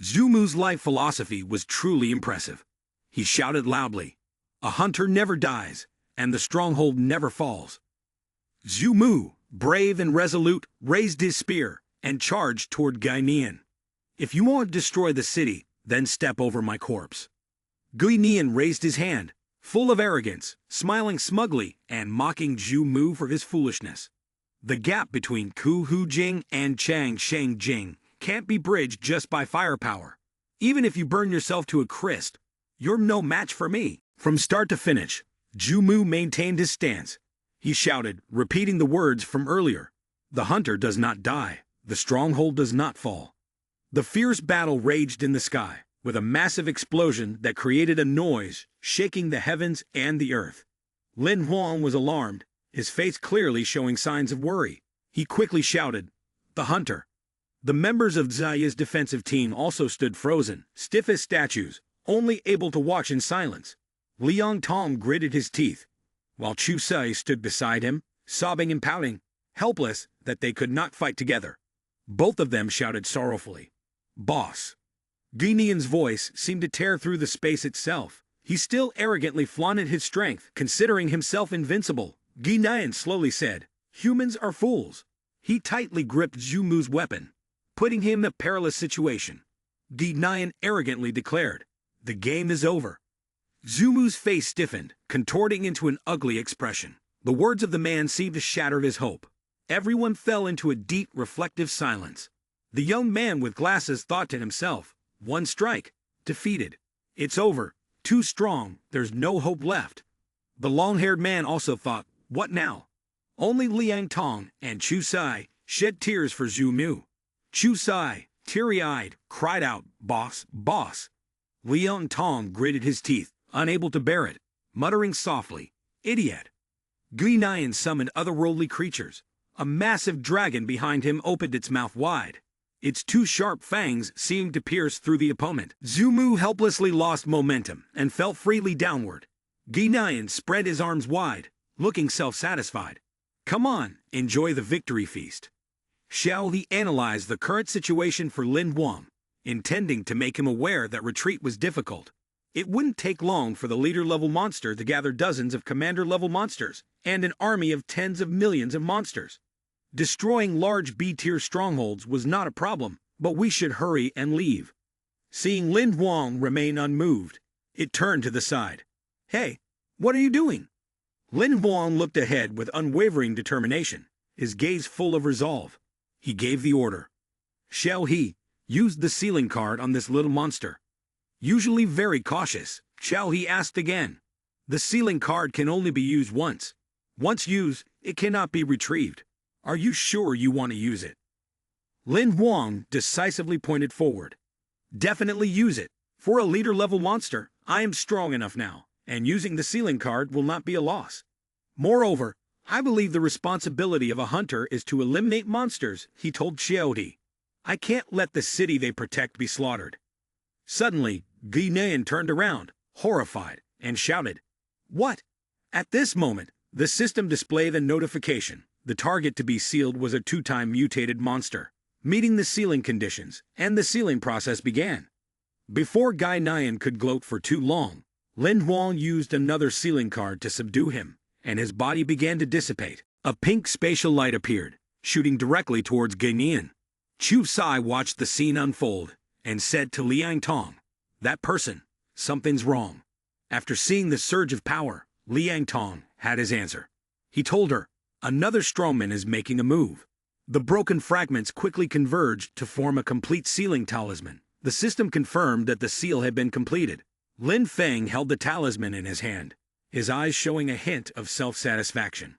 [SPEAKER 1] Zumu's life philosophy was truly impressive. He shouted loudly, a hunter never dies, and the stronghold never falls. Zumu, brave and resolute, raised his spear and charged toward Guinian. If you want to destroy the city, then step over my corpse. Guinian raised his hand, full of arrogance, smiling smugly and mocking Zhu for his foolishness. The gap between Ku Hu Jing and Chang Sheng Jing can't be bridged just by firepower. Even if you burn yourself to a crisp, you're no match for me. From start to finish, Zhu maintained his stance. He shouted, repeating the words from earlier. The hunter does not die. The stronghold does not fall. The fierce battle raged in the sky, with a massive explosion that created a noise, shaking the heavens and the earth. Lin Huang was alarmed, his face clearly showing signs of worry. He quickly shouted, the hunter. The members of Zaya's defensive team also stood frozen, stiff as statues, only able to watch in silence. Liang Tong gritted his teeth, while Chu Sai stood beside him, sobbing and pouting, helpless that they could not fight together. Both of them shouted sorrowfully, Boss. Guinian's voice seemed to tear through the space itself. He still arrogantly flaunted his strength, considering himself invincible. Guinian slowly said, humans are fools. He tightly gripped Zumu's weapon, putting him in a perilous situation. Guinian arrogantly declared, the game is over. Zumu's face stiffened, contorting into an ugly expression. The words of the man seemed to shatter his hope. Everyone fell into a deep, reflective silence. The young man with glasses thought to himself, one strike, defeated. It's over, too strong, there's no hope left. The long-haired man also thought, what now? Only Liang Tong and Chu Sai shed tears for Zhu. Chu Sai, teary-eyed, cried out, Boss, boss. Liang Tong gritted his teeth, unable to bear it, muttering softly, idiot. Guinian summoned otherworldly creatures. A massive dragon behind him opened its mouth wide. Its two sharp fangs seemed to pierce through the opponent. Zhu helplessly lost momentum and fell freely downward. Guinian spread his arms wide, looking self-satisfied. Come on, enjoy the victory feast. Shall he analyze the current situation for Lin Huang, intending to make him aware that retreat was difficult. It wouldn't take long for the leader-level monster to gather dozens of commander-level monsters and an army of tens of millions of monsters. Destroying large B-tier strongholds was not a problem, but we should hurry and leave. Seeing Lin Huang remain unmoved, it turned to the side. Hey, what are you doing? Lin Huang looked ahead with unwavering determination, his gaze full of resolve. He gave the order. Shall he use the ceiling card on this little monster? Usually very cautious, Shall he asked again. The ceiling card can only be used once. Once used, it cannot be retrieved. Are you sure you want to use it? Lin Huang decisively pointed forward. Definitely use it. For a leader-level monster, I am strong enough now, and using the ceiling card will not be a loss. Moreover, I believe the responsibility of a hunter is to eliminate monsters, he told Xiaodi. I can't let the city they protect be slaughtered. Suddenly, Guinan turned around, horrified, and shouted, What? At this moment, the system displayed a notification. The target to be sealed was a 2-time mutated monster, meeting the sealing conditions, and the sealing process began. Before Guy Nyan could gloat for too long, Lin Huang used another sealing card to subdue him, and his body began to dissipate. A pink spatial light appeared, shooting directly towards Guinian. Chu Sai watched the scene unfold, and said to Liang Tong, That person, something's wrong. After seeing the surge of power, Liang Tong had his answer. He told her, Another strongman is making a move. The broken fragments quickly converged to form a complete sealing talisman. The system confirmed that the seal had been completed. Lin Feng held the talisman in his hand. his eyes showing a hint of self-satisfaction.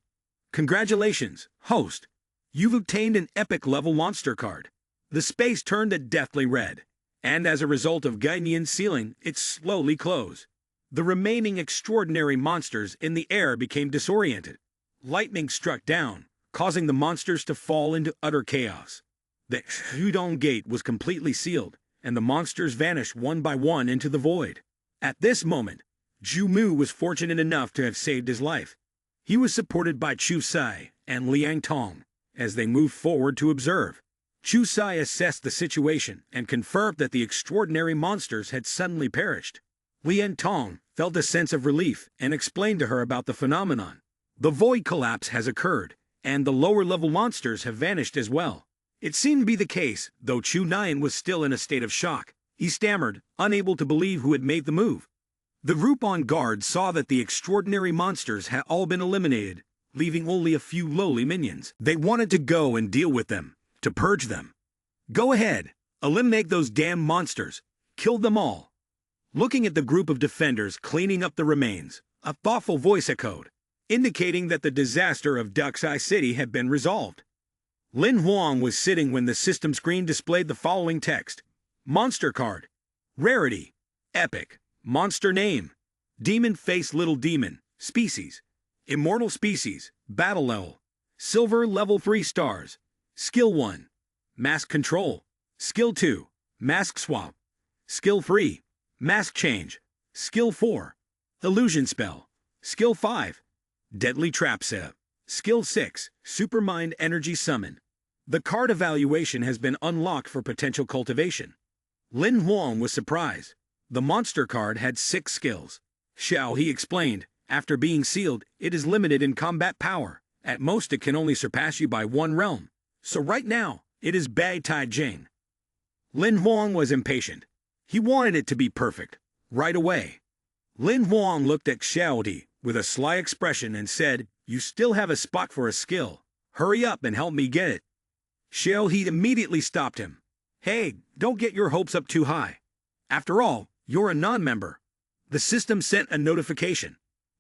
[SPEAKER 1] Congratulations, host. You've obtained an epic level monster card. The space turned a deathly red, and as a result of Guardian's sealing, it slowly closed. The remaining extraordinary monsters in the air became disoriented. Lightning struck down, causing the monsters to fall into utter chaos. The Shudong Gate was completely sealed, and the monsters vanished one by one into the void. At this moment, Ju Mu was fortunate enough to have saved his life. He was supported by Chu Sai and Liang Tong as they moved forward to observe. Chu Sai assessed the situation and confirmed that the extraordinary monsters had suddenly perished. Liang Tong felt a sense of relief and explained to her about the phenomenon. The void collapse has occurred, and the lower-level monsters have vanished as well. It seemed to be the case, though Chu Nian was still in a state of shock. He stammered, unable to believe who had made the move. The group on guard saw that the extraordinary monsters had all been eliminated, leaving only a few lowly minions. They wanted to go and deal with them, to purge them. Go ahead, eliminate those damn monsters. Kill them all. Looking at the group of defenders cleaning up the remains, a thoughtful voice echoed, indicating that the disaster of Duxai City had been resolved. Lin Huang was sitting when the system screen displayed the following text. Monster card. Rarity. Epic. Monster name. Demon face little demon. Species. Immortal species. Battle level. Silver level 3 stars. Skill 1. Mask control. Skill 2. Mask swap. Skill 3. Mask change. Skill 4. Illusion spell. Skill 5. Deadly trap setup. Skill 6. Supermind energy summon. The card evaluation has been unlocked for potential cultivation. Lin Huang was surprised. The monster card had 6 skills. Xiao He explained, after being sealed, it is limited in combat power. At most it can only surpass you by 1 realm. So right now, it is Bai Tai Jing. Lin Huang was impatient. He wanted it to be perfect, right away. Lin Huang looked at Xiao He with a sly expression and said, You still have a spot for a skill. Hurry up and help me get it. Xiao He immediately stopped him. Hey, don't get your hopes up too high. After all, you're a non-member. The system sent a notification.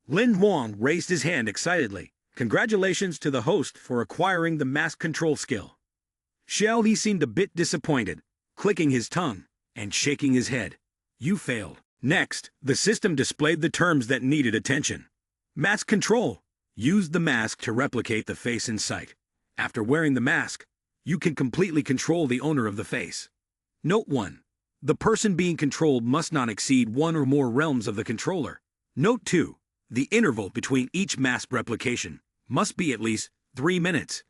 [SPEAKER 1] Lin Huang raised his hand excitedly. Congratulations to the host for acquiring the mask control skill. Xiao He seemed a bit disappointed, clicking his tongue and shaking his head. You failed. Next, the system displayed the terms that needed attention. Mask control. Use the mask to replicate the face in sight. After wearing the mask, you can completely control the owner of the face. Note 1. The person being controlled must not exceed 1 or more realms of the controller. Note 2. The interval between each mask replication must be at least 3 minutes.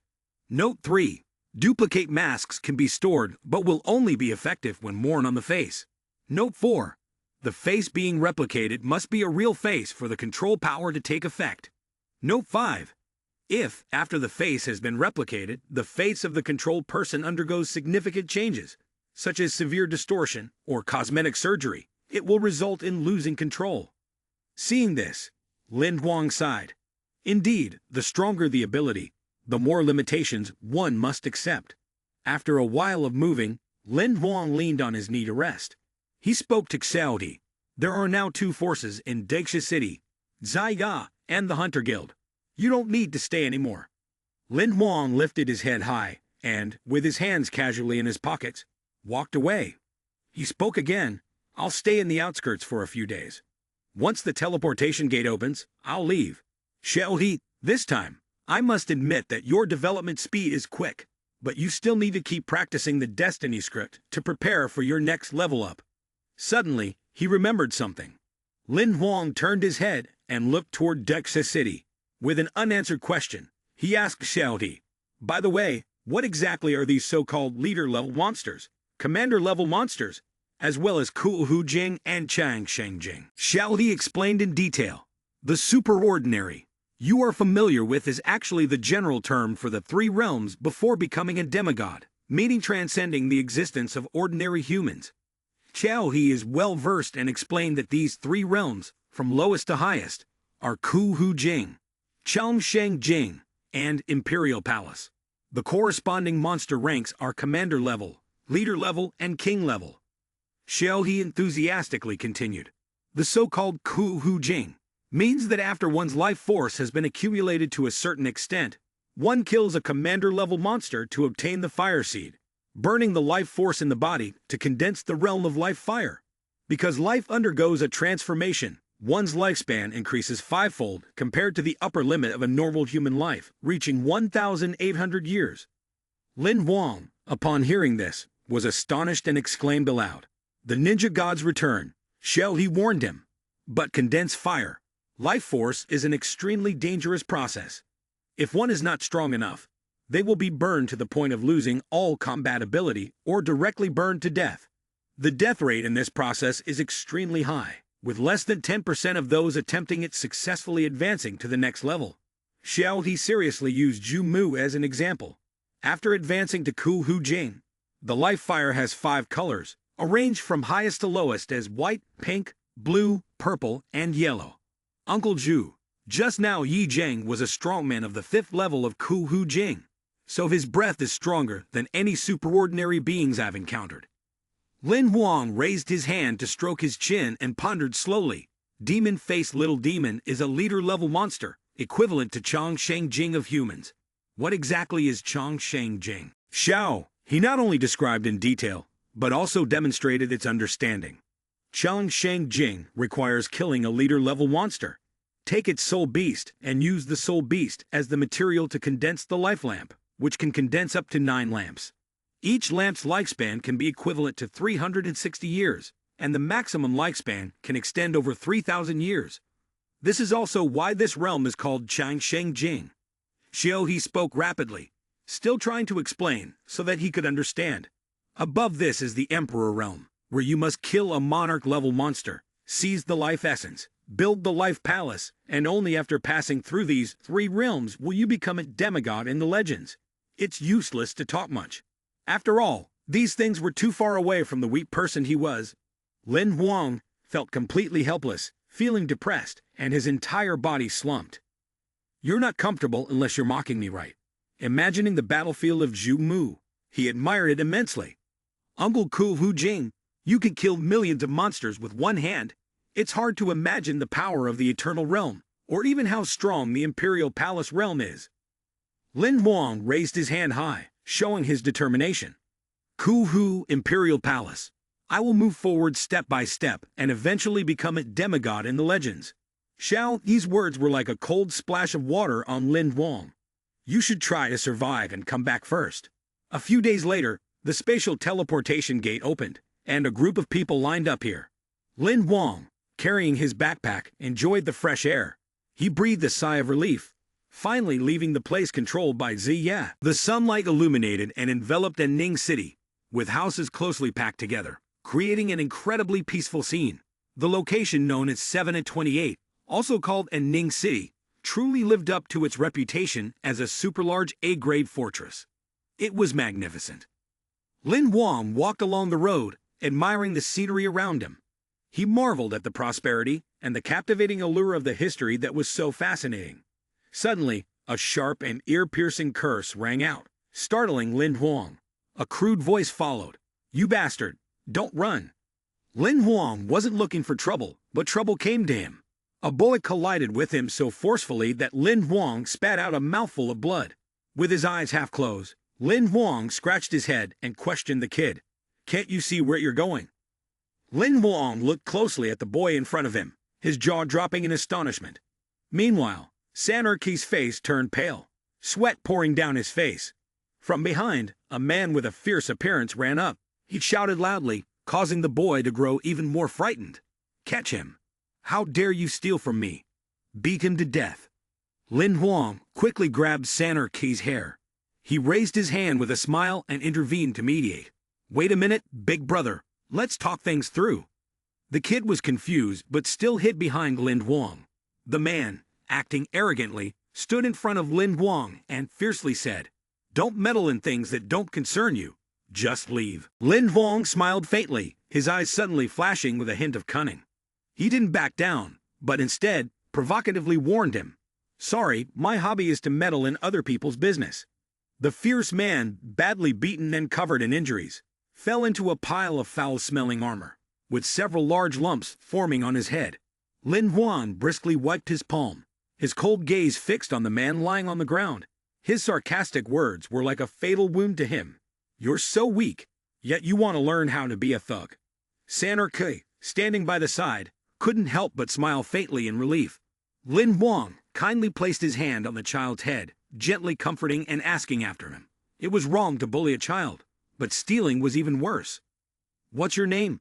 [SPEAKER 1] Note 3. Duplicate masks can be stored but will only be effective when worn on the face. Note 4. The face being replicated must be a real face for the control power to take effect. Note 5. If, after the face has been replicated, the face of the controlled person undergoes significant changes, such as severe distortion or cosmetic surgery, it will result in losing control. Seeing this, Lin Huang sighed. Indeed, the stronger the ability, the more limitations one must accept. After a while of moving, Lin Huang leaned on his knee to rest. He spoke to Xiao He. There are now 2 forces in Daxia City, Zaiya and the Hunter Guild. You don't need to stay anymore. Lin Huang lifted his head high and, with his hands casually in his pockets, walked away. He spoke again. I'll stay in the outskirts for a few days. Once the teleportation gate opens, I'll leave. Xiao He, this time, I must admit that your development speed is quick, but you still need to keep practicing the Destiny script to prepare for your next level up. Suddenly, he remembered something. Lin Huang turned his head and looked toward Daxia City. With an unanswered question, he asked Xiao He, By the way, what exactly are these so-called leader-level monsters, commander-level monsters, as well as Ku Hu Jing and Chang Sheng Jing? Xiao He explained in detail. The superordinary you are familiar with is actually the general term for the 3 realms before becoming a demigod, meaning transcending the existence of ordinary humans. Xiao He is well versed and explained that these 3 realms, from lowest to highest, are Ku Hu Jing, Chang Sheng Jing, and Imperial Palace. The corresponding monster ranks are commander level, leader level, and king level. Xiao He enthusiastically continued. The so-called Ku Hu Jing, means that after one's life force has been accumulated to a certain extent, one kills a commander-level monster to obtain the fire seed, burning the life force in the body to condense the realm of life fire. Because life undergoes a transformation, one's lifespan increases fivefold compared to the upper limit of a normal human life, reaching 1,800 years. Lin Huang, upon hearing this, was astonished and exclaimed aloud, "The ninja gods return." Xiao He warned him. But condensed fire, life force, is an extremely dangerous process. If one is not strong enough, they will be burned to the point of losing all combat ability or directly burned to death. The death rate in this process is extremely high, with less than 10% of those attempting it successfully advancing to the next level. Xiao He seriously used Zhu Mu as an example. After advancing to Ku Hu Jing, the life fire has 5 colors, arranged from highest to lowest as white, pink, blue, purple, and yellow. Uncle Zhu, just now Yi Zheng was a strongman of the 5th level of Ku Hu Jing, so his breath is stronger than any superordinary beings I've encountered. Lin Huang raised his hand to stroke his chin and pondered slowly. Demon-faced little demon is a leader-level monster, equivalent to Chang Sheng Jing of humans. What exactly is Chang Sheng Jing? Xiao, he not only described in detail, but also demonstrated its understanding. Chang Sheng Jing requires killing a leader-level monster. Take its soul beast and use the soul beast as the material to condense the life lamp, which can condense up to 9 lamps. Each lamp's lifespan can be equivalent to 360 years, and the maximum lifespan can extend over 3,000 years. This is also why this realm is called Chang Sheng Jing. Xiao He spoke rapidly, still trying to explain so that he could understand. Above this is the Emperor realm, where you must kill a monarch-level monster, seize the life essence, build the life palace, and only after passing through these 3 realms will you become a demigod in the legends. It's useless to talk much. After all, these things were too far away from the weak person he was. Lin Huang felt completely helpless, feeling depressed, and his entire body slumped. You're not comfortable unless you're mocking me, right? Imagining the battlefield of Zhu Mu, he admired it immensely. Uncle Ku Hu Jing, you can kill millions of monsters with one hand. It's hard to imagine the power of the Eternal Realm, or even how strong the Imperial Palace realm is. Lin Huang raised his hand high, showing his determination. Ku Hu Imperial Palace. I will move forward step by step and eventually become a demigod in the legends. Xiao, these words were like a cold splash of water on Lin Huang. You should try to survive and come back first. A few days later, the spatial teleportation gate opened, and a group of people lined up here. Lin Huang, carrying his backpack, enjoyed the fresh air. He breathed a sigh of relief, finally leaving the place controlled by Ziya. The sunlight illuminated and enveloped Ning City, with houses closely packed together, creating an incredibly peaceful scene. The location known as 7 and 28, also called Ning City, truly lived up to its reputation as a super-large A-grade fortress. It was magnificent. Lin Huang walked along the road, admiring the scenery around him. He marveled at the prosperity and the captivating allure of the history that was so fascinating. Suddenly, a sharp and ear-piercing curse rang out, startling Lin Huang. A crude voice followed. "You bastard, don't run." Lin Huang wasn't looking for trouble, but trouble came to him. A bullet collided with him so forcefully that Lin Huang spat out a mouthful of blood. With his eyes half closed, Lin Huang scratched his head and questioned the kid. "Can't you see where you're going?" Lin Huang looked closely at the boy in front of him, his jaw dropping in astonishment. Meanwhile, Sanorki's face turned pale, sweat pouring down his face. From behind, a man with a fierce appearance ran up. He shouted loudly, causing the boy to grow even more frightened. "Catch him! How dare you steal from me? Beat him to death!" Lin Huang quickly grabbed Sanorki's hair. He raised his hand with a smile and intervened to mediate. "Wait a minute, big brother. Let's talk things through." The kid was confused but still hid behind Lin Huang. The man, acting arrogantly, stood in front of Lin Huang and fiercely said, "Don't meddle in things that don't concern you. Just leave." Lin Huang smiled faintly, his eyes suddenly flashing with a hint of cunning. He didn't back down, but instead provocatively warned him. "Sorry, my hobby is to meddle in other people's business." The fierce man, badly beaten and covered in injuries, fell into a pile of foul-smelling armor, with several large lumps forming on his head. Lin Huang briskly wiped his palm, his cold gaze fixed on the man lying on the ground. His sarcastic words were like a fatal wound to him. "You're so weak, yet you want to learn how to be a thug." Saner Kui, standing by the side, couldn't help but smile faintly in relief. Lin Huang kindly placed his hand on the child's head, gently comforting and asking after him. It was wrong to bully a child, but stealing was even worse. "What's your name?"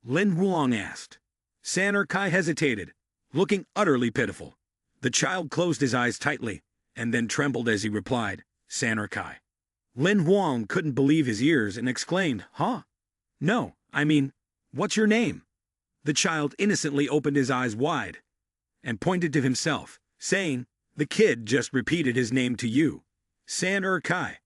[SPEAKER 1] Lin Huang asked. Saner Kai hesitated, looking utterly pitiful. The child closed his eyes tightly, and then trembled as he replied, "Saner Kai." Lin Huang couldn't believe his ears and exclaimed, "Huh? No, I mean, what's your name?" The child innocently opened his eyes wide and pointed to himself, saying, "The kid just repeated his name to you, Saner Kai."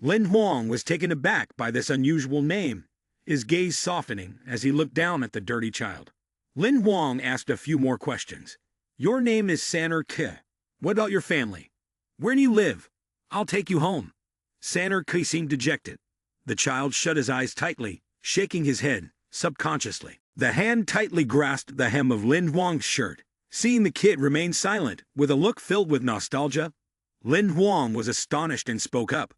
[SPEAKER 1] Lin Huang was taken aback by this unusual name, his gaze softening as he looked down at the dirty child. Lin Huang asked a few more questions. "Your name is Saner Kai. What about your family? Where do you live? I'll take you home." Saner Kai seemed dejected. The child shut his eyes tightly, shaking his head, subconsciously. The hand tightly grasped the hem of Lin Huang's shirt. Seeing the kid remain silent, with a look filled with nostalgia, Lin Huang was astonished and spoke up.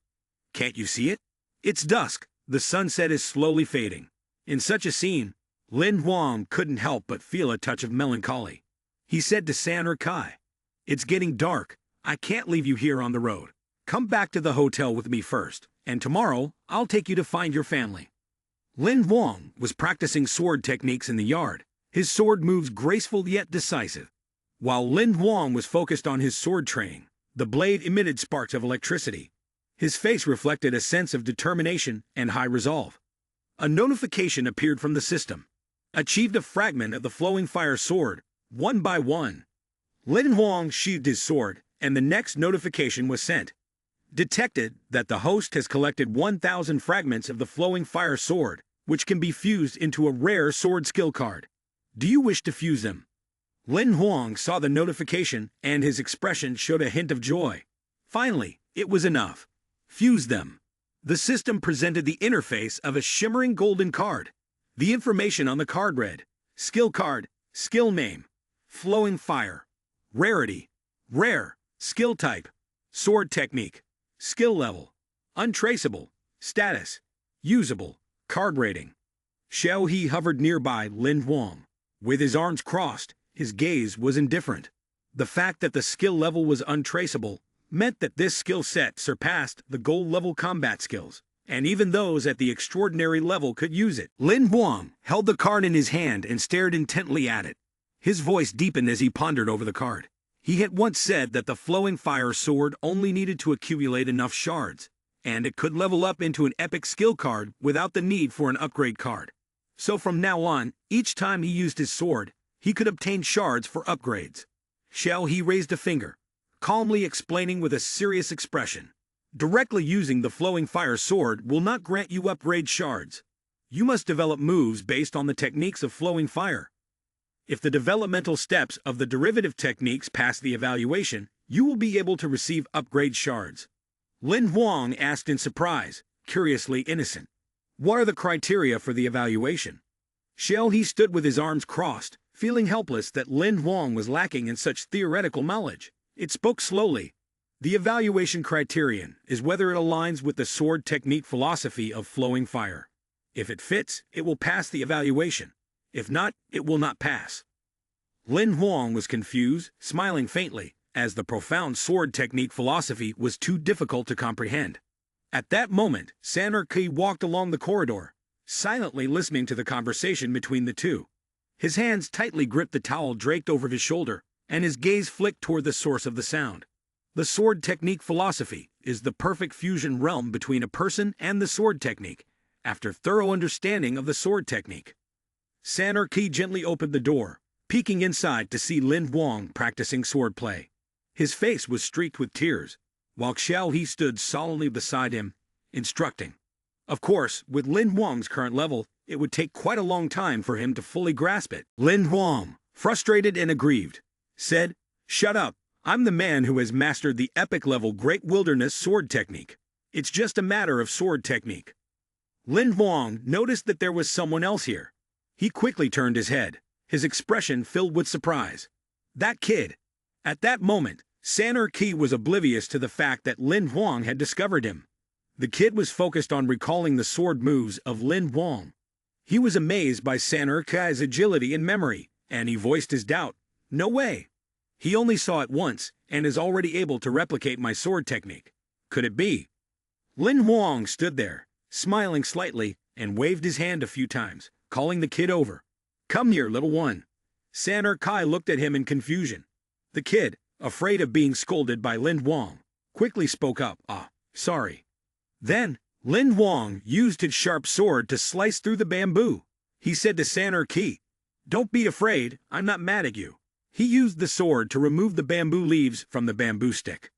[SPEAKER 1] "Can't you see it? It's dusk. The sunset is slowly fading." In such a scene, Lin Huang couldn't help but feel a touch of melancholy. He said to Saner Kai, "It's getting dark. I can't leave you here on the road. Come back to the hotel with me first, and tomorrow I'll take you to find your family." Lin Huang was practicing sword techniques in the yard, his sword moves graceful yet decisive. While Lin Huang was focused on his sword training, the blade emitted sparks of electricity. His face reflected a sense of determination and high resolve. A notification appeared from the system. "Achieved a fragment of the flowing fire sword, 1 by 1. Lin Huang sheathed his sword, and the next notification was sent. Detected that the host has collected 1,000 fragments of the flowing fire sword, which can be fused into a rare sword skill card. Do you wish to fuse them?" Lin Huang saw the notification, and his expression showed a hint of joy. Finally, it was enough. Fuse them. The system presented the interface of a shimmering golden card. The information on the card read, "Skill card, skill name, flowing fire, rarity, rare, skill type, sword technique, skill level, untraceable, status, usable, card rating." Xiao He hovered nearby Lin Huang. With his arms crossed, his gaze was indifferent. The fact that the skill level was untraceable meant that this skill set surpassed the gold-level combat skills, and even those at the extraordinary level could use it. Lin Huang held the card in his hand and stared intently at it. His voice deepened as he pondered over the card. He had once said that the flowing fire sword only needed to accumulate enough shards, and it could level up into an epic skill card without the need for an upgrade card. So from now on, each time he used his sword, he could obtain shards for upgrades. Xiao He raised a finger, calmly explaining with a serious expression. "Directly using the flowing fire sword will not grant you upgrade shards. You must develop moves based on the techniques of flowing fire. If the developmental steps of the derivative techniques pass the evaluation, you will be able to receive upgrade shards." Lin Huang asked in surprise, curiously innocent. "What are the criteria for the evaluation?" Xiao He stood with his arms crossed, feeling helpless that Lin Huang was lacking in such theoretical knowledge. It spoke slowly. "The evaluation criterion is whether it aligns with the sword technique philosophy of flowing fire. If it fits, it will pass the evaluation. If not, it will not pass." Lin Huang was confused, smiling faintly, as the profound sword technique philosophy was too difficult to comprehend. At that moment, Saner Kui walked along the corridor, silently listening to the conversation between the two. His hands tightly gripped the towel draped over his shoulder, and his gaze flicked toward the source of the sound. The sword technique philosophy is the perfect fusion realm between a person and the sword technique, after thorough understanding of the sword technique. Saner Kui gently opened the door, peeking inside to see Lin Huang practicing swordplay. His face was streaked with tears, while Xiao He stood solemnly beside him, instructing. Of course, with Lin Huang's current level, it would take quite a long time for him to fully grasp it. Lin Huang, frustrated and aggrieved, said, "Shut up. I'm the man who has mastered the epic-level Great Wilderness sword technique. It's just a matter of sword technique." Lin Huang noticed that there was someone else here. He quickly turned his head, his expression filled with surprise. That kid! At that moment, Saner Ki was oblivious to the fact that Lin Huang had discovered him. The kid was focused on recalling the sword moves of Lin Huang. He was amazed by Saner Ki's agility and memory, and he voiced his doubt. No way! He only saw it once, and is already able to replicate my sword technique. Could it be? Lin Huang stood there, smiling slightly, and waved his hand a few times, calling the kid over. Come here, little one. Saner Ki looked at him in confusion. The kid, afraid of being scolded by Lin Huang, quickly spoke up. Sorry. Then, Lin Huang used his sharp sword to slice through the bamboo. He said to Saner Ki, Don't be afraid, I'm not mad at you. He used the sword to remove the bamboo leaves from the bamboo stick.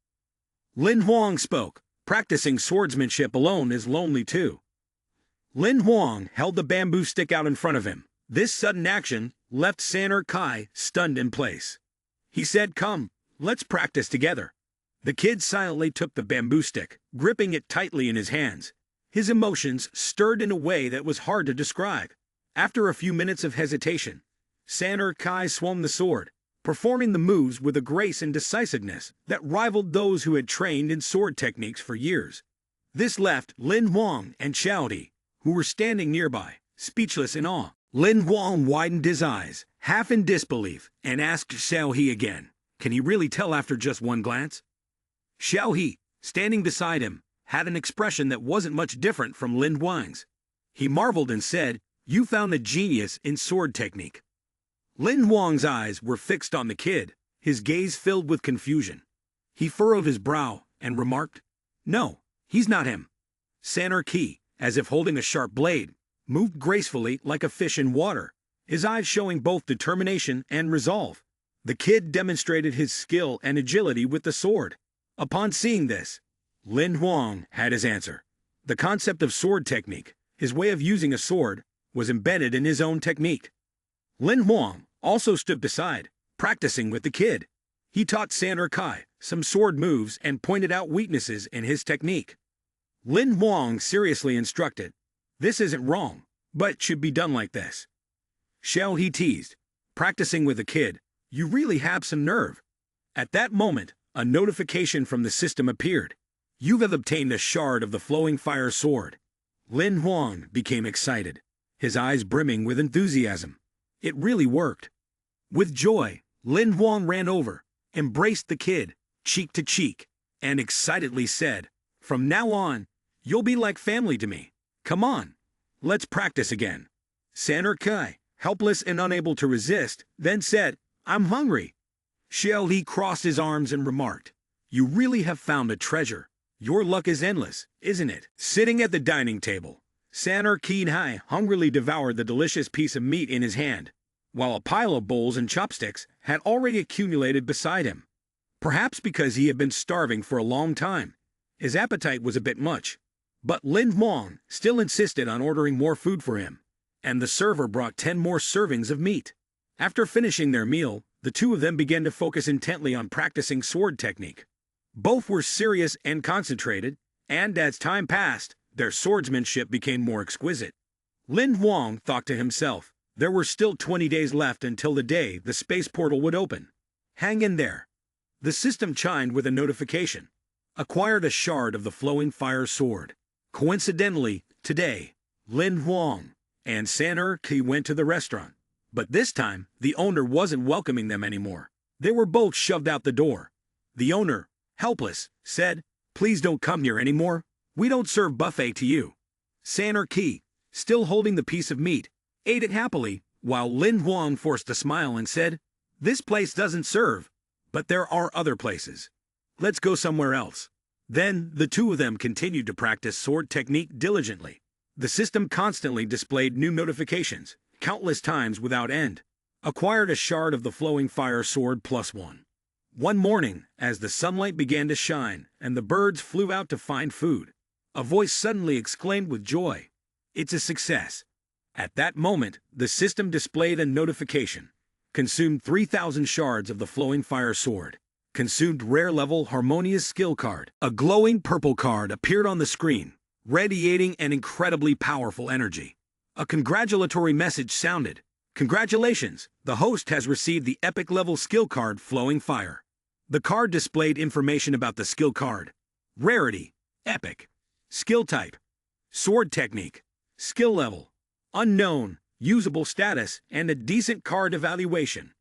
[SPEAKER 1] Lin Huang spoke, practicing swordsmanship alone is lonely too. Lin Huang held the bamboo stick out in front of him. This sudden action left Saner Ki stunned in place. He said, Come, let's practice together. The kid silently took the bamboo stick, gripping it tightly in his hands. His emotions stirred in a way that was hard to describe. After a few minutes of hesitation, Saner Ki swung the sword, performing the moves with a grace and decisiveness that rivaled those who had trained in sword techniques for years. This left Lin Huang and Xiaodi, who were standing nearby, speechless in awe. Lin Huang widened his eyes, half in disbelief, and asked Xiao He again, Can he really tell after just one glance? Xiao He, standing beside him, had an expression that wasn't much different from Lin Huang's. He marveled and said, You found the genius in sword technique. Lin Huang's eyes were fixed on the kid, his gaze filled with confusion. He furrowed his brow and remarked, No, he's not him. Saner Ki, as if holding a sharp blade, moved gracefully like a fish in water, his eyes showing both determination and resolve. The kid demonstrated his skill and agility with the sword. Upon seeing this, Lin Huang had his answer. The concept of sword technique, his way of using a sword, was embedded in his own technique. Lin Huang also stood beside, practicing with the kid. He taught Saner Ki some sword moves and pointed out weaknesses in his technique. Lin Huang seriously instructed, This isn't wrong, but should be done like this. Xiao He teased, practicing with the kid, You really have some nerve. At that moment, a notification from the system appeared. You have obtained a shard of the flowing fire sword. Lin Huang became excited, his eyes brimming with enthusiasm. It really worked. With joy, Lin Huang ran over, embraced the kid, cheek to cheek, and excitedly said, From now on, you'll be like family to me. Come on, let's practice again. Saner Ki, helpless and unable to resist, then said, I'm hungry. Xiao Li crossed his arms and remarked, You really have found a treasure. Your luck is endless, isn't it? Sitting at the dining table, Saner Ki hungrily devoured the delicious piece of meat in his hand, while a pile of bowls and chopsticks had already accumulated beside him. Perhaps because he had been starving for a long time, his appetite was a bit much. But Lin Huang still insisted on ordering more food for him, and the server brought 10 more servings of meat. After finishing their meal, the two of them began to focus intently on practicing sword technique. Both were serious and concentrated, and as time passed, their swordsmanship became more exquisite. Lin Huang thought to himself, there were still 20 days left until the day the space portal would open. Hang in there. The system chimed with a notification. Acquired a shard of the flowing fire sword. Coincidentally, today, Lin Huang and Saner Ki went to the restaurant. But this time, the owner wasn't welcoming them anymore. They were both shoved out the door. The owner, helpless, said, Please don't come here anymore. We don't serve buffet to you. Saner Ki, still holding the piece of meat, ate it happily, while Lin Huang forced a smile and said, This place doesn't serve, but there are other places. Let's go somewhere else. Then, the two of them continued to practice sword technique diligently. The system constantly displayed new notifications, countless times without end. Acquired a shard of the flowing fire sword +1. One morning, as the sunlight began to shine and the birds flew out to find food, a voice suddenly exclaimed with joy, It's a success. At that moment, the system displayed a notification. Consumed 3,000 shards of the flowing fire sword. Consumed rare level harmonious skill card. A glowing purple card appeared on the screen, radiating an incredibly powerful energy. A congratulatory message sounded. Congratulations, the host has received the epic level skill card Flowing Fire. The card displayed information about the skill card. Rarity, epic. Skill type, sword technique. Skill level, unknown, usable status, and a decent card evaluation.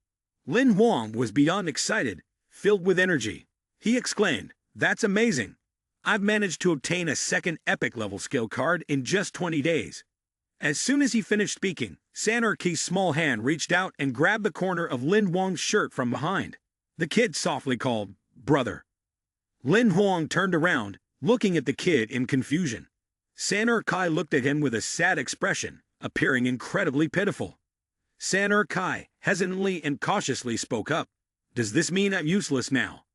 [SPEAKER 1] Lin Huang was beyond excited, filled with energy. He exclaimed, "That's amazing! I've managed to obtain a second epic level skill card in just 20 days. As soon as he finished speaking, Sanarkey's small hand reached out and grabbed the corner of Lin Huang's shirt from behind. The kid softly called, "Brother." Lin Huang turned around, looking at the kid in confusion. Sanarkey looked at him with a sad expression, appearing incredibly pitiful. Sanarkey hesitantly and cautiously spoke up, "Does this mean I'm useless now?"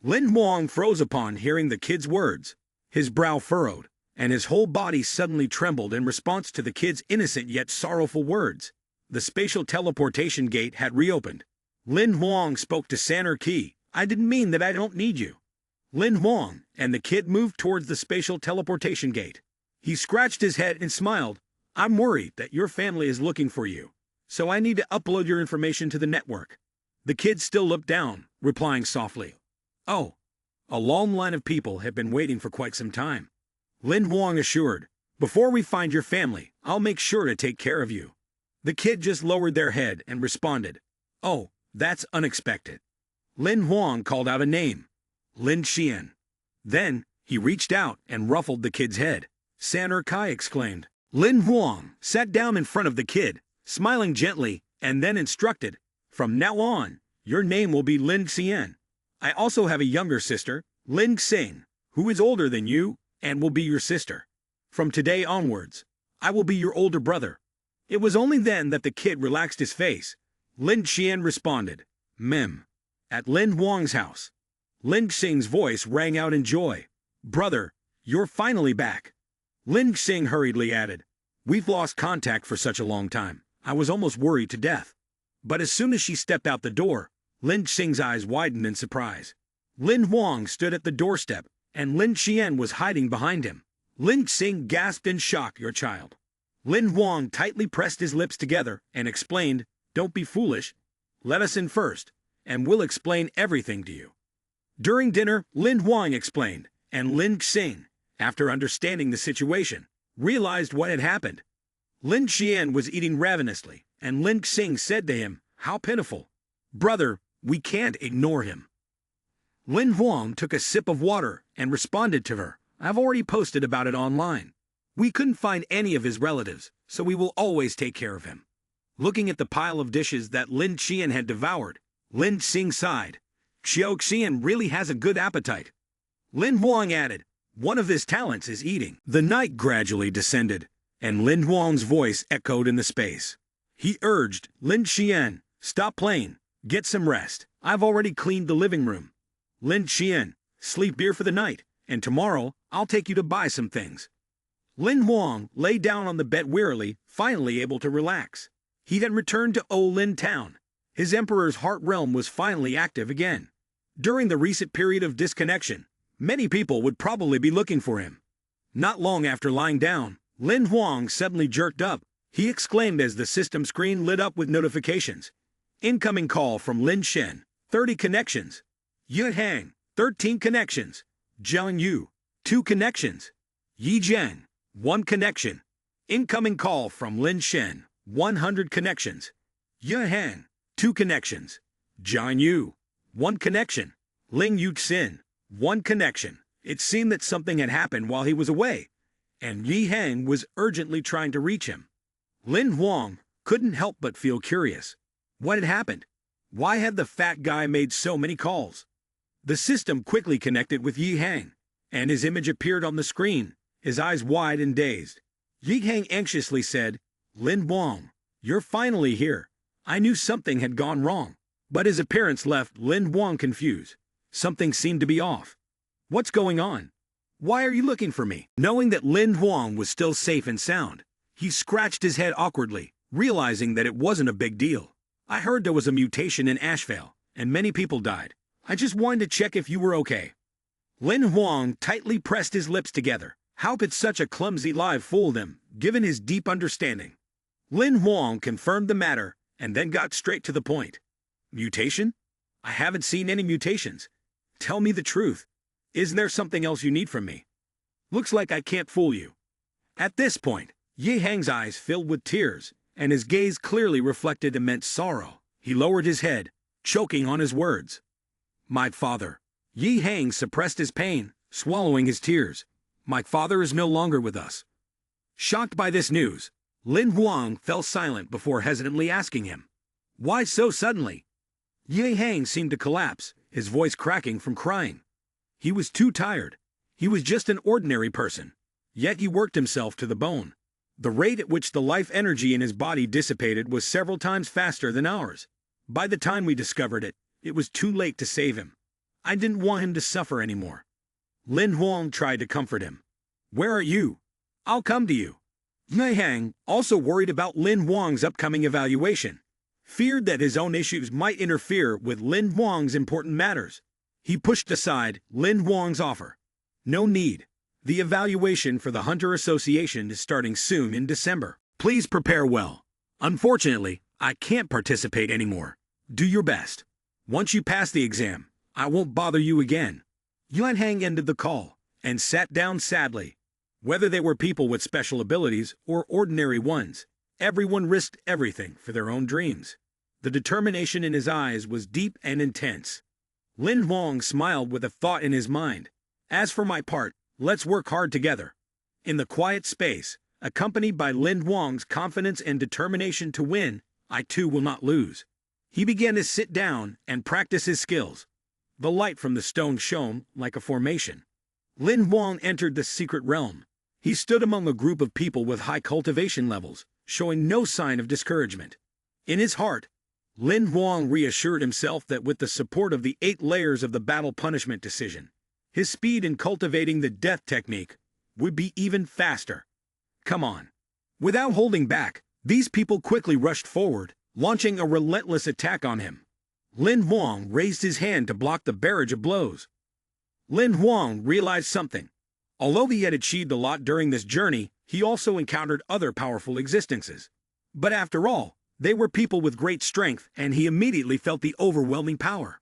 [SPEAKER 1] Lin Huang froze upon hearing the kid's words. His brow furrowed, and his whole body suddenly trembled in response to the kid's innocent yet sorrowful words. The spatial teleportation gate had reopened. Lin Huang spoke to Sanarkey, "I didn't mean that I don't need you." Lin Huang and the kid moved towards the spatial teleportation gate. He scratched his head and smiled. "I'm worried that your family is looking for you, so I need to upload your information to the network." The kid still looked down, replying softly, "Oh, a long line of people have been waiting for quite some time." Lin Huang assured, "Before we find your family, I'll make sure to take care of you." The kid just lowered their head and responded, "Oh, that's unexpected." Lin Huang called out a name, Lin Xian. Then, he reached out and ruffled the kid's head. Sanarkey exclaimed. Lin Huang sat down in front of the kid, smiling gently, and then instructed, "From now on, your name will be Lin Xian. I also have a younger sister, Lin Xing, who is older than you and will be your sister. From today onwards, I will be your older brother." It was only then that the kid relaxed his face. Lin Xian responded, "Mem." At Lin Huang's house, Lin Xing's voice rang out in joy. "Brother, you're finally back." Lin Xing hurriedly added, "We've lost contact for such a long time. I was almost worried to death." But as soon as she stepped out the door, Lin Xing's eyes widened in surprise. Lin Huang stood at the doorstep, and Lin Xian was hiding behind him. Lin Xing gasped in shock, "Your child." Lin Huang tightly pressed his lips together and explained, "Don't be foolish. Let us in first, and we'll explain everything to you." During dinner, Lin Huang explained, and Lin Xing, after understanding the situation, realized what had happened. Lin Xian was eating ravenously, and Lin Xing said to him, "How pitiful. Brother, we can't ignore him." Lin Huang took a sip of water and responded to her, "I've already posted about it online. We couldn't find any of his relatives, so we will always take care of him." Looking at the pile of dishes that Lin Xian had devoured, Lin Xing sighed. "Xiao Xian really has a good appetite." Lin Huang added, "One of his talents is eating." The night gradually descended, and Lin Huang's voice echoed in the space. He urged, "Lin Xian, stop playing. Get some rest. I've already cleaned the living room. Lin Xian, sleep here for the night, and tomorrow I'll take you to buy some things." Lin Huang lay down on the bed wearily, finally able to relax. He had returned to Olin Town. His emperor's heart realm was finally active again. During the recent period of disconnection, many people would probably be looking for him. Not long after lying down, Lin Huang suddenly jerked up. He exclaimed as the system screen lit up with notifications. Incoming call from Lin Shen, 30 connections. Ye Hang, 13 connections. Zhang Yu, 2 connections. Yi Zheng, 1 connection. Incoming call from Lin Shen, 100 connections. Ye Hang, 2 connections. Zhang Yu, 1 connection. Ling Yuxin, 1 connection. It seemed that something had happened while he was away, and Yi Hang was urgently trying to reach him. Lin Huang couldn't help but feel curious. What had happened? Why had the fat guy made so many calls? The system quickly connected with Yi Hang, and his image appeared on the screen, his eyes wide and dazed. Yi Hang anxiously said, "Lin Huang, you're finally here. I knew something had gone wrong." But his appearance left Lin Huang confused. Something seemed to be off. "What's going on? Why are you looking for me?" Knowing that Lin Huang was still safe and sound, he scratched his head awkwardly, realizing that it wasn't a big deal. "I heard there was a mutation in Ashvale, and many people died. I just wanted to check if you were okay." Lin Huang tightly pressed his lips together. How could such a clumsy lie fool them, given his deep understanding? Lin Huang confirmed the matter and then got straight to the point. Mutation? I haven't seen any mutations. Tell me the truth. Isn't there something else you need from me? Looks like I can't fool you. At this point, Yi Hang's eyes filled with tears, and his gaze clearly reflected immense sorrow. He lowered his head, choking on his words. My father. Yi Hang suppressed his pain, swallowing his tears. My father is no longer with us. Shocked by this news, Lin Huang fell silent before hesitantly asking him, why so suddenly? Yi Hang seemed to collapse, his voice cracking from crying. He was too tired. He was just an ordinary person. Yet he worked himself to the bone. The rate at which the life energy in his body dissipated was several times faster than ours. By the time we discovered it, it was too late to save him. I didn't want him to suffer anymore. Lin Huang tried to comfort him. Where are you? I'll come to you. Yi Hang, also worried about Lin Huang's upcoming evaluation, feared that his own issues might interfere with Lin Huang's important matters. He pushed aside Lin Huang's offer. No need. The evaluation for the Hunter Association is starting soon in December. Please prepare well. Unfortunately, I can't participate anymore. Do your best. Once you pass the exam, I won't bother you again. Yuan Hang ended the call and sat down sadly. Whether they were people with special abilities or ordinary ones, everyone risked everything for their own dreams. The determination in his eyes was deep and intense. Lin Huang smiled with a thought in his mind. As for my part, let's work hard together. In the quiet space, accompanied by Lin Huang's confidence and determination to win, I too will not lose. He began to sit down and practice his skills. The light from the stone shone like a formation. Lin Huang entered the secret realm. He stood among a group of people with high cultivation levels, showing no sign of discouragement. In his heart, Lin Huang reassured himself that with the support of the 8 layers of the battle punishment decision, his speed in cultivating the death technique would be even faster. Come on. Without holding back, these people quickly rushed forward, launching a relentless attack on him. Lin Huang raised his hand to block the barrage of blows. Lin Huang realized something. Although he had achieved a lot during this journey, he also encountered other powerful existences. But after all, they were people with great strength, and he immediately felt the overwhelming power.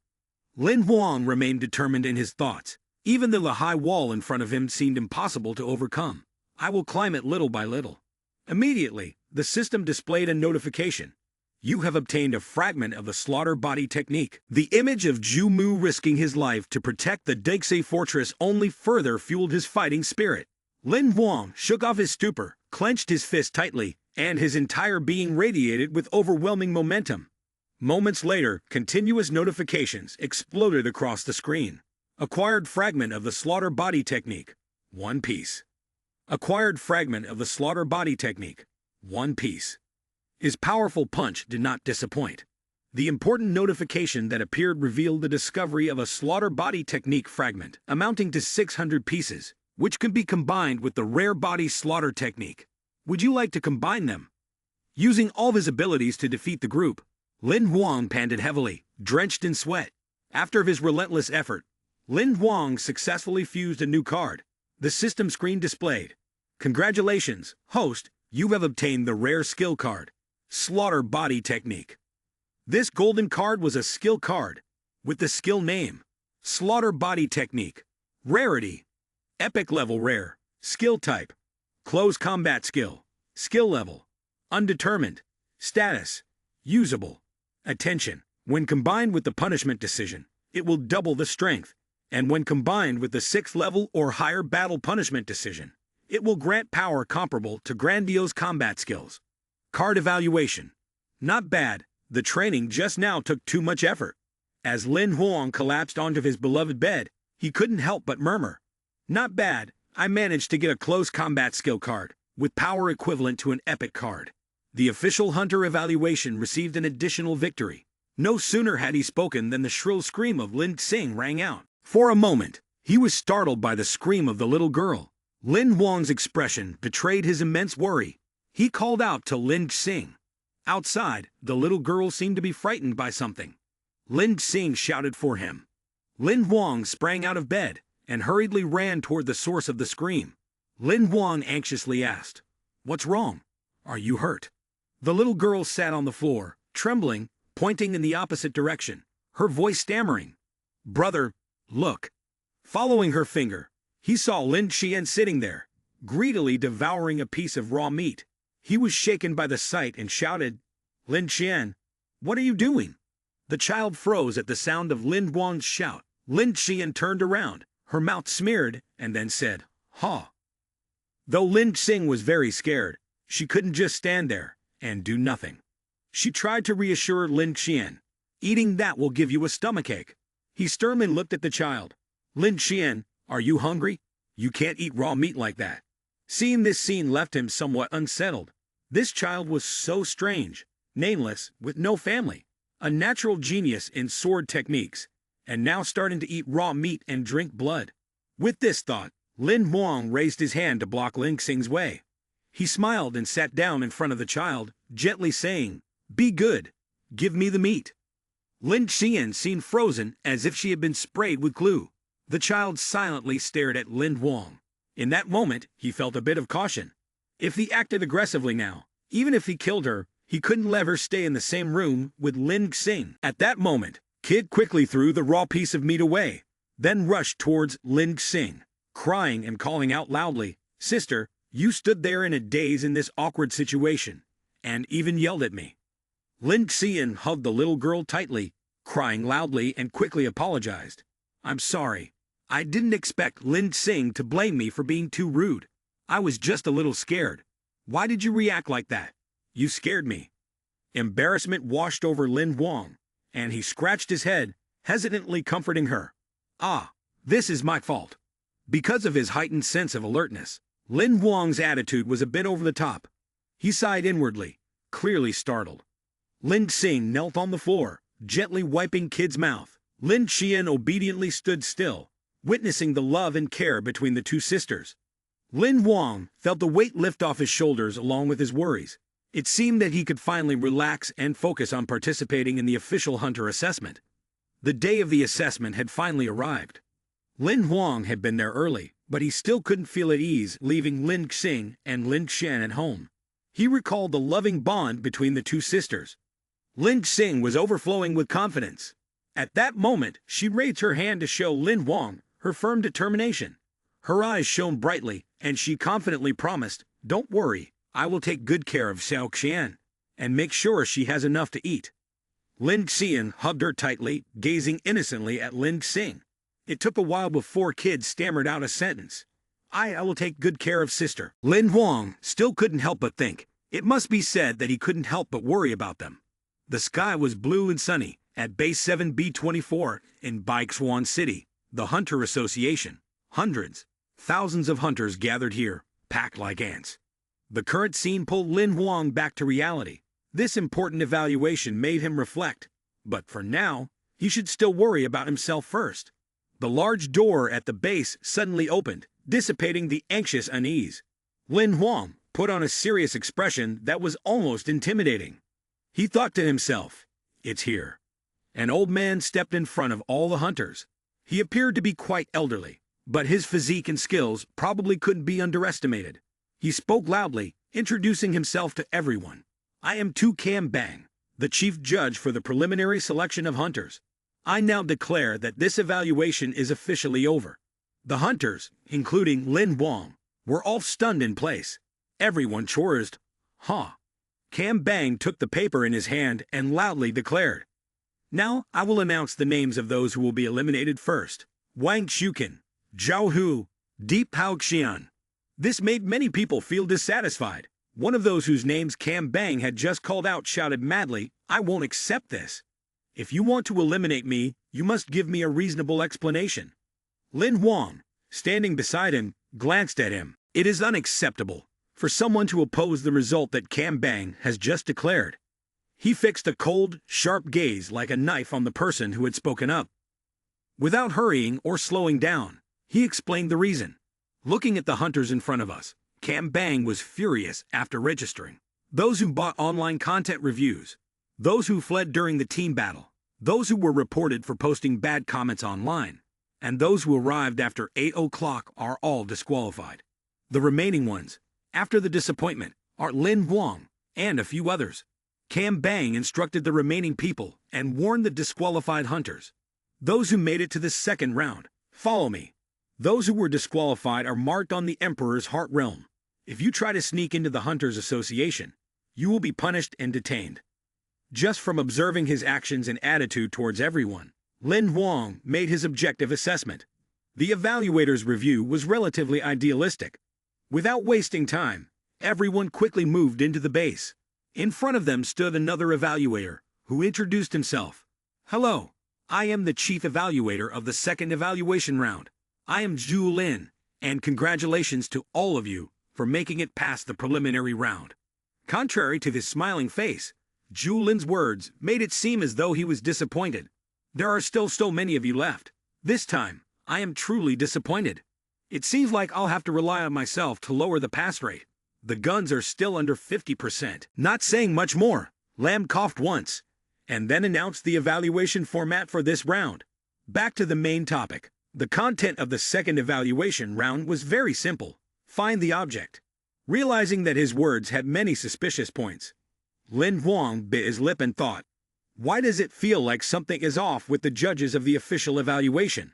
[SPEAKER 1] Lin Huang remained determined in his thoughts, even though the high wall in front of him seemed impossible to overcome. I will climb it little by little. Immediately, the system displayed a notification. You have obtained a fragment of the slaughter body technique. The image of Zhu Mu risking his life to protect the Dengse fortress only further fueled his fighting spirit. Lin Huang shook off his stupor, clenched his fist tightly, and his entire being radiated with overwhelming momentum. Moments later, continuous notifications exploded across the screen. Acquired fragment of the slaughter body technique. 1 piece. Acquired fragment of the slaughter body technique. 1 piece. His powerful punch did not disappoint. The important notification that appeared revealed the discovery of a slaughter body technique fragment amounting to 600 pieces, which can be combined with the rare body slaughter technique. Would you like to combine them? Using all of his abilities to defeat the group, Lin Huang panted heavily, drenched in sweat. After his relentless effort, Lin Huang successfully fused a new card. The system screen displayed. Congratulations, host, you have obtained the rare skill card. Slaughter Body Technique. This golden card was a skill card, with the skill name, Slaughter Body Technique. Rarity, Epic Level Rare. Skill Type, Close Combat Skill. Skill Level, Undetermined. Status, Usable. Attention, when combined with the punishment decision, it will double the strength, and when combined with the 6th level or higher battle punishment decision, it will grant power comparable to grandiose combat skills. Card evaluation. Not bad, the training just now took too much effort. As Lin Huang collapsed onto his beloved bed, he couldn't help but murmur. Not bad, I managed to get a close combat skill card, with power equivalent to an epic card. The official hunter evaluation received an additional victory. No sooner had he spoken than the shrill scream of Lin Xing rang out. For a moment, he was startled by the scream of the little girl. Lin Huang's expression betrayed his immense worry. He called out to Lin Xing. Outside, the little girl seemed to be frightened by something. Lin Xing shouted for him. Lin Huang sprang out of bed and hurriedly ran toward the source of the scream. Lin Huang anxiously asked, "What's wrong? Are you hurt?" The little girl sat on the floor, trembling, pointing in the opposite direction, her voice stammering. "Brother, look." Following her finger, he saw Lin Qian sitting there, greedily devouring a piece of raw meat. He was shaken by the sight and shouted, "Lin Qian, what are you doing?" The child froze at the sound of Lin Huang's shout. Lin Qian turned around, her mouth smeared, and then said, "Ha." Though Lin Xing was very scared, she couldn't just stand there and do nothing. She tried to reassure Lin Qian, "Eating that will give you a stomachache." He sternly looked at the child. "Lin Qian, are you hungry? You can't eat raw meat like that." Seeing this scene left him somewhat unsettled. This child was so strange, nameless, with no family, a natural genius in sword techniques, and now starting to eat raw meat and drink blood. With this thought, Lin Huang raised his hand to block Lin Xing's way. He smiled and sat down in front of the child, gently saying, "Be good. Give me the meat." Lin Qian seemed frozen as if she had been sprayed with glue. The child silently stared at Lin Huang. In that moment, he felt a bit of caution. If he acted aggressively now, even if he killed her, he couldn't let her stay in the same room with Lin Xing. At that moment, Kid quickly threw the raw piece of meat away, then rushed towards Lin Xing, crying and calling out loudly, "Sister, you stood there in a daze in this awkward situation, and even yelled at me." Lin Xian hugged the little girl tightly, crying loudly and quickly apologized. "I'm sorry. I didn't expect Lin Xing to blame me for being too rude. I was just a little scared. Why did you react like that? You scared me." Embarrassment washed over Lin Huang, and he scratched his head, hesitantly comforting her. "Ah, this is my fault." Because of his heightened sense of alertness, Lin Huang's attitude was a bit over the top. He sighed inwardly, clearly startled. Lin Xing knelt on the floor, gently wiping Kid's mouth. Lin Qian obediently stood still, witnessing the love and care between the two sisters. Lin Huang felt the weight lift off his shoulders along with his worries. It seemed that he could finally relax and focus on participating in the official hunter assessment. The day of the assessment had finally arrived. Lin Huang had been there early, but he still couldn't feel at ease leaving Lin Xing and Lin Qian at home. He recalled the loving bond between the two sisters. Lin Xing was overflowing with confidence. At that moment, she raised her hand to show Lin Huang her firm determination. Her eyes shone brightly, and she confidently promised, "Don't worry, I will take good care of Xiao Qian, and make sure she has enough to eat." Lin Xian hugged her tightly, gazing innocently at Lin Xing. It took a while before Kid stammered out a sentence. I will take good care of sister." Lin Huang still couldn't help but think. It must be said that he couldn't help but worry about them. The sky was blue and sunny at Base 7B24 in Baixuan City, the Hunter Association. Hundreds, thousands of hunters gathered here, packed like ants. The current scene pulled Lin Huang back to reality. This important evaluation made him reflect. But for now, he should still worry about himself first. The large door at the base suddenly opened, dissipating the anxious unease. Lin Huang put on a serious expression that was almost intimidating. He thought to himself, "It's here." An old man stepped in front of all the hunters. He appeared to be quite elderly, but his physique and skills probably couldn't be underestimated. He spoke loudly, introducing himself to everyone. "I am Tu Cam Bang, the chief judge for the preliminary selection of hunters. I now declare that this evaluation is officially over." The hunters, including Lin Huang, were all stunned in place. Everyone chorused, "Huh." Cam Bang took the paper in his hand and loudly declared, "Now I will announce the names of those who will be eliminated first. Wang Shukin, Zhao Hu, Deep Hao Xian." This made many people feel dissatisfied. One of those whose names Cam Bang had just called out shouted madly, "I won't accept this. If you want to eliminate me, you must give me a reasonable explanation." Lin Huang, standing beside him, glanced at him. "It is unacceptable for someone to oppose the result that Cam Bang has just declared." He fixed a cold, sharp gaze like a knife on the person who had spoken up. Without hurrying or slowing down, he explained the reason. "Looking at the hunters in front of us, Cam Bang was furious after registering. Those who bought online content reviews, those who fled during the team battle, those who were reported for posting bad comments online, and those who arrived after 8 o'clock are all disqualified. The remaining ones, after the disappointment, are Lin Huang and a few others. Cam Bang instructed the remaining people and warned the disqualified hunters. Those who made it to the second round, follow me. Those who were disqualified are marked on the Emperor's Heart Realm. If you try to sneak into the Hunters Association, you will be punished and detained. Just from observing his actions and attitude towards everyone, Lin Huang made his objective assessment. The evaluator's review was relatively idealistic. Without wasting time, everyone quickly moved into the base. In front of them stood another evaluator, who introduced himself. Hello, I am the chief evaluator of the second evaluation round. I am Zhu Lin, and congratulations to all of you for making it past the preliminary round. Contrary to his smiling face, Zhu Lin's words made it seem as though he was disappointed. There are still so many of you left. This time, I am truly disappointed. It seems like I'll have to rely on myself to lower the pass rate. The guns are still under 50%. Not saying much more, Lamb coughed once, and then announced the evaluation format for this round. Back to the main topic. The content of the second evaluation round was very simple. Find the object. Realizing that his words had many suspicious points, Lin Huang bit his lip and thought, why does it feel like something is off with the judges of the official evaluation?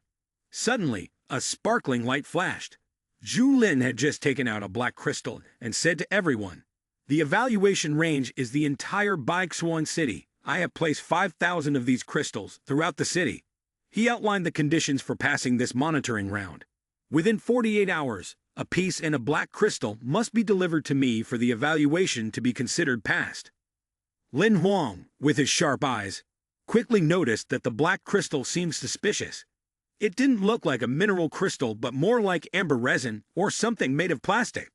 [SPEAKER 1] Suddenly, a sparkling light flashed. Zhu Lin had just taken out a black crystal and said to everyone, the evaluation range is the entire Baixuan city. I have placed 5,000 of these crystals throughout the city. He outlined the conditions for passing this monitoring round. Within 48 hours, a piece and a black crystal must be delivered to me for the evaluation to be considered passed. Lin Huang, with his sharp eyes, quickly noticed that the black crystal seemed suspicious. It didn't look like a mineral crystal but more like amber resin or something made of plastic.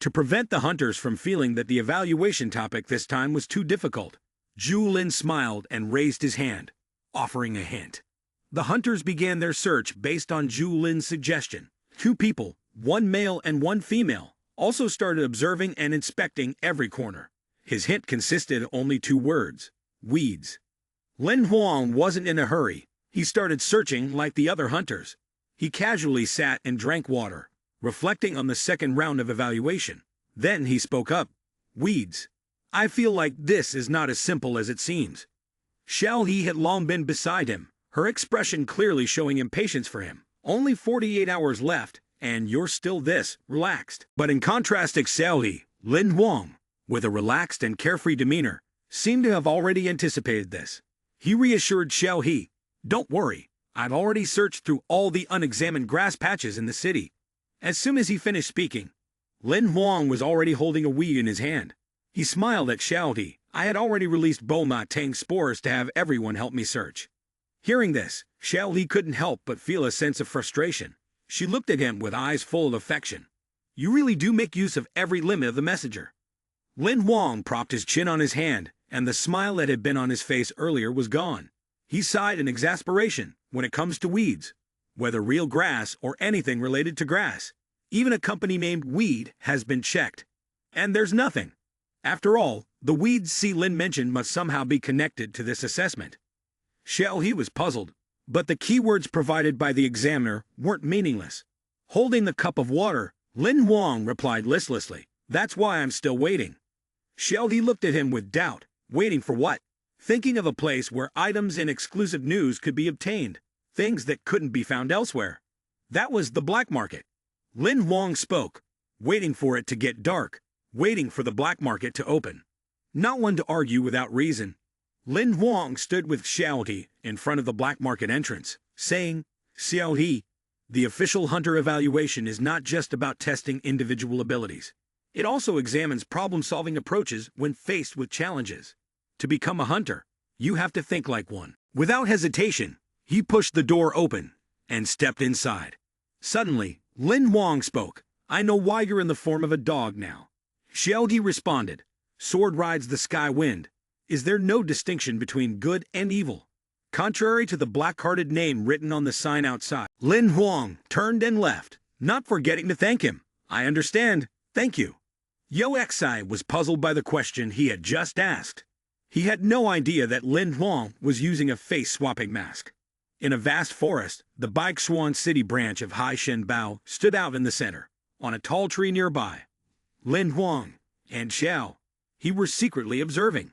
[SPEAKER 1] To prevent the hunters from feeling that the evaluation topic this time was too difficult, Zhu Lin smiled and raised his hand, offering a hint. The hunters began their search based on Zhu Lin's suggestion. 2 people, 1 male and 1 female, also started observing and inspecting every corner. His hint consisted of only 2 words: weeds. Lin Huang wasn't in a hurry. He started searching like the other hunters. He casually sat and drank water, reflecting on the second round of evaluation. Then he spoke up. Weeds. I feel like this is not as simple as it seems. Xiao He had long been beside him, her expression clearly showing impatience for him. Only 48 hours left, and you're still this relaxed. But in contrast to Xiao He, Lin Huang, with a relaxed and carefree demeanor, seemed to have already anticipated this. He reassured Xiao He, don't worry, I've already searched through all the unexamined grass patches in the city. As soon as he finished speaking, Lin Huang was already holding a weed in his hand. He smiled at Xiao He. I had already released Boma Tang's spores to have everyone help me search. Hearing this, Xiao He couldn't help but feel a sense of frustration. She looked at him with eyes full of affection. You really do make use of every limit of the messenger. Lin Huang propped his chin on his hand, and the smile that had been on his face earlier was gone. He sighed in exasperation. When it comes to weeds, whether real grass or anything related to grass, even a company named Weed has been checked. And there's nothing. After all, the weeds Si Lin mentioned must somehow be connected to this assessment. Xiao He was puzzled, but the keywords provided by the examiner weren't meaningless. Holding the cup of water, Lin Huang replied listlessly, that's why I'm still waiting. Xiao He looked at him with doubt. Waiting for what? Thinking of a place where items and exclusive news could be obtained, things that couldn't be found elsewhere. That was the black market. Lin Huang spoke, waiting for it to get dark, waiting for the black market to open. Not one to argue without reason. Lin Huang stood with Xiao He in front of the black market entrance, saying, Xiao He, the official hunter evaluation is not just about testing individual abilities. It also examines problem-solving approaches when faced with challenges. To become a hunter, you have to think like one. Without hesitation, he pushed the door open and stepped inside. Suddenly, Lin Huang spoke. I know why you're in the form of a dog now. Xiao He responded. Sword rides the sky wind. Is there no distinction between good and evil? Contrary to the black-hearted name written on the sign outside, Lin Huang turned and left, not forgetting to thank him. I understand. Thank you. Yo Xi was puzzled by the question he had just asked. He had no idea that Lin Huang was using a face-swapping mask. In a vast forest, the Baixuan city branch of Hai Shen Bao stood out in the center. On a tall tree nearby, Lin Huang and Xiao he were secretly observing.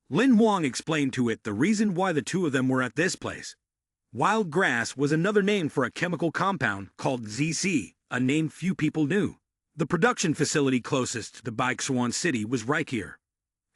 [SPEAKER 1] Lin Huang explained to it the reason why the two of them were at this place. Wild grass was another name for a chemical compound called ZC, a name few people knew. The production facility closest to the Baixuan city was right here.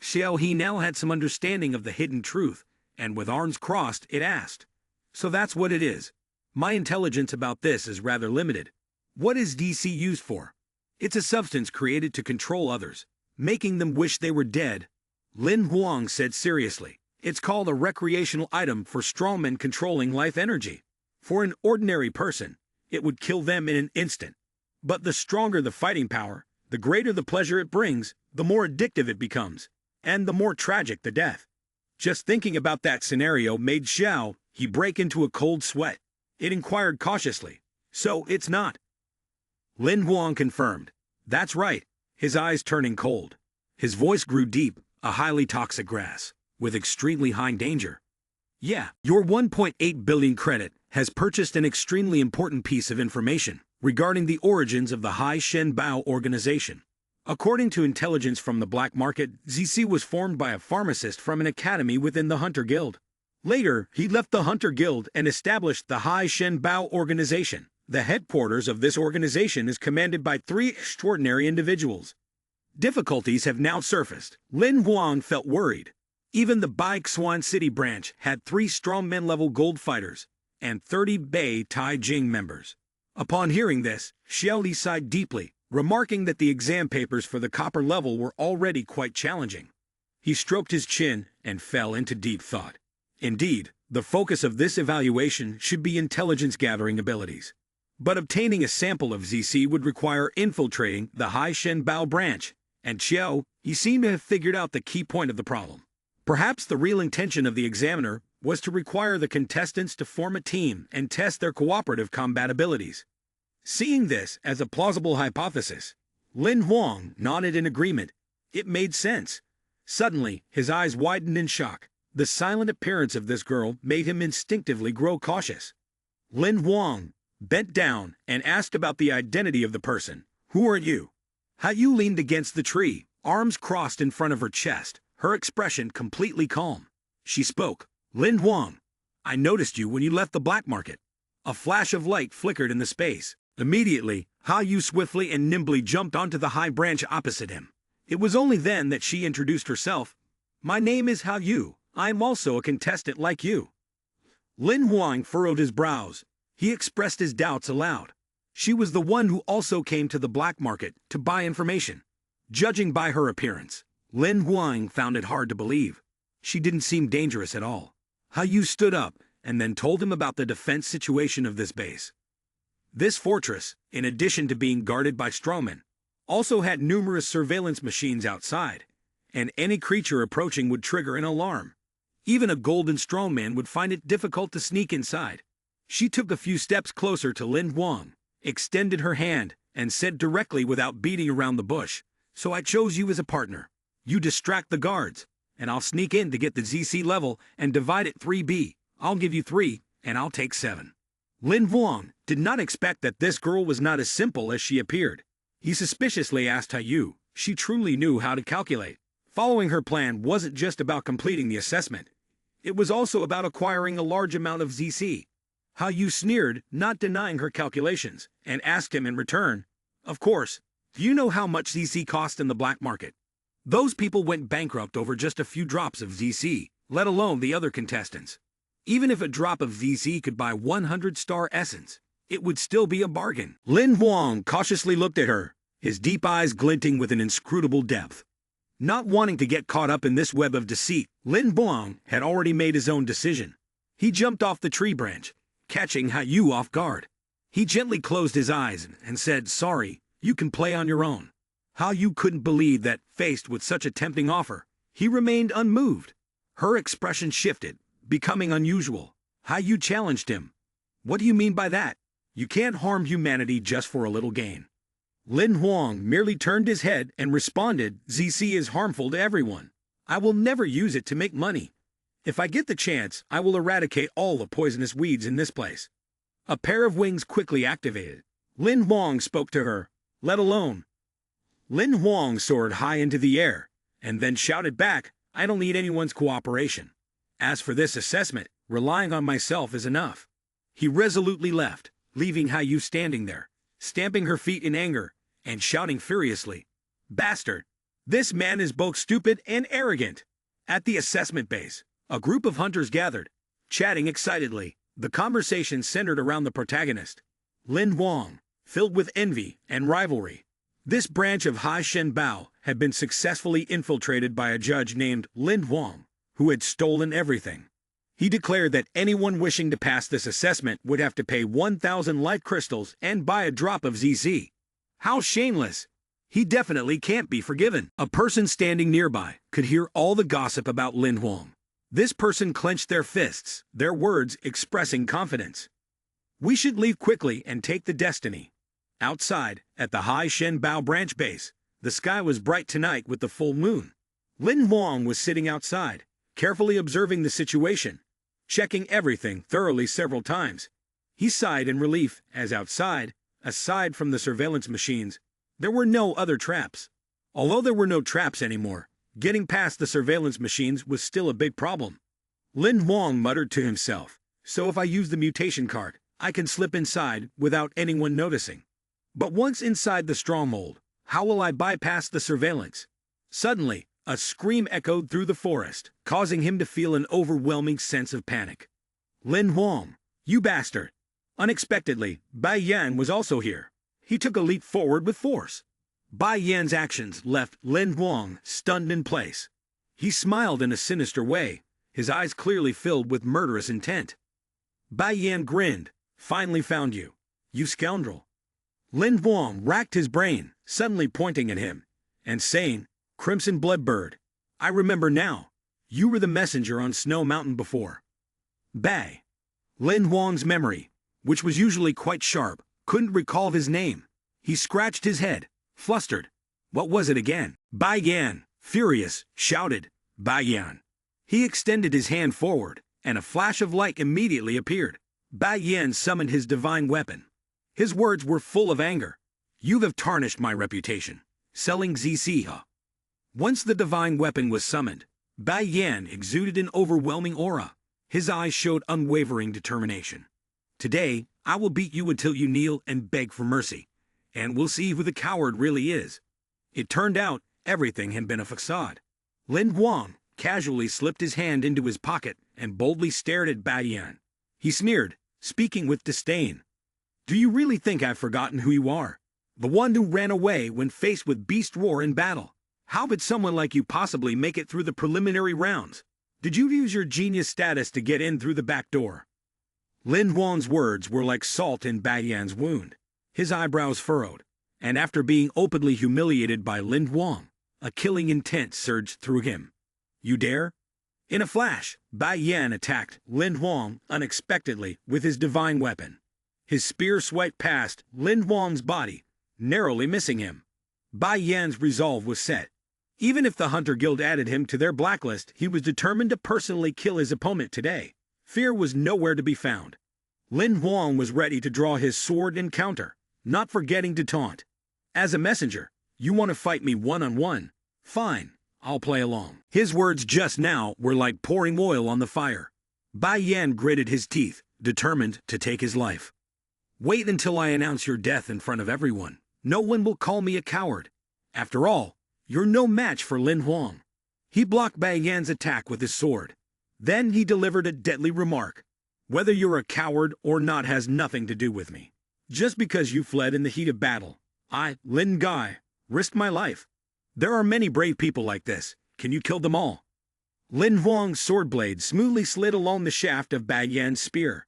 [SPEAKER 1] Xiao He now had some understanding of the hidden truth, and with arms crossed, it asked, "So that's what it is. My intelligence about this is rather limited. What is DC used for?" "It's a substance created to control others, making them wish they were dead," Lin Huang said seriously. "It's called a recreational item for strongmen controlling life energy. For an ordinary person, it would kill them in an instant. But the stronger the fighting power, the greater the pleasure it brings, the more addictive it becomes, and the more tragic the death." Just thinking about that scenario made Xiao He break into a cold sweat. It inquired cautiously, "So it's not?" Lin Huang confirmed, "That's right," his eyes turning cold. His voice grew deep, "A highly toxic grass, with extremely high danger." "Yeah, your 1.8 billion credit has purchased an extremely important piece of information regarding the origins of the Hai Shen Bao organization. According to intelligence from the black market, ZC was formed by a pharmacist from an academy within the Hunter Guild. Later, he left the Hunter Guild and established the Hai Shen Bao organization. The headquarters of this organization is commanded by 3 extraordinary individuals. Difficulties have now surfaced. Lin Huang felt worried. Even the Baixuan City branch had 3 strongman-level gold fighters and 30 Bei Tai Jing members. Upon hearing this, Xiao Li sighed deeply, remarking that the exam papers for the copper level were already quite challenging. He stroked his chin and fell into deep thought. Indeed, the focus of this evaluation should be intelligence-gathering abilities. But obtaining a sample of ZC would require infiltrating the Hai Shen Bao branch, and Xiao, he seemed to have figured out the key point of the problem. Perhaps the real intention of the examiner was to require the contestants to form a team and test their cooperative combat abilities. Seeing this as a plausible hypothesis, Lin Huang nodded in agreement. It made sense. Suddenly, his eyes widened in shock. The silent appearance of this girl made him instinctively grow cautious. Lin Huang bent down and asked about the identity of the person. "Who are you?" Yu leaned against the tree, arms crossed in front of her chest, her expression completely calm. She spoke, "Lin Huang, I noticed you when you left the black market." A flash of light flickered in the space. Immediately, Yu swiftly and nimbly jumped onto the high branch opposite him. It was only then that she introduced herself. "My name is Yu. I am also a contestant like you." Lin Huang furrowed his brows. He expressed his doubts aloud. She was the one who also came to the black market to buy information. Judging by her appearance, Lin Huang found it hard to believe. She didn't seem dangerous at all. Yu stood up and then told him about the defense situation of this base. This fortress, in addition to being guarded by strongmen, also had numerous surveillance machines outside, and any creature approaching would trigger an alarm. Even a golden strongman would find it difficult to sneak inside. She took a few steps closer to Lin Huang, extended her hand, and said directly without beating around the bush, "So I chose you as a partner. You distract the guards, and I'll sneak in to get the ZC level and divide it 3B. I'll give you 3, and I'll take 7. Lin Huang did not expect that this girl was not as simple as she appeared. He suspiciously asked Yu. She truly knew how to calculate. Following her plan wasn't just about completing the assessment. It was also about acquiring a large amount of ZC. Yu sneered, not denying her calculations, and asked him in return, "Of course, do you know how much ZC cost in the black market? Those people went bankrupt over just a few drops of ZC, let alone the other contestants. Even if a drop of ZC could buy 100 star essence, it would still be a bargain." Lin Huang cautiously looked at her, his deep eyes glinting with an inscrutable depth. Not wanting to get caught up in this web of deceit, Lin Huang had already made his own decision. He jumped off the tree branch, catching Yu off guard. He gently closed his eyes and said, "Sorry, you can play on your own." Yu couldn't believe that, faced with such a tempting offer, he remained unmoved. Her expression shifted, becoming unusual. Yu challenged him. "What do you mean by that? You can't harm humanity just for a little gain." Lin Huang merely turned his head and responded, "ZC is harmful to everyone. I will never use it to make money. If I get the chance, I will eradicate all the poisonous weeds in this place." A pair of wings quickly activated. Lin Huang spoke to her, "Let alone." Lin Huang soared high into the air, and then shouted back, "I don't need anyone's cooperation. As for this assessment, relying on myself is enough." He resolutely left, leaving Haiyu standing there, stamping her feet in anger, and shouting furiously, "Bastard! This man is both stupid and arrogant." At the assessment base, a group of hunters gathered, chatting excitedly. The conversation centered around the protagonist, Lin Huang, filled with envy and rivalry. This branch of Hai Shen Bao had been successfully infiltrated by a judge named Lin Huang, who had stolen everything. He declared that anyone wishing to pass this assessment would have to pay 1,000 life crystals and buy a drop of ZZ. How shameless! He definitely can't be forgiven. A person standing nearby could hear all the gossip about Lin Huang. This person clenched their fists, their words expressing confidence. "We should leave quickly and take the destiny." Outside, at the Hai Shen Bao branch base, the sky was bright tonight with the full moon. Lin Huang was sitting outside, carefully observing the situation, checking everything thoroughly several times. He sighed in relief, as outside, aside from the surveillance machines, there were no other traps. Although there were no traps anymore, getting past the surveillance machines was still a big problem. Lin Huang muttered to himself, "So if I use the mutation card, I can slip inside without anyone noticing. But once inside the stronghold, how will I bypass the surveillance?" Suddenly, a scream echoed through the forest, causing him to feel an overwhelming sense of panic. "Lin Huang, you bastard!" Unexpectedly, Bai Yan was also here. He took a leap forward with force. Bai Yan's actions left Lin Huang stunned in place. He smiled in a sinister way, his eyes clearly filled with murderous intent. Bai Yan grinned. "Finally found you, you scoundrel." Lin Huang racked his brain, suddenly pointing at him, and saying, "Crimson Blood Bird, I remember now. You were the messenger on Snow Mountain before." Bai. Lin Huang's memory, which was usually quite sharp, couldn't recall his name. He scratched his head, flustered. What was it again? Bai Yan, furious, shouted, "Bai Yan." He extended his hand forward, and a flash of light immediately appeared. Bai Yan summoned his divine weapon. His words were full of anger. "You have tarnished my reputation, selling ZC." Once the divine weapon was summoned, Bai Yan exuded an overwhelming aura. His eyes showed unwavering determination. "Today, I will beat you until you kneel and beg for mercy, and we'll see who the coward really is." It turned out everything had been a facade. Lin Huang casually slipped his hand into his pocket and boldly stared at Bai Yan. He sneered, speaking with disdain. "Do you really think I've forgotten who you are? The one who ran away when faced with beast roar in battle. How could someone like you possibly make it through the preliminary rounds? Did you use your genius status to get in through the back door?" Lin Huang's words were like salt in Bai Yan's wound. His eyebrows furrowed, and after being openly humiliated by Lin Huang, a killing intent surged through him. "You dare?" In a flash, Bai Yan attacked Lin Huang unexpectedly with his divine weapon. His spear swiped past Lin Huang's body, narrowly missing him. Bai Yan's resolve was set. Even if the Hunter Guild added him to their blacklist, he was determined to personally kill his opponent today. Fear was nowhere to be found. Lin Huang was ready to draw his sword and counter, not forgetting to taunt. "As a messenger, you want to fight me one-on-one? Fine, I'll play along." His words just now were like pouring oil on the fire. Bai Yan gritted his teeth, determined to take his life. "Wait until I announce your death in front of everyone. No one will call me a coward. After all, you're no match for Lin Huang." He blocked Bai Yan's attack with his sword. Then he delivered a deadly remark. "Whether you're a coward or not has nothing to do with me. Just because you fled in the heat of battle, I, Lin Gai, risked my life. There are many brave people like this. Can you kill them all?" Lin Huang's sword blade smoothly slid along the shaft of Bai Yan's spear.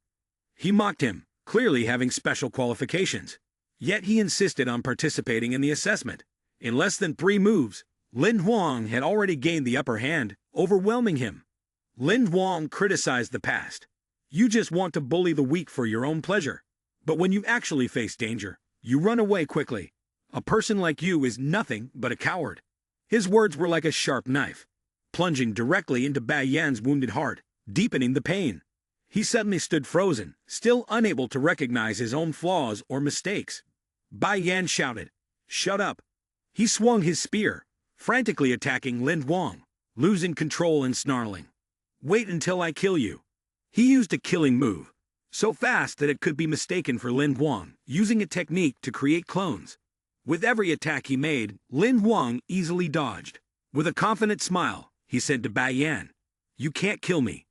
[SPEAKER 1] He mocked him, clearly having special qualifications. Yet he insisted on participating in the assessment. In less than 3 moves, Lin Huang had already gained the upper hand, overwhelming him. Lin Huang criticized the past. "You just want to bully the weak for your own pleasure. But when you actually face danger, you run away quickly. A person like you is nothing but a coward." His words were like a sharp knife, plunging directly into Bai Yan's wounded heart, deepening the pain. He suddenly stood frozen, still unable to recognize his own flaws or mistakes. Bai Yan shouted, "Shut up!" He swung his spear, frantically attacking Lin Huang, losing control and snarling. "Wait until I kill you." He used a killing move, so fast that it could be mistaken for Lin Huang, using a technique to create clones. With every attack he made, Lin Huang easily dodged. With a confident smile, he said to Bai Yan, "You can't kill me."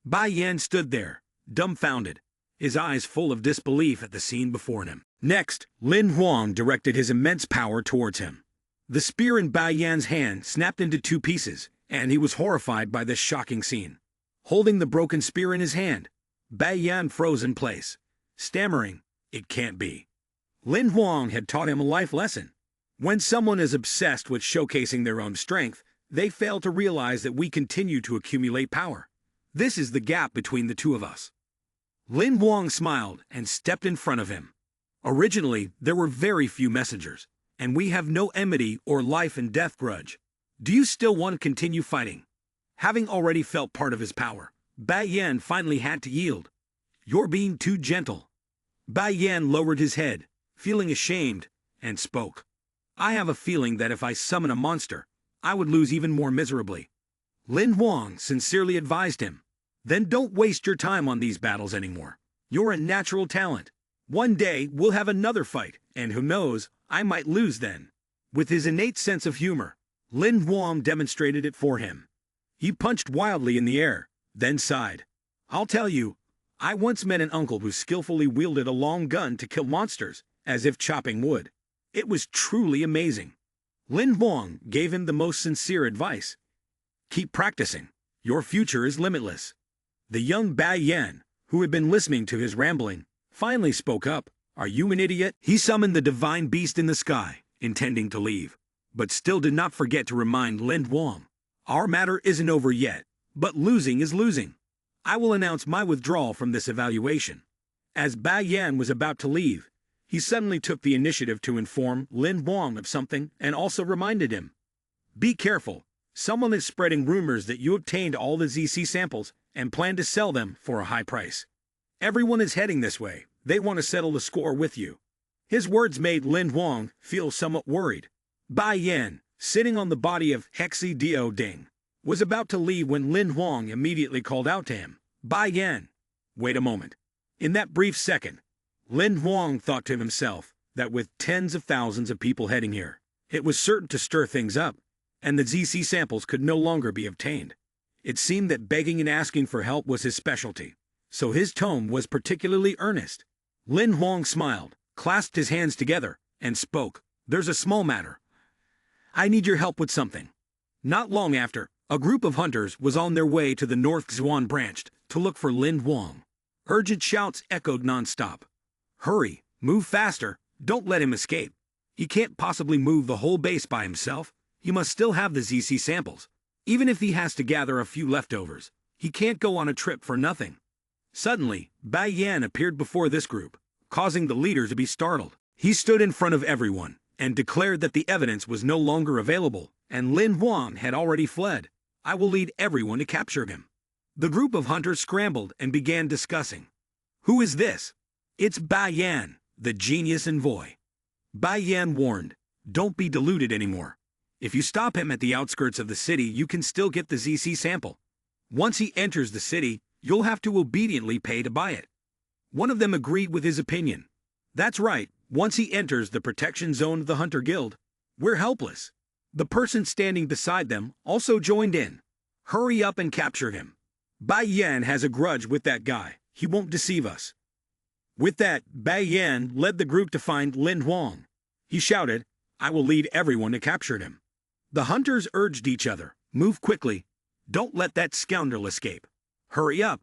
[SPEAKER 1] Bai Yan stood there, dumbfounded, his eyes full of disbelief at the scene before him. Next, Lin Huang directed his immense power towards him. The spear in Bai Yan's hand snapped into two pieces, and he was horrified by this shocking scene. Holding the broken spear in his hand, Bai Yan froze in place, stammering, "It can't be." Lin Huang had taught him a life lesson. When someone is obsessed with showcasing their own strength, they fail to realize that we continue to accumulate power. This is the gap between the two of us. Lin Huang smiled and stepped in front of him. Originally, there were very few messengers, and we have no enmity or life and death grudge. Do you still want to continue fighting? Having already felt part of his power, Bai Yan finally had to yield. "You're being too gentle." Bai Yan lowered his head, feeling ashamed, and spoke. "I have a feeling that if I summon a monster, I would lose even more miserably." Lin Huang sincerely advised him, "Then don't waste your time on these battles anymore. You're a natural talent. One day we'll have another fight, and who knows, I might lose then." With his innate sense of humor, Lin Huang demonstrated it for him. He punched wildly in the air, then sighed. "I'll tell you, I once met an uncle who skillfully wielded a long gun to kill monsters, as if chopping wood. It was truly amazing." Lin Huang gave him the most sincere advice. "Keep practicing. Your future is limitless." The young Bai Yan, who had been listening to his rambling, finally spoke up. "Are you an idiot?" He summoned the divine beast in the sky, intending to leave, but still did not forget to remind Lin Huang, "Our matter isn't over yet, but losing is losing. I will announce my withdrawal from this evaluation." As Bai Yan was about to leave, he suddenly took the initiative to inform Lin Huang of something and also reminded him, "Be careful. Someone is spreading rumors that you obtained all the ZC samples and plan to sell them for a high price. Everyone is heading this way. They want to settle the score with you." His words made Lin Huang feel somewhat worried. Bai Yan, sitting on the body of Hexi Dio Ding, was about to leave when Lin Huang immediately called out to him, "Bai Yan, wait a moment." In that brief second, Lin Huang thought to himself that with tens of thousands of people heading here, it was certain to stir things up, and the ZC samples could no longer be obtained. It seemed that begging and asking for help was his specialty, so his tone was particularly earnest. Lin Huang smiled, clasped his hands together, and spoke, "There's a small matter. I need your help with something." Not long after, a group of hunters was on their way to the North Xuan branch to look for Lin Huang. Urgent shouts echoed non-stop. "Hurry, move faster, don't let him escape. He can't possibly move the whole base by himself. He must still have the ZC samples. Even if he has to gather a few leftovers, he can't go on a trip for nothing." Suddenly, Bai Yan appeared before this group, causing the leader to be startled. He stood in front of everyone and declared that the evidence was no longer available, and Lin Huang had already fled. "I will lead everyone to capture him." The group of hunters scrambled and began discussing. "Who is this?" "It's Bai Yan, the genius envoy." Bai Yan warned, "Don't be deluded anymore. If you stop him at the outskirts of the city, you can still get the ZC sample. Once he enters the city, you'll have to obediently pay to buy it." One of them agreed with his opinion. "That's right, once he enters the protection zone of the Hunter Guild, we're helpless." The person standing beside them also joined in. "Hurry up and capture him. Bai Yan has a grudge with that guy. He won't deceive us." With that, Bai Yan led the group to find Lin Huang. He shouted, "I will lead everyone to capture him." The hunters urged each other, "Move quickly. Don't let that scoundrel escape. Hurry up."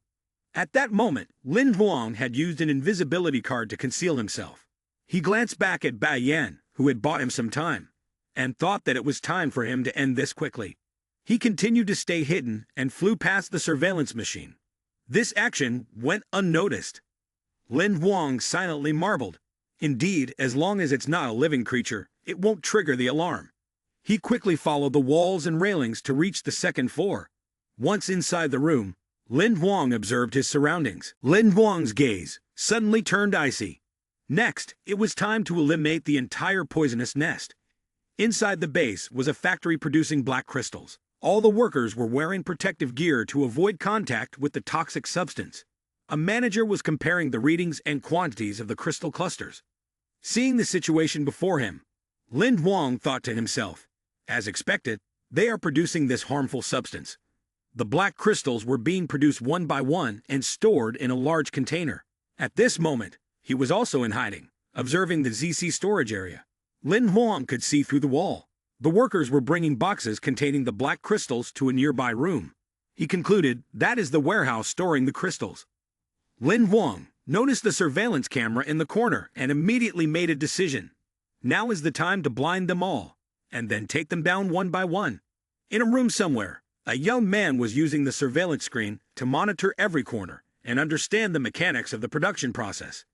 [SPEAKER 1] At that moment, Lin Huang had used an invisibility card to conceal himself. He glanced back at Bai Yan, who had bought him some time, and thought that it was time for him to end this quickly. He continued to stay hidden and flew past the surveillance machine. This action went unnoticed. Lin Huang silently marveled. Indeed, as long as it's not a living creature, it won't trigger the alarm. He quickly followed the walls and railings to reach the second floor. Once inside the room, Lin Huang observed his surroundings. Lin Huang's gaze suddenly turned icy. Next, it was time to eliminate the entire poisonous nest. Inside the base was a factory producing black crystals. All the workers were wearing protective gear to avoid contact with the toxic substance. A manager was comparing the readings and quantities of the crystal clusters. Seeing the situation before him, Lin Huang thought to himself, as expected, they are producing this harmful substance. The black crystals were being produced one by one and stored in a large container. At this moment, he was also in hiding, observing the ZC storage area. Lin Huang could see through the wall. The workers were bringing boxes containing the black crystals to a nearby room. He concluded that is the warehouse storing the crystals. Lin Huang noticed the surveillance camera in the corner and immediately made a decision. Now is the time to blind them all, and then take them down one by one. In a room somewhere, a young man was using the surveillance screen to monitor every corner and understand the mechanics of the production process.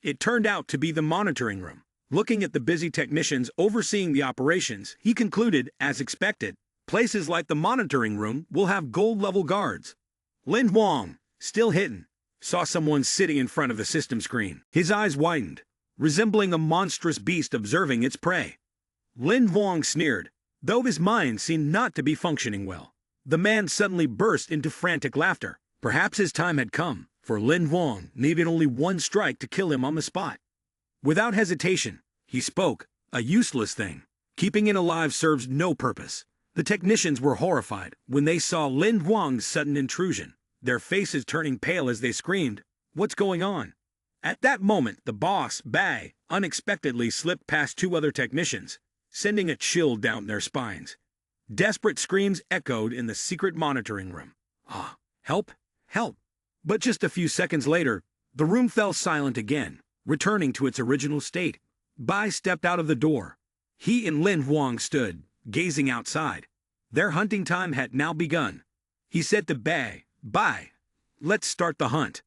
[SPEAKER 1] It turned out to be the monitoring room. Looking at the busy technicians overseeing the operations, he concluded, as expected, places like the monitoring room will have gold-level guards. Lin Huang, still hidden, saw someone sitting in front of the system screen. His eyes widened, resembling a monstrous beast observing its prey. Lin Huang sneered, though his mind seemed not to be functioning well. The man suddenly burst into frantic laughter. Perhaps his time had come, for Lin Huang needed only one strike to kill him on the spot. Without hesitation, he spoke, a useless thing. Keeping it alive serves no purpose. The technicians were horrified when they saw Lin Huang's sudden intrusion, their faces turning pale as they screamed, "What's going on?" At that moment, the boss, Bai, unexpectedly slipped past two other technicians, sending a chill down their spines. Desperate screams echoed in the secret monitoring room. "Ah, help, help!" But just a few seconds later, the room fell silent again, returning to its original state. Bai stepped out of the door. He and Lin Huang stood, gazing outside. Their hunting time had now begun. He said to Bai, let's start the hunt.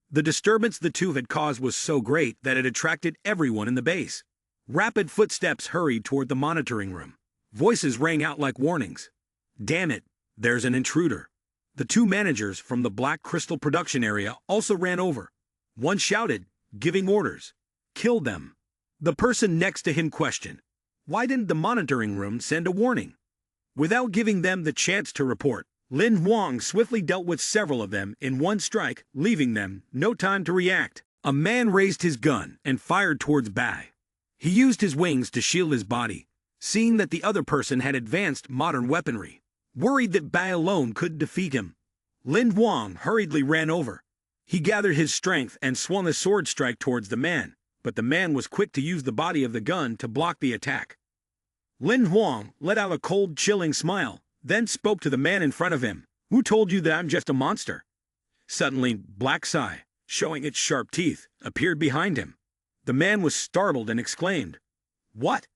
[SPEAKER 1] The disturbance the two had caused was so great that it attracted everyone in the base. Rapid footsteps hurried toward the monitoring room. Voices rang out like warnings. "Damn it, there's an intruder." The two managers from the Black Crystal production area also ran over. One shouted, giving orders, "Kill them." The person next to him questioned, why didn't the monitoring room send a warning? Without giving them the chance to report, Lin Huang swiftly dealt with several of them in one strike, leaving them no time to react. A man raised his gun and fired towards Bai. He used his wings to shield his body, seeing that the other person had advanced modern weaponry. Worried that Bai alone couldn't defeat him, Lin Huang hurriedly ran over. He gathered his strength and swung a sword strike towards the man, but the man was quick to use the body of the gun to block the attack. Lin Huang let out a cold, chilling smile, then spoke to the man in front of him. "Who told you that I'm just a monster?" Suddenly, Black Sai, showing its sharp teeth, appeared behind him. The man was startled and exclaimed, "What?"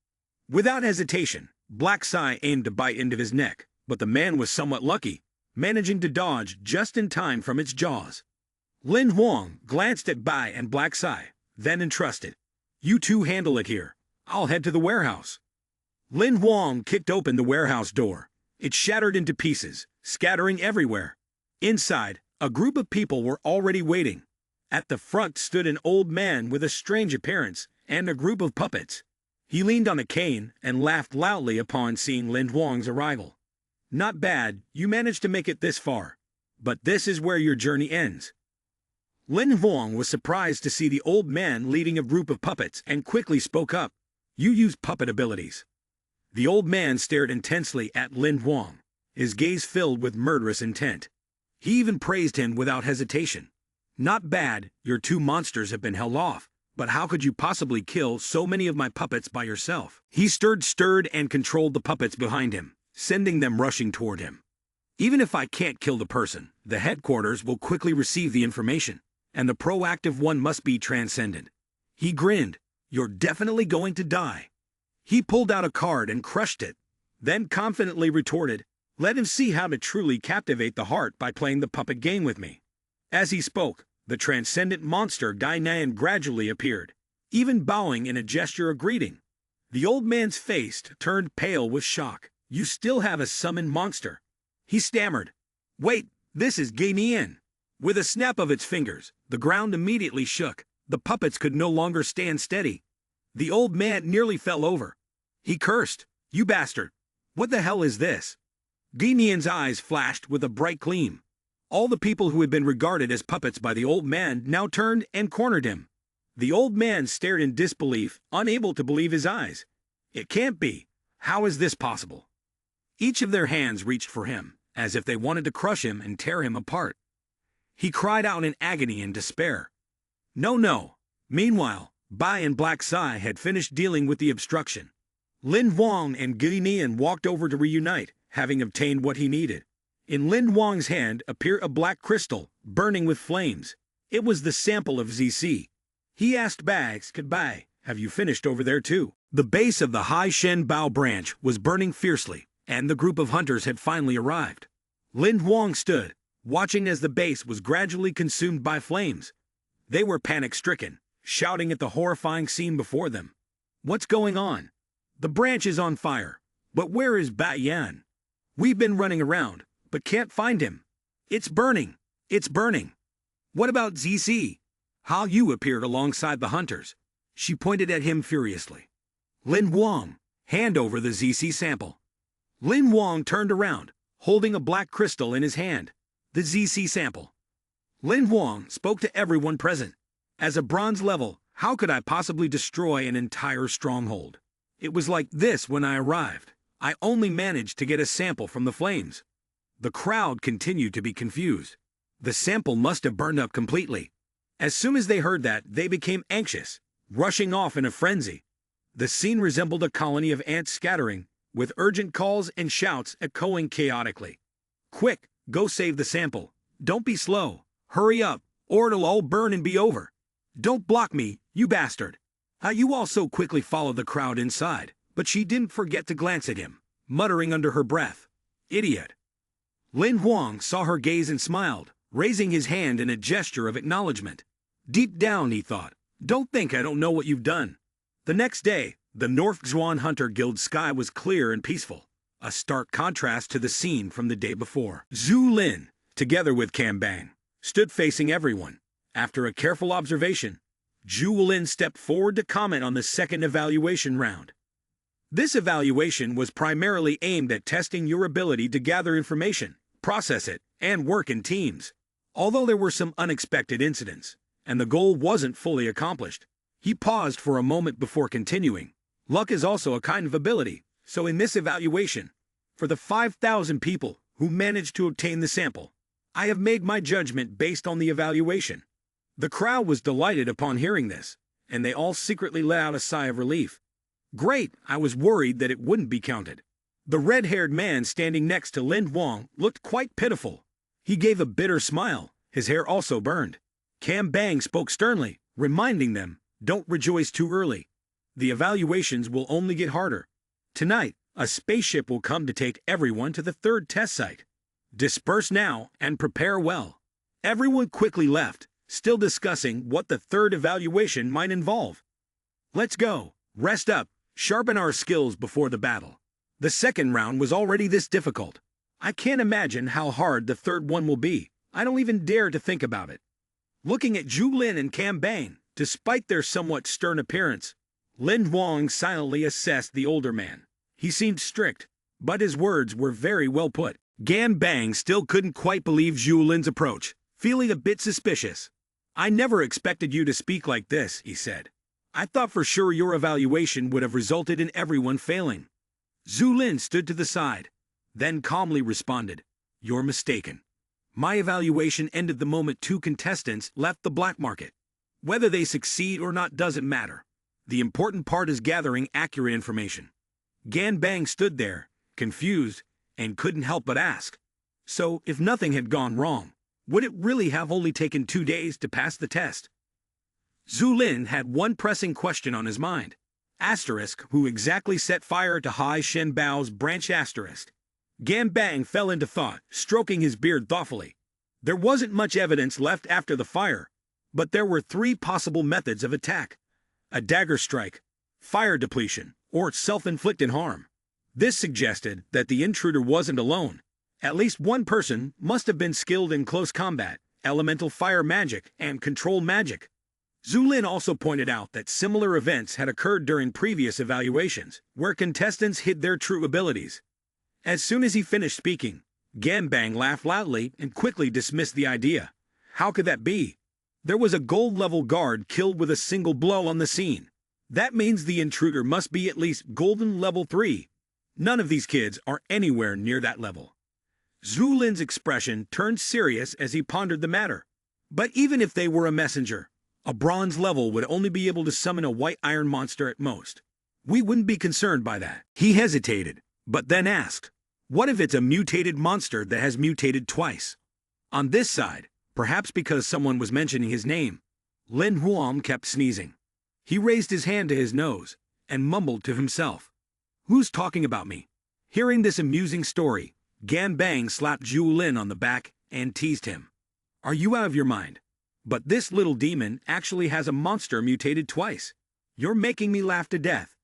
[SPEAKER 1] Without hesitation, Black Sai aimed to bite into his neck, but the man was somewhat lucky, managing to dodge just in time from its jaws. Lin Huang glanced at Bai and Black Sai, then entrusted, "You two handle it here. I'll head to the warehouse." Lin Huang kicked open the warehouse door. It shattered into pieces, scattering everywhere. Inside, a group of people were already waiting. At the front stood an old man with a strange appearance and a group of puppets. He leaned on a cane and laughed loudly upon seeing Lin Huang's arrival. "Not bad, you managed to make it this far. But this is where your journey ends." Lin Huang was surprised to see the old man leading a group of puppets and quickly spoke up. "You use puppet abilities." The old man stared intensely at Lin Huang, his gaze filled with murderous intent. He even praised him without hesitation. "Not bad, your two monsters have been held off, but how could you possibly kill so many of my puppets by yourself?" He stirred and controlled the puppets behind him, sending them rushing toward him. "Even if I can't kill the person, the headquarters will quickly receive the information, and the proactive one must be transcendent." He grinned. "You're definitely going to die." He pulled out a card and crushed it, then confidently retorted, "Let him see how to truly captivate the heart by playing the puppet game with me." As he spoke, the transcendent monster Gainan gradually appeared, even bowing in a gesture of greeting. The old man's face turned pale with shock. "You still have a summoned monster?" He stammered. "Wait, this is Gainan." With a snap of its fingers, the ground immediately shook. The puppets could no longer stand steady. The old man nearly fell over. He cursed, You bastard! What the hell is this? Genian's eyes flashed with a bright gleam. All the people who had been regarded as puppets by the old man now turned and cornered him. The old man stared in disbelief, unable to believe his eyes. It can't be. How is this possible? Each of their hands reached for him, as if they wanted to crush him and tear him apart. He cried out in agony and despair. No, no. Meanwhile, Bai and Black Sai had finished dealing with the obstruction. Lin Huang and Guinian walked over to reunite, having obtained what he needed. In Lin Huang's hand appeared a black crystal, burning with flames. It was the sample of ZC. He asked Bags, "Bai, have you finished over there too?" The base of the Hai Shen Bao branch was burning fiercely, and the group of hunters had finally arrived. Lin Huang stood, watching as the base was gradually consumed by flames. They were panic-stricken, shouting at the horrifying scene before them. What's going on? The branch is on fire. But where is Bai Yan? We've been running around, but can't find him. It's burning. It's burning. What about ZC? Hao Yu appeared alongside the hunters. She pointed at him furiously. Lin Huang, hand over the ZC sample. Lin Huang turned around, holding a black crystal in his hand. The ZC sample. Lin Huang spoke to everyone present. As a bronze level, how could I possibly destroy an entire stronghold? It was like this when I arrived. I only managed to get a sample from the flames. The crowd continued to be confused. The sample must have burned up completely. As soon as they heard that, they became anxious, rushing off in a frenzy. The scene resembled a colony of ants scattering, with urgent calls and shouts echoing chaotically. Quick, go save the sample. Don't be slow. Hurry up, or it'll all burn and be over. Don't block me, you bastard. You also quickly followed the crowd inside, but she didn't forget to glance at him, muttering under her breath. Idiot. Lin Huang saw her gaze and smiled, raising his hand in a gesture of acknowledgement. Deep down, he thought, don't think I don't know what you've done. The next day, the North Xuan Hunter Guild sky was clear and peaceful, a stark contrast to the scene from the day before. Zhu Lin, together with Cam Bang, stood facing everyone. After a careful observation, Zhu Lin stepped forward to comment on the second evaluation round. This evaluation was primarily aimed at testing your ability to gather information, process it, and work in teams. Although there were some unexpected incidents, and the goal wasn't fully accomplished, he paused for a moment before continuing. Luck is also a kind of ability, so in this evaluation, for the 5,000 people who managed to obtain the sample, I have made my judgment based on the evaluation. The crowd was delighted upon hearing this, and they all secretly let out a sigh of relief. Great, I was worried that it wouldn't be counted. The red-haired man standing next to Lin Huang looked quite pitiful. He gave a bitter smile, his hair also burned. Cam Bang spoke sternly, reminding them, don't rejoice too early. The evaluations will only get harder. Tonight, a spaceship will come to take everyone to the third test site. Disperse now and prepare well. Everyone quickly left, still discussing what the third evaluation might involve. Let's go, rest up, sharpen our skills before the battle. The second round was already this difficult. I can't imagine how hard the third one will be. I don't even dare to think about it. Looking at Zhu Lin and Cam Bang, despite their somewhat stern appearance, Lin Huang silently assessed the older man. He seemed strict, but his words were very well put. Cam Bang still couldn't quite believe Zhu Lin's approach, feeling a bit suspicious. I never expected you to speak like this, he said. I thought for sure your evaluation would have resulted in everyone failing. Zhu Lin stood to the side, then calmly responded, You're mistaken. My evaluation ended the moment two contestants left the black market. Whether they succeed or not doesn't matter. The important part is gathering accurate information. Gan Bang stood there, confused, and couldn't help but ask. So, if nothing had gone wrong, would it really have only taken 2 days to pass the test? Zhu Lin had one pressing question on his mind. Asterisk, who exactly set fire to Hai Shen Bao's branch asterisk. Gan Bang fell into thought, stroking his beard thoughtfully. There wasn't much evidence left after the fire, but there were 3 possible methods of attack. A dagger strike, fire depletion, or self-inflicted harm. This suggested that the intruder wasn't alone. At least one person must have been skilled in close combat, elemental fire magic, and control magic. Zulin also pointed out that similar events had occurred during previous evaluations, where contestants hid their true abilities. As soon as he finished speaking, Ganbang laughed loudly and quickly dismissed the idea. How could that be? There was a gold-level guard killed with a single blow on the scene. That means the intruder must be at least golden level 3. None of these kids are anywhere near that level. Zulin's expression turned serious as he pondered the matter. But even if they were a messenger, a bronze level would only be able to summon a white iron monster at most. We wouldn't be concerned by that. He hesitated, but then asked, what if it's a mutated monster that has mutated twice? On this side, perhaps because someone was mentioning his name, Lin Huang kept sneezing. He raised his hand to his nose and mumbled to himself, "Who's talking about me?" Hearing this amusing story, Gan Bang slapped Zhu Lin on the back and teased him. "Are you out of your mind? But this little demon actually has a monster mutated twice. You're making me laugh to death."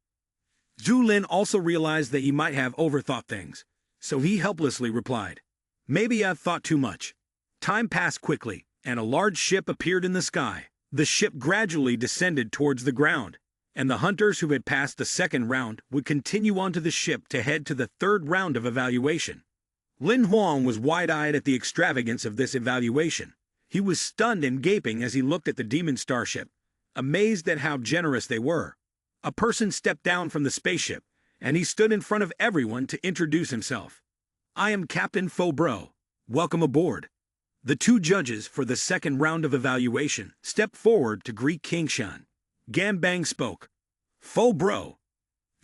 [SPEAKER 1] Zhu Lin also realized that he might have overthought things, so he helplessly replied, "Maybe I've thought too much." Time passed quickly, and a large ship appeared in the sky. The ship gradually descended towards the ground, and the hunters who had passed the second round would continue onto the ship to head to the third round of evaluation. Lin Huang was wide-eyed at the extravagance of this evaluation. He was stunned and gaping as he looked at the demon starship, amazed at how generous they were. A person stepped down from the spaceship, and he stood in front of everyone to introduce himself. "I am Captain Fo Bro. Welcome aboard." The two judges for the second round of evaluation stepped forward to greet King Shan. Gan Bang spoke. "Fo Bro."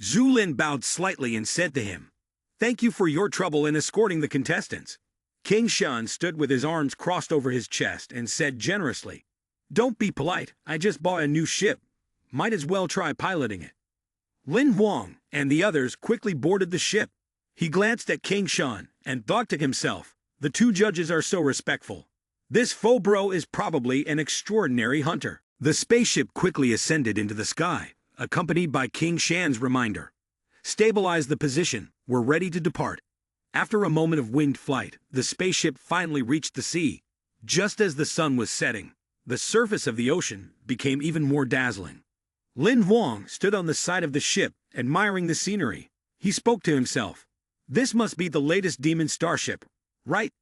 [SPEAKER 1] Zhu Lin bowed slightly and said to him, "Thank you for your trouble in escorting the contestants." King Shan stood with his arms crossed over his chest and said generously, "Don't be polite, I just bought a new ship. Might as well try piloting it." Lin Huang and the others quickly boarded the ship. He glanced at King Shan and thought to himself, the two judges are so respectful. This Fo Bro is probably an extraordinary hunter. The spaceship quickly ascended into the sky, accompanied by King Shan's reminder. "Stabilize the position, we're ready to depart." After a moment of winged flight, the spaceship finally reached the sea. Just as the sun was setting, the surface of the ocean became even more dazzling. Lin Huang stood on the side of the ship, admiring the scenery. He spoke to himself. "This must be the latest demon starship, right?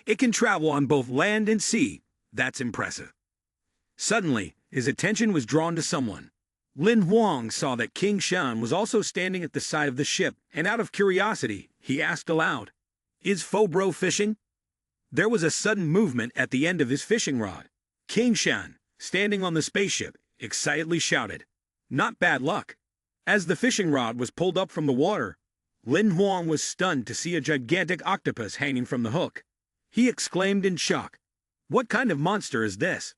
[SPEAKER 1] It can travel on both land and sea. That's impressive." Suddenly, his attention was drawn to someone. Lin Huang saw that King Shan was also standing at the side of the ship, and out of curiosity, he asked aloud, "Is Fo Bro fishing?" There was a sudden movement at the end of his fishing rod. King Shan, standing on the spaceship, excitedly shouted, "Not bad luck." As the fishing rod was pulled up from the water, Lin Huang was stunned to see a gigantic octopus hanging from the hook. He exclaimed in shock, "What kind of monster is this?"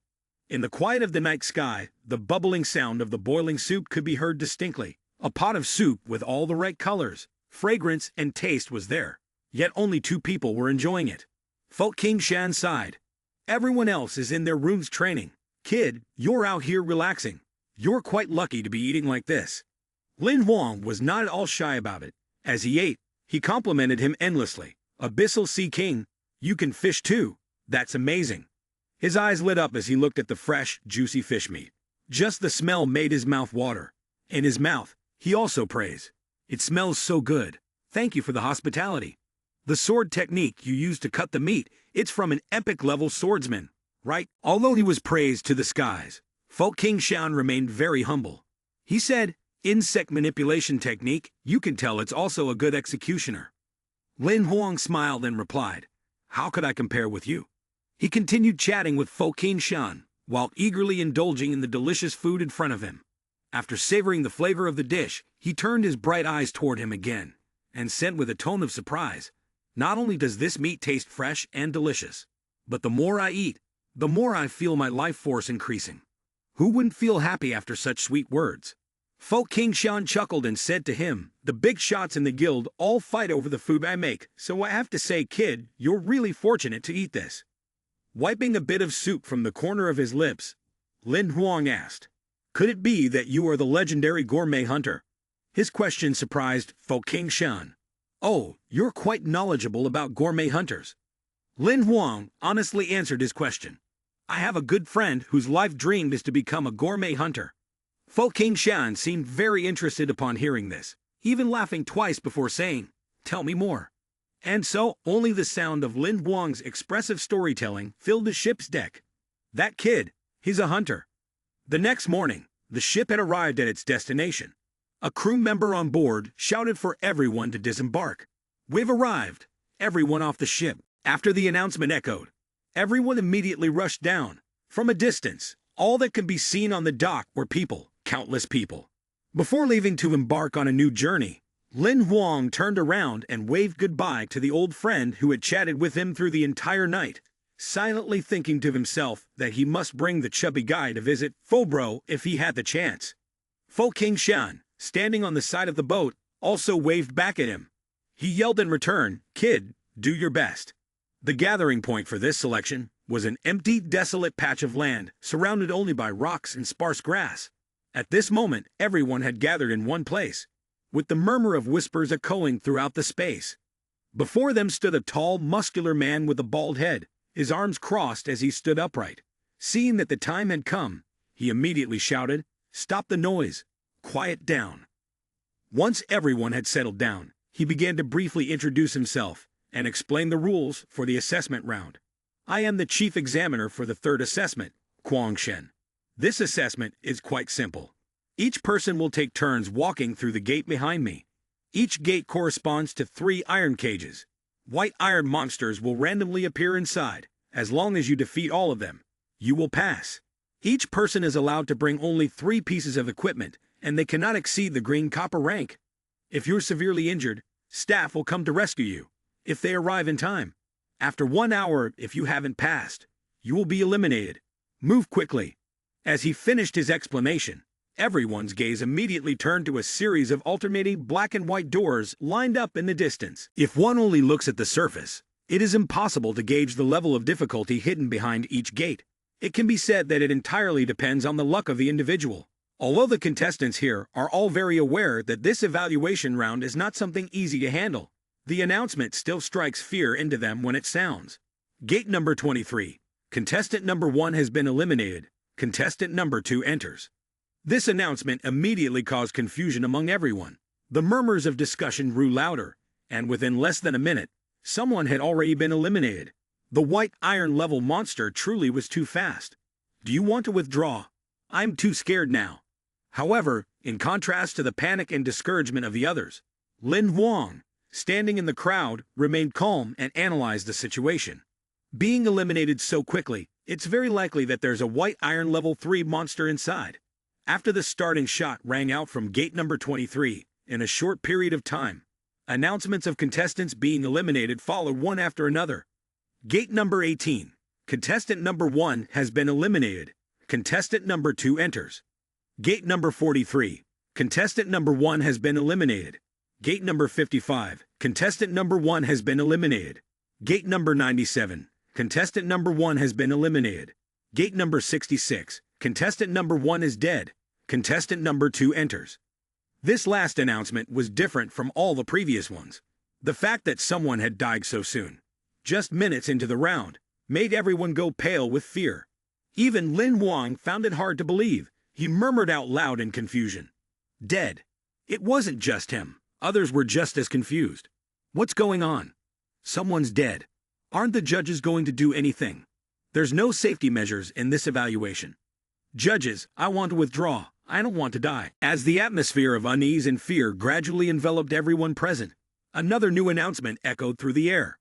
[SPEAKER 1] In the quiet of the night sky, the bubbling sound of the boiling soup could be heard distinctly. A pot of soup with all the right colors, fragrance, and taste was there. Yet only two people were enjoying it. Folk King Shan sighed. "Everyone else is in their rooms training. Kid, you're out here relaxing. You're quite lucky to be eating like this." Lin Huang was not at all shy about it. As he ate, he complimented him endlessly. "Abyssal Sea King, you can fish too. That's amazing." His eyes lit up as he looked at the fresh, juicy fish meat. Just the smell made his mouth water. In his mouth, he also praised. "It smells so good. Thank you for the hospitality. The sword technique you used to cut the meat, it's from an epic-level swordsman, right?" Although he was praised to the skies, Folk King Shan remained very humble. He said, "Insect manipulation technique, you can tell it's also a good executioner." Lin Huang smiled and replied, "How could I compare with you?" He continued chatting with Fo King Shan, while eagerly indulging in the delicious food in front of him. After savoring the flavor of the dish, he turned his bright eyes toward him again, and said with a tone of surprise, "Not only does this meat taste fresh and delicious, but the more I eat, the more I feel my life force increasing." Who wouldn't feel happy after such sweet words? Folk King Shan chuckled and said to him, "The big shots in the guild all fight over the food I make, so I have to say, kid, you're really fortunate to eat this." Wiping a bit of soup from the corner of his lips, Lin Huang asked, "Could it be that you are the legendary gourmet hunter?" His question surprised Folk King Shan. "Oh, you're quite knowledgeable about gourmet hunters." Lin Huang honestly answered his question. I have a good friend whose life dream is to become a gourmet hunter. Fo King Shan seemed very interested upon hearing this, even laughing twice before saying, "Tell me more." And so, only the sound of Lin Huang's expressive storytelling filled the ship's deck. That kid, he's a hunter. The next morning, the ship had arrived at its destination. A crew member on board shouted for everyone to disembark. "We've arrived!" Everyone off the ship. After the announcement echoed, everyone immediately rushed down. From a distance, all that could be seen on the dock were people, countless people. Before leaving to embark on a new journey, Lin Huang turned around and waved goodbye to the old friend who had chatted with him through the entire night, silently thinking to himself that he must bring the chubby guy to visit Fobro if he had the chance. Fo King Shan, standing on the side of the boat, also waved back at him. He yelled in return, "Kid, do your best." The gathering point for this selection was an empty, desolate patch of land, surrounded only by rocks and sparse grass. At this moment, everyone had gathered in one place, with the murmur of whispers echoing throughout the space. Before them stood a tall, muscular man with a bald head, his arms crossed as he stood upright. Seeing that the time had come, he immediately shouted, "Stop the noise! Quiet down!" Once everyone had settled down, he began to briefly introduce himself and explain the rules for the assessment round. "I am the chief examiner for the third assessment, Kuang Shen. This assessment is quite simple. Each person will take turns walking through the gate behind me. Each gate corresponds to 3 iron cages. White iron monsters will randomly appear inside. As long as you defeat all of them, you will pass. Each person is allowed to bring only 3 pieces of equipment, and they cannot exceed the green copper rank. If you're severely injured, staff will come to rescue you, if they arrive in time. After 1 hour, if you haven't passed, you will be eliminated. Move quickly." As he finished his explanation, everyone's gaze immediately turned to a series of alternating black and white doors lined up in the distance. If one only looks at the surface, it is impossible to gauge the level of difficulty hidden behind each gate. It can be said that it entirely depends on the luck of the individual. Although the contestants here are all very aware that this evaluation round is not something easy to handle, the announcement still strikes fear into them when it sounds. Gate number 23. Contestant number 1 has been eliminated. Contestant number 2 enters. This announcement immediately caused confusion among everyone. The murmurs of discussion grew louder, and within less than a minute, someone had already been eliminated. The white iron level monster truly was too fast. "Do you want to withdraw? I'm too scared now." However, in contrast to the panic and discouragement of the others, Lin Huang, standing in the crowd, remained calm and analyzed the situation. Being eliminated so quickly, it's very likely that there's a white iron level 3 monster inside. After the starting shot rang out from gate number 23, in a short period of time, announcements of contestants being eliminated followed one after another. Gate number 18. Contestant number 1 has been eliminated. Contestant number 2 enters. Gate number 43. Contestant number 1 has been eliminated. Gate number 55. Contestant number 1 has been eliminated. Gate number 97. Contestant number 1 has been eliminated. Gate number 66. Contestant number 1 is dead. Contestant number 2 enters. This last announcement was different from all the previous ones. The fact that someone had died so soon, just minutes into the round, made everyone go pale with fear. Even Lin Huang found it hard to believe. He murmured out loud in confusion. "Dead." It wasn't just him. Others were just as confused. What's going on? Someone's dead. Aren't the judges going to do anything? There's no safety measures in this evaluation. Judges, I want to withdraw. I don't want to die. As the atmosphere of unease and fear gradually enveloped everyone present, another new announcement echoed through the air.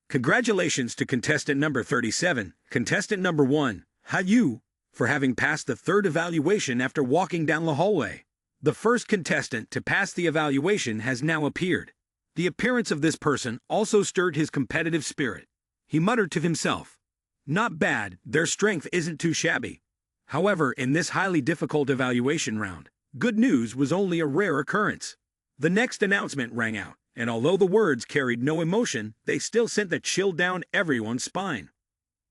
[SPEAKER 1] Congratulations to contestant number 37, contestant number 1, Hayu, for having passed the 3rd evaluation after walking down the hallway. The first contestant to pass the evaluation has now appeared. The appearance of this person also stirred his competitive spirit. He muttered to himself, "Not bad, their strength isn't too shabby." However, in this highly difficult evaluation round, good news was only a rare occurrence. The next announcement rang out, and although the words carried no emotion, they still sent a chill down everyone's spine.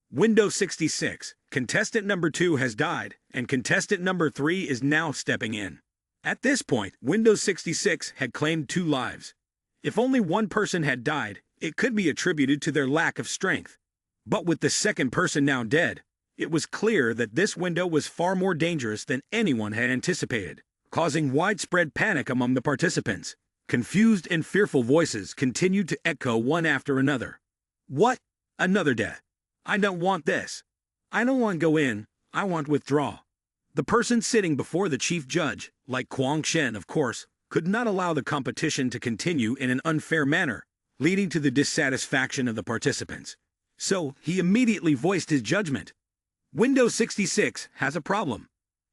[SPEAKER 1] Window 66, contestant number 2 has died, and contestant number 3 is now stepping in. At this point, Window 66 had claimed 2 lives. If only one person had died, it could be attributed to their lack of strength. But with the second person now dead, It was clear that this window was far more dangerous than anyone had anticipated, causing widespread panic among the participants. Confused and fearful voices continued to echo one after another. What? Another death? I don't want this. I don't want to go in, I want withdraw. The person sitting before the chief judge, like Kwang Shen of course, could not allow the competition to continue in an unfair manner, leading to the dissatisfaction of the participants. So, he immediately voiced his judgment. Windows 66 has a problem.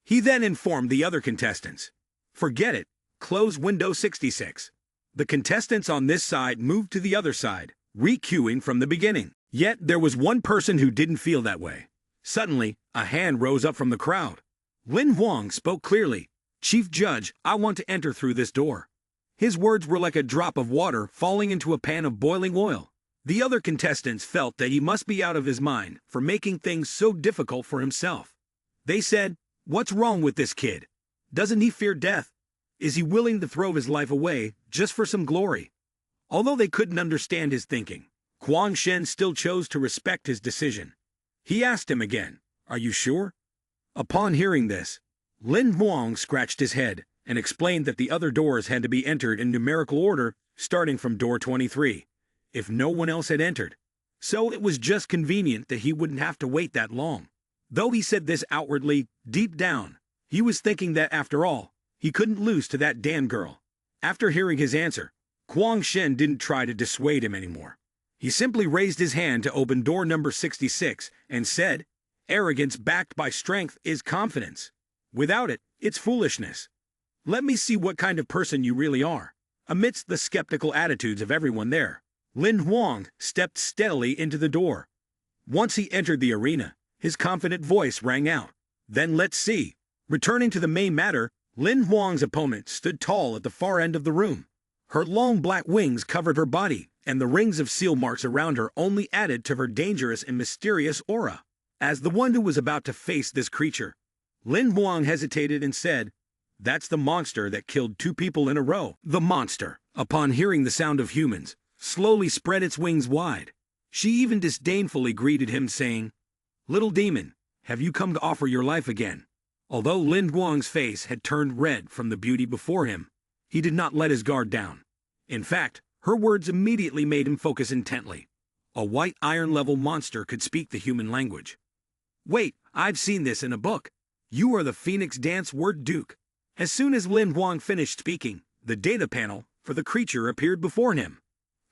[SPEAKER 1] He then informed the other contestants. Forget it, close Windows 66. The contestants on this side moved to the other side, re-queuing from the beginning. Yet there was one person who didn't feel that way. Suddenly, a hand rose up from the crowd. Lin Huang spoke clearly. Chief Judge, I want to enter through this door. His words were like a drop of water falling into a pan of boiling oil. The other contestants felt that he must be out of his mind for making things so difficult for himself. They said, "What's wrong with this kid? Doesn't he fear death? Is he willing to throw his life away just for some glory?" Although they couldn't understand his thinking, Kwang Shen still chose to respect his decision. He asked him again, "Are you sure?" Upon hearing this, Lin Huang scratched his head and explained that the other doors had to be entered in numerical order starting from door 23, if no one else had entered. So it was just convenient that he wouldn't have to wait that long. Though he said this outwardly, deep down, he was thinking that after all, he couldn't lose to that damn girl. After hearing his answer, Kwang Shen didn't try to dissuade him anymore. He simply raised his hand to open door number 66 and said, "Arrogance backed by strength is confidence. Without it, it's foolishness. Let me see what kind of person you really are." Amidst the skeptical attitudes of everyone there, Lin Huang stepped steadily into the door. Once he entered the arena, his confident voice rang out. "Then let's see." Returning to the main matter, Lin Huang's opponent stood tall at the far end of the room. Her long black wings covered her body, and the rings of seal marks around her only added to her dangerous and mysterious aura. As the one who was about to face this creature, Lin Huang hesitated and said, "That's the monster that killed 2 people in a row." The monster, upon hearing the sound of humans, slowly spread its wings wide. She even disdainfully greeted him, saying, "Little demon, have you come to offer your life again?" Although Lin Huang's face had turned red from the beauty before him, he did not let his guard down. In fact, her words immediately made him focus intently. A white iron-level monster could speak the human language. "Wait, I've seen this in a book. You are the Phoenix Dance Word Duke." As soon as Lin Huang finished speaking, the data panel for the creature appeared before him.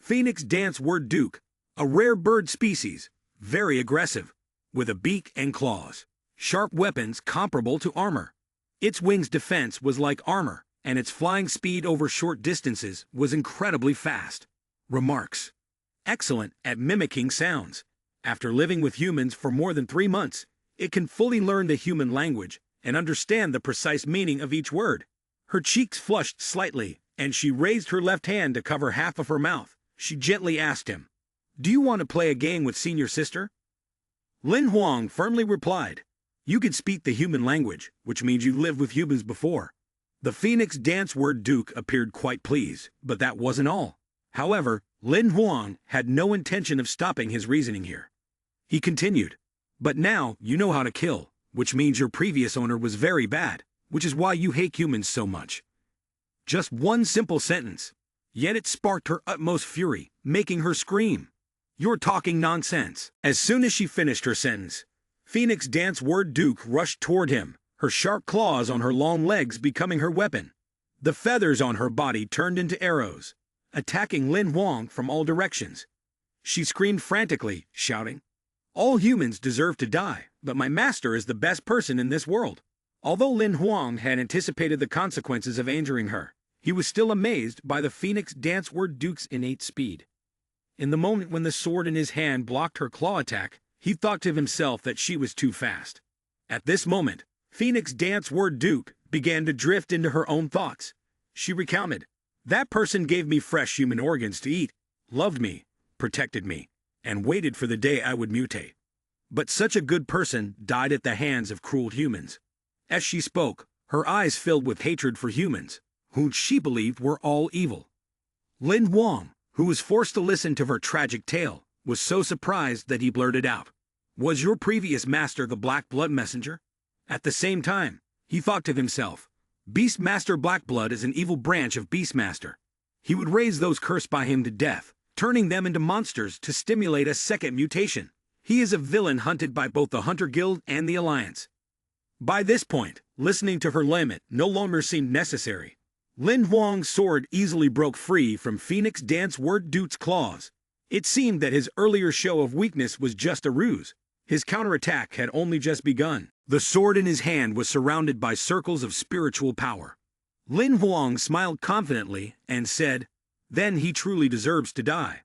[SPEAKER 1] Phoenix Dance Word Duke, a rare bird species, very aggressive, with a beak and claws, sharp weapons comparable to armor. Its wings' defense was like armor, and its flying speed over short distances was incredibly fast. Remarks: excellent at mimicking sounds. After living with humans for more than 3 months, it can fully learn the human language and understand the precise meaning of each word. Her cheeks flushed slightly, and she raised her left hand to cover half of her mouth. She gently asked him, "Do you want to play a game with senior sister?" Lin Huang firmly replied, "You can speak the human language, which means you lived with humans before." The Phoenix Dance Word Duke appeared quite pleased, but that wasn't all. However, Lin Huang had no intention of stopping his reasoning here. He continued, "But now you know how to kill, which means your previous owner was very bad, which is why you hate humans so much." Just one simple sentence, yet it sparked her utmost fury, making her scream, "You're talking nonsense." As soon as she finished her sentence, Phoenix Dance Word Duke rushed toward him, her sharp claws on her long legs becoming her weapon. The feathers on her body turned into arrows, attacking Lin Huang from all directions. She screamed frantically, shouting, "All humans deserve to die, but my master is the best person in this world." Although Lin Huang had anticipated the consequences of injuring her, he was still amazed by the Phoenix Dance Word Duke's innate speed. In the moment when the sword in his hand blocked her claw attack, he thought to himself that she was too fast. At this moment, Phoenix Dance Word Duke began to drift into her own thoughts. She recounted, "That person gave me fresh human organs to eat, loved me, protected me, and waited for the day I would mutate. But such a good person died at the hands of cruel humans." As she spoke, her eyes filled with hatred for humans, whom she believed were all evil. Lin Huang, who was forced to listen to her tragic tale, was so surprised that he blurted out, Was your previous master the Black Blood Messenger? At the same time, he thought to himself, Beastmaster Blackblood is an evil branch of Beastmaster. He would raise those cursed by him to death, turning them into monsters to stimulate a second mutation. He is a villain hunted by both the Hunter Guild and the Alliance. By this point, listening to her lament no longer seemed necessary. Lin Huang's sword easily broke free from Phoenix Dance Word Duke's claws. It seemed that his earlier show of weakness was just a ruse. His counterattack had only just begun. The sword in his hand was surrounded by circles of spiritual power. Lin Huang smiled confidently and said, "Then he truly deserves to die."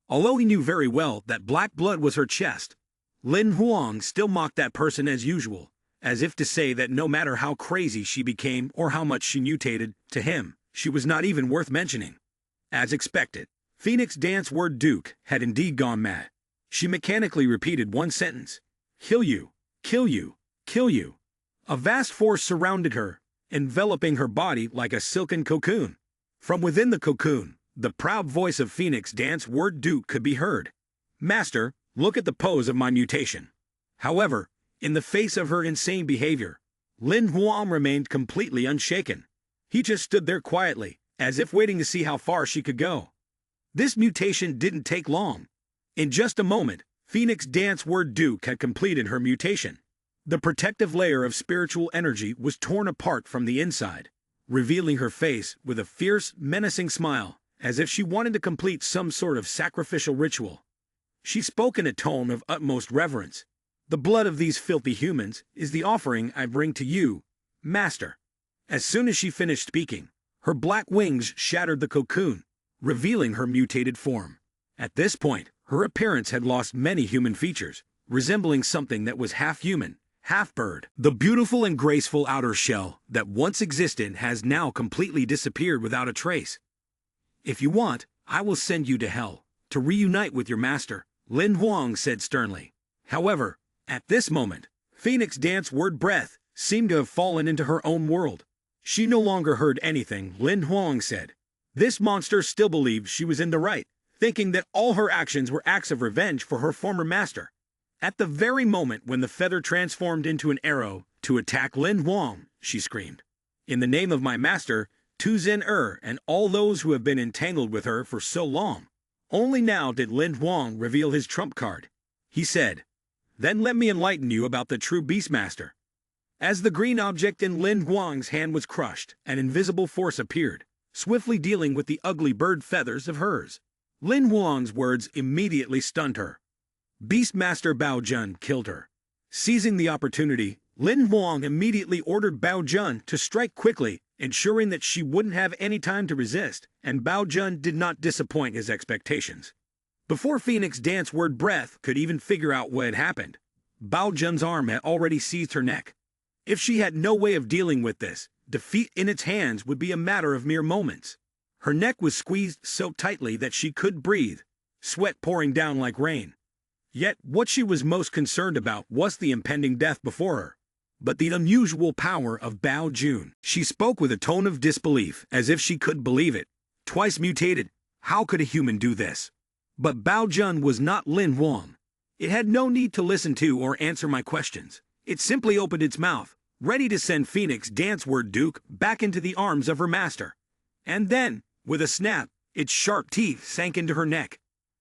[SPEAKER 1] Although he knew very well that black blood was her chest, Lin Huang still mocked that person as usual, as if to say that no matter how crazy she became or how much she mutated, to him, she was not even worth mentioning. As expected, Phoenix Dance Word Duke had indeed gone mad. She mechanically repeated one sentence, "Kill you, kill you, kill you." A vast force surrounded her, enveloping her body like a silken cocoon. From within the cocoon, the proud voice of Phoenix Dance Word Duke could be heard. "Master, look at the pose of my mutation." However, in the face of her insane behavior, Lin Huang remained completely unshaken. He just stood there quietly, as if waiting to see how far she could go. This mutation didn't take long. In just a moment, Phoenix Dance Word Duke had completed her mutation. The protective layer of spiritual energy was torn apart from the inside, revealing her face with a fierce, menacing smile, as if she wanted to complete some sort of sacrificial ritual. She spoke in a tone of utmost reverence. "The blood of these filthy humans is the offering I bring to you, Master." As soon as she finished speaking, her black wings shattered the cocoon, revealing her mutated form. At this point, her appearance had lost many human features, resembling something that was half human, half bird. The beautiful and graceful outer shell that once existed has now completely disappeared without a trace. "If you want, I will send you to hell, to reunite with your master," Lin Huang said sternly. However, at this moment, Phoenix Dance Word Breath seemed to have fallen into her own world. She no longer heard anything Lin Huang said. This monster still believed she was in the right, thinking that all her actions were acts of revenge for her former master. At the very moment when the feather transformed into an arrow to attack Lin Huang, she screamed, "In the name of my master, Tu Zhen and all those who have been entangled with her for so long." Only now did Lin Huang reveal his trump card. He said, "Then let me enlighten you about the true Beastmaster." As the green object in Lin Huang's hand was crushed, an invisible force appeared, swiftly dealing with the ugly bird feathers of hers. Lin Huang's words immediately stunned her. Beastmaster Bao Jun killed her. Seizing the opportunity, Lin Huang immediately ordered Bao Jun to strike quickly, ensuring that she wouldn't have any time to resist, and Bao Jun did not disappoint his expectations. Before Phoenix Dance Word Breath could even figure out what had happened, Bao Jun's arm had already seized her neck. If she had no way of dealing with this, defeat in its hands would be a matter of mere moments. Her neck was squeezed so tightly that she couldn't breathe, sweat pouring down like rain. Yet what she was most concerned about was the impending death before her. But the unusual power of Bao Jun. She spoke with a tone of disbelief, as if she couldn't believe it. Twice mutated, how could a human do this? But Bao Jun was not Lin Huang. It had no need to listen to or answer my questions. It simply opened its mouth, ready to send Phoenix Dance Word Duke back into the arms of her master. And then, with a snap, its sharp teeth sank into her neck.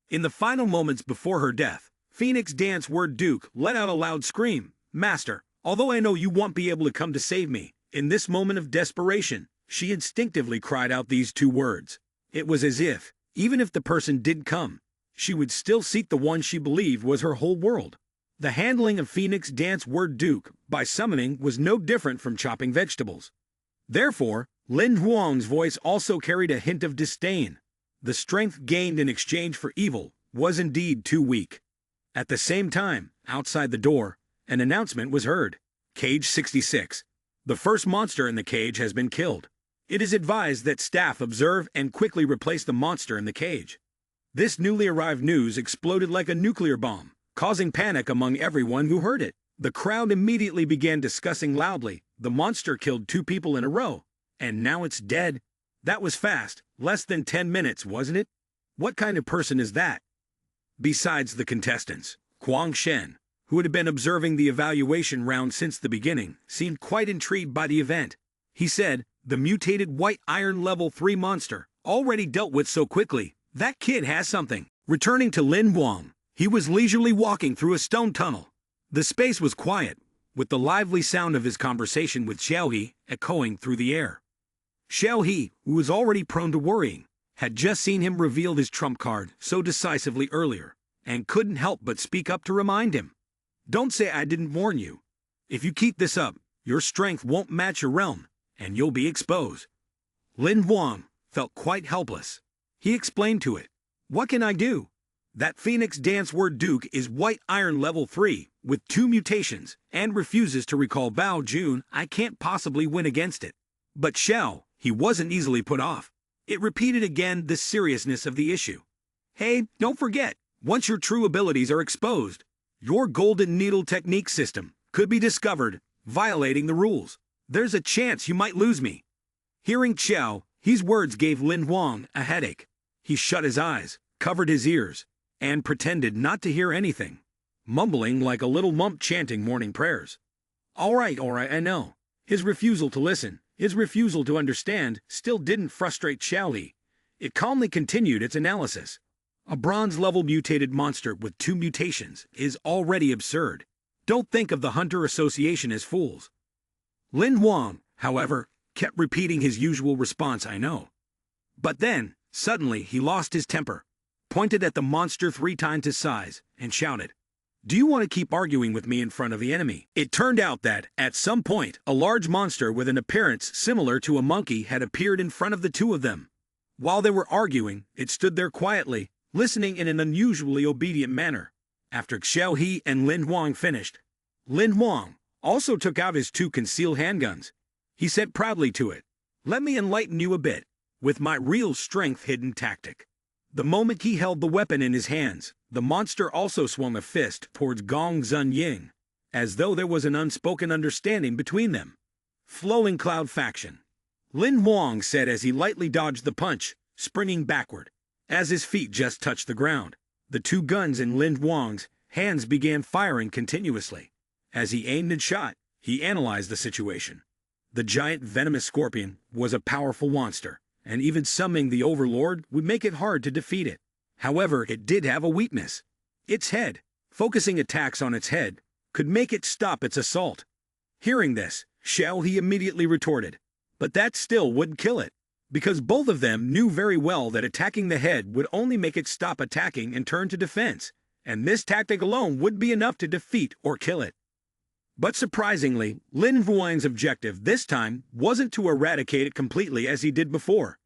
[SPEAKER 1] In the final moments before her death, Phoenix Dance Word Duke let out a loud scream. "Master, although I know you won't be able to come to save me, in this moment of desperation," she instinctively cried out these two words. It was as if, even if the person did come, she would still seek the one she believed was her whole world. The handling of Phoenix Dance Word Duke by summoning was no different from chopping vegetables. Therefore, Lin Huang's voice also carried a hint of disdain. The strength gained in exchange for evil was indeed too weak. At the same time, outside the door, an announcement was heard. Cage 66. The first monster in the cage has been killed. It is advised that staff observe and quickly replace the monster in the cage. This newly arrived news exploded like a nuclear bomb, causing panic among everyone who heard it. The crowd immediately began discussing loudly, "The monster killed 2 people in a row, and now it's dead. That was fast, less than 10 minutes, wasn't it? What kind of person is that?" Besides the contestants, Huang Shen, who had been observing the evaluation round since the beginning, seemed quite intrigued by the event. He said, "The mutated white iron level 3 monster, already dealt with so quickly, that kid has something." Returning to Lin Huang, he was leisurely walking through a stone tunnel. The space was quiet, with the lively sound of his conversation with Xiaohe echoing through the air. Xiaohe, who was already prone to worrying, had just seen him reveal his trump card so decisively earlier, and couldn't help but speak up to remind him. "Don't say I didn't warn you. If you keep this up, your strength won't match your realm, and you'll be exposed." Lin Huang felt quite helpless. He explained to it, "What can I do? That Phoenix Dance Word Duke is white iron level 3, with 2 mutations, and refuses to recall Bao Jun. I can't possibly win against it." But Xiao, he wasn't easily put off. It repeated again the seriousness of the issue. "Hey, don't forget, once your true abilities are exposed, your golden needle technique system could be discovered, violating the rules. There's a chance you might lose me." Hearing Xiao, his words gave Lin Huang a headache. He shut his eyes, covered his ears, and pretended not to hear anything, mumbling like a little mump chanting morning prayers. All right, I know." His refusal to listen, his refusal to understand, still didn't frustrate Xiaohe. It calmly continued its analysis. "A bronze-level mutated monster with 2 mutations is already absurd. Don't think of the Hunter Association as fools." Lin Huang, however, kept repeating his usual response, "I know." But then, suddenly he lost his temper, pointed at the monster 3 times his size, and shouted, "Do you want to keep arguing with me in front of the enemy?" It turned out that, at some point, a large monster with an appearance similar to a monkey had appeared in front of the two of them. While they were arguing, it stood there quietly, listening in an unusually obedient manner. After Xiaohe and Lin Huang finished, Lin Huang also took out his 2 concealed handguns. He said proudly to it, "Let me enlighten you a bit with my real strength hidden tactic." The moment he held the weapon in his hands, the monster also swung a fist towards Gong Zun Ying, as though there was an unspoken understanding between them. "Flowing Cloud Faction," Lin Huang said as he lightly dodged the punch, springing backward. As his feet just touched the ground, the 2 guns in Lin Huang's hands began firing continuously. As he aimed and shot, he analyzed the situation. The giant venomous scorpion was a powerful monster, and even summoning the Overlord would make it hard to defeat it. However, it did have a weakness. Its head. Focusing attacks on its head could make it stop its assault. Hearing this, Xiaohe immediately retorted, "But that still wouldn't kill it," because both of them knew very well that attacking the head would only make it stop attacking and turn to defense, and this tactic alone would be enough to defeat or kill it. But surprisingly, Lin Huang's objective this time wasn't to eradicate it completely as he did before.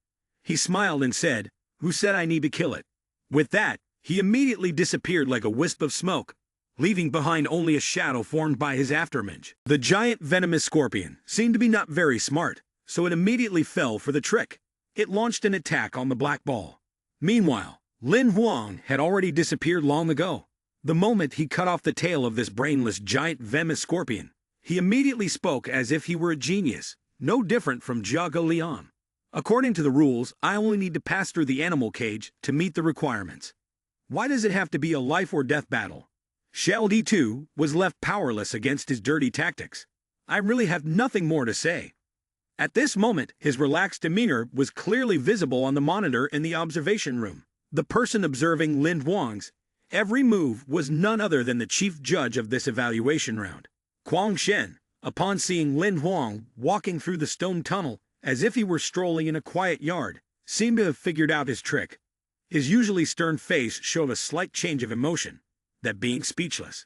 [SPEAKER 1] He smiled and said, "Who said I need to kill it?" With that, he immediately disappeared like a wisp of smoke, leaving behind only a shadow formed by his afterimage. The giant venomous scorpion seemed to be not very smart, so it immediately fell for the trick. It launched an attack on the black ball. Meanwhile, Lin Huang had already disappeared long ago. The moment he cut off the tail of this brainless giant venomous scorpion, he immediately spoke as if he were a genius, no different from Jia Liang. "According to the rules, I only need to pass through the animal cage to meet the requirements. Why does it have to be a life-or-death battle?" Xiaohe too was left powerless against his dirty tactics. "I really have nothing more to say." At this moment, his relaxed demeanor was clearly visible on the monitor in the observation room. The person observing Lin Huang's every move was none other than the chief judge of this evaluation round. Quang Shen, upon seeing Lin Huang walking through the stone tunnel as if he were strolling in a quiet yard, seemed to have figured out his trick. His usually stern face showed a slight change of emotion, that being speechless.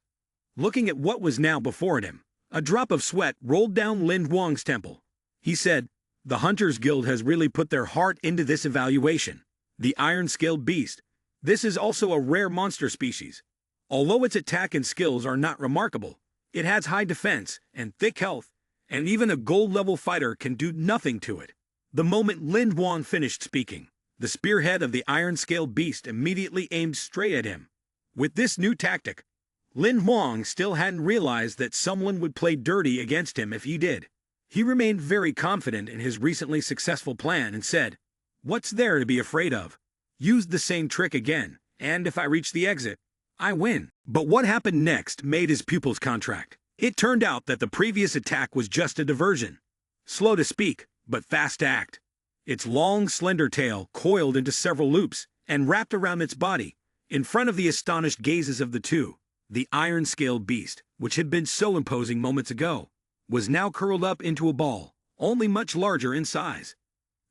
[SPEAKER 1] Looking at what was now before him, a drop of sweat rolled down Lin Huang's temple. He said, "The Hunters Guild has really put their heart into this evaluation. The iron-scaled beast. This is also a rare monster species. Although its attack and skills are not remarkable, it has high defense and thick health, and even a gold-level fighter can do nothing to it." The moment Lin Huang finished speaking, the spearhead of the iron-scaled beast immediately aimed straight at him. With this new tactic, Lin Huang still hadn't realized that someone would play dirty against him if he did. He remained very confident in his recently successful plan and said, "What's there to be afraid of? Use the same trick again, and if I reach the exit, I win. But what happened next made his pupils contract. It turned out that the previous attack was just a diversion. Slow to speak, but fast to act. Its long, slender tail coiled into several loops and wrapped around its body. In front of the astonished gazes of the two, the iron-scaled beast, which had been so imposing moments ago, was now curled up into a ball, only much larger in size.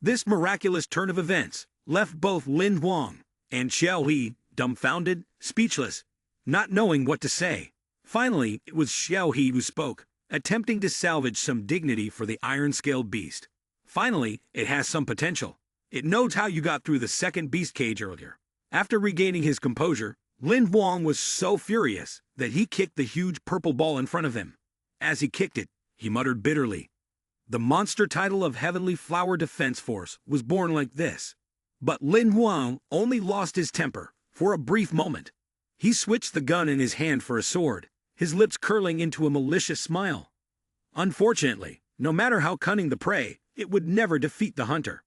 [SPEAKER 1] This miraculous turn of events left both Lin Huang and Xiao He dumbfounded, speechless, not knowing what to say. Finally, it was Xiao He who spoke, attempting to salvage some dignity for the iron-scaled beast. Finally, it has some potential. It knows how you got through the second beast cage earlier. After regaining his composure, Lin Huang was so furious that he kicked the huge purple ball in front of him. As he kicked it, he muttered bitterly. The monster title of Heavenly Flower Defense Force was born like this. But Lin Huang only lost his temper for a brief moment. He switched the gun in his hand for a sword, his lips curling into a malicious smile. Unfortunately, no matter how cunning the prey, it would never defeat the hunter.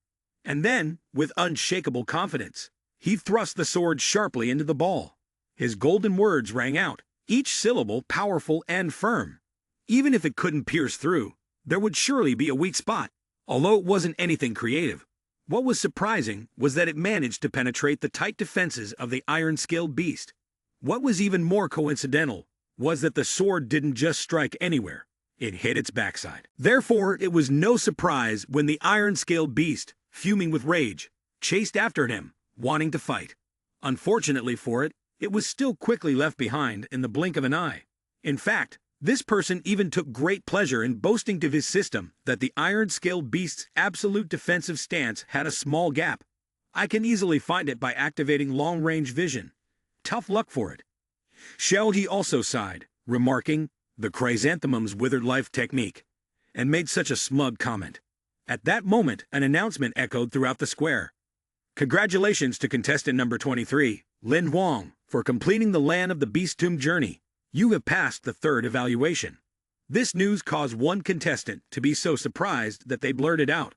[SPEAKER 1] And then, with unshakable confidence, he thrust the sword sharply into the ball. His golden words rang out, each syllable powerful and firm. Even if it couldn't pierce through, there would surely be a weak spot, although it wasn't anything creative. What was surprising was that it managed to penetrate the tight defenses of the iron-scaled beast. What was even more coincidental was that the sword didn't just strike anywhere. It hit its backside. Therefore, it was no surprise when the iron-scaled beast, fuming with rage, chased after him, wanting to fight. Unfortunately for it, it was still quickly left behind in the blink of an eye. In fact, this person even took great pleasure in boasting to his system that the iron-scaled beast's absolute defensive stance had a small gap. I can easily find it by activating long-range vision. Tough luck for it. Xiaoji also sighed, remarking, "The chrysanthemum's withered life technique," and made such a smug comment. At that moment, an announcement echoed throughout the square. Congratulations to contestant number 23, Lin Huang, for completing the Land of the Beast Tomb journey. You have passed the third evaluation. This news caused one contestant to be so surprised that they blurted out,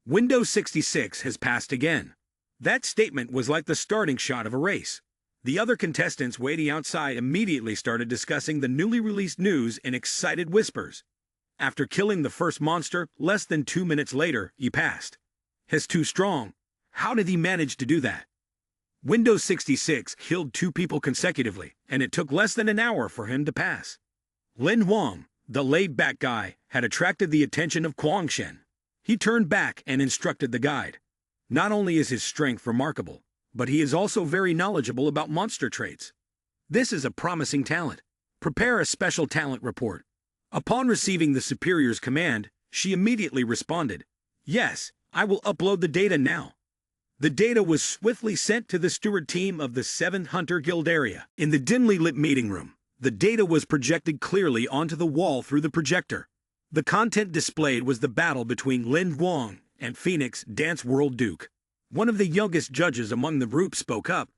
[SPEAKER 1] "Windows 66 has passed again." That statement was like the starting shot of a race. The other contestants waiting outside immediately started discussing the newly released news in excited whispers. After killing the first monster, less than 2 minutes later, he passed. He's too strong. How did he manage to do that? Windows 66 killed 2 people consecutively, and it took less than an hour for him to pass. Lin Huang, the laid-back guy, had attracted the attention of Guangshen. He turned back and instructed the guide. Not only is his strength remarkable, but he is also very knowledgeable about monster traits. This is a promising talent. Prepare a special talent report. Upon receiving the superior's command, she immediately responded, "Yes, I will upload the data now." The data was swiftly sent to the steward team of the 7th Hunter Guild area. In the dimly lit meeting room, the data was projected clearly onto the wall through the projector. The content displayed was the battle between Lin Huang and Phoenix Dance World Duke. One of the youngest judges among the group spoke up.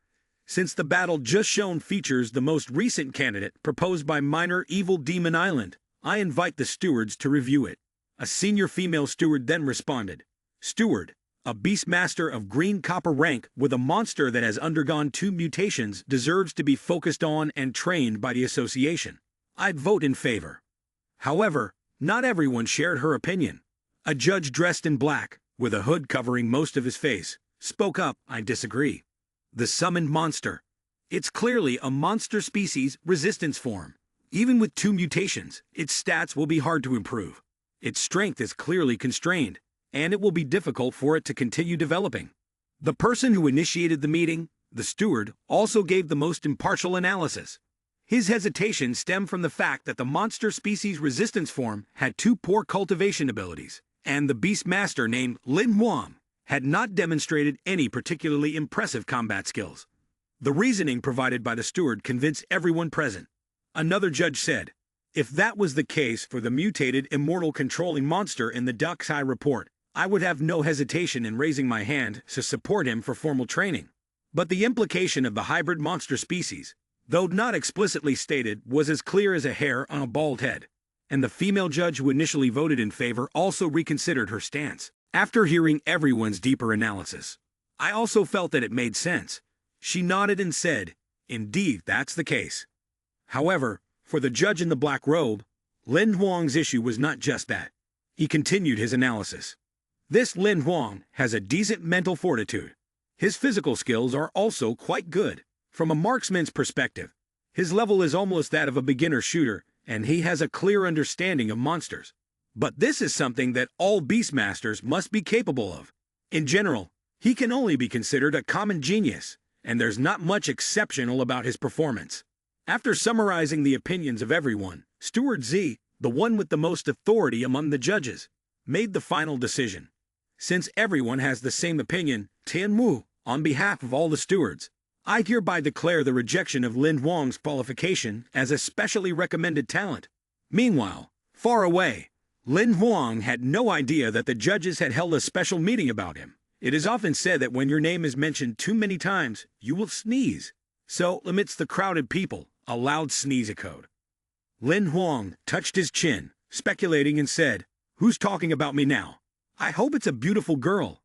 [SPEAKER 1] "Since the battle just shown features the most recent candidate proposed by Minor Evil Demon Island, I invite the stewards to review it." A senior female steward then responded, "Steward, a beastmaster of green copper rank with a monster that has undergone 2 mutations deserves to be focused on and trained by the association. I'd vote in favor." However, not everyone shared her opinion. A judge dressed in black, with a hood covering most of his face, spoke up, "I disagree. The summoned monster. It's clearly a monster species resistance form. Even with 2 mutations, its stats will be hard to improve. Its strength is clearly constrained, and it will be difficult for it to continue developing." The person who initiated the meeting, the steward, also gave the most impartial analysis. His hesitation stemmed from the fact that the monster species resistance form had 2 poor cultivation abilities, and the beastmaster named Lin Huang had not demonstrated any particularly impressive combat skills. The reasoning provided by the steward convinced everyone present. Another judge said, "If that was the case for the mutated immortal controlling monster in the Duxai report, I would have no hesitation in raising my hand to support him for formal training." But the implication of the hybrid monster species, though not explicitly stated, was as clear as a hair on a bald head. And the female judge who initially voted in favor also reconsidered her stance. After hearing everyone's deeper analysis, I also felt that it made sense. She nodded and said, Indeed, that's the case. However, for the judge in the black robe, Lin Huang's issue was not just that. He continued his analysis. This Lin Huang has a decent mental fortitude. His physical skills are also quite good. From a marksman's perspective, his level is almost that of a beginner shooter, and he has a clear understanding of monsters. But this is something that all Beastmasters must be capable of. In general, he can only be considered a common genius, and there's not much exceptional about his performance. After summarizing the opinions of everyone, Steward Z, the one with the most authority among the judges, made the final decision. Since everyone has the same opinion, Tianmu, on behalf of all the stewards, I hereby declare the rejection of Lin Huang's qualification as a specially recommended talent. Meanwhile, far away, Lin Huang had no idea that the judges had held a special meeting about him. It is often said that when your name is mentioned too many times, you will sneeze. So, amidst the crowded people, a loud sneeze echoed. Lin Huang touched his chin, speculating, and said, "Who's talking about me now? I hope it's a beautiful girl."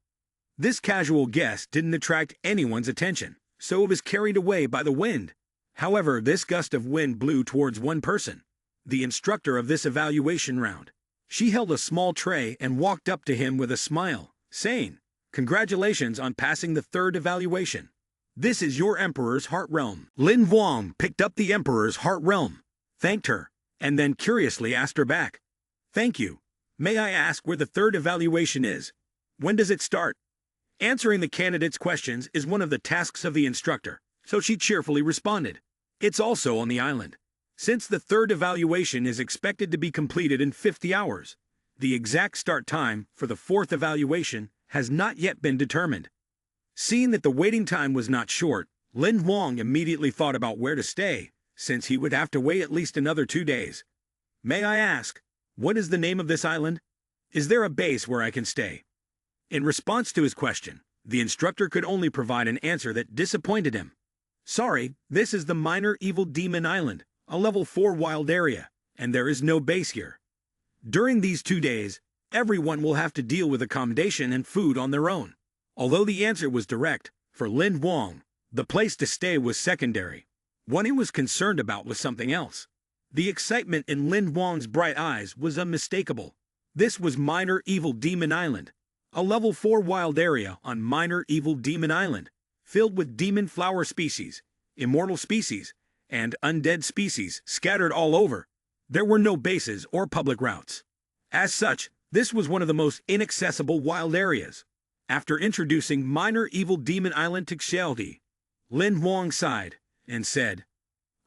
[SPEAKER 1] This casual guess didn't attract anyone's attention, so it was carried away by the wind. However, this gust of wind blew towards one person, the instructor of this evaluation round. She held a small tray and walked up to him with a smile, saying, "Congratulations on passing the third evaluation. This is your Emperor's Heart Realm." Lin Huang picked up the Emperor's Heart Realm, thanked her, and then curiously asked her back, "Thank you. May I ask where the third evaluation is? When does it start?" Answering the candidate's questions is one of the tasks of the instructor, so she cheerfully responded, "It's also on the island." Since the third evaluation is expected to be completed in 50 hours, the exact start time for the fourth evaluation has not yet been determined. Seeing that the waiting time was not short, Lin Huang immediately thought about where to stay, since he would have to wait at least another 2 days. "May I ask, what is the name of this island? Is there a base where I can stay?" In response to his question, the instructor could only provide an answer that disappointed him. "Sorry, this is the Minor Evil Demon Island, a level 4 wild area, and there is no base here. During these 2 days, everyone will have to deal with accommodation and food on their own." Although the answer was direct, for Lin Huang, the place to stay was secondary. What he was concerned about was something else. The excitement in Lin Huang's bright eyes was unmistakable. This was Minor Evil Demon Island, a level 4 wild area on Minor Evil Demon Island, filled with demon flower species, immortal species, and undead species scattered all over. There were no bases or public routes. As such, this was one of the most inaccessible wild areas. After introducing Minor Evil Demon Island to Xiaodi, Lin Huang sighed and said,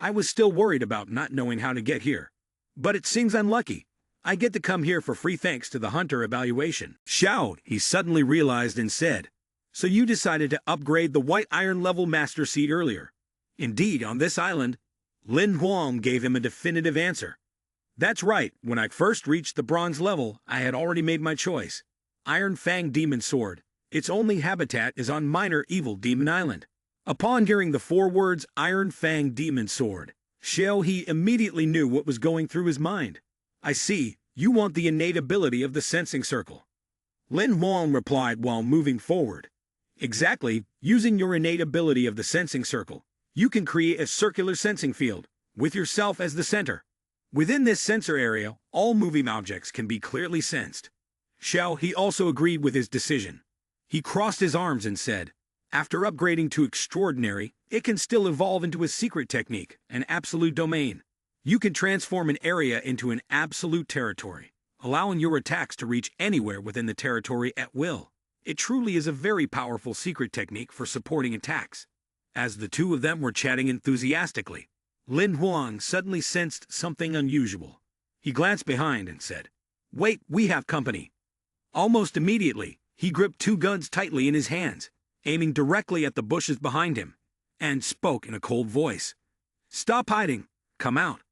[SPEAKER 1] "I was still worried about not knowing how to get here. But it seems I'm lucky. I get to come here for free thanks to the hunter evaluation." Xiao, he suddenly realized and said, "So you decided to upgrade the white iron level master seed earlier?" Indeed, on this island, Lin Huang gave him a definitive answer. "That's right, when I first reached the bronze level, I had already made my choice. Iron Fang Demon Sword. Its only habitat is on Minor Evil Demon Island." Upon hearing the 4 words Iron Fang Demon Sword, Xiao He immediately knew what was going through his mind. "I see, you want the innate ability of the sensing circle." Lin Huang replied while moving forward. "Exactly, using your innate ability of the sensing circle, you can create a circular sensing field, with yourself as the center. Within this sensor area, all moving objects can be clearly sensed." Xiao He also agreed with his decision. He crossed his arms and said, "After upgrading to extraordinary, it can still evolve into a secret technique, an absolute domain. You can transform an area into an absolute territory, allowing your attacks to reach anywhere within the territory at will. It truly is a very powerful secret technique for supporting attacks." As the two of them were chatting enthusiastically, Lin Huang suddenly sensed something unusual. He glanced behind and said, "Wait, we have company." Almost immediately, he gripped 2 guns tightly in his hands, aiming directly at the bushes behind him, and spoke in a cold voice. "Stop hiding! Come out!"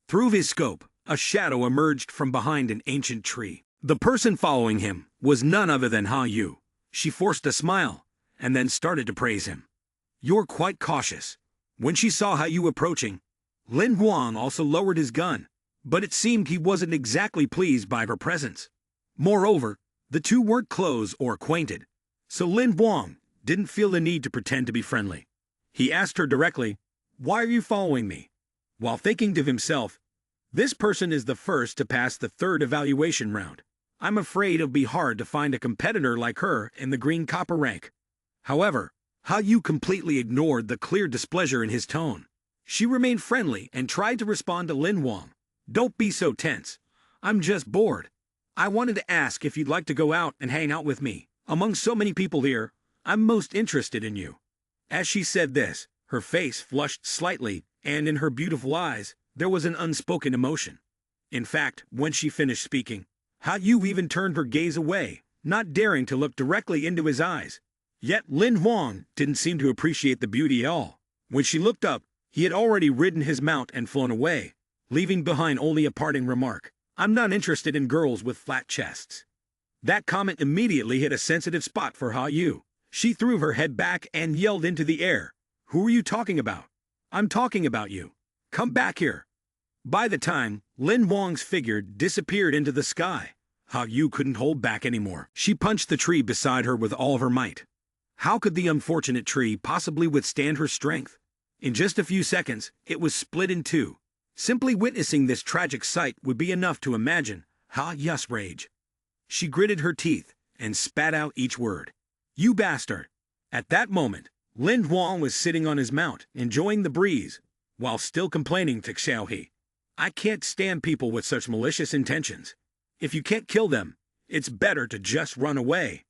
[SPEAKER 1] Through his scope, a shadow emerged from behind an ancient tree. The person following him was none other than Ha Yu. She forced a smile, and then started to praise him. "You're quite cautious." When she saw Ha Yu approaching, Lin Huang also lowered his gun, but it seemed he wasn't exactly pleased by her presence. Moreover, the two weren't close or acquainted, so Lin Huang didn't feel the need to pretend to be friendly. He asked her directly, Why are you following me? While thinking to himself, this person is the first to pass the third evaluation round. I'm afraid it'll be hard to find a competitor like her in the green copper rank. However, Yu completely ignored the clear displeasure in his tone. She remained friendly and tried to respond to Lin Huang. Don't be so tense. I'm just bored. I wanted to ask if you'd like to go out and hang out with me. Among so many people here, I'm most interested in you. As she said this, her face flushed slightly, and in her beautiful eyes, there was an unspoken emotion. In fact, when she finished speaking, Yu even turned her gaze away, not daring to look directly into his eyes. Yet Lin Huang didn't seem to appreciate the beauty at all. When she looked up, he had already ridden his mount and flown away, leaving behind only a parting remark. I'm not interested in girls with flat chests. That comment immediately hit a sensitive spot for Yu. She threw her head back and yelled into the air. Who are you talking about? I'm talking about you. Come back here. By the time Lin Huang's figure disappeared into the sky, Yu couldn't hold back anymore. She punched the tree beside her with all of her might. How could the unfortunate tree possibly withstand her strength? In just a few seconds, it was split in two. Simply witnessing this tragic sight would be enough to imagine Yu's rage. She gritted her teeth and spat out each word. You bastard! At that moment, Lin Huang was sitting on his mount, enjoying the breeze, while still complaining to Xiaohe. I can't stand people with such malicious intentions. If you can't kill them, it's better to just run away.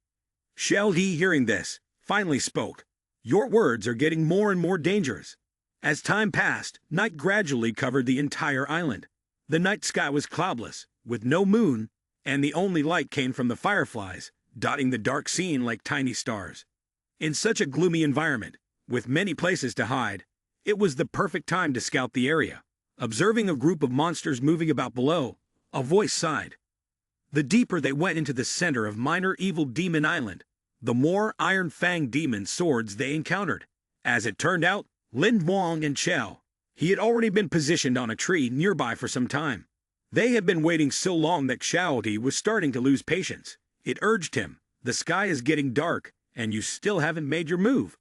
[SPEAKER 1] Xiaohe, hearing this, finally spoke. Your words are getting more and more dangerous. As time passed, night gradually covered the entire island. The night sky was cloudless, with no moon, and the only light came from the fireflies, dotting the dark scene like tiny stars. In such a gloomy environment, with many places to hide, it was the perfect time to scout the area. Observing a group of monsters moving about below, a voice sighed. The deeper they went into the center of Minor Evil Demon Island, the more Iron Fang demon swords they encountered. As it turned out, Lin Huang and he had already been positioned on a tree nearby for some time. They had been waiting so long that Xiaohe was starting to lose patience. It urged him, the sky is getting dark, and you still haven't made your move.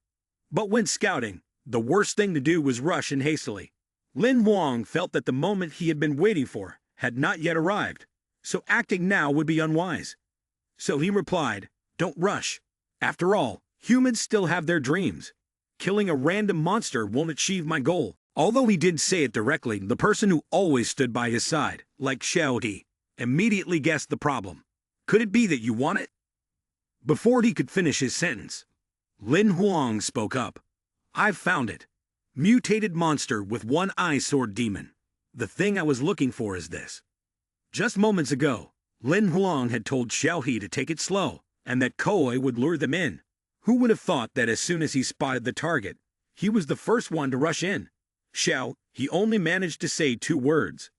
[SPEAKER 1] But when scouting, the worst thing to do was rush in hastily. Lin Huang felt that the moment he had been waiting for had not yet arrived, so acting now would be unwise. So he replied, don't rush. After all, humans still have their dreams. Killing a random monster won't achieve my goal. Although he didn't say it directly, the person who always stood by his side, like Xiaohe, immediately guessed the problem. Could it be that you want it? Before he could finish his sentence, Lin Huang spoke up. I've found it. Mutated monster with one-eye sword demon. The thing I was looking for is this. Just moments ago, Lin Huang had told Xiaohe to take it slow, and that Koi would lure them in. Who would have thought that as soon as he spotted the target, he was the first one to rush in? He only managed to say 2 words.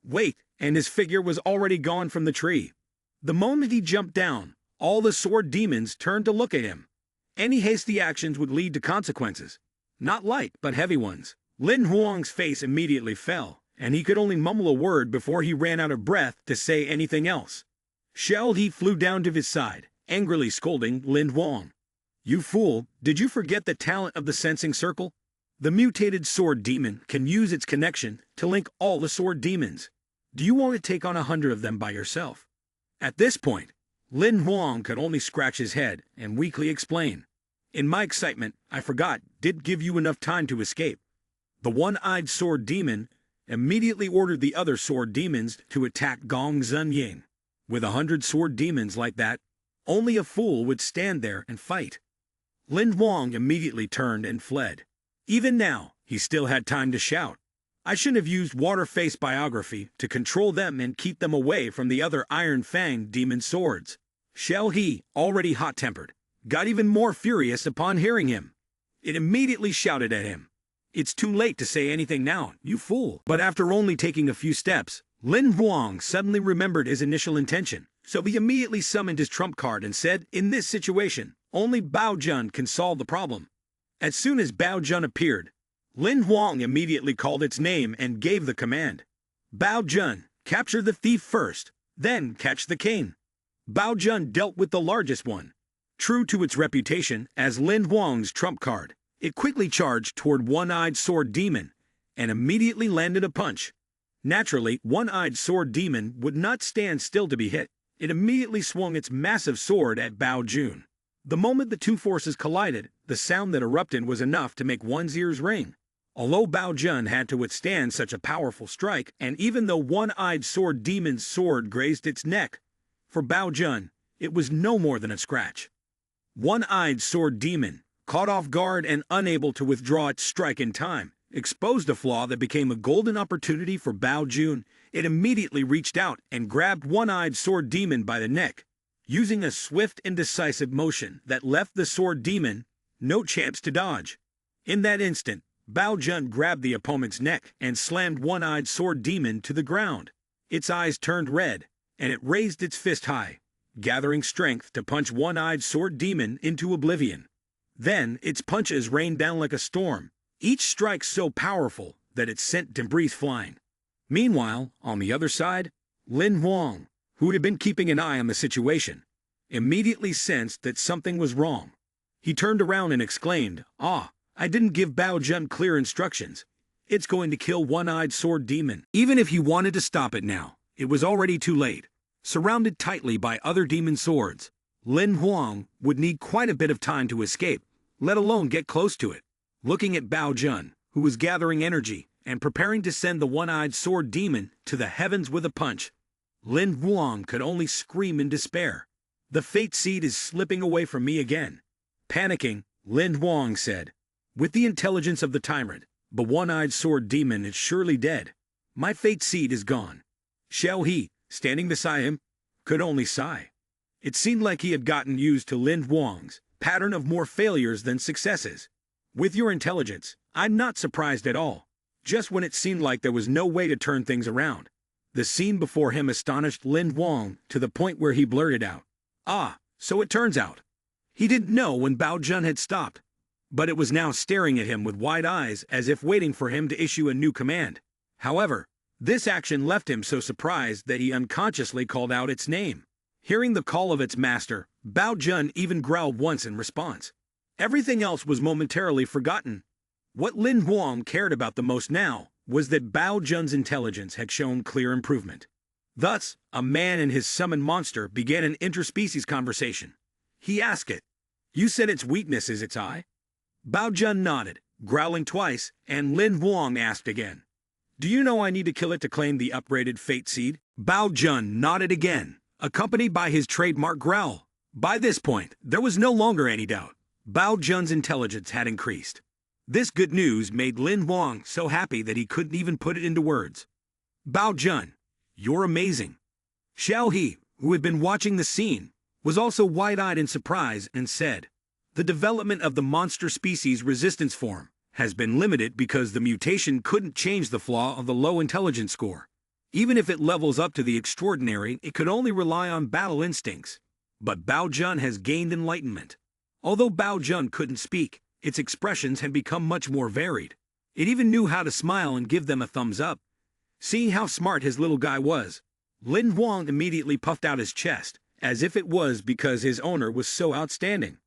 [SPEAKER 1] Wait, and his figure was already gone from the tree. The moment he jumped down, all the sword demons turned to look at him. Any hasty actions would lead to consequences. Not light, but heavy ones. Lin Huang's face immediately fell, and he could only mumble a word before he ran out of breath to say anything else. He flew down to his side, angrily scolding Lin Huang. You fool, did you forget the talent of the sensing circle? The mutated sword demon can use its connection to link all the sword demons. Do you want to take on 100 of them by yourself? At this point, Lin Huang could only scratch his head and weakly explain. In my excitement, I forgot, didn't give you enough time to escape. The one-eyed sword demon immediately ordered the other sword demons to attack Gong Zun Ying. With 100 sword demons like that, only a fool would stand there and fight. Lin Huang immediately turned and fled. Even now, he still had time to shout. I shouldn't have used Waterface biography to control them and keep them away from the other Iron Fang demon swords. Xiaohe, already hot-tempered, got even more furious upon hearing him. It immediately shouted at him. It's too late to say anything now, you fool. But after only taking a few steps, Lin Huang suddenly remembered his initial intention. So he immediately summoned his trump card and said, in this situation, only Bao Jun can solve the problem. As soon as Bao Jun appeared, Lin Huang immediately called its name and gave the command. Bao Jun, capture the thief first, then catch the cane. Bao Jun dealt with the largest one. True to its reputation as Lin Huang's trump card, It quickly charged toward One-Eyed Sword Demon and immediately landed a punch. Naturally, One-Eyed Sword Demon would not stand still to be hit. It immediately swung its massive sword at Bao Jun. The moment the two forces collided, the sound that erupted was enough to make one's ears ring. Although Bao Jun had to withstand such a powerful strike, and even though One-Eyed Sword Demon's sword grazed its neck, for Bao Jun, it was no more than a scratch. One-Eyed Sword Demon, caught off guard and unable to withdraw its strike in time, exposed a flaw that became a golden opportunity for Bao Jun. It immediately reached out and grabbed One-Eyed Sword Demon by the neck, using a swift and decisive motion that left the Sword Demon no chance to dodge. In that instant, Bao Jun grabbed the opponent's neck and slammed One-Eyed Sword Demon to the ground. Its eyes turned red, and it raised its fist high, gathering strength to punch One-Eyed Sword Demon into oblivion. Then, its punches rained down like a storm, each strike so powerful that it sent debris flying. Meanwhile, on the other side, Lin Huang, who had been keeping an eye on the situation, immediately sensed that something was wrong. He turned around and exclaimed, "Ah, I didn't give Bao Jun clear instructions. It's going to kill One-Eyed Sword Demon." Even if he wanted to stop it now, it was already too late. Surrounded tightly by other demon swords, Lin Huang would need quite a bit of time to escape, let alone get close to it. Looking at Bao Jun, who was gathering energy and preparing to send the One-Eyed Sword Demon to the heavens with a punch, Lin Huang could only scream in despair. "The fate seed is slipping away from me again." Panicking, Lin Huang said, "With the intelligence of the tyrant, the One-Eyed Sword Demon is surely dead. My fate seed is gone." Xiao He, standing beside him, could only sigh. It seemed like he had gotten used to Lin Huang's pattern of more failures than successes. "With your intelligence, I'm not surprised at all." Just when it seemed like there was no way to turn things around, the scene before him astonished Lin Huang to the point where he blurted out, "Ah, so it turns out." He didn't know when Bao Jun had stopped, but it was now staring at him with wide eyes as if waiting for him to issue a new command. However, this action left him so surprised that he unconsciously called out its name. Hearing the call of its master, Bao Jun even growled once in response. Everything else was momentarily forgotten. What Lin Huang cared about the most now was that Bao Jun's intelligence had shown clear improvement. Thus, a man and his summoned monster began an interspecies conversation. He asked it, "You said its weakness is its eye?" Bao Jun nodded, growling twice, and Lin Huang asked again, "Do you know I need to kill it to claim the upgraded fate seed?" Bao Jun nodded again, accompanied by his trademark growl. By this point, there was no longer any doubt. Bao Jun's intelligence had increased. This good news made Lin Huang so happy that he couldn't even put it into words. "Bao Jun, you're amazing." Xiao He, who had been watching the scene, was also wide-eyed in surprise and said, "The development of the monster species resistance form has been limited because the mutation couldn't change the flaw of the low intelligence score. Even if it levels up to the extraordinary, it could only rely on battle instincts. But Bao Jun has gained enlightenment." Although Bao Jun couldn't speak, its expressions had become much more varied. It even knew how to smile and give them a thumbs up. Seeing how smart his little guy was, Lin Huang immediately puffed out his chest, as if it was because his owner was so outstanding.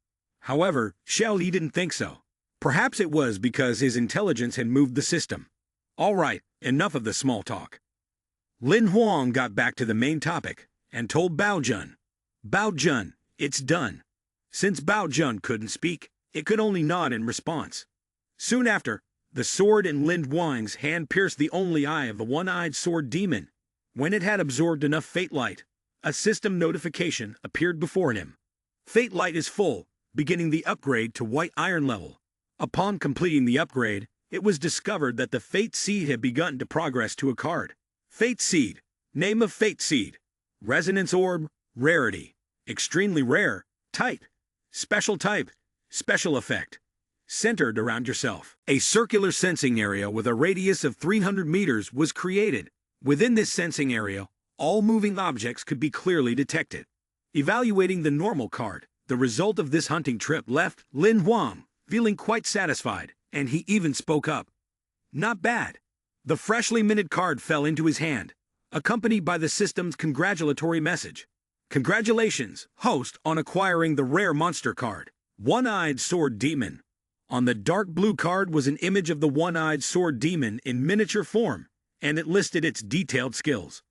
[SPEAKER 1] However, Xiao Li didn't think so. Perhaps it was because his intelligence had moved the system. All right, enough of the small talk. Lin Huang got back to the main topic and told Bao Jun, "Bao Jun, it's done." Since Bao Jun couldn't speak, it could only nod in response. Soon after, the sword in Lin Huang's hand pierced the only eye of the One-Eyed Sword Demon. When it had absorbed enough fate light, a system notification appeared before him. Fate light is full, beginning the upgrade to white iron level. Upon completing the upgrade, it was discovered that the fate seed had begun to progress to a card. Fate seed, name of fate seed, resonance orb, rarity, extremely rare, type, special type, special effect, centered around yourself. A circular sensing area with a radius of 300 meters was created. Within this sensing area, all moving objects could be clearly detected. Evaluating the normal card, the result of this hunting trip left Lin Huang feeling quite satisfied, and he even spoke up. "Not bad." The freshly minted card fell into his hand, accompanied by the system's congratulatory message. "Congratulations, host, on acquiring the rare monster card, One-Eyed Sword Demon. On the dark blue card was an image of the one-eyed sword demon in miniature form, and it listed its detailed skills.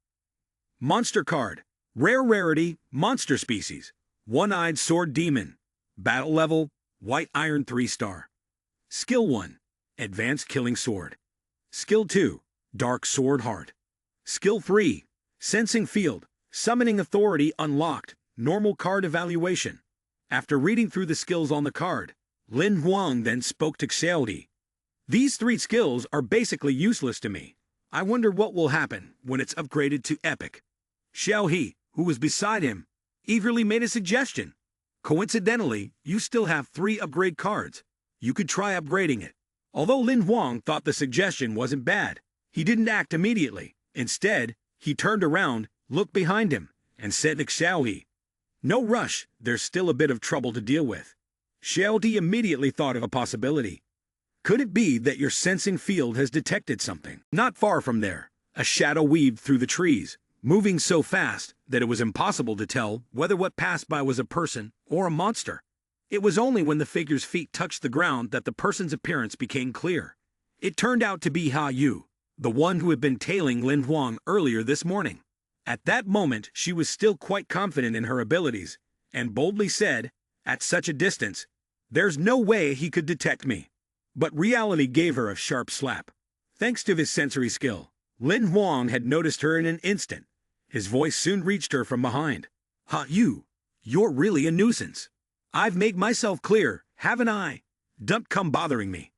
[SPEAKER 1] Monster card. Rare rarity, monster species. One-eyed sword demon. Battle level, white iron 3-star. Skill 1. Advanced killing sword. Skill 2. Dark sword heart. Skill 3. Sensing field. Summoning authority unlocked. Normal card evaluation. After reading through the skills on the card, Lin Huang then spoke to Xiaodi. These 3 skills are basically useless to me. I wonder what will happen when it's upgraded to epic. Xiaohe, who was beside him, eagerly made a suggestion. Coincidentally, you still have 3 upgrade cards. You could try upgrading it. Although Lin Huang thought the suggestion wasn't bad, he didn't act immediately. Instead, he turned around, looked behind him, and said to Xiaohe, "No rush, there's still a bit of trouble to deal with." Xiaohe immediately thought of a possibility. Could it be that your sensing field has detected something? Not far from there, a shadow weaved through the trees, moving so fast that it was impossible to tell whether what passed by was a person or a monster. It was only when the figure's feet touched the ground that the person's appearance became clear. It turned out to be Ha Yu, the one who had been tailing Lin Huang earlier this morning. At that moment, she was still quite confident in her abilities, and boldly said, "At such a distance, there's no way he could detect me." But reality gave her a sharp slap. Thanks to his sensory skill, Lin Huang had noticed her in an instant. His voice soon reached her from behind. "Ha Yu, you're really a nuisance. I've made myself clear, haven't I? Don't come bothering me."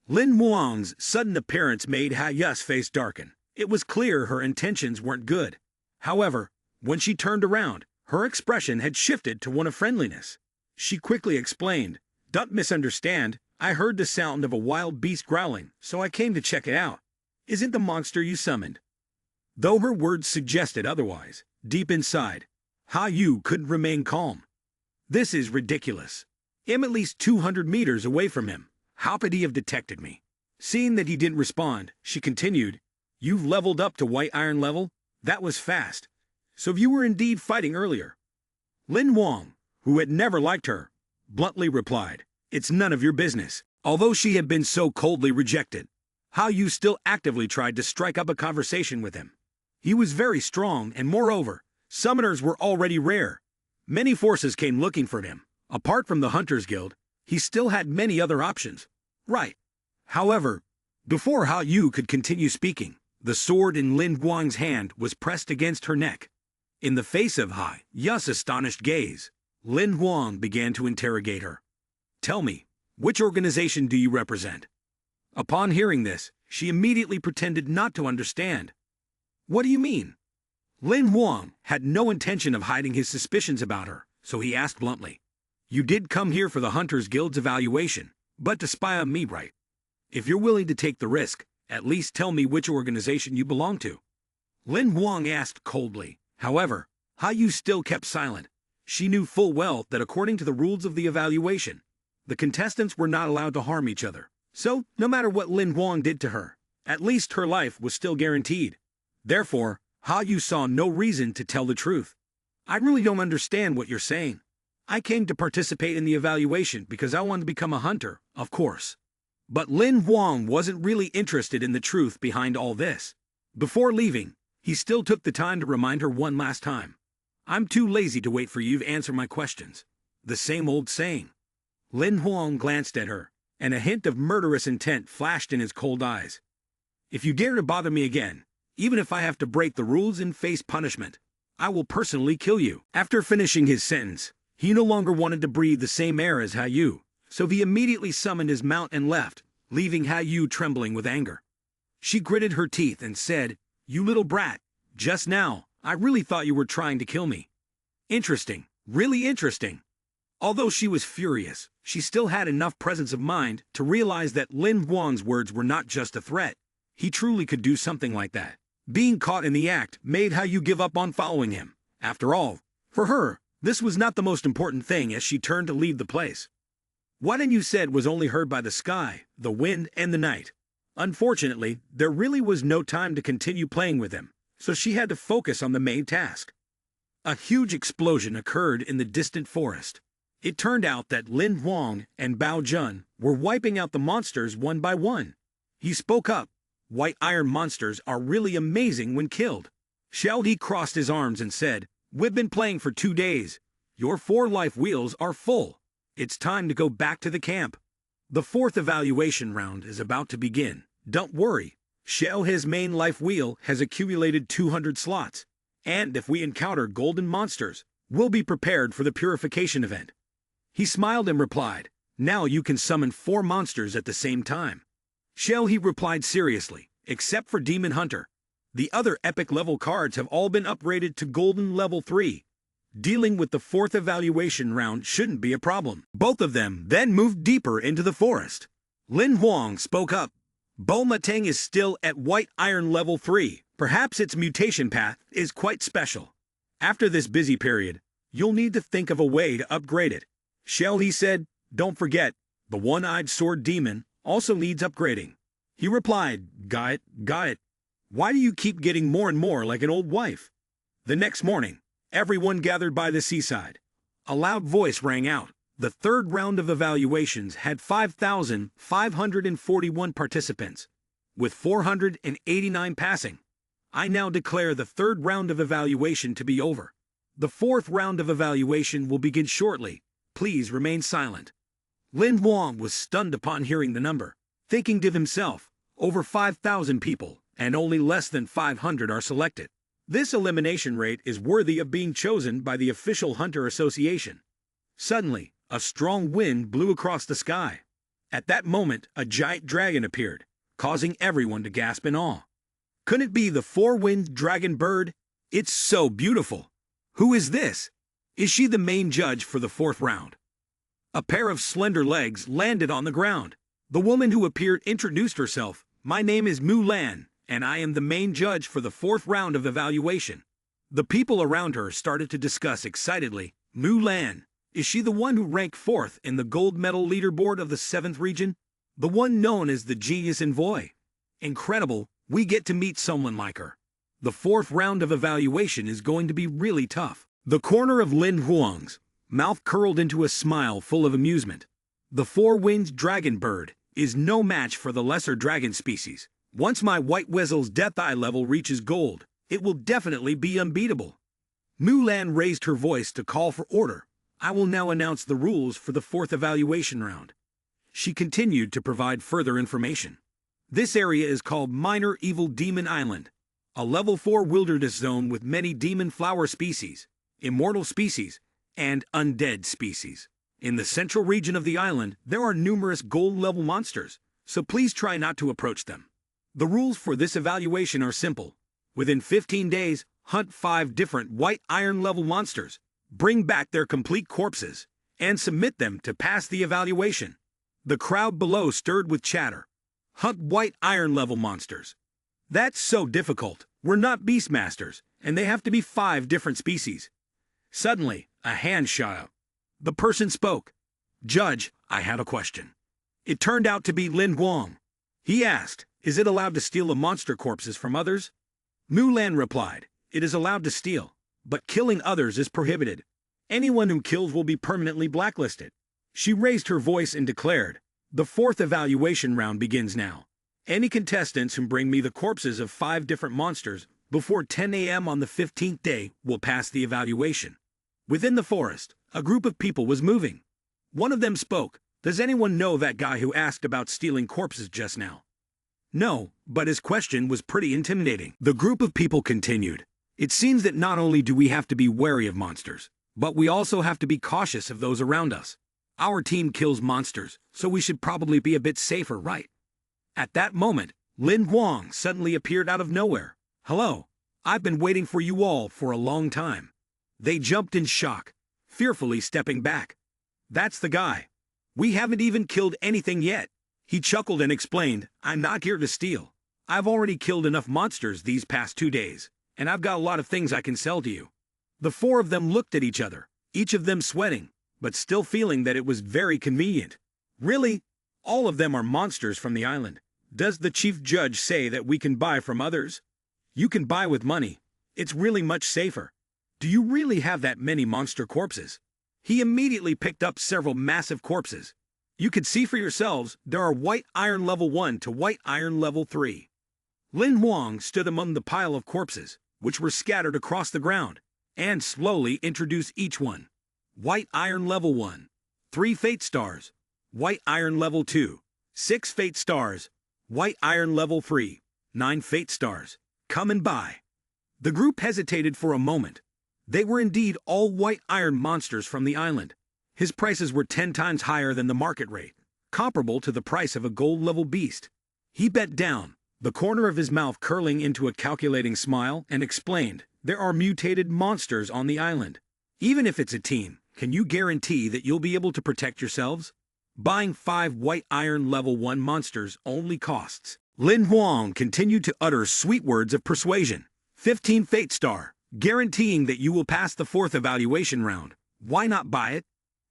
[SPEAKER 1] Lin Huang's sudden appearance made Ha Yu's face darken. It was clear her intentions weren't good. However, when she turned around, her expression had shifted to one of friendliness. She quickly explained, "Don't misunderstand, I heard the sound of a wild beast growling, so I came to check it out. Isn't the monster you summoned?" Though her words suggested otherwise, deep inside, Ha Yu couldn't remain calm. "This is ridiculous. I'm at least 200 meters away from him. How could he have detected me?" Seeing that he didn't respond, she continued, "You've leveled up to white iron level? That was fast. So you were indeed fighting earlier." Lin Huang, who had never liked her, bluntly replied, "It's none of your business." Although she had been so coldly rejected, Ha Yu still actively tried to strike up a conversation with him. He was very strong, and moreover, summoners were already rare. Many forces came looking for him. Apart from the Hunters Guild, he still had many other options. Right. However, before Ha Yu could continue speaking, the sword in Lin Huang's hand was pressed against her neck. In the face of Ha Yu's astonished gaze, Lin Huang began to interrogate her. "Tell me, which organization do you represent?" Upon hearing this, she immediately pretended not to understand. "What do you mean?" Lin Huang had no intention of hiding his suspicions about her, so he asked bluntly, "You did come here for the Hunters Guild's evaluation, but to spy on me, right? If you're willing to take the risk, at least tell me which organization you belong to." Lin Huang asked coldly. However, Ha Yu still kept silent. She knew full well that according to the rules of the evaluation, the contestants were not allowed to harm each other. So, no matter what Lin Huang did to her, at least her life was still guaranteed. Therefore, Ha Yu saw no reason to tell the truth. "I really don't understand what you're saying. I came to participate in the evaluation because I wanted to become a hunter, of course." But Lin Huang wasn't really interested in the truth behind all this. Before leaving, he still took the time to remind her one last time. "I'm too lazy to wait for you to answer my questions." The same old saying. Lin Huang glanced at her, and a hint of murderous intent flashed in his cold eyes. "If you dare to bother me again, even if I have to break the rules and face punishment, I will personally kill you." After finishing his sentence, he no longer wanted to breathe the same air as Ha Yu, so he immediately summoned his mount and left, leaving Ha Yu trembling with anger. She gritted her teeth and said, "You little brat, just now, I really thought you were trying to kill me." Interesting, really interesting. Although she was furious, she still had enough presence of mind to realize that Lin Huang's words were not just a threat. He truly could do something like that. Being caught in the act made Ha Yu give up on following him. After all, for her, this was not the most important thing as she turned to leave the place. What you said was only heard by the sky, the wind, and the night. Unfortunately, there really was no time to continue playing with him, so she had to focus on the main task. A huge explosion occurred in the distant forest. It turned out that Lin Huang and Bao Jun were wiping out the monsters one by one. He spoke up. White iron monsters are really amazing when killed. Xiao Di crossed his arms and said, "We've been playing for 2 days. Your 4 life wheels are full. It's time to go back to the camp. The 4th evaluation round is about to begin. Don't worry. Xiao He's main life wheel has accumulated 200 slots. And if we encounter golden monsters, we'll be prepared for the purification event." He smiled and replied, "Now you can summon 4 monsters at the same time." Xiao He replied seriously, "Except for Demon Hunter. The other epic level cards have all been upgraded to Golden Level 3. Dealing with the 4th evaluation round shouldn't be a problem." Both of them then moved deeper into the forest. Lin Huang spoke up. "Bo Mateng is still at White Iron Level 3. Perhaps its mutation path is quite special. After this busy period, you'll need to think of a way to upgrade it." Xiao He said, "Don't forget, the one-eyed sword demon also needs upgrading." He replied, Got it. Why do you keep getting more and more like an old wife?" The next morning, everyone gathered by the seaside. A loud voice rang out. The 3rd round of evaluations had 5,541 participants, with 489 passing. I now declare the 3rd round of evaluation to be over. The 4th round of evaluation will begin shortly. Please remain silent. Lin Huang was stunned upon hearing the number, thinking to himself, over 5,000 people, and only less than 500 are selected. This elimination rate is worthy of being chosen by the official Hunter Association. Suddenly, a strong wind blew across the sky. At that moment, a giant dragon appeared, causing everyone to gasp in awe. Could it be the 4-winged dragon bird? It's so beautiful. Who is this? Is she the main judge for the 4th round? A pair of slender legs landed on the ground. The woman who appeared introduced herself. "My name is Mu Lan, and I am the main judge for the 4th round of evaluation." The people around her started to discuss excitedly. "Mu Lan, is she the one who ranked 4th in the gold medal leaderboard of the 7th region? The one known as the Genius Envoy? Incredible, we get to meet someone like her. The 4th round of evaluation is going to be really tough." The corner of Lin Huang's mouth curled into a smile full of amusement. The 4-winged dragon bird is no match for the lesser dragon species. Once my White Weasel's Death Eye level reaches gold, it will definitely be unbeatable. Mulan raised her voice to call for order. "I will now announce the rules for the 4th evaluation round." She continued to provide further information. This area is called Minor Evil Demon Island, a level 4 wilderness zone with many demon flower species, immortal species, and undead species. In the central region of the island, there are numerous gold-level monsters, so please try not to approach them. The rules for this evaluation are simple. Within 15 days, hunt 5 different white iron-level monsters, bring back their complete corpses, and submit them to pass the evaluation. The crowd below stirred with chatter. Hunt white iron-level monsters. That's so difficult. We're not beastmasters, and they have to be 5 different species. Suddenly, a hand shot up. The person spoke. "Judge, I had a question." It turned out to be Lin Huang. He asked, "Is it allowed to steal the monster corpses from others?" Mulan replied, "It is allowed to steal, but killing others is prohibited. Anyone who kills will be permanently blacklisted." She raised her voice and declared, "The 4th evaluation round begins now. Any contestants who bring me the corpses of 5 different monsters before 10 a.m. on the 15th day will pass the evaluation." Within the forest, a group of people was moving. One of them spoke. "Does anyone know that guy who asked about stealing corpses just now?" No, but his question was pretty intimidating. The group of people continued. "It seems that not only do we have to be wary of monsters, but we also have to be cautious of those around us. Our team kills monsters, so we should probably be a bit safer, right?" At that moment, Lin Huang suddenly appeared out of nowhere. "Hello, I've been waiting for you all for a long time." They jumped in shock, fearfully stepping back. "That's the guy. We haven't even killed anything yet." He chuckled and explained, "I'm not here to steal. I've already killed enough monsters these past 2 days, and I've got a lot of things I can sell to you." The 4 of them looked at each other, each of them sweating, but still feeling that it was very convenient. "Really? All of them are monsters from the island. Does the chief judge say that we can buy from others?" "You can buy with money. It's really much safer." "Do you really have that many monster corpses?" He immediately picked up several massive corpses. You could see for yourselves, there are white iron level 1 to white iron level 3. Lin Huang stood among the pile of corpses, which were scattered across the ground, and slowly introduced each one. White iron level 1, 3 fate stars. White iron level 2, 6 fate stars. White iron level 3, 9 fate stars. Come and buy. The group hesitated for a moment. They were indeed all white iron monsters from the island. His prices were 10 times higher than the market rate, comparable to the price of a gold-level beast. He bent down, the corner of his mouth curling into a calculating smile, and explained, "There are mutated monsters on the island. Even if it's a team, can you guarantee that you'll be able to protect yourselves? Buying 5 white iron level 1 monsters only costs." Lin Huang continued to utter sweet words of persuasion. 15 fate star, guaranteeing that you will pass the 4th evaluation round. Why not buy it?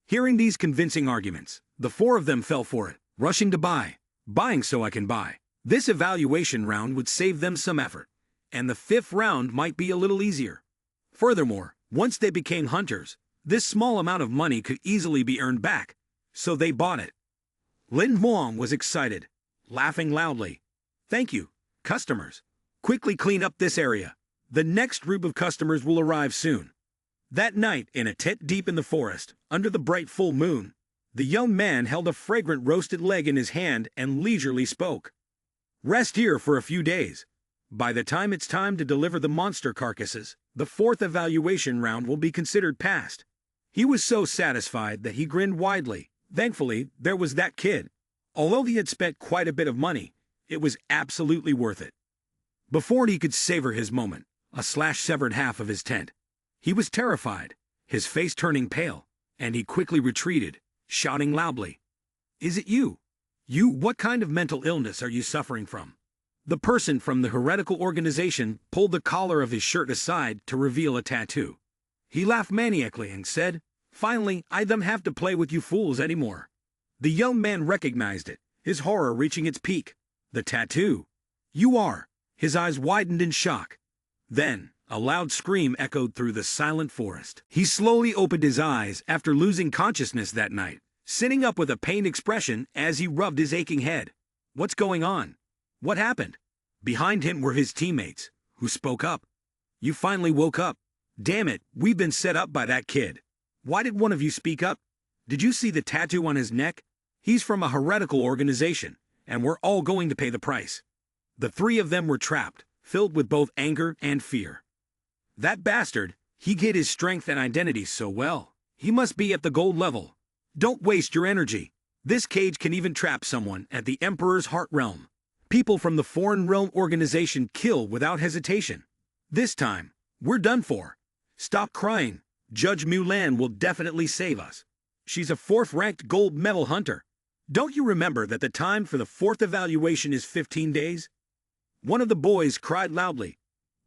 [SPEAKER 1] Hearing these convincing arguments, the 4 of them fell for it, rushing to buy. Buying so I can buy. This evaluation round would save them some effort, and the 5th round might be a little easier. Furthermore, once they became hunters, this small amount of money could easily be earned back, so they bought it. Lin Huang was excited, laughing loudly. "Thank you, customers. Quickly clean up this area. The next group of customers will arrive soon." That night, in a tent deep in the forest, under the bright full moon, the young man held a fragrant roasted leg in his hand and leisurely spoke. "Rest here for a few days. By the time it's time to deliver the monster carcasses, the 4th evaluation round will be considered passed." He was so satisfied that he grinned widely. Thankfully, there was that kid. Although he had spent quite a bit of money, it was absolutely worth it. Before he could savor his moment, a slash severed half of his tent. He was terrified, his face turning pale, and he quickly retreated, shouting loudly, "Is it you? You, what kind of mental illness are you suffering from?" The person from the heretical organization pulled the collar of his shirt aside to reveal a tattoo. He laughed maniacally and said, "Finally, I don't have to play with you fools anymore." The young man recognized it, his horror reaching its peak. The tattoo. "You are." His eyes widened in shock. Then, a loud scream echoed through the silent forest. He slowly opened his eyes after losing consciousness that night, sitting up with a pained expression as he rubbed his aching head. What's going on? What happened? Behind him were his teammates, who spoke up. "You finally woke up. Damn it, we've been set up by that kid. Why did one of you speak up? Did you see the tattoo on his neck? He's from a heretical organization, and we're all going to pay the price." The 3 of them were trapped, filled with both anger and fear. "That bastard, he hid his strength and identity so well. He must be at the gold level. Don't waste your energy. This cage can even trap someone at the Emperor's Heart Realm. People from the Foreign Realm organization kill without hesitation. This time, we're done for. Stop crying. Judge Mulan will definitely save us. She's a 4th-ranked gold medal hunter. Don't you remember that the time for the 4th evaluation is 15 days? One of the boys cried loudly.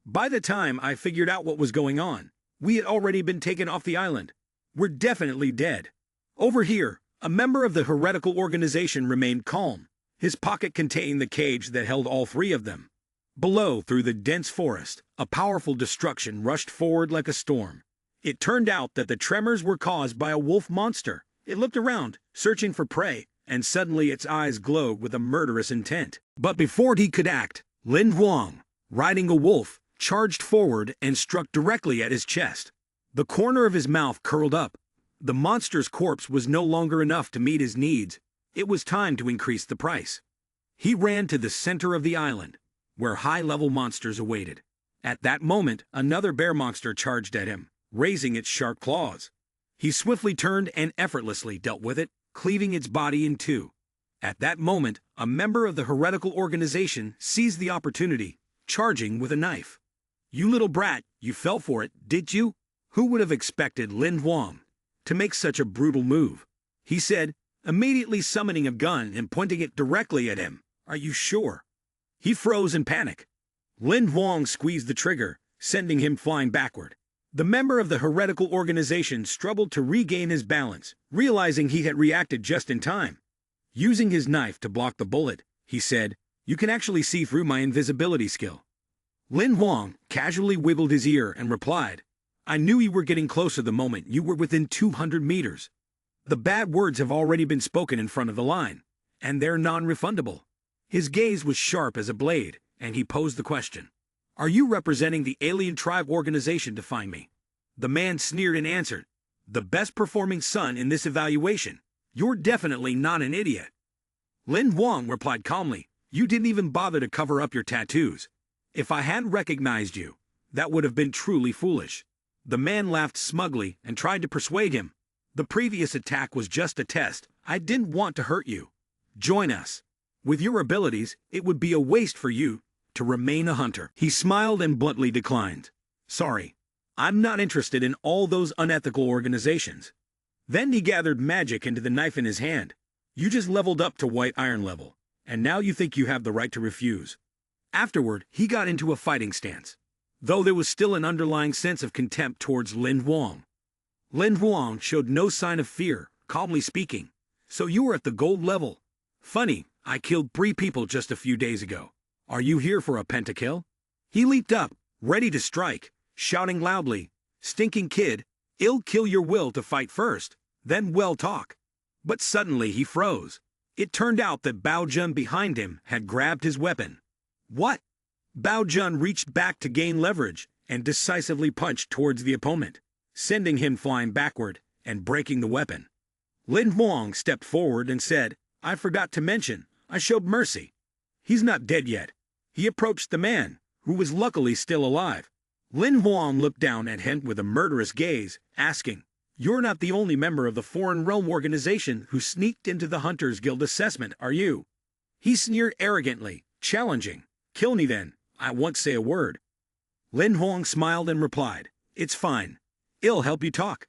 [SPEAKER 1] By the time I figured out what was going on, we had already been taken off the island. We're definitely dead. Over here, a member of the heretical organization remained calm, his pocket containing the cage that held all 3 of them. Below, through the dense forest, a powerful destruction rushed forward like a storm. It turned out that the tremors were caused by a wolf monster. It looked around, searching for prey, and suddenly its eyes glowed with a murderous intent. But before he could act, Lin Huang, riding a wolf, charged forward and struck directly at his chest. The corner of his mouth curled up. The monster's corpse was no longer enough to meet his needs. It was time to increase the price. He ran to the center of the island, where high-level monsters awaited. At that moment, another bear monster charged at him, raising its sharp claws. He swiftly turned and effortlessly dealt with it, cleaving its body in 2. At that moment, a member of the heretical organization seized the opportunity, charging with a knife. "You little brat, you fell for it, did you?" Who would have expected Lin Huang to make such a brutal move? He said, immediately summoning a gun and pointing it directly at him. "Are you sure?" He froze in panic. Lin Huang squeezed the trigger, sending him flying backward. The member of the heretical organization struggled to regain his balance, realizing he had reacted just in time. Using his knife to block the bullet, he said, "You can actually see through my invisibility skill." Lin Huang casually wiggled his ear and replied, I knew you were getting closer the moment you were within 200 meters. The bad words have already been spoken in front of the line, and they're non-refundable. His gaze was sharp as a blade, and he posed the question. Are you representing the alien tribe organization to find me? The man sneered and answered, the best performing son in this evaluation. You're definitely not an idiot. Lin Huang replied calmly, you didn't even bother to cover up your tattoos. If I hadn't recognized you, that would have been truly foolish. The man laughed smugly and tried to persuade him. The previous attack was just a test. I didn't want to hurt you. Join us. With your abilities, it would be a waste for you to remain a hunter. He smiled and bluntly declined. Sorry, I'm not interested in all those unethical organizations. Then he gathered magic into the knife in his hand. You just leveled up to white iron level, and now you think you have the right to refuse. Afterward, he got into a fighting stance, though there was still an underlying sense of contempt towards Lin Huang. Lin Huang showed no sign of fear, calmly speaking. So you were at the gold level. Funny, I killed 3 people just a few days ago. Are you here for a pentakill? He leaped up, ready to strike, shouting loudly, Stinking kid, I'll kill your will to fight first, then well talk. But suddenly he froze. It turned out that Bao Jun behind him had grabbed his weapon. What? Bao Jun reached back to gain leverage and decisively punched towards the opponent, sending him flying backward and breaking the weapon. Lin Huang stepped forward and said, I forgot to mention, I showed mercy. He's not dead yet. He approached the man, who was luckily still alive. Lin Huang looked down at him with a murderous gaze, asking, You're not the only member of the Foreign Realm organization who sneaked into the Hunters Guild assessment, are you? He sneered arrogantly, challenging, Kill me then, I won't say a word. Lin Huang smiled and replied, It's fine. I'll help you talk.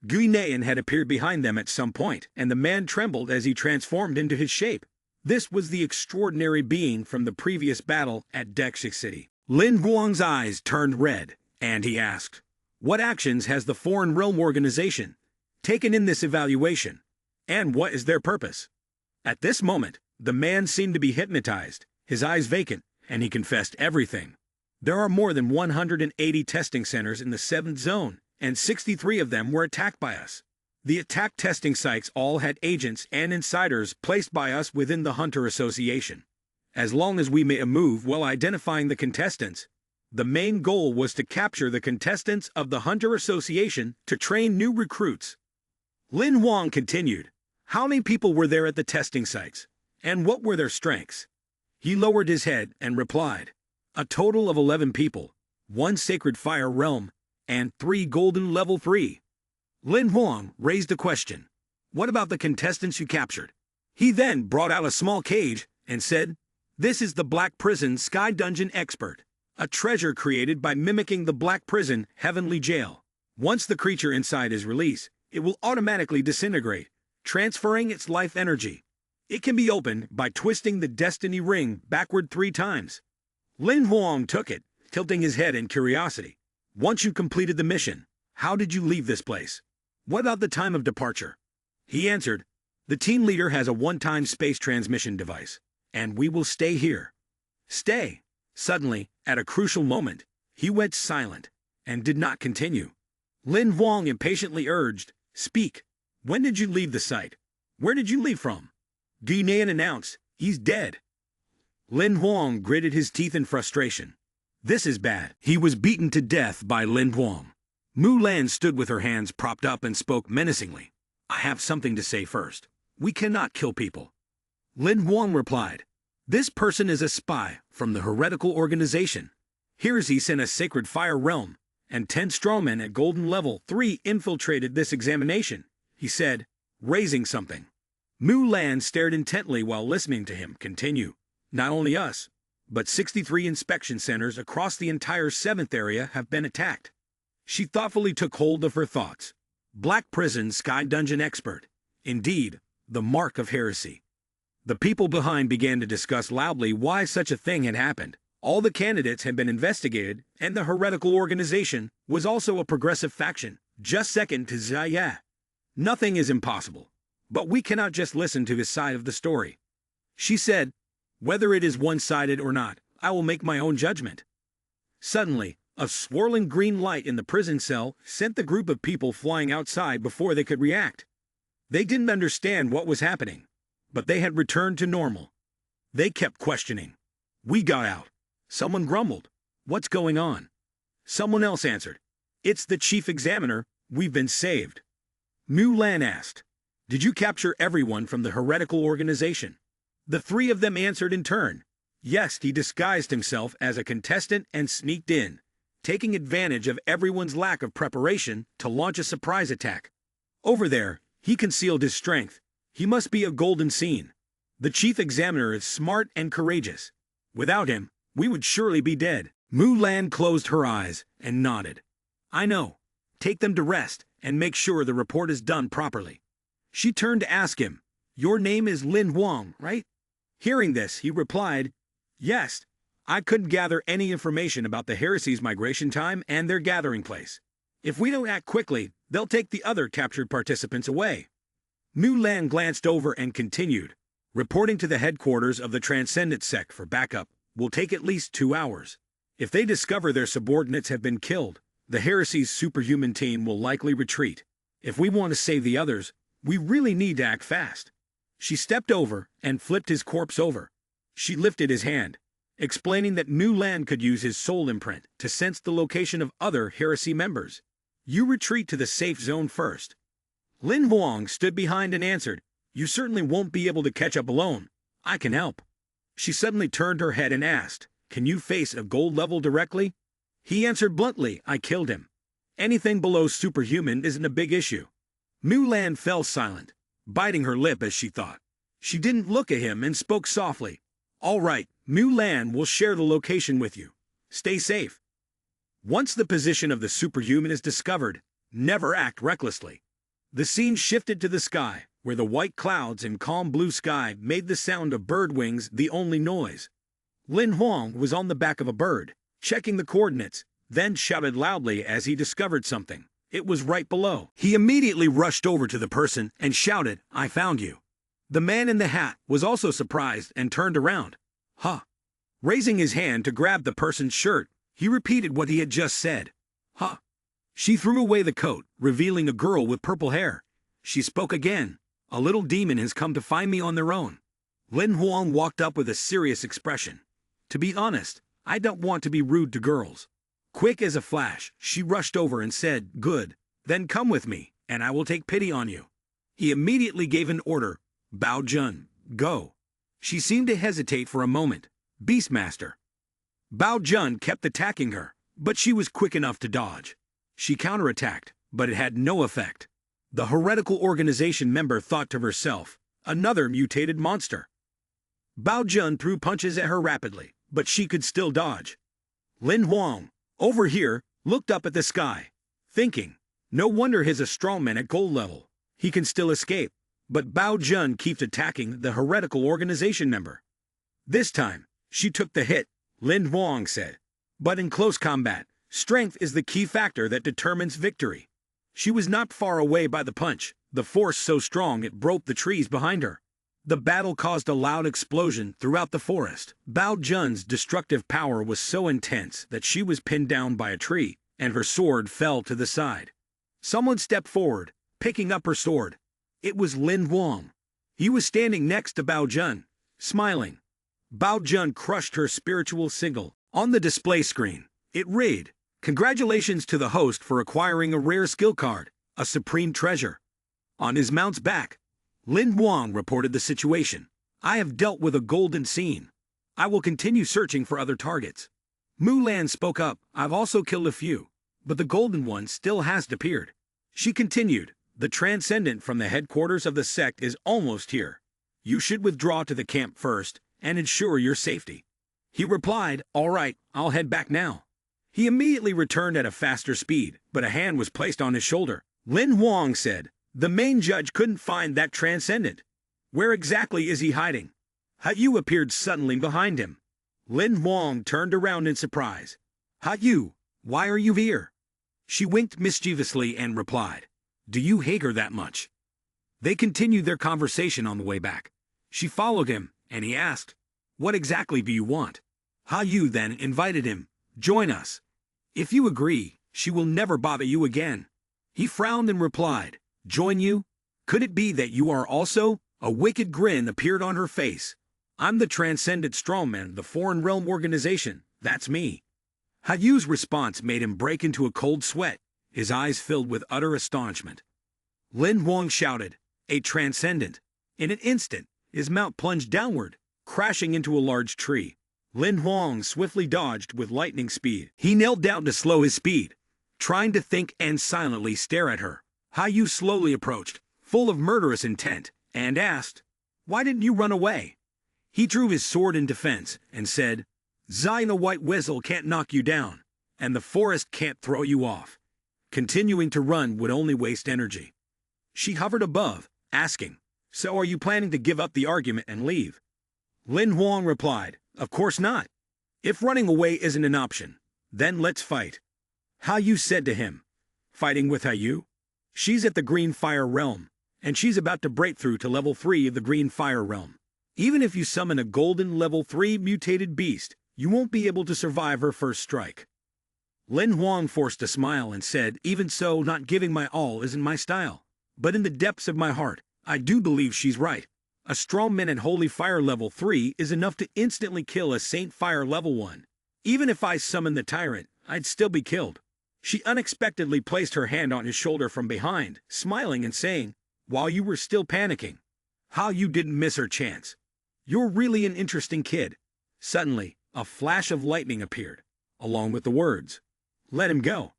[SPEAKER 1] Guinean had appeared behind them at some point, and the man trembled as he transformed into his shape. This was the extraordinary being from the previous battle at Dexia City. Lin Huang's eyes turned red, and he asked, What actions has the Foreign Realm organization taken in this evaluation, and what is their purpose? At this moment, the man seemed to be hypnotized, his eyes vacant, and he confessed everything. There are more than 180 testing centers in the 7th zone, and 63 of them were attacked by us. The attack testing sites all had agents and insiders placed by us within the Hunter Association. As long as we made a move while identifying the contestants, the main goal was to capture the contestants of the Hunter Association to train new recruits. Lin Huang continued, How many people were there at the testing sites, and what were their strengths? He lowered his head and replied, A total of 11 people, 1 sacred fire realm, and 3 golden level 3. Lin Huang raised a question. What about the contestants you captured? He then brought out a small cage and said, This is the Black Prison Sky Dungeon Expert, a treasure created by mimicking the Black Prison Heavenly Jail. Once the creature inside is released, it will automatically disintegrate, transferring its life energy. It can be opened by twisting the Destiny Ring backward 3 times. Lin Huang took it, tilting his head in curiosity. Once you completed the mission, how did you leave this place? What about the time of departure? He answered, The team leader has a one-time space transmission device, and we will stay here. Stay. Suddenly, at a crucial moment, he went silent and did not continue. Lin Huang impatiently urged, Speak. When did you leave the site? Where did you leave from? Guinean announced, He's dead. Lin Huang gritted his teeth in frustration. This is bad. He was beaten to death by Lin Huang. Mulan stood with her hands propped up and spoke menacingly. I have something to say first. We cannot kill people. Lin Huang replied, This person is a spy from the heretical organization. Here's he sent a sacred fire realm, and 10 strawmen at golden level 3 infiltrated this examination, he said, raising something. Mulan stared intently while listening to him continue. Not only us, but 63 inspection centers across the entire 7th area have been attacked. She thoughtfully took hold of her thoughts. Black Prison Sky Dungeon Expert. Indeed, the mark of heresy. The people behind began to discuss loudly why such a thing had happened. All the candidates had been investigated, and the heretical organization was also a progressive faction, just second to Zaya. Nothing is impossible, but we cannot just listen to his side of the story. She said, Whether it is one-sided or not, I will make my own judgment. Suddenly, A swirling green light in the prison cell sent the group of people flying outside before they could react. They didn't understand what was happening, but they had returned to normal. They kept questioning. We got out. Someone grumbled. What's going on? Someone else answered. It's the chief examiner. We've been saved. Mulan asked. Did you capture everyone from the heretical organization? The three of them answered in turn. Yes, he disguised himself as a contestant and sneaked in, taking advantage of everyone's lack of preparation to launch a surprise attack. Over there, he concealed his strength. He must be a golden scene. The chief examiner is smart and courageous. Without him, we would surely be dead. Mulan closed her eyes and nodded. I know. Take them to rest and make sure the report is done properly. She turned to ask him, Your name is Lin Huang, right? Hearing this, he replied, Yes. I couldn't gather any information about the heresy's migration time and their gathering place. If we don't act quickly, they'll take the other captured participants away. Mulan glanced over and continued, Reporting to the headquarters of the Transcendent sect for backup will take at least 2 hours. If they discover their subordinates have been killed, the heresy's superhuman team will likely retreat. If we want to save the others, we really need to act fast. She stepped over and flipped his corpse over. She lifted his hand, explaining that Mulan could use his soul imprint to sense the location of other heresy members. You retreat to the safe zone first. Lin Huang stood behind and answered, You certainly won't be able to catch up alone. I can help. She suddenly turned her head and asked, Can you face a gold level directly? He answered bluntly, I killed him. Anything below superhuman isn't a big issue. Mulan fell silent, biting her lip as she thought. She didn't look at him and spoke softly. All right, Mulan will share the location with you. Stay safe. Once the position of the superhuman is discovered, never act recklessly. The scene shifted to the sky, where the white clouds and calm blue sky made the sound of bird wings the only noise. Lin Huang was on the back of a bird, checking the coordinates, then shouted loudly as he discovered something. It was right below. He immediately rushed over to the person and shouted, I found you. The man in the hat was also surprised and turned around. Huh. Raising his hand to grab the person's shirt, he repeated what he had just said. Huh. She threw away the coat, revealing a girl with purple hair. She spoke again. A little demon has come to find me on their own. Lin Huang walked up with a serious expression. To be honest, I don't want to be rude to girls. Quick as a flash, she rushed over and said, Good, then come with me, and I will take pity on you. He immediately gave an order. Bao Jun, go. She seemed to hesitate for a moment. Beastmaster. Bao Jun kept attacking her, but she was quick enough to dodge. She counterattacked, but it had no effect. The heretical organization member thought to herself, another mutated monster. Bao Jun threw punches at her rapidly, but she could still dodge. Lin Huang, over here, looked up at the sky, thinking, no wonder he's a strongman at gold level. He can still escape. But Bao Jun kept attacking the heretical organization member. This time, she took the hit, Lin Huang said. But in close combat, strength is the key factor that determines victory. She was not far away by the punch, the force so strong it broke the trees behind her. The battle caused a loud explosion throughout the forest. Bao Jun's destructive power was so intense that she was pinned down by a tree, and her sword fell to the side. Someone stepped forward, picking up her sword. It was Lin Huang. He was standing next to Bao Jun, smiling. Bao Jun crushed her spiritual signal on the display screen. It read, Congratulations to the host for acquiring a rare skill card, a supreme treasure. On his mount's back, Lin Huang reported the situation. I have dealt with a golden scene. I will continue searching for other targets. Mulan spoke up. I've also killed a few, but the golden one still hasn't appeared. She continued. The Transcendent from the headquarters of the sect is almost here. You should withdraw to the camp first and ensure your safety. He replied, All right, I'll head back now. He immediately returned at a faster speed, but a hand was placed on his shoulder. Lin Huang said, The main judge couldn't find that Transcendent. Where exactly is he hiding? Yu appeared suddenly behind him. Lin Huang turned around in surprise. Yu, why are you here? She winked mischievously and replied, Do you hate her that much? They continued their conversation on the way back. She followed him, and he asked, What exactly do you want? Yu then invited him, Join us. If you agree, she will never bother you again. He frowned and replied, "Join you? Could it be that you are also?" A wicked grin appeared on her face. "I'm the transcendent strongman of the Foreign Realm Organization. That's me." Hayu's response made him break into a cold sweat, his eyes filled with utter astonishment. Lin Huang shouted, "A transcendent!" In an instant, his mount plunged downward, crashing into a large tree. Lin Huang swiftly dodged with lightning speed. He knelt down to slow his speed, trying to think and silently stare at her. Hayu slowly approached, full of murderous intent, and asked, "Why didn't you run away?" He drew his sword in defense and said, "Zina White Whistle can't knock you down, and the forest can't throw you off. Continuing to run would only waste energy." She hovered above, asking, "So are you planning to give up the argument and leave?" Lin Huang replied, "Of course not. If running away isn't an option, then let's fight." Hayu said to him, "Fighting with Hayu? She's at the Green Fire Realm, and she's about to break through to level 3 of the Green Fire Realm. Even if you summon a golden level 3 mutated beast, you won't be able to survive her first strike." Lin Huang forced a smile and said, "Even so, not giving my all isn't my style. But in the depths of my heart, I do believe she's right. A strongman at Holy Fire level 3 is enough to instantly kill a Saint Fire level 1. Even if I summon the tyrant, I'd still be killed." She unexpectedly placed her hand on his shoulder from behind, smiling and saying, "While you were still panicking, how you didn't miss her chance. You're really an interesting kid." Suddenly, a flash of lightning appeared, along with the words, "Let him go."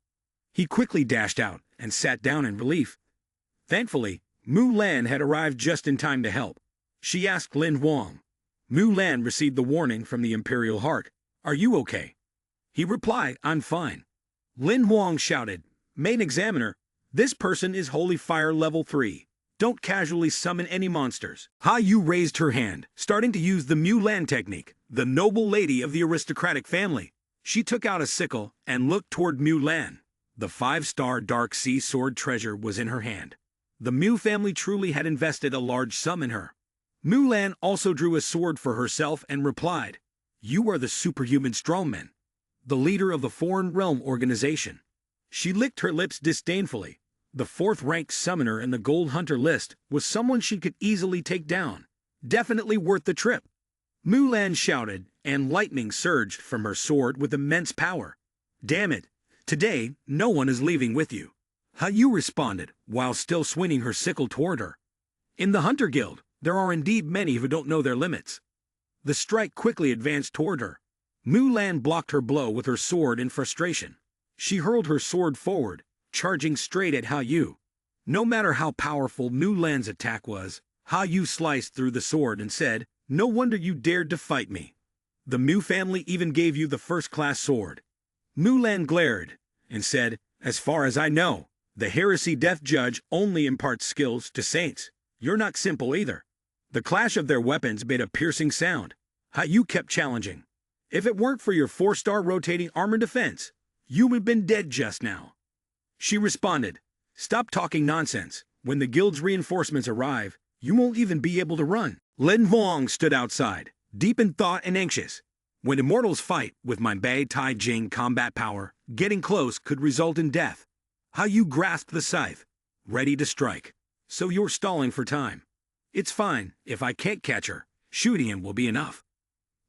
[SPEAKER 1] He quickly dashed out and sat down in relief. Thankfully, Mu Lan had arrived just in time to help. She asked Lin Huang. Mu Lan received the warning from the Imperial Heart, "Are you okay?" He replied, "I'm fine." Lin Huang shouted, "Main Examiner, this person is Holy Fire level 3. Don't casually summon any monsters." Hayu raised her hand, starting to use the Mu Lan technique, the noble lady of the aristocratic family. She took out a sickle and looked toward Mu Lan. The 5-star Dark Sea Sword treasure was in her hand. The Mu family truly had invested a large sum in her. Mu Lan also drew a sword for herself and replied, "You are the superhuman strongman, the leader of the Foreign Realm Organization." She licked her lips disdainfully. The 4th-ranked summoner in the Gold Hunter list was someone she could easily take down. Definitely worth the trip. Mu Lan shouted, and lightning surged from her sword with immense power. "Damn it! Today, no one is leaving with you." Hayu responded, while still swinging her sickle toward her. "In the Hunter Guild, there are indeed many who don't know their limits." The strike quickly advanced toward her. Mu Lan blocked her blow with her sword in frustration. She hurled her sword forward, charging straight at Hayu. No matter how powerful Mu Lan's attack was, Hayu sliced through the sword and said, "No wonder you dared to fight me. The Mu family even gave you the first-class sword." Mu Lan glared and said, "As far as I know, the Heresy Death Judge only imparts skills to saints. You're not simple either." The clash of their weapons made a piercing sound. Hayu kept challenging. "If it weren't for your 4-star rotating armor defense, you would have been dead just now." She responded, "Stop talking nonsense. When the guild's reinforcements arrive, you won't even be able to run." Lin Huang stood outside, deep in thought and anxious. When immortals fight with my Bei Tai Jing combat power, getting close could result in death. Hayu grasped the scythe, ready to strike. "So you're stalling for time." "It's fine. If I can't catch her, shooting him will be enough."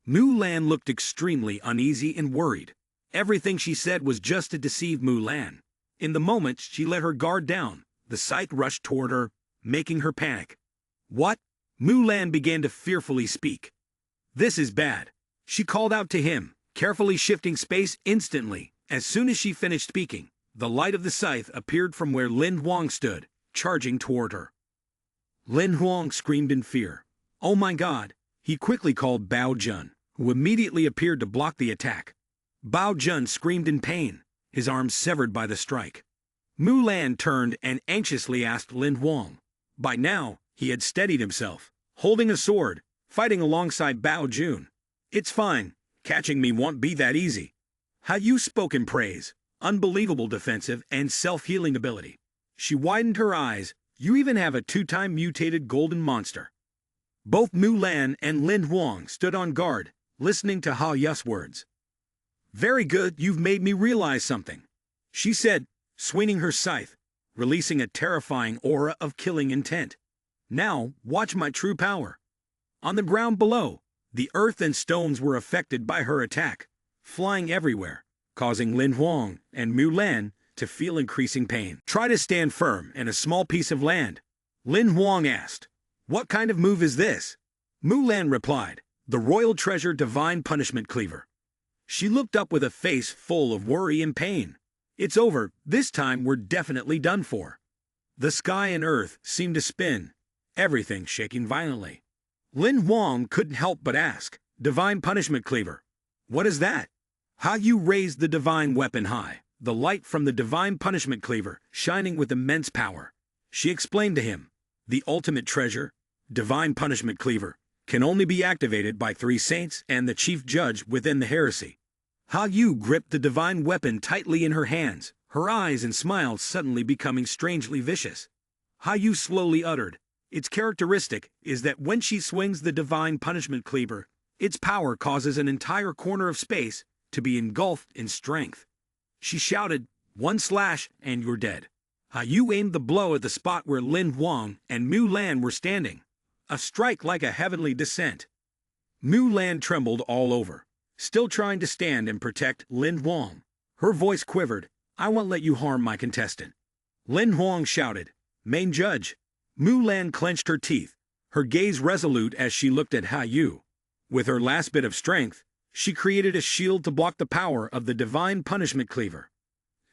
[SPEAKER 1] Mu Lan looked extremely uneasy and worried. Everything she said was just to deceive Mu Lan. In the moment she let her guard down, the scythe rushed toward her, making her panic. "What?" Mu Lan began to fearfully speak. "This is bad." She called out to him, carefully shifting space instantly. As soon as she finished speaking, the light of the scythe appeared from where Lin Huang stood, charging toward her. Lin Huang screamed in fear. "Oh my God!" He quickly called Bao Jun, who immediately appeared to block the attack. Bao Jun screamed in pain, his arms severed by the strike. Mu Lan turned and anxiously asked Lin Huang. By now, he had steadied himself, holding a sword, fighting alongside Bao Jun. "It's fine. Catching me won't be that easy." Hayu spoke in praise, unbelievable defensive and self-healing ability. She widened her eyes. "You even have a 2-time mutated golden monster." Both Mu Lan and Lin Huang stood on guard, listening to Hayu's words. Very good, you've made me realize something, she said, swinging her scythe, releasing a terrifying aura of killing intent. Now, watch my true power. On the ground below, the earth and stones were affected by her attack, flying everywhere, causing Lin Huang and Mu Lan to feel increasing pain. Try to stand firm in a small piece of land, Lin Huang asked. What kind of move is this? Mu Lan replied, the royal treasure divine punishment cleaver. She looked up with a face full of worry and pain. It's over, this time we're definitely done for. The sky and earth seemed to spin, everything shaking violently. Lin Huang couldn't help but ask, divine punishment cleaver, what is that? Ha Yu raised the divine weapon high, the light from the divine punishment cleaver shining with immense power. She explained to him, the ultimate treasure, divine punishment cleaver, can only be activated by 3 saints and the chief judge within the heresy. Ha Yu gripped the divine weapon tightly in her hands, her eyes and smile suddenly becoming strangely vicious. Ha Yu slowly uttered, its characteristic is that when she swings the divine punishment cleaver, its power causes an entire corner of space to be engulfed in strength. She shouted, 1 slash and you're dead. Ha Yu aimed the blow at the spot where Lin Huang and Mu Lan were standing. A strike like a heavenly descent. Mu Lan trembled all over, still trying to stand and protect Lin Huang. Her voice quivered, I won't let you harm my contestant. Lin Huang shouted, main judge. Mu Lan clenched her teeth, her gaze resolute as she looked at Ha Yu. With her last bit of strength, she created a shield to block the power of the divine punishment cleaver.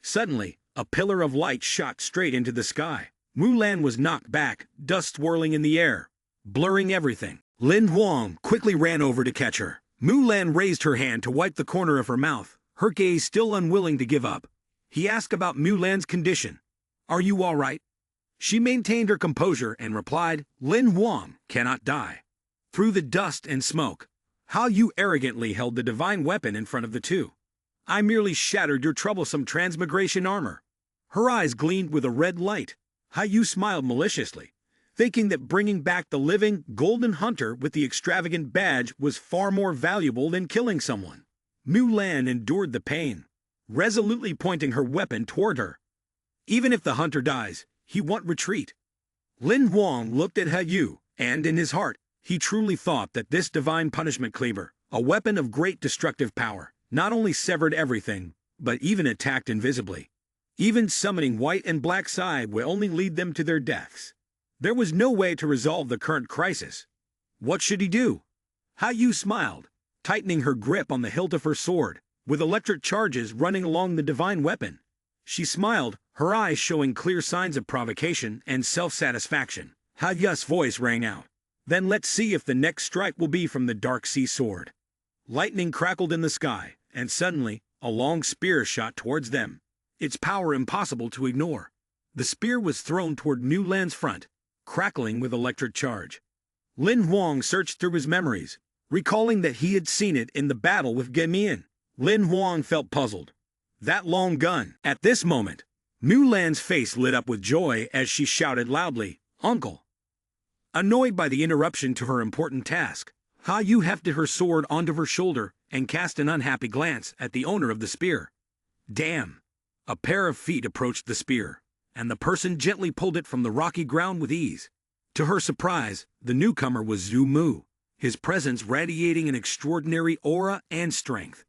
[SPEAKER 1] Suddenly, a pillar of light shot straight into the sky. Mu Lan was knocked back, dust swirling in the air, blurring everything. Lin Huang quickly ran over to catch her. Mu Lan raised her hand to wipe the corner of her mouth, her gaze still unwilling to give up. He asked about Mu Lan's condition. Are you all right? She maintained her composure and replied, Lin Huang cannot die. Through the dust and smoke, Ha Yu arrogantly held the divine weapon in front of the two. I merely shattered your troublesome transmigration armor. Her eyes gleamed with a red light. Ha Yu smiled maliciously, thinking that bringing back the living golden hunter with the extravagant badge was far more valuable than killing someone. Mu Lan endured the pain, resolutely pointing her weapon toward her. Even if the hunter dies, he won't retreat. Lin Huang looked at Ha Yu, and in his heart, he truly thought that this divine punishment cleaver, a weapon of great destructive power, not only severed everything, but even attacked invisibly. Even summoning white and black Sai will only lead them to their deaths. There was no way to resolve the current crisis. What should he do? Ha Yu smiled, tightening her grip on the hilt of her sword, with electric charges running along the divine weapon. She smiled, her eyes showing clear signs of provocation and self-satisfaction. Ha Yu's voice rang out. Then let's see if the next strike will be from the Dark Sea Sword. Lightning crackled in the sky, and suddenly, a long spear shot towards them, its power impossible to ignore. The spear was thrown toward Mu Lan's front, crackling with electric charge. Lin Huang searched through his memories, recalling that he had seen it in the battle with Gemian. Lin Huang felt puzzled. That long gun. At this moment, Mu Lan's face lit up with joy as she shouted loudly, Uncle! Annoyed by the interruption to her important task, Ha Yu hefted her sword onto her shoulder and cast an unhappy glance at the owner of the spear. Damn! A pair of feet approached the spear, and the person gently pulled it from the rocky ground with ease. To her surprise, the newcomer was Zhu Mu, his presence radiating an extraordinary aura and strength.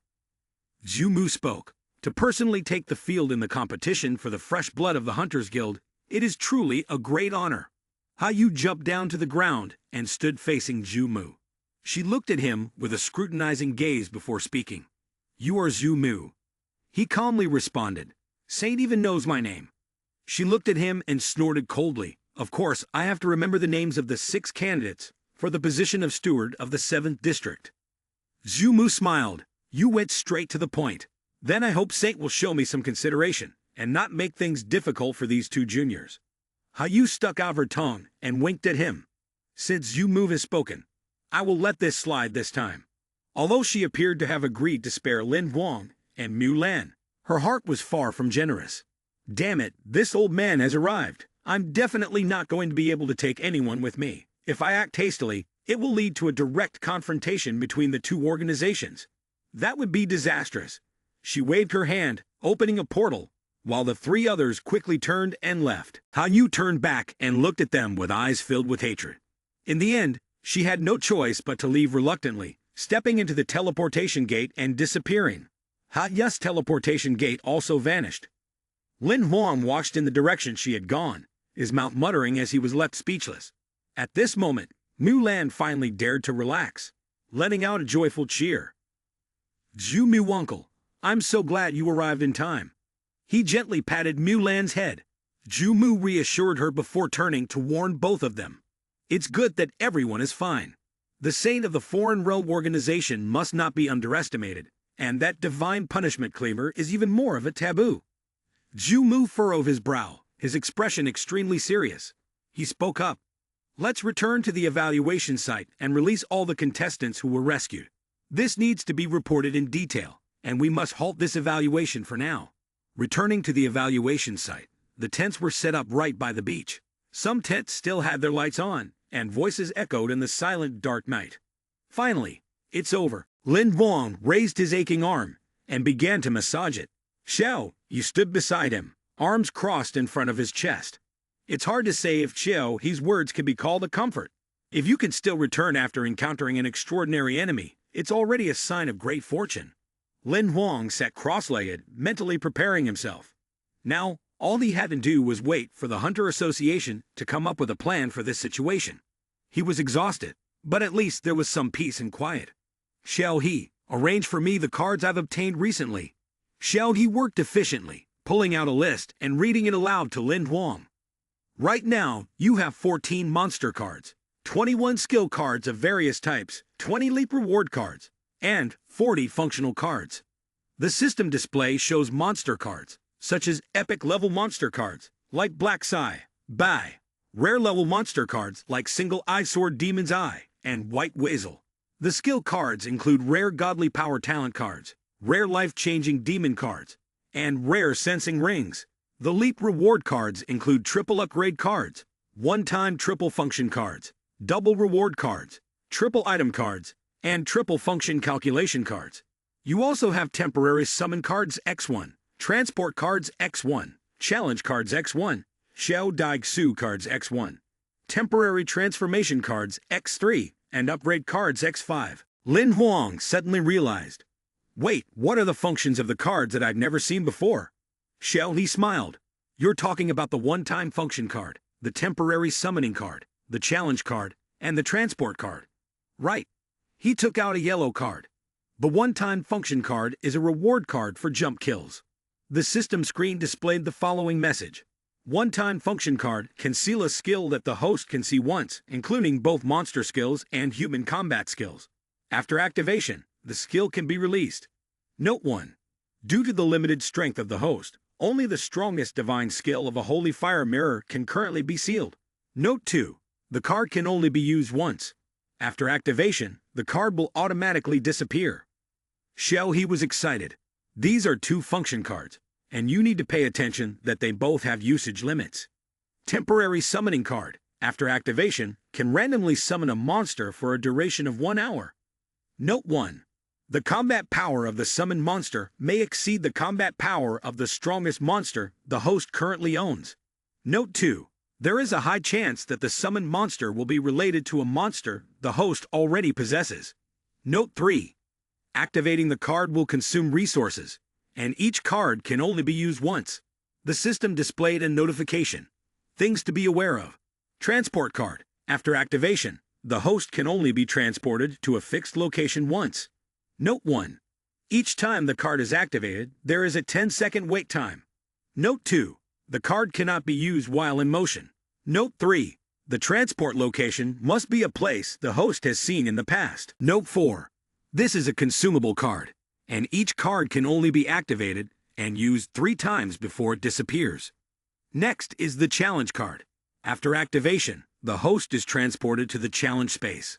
[SPEAKER 1] Zhu Mu spoke. To personally take the field in the competition for the fresh blood of the Hunters Guild, it is truly a great honor. Ha Yu jumped down to the ground and stood facing Zhu Mu. She looked at him with a scrutinizing gaze before speaking. You are Zhu Mu. He calmly responded. Saint even knows my name. She looked at him and snorted coldly. Of course, I have to remember the names of the 6 candidates for the position of steward of the 7th district. Zhu Mu smiled. You went straight to the point. Then I hope Saint will show me some consideration, and not make things difficult for these 2 juniors. Ha Yu stuck out her tongue and winked at him. Since Zhu Mu has spoken, I will let this slide this time. Although she appeared to have agreed to spare Lin Huang and Mu Lan, her heart was far from generous. Damn it, this old man has arrived. I'm definitely not going to be able to take anyone with me. If I act hastily, it will lead to a direct confrontation between the 2 organizations. That would be disastrous. She waved her hand, opening a portal, while the three others quickly turned and left. Hanyu turned back and looked at them with eyes filled with hatred. In the end, she had no choice but to leave reluctantly, stepping into the teleportation gate and disappearing. Haya's teleportation gate also vanished. Lin Huang watched in the direction she had gone, his mouth muttering as he was left speechless. At this moment, Mulan finally dared to relax, letting out a joyful cheer. "Zhu Mu uncle, I'm so glad you arrived in time." He gently patted Mulan's head. Zhu Mu reassured her before turning to warn both of them. "It's good that everyone is fine. The saint of the Foreign Realm organization must not be underestimated, and that divine punishment cleaver is even more of a taboo." Zhu Mu furrowed his brow, his expression extremely serious. He spoke up. "Let's return to the evaluation site and release all the contestants who were rescued. This needs to be reported in detail, and we must halt this evaluation for now." Returning to the evaluation site, the tents were set up right by the beach. Some tents still had their lights on, and voices echoed in the silent dark night. Finally, "It's over." Lin Huang raised his aching arm and began to massage it. Xiao, you stood beside him, arms crossed in front of his chest. It's hard to say if Xiao's words can be called a comfort. If you can still return after encountering an extraordinary enemy, it's already a sign of great fortune. Lin Huang sat cross-legged, mentally preparing himself. Now, all he had to do was wait for the Hunter Association to come up with a plan for this situation. He was exhausted, but at least there was some peace and quiet. Xiao, arrange for me the cards I've obtained recently. Xiao worked efficiently, pulling out a list and reading it aloud to Lin Huang. Right now, you have 14 monster cards, 21 skill cards of various types, 20 leap reward cards, and 40 functional cards. The system display shows monster cards, such as epic level monster cards, like Black Sai, Bai, rare level monster cards like Single Eye Sword Demon's Eye, and White Weasel. The skill cards include rare godly power talent cards, rare life-changing demon cards, and rare sensing rings. The leap reward cards include triple upgrade cards, one-time triple function cards, double reward cards, triple item cards, and triple function calculation cards. You also have temporary summon cards X1, transport cards X1, challenge cards X1, Xiao Dai Su cards X1, temporary transformation cards X3, and upgrade cards X5. Lin Huang suddenly realized, "Wait, what are the functions of the cards that I've never seen before?" Xiao smiled. "You're talking about the one-time function card, the temporary summoning card, the challenge card, and the transport card." Right. He took out a yellow card. The one-time function card is a reward card for jump kills. The system screen displayed the following message. One-time function card can seal a skill that the host can see once, including both monster skills and human combat skills. After activation, the skill can be released. Note 1. Due to the limited strength of the host, only the strongest divine skill of a holy fire mirror can currently be sealed. Note 2. The card can only be used once. After activation, the card will automatically disappear. Xiao was excited. These are 2 function cards, and you need to pay attention that they both have usage limits. Temporary summoning card, after activation, can randomly summon a monster for a duration of 1 hour. Note 1. The combat power of the summoned monster may exceed the combat power of the strongest monster the host currently owns. Note 2. There is a high chance that the summoned monster will be related to a monster the host already possesses. Note 3. Activating the card will consume resources, and each card can only be used once. The system displayed a notification. Things to be aware of. Transport card. After activation, the host can only be transported to a fixed location once. Note 1. Each time the card is activated, there is a 10-second wait time. Note 2. The card cannot be used while in motion. Note 3. The transport location must be a place the host has seen in the past. Note 4. This is a consumable card, and each card can only be activated and used 3 times before it disappears. Next is the challenge card. After activation, the host is transported to the challenge space.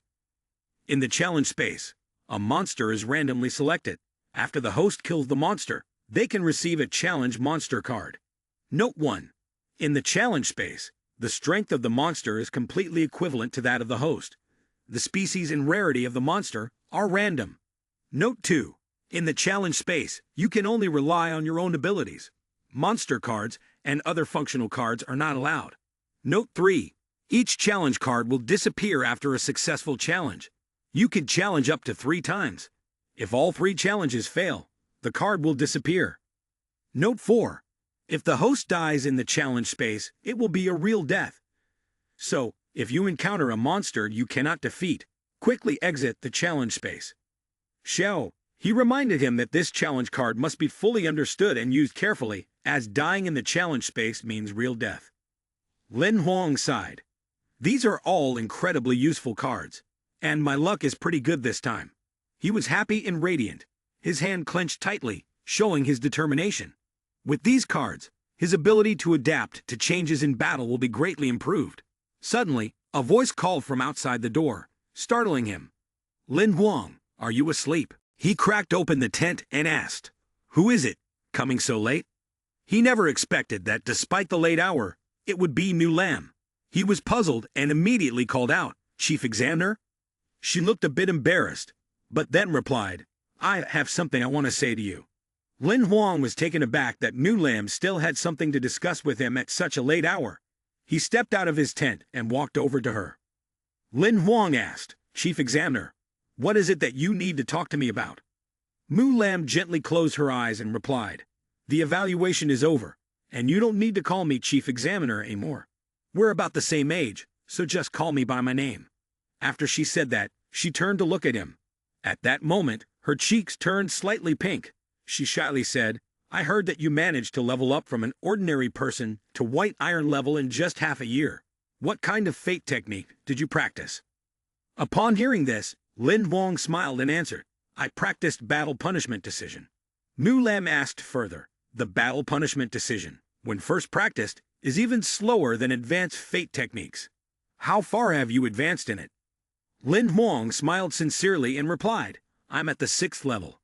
[SPEAKER 1] In the challenge space, a monster is randomly selected. After the host kills the monster, they can receive a challenge monster card. Note 1. In the challenge space, the strength of the monster is completely equivalent to that of the host. The species and rarity of the monster are random. Note 2. In the challenge space, you can only rely on your own abilities. Monster cards and other functional cards are not allowed. Note 3. Each challenge card will disappear after a successful challenge. You can challenge up to 3 times. If all 3 challenges fail, the card will disappear. Note 4. If the host dies in the challenge space, it will be a real death. So, if you encounter a monster you cannot defeat, quickly exit the challenge space. Xiao. He reminded him that this challenge card must be fully understood and used carefully, as dying in the challenge space means real death. Lin Huang sighed. These are all incredibly useful cards, and my luck is pretty good this time. He was happy and radiant, his hand clenched tightly, showing his determination. With these cards, his ability to adapt to changes in battle will be greatly improved. Suddenly, a voice called from outside the door, startling him. Lin Huang, are you asleep? He cracked open the tent and asked, "Who is it, coming so late?" He never expected that despite the late hour, it would be Mu Lam. He was puzzled and immediately called out, "Chief Examiner?" She looked a bit embarrassed, but then replied, "I have something I want to say to you." Lin Huang was taken aback that Mu Lam still had something to discuss with him at such a late hour. He stepped out of his tent and walked over to her. Lin Huang asked, "Chief Examiner, what is it that you need to talk to me about?" Mu Lam gently closed her eyes and replied, "The evaluation is over, and you don't need to call me Chief Examiner anymore. We're about the same age, so just call me by my name." After she said that, she turned to look at him. At that moment, her cheeks turned slightly pink. She shyly said, "I heard that you managed to level up from an ordinary person to white iron level in just half a year. What kind of fate technique did you practice?" Upon hearing this, Lin Huang smiled and answered, "I practiced battle punishment decision." Mu Lam asked further, "The battle punishment decision, when first practiced, is even slower than advanced fate techniques. How far have you advanced in it?" Lin Huang smiled sincerely and replied, "I'm at the 6th level."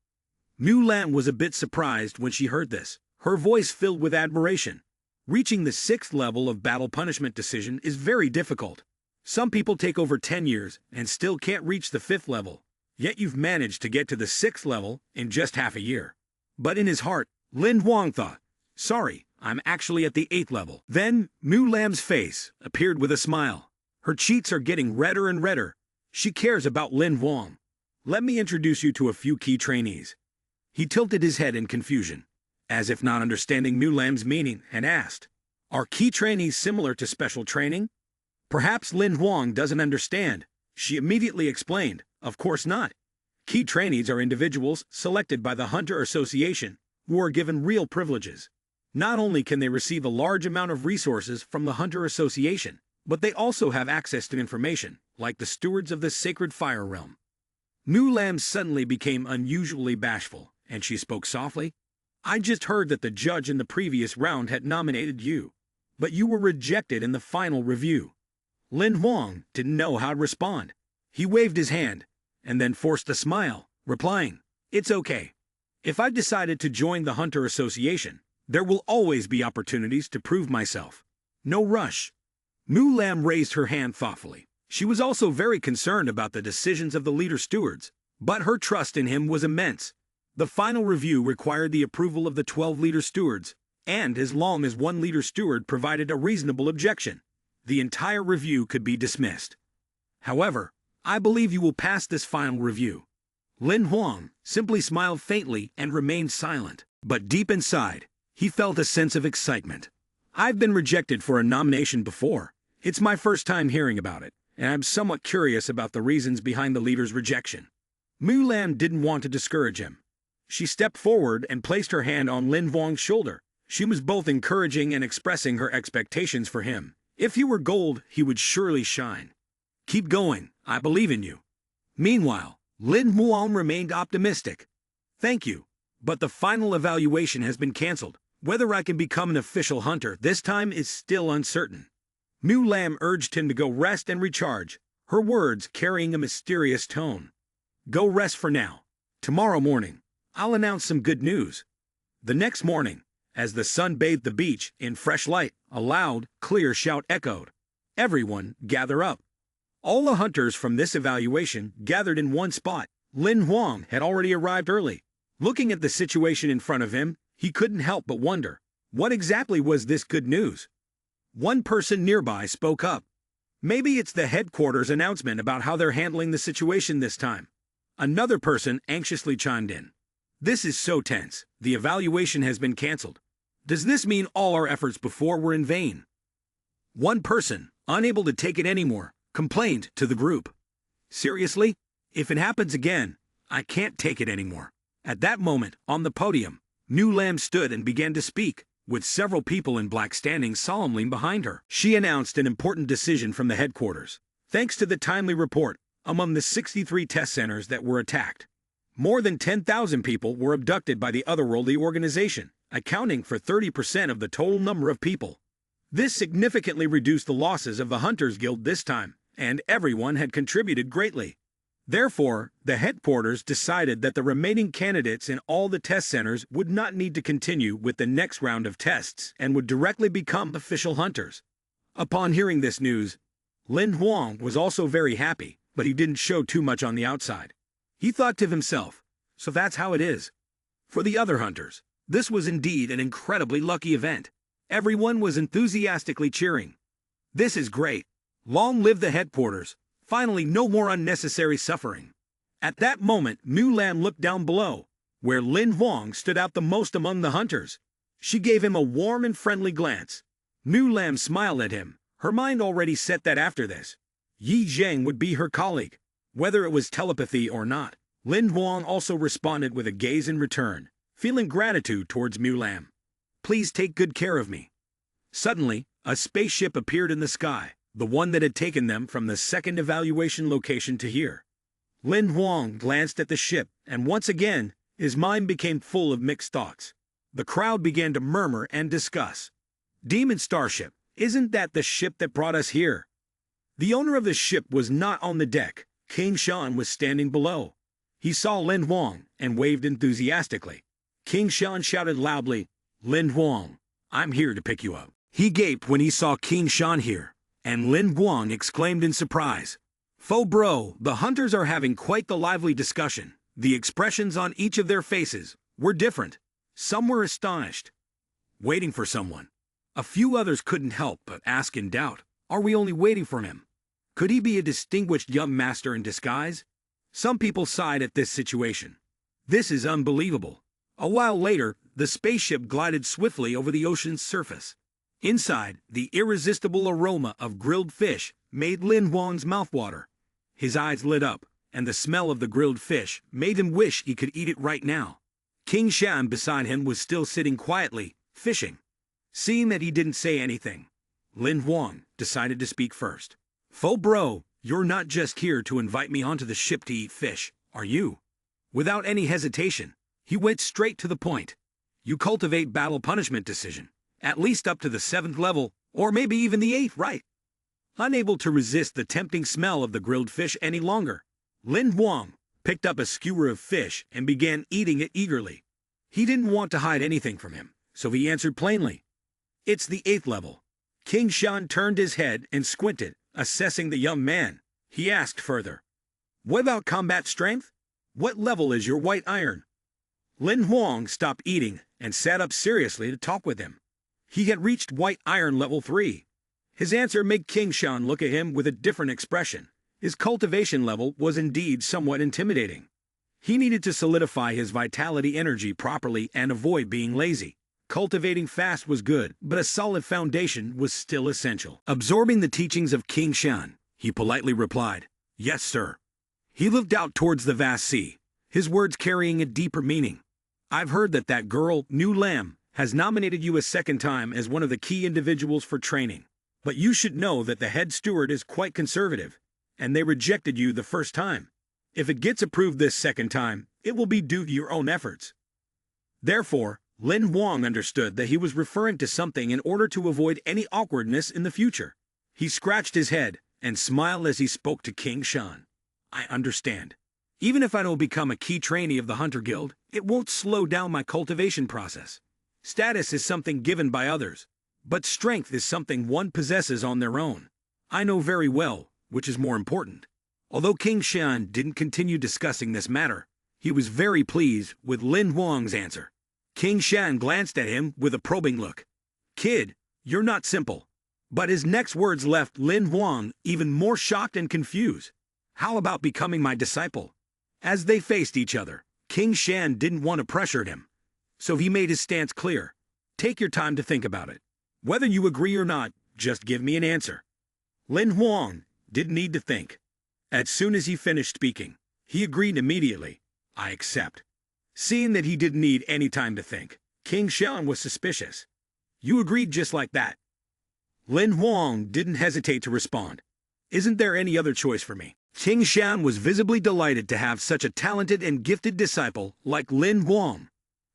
[SPEAKER 1] Mu Lam was a bit surprised when she heard this, her voice filled with admiration. Reaching the 6th level of battle punishment decision is very difficult. Some people take over 10 years and still can't reach the 5th level, yet you've managed to get to the 6th level in just half a year. But in his heart, Lin Huang thought, "Sorry, I'm actually at the 8th level." Then, Mu Lam's face appeared with a smile. Her cheeks are getting redder and redder. She cares about Lin Huang. "Let me introduce you to a few key trainees." He tilted his head in confusion, as if not understanding Mu Lam's meaning, and asked, "Are key trainees similar to special training?" Perhaps Lin Huang doesn't understand. She immediately explained, "Of course not. Key trainees are individuals selected by the Hunter Association who are given real privileges. Not only can they receive a large amount of resources from the Hunter Association, but they also have access to information, like the stewards of the sacred fire realm." Mu Lam suddenly became unusually bashful, and she spoke softly. "I just heard that the judge in the previous round had nominated you, but you were rejected in the final review." Lin Huang didn't know how to respond. He waved his hand, and then forced a smile, replying, "It's okay. If I've decided to join the Hunter Association, there will always be opportunities to prove myself. No rush." Mu Lam raised her hand thoughtfully. She was also very concerned about the decisions of the leader stewards, but her trust in him was immense. The final review required the approval of the 12 leader stewards, and as long as one leader steward provided a reasonable objection, the entire review could be dismissed. "However, I believe you will pass this final review." Lin Huang simply smiled faintly and remained silent, but deep inside, he felt a sense of excitement. "I've been rejected for a nomination before. It's my first time hearing about it, and I'm somewhat curious about the reasons behind the leader's rejection." Mu Lam didn't want to discourage him. She stepped forward and placed her hand on Lin Huang's shoulder. She was both encouraging and expressing her expectations for him. If he were gold, he would surely shine. "Keep going, I believe in you." Meanwhile, Lin Huang remained optimistic. "Thank you, but the final evaluation has been cancelled. Whether I can become an official hunter this time is still uncertain." Mu Lam urged him to go rest and recharge, her words carrying a mysterious tone. "Go rest for now. Tomorrow morning, I'll announce some good news." The next morning, as the sun bathed the beach in fresh light, a loud, clear shout echoed. "Everyone, gather up." All the hunters from this evaluation gathered in one spot. Lin Huang had already arrived early. Looking at the situation in front of him, he couldn't help but wonder, what exactly was this good news? One person nearby spoke up. Maybe it's the headquarters announcement about how they're handling the situation this time. Another person anxiously chimed in. This is so tense. The evaluation has been cancelled. Does this mean all our efforts before were in vain? One person, unable to take it anymore, complained to the group. Seriously? If it happens again, I can't take it anymore. At that moment, on the podium, New Lamb stood and began to speak, with several people in black standing solemnly behind her. She announced an important decision from the headquarters. Thanks to the timely report, among the 63 test centers that were attacked, more than 10,000 people were abducted by the otherworldly organization, accounting for 30% of the total number of people. This significantly reduced the losses of the Hunters Guild this time, and everyone had contributed greatly. Therefore, the headquarters decided that the remaining candidates in all the test centers would not need to continue with the next round of tests and would directly become official hunters. Upon hearing this news, Lin Huang was also very happy, but he didn't show too much on the outside. He thought to himself, so that's how it is. For the other hunters, this was indeed an incredibly lucky event. Everyone was enthusiastically cheering. This is great. Long live the headquarters. Finally, no more unnecessary suffering. At that moment, Mu Lam looked down below, where Lin Huang stood out the most among the hunters. She gave him a warm and friendly glance. Mu Lam smiled at him, her mind already set that after this, Yi Zheng would be her colleague. Whether it was telepathy or not, Lin Huang also responded with a gaze in return, feeling gratitude towards Mu Lam. Please take good care of me. Suddenly, a spaceship appeared in the sky, the one that had taken them from the second evaluation location to here. Lin Huang glanced at the ship, and once again, his mind became full of mixed thoughts. The crowd began to murmur and discuss. Demon Starship, isn't that the ship that brought us here? The owner of the ship was not on the deck. King Shan was standing below. He saw Lin Huang and waved enthusiastically. King Shan shouted loudly, Lin Huang, I'm here to pick you up. He gaped when he saw King Shan here, and Lin Huang exclaimed in surprise, Fo bro, the hunters are having quite the lively discussion. The expressions on each of their faces were different. Some were astonished, waiting for someone. A few others couldn't help but ask in doubt, are we only waiting for him? Could he be a distinguished young master in disguise? Some people sighed at this situation. This is unbelievable. A while later, the spaceship glided swiftly over the ocean's surface. Inside, the irresistible aroma of grilled fish made Lin Huang's mouth water. His eyes lit up, and the smell of the grilled fish made him wish he could eat it right now. King Shan beside him was still sitting quietly, fishing. Seeing that he didn't say anything, Lin Huang decided to speak first. Fo bro, you're not just here to invite me onto the ship to eat fish, are you? Without any hesitation, he went straight to the point. You cultivate battle punishment decision, at least up to the 7th level, or maybe even the 8th, right? Unable to resist the tempting smell of the grilled fish any longer, Lin Huang picked up a skewer of fish and began eating it eagerly. He didn't want to hide anything from him, so he answered plainly. It's the 8th level. King Shan turned his head and squinted, assessing the young man. He asked further, what about combat strength? What level is your white iron? Lin Huang stopped eating and sat up seriously to talk with him. He had reached white iron level 3. His answer made King Shan look at him with a different expression. His cultivation level was indeed somewhat intimidating. He needed to solidify his vitality energy properly and avoid being lazy. Cultivating fast was good, but a solid foundation was still essential. Absorbing the teachings of King Shan, he politely replied, yes, sir. He looked out towards the vast sea, his words carrying a deeper meaning. I've heard that girl, New Lamb, has nominated you a second time as one of the key individuals for training. But you should know that the head steward is quite conservative, and they rejected you the first time. If it gets approved this second time, it will be due to your own efforts. Therefore, Lin Huang understood that he was referring to something in order to avoid any awkwardness in the future. He scratched his head and smiled as he spoke to King Shan. I understand. Even if I don't become a key trainee of the Hunter Guild, it won't slow down my cultivation process. Status is something given by others, but strength is something one possesses on their own. I know very well which is more important. Although King Shan didn't continue discussing this matter, He was very pleased with Lin Huang's answer. King Shan glanced at him with a probing look. "Kid, you're not simple." But his next words left Lin Huang even more shocked and confused. "How about becoming my disciple?" As they faced each other, King Shan didn't want to pressure him, so he made his stance clear. "Take your time to think about it. Whether you agree or not, just give me an answer." Lin Huang didn't need to think. As soon as he finished speaking, he agreed immediately. "I accept." Seeing that he didn't need any time to think, King Shan was suspicious. "You agreed just like that?" Lin Huang didn't hesitate to respond. "Isn't there any other choice for me?" King Shan was visibly delighted to have such a talented and gifted disciple like Lin Huang.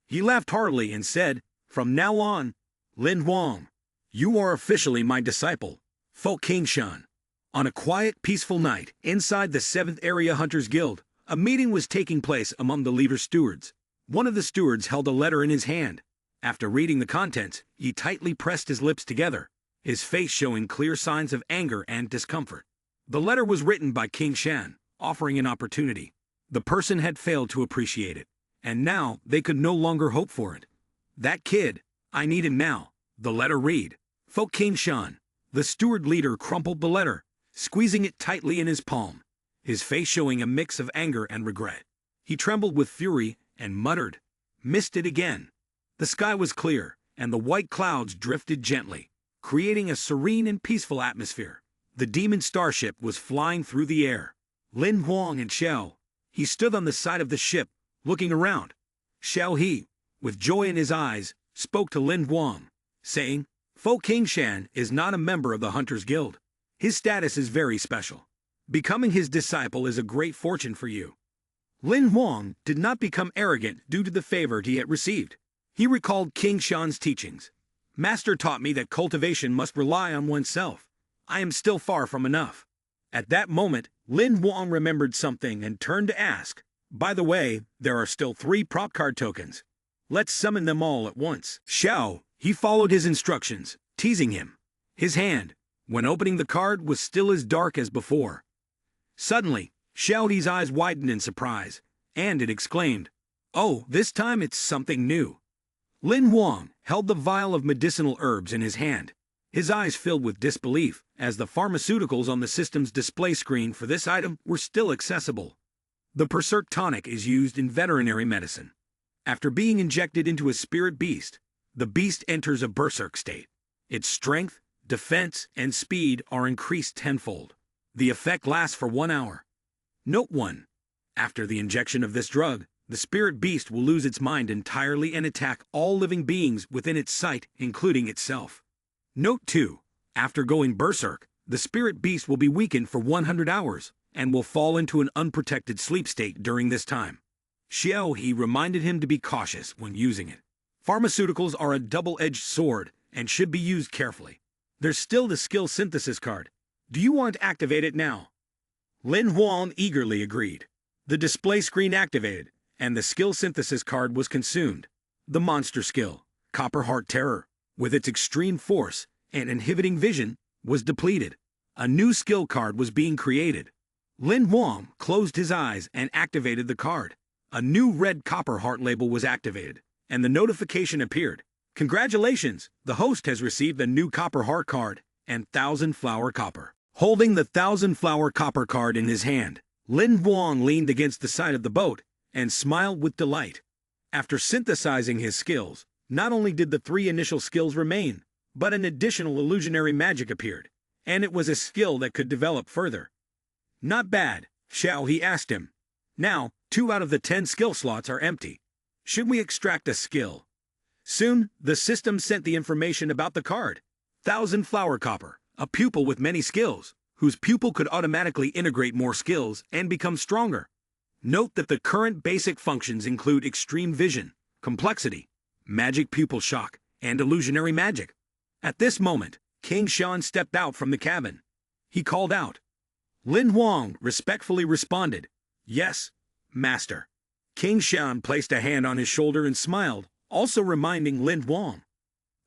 [SPEAKER 1] He laughed heartily and said, "From now on, Lin Huang, you are officially my disciple, Folk King Shan." On a quiet, peaceful night, inside the 7th Area Hunters Guild, a meeting was taking place among the leader stewards. One of the stewards held a letter in his hand. After reading the contents, he tightly pressed his lips together, his face showing clear signs of anger and discomfort. The letter was written by King Shan, offering an opportunity. The person had failed to appreciate it, and now they could no longer hope for it. "That kid, I need him now," the letter read. Folk King Shan. The steward leader crumpled the letter, squeezing it tightly in his palm, his face showing a mix of anger and regret. He trembled with fury and muttered, "Missed it again." The sky was clear, and the white clouds drifted gently, creating a serene and peaceful atmosphere. The demon starship was flying through the air. Lin Huang and Xiao. He stood on the side of the ship, looking around. Xiao He, with joy in his eyes, spoke to Lin Huang, saying, "Folk King Shan is not a member of the Hunters Guild. His status is very special. Becoming his disciple is a great fortune for you." Lin Huang did not become arrogant due to the favor he had received. He recalled King Shan's teachings. "Master taught me that cultivation must rely on oneself. I am still far from enough." At that moment, Lin Huang remembered something and turned to ask, "By the way, there are still 3 prop card tokens. Let's summon them all at once." Xiao, he followed his instructions, teasing him. His hand, when opening the card, was still as dark as before. Suddenly, Xiao's eyes widened in surprise, and it exclaimed, "Oh, this time it's something new." Lin Huang held the vial of medicinal herbs in his hand. His eyes filled with disbelief, as the pharmaceuticals on the system's display screen for this item were still accessible. The Berserk tonic is used in veterinary medicine. After being injected into a spirit beast, the beast enters a berserk state. Its strength, defense, and speed are increased tenfold. The effect lasts for 1 hour. Note 1. After the injection of this drug, the spirit beast will lose its mind entirely and attack all living beings within its sight, including itself. Note 2. After going berserk, the spirit beast will be weakened for 100 hours, and will fall into an unprotected sleep state during this time. Xiao He reminded him to be cautious when using it. Pharmaceuticals are a double-edged sword and should be used carefully. There's still the skill synthesis card. Do you want to activate it now? Lin Huang eagerly agreed. The display screen activated, and the skill synthesis card was consumed. The monster skill, Copper Heart Terror, with its extreme force and inhibiting vision, was depleted. A new skill card was being created. Lin Huang closed his eyes and activated the card. A new red Copper Heart label was activated, and the notification appeared. "Congratulations, the host has received a new Copper Heart card and 1,000 Flower Copper." Holding the 1,000 Flower Copper card in his hand, Lin Huang leaned against the side of the boat and smiled with delight. After synthesizing his skills, not only did the 3 initial skills remain, but an additional illusionary magic appeared, and it was a skill that could develop further. "Not bad," Xiao He asked him. "Now, 2 out of the 10 skill slots are empty. Should we extract a skill?" Soon, the system sent the information about the card. 1,000 Flower Copper, a pupil with many skills, whose pupil could automatically integrate more skills and become stronger. Note that the current basic functions include extreme vision, complexity, magic pupil shock, and illusionary magic. At this moment, King Shan stepped out from the cabin. He called out. Lin Huang respectfully responded, "Yes, Master." King Shan placed a hand on his shoulder and smiled, also reminding Lin Huang,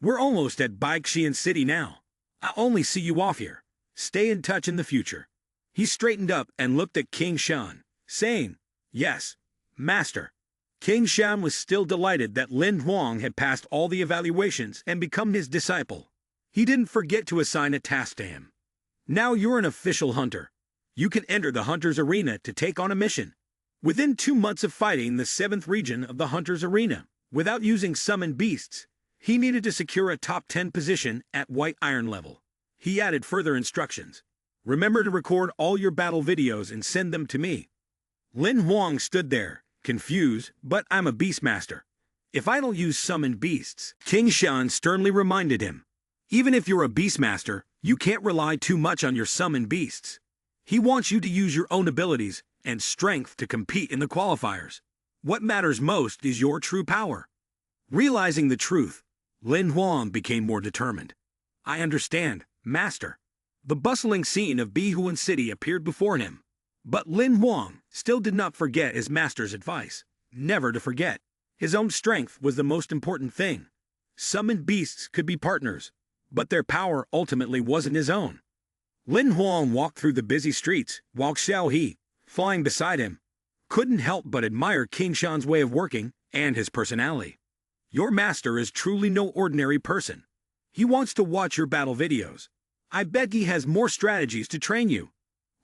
[SPEAKER 1] "We're almost at Baixian City now. I'll only see you off here. Stay in touch in the future." He straightened up and looked at King Shan, saying, "Yes, Master. King Shan was still delighted that Lin Huang had passed all the evaluations and become his disciple. He didn't forget to assign a task to him. Now you're an official hunter. You can enter the hunter's arena to take on a mission. Within 2 months of fighting the 7th region of the hunter's arena, without using summoned beasts, he needed to secure a top 10 position at white iron level. He added further instructions. Remember to record all your battle videos and send them to me. Lin Huang stood there, confused, but I'm a beastmaster. If I don't use summoned beasts, King Shan sternly reminded him. Even if you're a beastmaster, you can't rely too much on your summoned beasts. He wants you to use your own abilities and strength to compete in the qualifiers. What matters most is your true power. Realizing the truth, Lin Huang became more determined. I understand, Master. The bustling scene of Bihuan City appeared before him. But Lin Huang still did not forget his master's advice, never to forget. His own strength was the most important thing. Summoned beasts could be partners, but their power ultimately wasn't his own. Lin Huang walked through the busy streets, while Xiao He, flying beside him, couldn't help but admire King Shan's way of working and his personality. Your master is truly no ordinary person. He wants to watch your battle videos. I bet he has more strategies to train you.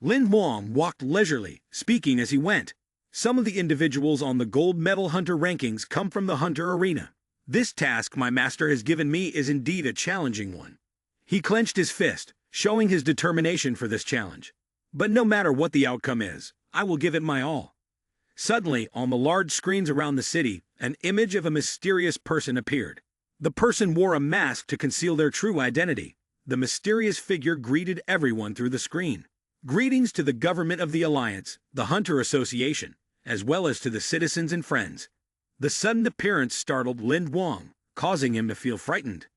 [SPEAKER 1] Lin Huang walked leisurely, speaking as he went. Some of the individuals on the gold medal hunter rankings come from the hunter arena. This task my master has given me is indeed a challenging one. He clenched his fist, showing his determination for this challenge. But no matter what the outcome is, I will give it my all. Suddenly, on the large screens around the city, an image of a mysterious person appeared. The person wore a mask to conceal their true identity. The mysterious figure greeted everyone through the screen. Greetings to the government of the Alliance, the Hunter Association, as well as to the citizens and friends. The sudden appearance startled Lin Huang, causing him to feel frightened.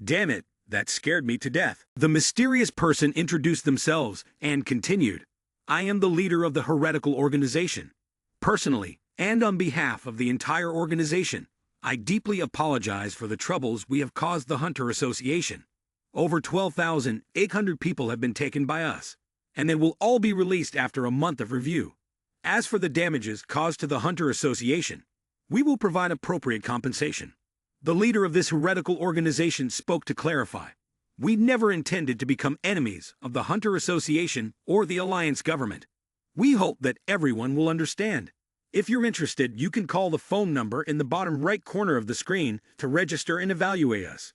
[SPEAKER 1] Damn it, that scared me to death. The mysterious person introduced themselves and continued. I am the leader of the heretical organization. Personally, and on behalf of the entire organization, I deeply apologize for the troubles we have caused the Hunter Association. Over 12,800 people have been taken by us, and they will all be released after a month of review. As for the damages caused to the Hunter Association, we will provide appropriate compensation. The leader of this heretical organization spoke to clarify. We never intended to become enemies of the Hunter Association or the Alliance government. We hope that everyone will understand. If you're interested, you can call the phone number in the bottom right corner of the screen to register and evaluate us.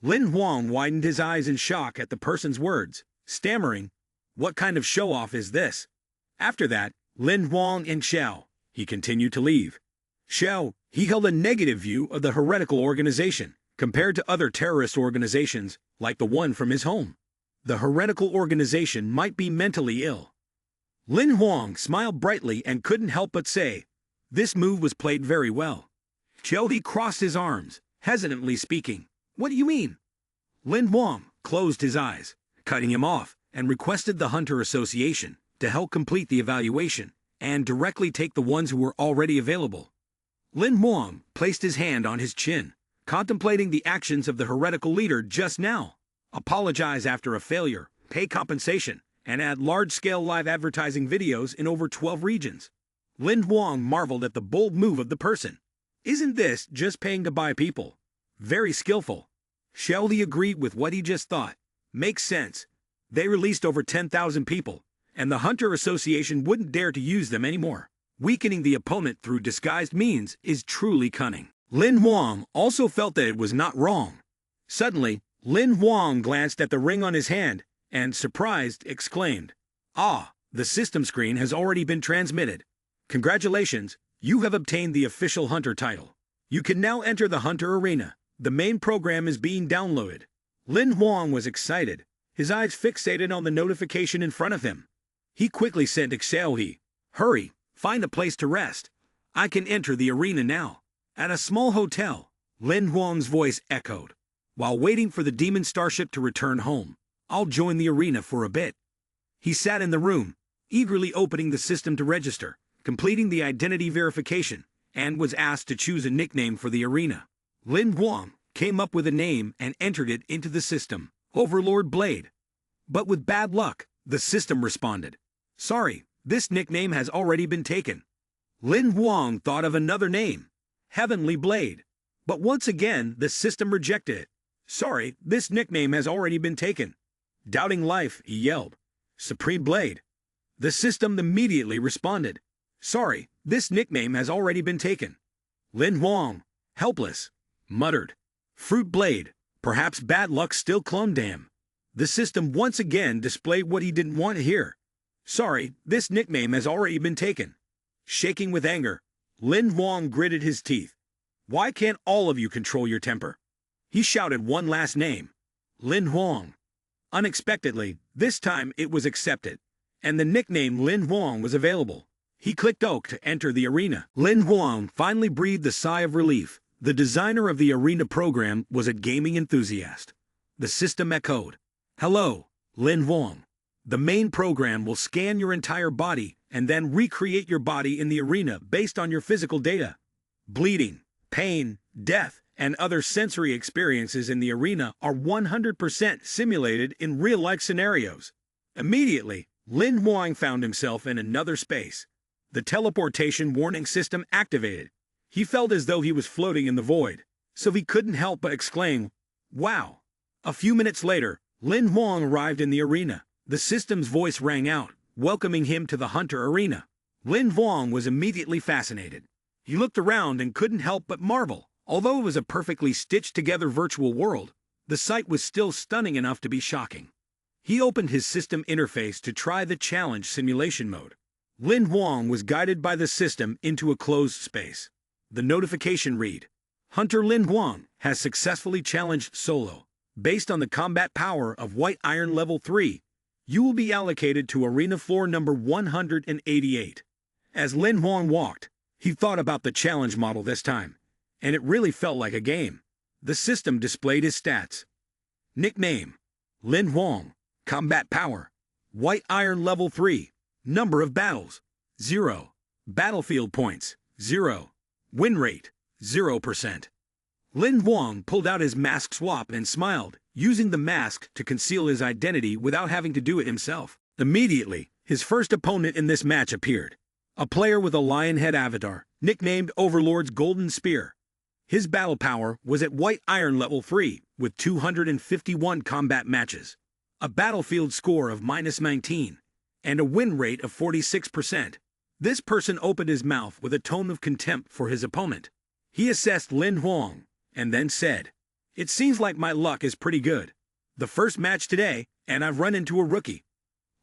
[SPEAKER 1] Lin Huang widened his eyes in shock at the person's words, stammering, "What kind of show-off is this?" After that, Lin Huang and Xiao, he continued to leave. Xiao, he held a negative view of the heretical organization, compared to other terrorist organizations, like the one from his home. The heretical organization might be mentally ill. Lin Huang smiled brightly and couldn't help but say, this move was played very well. Xiao He crossed his arms, hesitantly speaking, "What do you mean?" Lin Huang closed his eyes, cutting him off, and requested the Hunter Association to help complete the evaluation and directly take the ones who were already available. Lin Huang placed his hand on his chin, contemplating the actions of the heretical leader just now. Apologize after a failure, pay compensation, and add large-scale live advertising videos in over 12 regions. Lin Huang marveled at the bold move of the person. Isn't this just paying to buy people? Very skillful. Xiao Li agreed with what he just thought. Makes sense. They released over 10,000 people, and the Hunter Association wouldn't dare to use them anymore. Weakening the opponent through disguised means is truly cunning. Lin Huang also felt that it was not wrong. Suddenly, Lin Huang glanced at the ring on his hand and, surprised, exclaimed, "Ah, the system screen has already been transmitted. Congratulations, you have obtained the official Hunter title. You can now enter the Hunter Arena. The main program is being downloaded." Lin Huang was excited, his eyes fixated on the notification in front of him. He quickly sent to Xiao He, "Hurry, find a place to rest. I can enter the arena now." At a small hotel, Lin Huang's voice echoed. "While waiting for the demon starship to return home, I'll join the arena for a bit." He sat in the room, eagerly opening the system to register, completing the identity verification, and was asked to choose a nickname for the arena. Lin Huang came up with a name and entered it into the system, Overlord Blade. But with bad luck, the system responded, "Sorry, this nickname has already been taken." Lin Huang thought of another name, Heavenly Blade. But once again, the system rejected it. Sorry, this nickname has already been taken. Doubting life, he yelled. Supreme Blade. The system immediately responded. Sorry, this nickname has already been taken. Lin Huang, helpless, muttered. Fruit Blade. Perhaps bad luck still clung to him. The system once again displayed what he didn't want to hear. Sorry, this nickname has already been taken. Shaking with anger, Lin Huang gritted his teeth. Why can't all of you control your temper? He shouted one last name. Lin Huang. Unexpectedly, this time it was accepted, and the nickname Lin Huang was available. He clicked OK to enter the arena. Lin Huang finally breathed a sigh of relief. The designer of the arena program was a gaming enthusiast. The system echoed. Hello, Lin Huang. The main program will scan your entire body and then recreate your body in the arena based on your physical data. Bleeding, pain, death, and other sensory experiences in the arena are 100% simulated in real-life scenarios. Immediately, Lin Huang found himself in another space. The teleportation warning system activated. He felt as though he was floating in the void, so he couldn't help but exclaim, "Wow!" A few minutes later, Lin Huang arrived in the arena. The system's voice rang out, welcoming him to the Hunter Arena. Lin Huang was immediately fascinated. He looked around and couldn't help but marvel. Although it was a perfectly stitched-together virtual world, the sight was still stunning enough to be shocking. He opened his system interface to try the challenge simulation mode. Lin Huang was guided by the system into a closed space. The notification read, Hunter Lin Huang has successfully challenged solo. Based on the combat power of White Iron Level 3, you will be allocated to arena floor number 188. As Lin Huang walked, he thought about the challenge model this time, and it really felt like a game. The system displayed his stats. Nickname, Lin Huang. Combat power, White Iron Level 3. Number of battles, 0. Battlefield points, 0. Win rate, 0%. Lin Huang pulled out his mask swap and smiled, using the mask to conceal his identity without having to do it himself. Immediately, his first opponent in this match appeared. A player with a lion head avatar, nicknamed Overlord's Golden Spear. His battle power was at White Iron Level 3, with 251 combat matches, a battlefield score of -19, and a win rate of 46%. This person opened his mouth with a tone of contempt for his opponent. He assessed Lin Huang, and then said, It seems like my luck is pretty good. The first match today, and I've run into a rookie.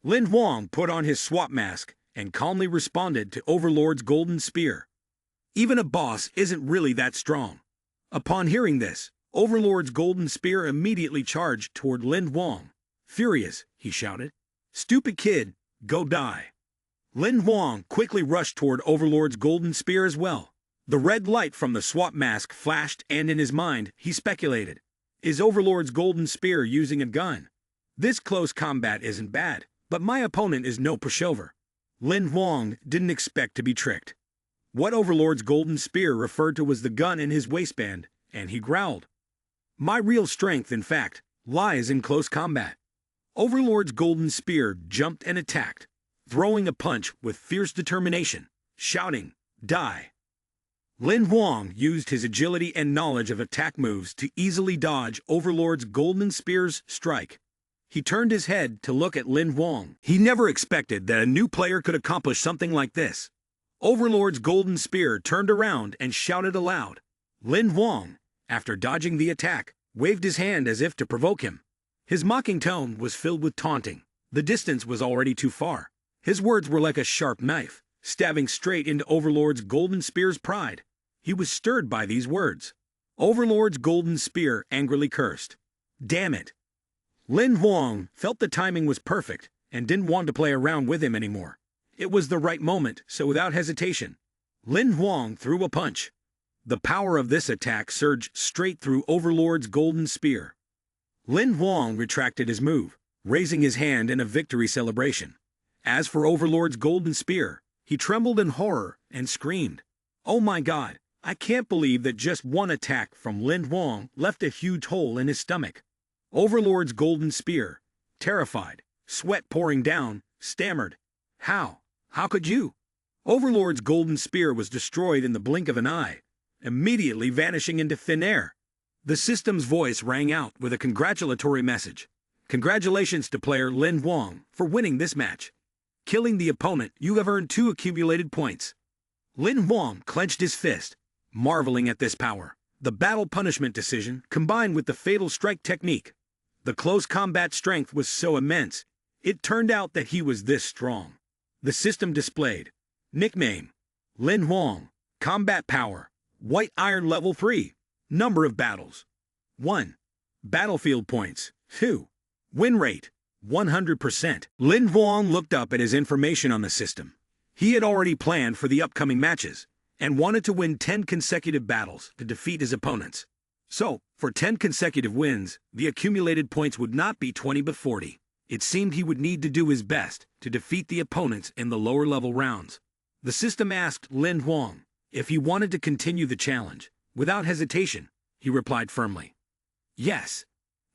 [SPEAKER 1] Lin Huang put on his swap mask and calmly responded to Overlord's Golden Spear. Even a boss isn't really that strong. Upon hearing this, Overlord's Golden Spear immediately charged toward Lin Huang. Furious, he shouted, Stupid kid, go die. Lin Huang quickly rushed toward Overlord's Golden Spear as well. The red light from the swap mask flashed, and in his mind, he speculated, Is Overlord's Golden Spear using a gun? This close combat isn't bad, but my opponent is no pushover. Lin Huang didn't expect to be tricked. What Overlord's Golden Spear referred to was the gun in his waistband, and he growled. My real strength, in fact, lies in close combat. Overlord's Golden Spear jumped and attacked, throwing a punch with fierce determination, shouting, Die! Lin Huang used his agility and knowledge of attack moves to easily dodge Overlord's Golden Spear's strike. He turned his head to look at Lin Huang. He never expected that a new player could accomplish something like this. Overlord's Golden Spear turned around and shouted aloud. Lin Huang, after dodging the attack, waved his hand as if to provoke him. His mocking tone was filled with taunting. The distance was already too far. His words were like a sharp knife, stabbing straight into Overlord's Golden Spear's pride. He was stirred by these words. Overlord's Golden Spear angrily cursed. Damn it! Lin Huang felt the timing was perfect and didn't want to play around with him anymore. It was the right moment, so without hesitation, Lin Huang threw a punch. The power of this attack surged straight through Overlord's Golden Spear. Lin Huang retracted his move, raising his hand in a victory celebration. As for Overlord's Golden Spear, he trembled in horror and screamed, Oh my God, I can't believe that just one attack from Lin Huang left a huge hole in his stomach. Overlord's Golden Spear, terrified, sweat pouring down, stammered, How could you? Overlord's golden spear was destroyed in the blink of an eye, immediately vanishing into thin air. The system's voice rang out with a congratulatory message. Congratulations to player Lin Huang for winning this match. Killing the opponent, you have earned 2 accumulated points. Lin Huang clenched his fist, marveling at this power. The battle punishment decision combined with the fatal strike technique. The close combat strength was so immense, it turned out that he was this strong. The system displayed. Nickname: Lin Huang. Combat power: White Iron level 3. Number of battles: 1. Battlefield points: 2. Win rate: 100%. Lin Huang looked up at his information on the system. He had already planned for the upcoming matches, and wanted to win 10 consecutive battles to defeat his opponents. So, for 10 consecutive wins, the accumulated points would not be 20 but 40. It seemed he would need to do his best to defeat the opponents in the lower level rounds. The system asked Lin Huang if he wanted to continue the challenge. Without hesitation, he replied firmly. Yes.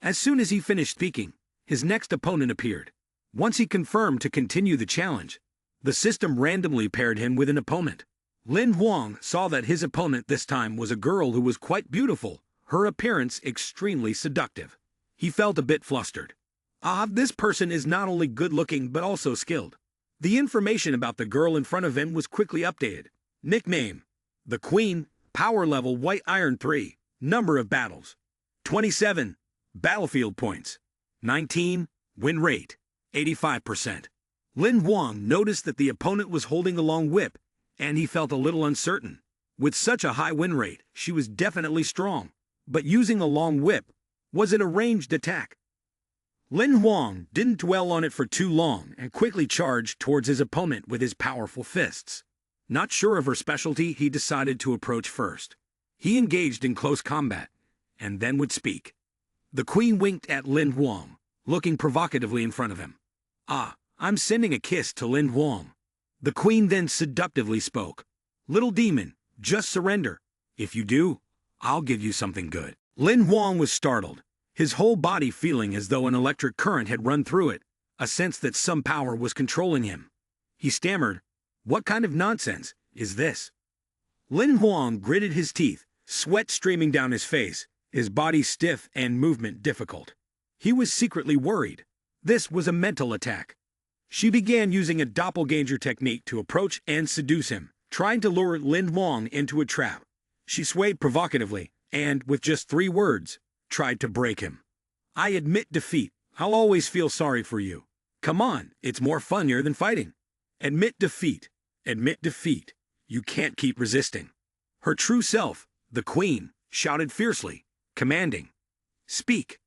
[SPEAKER 1] As soon as he finished speaking, his next opponent appeared. Once he confirmed to continue the challenge, the system randomly paired him with an opponent. Lin Huang saw that his opponent this time was a girl who was quite beautiful, her appearance extremely seductive. He felt a bit flustered. This person is not only good-looking but also skilled. The information about the girl in front of him was quickly updated. Nickname: The Queen. Power level: White Iron 3. Number of battles: 27. Battlefield points: 19. Win rate: 85%. Lin Huang noticed that the opponent was holding a long whip, and he felt a little uncertain. With such a high win rate, she was definitely strong. But using a long whip, was it a ranged attack? Lin Huang didn't dwell on it for too long and quickly charged towards his opponent with his powerful fists. Not sure of her specialty, he decided to approach first. He engaged in close combat, and then would speak. The Queen winked at Lin Huang, looking provocatively in front of him. I'm sending a kiss to Lin Huang. The Queen then seductively spoke. Little demon, just surrender. If you do, I'll give you something good. Lin Huang was startled, his whole body feeling as though an electric current had run through it, a sense that some power was controlling him. He stammered, "What kind of nonsense is this?" Lin Huang gritted his teeth, sweat streaming down his face, his body stiff and movement difficult. He was secretly worried. This was a mental attack. She began using a doppelganger technique to approach and seduce him, trying to lure Lin Huang into a trap. She swayed provocatively, and, with just 3 words, tried to break him. "I admit defeat. I'll always feel sorry for you. Come on, it's more funnier than fighting. Admit defeat. Admit defeat. You can't keep resisting." Her true self, the Queen, shouted fiercely, commanding, "Speak."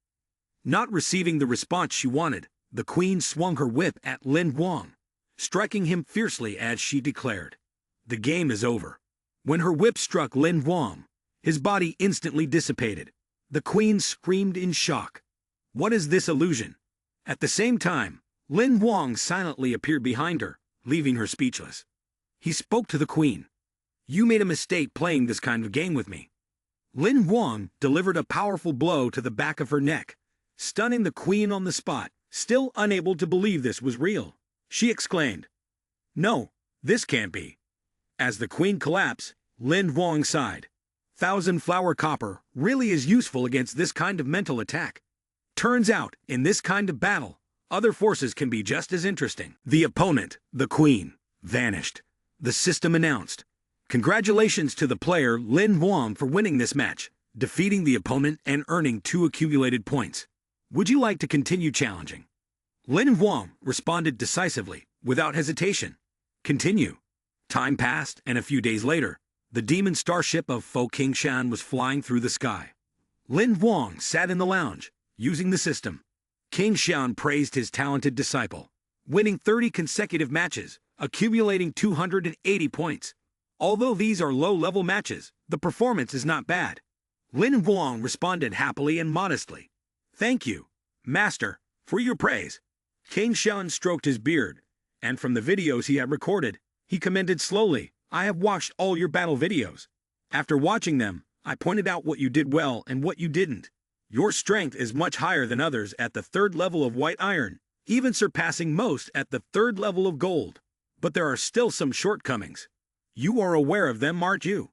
[SPEAKER 1] Not receiving the response she wanted, the Queen swung her whip at Lin Huang, striking him fiercely as she declared, "The game is over." When her whip struck Lin Huang, his body instantly dissipated. The Queen screamed in shock. What is this illusion? At the same time, Lin Huang silently appeared behind her, leaving her speechless. He spoke to the Queen. "You made a mistake playing this kind of game with me." Lin Huang delivered a powerful blow to the back of her neck, stunning the Queen on the spot. Still unable to believe this was real, she exclaimed, "No, this can't be." As the Queen collapsed, Lin Huang sighed. Thousand Flower Copper really is useful against this kind of mental attack. Turns out, in this kind of battle, other forces can be just as interesting. The opponent, the Queen, vanished. The system announced, "Congratulations to the player Lin Huang for winning this match, defeating the opponent and earning 2 accumulated points. Would you like to continue challenging?" Lin Huang responded decisively, without hesitation. "Continue." Time passed, and a few days later, the demon starship of Fo Qingshan was flying through the sky. Lin Huang sat in the lounge, using the system. Qingshan praised his talented disciple, winning 30 consecutive matches, accumulating 280 points. Although these are low-level matches, the performance is not bad. Lin Huang responded happily and modestly. "Thank you, Master, for your praise." Qingshan stroked his beard, and from the videos he had recorded, he commented slowly, "I have watched all your battle videos. After watching them, I pointed out what you did well and what you didn't. Your strength is much higher than others at the 3rd level of White Iron, even surpassing most at the 3rd level of Gold. but there are still some shortcomings. You are aware of them, aren't you?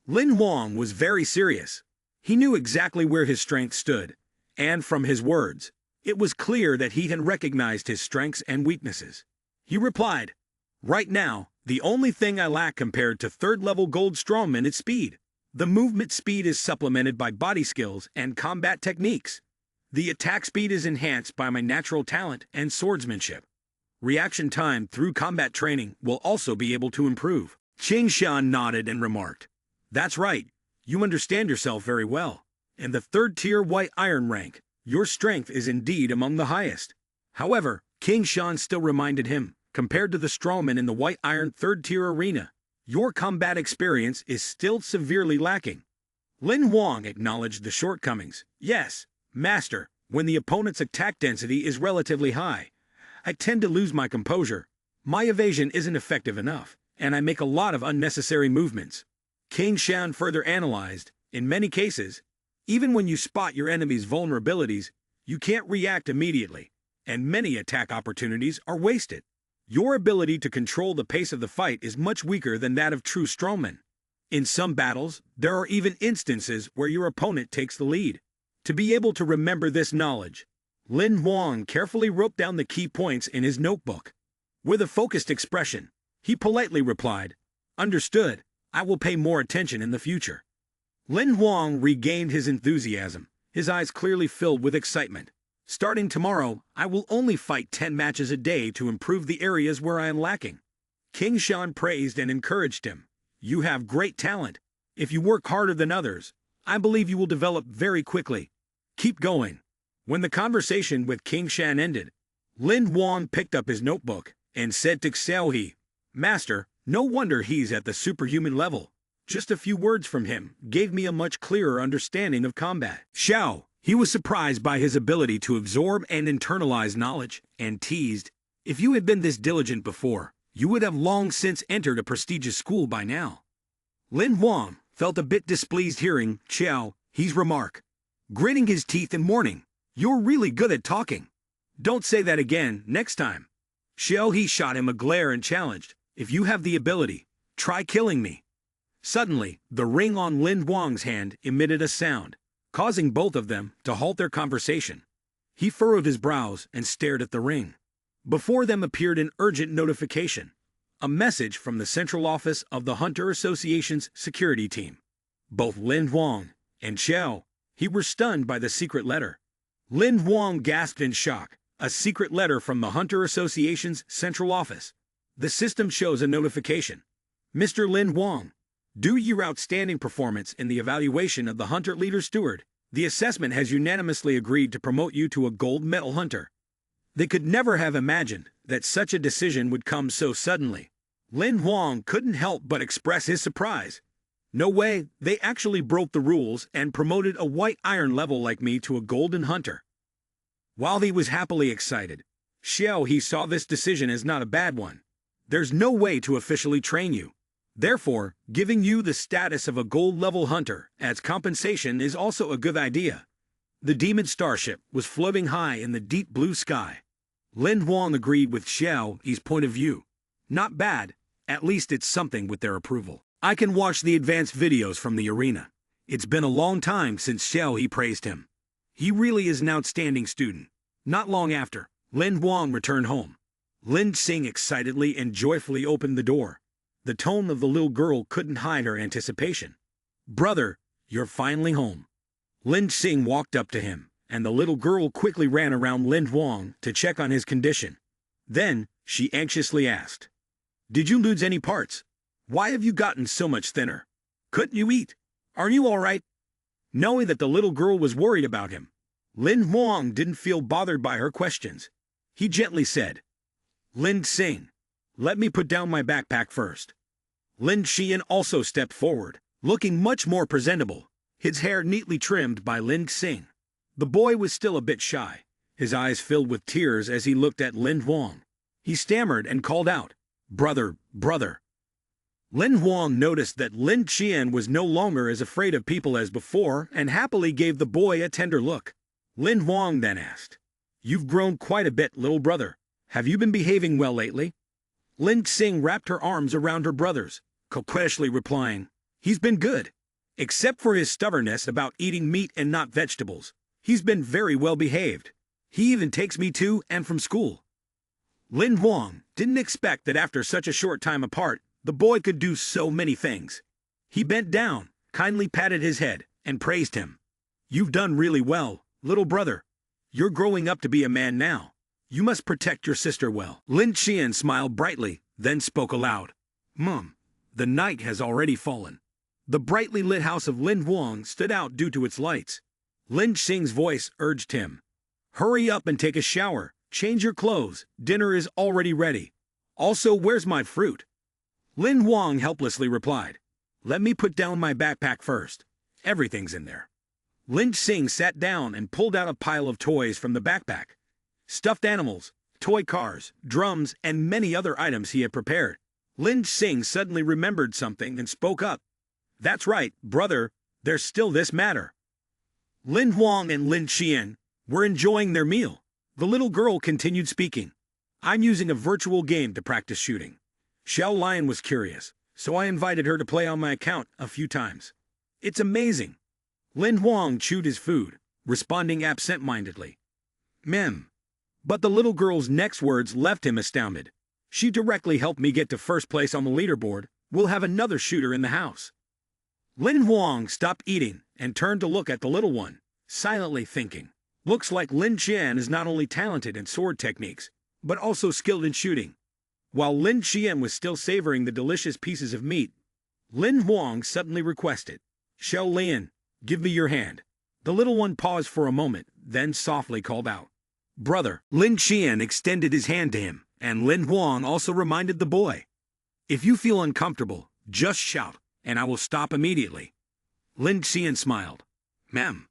[SPEAKER 1] Lin Huang was very serious. He knew exactly where his strength stood, and from his words, it was clear that he had recognized his strengths and weaknesses. He replied, "Right now, the only thing I lack compared to third-level gold strongman is speed. The movement speed is supplemented by body skills and combat techniques. The attack speed is enhanced by my natural talent and swordsmanship. Reaction time through combat training will also be able to improve." Qing Shan nodded and remarked, "That's right. You understand yourself very well. In the third-tier white iron rank, your strength is indeed among the highest." However, King Shan still reminded him, compared to the strongmen in the white iron third-tier arena, your combat experience is still severely lacking. Lin Huang acknowledged the shortcomings. "Yes, Master, when the opponent's attack density is relatively high, I tend to lose my composure. My evasion isn't effective enough, and I make a lot of unnecessary movements." King Shan further analyzed, in many cases, even when you spot your enemy's vulnerabilities, you can't react immediately, and many attack opportunities are wasted. Your ability to control the pace of the fight is much weaker than that of true strongmen. In some battles, there are even instances where your opponent takes the lead. To be able to remember this knowledge, Lin Huang carefully wrote down the key points in his notebook. With a focused expression, he politely replied, "Understood, I will pay more attention in the future." Lin Huang regained his enthusiasm, his eyes clearly filled with excitement. "Starting tomorrow, I will only fight 10 matches a day to improve the areas where I am lacking." King Shan praised and encouraged him. "You have great talent. If you work harder than others, I believe you will develop very quickly. Keep going." When the conversation with King Shan ended, Lin Huang picked up his notebook and said to Xiaohe, "Master, no wonder he's at the superhuman level. Just a few words from him gave me a much clearer understanding of combat." He was surprised by his ability to absorb and internalize knowledge, and teased, "If you had been this diligent before, you would have long since entered a prestigious school by now." Lin Huang felt a bit displeased hearing Xiaohe's remark, gritting his teeth in mourning. "You're really good at talking. Don't say that again next time." Xiaohe shot him a glare and challenged, "If you have the ability, try killing me." Suddenly, the ring on Lin Huang's hand emitted a sound, causing both of them to halt their conversation. He furrowed his brows and stared at the ring. Before them appeared an urgent notification, a message from the central office of the Hunter Association's security team. Both Lin Huang and Xiaohe were stunned by the secret letter. Lin Huang gasped in shock. "A secret letter from the Hunter Association's central office. The system shows a notification. Mr. Lin Huang, due to your outstanding performance in the evaluation of the Hunter Leader Steward, the assessment has unanimously agreed to promote you to a gold medal hunter." They could never have imagined that such a decision would come so suddenly. Lin Huang couldn't help but express his surprise. "No way, they actually broke the rules and promoted a white iron level like me to a golden hunter." While he was happily excited, Xiaohe saw this decision as not a bad one. "There's no way to officially train you. Therefore, giving you the status of a gold-level hunter as compensation is also a good idea." The demon starship was floating high in the deep blue sky. Lin Huang agreed with Xiaohe's point of view. "Not bad, at least it's something with their approval. I can watch the advanced videos from the arena. It's been a long time since Xiaohe praised him. He really is an outstanding student." Not long after, Lin Huang returned home. Lin Xing excitedly and joyfully opened the door. The tone of the little girl couldn't hide her anticipation. "Brother, you're finally home." Lin Xing walked up to him, and the little girl quickly ran around Lin Huang to check on his condition. Then, she anxiously asked, "Did you lose any parts? Why have you gotten so much thinner? Couldn't you eat? Are you all right?" Knowing that the little girl was worried about him, Lin Huang didn't feel bothered by her questions. He gently said, "Lin Xing, let me put down my backpack first." Lin Xian also stepped forward, looking much more presentable, his hair neatly trimmed by Lin Xing. The boy was still a bit shy, his eyes filled with tears as he looked at Lin Huang. He stammered and called out, "Brother, brother." Lin Huang noticed that Lin Xian was no longer as afraid of people as before and happily gave the boy a tender look. Lin Huang then asked, "You've grown quite a bit, little brother. Have you been behaving well lately?" Lin Xing wrapped her arms around her brothers, coquettishly replying, "He's been good. Except for his stubbornness about eating meat and not vegetables, he's been very well behaved. He even takes me to and from school." Lin Huang didn't expect that after such a short time apart, the boy could do so many things. He bent down, kindly patted his head, and praised him. "You've done really well, little brother. You're growing up to be a man now. You must protect your sister well." Lin Qian smiled brightly, then spoke aloud. "Mom, the night has already fallen." The brightly lit house of Lin Huang stood out due to its lights. Lin Xing's voice urged him. "Hurry up and take a shower. Change your clothes. Dinner is already ready. Also, where's my fruit?" Lin Huang helplessly replied, "Let me put down my backpack first. Everything's in there." Lin Xing sat down and pulled out a pile of toys from the backpack. Stuffed animals, toy cars, drums, and many other items he had prepared. Lin Xing suddenly remembered something and spoke up. "That's right, brother, there's still this matter." Lin Huang and Lin Qian were enjoying their meal. The little girl continued speaking. "I'm using a virtual game to practice shooting. Xiao Lion was curious, so I invited her to play on my account a few times. It's amazing." Lin Huang chewed his food, responding absent-mindedly. "Mem." But the little girl's next words left him astounded. "She directly helped me get to first place on the leaderboard. We'll have another shooter in the house." Lin Huang stopped eating and turned to look at the little one, silently thinking, "Looks like Lin Qian is not only talented in sword techniques, but also skilled in shooting." While Lin Qian was still savoring the delicious pieces of meat, Lin Huang suddenly requested, "Xiao Lian, give me your hand." The little one paused for a moment, then softly called out, "Brother." Lin Qian extended his hand to him, and Lin Huang also reminded the boy, "If you feel uncomfortable, just shout, and I will stop immediately." Lin Qian smiled. "Ma'am."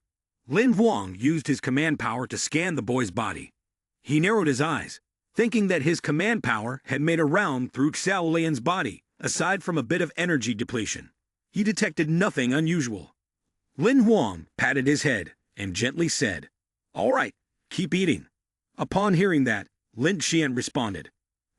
[SPEAKER 1] Lin Huang used his command power to scan the boy's body. He narrowed his eyes, thinking that his command power had made a round through Xiao Lian's body, aside from a bit of energy depletion. He detected nothing unusual. Lin Huang patted his head and gently said, "All right, keep eating." Upon hearing that, Lin Qian responded,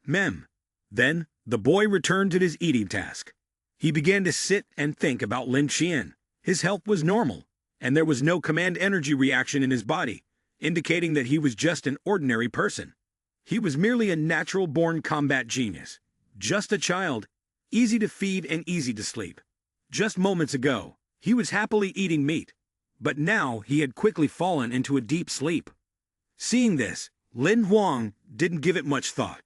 [SPEAKER 1] "Mem." Then, the boy returned to his eating task. He began to sit and think about Lin Qian. His health was normal, and there was no command energy reaction in his body, indicating that he was just an ordinary person. He was merely a natural-born combat genius. Just a child, easy to feed and easy to sleep. Just moments ago, he was happily eating meat, but now he had quickly fallen into a deep sleep. Seeing this, Lin Huang didn't give it much thought.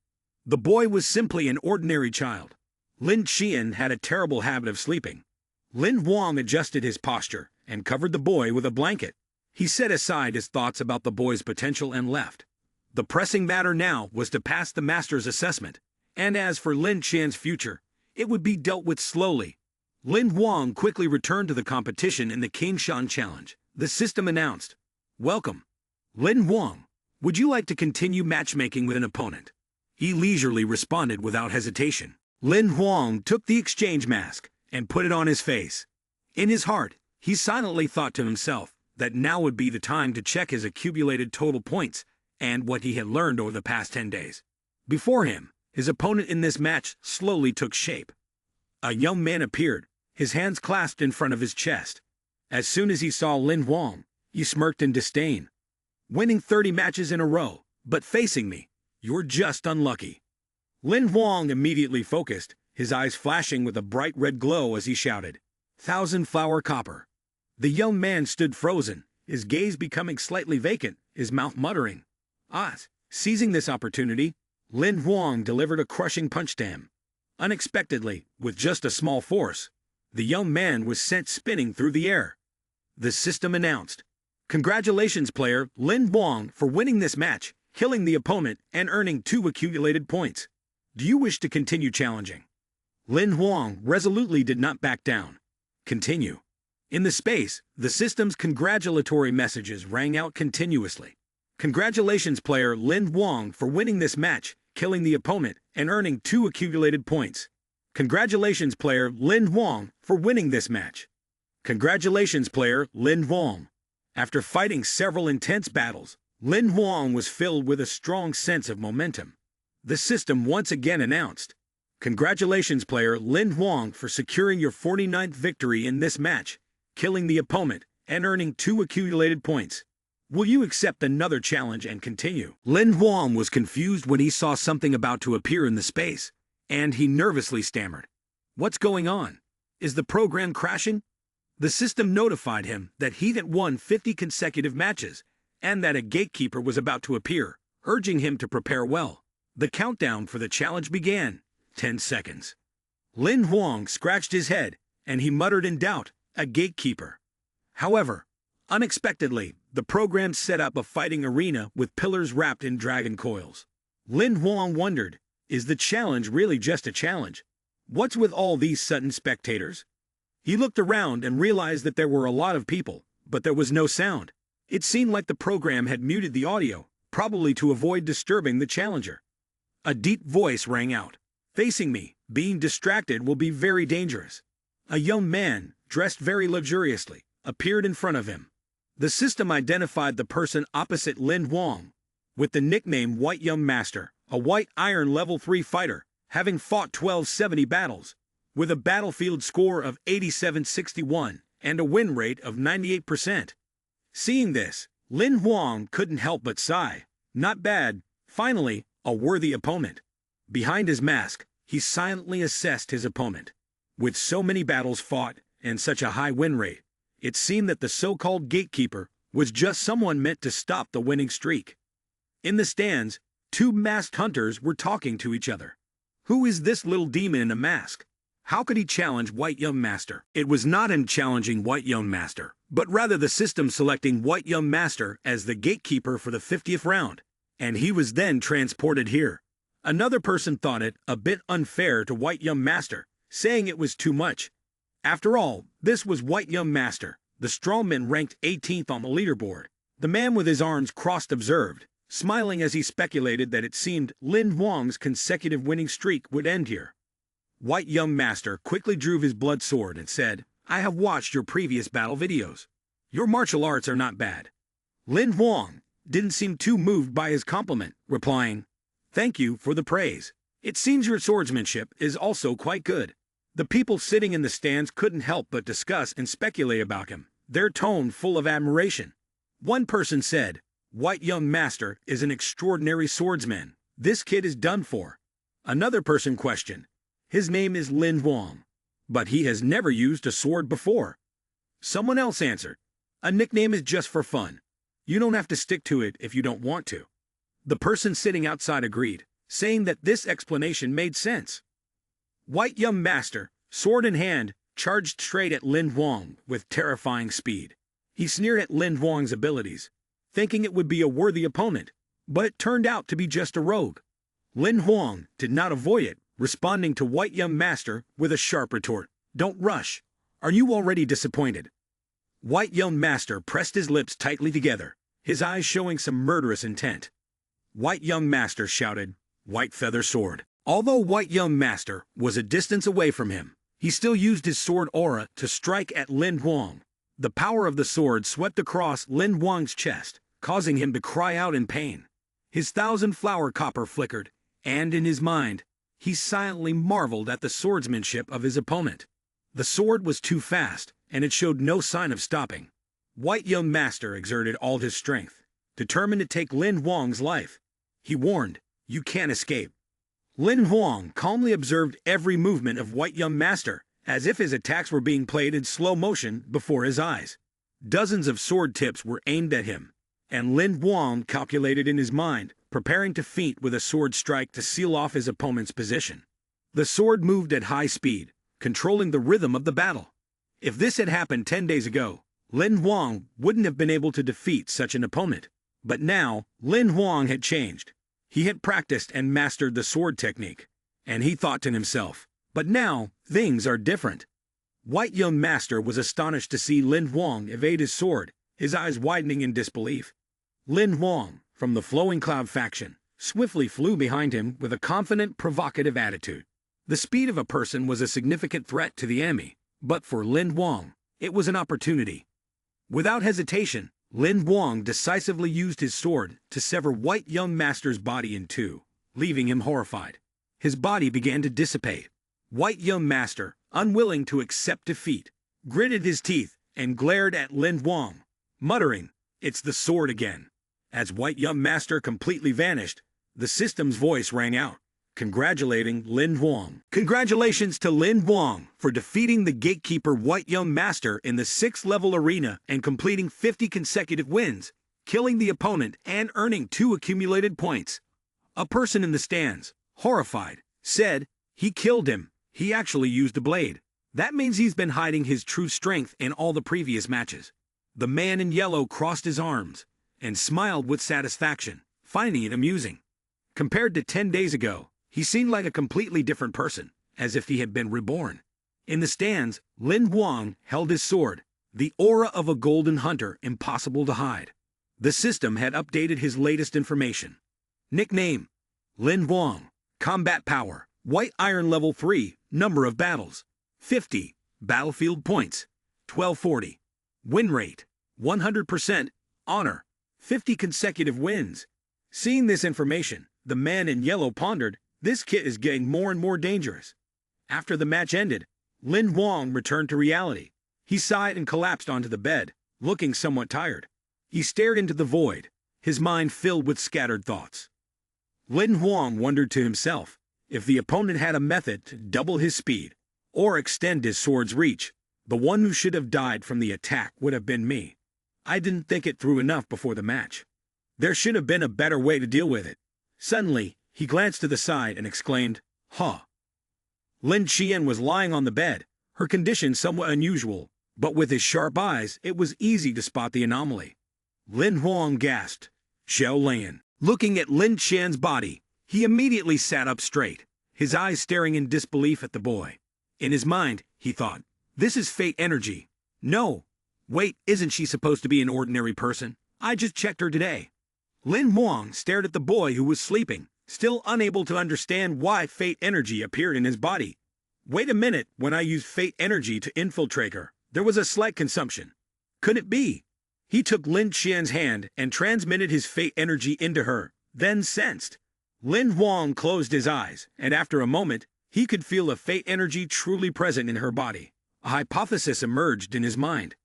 [SPEAKER 1] The boy was simply an ordinary child. Lin Qian had a terrible habit of sleeping. Lin Huang adjusted his posture and covered the boy with a blanket. He set aside his thoughts about the boy's potential and left. The pressing matter now was to pass the master's assessment, and as for Lin Qian's future, it would be dealt with slowly. Lin Huang quickly returned to the competition in the Qingshan Challenge. The system announced, "Welcome. Lin Huang, would you like to continue matchmaking with an opponent?" He leisurely responded without hesitation. Lin Huang took the exchange mask and put it on his face. In his heart, he silently thought to himself that now would be the time to check his accumulated total points and what he had learned over the past 10 days. Before him, his opponent in this match slowly took shape. A young man appeared, his hands clasped in front of his chest. As soon as he saw Lin Huang, he smirked in disdain. "Winning 30 matches in a row, but facing me, you're just unlucky." Lin Huang immediately focused, his eyes flashing with a bright red glow as he shouted, "Thousand Flower Copper." The young man stood frozen, his gaze becoming slightly vacant, his mouth muttering. Seizing this opportunity, Lin Huang delivered a crushing punch to him. Unexpectedly, with just a small force, the young man was sent spinning through the air. The system announced, "Congratulations, player Lin Huang, for winning this match, killing the opponent, and earning 2 accumulated points. Do you wish to continue challenging?" Lin Huang resolutely did not back down. "Continue." In the space, the system's congratulatory messages rang out continuously. "Congratulations, player Lin Huang, for winning this match, killing the opponent, and earning 2 accumulated points. Congratulations, player Lin Huang, for winning this match. Congratulations, player Lin Huang." After fighting several intense battles, Lin Huang was filled with a strong sense of momentum. The system once again announced, "Congratulations, player Lin Huang, for securing your 49th victory in this match, killing the opponent, and earning 2 accumulated points. Will you accept another challenge and continue?" Lin Huang was confused when he saw something about to appear in the space, and he nervously stammered, "What's going on? Is the program crashing?" The system notified him that he had won 50 consecutive matches, and that a gatekeeper was about to appear, urging him to prepare well. The countdown for the challenge began. 10 seconds. Lin Huang scratched his head, and he muttered in doubt, "A gatekeeper." However, unexpectedly, the program set up a fighting arena with pillars wrapped in dragon coils. Lin Huang wondered, is the challenge really just a challenge? What's with all these sudden spectators? He looked around and realized that there were a lot of people, but there was no sound. It seemed like the program had muted the audio, probably to avoid disturbing the challenger. A deep voice rang out, "Facing me, being distracted will be very dangerous." A young man, dressed very luxuriously, appeared in front of him. The system identified the person opposite Lin Huang with the nickname White Young Master, a white iron level 3 fighter, having fought 1270 battles, with a battlefield score of 8761 and a win rate of 98%. Seeing this, Lin Huang couldn't help but sigh. Not bad, finally, a worthy opponent. Behind his mask, he silently assessed his opponent. With so many battles fought and such a high win rate, it seemed that the so-called gatekeeper was just someone meant to stop the winning streak. In the stands, 2 masked hunters were talking to each other. Who is this little demon in a mask? How could he challenge White Young Master? It was not him challenging White Young Master, but rather the system selecting White Young Master as the gatekeeper for the 50th round, and he was then transported here. Another person thought it a bit unfair to White Young Master, saying it was too much. After all, this was White Young Master, the strongman ranked 18th on the leaderboard. The man with his arms crossed observed, smiling as he speculated that it seemed Lin Huang's consecutive winning streak would end here. White Young Master quickly drew his blood sword and said, "I have watched your previous battle videos. Your martial arts are not bad." Lin Huang didn't seem too moved by his compliment, replying, "Thank you for the praise. It seems your swordsmanship is also quite good." The people sitting in the stands couldn't help but discuss and speculate about him, their tone full of admiration. One person said, "White Young Master is an extraordinary swordsman. This kid is done for." Another person questioned, "His name is Lin Huang, but he has never used a sword before." Someone else answered, "A nickname is just for fun. You don't have to stick to it if you don't want to." The person sitting outside agreed, saying that this explanation made sense. White Young Master, sword in hand, charged straight at Lin Huang with terrifying speed. He sneered at Lin Huang's abilities, thinking it would be a worthy opponent, but it turned out to be just a rogue. Lin Huang did not avoid it, responding to White Young Master with a sharp retort, "Don't rush. Are you already disappointed?" White Young Master pressed his lips tightly together, his eyes showing some murderous intent. White Young Master shouted, "White Feather Sword." Although White Young Master was a distance away from him, he still used his sword aura to strike at Lin Huang. The power of the sword swept across Lin Huang's chest, causing him to cry out in pain. His 1,000-flower copper flickered, and in his mind, he silently marveled at the swordsmanship of his opponent. The sword was too fast, and it showed no sign of stopping. White Young Master exerted all his strength, determined to take Lin Huang's life. He warned, "You can't escape." Lin Huang calmly observed every movement of White Young Master, as if his attacks were being played in slow motion before his eyes. Dozens of sword tips were aimed at him, and Lin Huang calculated in his mind, preparing to feint with a sword strike to seal off his opponent's position. The sword moved at high speed, controlling the rhythm of the battle. If this had happened 10 days ago, Lin Huang wouldn't have been able to defeat such an opponent. But now, Lin Huang had changed. He had practiced and mastered the sword technique, and he thought to himself, "But now, things are different." White Young Master was astonished to see Lin Huang evade his sword, his eyes widening in disbelief. Lin Huang, from the Flowing Cloud faction, swiftly flew behind him with a confident, provocative attitude. The speed of a person was a significant threat to the enemy, but for Lin Huang, it was an opportunity. Without hesitation, Lin Huang decisively used his sword to sever White Young Master's body in two, leaving him horrified. His body began to dissipate. White young master, unwilling to accept defeat, gritted his teeth and glared at Lin Huang, muttering, "It's the sword again." As White young master completely vanished, the system's voice rang out, congratulating Lin Huang. Congratulations to Lin Huang for defeating the gatekeeper White young master in the 6th level arena and completing 50 consecutive wins, killing the opponent and earning 2 accumulated points. A person in the stands, horrified, said, "He killed him. He actually used a blade. That means he's been hiding his true strength in all the previous matches." The man in yellow crossed his arms and smiled with satisfaction, finding it amusing. Compared to 10 days ago, he seemed like a completely different person, as if he had been reborn. In the stands, Lin Huang held his sword, the aura of a golden hunter impossible to hide. The system had updated his latest information. Nickname: Lin Huang. Combat power: White Iron level 3. Number of battles: 50. Battlefield points: 1240. Win rate: 100%. Honor: 50 consecutive wins. Seeing this information, the man in yellow pondered, this kid is getting more and more dangerous. After the match ended, Lin Huang returned to reality. He sighed and collapsed onto the bed, looking somewhat tired. He stared into the void, his mind filled with scattered thoughts. Lin Huang wondered to himself, if the opponent had a method to double his speed, or extend his sword's reach, the one who should have died from the attack would have been me. I didn't think it through enough before the match. There should have been a better way to deal with it. Suddenly, he glanced to the side and exclaimed, "Huh." Lin Qian was lying on the bed, her condition somewhat unusual, but with his sharp eyes, it was easy to spot the anomaly. Lin Huang gasped, "Xiao Lian." Looking at Lin Qian's body, he immediately sat up straight, his eyes staring in disbelief at the boy. In his mind, he thought, this is fate energy. No. Wait, isn't she supposed to be an ordinary person? I just checked her today. Lin Huang stared at the boy who was sleeping, still unable to understand why fate energy appeared in his body. Wait a minute, when I used fate energy to infiltrate her, there was a slight consumption. Could it be? He took Lin Qian's hand and transmitted his fate energy into her, then sensed. Lin Huang closed his eyes, and after a moment, he could feel a fate energy truly present in her body. A hypothesis emerged in his mind.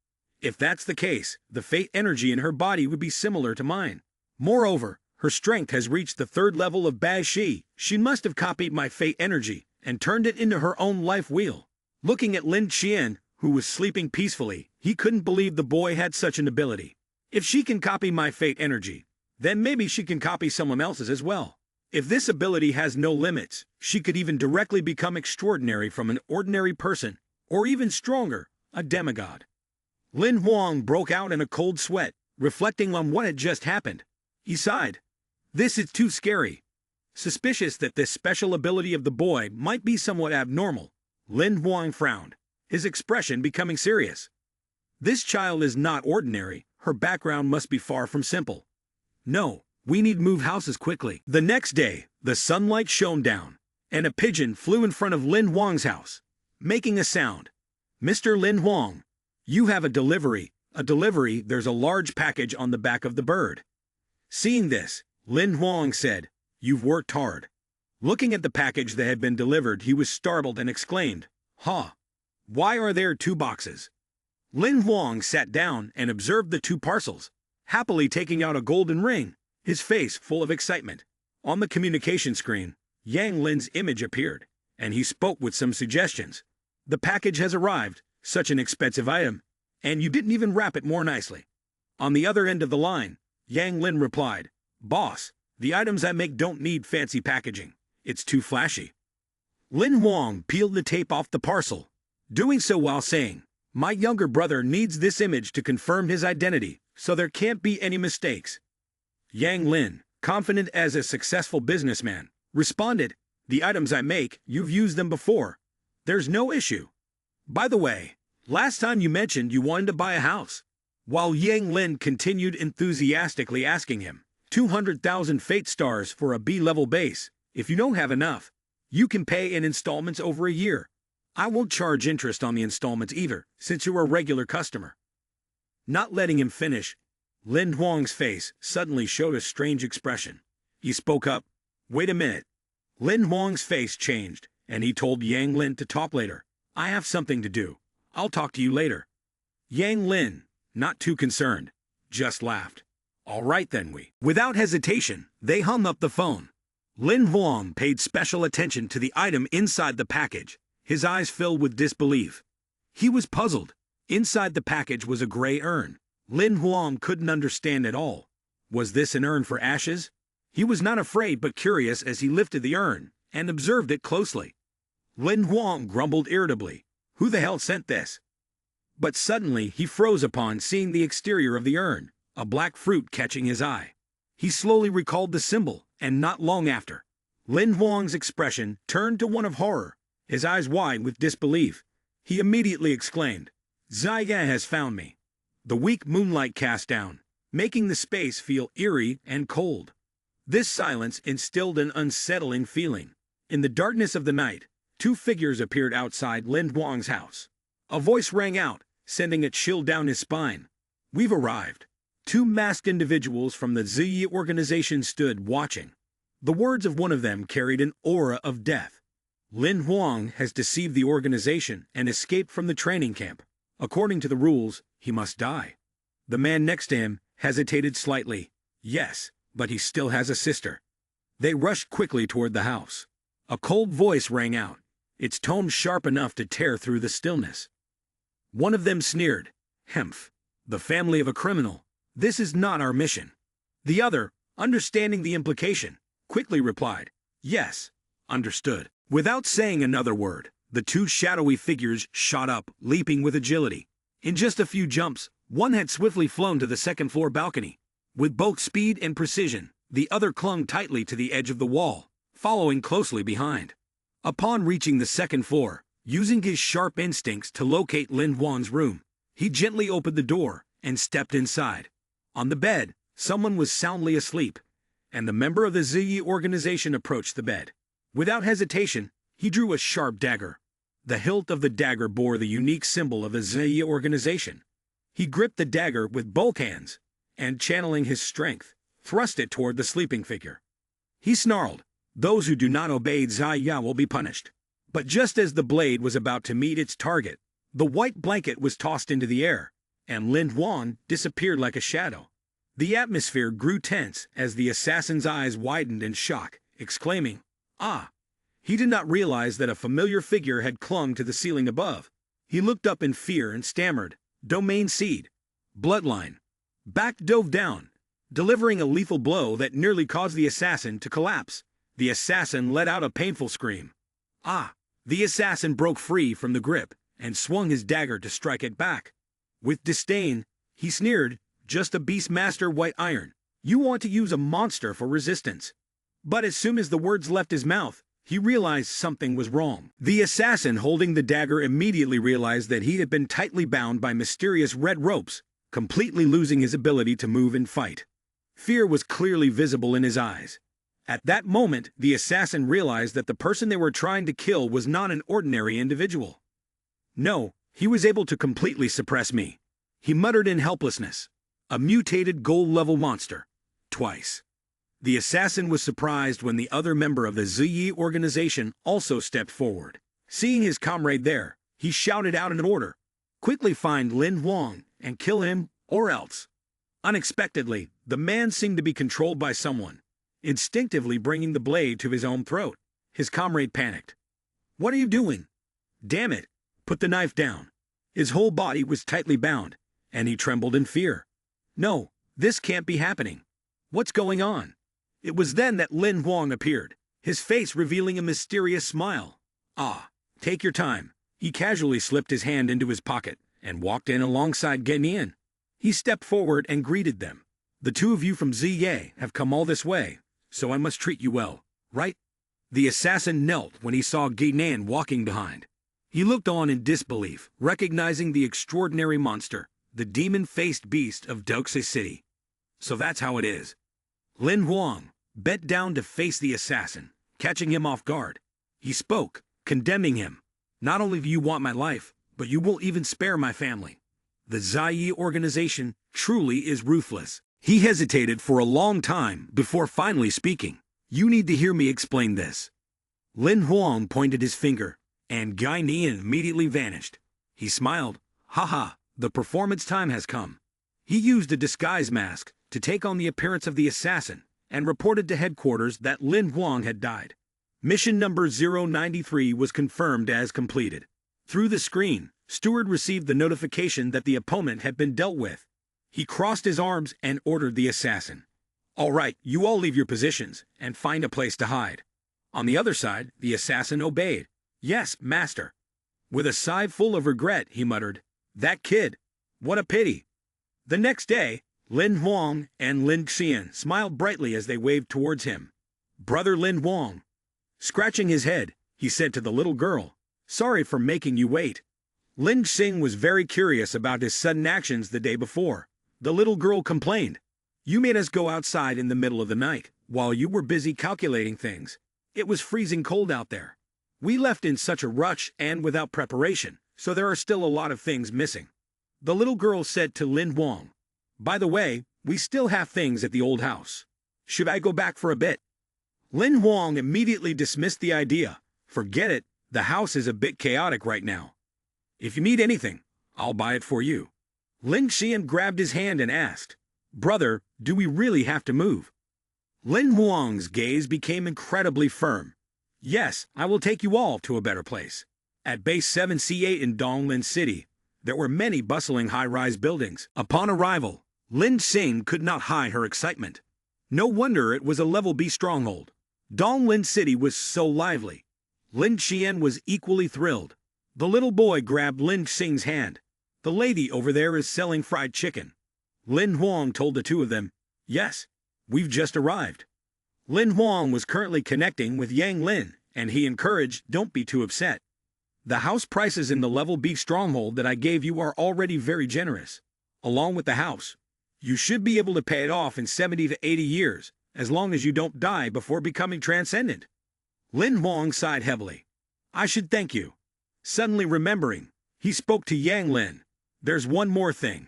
[SPEAKER 1] If that's the case, the fate energy in her body would be similar to mine. Moreover, her strength has reached the 3rd level of Bai Shi. She must have copied my fate energy and turned it into her own life wheel. Looking at Lin Qian, who was sleeping peacefully, he couldn't believe the boy had such an ability. If she can copy my fate energy, then maybe she can copy someone else's as well. If this ability has no limits, she could even directly become extraordinary from an ordinary person, or even stronger, a demigod. Lin Huang broke out in a cold sweat, reflecting on what had just happened. He sighed. This is too scary. Suspicious that this special ability of the boy might be somewhat abnormal, Lin Huang frowned, his expression becoming serious. This child is not ordinary, her background must be far from simple. No, we need to move houses quickly. The next day, the sunlight shone down, and a pigeon flew in front of Lin Huang's house, making a sound. Mr. Lin Huang, you have a delivery. There's a large package on the back of the bird. Seeing this, Lin Huang said, You've worked hard. Looking at the package that had been delivered, he was startled and exclaimed, Huh! Why are there 2 boxes? Lin Huang sat down and observed the 2 parcels, happily taking out a golden ring, his face full of excitement. On the communication screen, Yang Lin's image appeared, and he spoke with some suggestions. The package has arrived, such an expensive item, and you didn't even wrap it more nicely. On the other end of the line, Yang Lin replied, Boss, the items I make don't need fancy packaging. It's too flashy. Lin Huang peeled the tape off the parcel, doing so while saying, My younger brother needs this image to confirm his identity, so there can't be any mistakes. Yang Lin, confident as a successful businessman, responded, The items I make, you've used them before. There's no issue. By the way, last time you mentioned you wanted to buy a house. While Yang Lin continued enthusiastically asking him, 200,000 fate stars for a B-level base. If you don't have enough, you can pay in installments over a year. I won't charge interest on the installments either, since you're a regular customer. Not letting him finish, Lin Huang's face suddenly showed a strange expression. He spoke up, Wait a minute. Lin Huang's face changed, and he told Yang Lin to talk later. I have something to do. I'll talk to you later. Yang Lin, not too concerned, just laughed. All right then Without hesitation, they hung up the phone. Lin Huang paid special attention to the item inside the package, his eyes filled with disbelief. He was puzzled. Inside the package was a gray urn. Lin Huang couldn't understand at all. Was this an urn for ashes? He was not afraid but curious as he lifted the urn and observed it closely. Lin Huang grumbled irritably. Who the hell sent this? But suddenly he froze upon seeing the exterior of the urn, a black fruit catching his eye. He slowly recalled the symbol, and not long after, Lin Huang's expression turned to one of horror, his eyes wide with disbelief. He immediately exclaimed, Zaya has found me. The weak moonlight cast down, making the space feel eerie and cold. This silence instilled an unsettling feeling. In the darkness of the night, two figures appeared outside Lin Huang's house. A voice rang out, sending a chill down his spine. We've arrived. Two masked individuals from the Ziyi organization stood watching. The words of one of them carried an aura of death. Lin Huang has deceived the organization and escaped from the training camp. According to the rules, he must die. The man next to him hesitated slightly. Yes, but he still has a sister. They rushed quickly toward the house. A cold voice rang out, its tone sharp enough to tear through the stillness. One of them sneered, Hemph, the family of a criminal. This is not our mission. The other, understanding the implication, quickly replied, Yes, understood. Without saying another word, the two shadowy figures shot up, leaping with agility. In just a few jumps, one had swiftly flown to the second-floor balcony. With both speed and precision, the other clung tightly to the edge of the wall, following closely behind. Upon reaching the second floor, using his sharp instincts to locate Lin Huang's room, he gently opened the door and stepped inside. On the bed, someone was soundly asleep, and the member of the Ziyi organization approached the bed. Without hesitation, he drew a sharp dagger. The hilt of the dagger bore the unique symbol of the Ziyi organization. He gripped the dagger with both hands, and channeling his strength, thrust it toward the sleeping figure. He snarled, Those who do not obey Zaya will be punished. But just as the blade was about to meet its target, the white blanket was tossed into the air, and Lin Huang disappeared like a shadow. The atmosphere grew tense as the assassin's eyes widened in shock, exclaiming, Ah! He did not realize that a familiar figure had clung to the ceiling above. He looked up in fear and stammered, Domain seed. Bloodline. Back dove down, delivering a lethal blow that nearly caused the assassin to collapse. The assassin let out a painful scream. Ah! The assassin broke free from the grip and swung his dagger to strike it back. With disdain, he sneered, Just a Beastmaster white iron. You want to use a monster for resistance. But as soon as the words left his mouth, he realized something was wrong. The assassin holding the dagger immediately realized that he had been tightly bound by mysterious red ropes, completely losing his ability to move and fight. Fear was clearly visible in his eyes. At that moment, the assassin realized that the person they were trying to kill was not an ordinary individual. No, he was able to completely suppress me. He muttered in helplessness. A mutated gold-level monster. Twice. The assassin was surprised when the other member of the Ziyi organization also stepped forward. Seeing his comrade there, he shouted out an order. Quickly find Lin Huang and kill him, or else. Unexpectedly, the man seemed to be controlled by someone, instinctively bringing the blade to his own throat. His comrade panicked. What are you doing? Damn it! Put the knife down. His whole body was tightly bound, and he trembled in fear. No, this can't be happening. What's going on? It was then that Lin Huang appeared, his face revealing a mysterious smile. Ah, take your time. He casually slipped his hand into his pocket and walked in alongside Genian. He stepped forward and greeted them. The two of you from Ziye have come all this way, so I must treat you well, right? The assassin knelt when he saw Genian walking behind. He looked on in disbelief, recognizing the extraordinary monster, the demon-faced beast of Doxe City. So that's how it is. Lin Huang bent down to face the assassin, catching him off guard. He spoke, condemning him. Not only do you want my life, but you won't even spare my family. The Ziyi organization truly is ruthless. He hesitated for a long time before finally speaking. You need to hear me explain this. Lin Huang pointed his finger, and Guy Nian immediately vanished. He smiled. Haha, the performance time has come. He used a disguise mask to take on the appearance of the assassin and reported to headquarters that Lin Huang had died. Mission number 093 was confirmed as completed. Through the screen, Steward received the notification that the opponent had been dealt with. He crossed his arms and ordered the assassin. All right, you all leave your positions and find a place to hide. On the other side, the assassin obeyed. Yes, master. With a sigh full of regret, he muttered, That kid, what a pity. The next day, Lin Huang and Lin Xian smiled brightly as they waved towards him. Brother Lin Huang. Scratching his head, he said to the little girl, Sorry for making you wait. Lin Xing was very curious about his sudden actions the day before. The little girl complained. You made us go outside in the middle of the night, while you were busy calculating things. It was freezing cold out there. We left in such a rush and without preparation, so there are still a lot of things missing. The little girl said to Lin Huang, By the way, we still have things at the old house. Should I go back for a bit? Lin Huang immediately dismissed the idea. Forget it, the house is a bit chaotic right now. If you need anything, I'll buy it for you. Lin Xian grabbed his hand and asked, Brother, do we really have to move? Lin Huang's gaze became incredibly firm. Yes, I will take you all to a better place. At Base 7C8 in Donglin City, there were many bustling high-rise buildings. Upon arrival, Lin Xing could not hide her excitement. No wonder it was a level B stronghold. Donglin City was so lively. Lin Xian was equally thrilled. The little boy grabbed Lin Xing's hand. The lady over there is selling fried chicken. Lin Huang told the two of them, Yes, we've just arrived. Lin Huang was currently connecting with Yang Lin, and he encouraged, Don't be too upset. The house prices in the level B stronghold that I gave you are already very generous. Along with the house, you should be able to pay it off in 70 to 80 years, as long as you don't die before becoming transcendent. Lin Huang sighed heavily. I should thank you. Suddenly remembering, he spoke to Yang Lin. There's one more thing.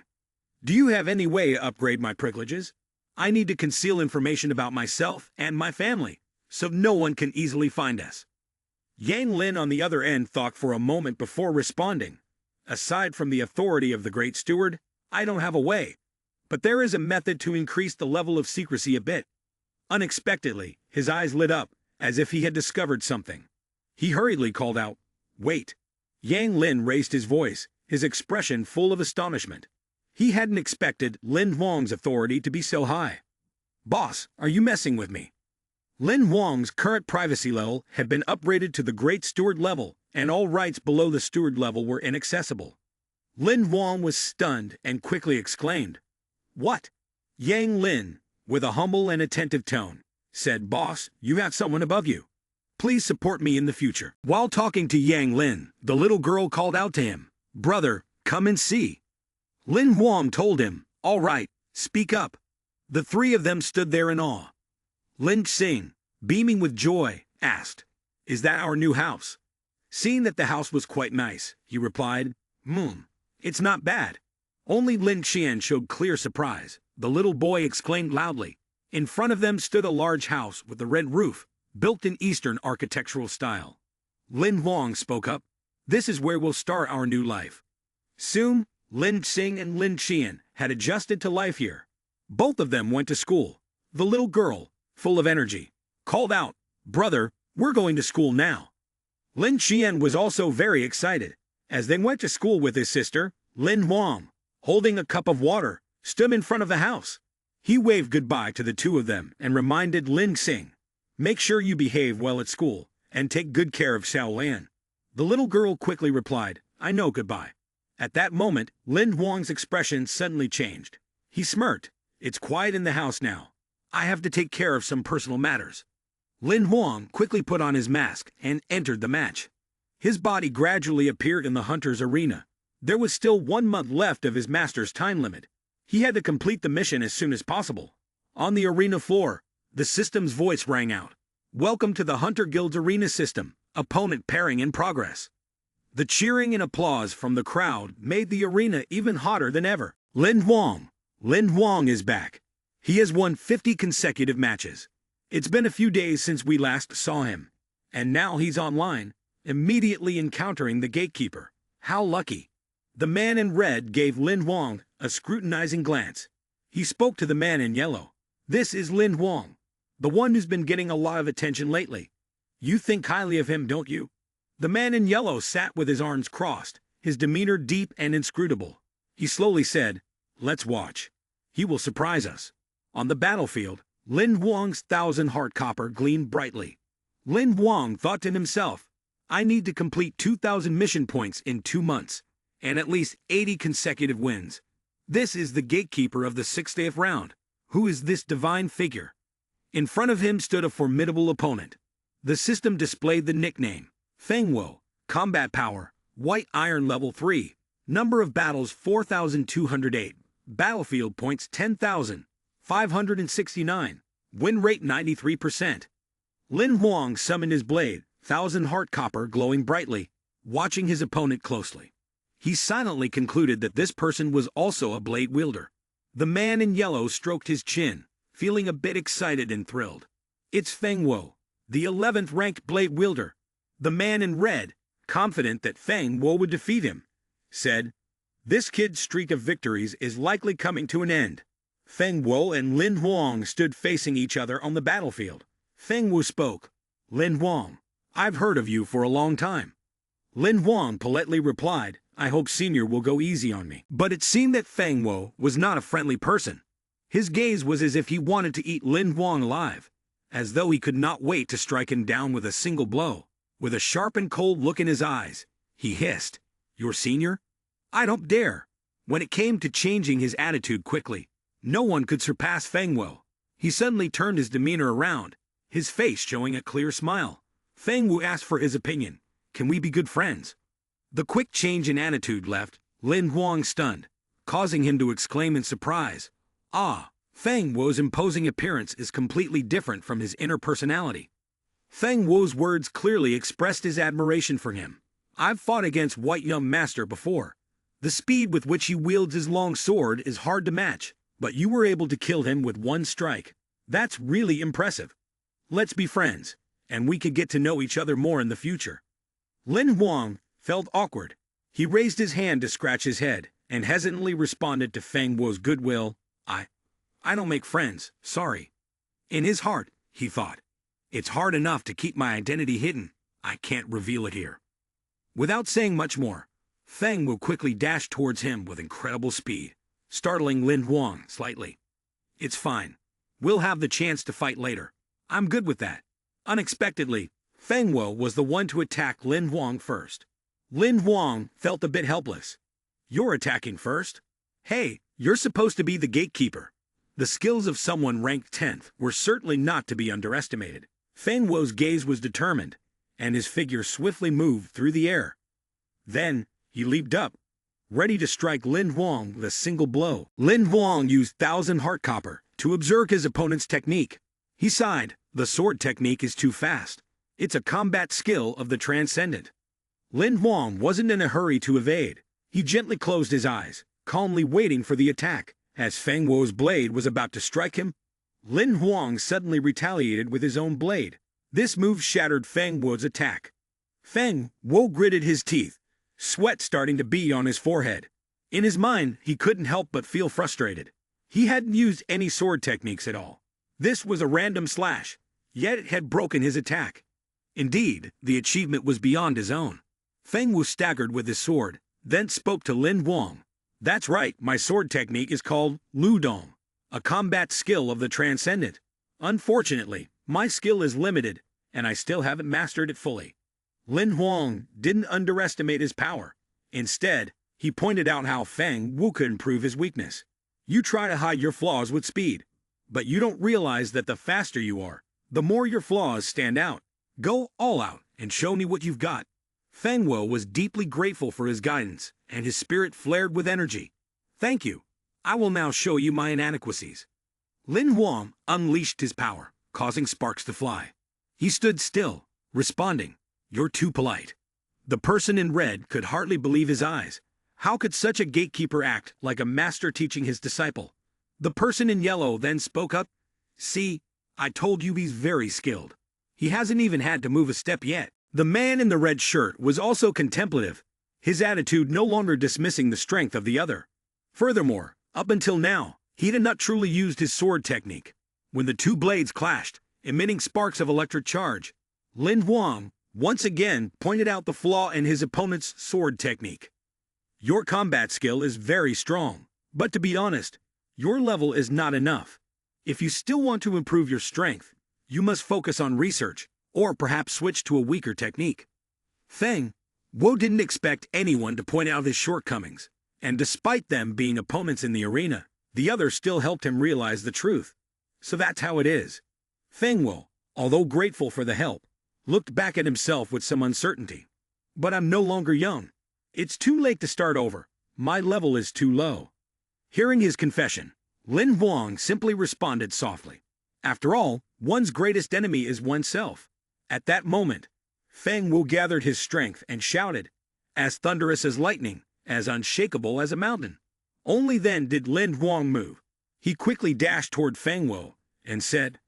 [SPEAKER 1] Do you have any way to upgrade my privileges? I need to conceal information about myself and my family, so no one can easily find us. Yang Lin on the other end thought for a moment before responding. Aside from the authority of the Great Steward, I don't have a way. But there is a method to increase the level of secrecy a bit. Unexpectedly, his eyes lit up, as if he had discovered something. He hurriedly called out, Wait. Yang Lin raised his voice, his expression full of astonishment. He hadn't expected Lin Huang's authority to be so high. Boss, are you messing with me? Lin Huang's current privacy level had been upgraded to the Great Steward level, and all rights below the Steward level were inaccessible. Lin Huang was stunned and quickly exclaimed, What? Yang Lin, with a humble and attentive tone, said, Boss, you have someone above you. Please support me in the future. While talking to Yang Lin, the little girl called out to him, Brother, come and see. Lin Huang told him, All right, speak up. The three of them stood there in awe. Lin Xing, beaming with joy, asked, Is that our new house? Seeing that the house was quite nice, he replied, It's not bad. Only Lin Xian showed clear surprise. The little boy exclaimed loudly. In front of them stood a large house with a red roof, built in Eastern architectural style. Lin Huang spoke up, This is where we'll start our new life. Soon, Lin Xing and Lin Xian had adjusted to life here. Both of them went to school. The little girl, full of energy, called out, Brother, we're going to school now. Lin Xian was also very excited. As they went to school with his sister, Lin Huang, holding a cup of water, stood in front of the house. He waved goodbye to the two of them and reminded Lin Xing, Make sure you behave well at school, and take good care of Xiao Lan. The little girl quickly replied, I know, goodbye. At that moment, Lin Huang's expression suddenly changed. He smirked. It's quiet in the house now. I have to take care of some personal matters. Lin Huang quickly put on his mask and entered the match. His body gradually appeared in the hunter's arena. There was still 1 month left of his master's time limit. He had to complete the mission as soon as possible. On the arena floor, the system's voice rang out. Welcome to the Hunter Guild's arena system. Opponent pairing in progress. The cheering and applause from the crowd made the arena even hotter than ever. Lin Huang is back. He has won 50 consecutive matches. It's been a few days since we last saw him, and now he's online, immediately encountering the gatekeeper. How lucky. The man in red gave Lin Huang a scrutinizing glance. He spoke to the man in yellow. This is Lin Huang, the one who's been getting a lot of attention lately. You think highly of him, don't you? The man in yellow sat with his arms crossed, his demeanor deep and inscrutable. He slowly said, "Let's watch. He will surprise us." On the battlefield, Lin Huang's 1,000-heart copper gleamed brightly. Lin Huang thought to himself, I need to complete 2,000 mission points in 2 months, and at least 80 consecutive wins. This is the gatekeeper of the 60th round. Who is this divine figure? In front of him stood a formidable opponent. The system displayed the nickname, Fengwo, combat power, white iron level 3, number of battles 4,208, battlefield points 10,569, win rate 93%. Lin Huang summoned his blade, 1,000-heart copper glowing brightly, watching his opponent closely. He silently concluded that this person was also a blade wielder. The man in yellow stroked his chin, feeling a bit excited and thrilled. It's Fengwo, the 11th ranked blade wielder. The man in red, confident that Fengwo would defeat him, said, This kid's streak of victories is likely coming to an end. Fengwo and Lin Huang stood facing each other on the battlefield. Fengwo spoke. Lin Huang, I've heard of you for a long time. Lin Huang politely replied, I hope Senior will go easy on me. But it seemed that Fengwo was not a friendly person. His gaze was as if he wanted to eat Lin Huang alive, as though he could not wait to strike him down with a single blow. With a sharp and cold look in his eyes, he hissed, Your Senior? I don't dare. When it came to changing his attitude quickly, no one could surpass Fengwo. He suddenly turned his demeanor around, his face showing a clear smile. Fengwo asked for his opinion. Can we be good friends? The quick change in attitude left Lin Huang stunned, causing him to exclaim in surprise, Ah, Fengwo's imposing appearance is completely different from his inner personality. Fengwo's words clearly expressed his admiration for him. I've fought against White Young Master before. The speed with which he wields his long sword is hard to match, but you were able to kill him with one strike. That's really impressive. Let's be friends, and we could get to know each other more in the future. Lin Huang felt awkward. He raised his hand to scratch his head, and hesitantly responded to Fengwo's goodwill, I don't make friends, sorry. In his heart, he thought, it's hard enough to keep my identity hidden. I can't reveal it here. Without saying much more, Fengwo quickly dashed towards him with incredible speed, startling Lin Huang slightly. It's fine. We'll have the chance to fight later. I'm good with that. Unexpectedly, Fengwo was the one to attack Lin Huang first. Lin Huang felt a bit helpless. You're attacking first? Hey, you're supposed to be the gatekeeper. The skills of someone ranked 10th were certainly not to be underestimated. Fengwo's gaze was determined, and his figure swiftly moved through the air. Then, he leaped up, ready to strike Lin Huang with a single blow. Lin Huang used 1,000-heart copper to observe his opponent's technique. He sighed, the sword technique is too fast. It's a combat skill of the transcendent. Lin Huang wasn't in a hurry to evade. He gently closed his eyes, calmly waiting for the attack. As Fengwo's blade was about to strike him, Lin Huang suddenly retaliated with his own blade. This move shattered Fengwo's attack. Fengwo gritted his teeth, sweat starting to bead on his forehead. In his mind, he couldn't help but feel frustrated. He hadn't used any sword techniques at all. This was a random slash, yet it had broken his attack. Indeed, the achievement was beyond his own. Fengwo staggered with his sword, then spoke to Lin Huang. That's right, my sword technique is called Ludong, a combat skill of the transcendent. Unfortunately, my skill is limited, and I still haven't mastered it fully. Lin Huang didn't underestimate his power. Instead, he pointed out how Fengwo could improve his weakness. You try to hide your flaws with speed, but you don't realize that the faster you are, the more your flaws stand out. Go all out and show me what you've got. Fengwo was deeply grateful for his guidance, and his spirit flared with energy. Thank you. I will now show you my inadequacies. Lin Huang unleashed his power, causing sparks to fly. He stood still, responding, You're too polite. The person in red could hardly believe his eyes. How could such a gatekeeper act like a master teaching his disciple? The person in yellow then spoke up, See, I told you he's very skilled. He hasn't even had to move a step yet. The man in the red shirt was also contemplative, his attitude no longer dismissing the strength of the other. Furthermore, up until now, he had not truly used his sword technique. When the two blades clashed, emitting sparks of electric charge, Lin Huang once again pointed out the flaw in his opponent's sword technique. Your combat skill is very strong, but to be honest, your level is not enough. If you still want to improve your strength, you must focus on research, or perhaps switch to a weaker technique. Feng Wo didn't expect anyone to point out his shortcomings, and despite them being opponents in the arena, the other still helped him realize the truth. So that's how it is. Feng Wo, although grateful for the help, looked back at himself with some uncertainty. But I'm no longer young. It's too late to start over. My level is too low. Hearing his confession, Lin Huang simply responded softly. After all, one's greatest enemy is oneself. At that moment, Feng Wo gathered his strength and shouted, as thunderous as lightning, as unshakable as a mountain. Only then did Lin Huang move. He quickly dashed toward Feng Wo and said,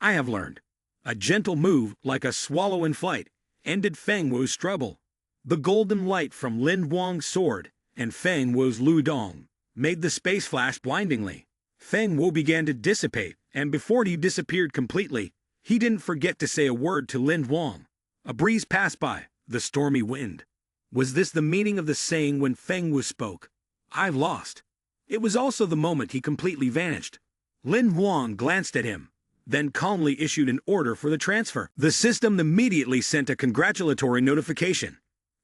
[SPEAKER 1] I have learned. A gentle move like a swallow in flight ended Feng Wo's trouble. The golden light from Lin Huang's sword and Feng Wo's Ludong made the space flash blindingly. Feng Wo began to dissipate, and before he disappeared completely, he didn't forget to say a word to Lin Huang. A breeze passed by, the stormy wind. Was this the meaning of the saying when Feng Wo spoke, I've lost? It was also the moment he completely vanished. Lin Huang glanced at him, then calmly issued an order for the transfer. The system immediately sent a congratulatory notification.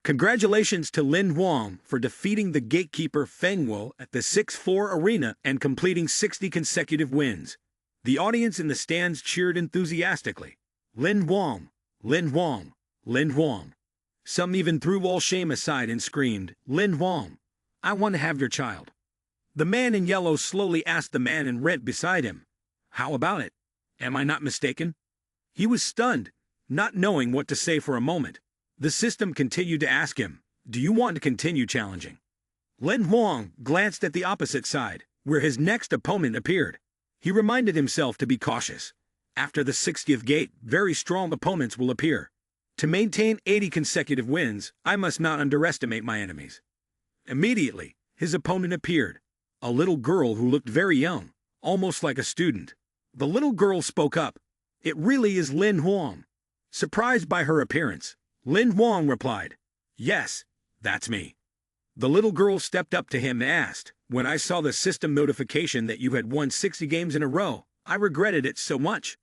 [SPEAKER 1] Congratulations to Lin Huang for defeating the gatekeeper Feng Wo at the 6th floor arena and completing 60 consecutive wins. The audience in the stands cheered enthusiastically. Lin Huang, Lin Huang, Lin Huang. Some even threw all shame aside and screamed, Lin Huang, I want to have your child. The man in yellow slowly asked the man in red beside him, How about it? Am I not mistaken? He was stunned, not knowing what to say for a moment. The system continued to ask him, Do you want to continue challenging? Lin Huang glanced at the opposite side, where his next opponent appeared. He reminded himself to be cautious. After the 60th gate, very strong opponents will appear. To maintain 80 consecutive wins, I must not underestimate my enemies. Immediately, his opponent appeared, a little girl who looked very young, almost like a student. The little girl spoke up, It really is Lin Huang. Surprised by her appearance, Lin Huang replied, Yes, that's me. The little girl stepped up to him and asked, When I saw the system notification that you had won 60 games in a row, I regretted it so much.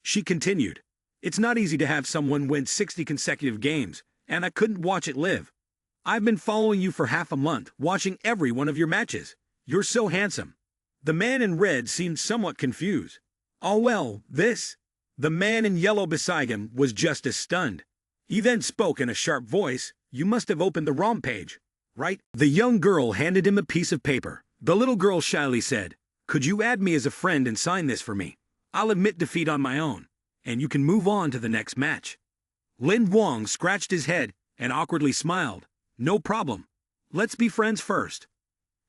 [SPEAKER 1] She continued, It's not easy to have someone win 60 consecutive games, and I couldn't watch it live. I've been following you for half a month, watching every one of your matches. You're so handsome. The man in red seemed somewhat confused. Oh well, this? The man in yellow beside him was just as stunned. He then spoke in a sharp voice, You must have opened the wrong page, right? The young girl handed him a piece of paper. The little girl shyly said, Could you add me as a friend and sign this for me? I'll admit defeat on my own, and you can move on to the next match. Lin Huang scratched his head and awkwardly smiled. No problem. Let's be friends first.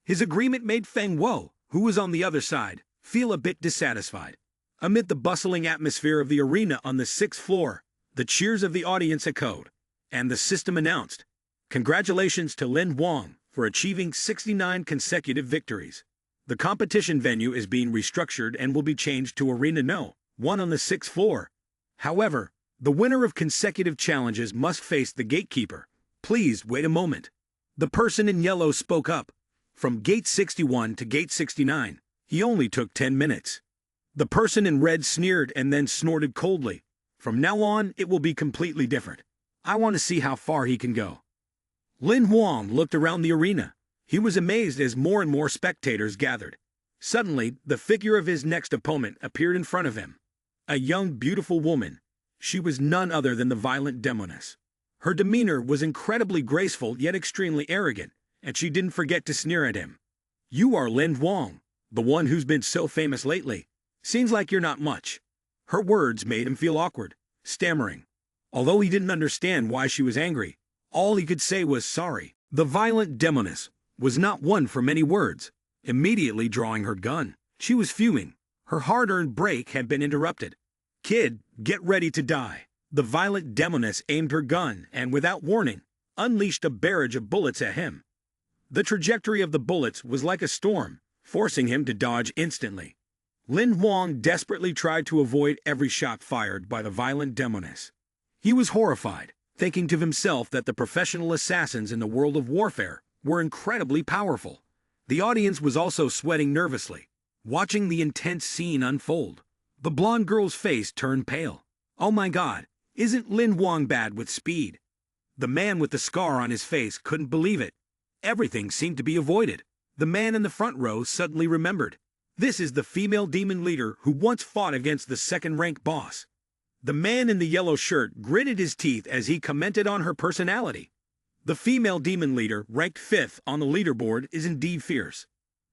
[SPEAKER 1] His agreement made Feng Wo, who was on the other side, feel a bit dissatisfied. Amid the bustling atmosphere of the arena on the 6th floor, the cheers of the audience echoed, and the system announced, Congratulations to Lin Huang for achieving 69 consecutive victories. The competition venue is being restructured and will be changed to Arena No. 1 on the 6th floor. However, the winner of consecutive challenges must face the gatekeeper. Please wait a moment. The person in yellow spoke up. From gate 61 to gate 69, he only took 10 minutes. The person in red sneered and then snorted coldly. From now on, it will be completely different. I want to see how far he can go. Lin Huang looked around the arena. He was amazed as more and more spectators gathered. Suddenly, the figure of his next opponent appeared in front of him. A young, beautiful woman. She was none other than the violent demoness. Her demeanor was incredibly graceful yet extremely arrogant, and she didn't forget to sneer at him. You are Lin Huang, the one who's been so famous lately. Seems like you're not much. Her words made him feel awkward, stammering. Although he didn't understand why she was angry, all he could say was sorry. The violent demoness was not one for many words. Immediately drawing her gun, she was fuming. Her hard-earned break had been interrupted. "Kid, get ready to die." The violent demoness aimed her gun and, without warning, unleashed a barrage of bullets at him. The trajectory of the bullets was like a storm, forcing him to dodge instantly. Lin Huang desperately tried to avoid every shot fired by the violent demoness. He was horrified, thinking to himself that the professional assassins in the world of warfare were incredibly powerful. The audience was also sweating nervously, watching the intense scene unfold. The blonde girl's face turned pale. "Oh my God, isn't Lin Huang bad with speed?" The man with the scar on his face couldn't believe it. Everything seemed to be avoided. The man in the front row suddenly remembered. This is the female demon leader who once fought against the second-rank boss. The man in the yellow shirt gritted his teeth as he commented on her personality. The female demon leader, ranked 5th on the leaderboard, is indeed fierce.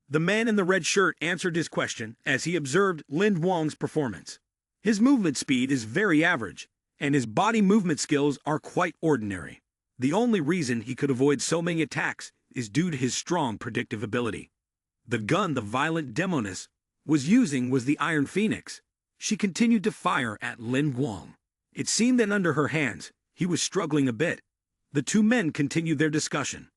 [SPEAKER 1] The man in the red shirt answered his question as he observed Lin Huang's performance. His movement speed is very average, and his body movement skills are quite ordinary. The only reason he could avoid so many attacks is due to his strong predictive ability. The gun the violent demoness was using was the Iron Phoenix. She continued to fire at Lin Huang. It seemed that under her hands, he was struggling a bit. The two men continued their discussion.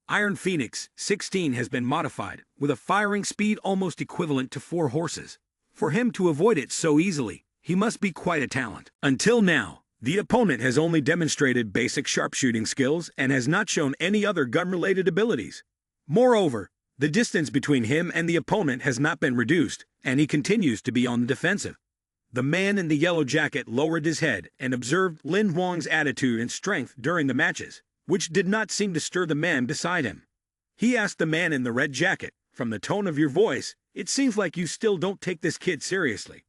[SPEAKER 1] Iron Phoenix 16 has been modified, with a firing speed almost equivalent to 4 horses. For him to avoid it so easily, he must be quite a talent. Until now, the opponent has only demonstrated basic sharpshooting skills and has not shown any other gun-related abilities. Moreover, the distance between him and the opponent has not been reduced, and he continues to be on the defensive. The man in the yellow jacket lowered his head and observed Lin Huang's attitude and strength during the matches, which did not seem to stir the man beside him. He asked the man in the red jacket, "From the tone of your voice, it seems like you still don't take this kid seriously."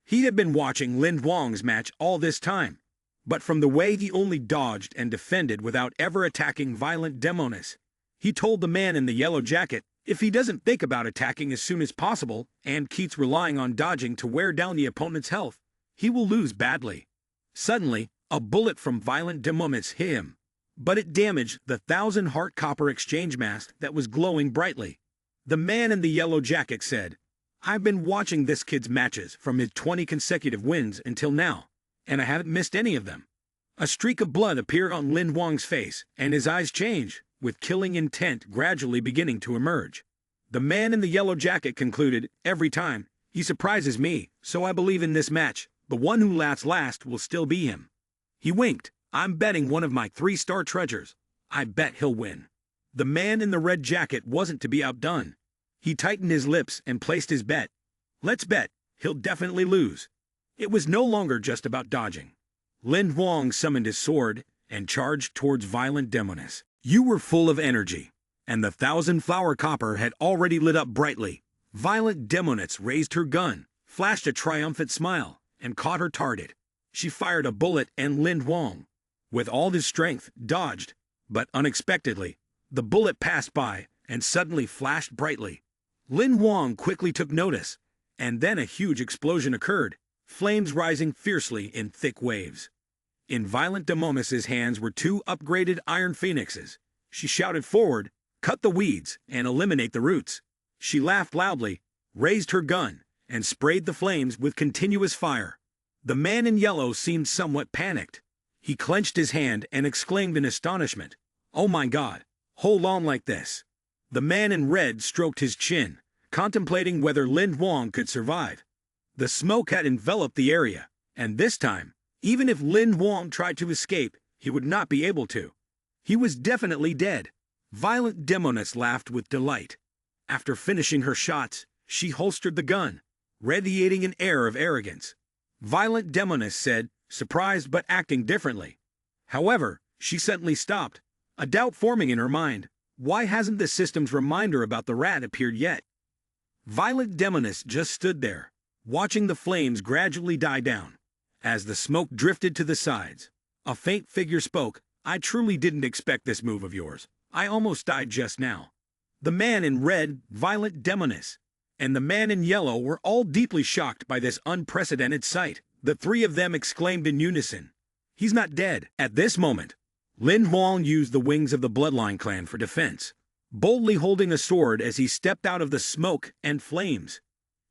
[SPEAKER 1] He had been watching Lin Huang's match all this time, but from the way he only dodged and defended without ever attacking violent demoness, he told the man in the yellow jacket, if he doesn't think about attacking as soon as possible and keeps relying on dodging to wear down the opponent's health, he will lose badly. Suddenly, a bullet from violent demoness hit him, but it damaged the 1,000-heart copper exchange mask that was glowing brightly. The man in the yellow jacket said, "I've been watching this kid's matches from his 20 consecutive wins until now, and I haven't missed any of them." A streak of blood appeared on Lin Huang's face, and his eyes changed, with killing intent gradually beginning to emerge. The man in the yellow jacket concluded, "Every time, he surprises me, so I believe in this match, the one who laughs last will still be him." He winked. "I'm betting one of my 3-star treasures. I bet he'll win." The man in the red jacket wasn't to be outdone. He tightened his lips and placed his bet. "Let's bet, he'll definitely lose." It was no longer just about dodging. Lin Huang summoned his sword and charged towards violent demoness. You were full of energy, and the 1,000-flower copper had already lit up brightly. Violent demoness raised her gun, flashed a triumphant smile, and caught her target. She fired a bullet, and Lin Huang, with all his strength, dodged, but unexpectedly, the bullet passed by and suddenly flashed brightly. Lin Huang quickly took notice, and then a huge explosion occurred, flames rising fiercely in thick waves. In violent demoness's hands were 2 upgraded Iron Phoenixes. She shouted forward, "Cut the weeds and eliminate the roots." She laughed loudly, raised her gun, and sprayed the flames with continuous fire. The man in yellow seemed somewhat panicked. He clenched his hand and exclaimed in astonishment, "Oh my God, hold on like this." The man in red stroked his chin, contemplating whether Lin Huang could survive. The smoke had enveloped the area, and this time, even if Lin Huang tried to escape, he would not be able to. He was definitely dead. Violent demoness laughed with delight. After finishing her shots, she holstered the gun, radiating an air of arrogance. Violent demoness said, surprised but acting differently. However, she suddenly stopped, a doubt forming in her mind. Why hasn't the system's reminder about the rat appeared yet? Violent demoness just stood there, watching the flames gradually die down. As the smoke drifted to the sides, a faint figure spoke, "I truly didn't expect this move of yours. I almost died just now." The man in red, violent demoness, and the man in yellow were all deeply shocked by this unprecedented sight. The 3 of them exclaimed in unison, "He's not dead." At this moment, Lin Huang used the wings of the Bloodline clan for defense, boldly holding a sword as he stepped out of the smoke and flames.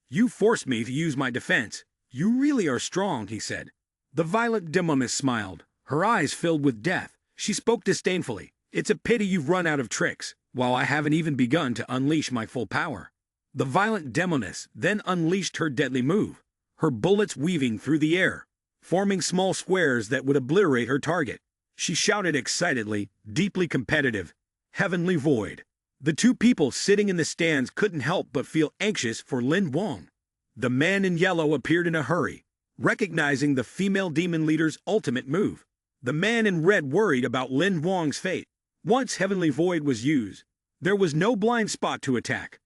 [SPEAKER 1] You forced me to use my defense. You really are strong, he said. The violet demoness smiled, her eyes filled with death. She spoke disdainfully. It's a pity you've run out of tricks, while I haven't even begun to unleash my full power. The violent demoness then unleashed her deadly move, her bullets weaving through the air, forming small squares that would obliterate her target. She shouted excitedly, deeply competitive, "Heavenly Void." The two people sitting in the stands couldn't help but feel anxious for Lin Huang. The man in yellow appeared in a hurry, recognizing the female demon leader's ultimate move. The man in red worried about Lin Huang's fate. Once Heavenly Void was used, there was no blind spot to attack.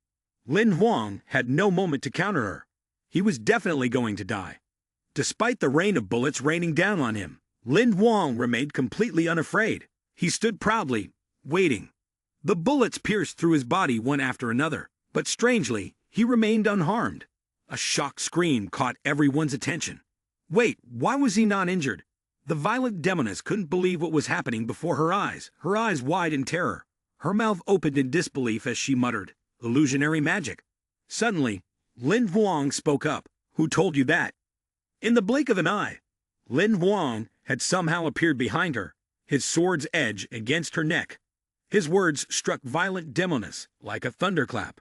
[SPEAKER 1] Lin Huang had no moment to counter her. He was definitely going to die. Despite the rain of bullets raining down on him, Lin Huang remained completely unafraid. He stood proudly, waiting. The bullets pierced through his body one after another, but strangely, he remained unharmed. A shocked scream caught everyone's attention. Wait, why was he not injured? The violet demoness couldn't believe what was happening before her eyes wide in terror. Her mouth opened in disbelief as she muttered, "Illusionary magic." Suddenly, Lin Huang spoke up. "Who told you that?" In the blink of an eye, Lin Huang had somehow appeared behind her, his sword's edge against her neck. His words struck violent demoness like a thunderclap.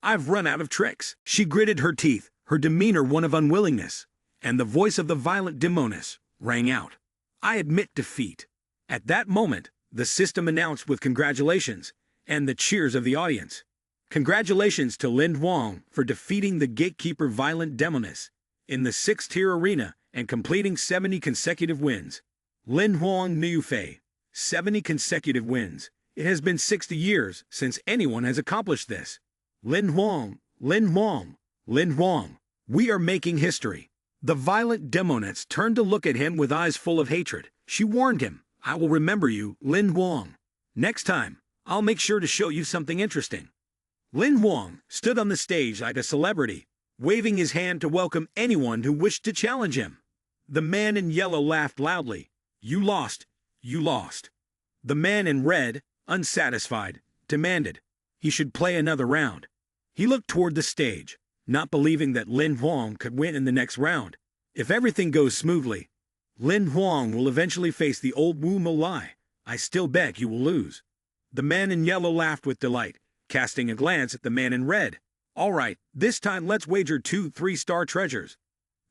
[SPEAKER 1] "I've run out of tricks." She gritted her teeth, her demeanor one of unwillingness, and the voice of the violent demoness rang out. "I admit defeat." At that moment, the system announced with congratulations and the cheers of the audience. Congratulations to Lin Huang for defeating the gatekeeper violent demoness in the 6th-tier arena and completing 70 consecutive wins. Lin Huang Niufei, 70 consecutive wins. It has been 60 years since anyone has accomplished this. Lin Huang, Lin Huang, Lin Huang. We are making history. The violent demoness turned to look at him with eyes full of hatred. She warned him, "I will remember you, Lin Huang. Next time, I'll make sure to show you something interesting." Lin Huang stood on the stage like a celebrity, waving his hand to welcome anyone who wished to challenge him. The man in yellow laughed loudly. "You lost. You lost." The man in red, unsatisfied, demanded he should play another round. He looked toward the stage, not believing that Lin Huang could win in the next round. If everything goes smoothly, Lin Huang will eventually face the old Wu Mo Lai. I still bet you will lose. The man in yellow laughed with delight, casting a glance at the man in red. "All right, this time let's wager 2 3-star treasures."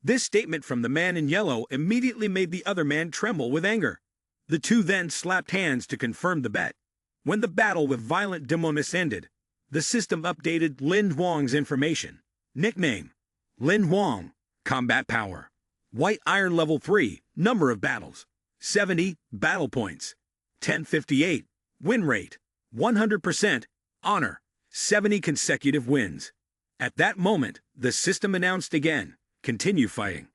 [SPEAKER 1] This statement from the man in yellow immediately made the other man tremble with anger. The two then slapped hands to confirm the bet. When the battle with violent demoness ended, the system updated Lin Huang's information. Nickname: Lin Huang. Combat power: White Iron level 3. Number of battles: 70. Battle points: 1058. Win rate: 100%. Honor: 70 consecutive wins. At that moment, the system announced again, "Continue fighting."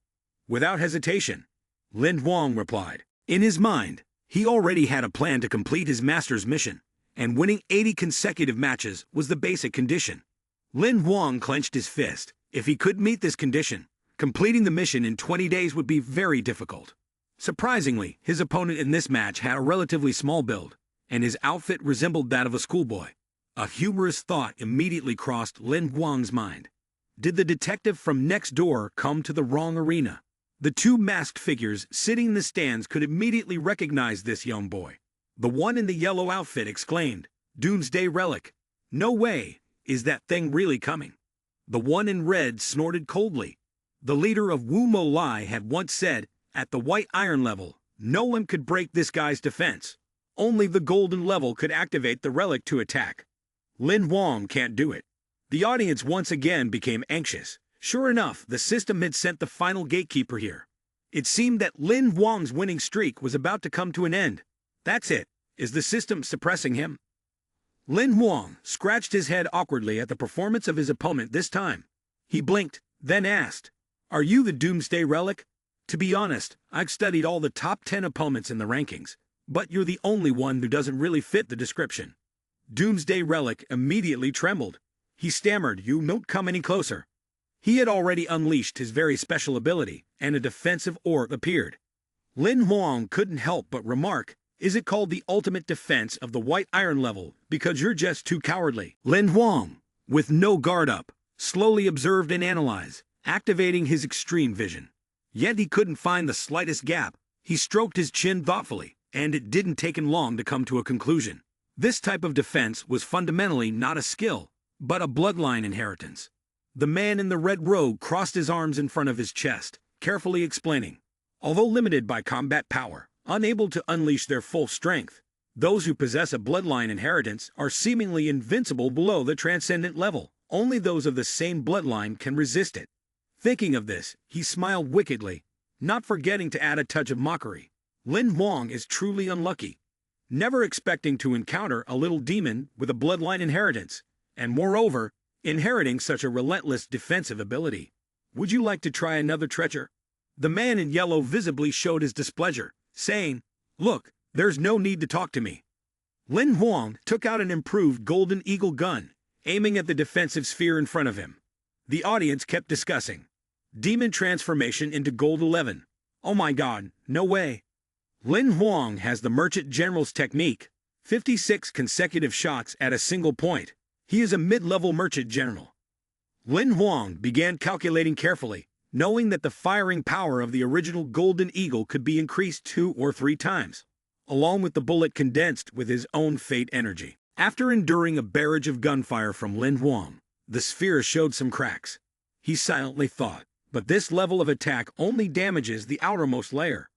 [SPEAKER 1] Without hesitation, Lin Huang replied. In his mind, he already had a plan to complete his master's mission, and winning 80 consecutive matches was the basic condition. Lin Huang clenched his fist. If he could meet this condition, completing the mission in 20 days would be very difficult. Surprisingly, his opponent in this match had a relatively small build, and his outfit resembled that of a schoolboy. A humorous thought immediately crossed Lin Huang's mind. Did the detective from next door come to the wrong arena? The two masked figures sitting in the stands could immediately recognize this young boy. The one in the yellow outfit exclaimed, "Doomsday Relic! No way! Is that thing really coming?" The one in red snorted coldly. The leader of Wu Mo Lai had once said, at the White Iron level, no one could break this guy's defense. Only the golden level could activate the relic to attack. Lin Huang can't do it. The audience once again became anxious. Sure enough, the system had sent the final gatekeeper here. It seemed that Lin Huang's winning streak was about to come to an end. That's it. Is the system suppressing him? Lin Huang scratched his head awkwardly at the performance of his opponent this time. He blinked, then asked, "Are you the Doomsday Relic?" To be honest, I've studied all the top 10 opponents in the rankings, but you're the only one who doesn't really fit the description. Doomsday Relic immediately trembled. He stammered, "You don't come any closer." He had already unleashed his very special ability, and a defensive orb appeared. Lin Huang couldn't help but remark, "Is it called the ultimate defense of the White Iron level because you're just too cowardly?" Lin Huang, with no guard up, slowly observed and analyzed, activating his extreme vision. Yet he couldn't find the slightest gap. He stroked his chin thoughtfully, and it didn't take him long to come to a conclusion. This type of defense was fundamentally not a skill, but a bloodline inheritance. The man in the red robe crossed his arms in front of his chest, carefully explaining. Although limited by combat power, unable to unleash their full strength, those who possess a bloodline inheritance are seemingly invincible below the transcendent level. Only those of the same bloodline can resist it. Thinking of this, he smiled wickedly, not forgetting to add a touch of mockery. Lin Huang is truly unlucky, never expecting to encounter a little demon with a bloodline inheritance, and moreover, inheriting such a relentless defensive ability. Would you like to try another treasure? The man in yellow visibly showed his displeasure, saying, "Look, there's no need to talk to me." Lin Huang took out an improved Golden Eagle gun, aiming at the defensive sphere in front of him. The audience kept discussing. Demon transformation into Gold 11. Oh my god, no way. Lin Huang has the Merchant General's technique, 56 consecutive shots at a single point. He is a mid-level Merchant General. Lin Huang began calculating carefully, knowing that the firing power of the original Golden Eagle could be increased 2 or 3 times, along with the bullet condensed with his own fate energy. After enduring a barrage of gunfire from Lin Huang, the sphere showed some cracks. He silently thought, but this level of attack only damages the outermost layer.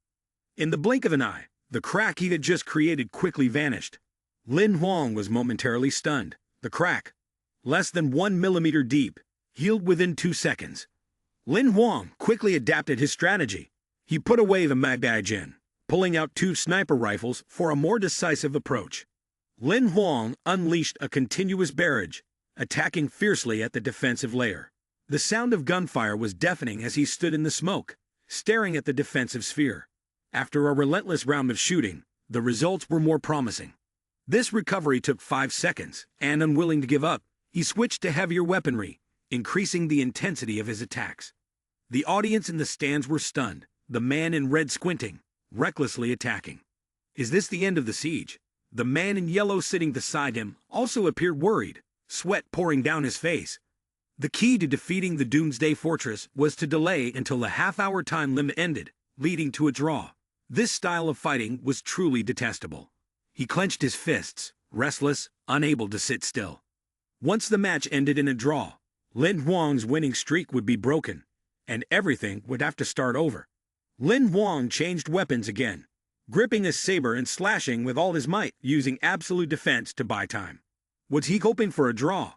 [SPEAKER 1] In the blink of an eye, the crack he had just created quickly vanished. Lin Huang was momentarily stunned. The crack, less than 1 millimeter deep, healed within 2 seconds. Lin Huang quickly adapted his strategy. He put away the magazine, pulling out 2 sniper rifles for a more decisive approach. Lin Huang unleashed a continuous barrage, attacking fiercely at the defensive layer. The sound of gunfire was deafening as he stood in the smoke, staring at the defensive sphere. After a relentless round of shooting, the results were more promising. This recovery took 5 seconds, and unwilling to give up, he switched to heavier weaponry, increasing the intensity of his attacks. The audience in the stands were stunned, the man in red squinting, recklessly attacking. Is this the end of the siege? The man in yellow sitting beside him also appeared worried, sweat pouring down his face. The key to defeating the Doomsday Fortress was to delay until the half-hour time limit ended, leading to a draw. This style of fighting was truly detestable. He clenched his fists, restless, unable to sit still. Once the match ended in a draw, Lin Huang's winning streak would be broken, and everything would have to start over. Lin Huang changed weapons again, gripping his saber and slashing with all his might, using absolute defense to buy time. Was he hoping for a draw?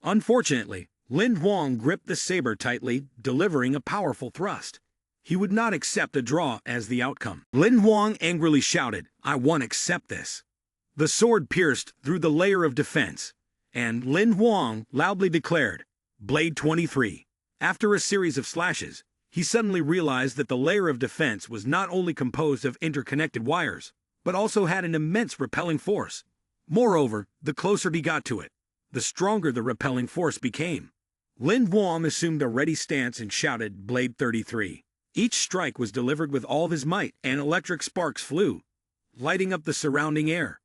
[SPEAKER 1] Unfortunately, Lin Huang gripped the saber tightly, delivering a powerful thrust. He would not accept a draw as the outcome. Lin Huang angrily shouted, "I won't accept this." The sword pierced through the layer of defense, and Lin Huang loudly declared, "Blade 23. After a series of slashes, he suddenly realized that the layer of defense was not only composed of interconnected wires, but also had an immense repelling force. Moreover, the closer he got to it, the stronger the repelling force became. Lin Huang assumed a ready stance and shouted, "Blade 33. Each strike was delivered with all of his might, and electric sparks flew, lighting up the surrounding air.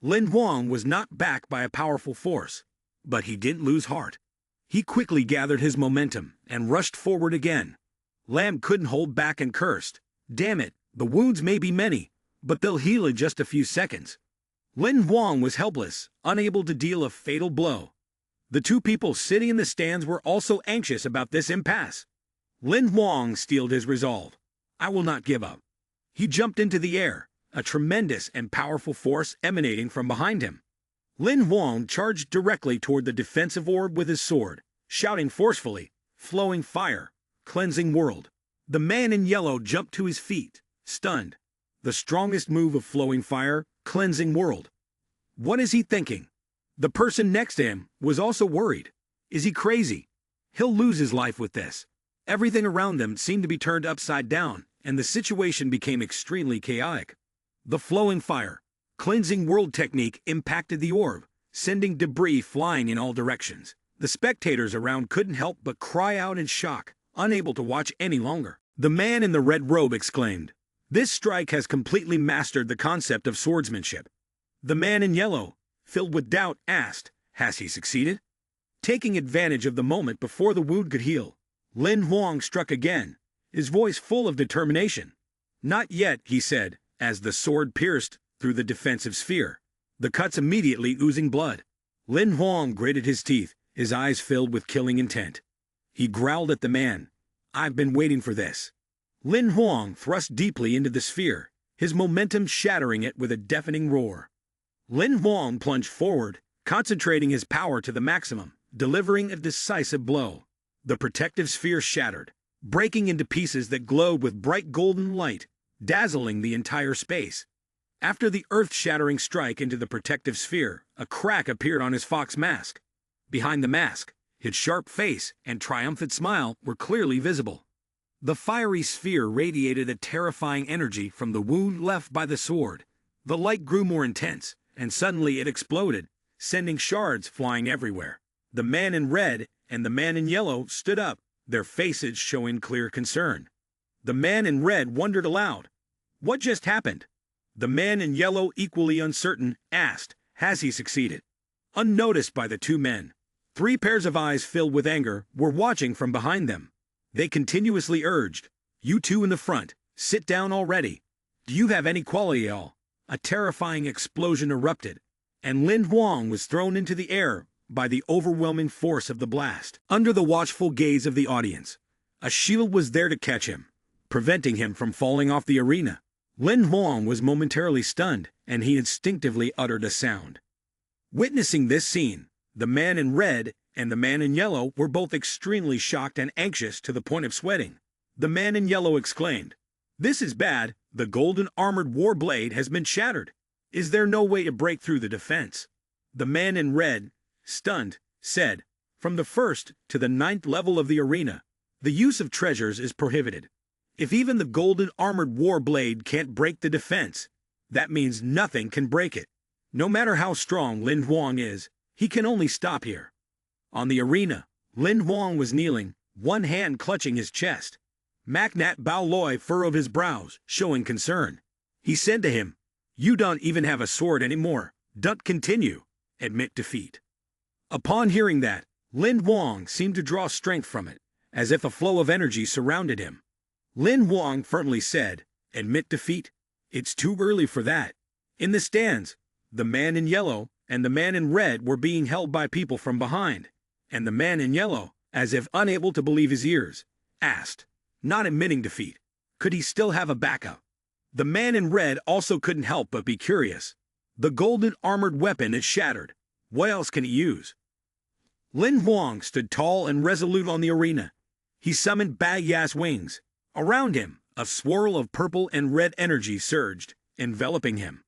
[SPEAKER 1] Lin Huang was knocked back by a powerful force, but he didn't lose heart. He quickly gathered his momentum and rushed forward again. Lam couldn't hold back and cursed, "Damn it, the wounds may be many, but they'll heal in just a few seconds." Lin Huang was helpless, unable to deal a fatal blow. The 2 people sitting in the stands were also anxious about this impasse. Lin Huang steeled his resolve. "I will not give up." He jumped into the air, a tremendous and powerful force emanating from behind him. Lin Huang charged directly toward the defensive orb with his sword, shouting forcefully, "Flowing fire, cleansing world." The man in yellow jumped to his feet, stunned. The strongest move of flowing fire, cleansing world. What is he thinking? The person next to him was also worried. Is he crazy? He'll lose his life with this. Everything around them seemed to be turned upside down, and the situation became extremely chaotic. The flowing fire, cleansing world technique impacted the orb, sending debris flying in all directions. The spectators around couldn't help but cry out in shock, unable to watch any longer. The man in the red robe exclaimed, "This strike has completely mastered the concept of swordsmanship." The man in yellow, filled with doubt, asked, "Has he succeeded?" Taking advantage of the moment before the wound could heal, Lin Huang struck again, his voice full of determination. "Not yet," he said, as the sword pierced through the defensive sphere, the cuts immediately oozing blood. Lin Huang gritted his teeth, his eyes filled with killing intent. He growled at the man, "I've been waiting for this." Lin Huang thrust deeply into the sphere, his momentum shattering it with a deafening roar. Lin Huang plunged forward, concentrating his power to the maximum, delivering a decisive blow. The protective sphere shattered, breaking into pieces that glowed with bright golden light, dazzling the entire space. After the earth-shattering strike into the protective sphere, a crack appeared on his fox mask. Behind the mask, his sharp face and triumphant smile were clearly visible. The fiery sphere radiated a terrifying energy from the wound left by the sword. The light grew more intense, and suddenly it exploded, sending shards flying everywhere. The man in red and the man in yellow stood up, their faces showing clear concern. The man in red wondered aloud, "What just happened?" The man in yellow, equally uncertain, asked, "Has he succeeded?" Unnoticed by the two men, three pairs of eyes filled with anger were watching from behind them. They continuously urged, "You two in the front, sit down already. Do you have any quality at all?" A terrifying explosion erupted, and Lin Huang was thrown into the air by the overwhelming force of the blast. Under the watchful gaze of the audience, a shield was there to catch him, preventing him from falling off the arena. Lin Huang was momentarily stunned, and he instinctively uttered a sound. Witnessing this scene, the man in red and the man in yellow were both extremely shocked and anxious to the point of sweating. The man in yellow exclaimed, "This is bad. The golden armored war blade has been shattered. Is there no way to break through the defense?" The man in red, stunned, said, "From the 1st to the 9th level of the arena, the use of treasures is prohibited. If even the golden armored war blade can't break the defense, that means nothing can break it. No matter how strong Lin Huang is, he can only stop here." On the arena, Lin Huang was kneeling, one hand clutching his chest. Magnat Bao Loi furrowed his brows, showing concern. He said to him, "You don't even have a sword anymore. Don't continue. Admit defeat." Upon hearing that, Lin Huang seemed to draw strength from it, as if a flow of energy surrounded him. Lin Huang firmly said, "Admit defeat? It's too early for that." In the stands, the man in yellow and the man in red were being held by people from behind, and the man in yellow, as if unable to believe his ears, asked, not admitting defeat, could he still have a backup? The man in red also couldn't help but be curious. The golden armored weapon is shattered. What else can he use? Lin Huang stood tall and resolute on the arena. He summoned Badass wings. Around him, a swirl of purple and red energy surged, enveloping him.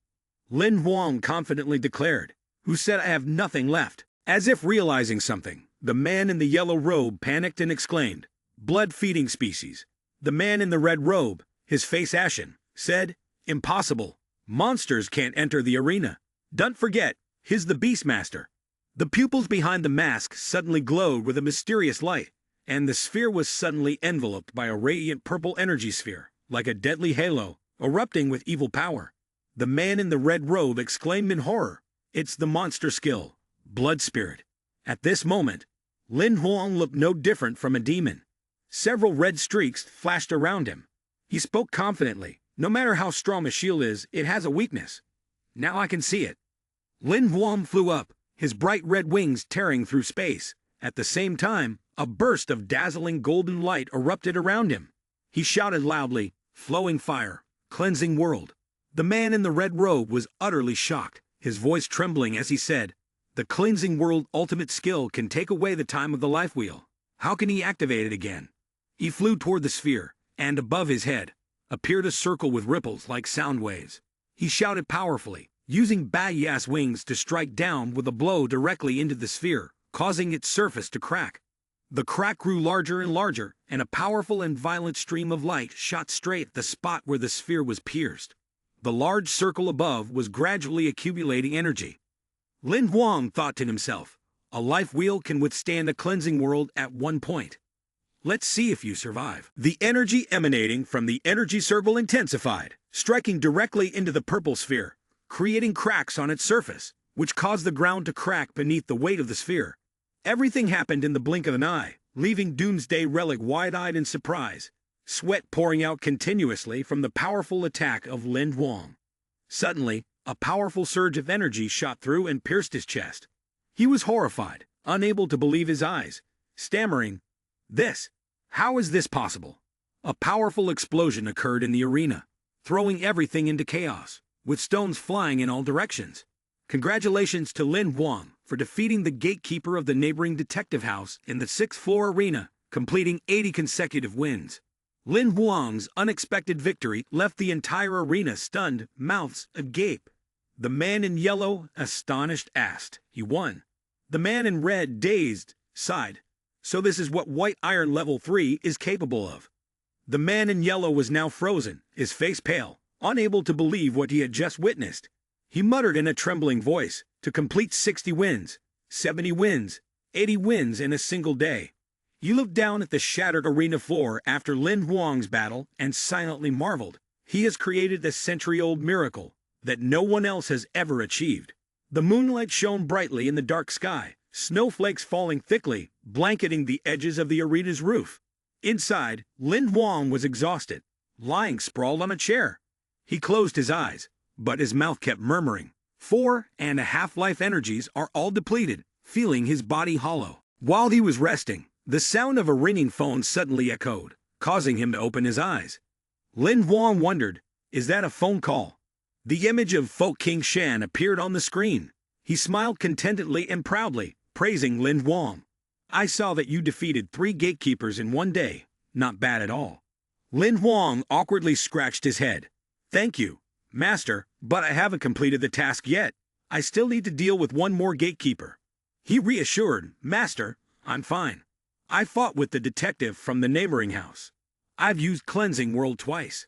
[SPEAKER 1] Lin Huang confidently declared, "Who said I have nothing left?" As if realizing something, the man in the yellow robe panicked and exclaimed, "Blood-feeding species." The man in the red robe, his face ashen, said, "Impossible. Monsters can't enter the arena. Don't forget, he's the Beastmaster." The pupils behind the mask suddenly glowed with a mysterious light, and the sphere was suddenly enveloped by a radiant purple energy sphere, like a deadly halo, erupting with evil power. The man in the red robe exclaimed in horror, "It's the monster skill, Blood Spirit." At this moment, Lin Huang looked no different from a demon. Several red streaks flashed around him. He spoke confidently, "No matter how strong a shield is, it has a weakness. Now I can see it." Lin Huang flew up, his bright red wings tearing through space. At the same time, a burst of dazzling golden light erupted around him. He shouted loudly, "Flowing fire, cleansing world." The man in the red robe was utterly shocked, his voice trembling as he said, "The cleansing world ultimate skill can take away the time of the life wheel. How can he activate it again?" He flew toward the sphere, and above his head appeared a circle with ripples like sound waves. He shouted powerfully, using badass wings to strike down with a blow directly into the sphere, causing its surface to crack. The crack grew larger and larger, and a powerful and violent stream of light shot straight at the spot where the sphere was pierced. The large circle above was gradually accumulating energy. Lin Huang thought to himself, "A life wheel can withstand a cleansing world at one point. Let's see if you survive." The energy emanating from the energy circle intensified, striking directly into the purple sphere, creating cracks on its surface, which caused the ground to crack beneath the weight of the sphere. Everything happened in the blink of an eye, leaving Doomsday Relic wide-eyed in surprise, sweat pouring out continuously from the powerful attack of Lin Huang. Suddenly, a powerful surge of energy shot through and pierced his chest. He was horrified, unable to believe his eyes, stammering, "This? How is this possible?" A powerful explosion occurred in the arena, throwing everything into chaos, with stones flying in all directions. Congratulations to Lin Huang for defeating the gatekeeper of the neighboring detective house in the 6th-floor arena, completing 80 consecutive wins. Lin Huang's unexpected victory left the entire arena stunned, mouths agape. The man in yellow, astonished, asked, "He won?" The man in red, dazed, sighed. "So this is what White Iron Level 3 is capable of." The man in yellow was now frozen, his face pale, unable to believe what he had just witnessed. He muttered in a trembling voice, "To complete 60 wins, 70 wins, 80 wins in a single day." He looked down at the shattered arena floor after Lin Huang's battle and silently marveled. He has created a century-old miracle that no one else has ever achieved. The moonlight shone brightly in the dark sky, snowflakes falling thickly, blanketing the edges of the arena's roof. Inside, Lin Huang was exhausted, lying sprawled on a chair. He closed his eyes, but his mouth kept murmuring, 4.5 life energies are all depleted, feeling his body hollow. While he was resting, the sound of a ringing phone suddenly echoed, causing him to open his eyes. Lin Huang wondered, "Is that a phone call?" The image of Folk King Shan appeared on the screen. He smiled contentedly and proudly, praising Lin Huang. "I saw that you defeated 3 gatekeepers in one day. Not bad at all." Lin Huang awkwardly scratched his head. "Thank you, Master, but I haven't completed the task yet. I still need to deal with one more gatekeeper." He reassured, "Master, I'm fine. I fought with the detective from the neighboring house. I've used Cleansing World twice."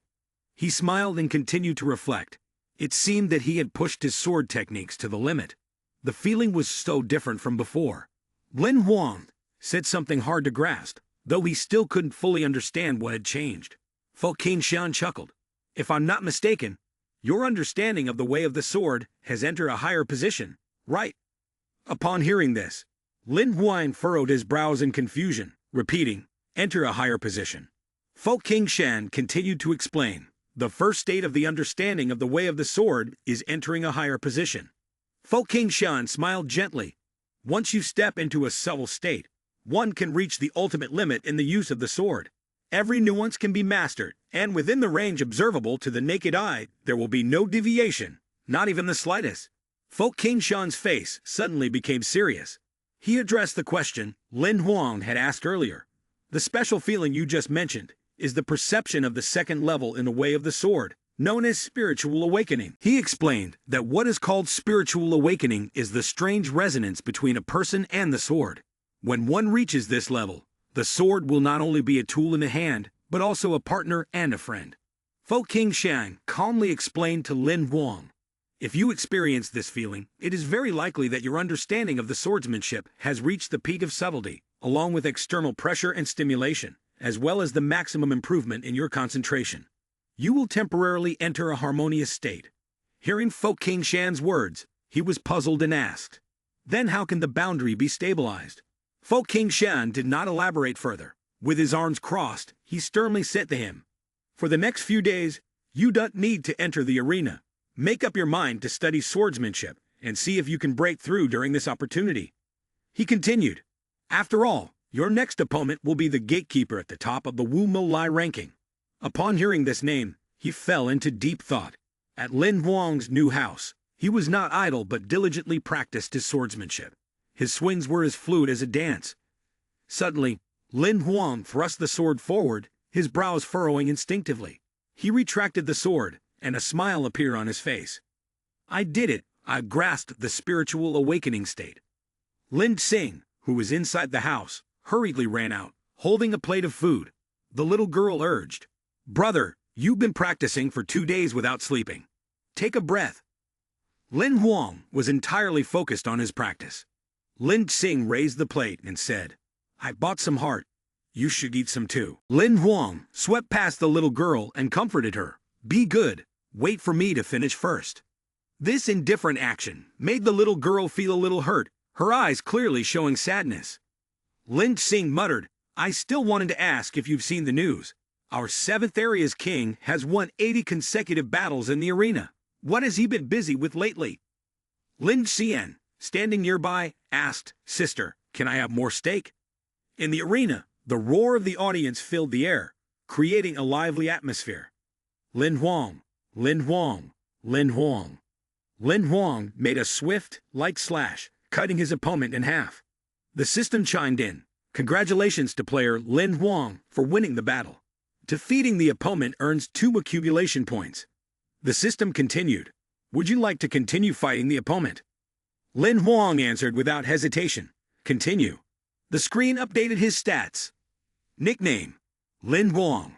[SPEAKER 1] He smiled and continued to reflect. It seemed that he had pushed his sword techniques to the limit. The feeling was so different from before. Lin Huang said something hard to grasp, though he still couldn't fully understand what had changed. Folk King Shan chuckled. "If I'm not mistaken, your understanding of the way of the sword has entered a higher position, right?" Upon hearing this, Lin Huang furrowed his brows in confusion, repeating, "Enter a higher position." Folk King Shan continued to explain, "The first state of the understanding of the way of the sword is entering a higher position." Folk King Shan smiled gently. "Once you step into a subtle state, one can reach the ultimate limit in the use of the sword. Every nuance can be mastered, and within the range observable to the naked eye, there will be no deviation, not even the slightest." Folk King Shan's face suddenly became serious. He addressed the question Lin Huang had asked earlier. "The special feeling you just mentioned is the perception of the second level in the way of the sword, known as spiritual awakening." He explained that what is called spiritual awakening is the strange resonance between a person and the sword. When one reaches this level, the sword will not only be a tool in the hand, but also a partner and a friend. Folk King Shan calmly explained to Lin Huang, "If you experience this feeling, it is very likely that your understanding of the swordsmanship has reached the peak of subtlety, along with external pressure and stimulation, as well as the maximum improvement in your concentration. You will temporarily enter a harmonious state." Hearing Folk King Shan's words, he was puzzled and asked, "Then how can the boundary be stabilized?" Folk King Shan did not elaborate further. With his arms crossed, he sternly said to him, "For the next few days, you don't need to enter the arena. Make up your mind to study swordsmanship and see if you can break through during this opportunity." He continued, "After all, your next opponent will be the gatekeeper at the top of the Wu Mo Lai ranking." Upon hearing this name, he fell into deep thought. At Lin Huang's new house, he was not idle but diligently practiced his swordsmanship. His swings were as fluid as a dance. Suddenly, Lin Huang thrust the sword forward, his brows furrowing instinctively. He retracted the sword, and a smile appeared on his face. "I did it. I grasped the spiritual awakening state." Lin Xing, who was inside the house, hurriedly ran out, holding a plate of food. The little girl urged, "Brother, you've been practicing for 2 days without sleeping. Take a breath." Lin Huang was entirely focused on his practice. Lin Xing raised the plate and said, "I bought some heart. You should eat some too." Lin Huang swept past the little girl and comforted her. "Be good. Wait for me to finish first." This indifferent action made the little girl feel a little hurt. her eyes clearly showing sadness. Lin Xing muttered, I still wanted to ask if you've seen the news. Our 7th area's king has won 80 consecutive battles in the arena. What has he been busy with lately? Lin Xian, standing nearby, asked, Sister, can I have more steak? In the arena, the roar of the audience filled the air, creating a lively atmosphere. Lin Huang, Lin Huang, Lin Huang. Lin Huang made a swift, light slash, cutting his opponent in half. The system chimed in. Congratulations to player Lin Huang for winning the battle. Defeating the opponent earns 2 accumulation points. The system continued. Would you like to continue fighting the opponent? Lin Huang answered without hesitation. Continue. The screen updated his stats. Nickname: Lin Huang.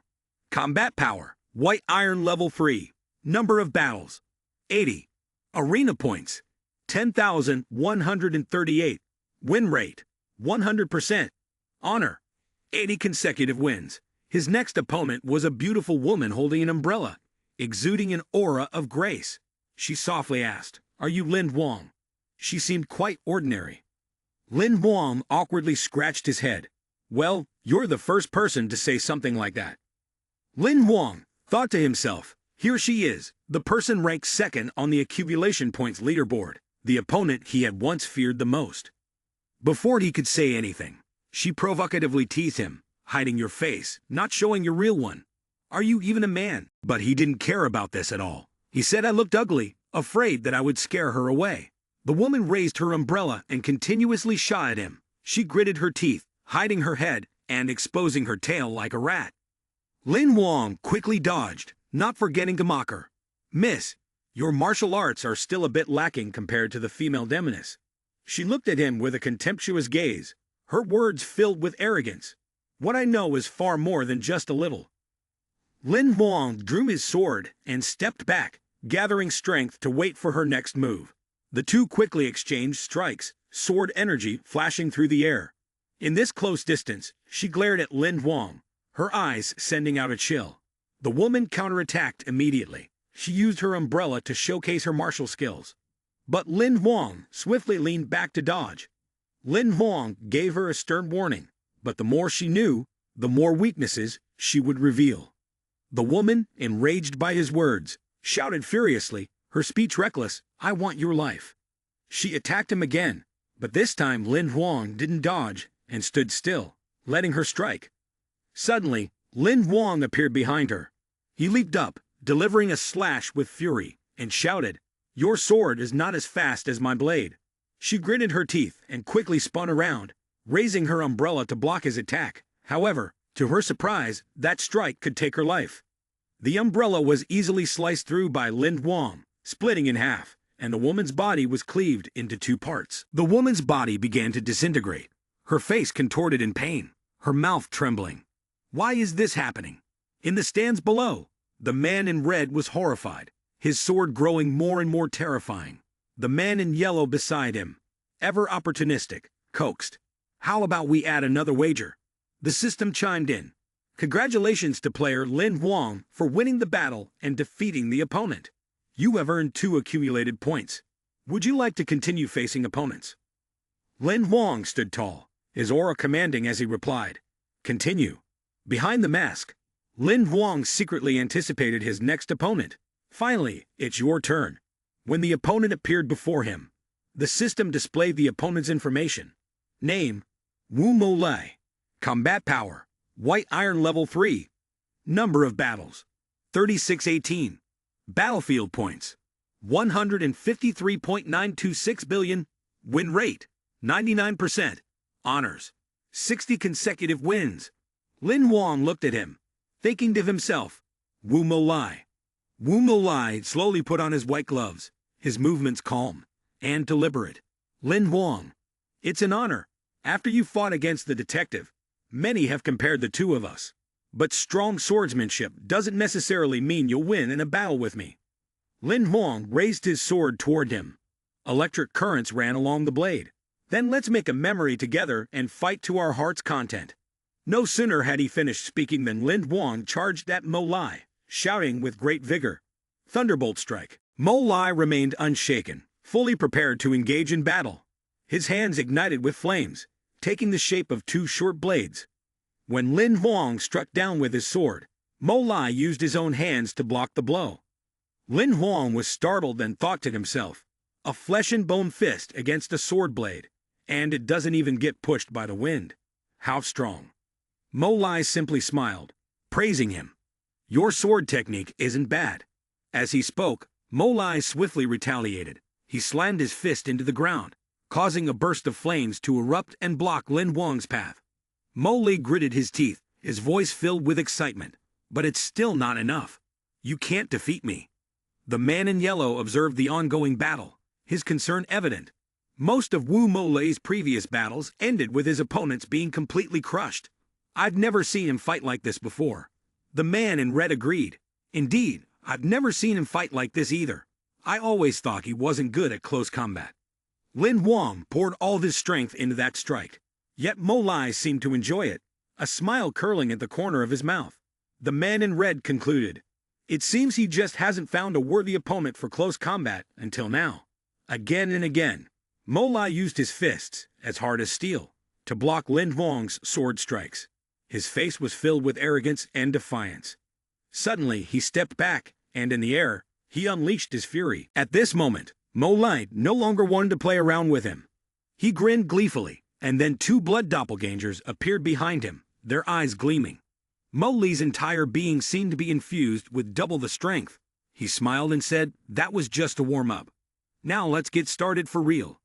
[SPEAKER 1] Combat power: White Iron level 3. Number of battles: 80. Arena points: 10,138. Win rate: 100%. Honor: 80 consecutive wins. His next opponent was a beautiful woman holding an umbrella, exuding an aura of grace. She softly asked, Are you Lin Huang? She seemed quite ordinary. Lin Huang awkwardly scratched his head. Well, you're the first person to say something like that. Lin Huang thought to himself, here she is, the person ranked 2nd on the accumulation points leaderboard, the opponent he had once feared the most. Before he could say anything, she provocatively teased him, hiding your face, not showing your real one. Are you even a man? But he didn't care about this at all. He said I looked ugly, afraid that I would scare her away. The woman raised her umbrella and continuously shot at him. She gritted her teeth, hiding her head and exposing her tail like a rat. Lin Huang quickly dodged, not forgetting to mock her. Miss, your martial arts are still a bit lacking compared to the female demoness. She looked at him with a contemptuous gaze, her words filled with arrogance. What I know is far more than just a little. Lin Huang drew his sword and stepped back, gathering strength to wait for her next move. The two quickly exchanged strikes, sword energy flashing through the air. In this close distance, she glared at Lin Huang, her eyes sending out a chill. The woman counterattacked immediately. She used her umbrella to showcase her martial skills. But Lin Huang swiftly leaned back to dodge. Lin Huang gave her a stern warning, but the more she knew, the more weaknesses she would reveal. The woman, enraged by his words, shouted furiously, her speech reckless, I want your life. She attacked him again, but this time Lin Huang didn't dodge and stood still, letting her strike. Suddenly, Lin Huang appeared behind her. He leaped up, delivering a slash with fury, and shouted, Your sword is not as fast as my blade. She gritted her teeth and quickly spun around, raising her umbrella to block his attack. However, to her surprise, that strike could take her life. The umbrella was easily sliced through by Lin Huang, splitting in half, and the woman's body was cleaved into 2 parts. The woman's body began to disintegrate, her face contorted in pain, her mouth trembling. Why is this happening? In the stands below, the man in red was horrified, his sword growing more and more terrifying. The man in yellow beside him, ever opportunistic, coaxed. How about we add another wager? The system chimed in. Congratulations to player Lin Huang for winning the battle and defeating the opponent. You have earned 2 accumulated points. Would you like to continue facing opponents? Lin Huang stood tall, his aura commanding as he replied. Continue. Behind the mask, Lin Huang secretly anticipated his next opponent. Finally, it's your turn. When the opponent appeared before him, the system displayed the opponent's information. Name: Wu Mo Lai. Combat power: White Iron level 3. Number of battles: 3618. Battlefield points: 153.926 billion. Win rate: 99%. Honors: 60 consecutive wins. Lin Huang looked at him, thinking to himself, Wu Mo Lai. Wu Mo Lai slowly put on his white gloves, his movements calm and deliberate. Lin Huang, it's an honor. After you fought against the detective, many have compared the two of us. But strong swordsmanship doesn't necessarily mean you'll win in a battle with me. Lin Huang raised his sword toward him. Electric currents ran along the blade. Then let's make a memory together and fight to our heart's content. No sooner had he finished speaking than Lin Huang charged at Mo Lai, shouting with great vigor. Thunderbolt strike. Mo Lai remained unshaken, fully prepared to engage in battle. His hands ignited with flames, taking the shape of two short blades. When Lin Huang struck down with his sword, Mo Lai used his own hands to block the blow. Lin Huang was startled and thought to himself, a flesh-and-bone fist against a sword blade, and it doesn't even get pushed by the wind. How strong. Mo Lai simply smiled, praising him. Your sword technique isn't bad. As he spoke, Mo Lai swiftly retaliated. He slammed his fist into the ground, causing a burst of flames to erupt and block Lin Huang's path. Mo Lai gritted his teeth, his voice filled with excitement. But it's still not enough. You can't defeat me. The man in yellow observed the ongoing battle, his concern evident. Most of Wu Mo Lai's previous battles ended with his opponents being completely crushed. I've never seen him fight like this before. The man in red agreed. Indeed, I've never seen him fight like this either. I always thought he wasn't good at close combat. Lin Huang poured all his strength into that strike. Yet Mo Lai seemed to enjoy it, a smile curling at the corner of his mouth. The man in red concluded. It seems he just hasn't found a worthy opponent for close combat until now. Again and again, Mo Lai used his fists, as hard as steel, to block Lin Huang's sword strikes. His face was filled with arrogance and defiance. Suddenly, he stepped back, and in the air, he unleashed his fury. At this moment, Mo Lai no longer wanted to play around with him. He grinned gleefully, and then two blood doppelgangers appeared behind him, their eyes gleaming. Mo Lai's entire being seemed to be infused with double the strength. He smiled and said, that was just a warm-up. Now let's get started for real.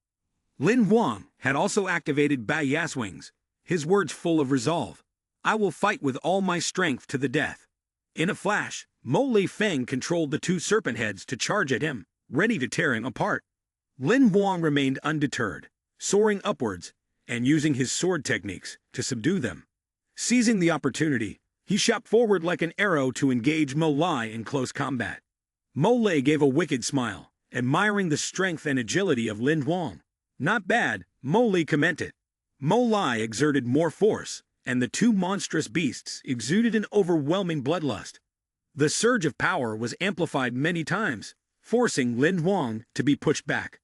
[SPEAKER 1] Lin Huang had also activated Bai Ya's wings, his words full of resolve. I will fight with all my strength to the death. In a flash, Mo Lai Feng controlled the two serpent heads to charge at him, ready to tear him apart. Lin Huang remained undeterred, soaring upwards, and using his sword techniques to subdue them. Seizing the opportunity, he shot forward like an arrow to engage Mo Lai in close combat. Mo Lai gave a wicked smile, admiring the strength and agility of Lin Huang. Not bad, Mo Lai commented. Mo Lai exerted more force, and the two monstrous beasts exuded an overwhelming bloodlust. The surge of power was amplified many times, forcing Lin Huang to be pushed back.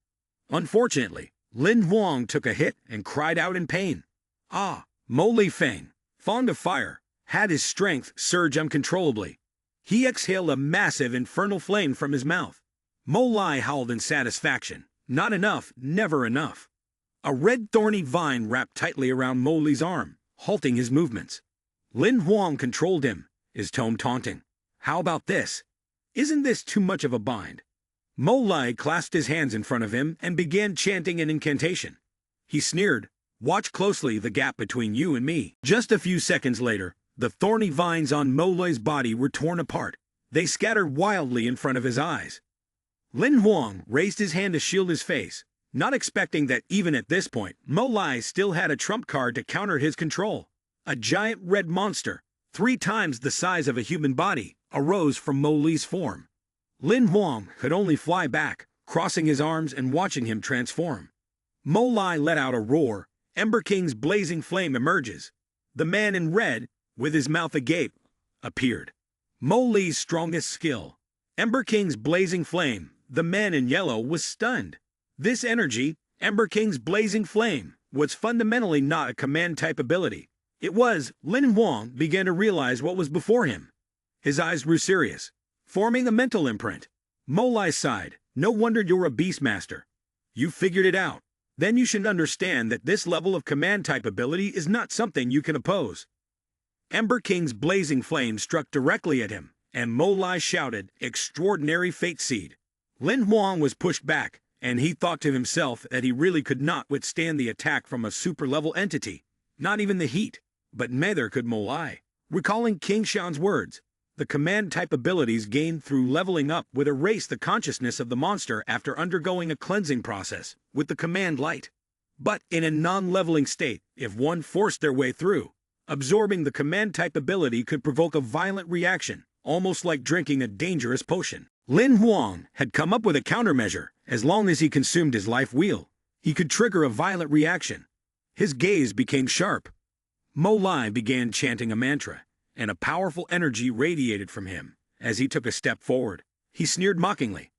[SPEAKER 1] Unfortunately, Lin Huang took a hit and cried out in pain. Mo Lai Feng, fond of fire, had his strength surge uncontrollably. He exhaled a massive infernal flame from his mouth. Mo Lai howled in satisfaction. Not enough, never enough. A red thorny vine wrapped tightly around Mo Lai's arm, halting his movements. Lin Huang controlled him, his tone taunting. How about this? Isn't this too much of a bind? Mo Lai clasped his hands in front of him and began chanting an incantation. He sneered, watch closely the gap between you and me. Just a few seconds later, the thorny vines on Mo Lai's body were torn apart. They scattered wildly in front of his eyes. Lin Huang raised his hand to shield his face, not expecting that even at this point, Mo Lai still had a trump card to counter his control. A giant red monster, 3 times the size of a human body, arose from Mo Lai's form. Lin Huang could only fly back, crossing his arms and watching him transform. Mo Lai let out a roar. Ember King's blazing flame emerges. The man in red, with his mouth agape, appeared. Mo Lai's strongest skill. Ember King's blazing flame. The man in yellow was stunned. This energy, Ember King's blazing flame, was fundamentally not a command-type ability. It was. Lin Huang began to realize what was before him. His eyes grew serious, forming a mental imprint. Mo Lai sighed. No wonder you're a beastmaster. You figured it out. Then you should understand that this level of command-type ability is not something you can oppose. Ember King's blazing flame struck directly at him, and Mo Lai shouted, extraordinary fate seed. Lin Huang was pushed back, and he thought to himself that he really could not withstand the attack from a super-level entity. Not even the heat. But neither could Mo Lai. Recalling King Shan's words, the command-type abilities gained through leveling up would erase the consciousness of the monster after undergoing a cleansing process with the command light. But in a non-leveling state, if one forced their way through, absorbing the command-type ability could provoke a violent reaction, almost like drinking a dangerous potion. Lin Huang had come up with a countermeasure. As long as he consumed his life wheel, he could trigger a violent reaction. His gaze became sharp. Mo Lai began chanting a mantra, and a powerful energy radiated from him. As he took a step forward, he sneered mockingly.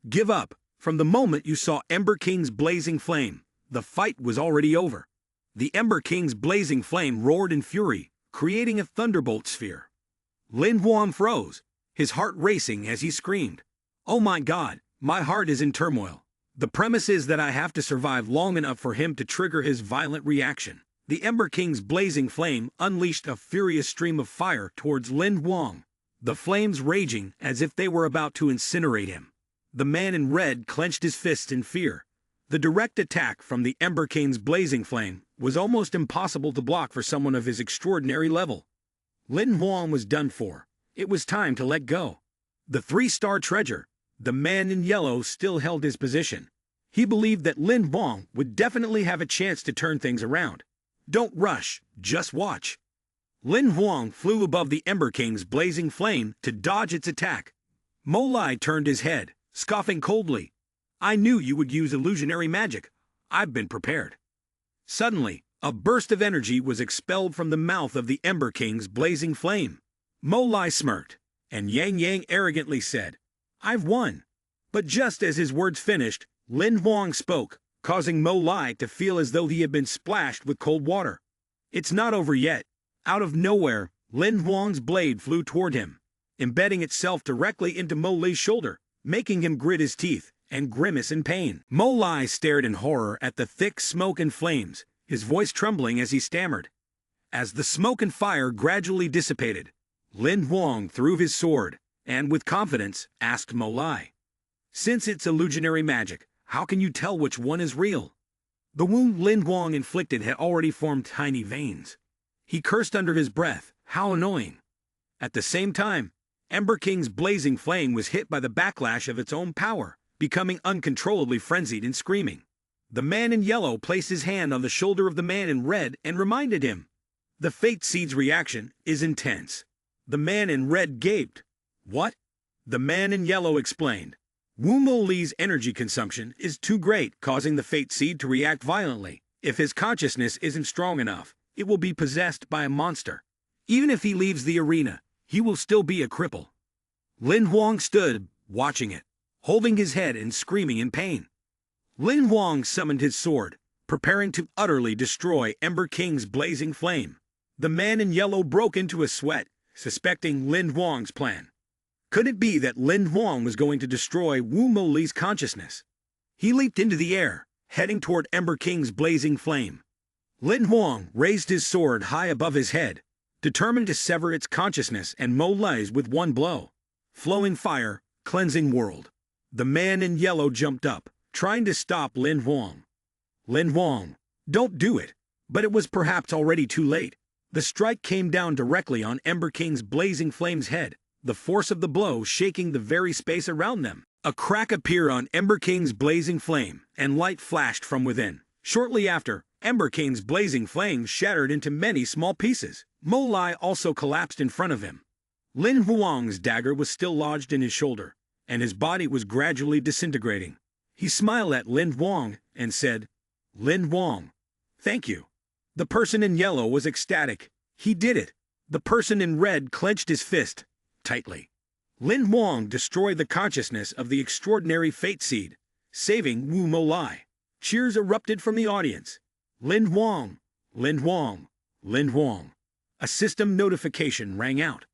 [SPEAKER 1] Give up. From the moment you saw Ember King's blazing flame, The fight was already over. The Ember King's blazing flame roared in fury, creating a thunderbolt sphere. Lin Huang froze, his heart racing as he screamed, "Oh my God, my heart is in turmoil. The premise is that I have to survive long enough for him to trigger his violent reaction." The Ember King's blazing flame unleashed a furious stream of fire towards Lin Huang, the flames raging as if they were about to incinerate him. The man in red clenched his fists in fear. The direct attack from the Ember King's blazing flame was almost impossible to block for someone of his extraordinary level. Lin Huang was done for. It was time to let go. The 3-star treasure, the man in yellow, still held his position. He believed that Lin Huang would definitely have a chance to turn things around. Don't rush, just watch. Lin Huang flew above the Ember King's blazing flame to dodge its attack. Mo Lai turned his head, scoffing coldly. "I knew you would use illusionary magic. I've been prepared." Suddenly, a burst of energy was expelled from the mouth of the Ember King's blazing flame. Mo Lai smirked, and Yang Yang arrogantly said, "I've won." But just as his words finished, Lin Huang spoke, causing Mo Lai to feel as though he had been splashed with cold water. "It's not over yet." Out of nowhere, Lin Huang's blade flew toward him, embedding itself directly into Mo Lai's shoulder, making him grit his teeth and grimace in pain. Mo Lai stared in horror at the thick smoke and flames, his voice trembling as he stammered. As the smoke and fire gradually dissipated, Lin Huang threw his sword, and with confidence asked Mo Lai, "Since it's illusionary magic, how can you tell which one is real?" The wound Lin Huang inflicted had already formed tiny veins. He cursed under his breath, "How annoying." At the same time, Ember King's blazing flame was hit by the backlash of its own power, becoming uncontrollably frenzied and screaming. The man in yellow placed his hand on the shoulder of the man in red and reminded him, "The Fate Seed's reaction is intense." The man in red gaped. "What?" The man in yellow explained. "Wu Mo Li's energy consumption is too great, causing the Fate Seed to react violently. If his consciousness isn't strong enough, it will be possessed by a monster. Even if he leaves the arena, he will still be a cripple." Lin Huang stood, watching it, holding his head and screaming in pain. Lin Huang summoned his sword, preparing to utterly destroy Ember King's blazing flame. The man in yellow broke into a sweat, suspecting Lin Huang's plan. Could it be that Lin Huang was going to destroy Wu Mo Li's consciousness? He leaped into the air, heading toward Ember King's blazing flame. Lin Huang raised his sword high above his head, determined to sever its consciousness and Mo Lai's with one blow. Flowing fire, cleansing world. The man in yellow jumped up, trying to stop Lin Huang. "Lin Huang, don't do it." But it was perhaps already too late. The strike came down directly on Ember King's blazing flame's head, the force of the blow shaking the very space around them. A crack appeared on Ember King's blazing flame, and light flashed from within. Shortly after, Ember King's blazing flame shattered into many small pieces. Mo Lai also collapsed in front of him. Lin Huang's dagger was still lodged in his shoulder, and his body was gradually disintegrating. He smiled at Lin Huang and said, "Lin Huang, thank you." The person in yellow was ecstatic. He did it. The person in red clenched his fist tightly. Lin Huang destroyed the consciousness of the extraordinary Fate Seed, saving Wu Mo Lai. Cheers erupted from the audience. "Lin Huang! Lin Huang! Lin Huang!" A system notification rang out.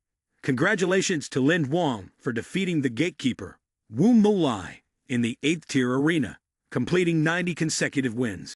[SPEAKER 1] Congratulations to Lin Huang for defeating the gatekeeper, Wu Mo Lai, in the 8th tier arena, completing 90 consecutive wins.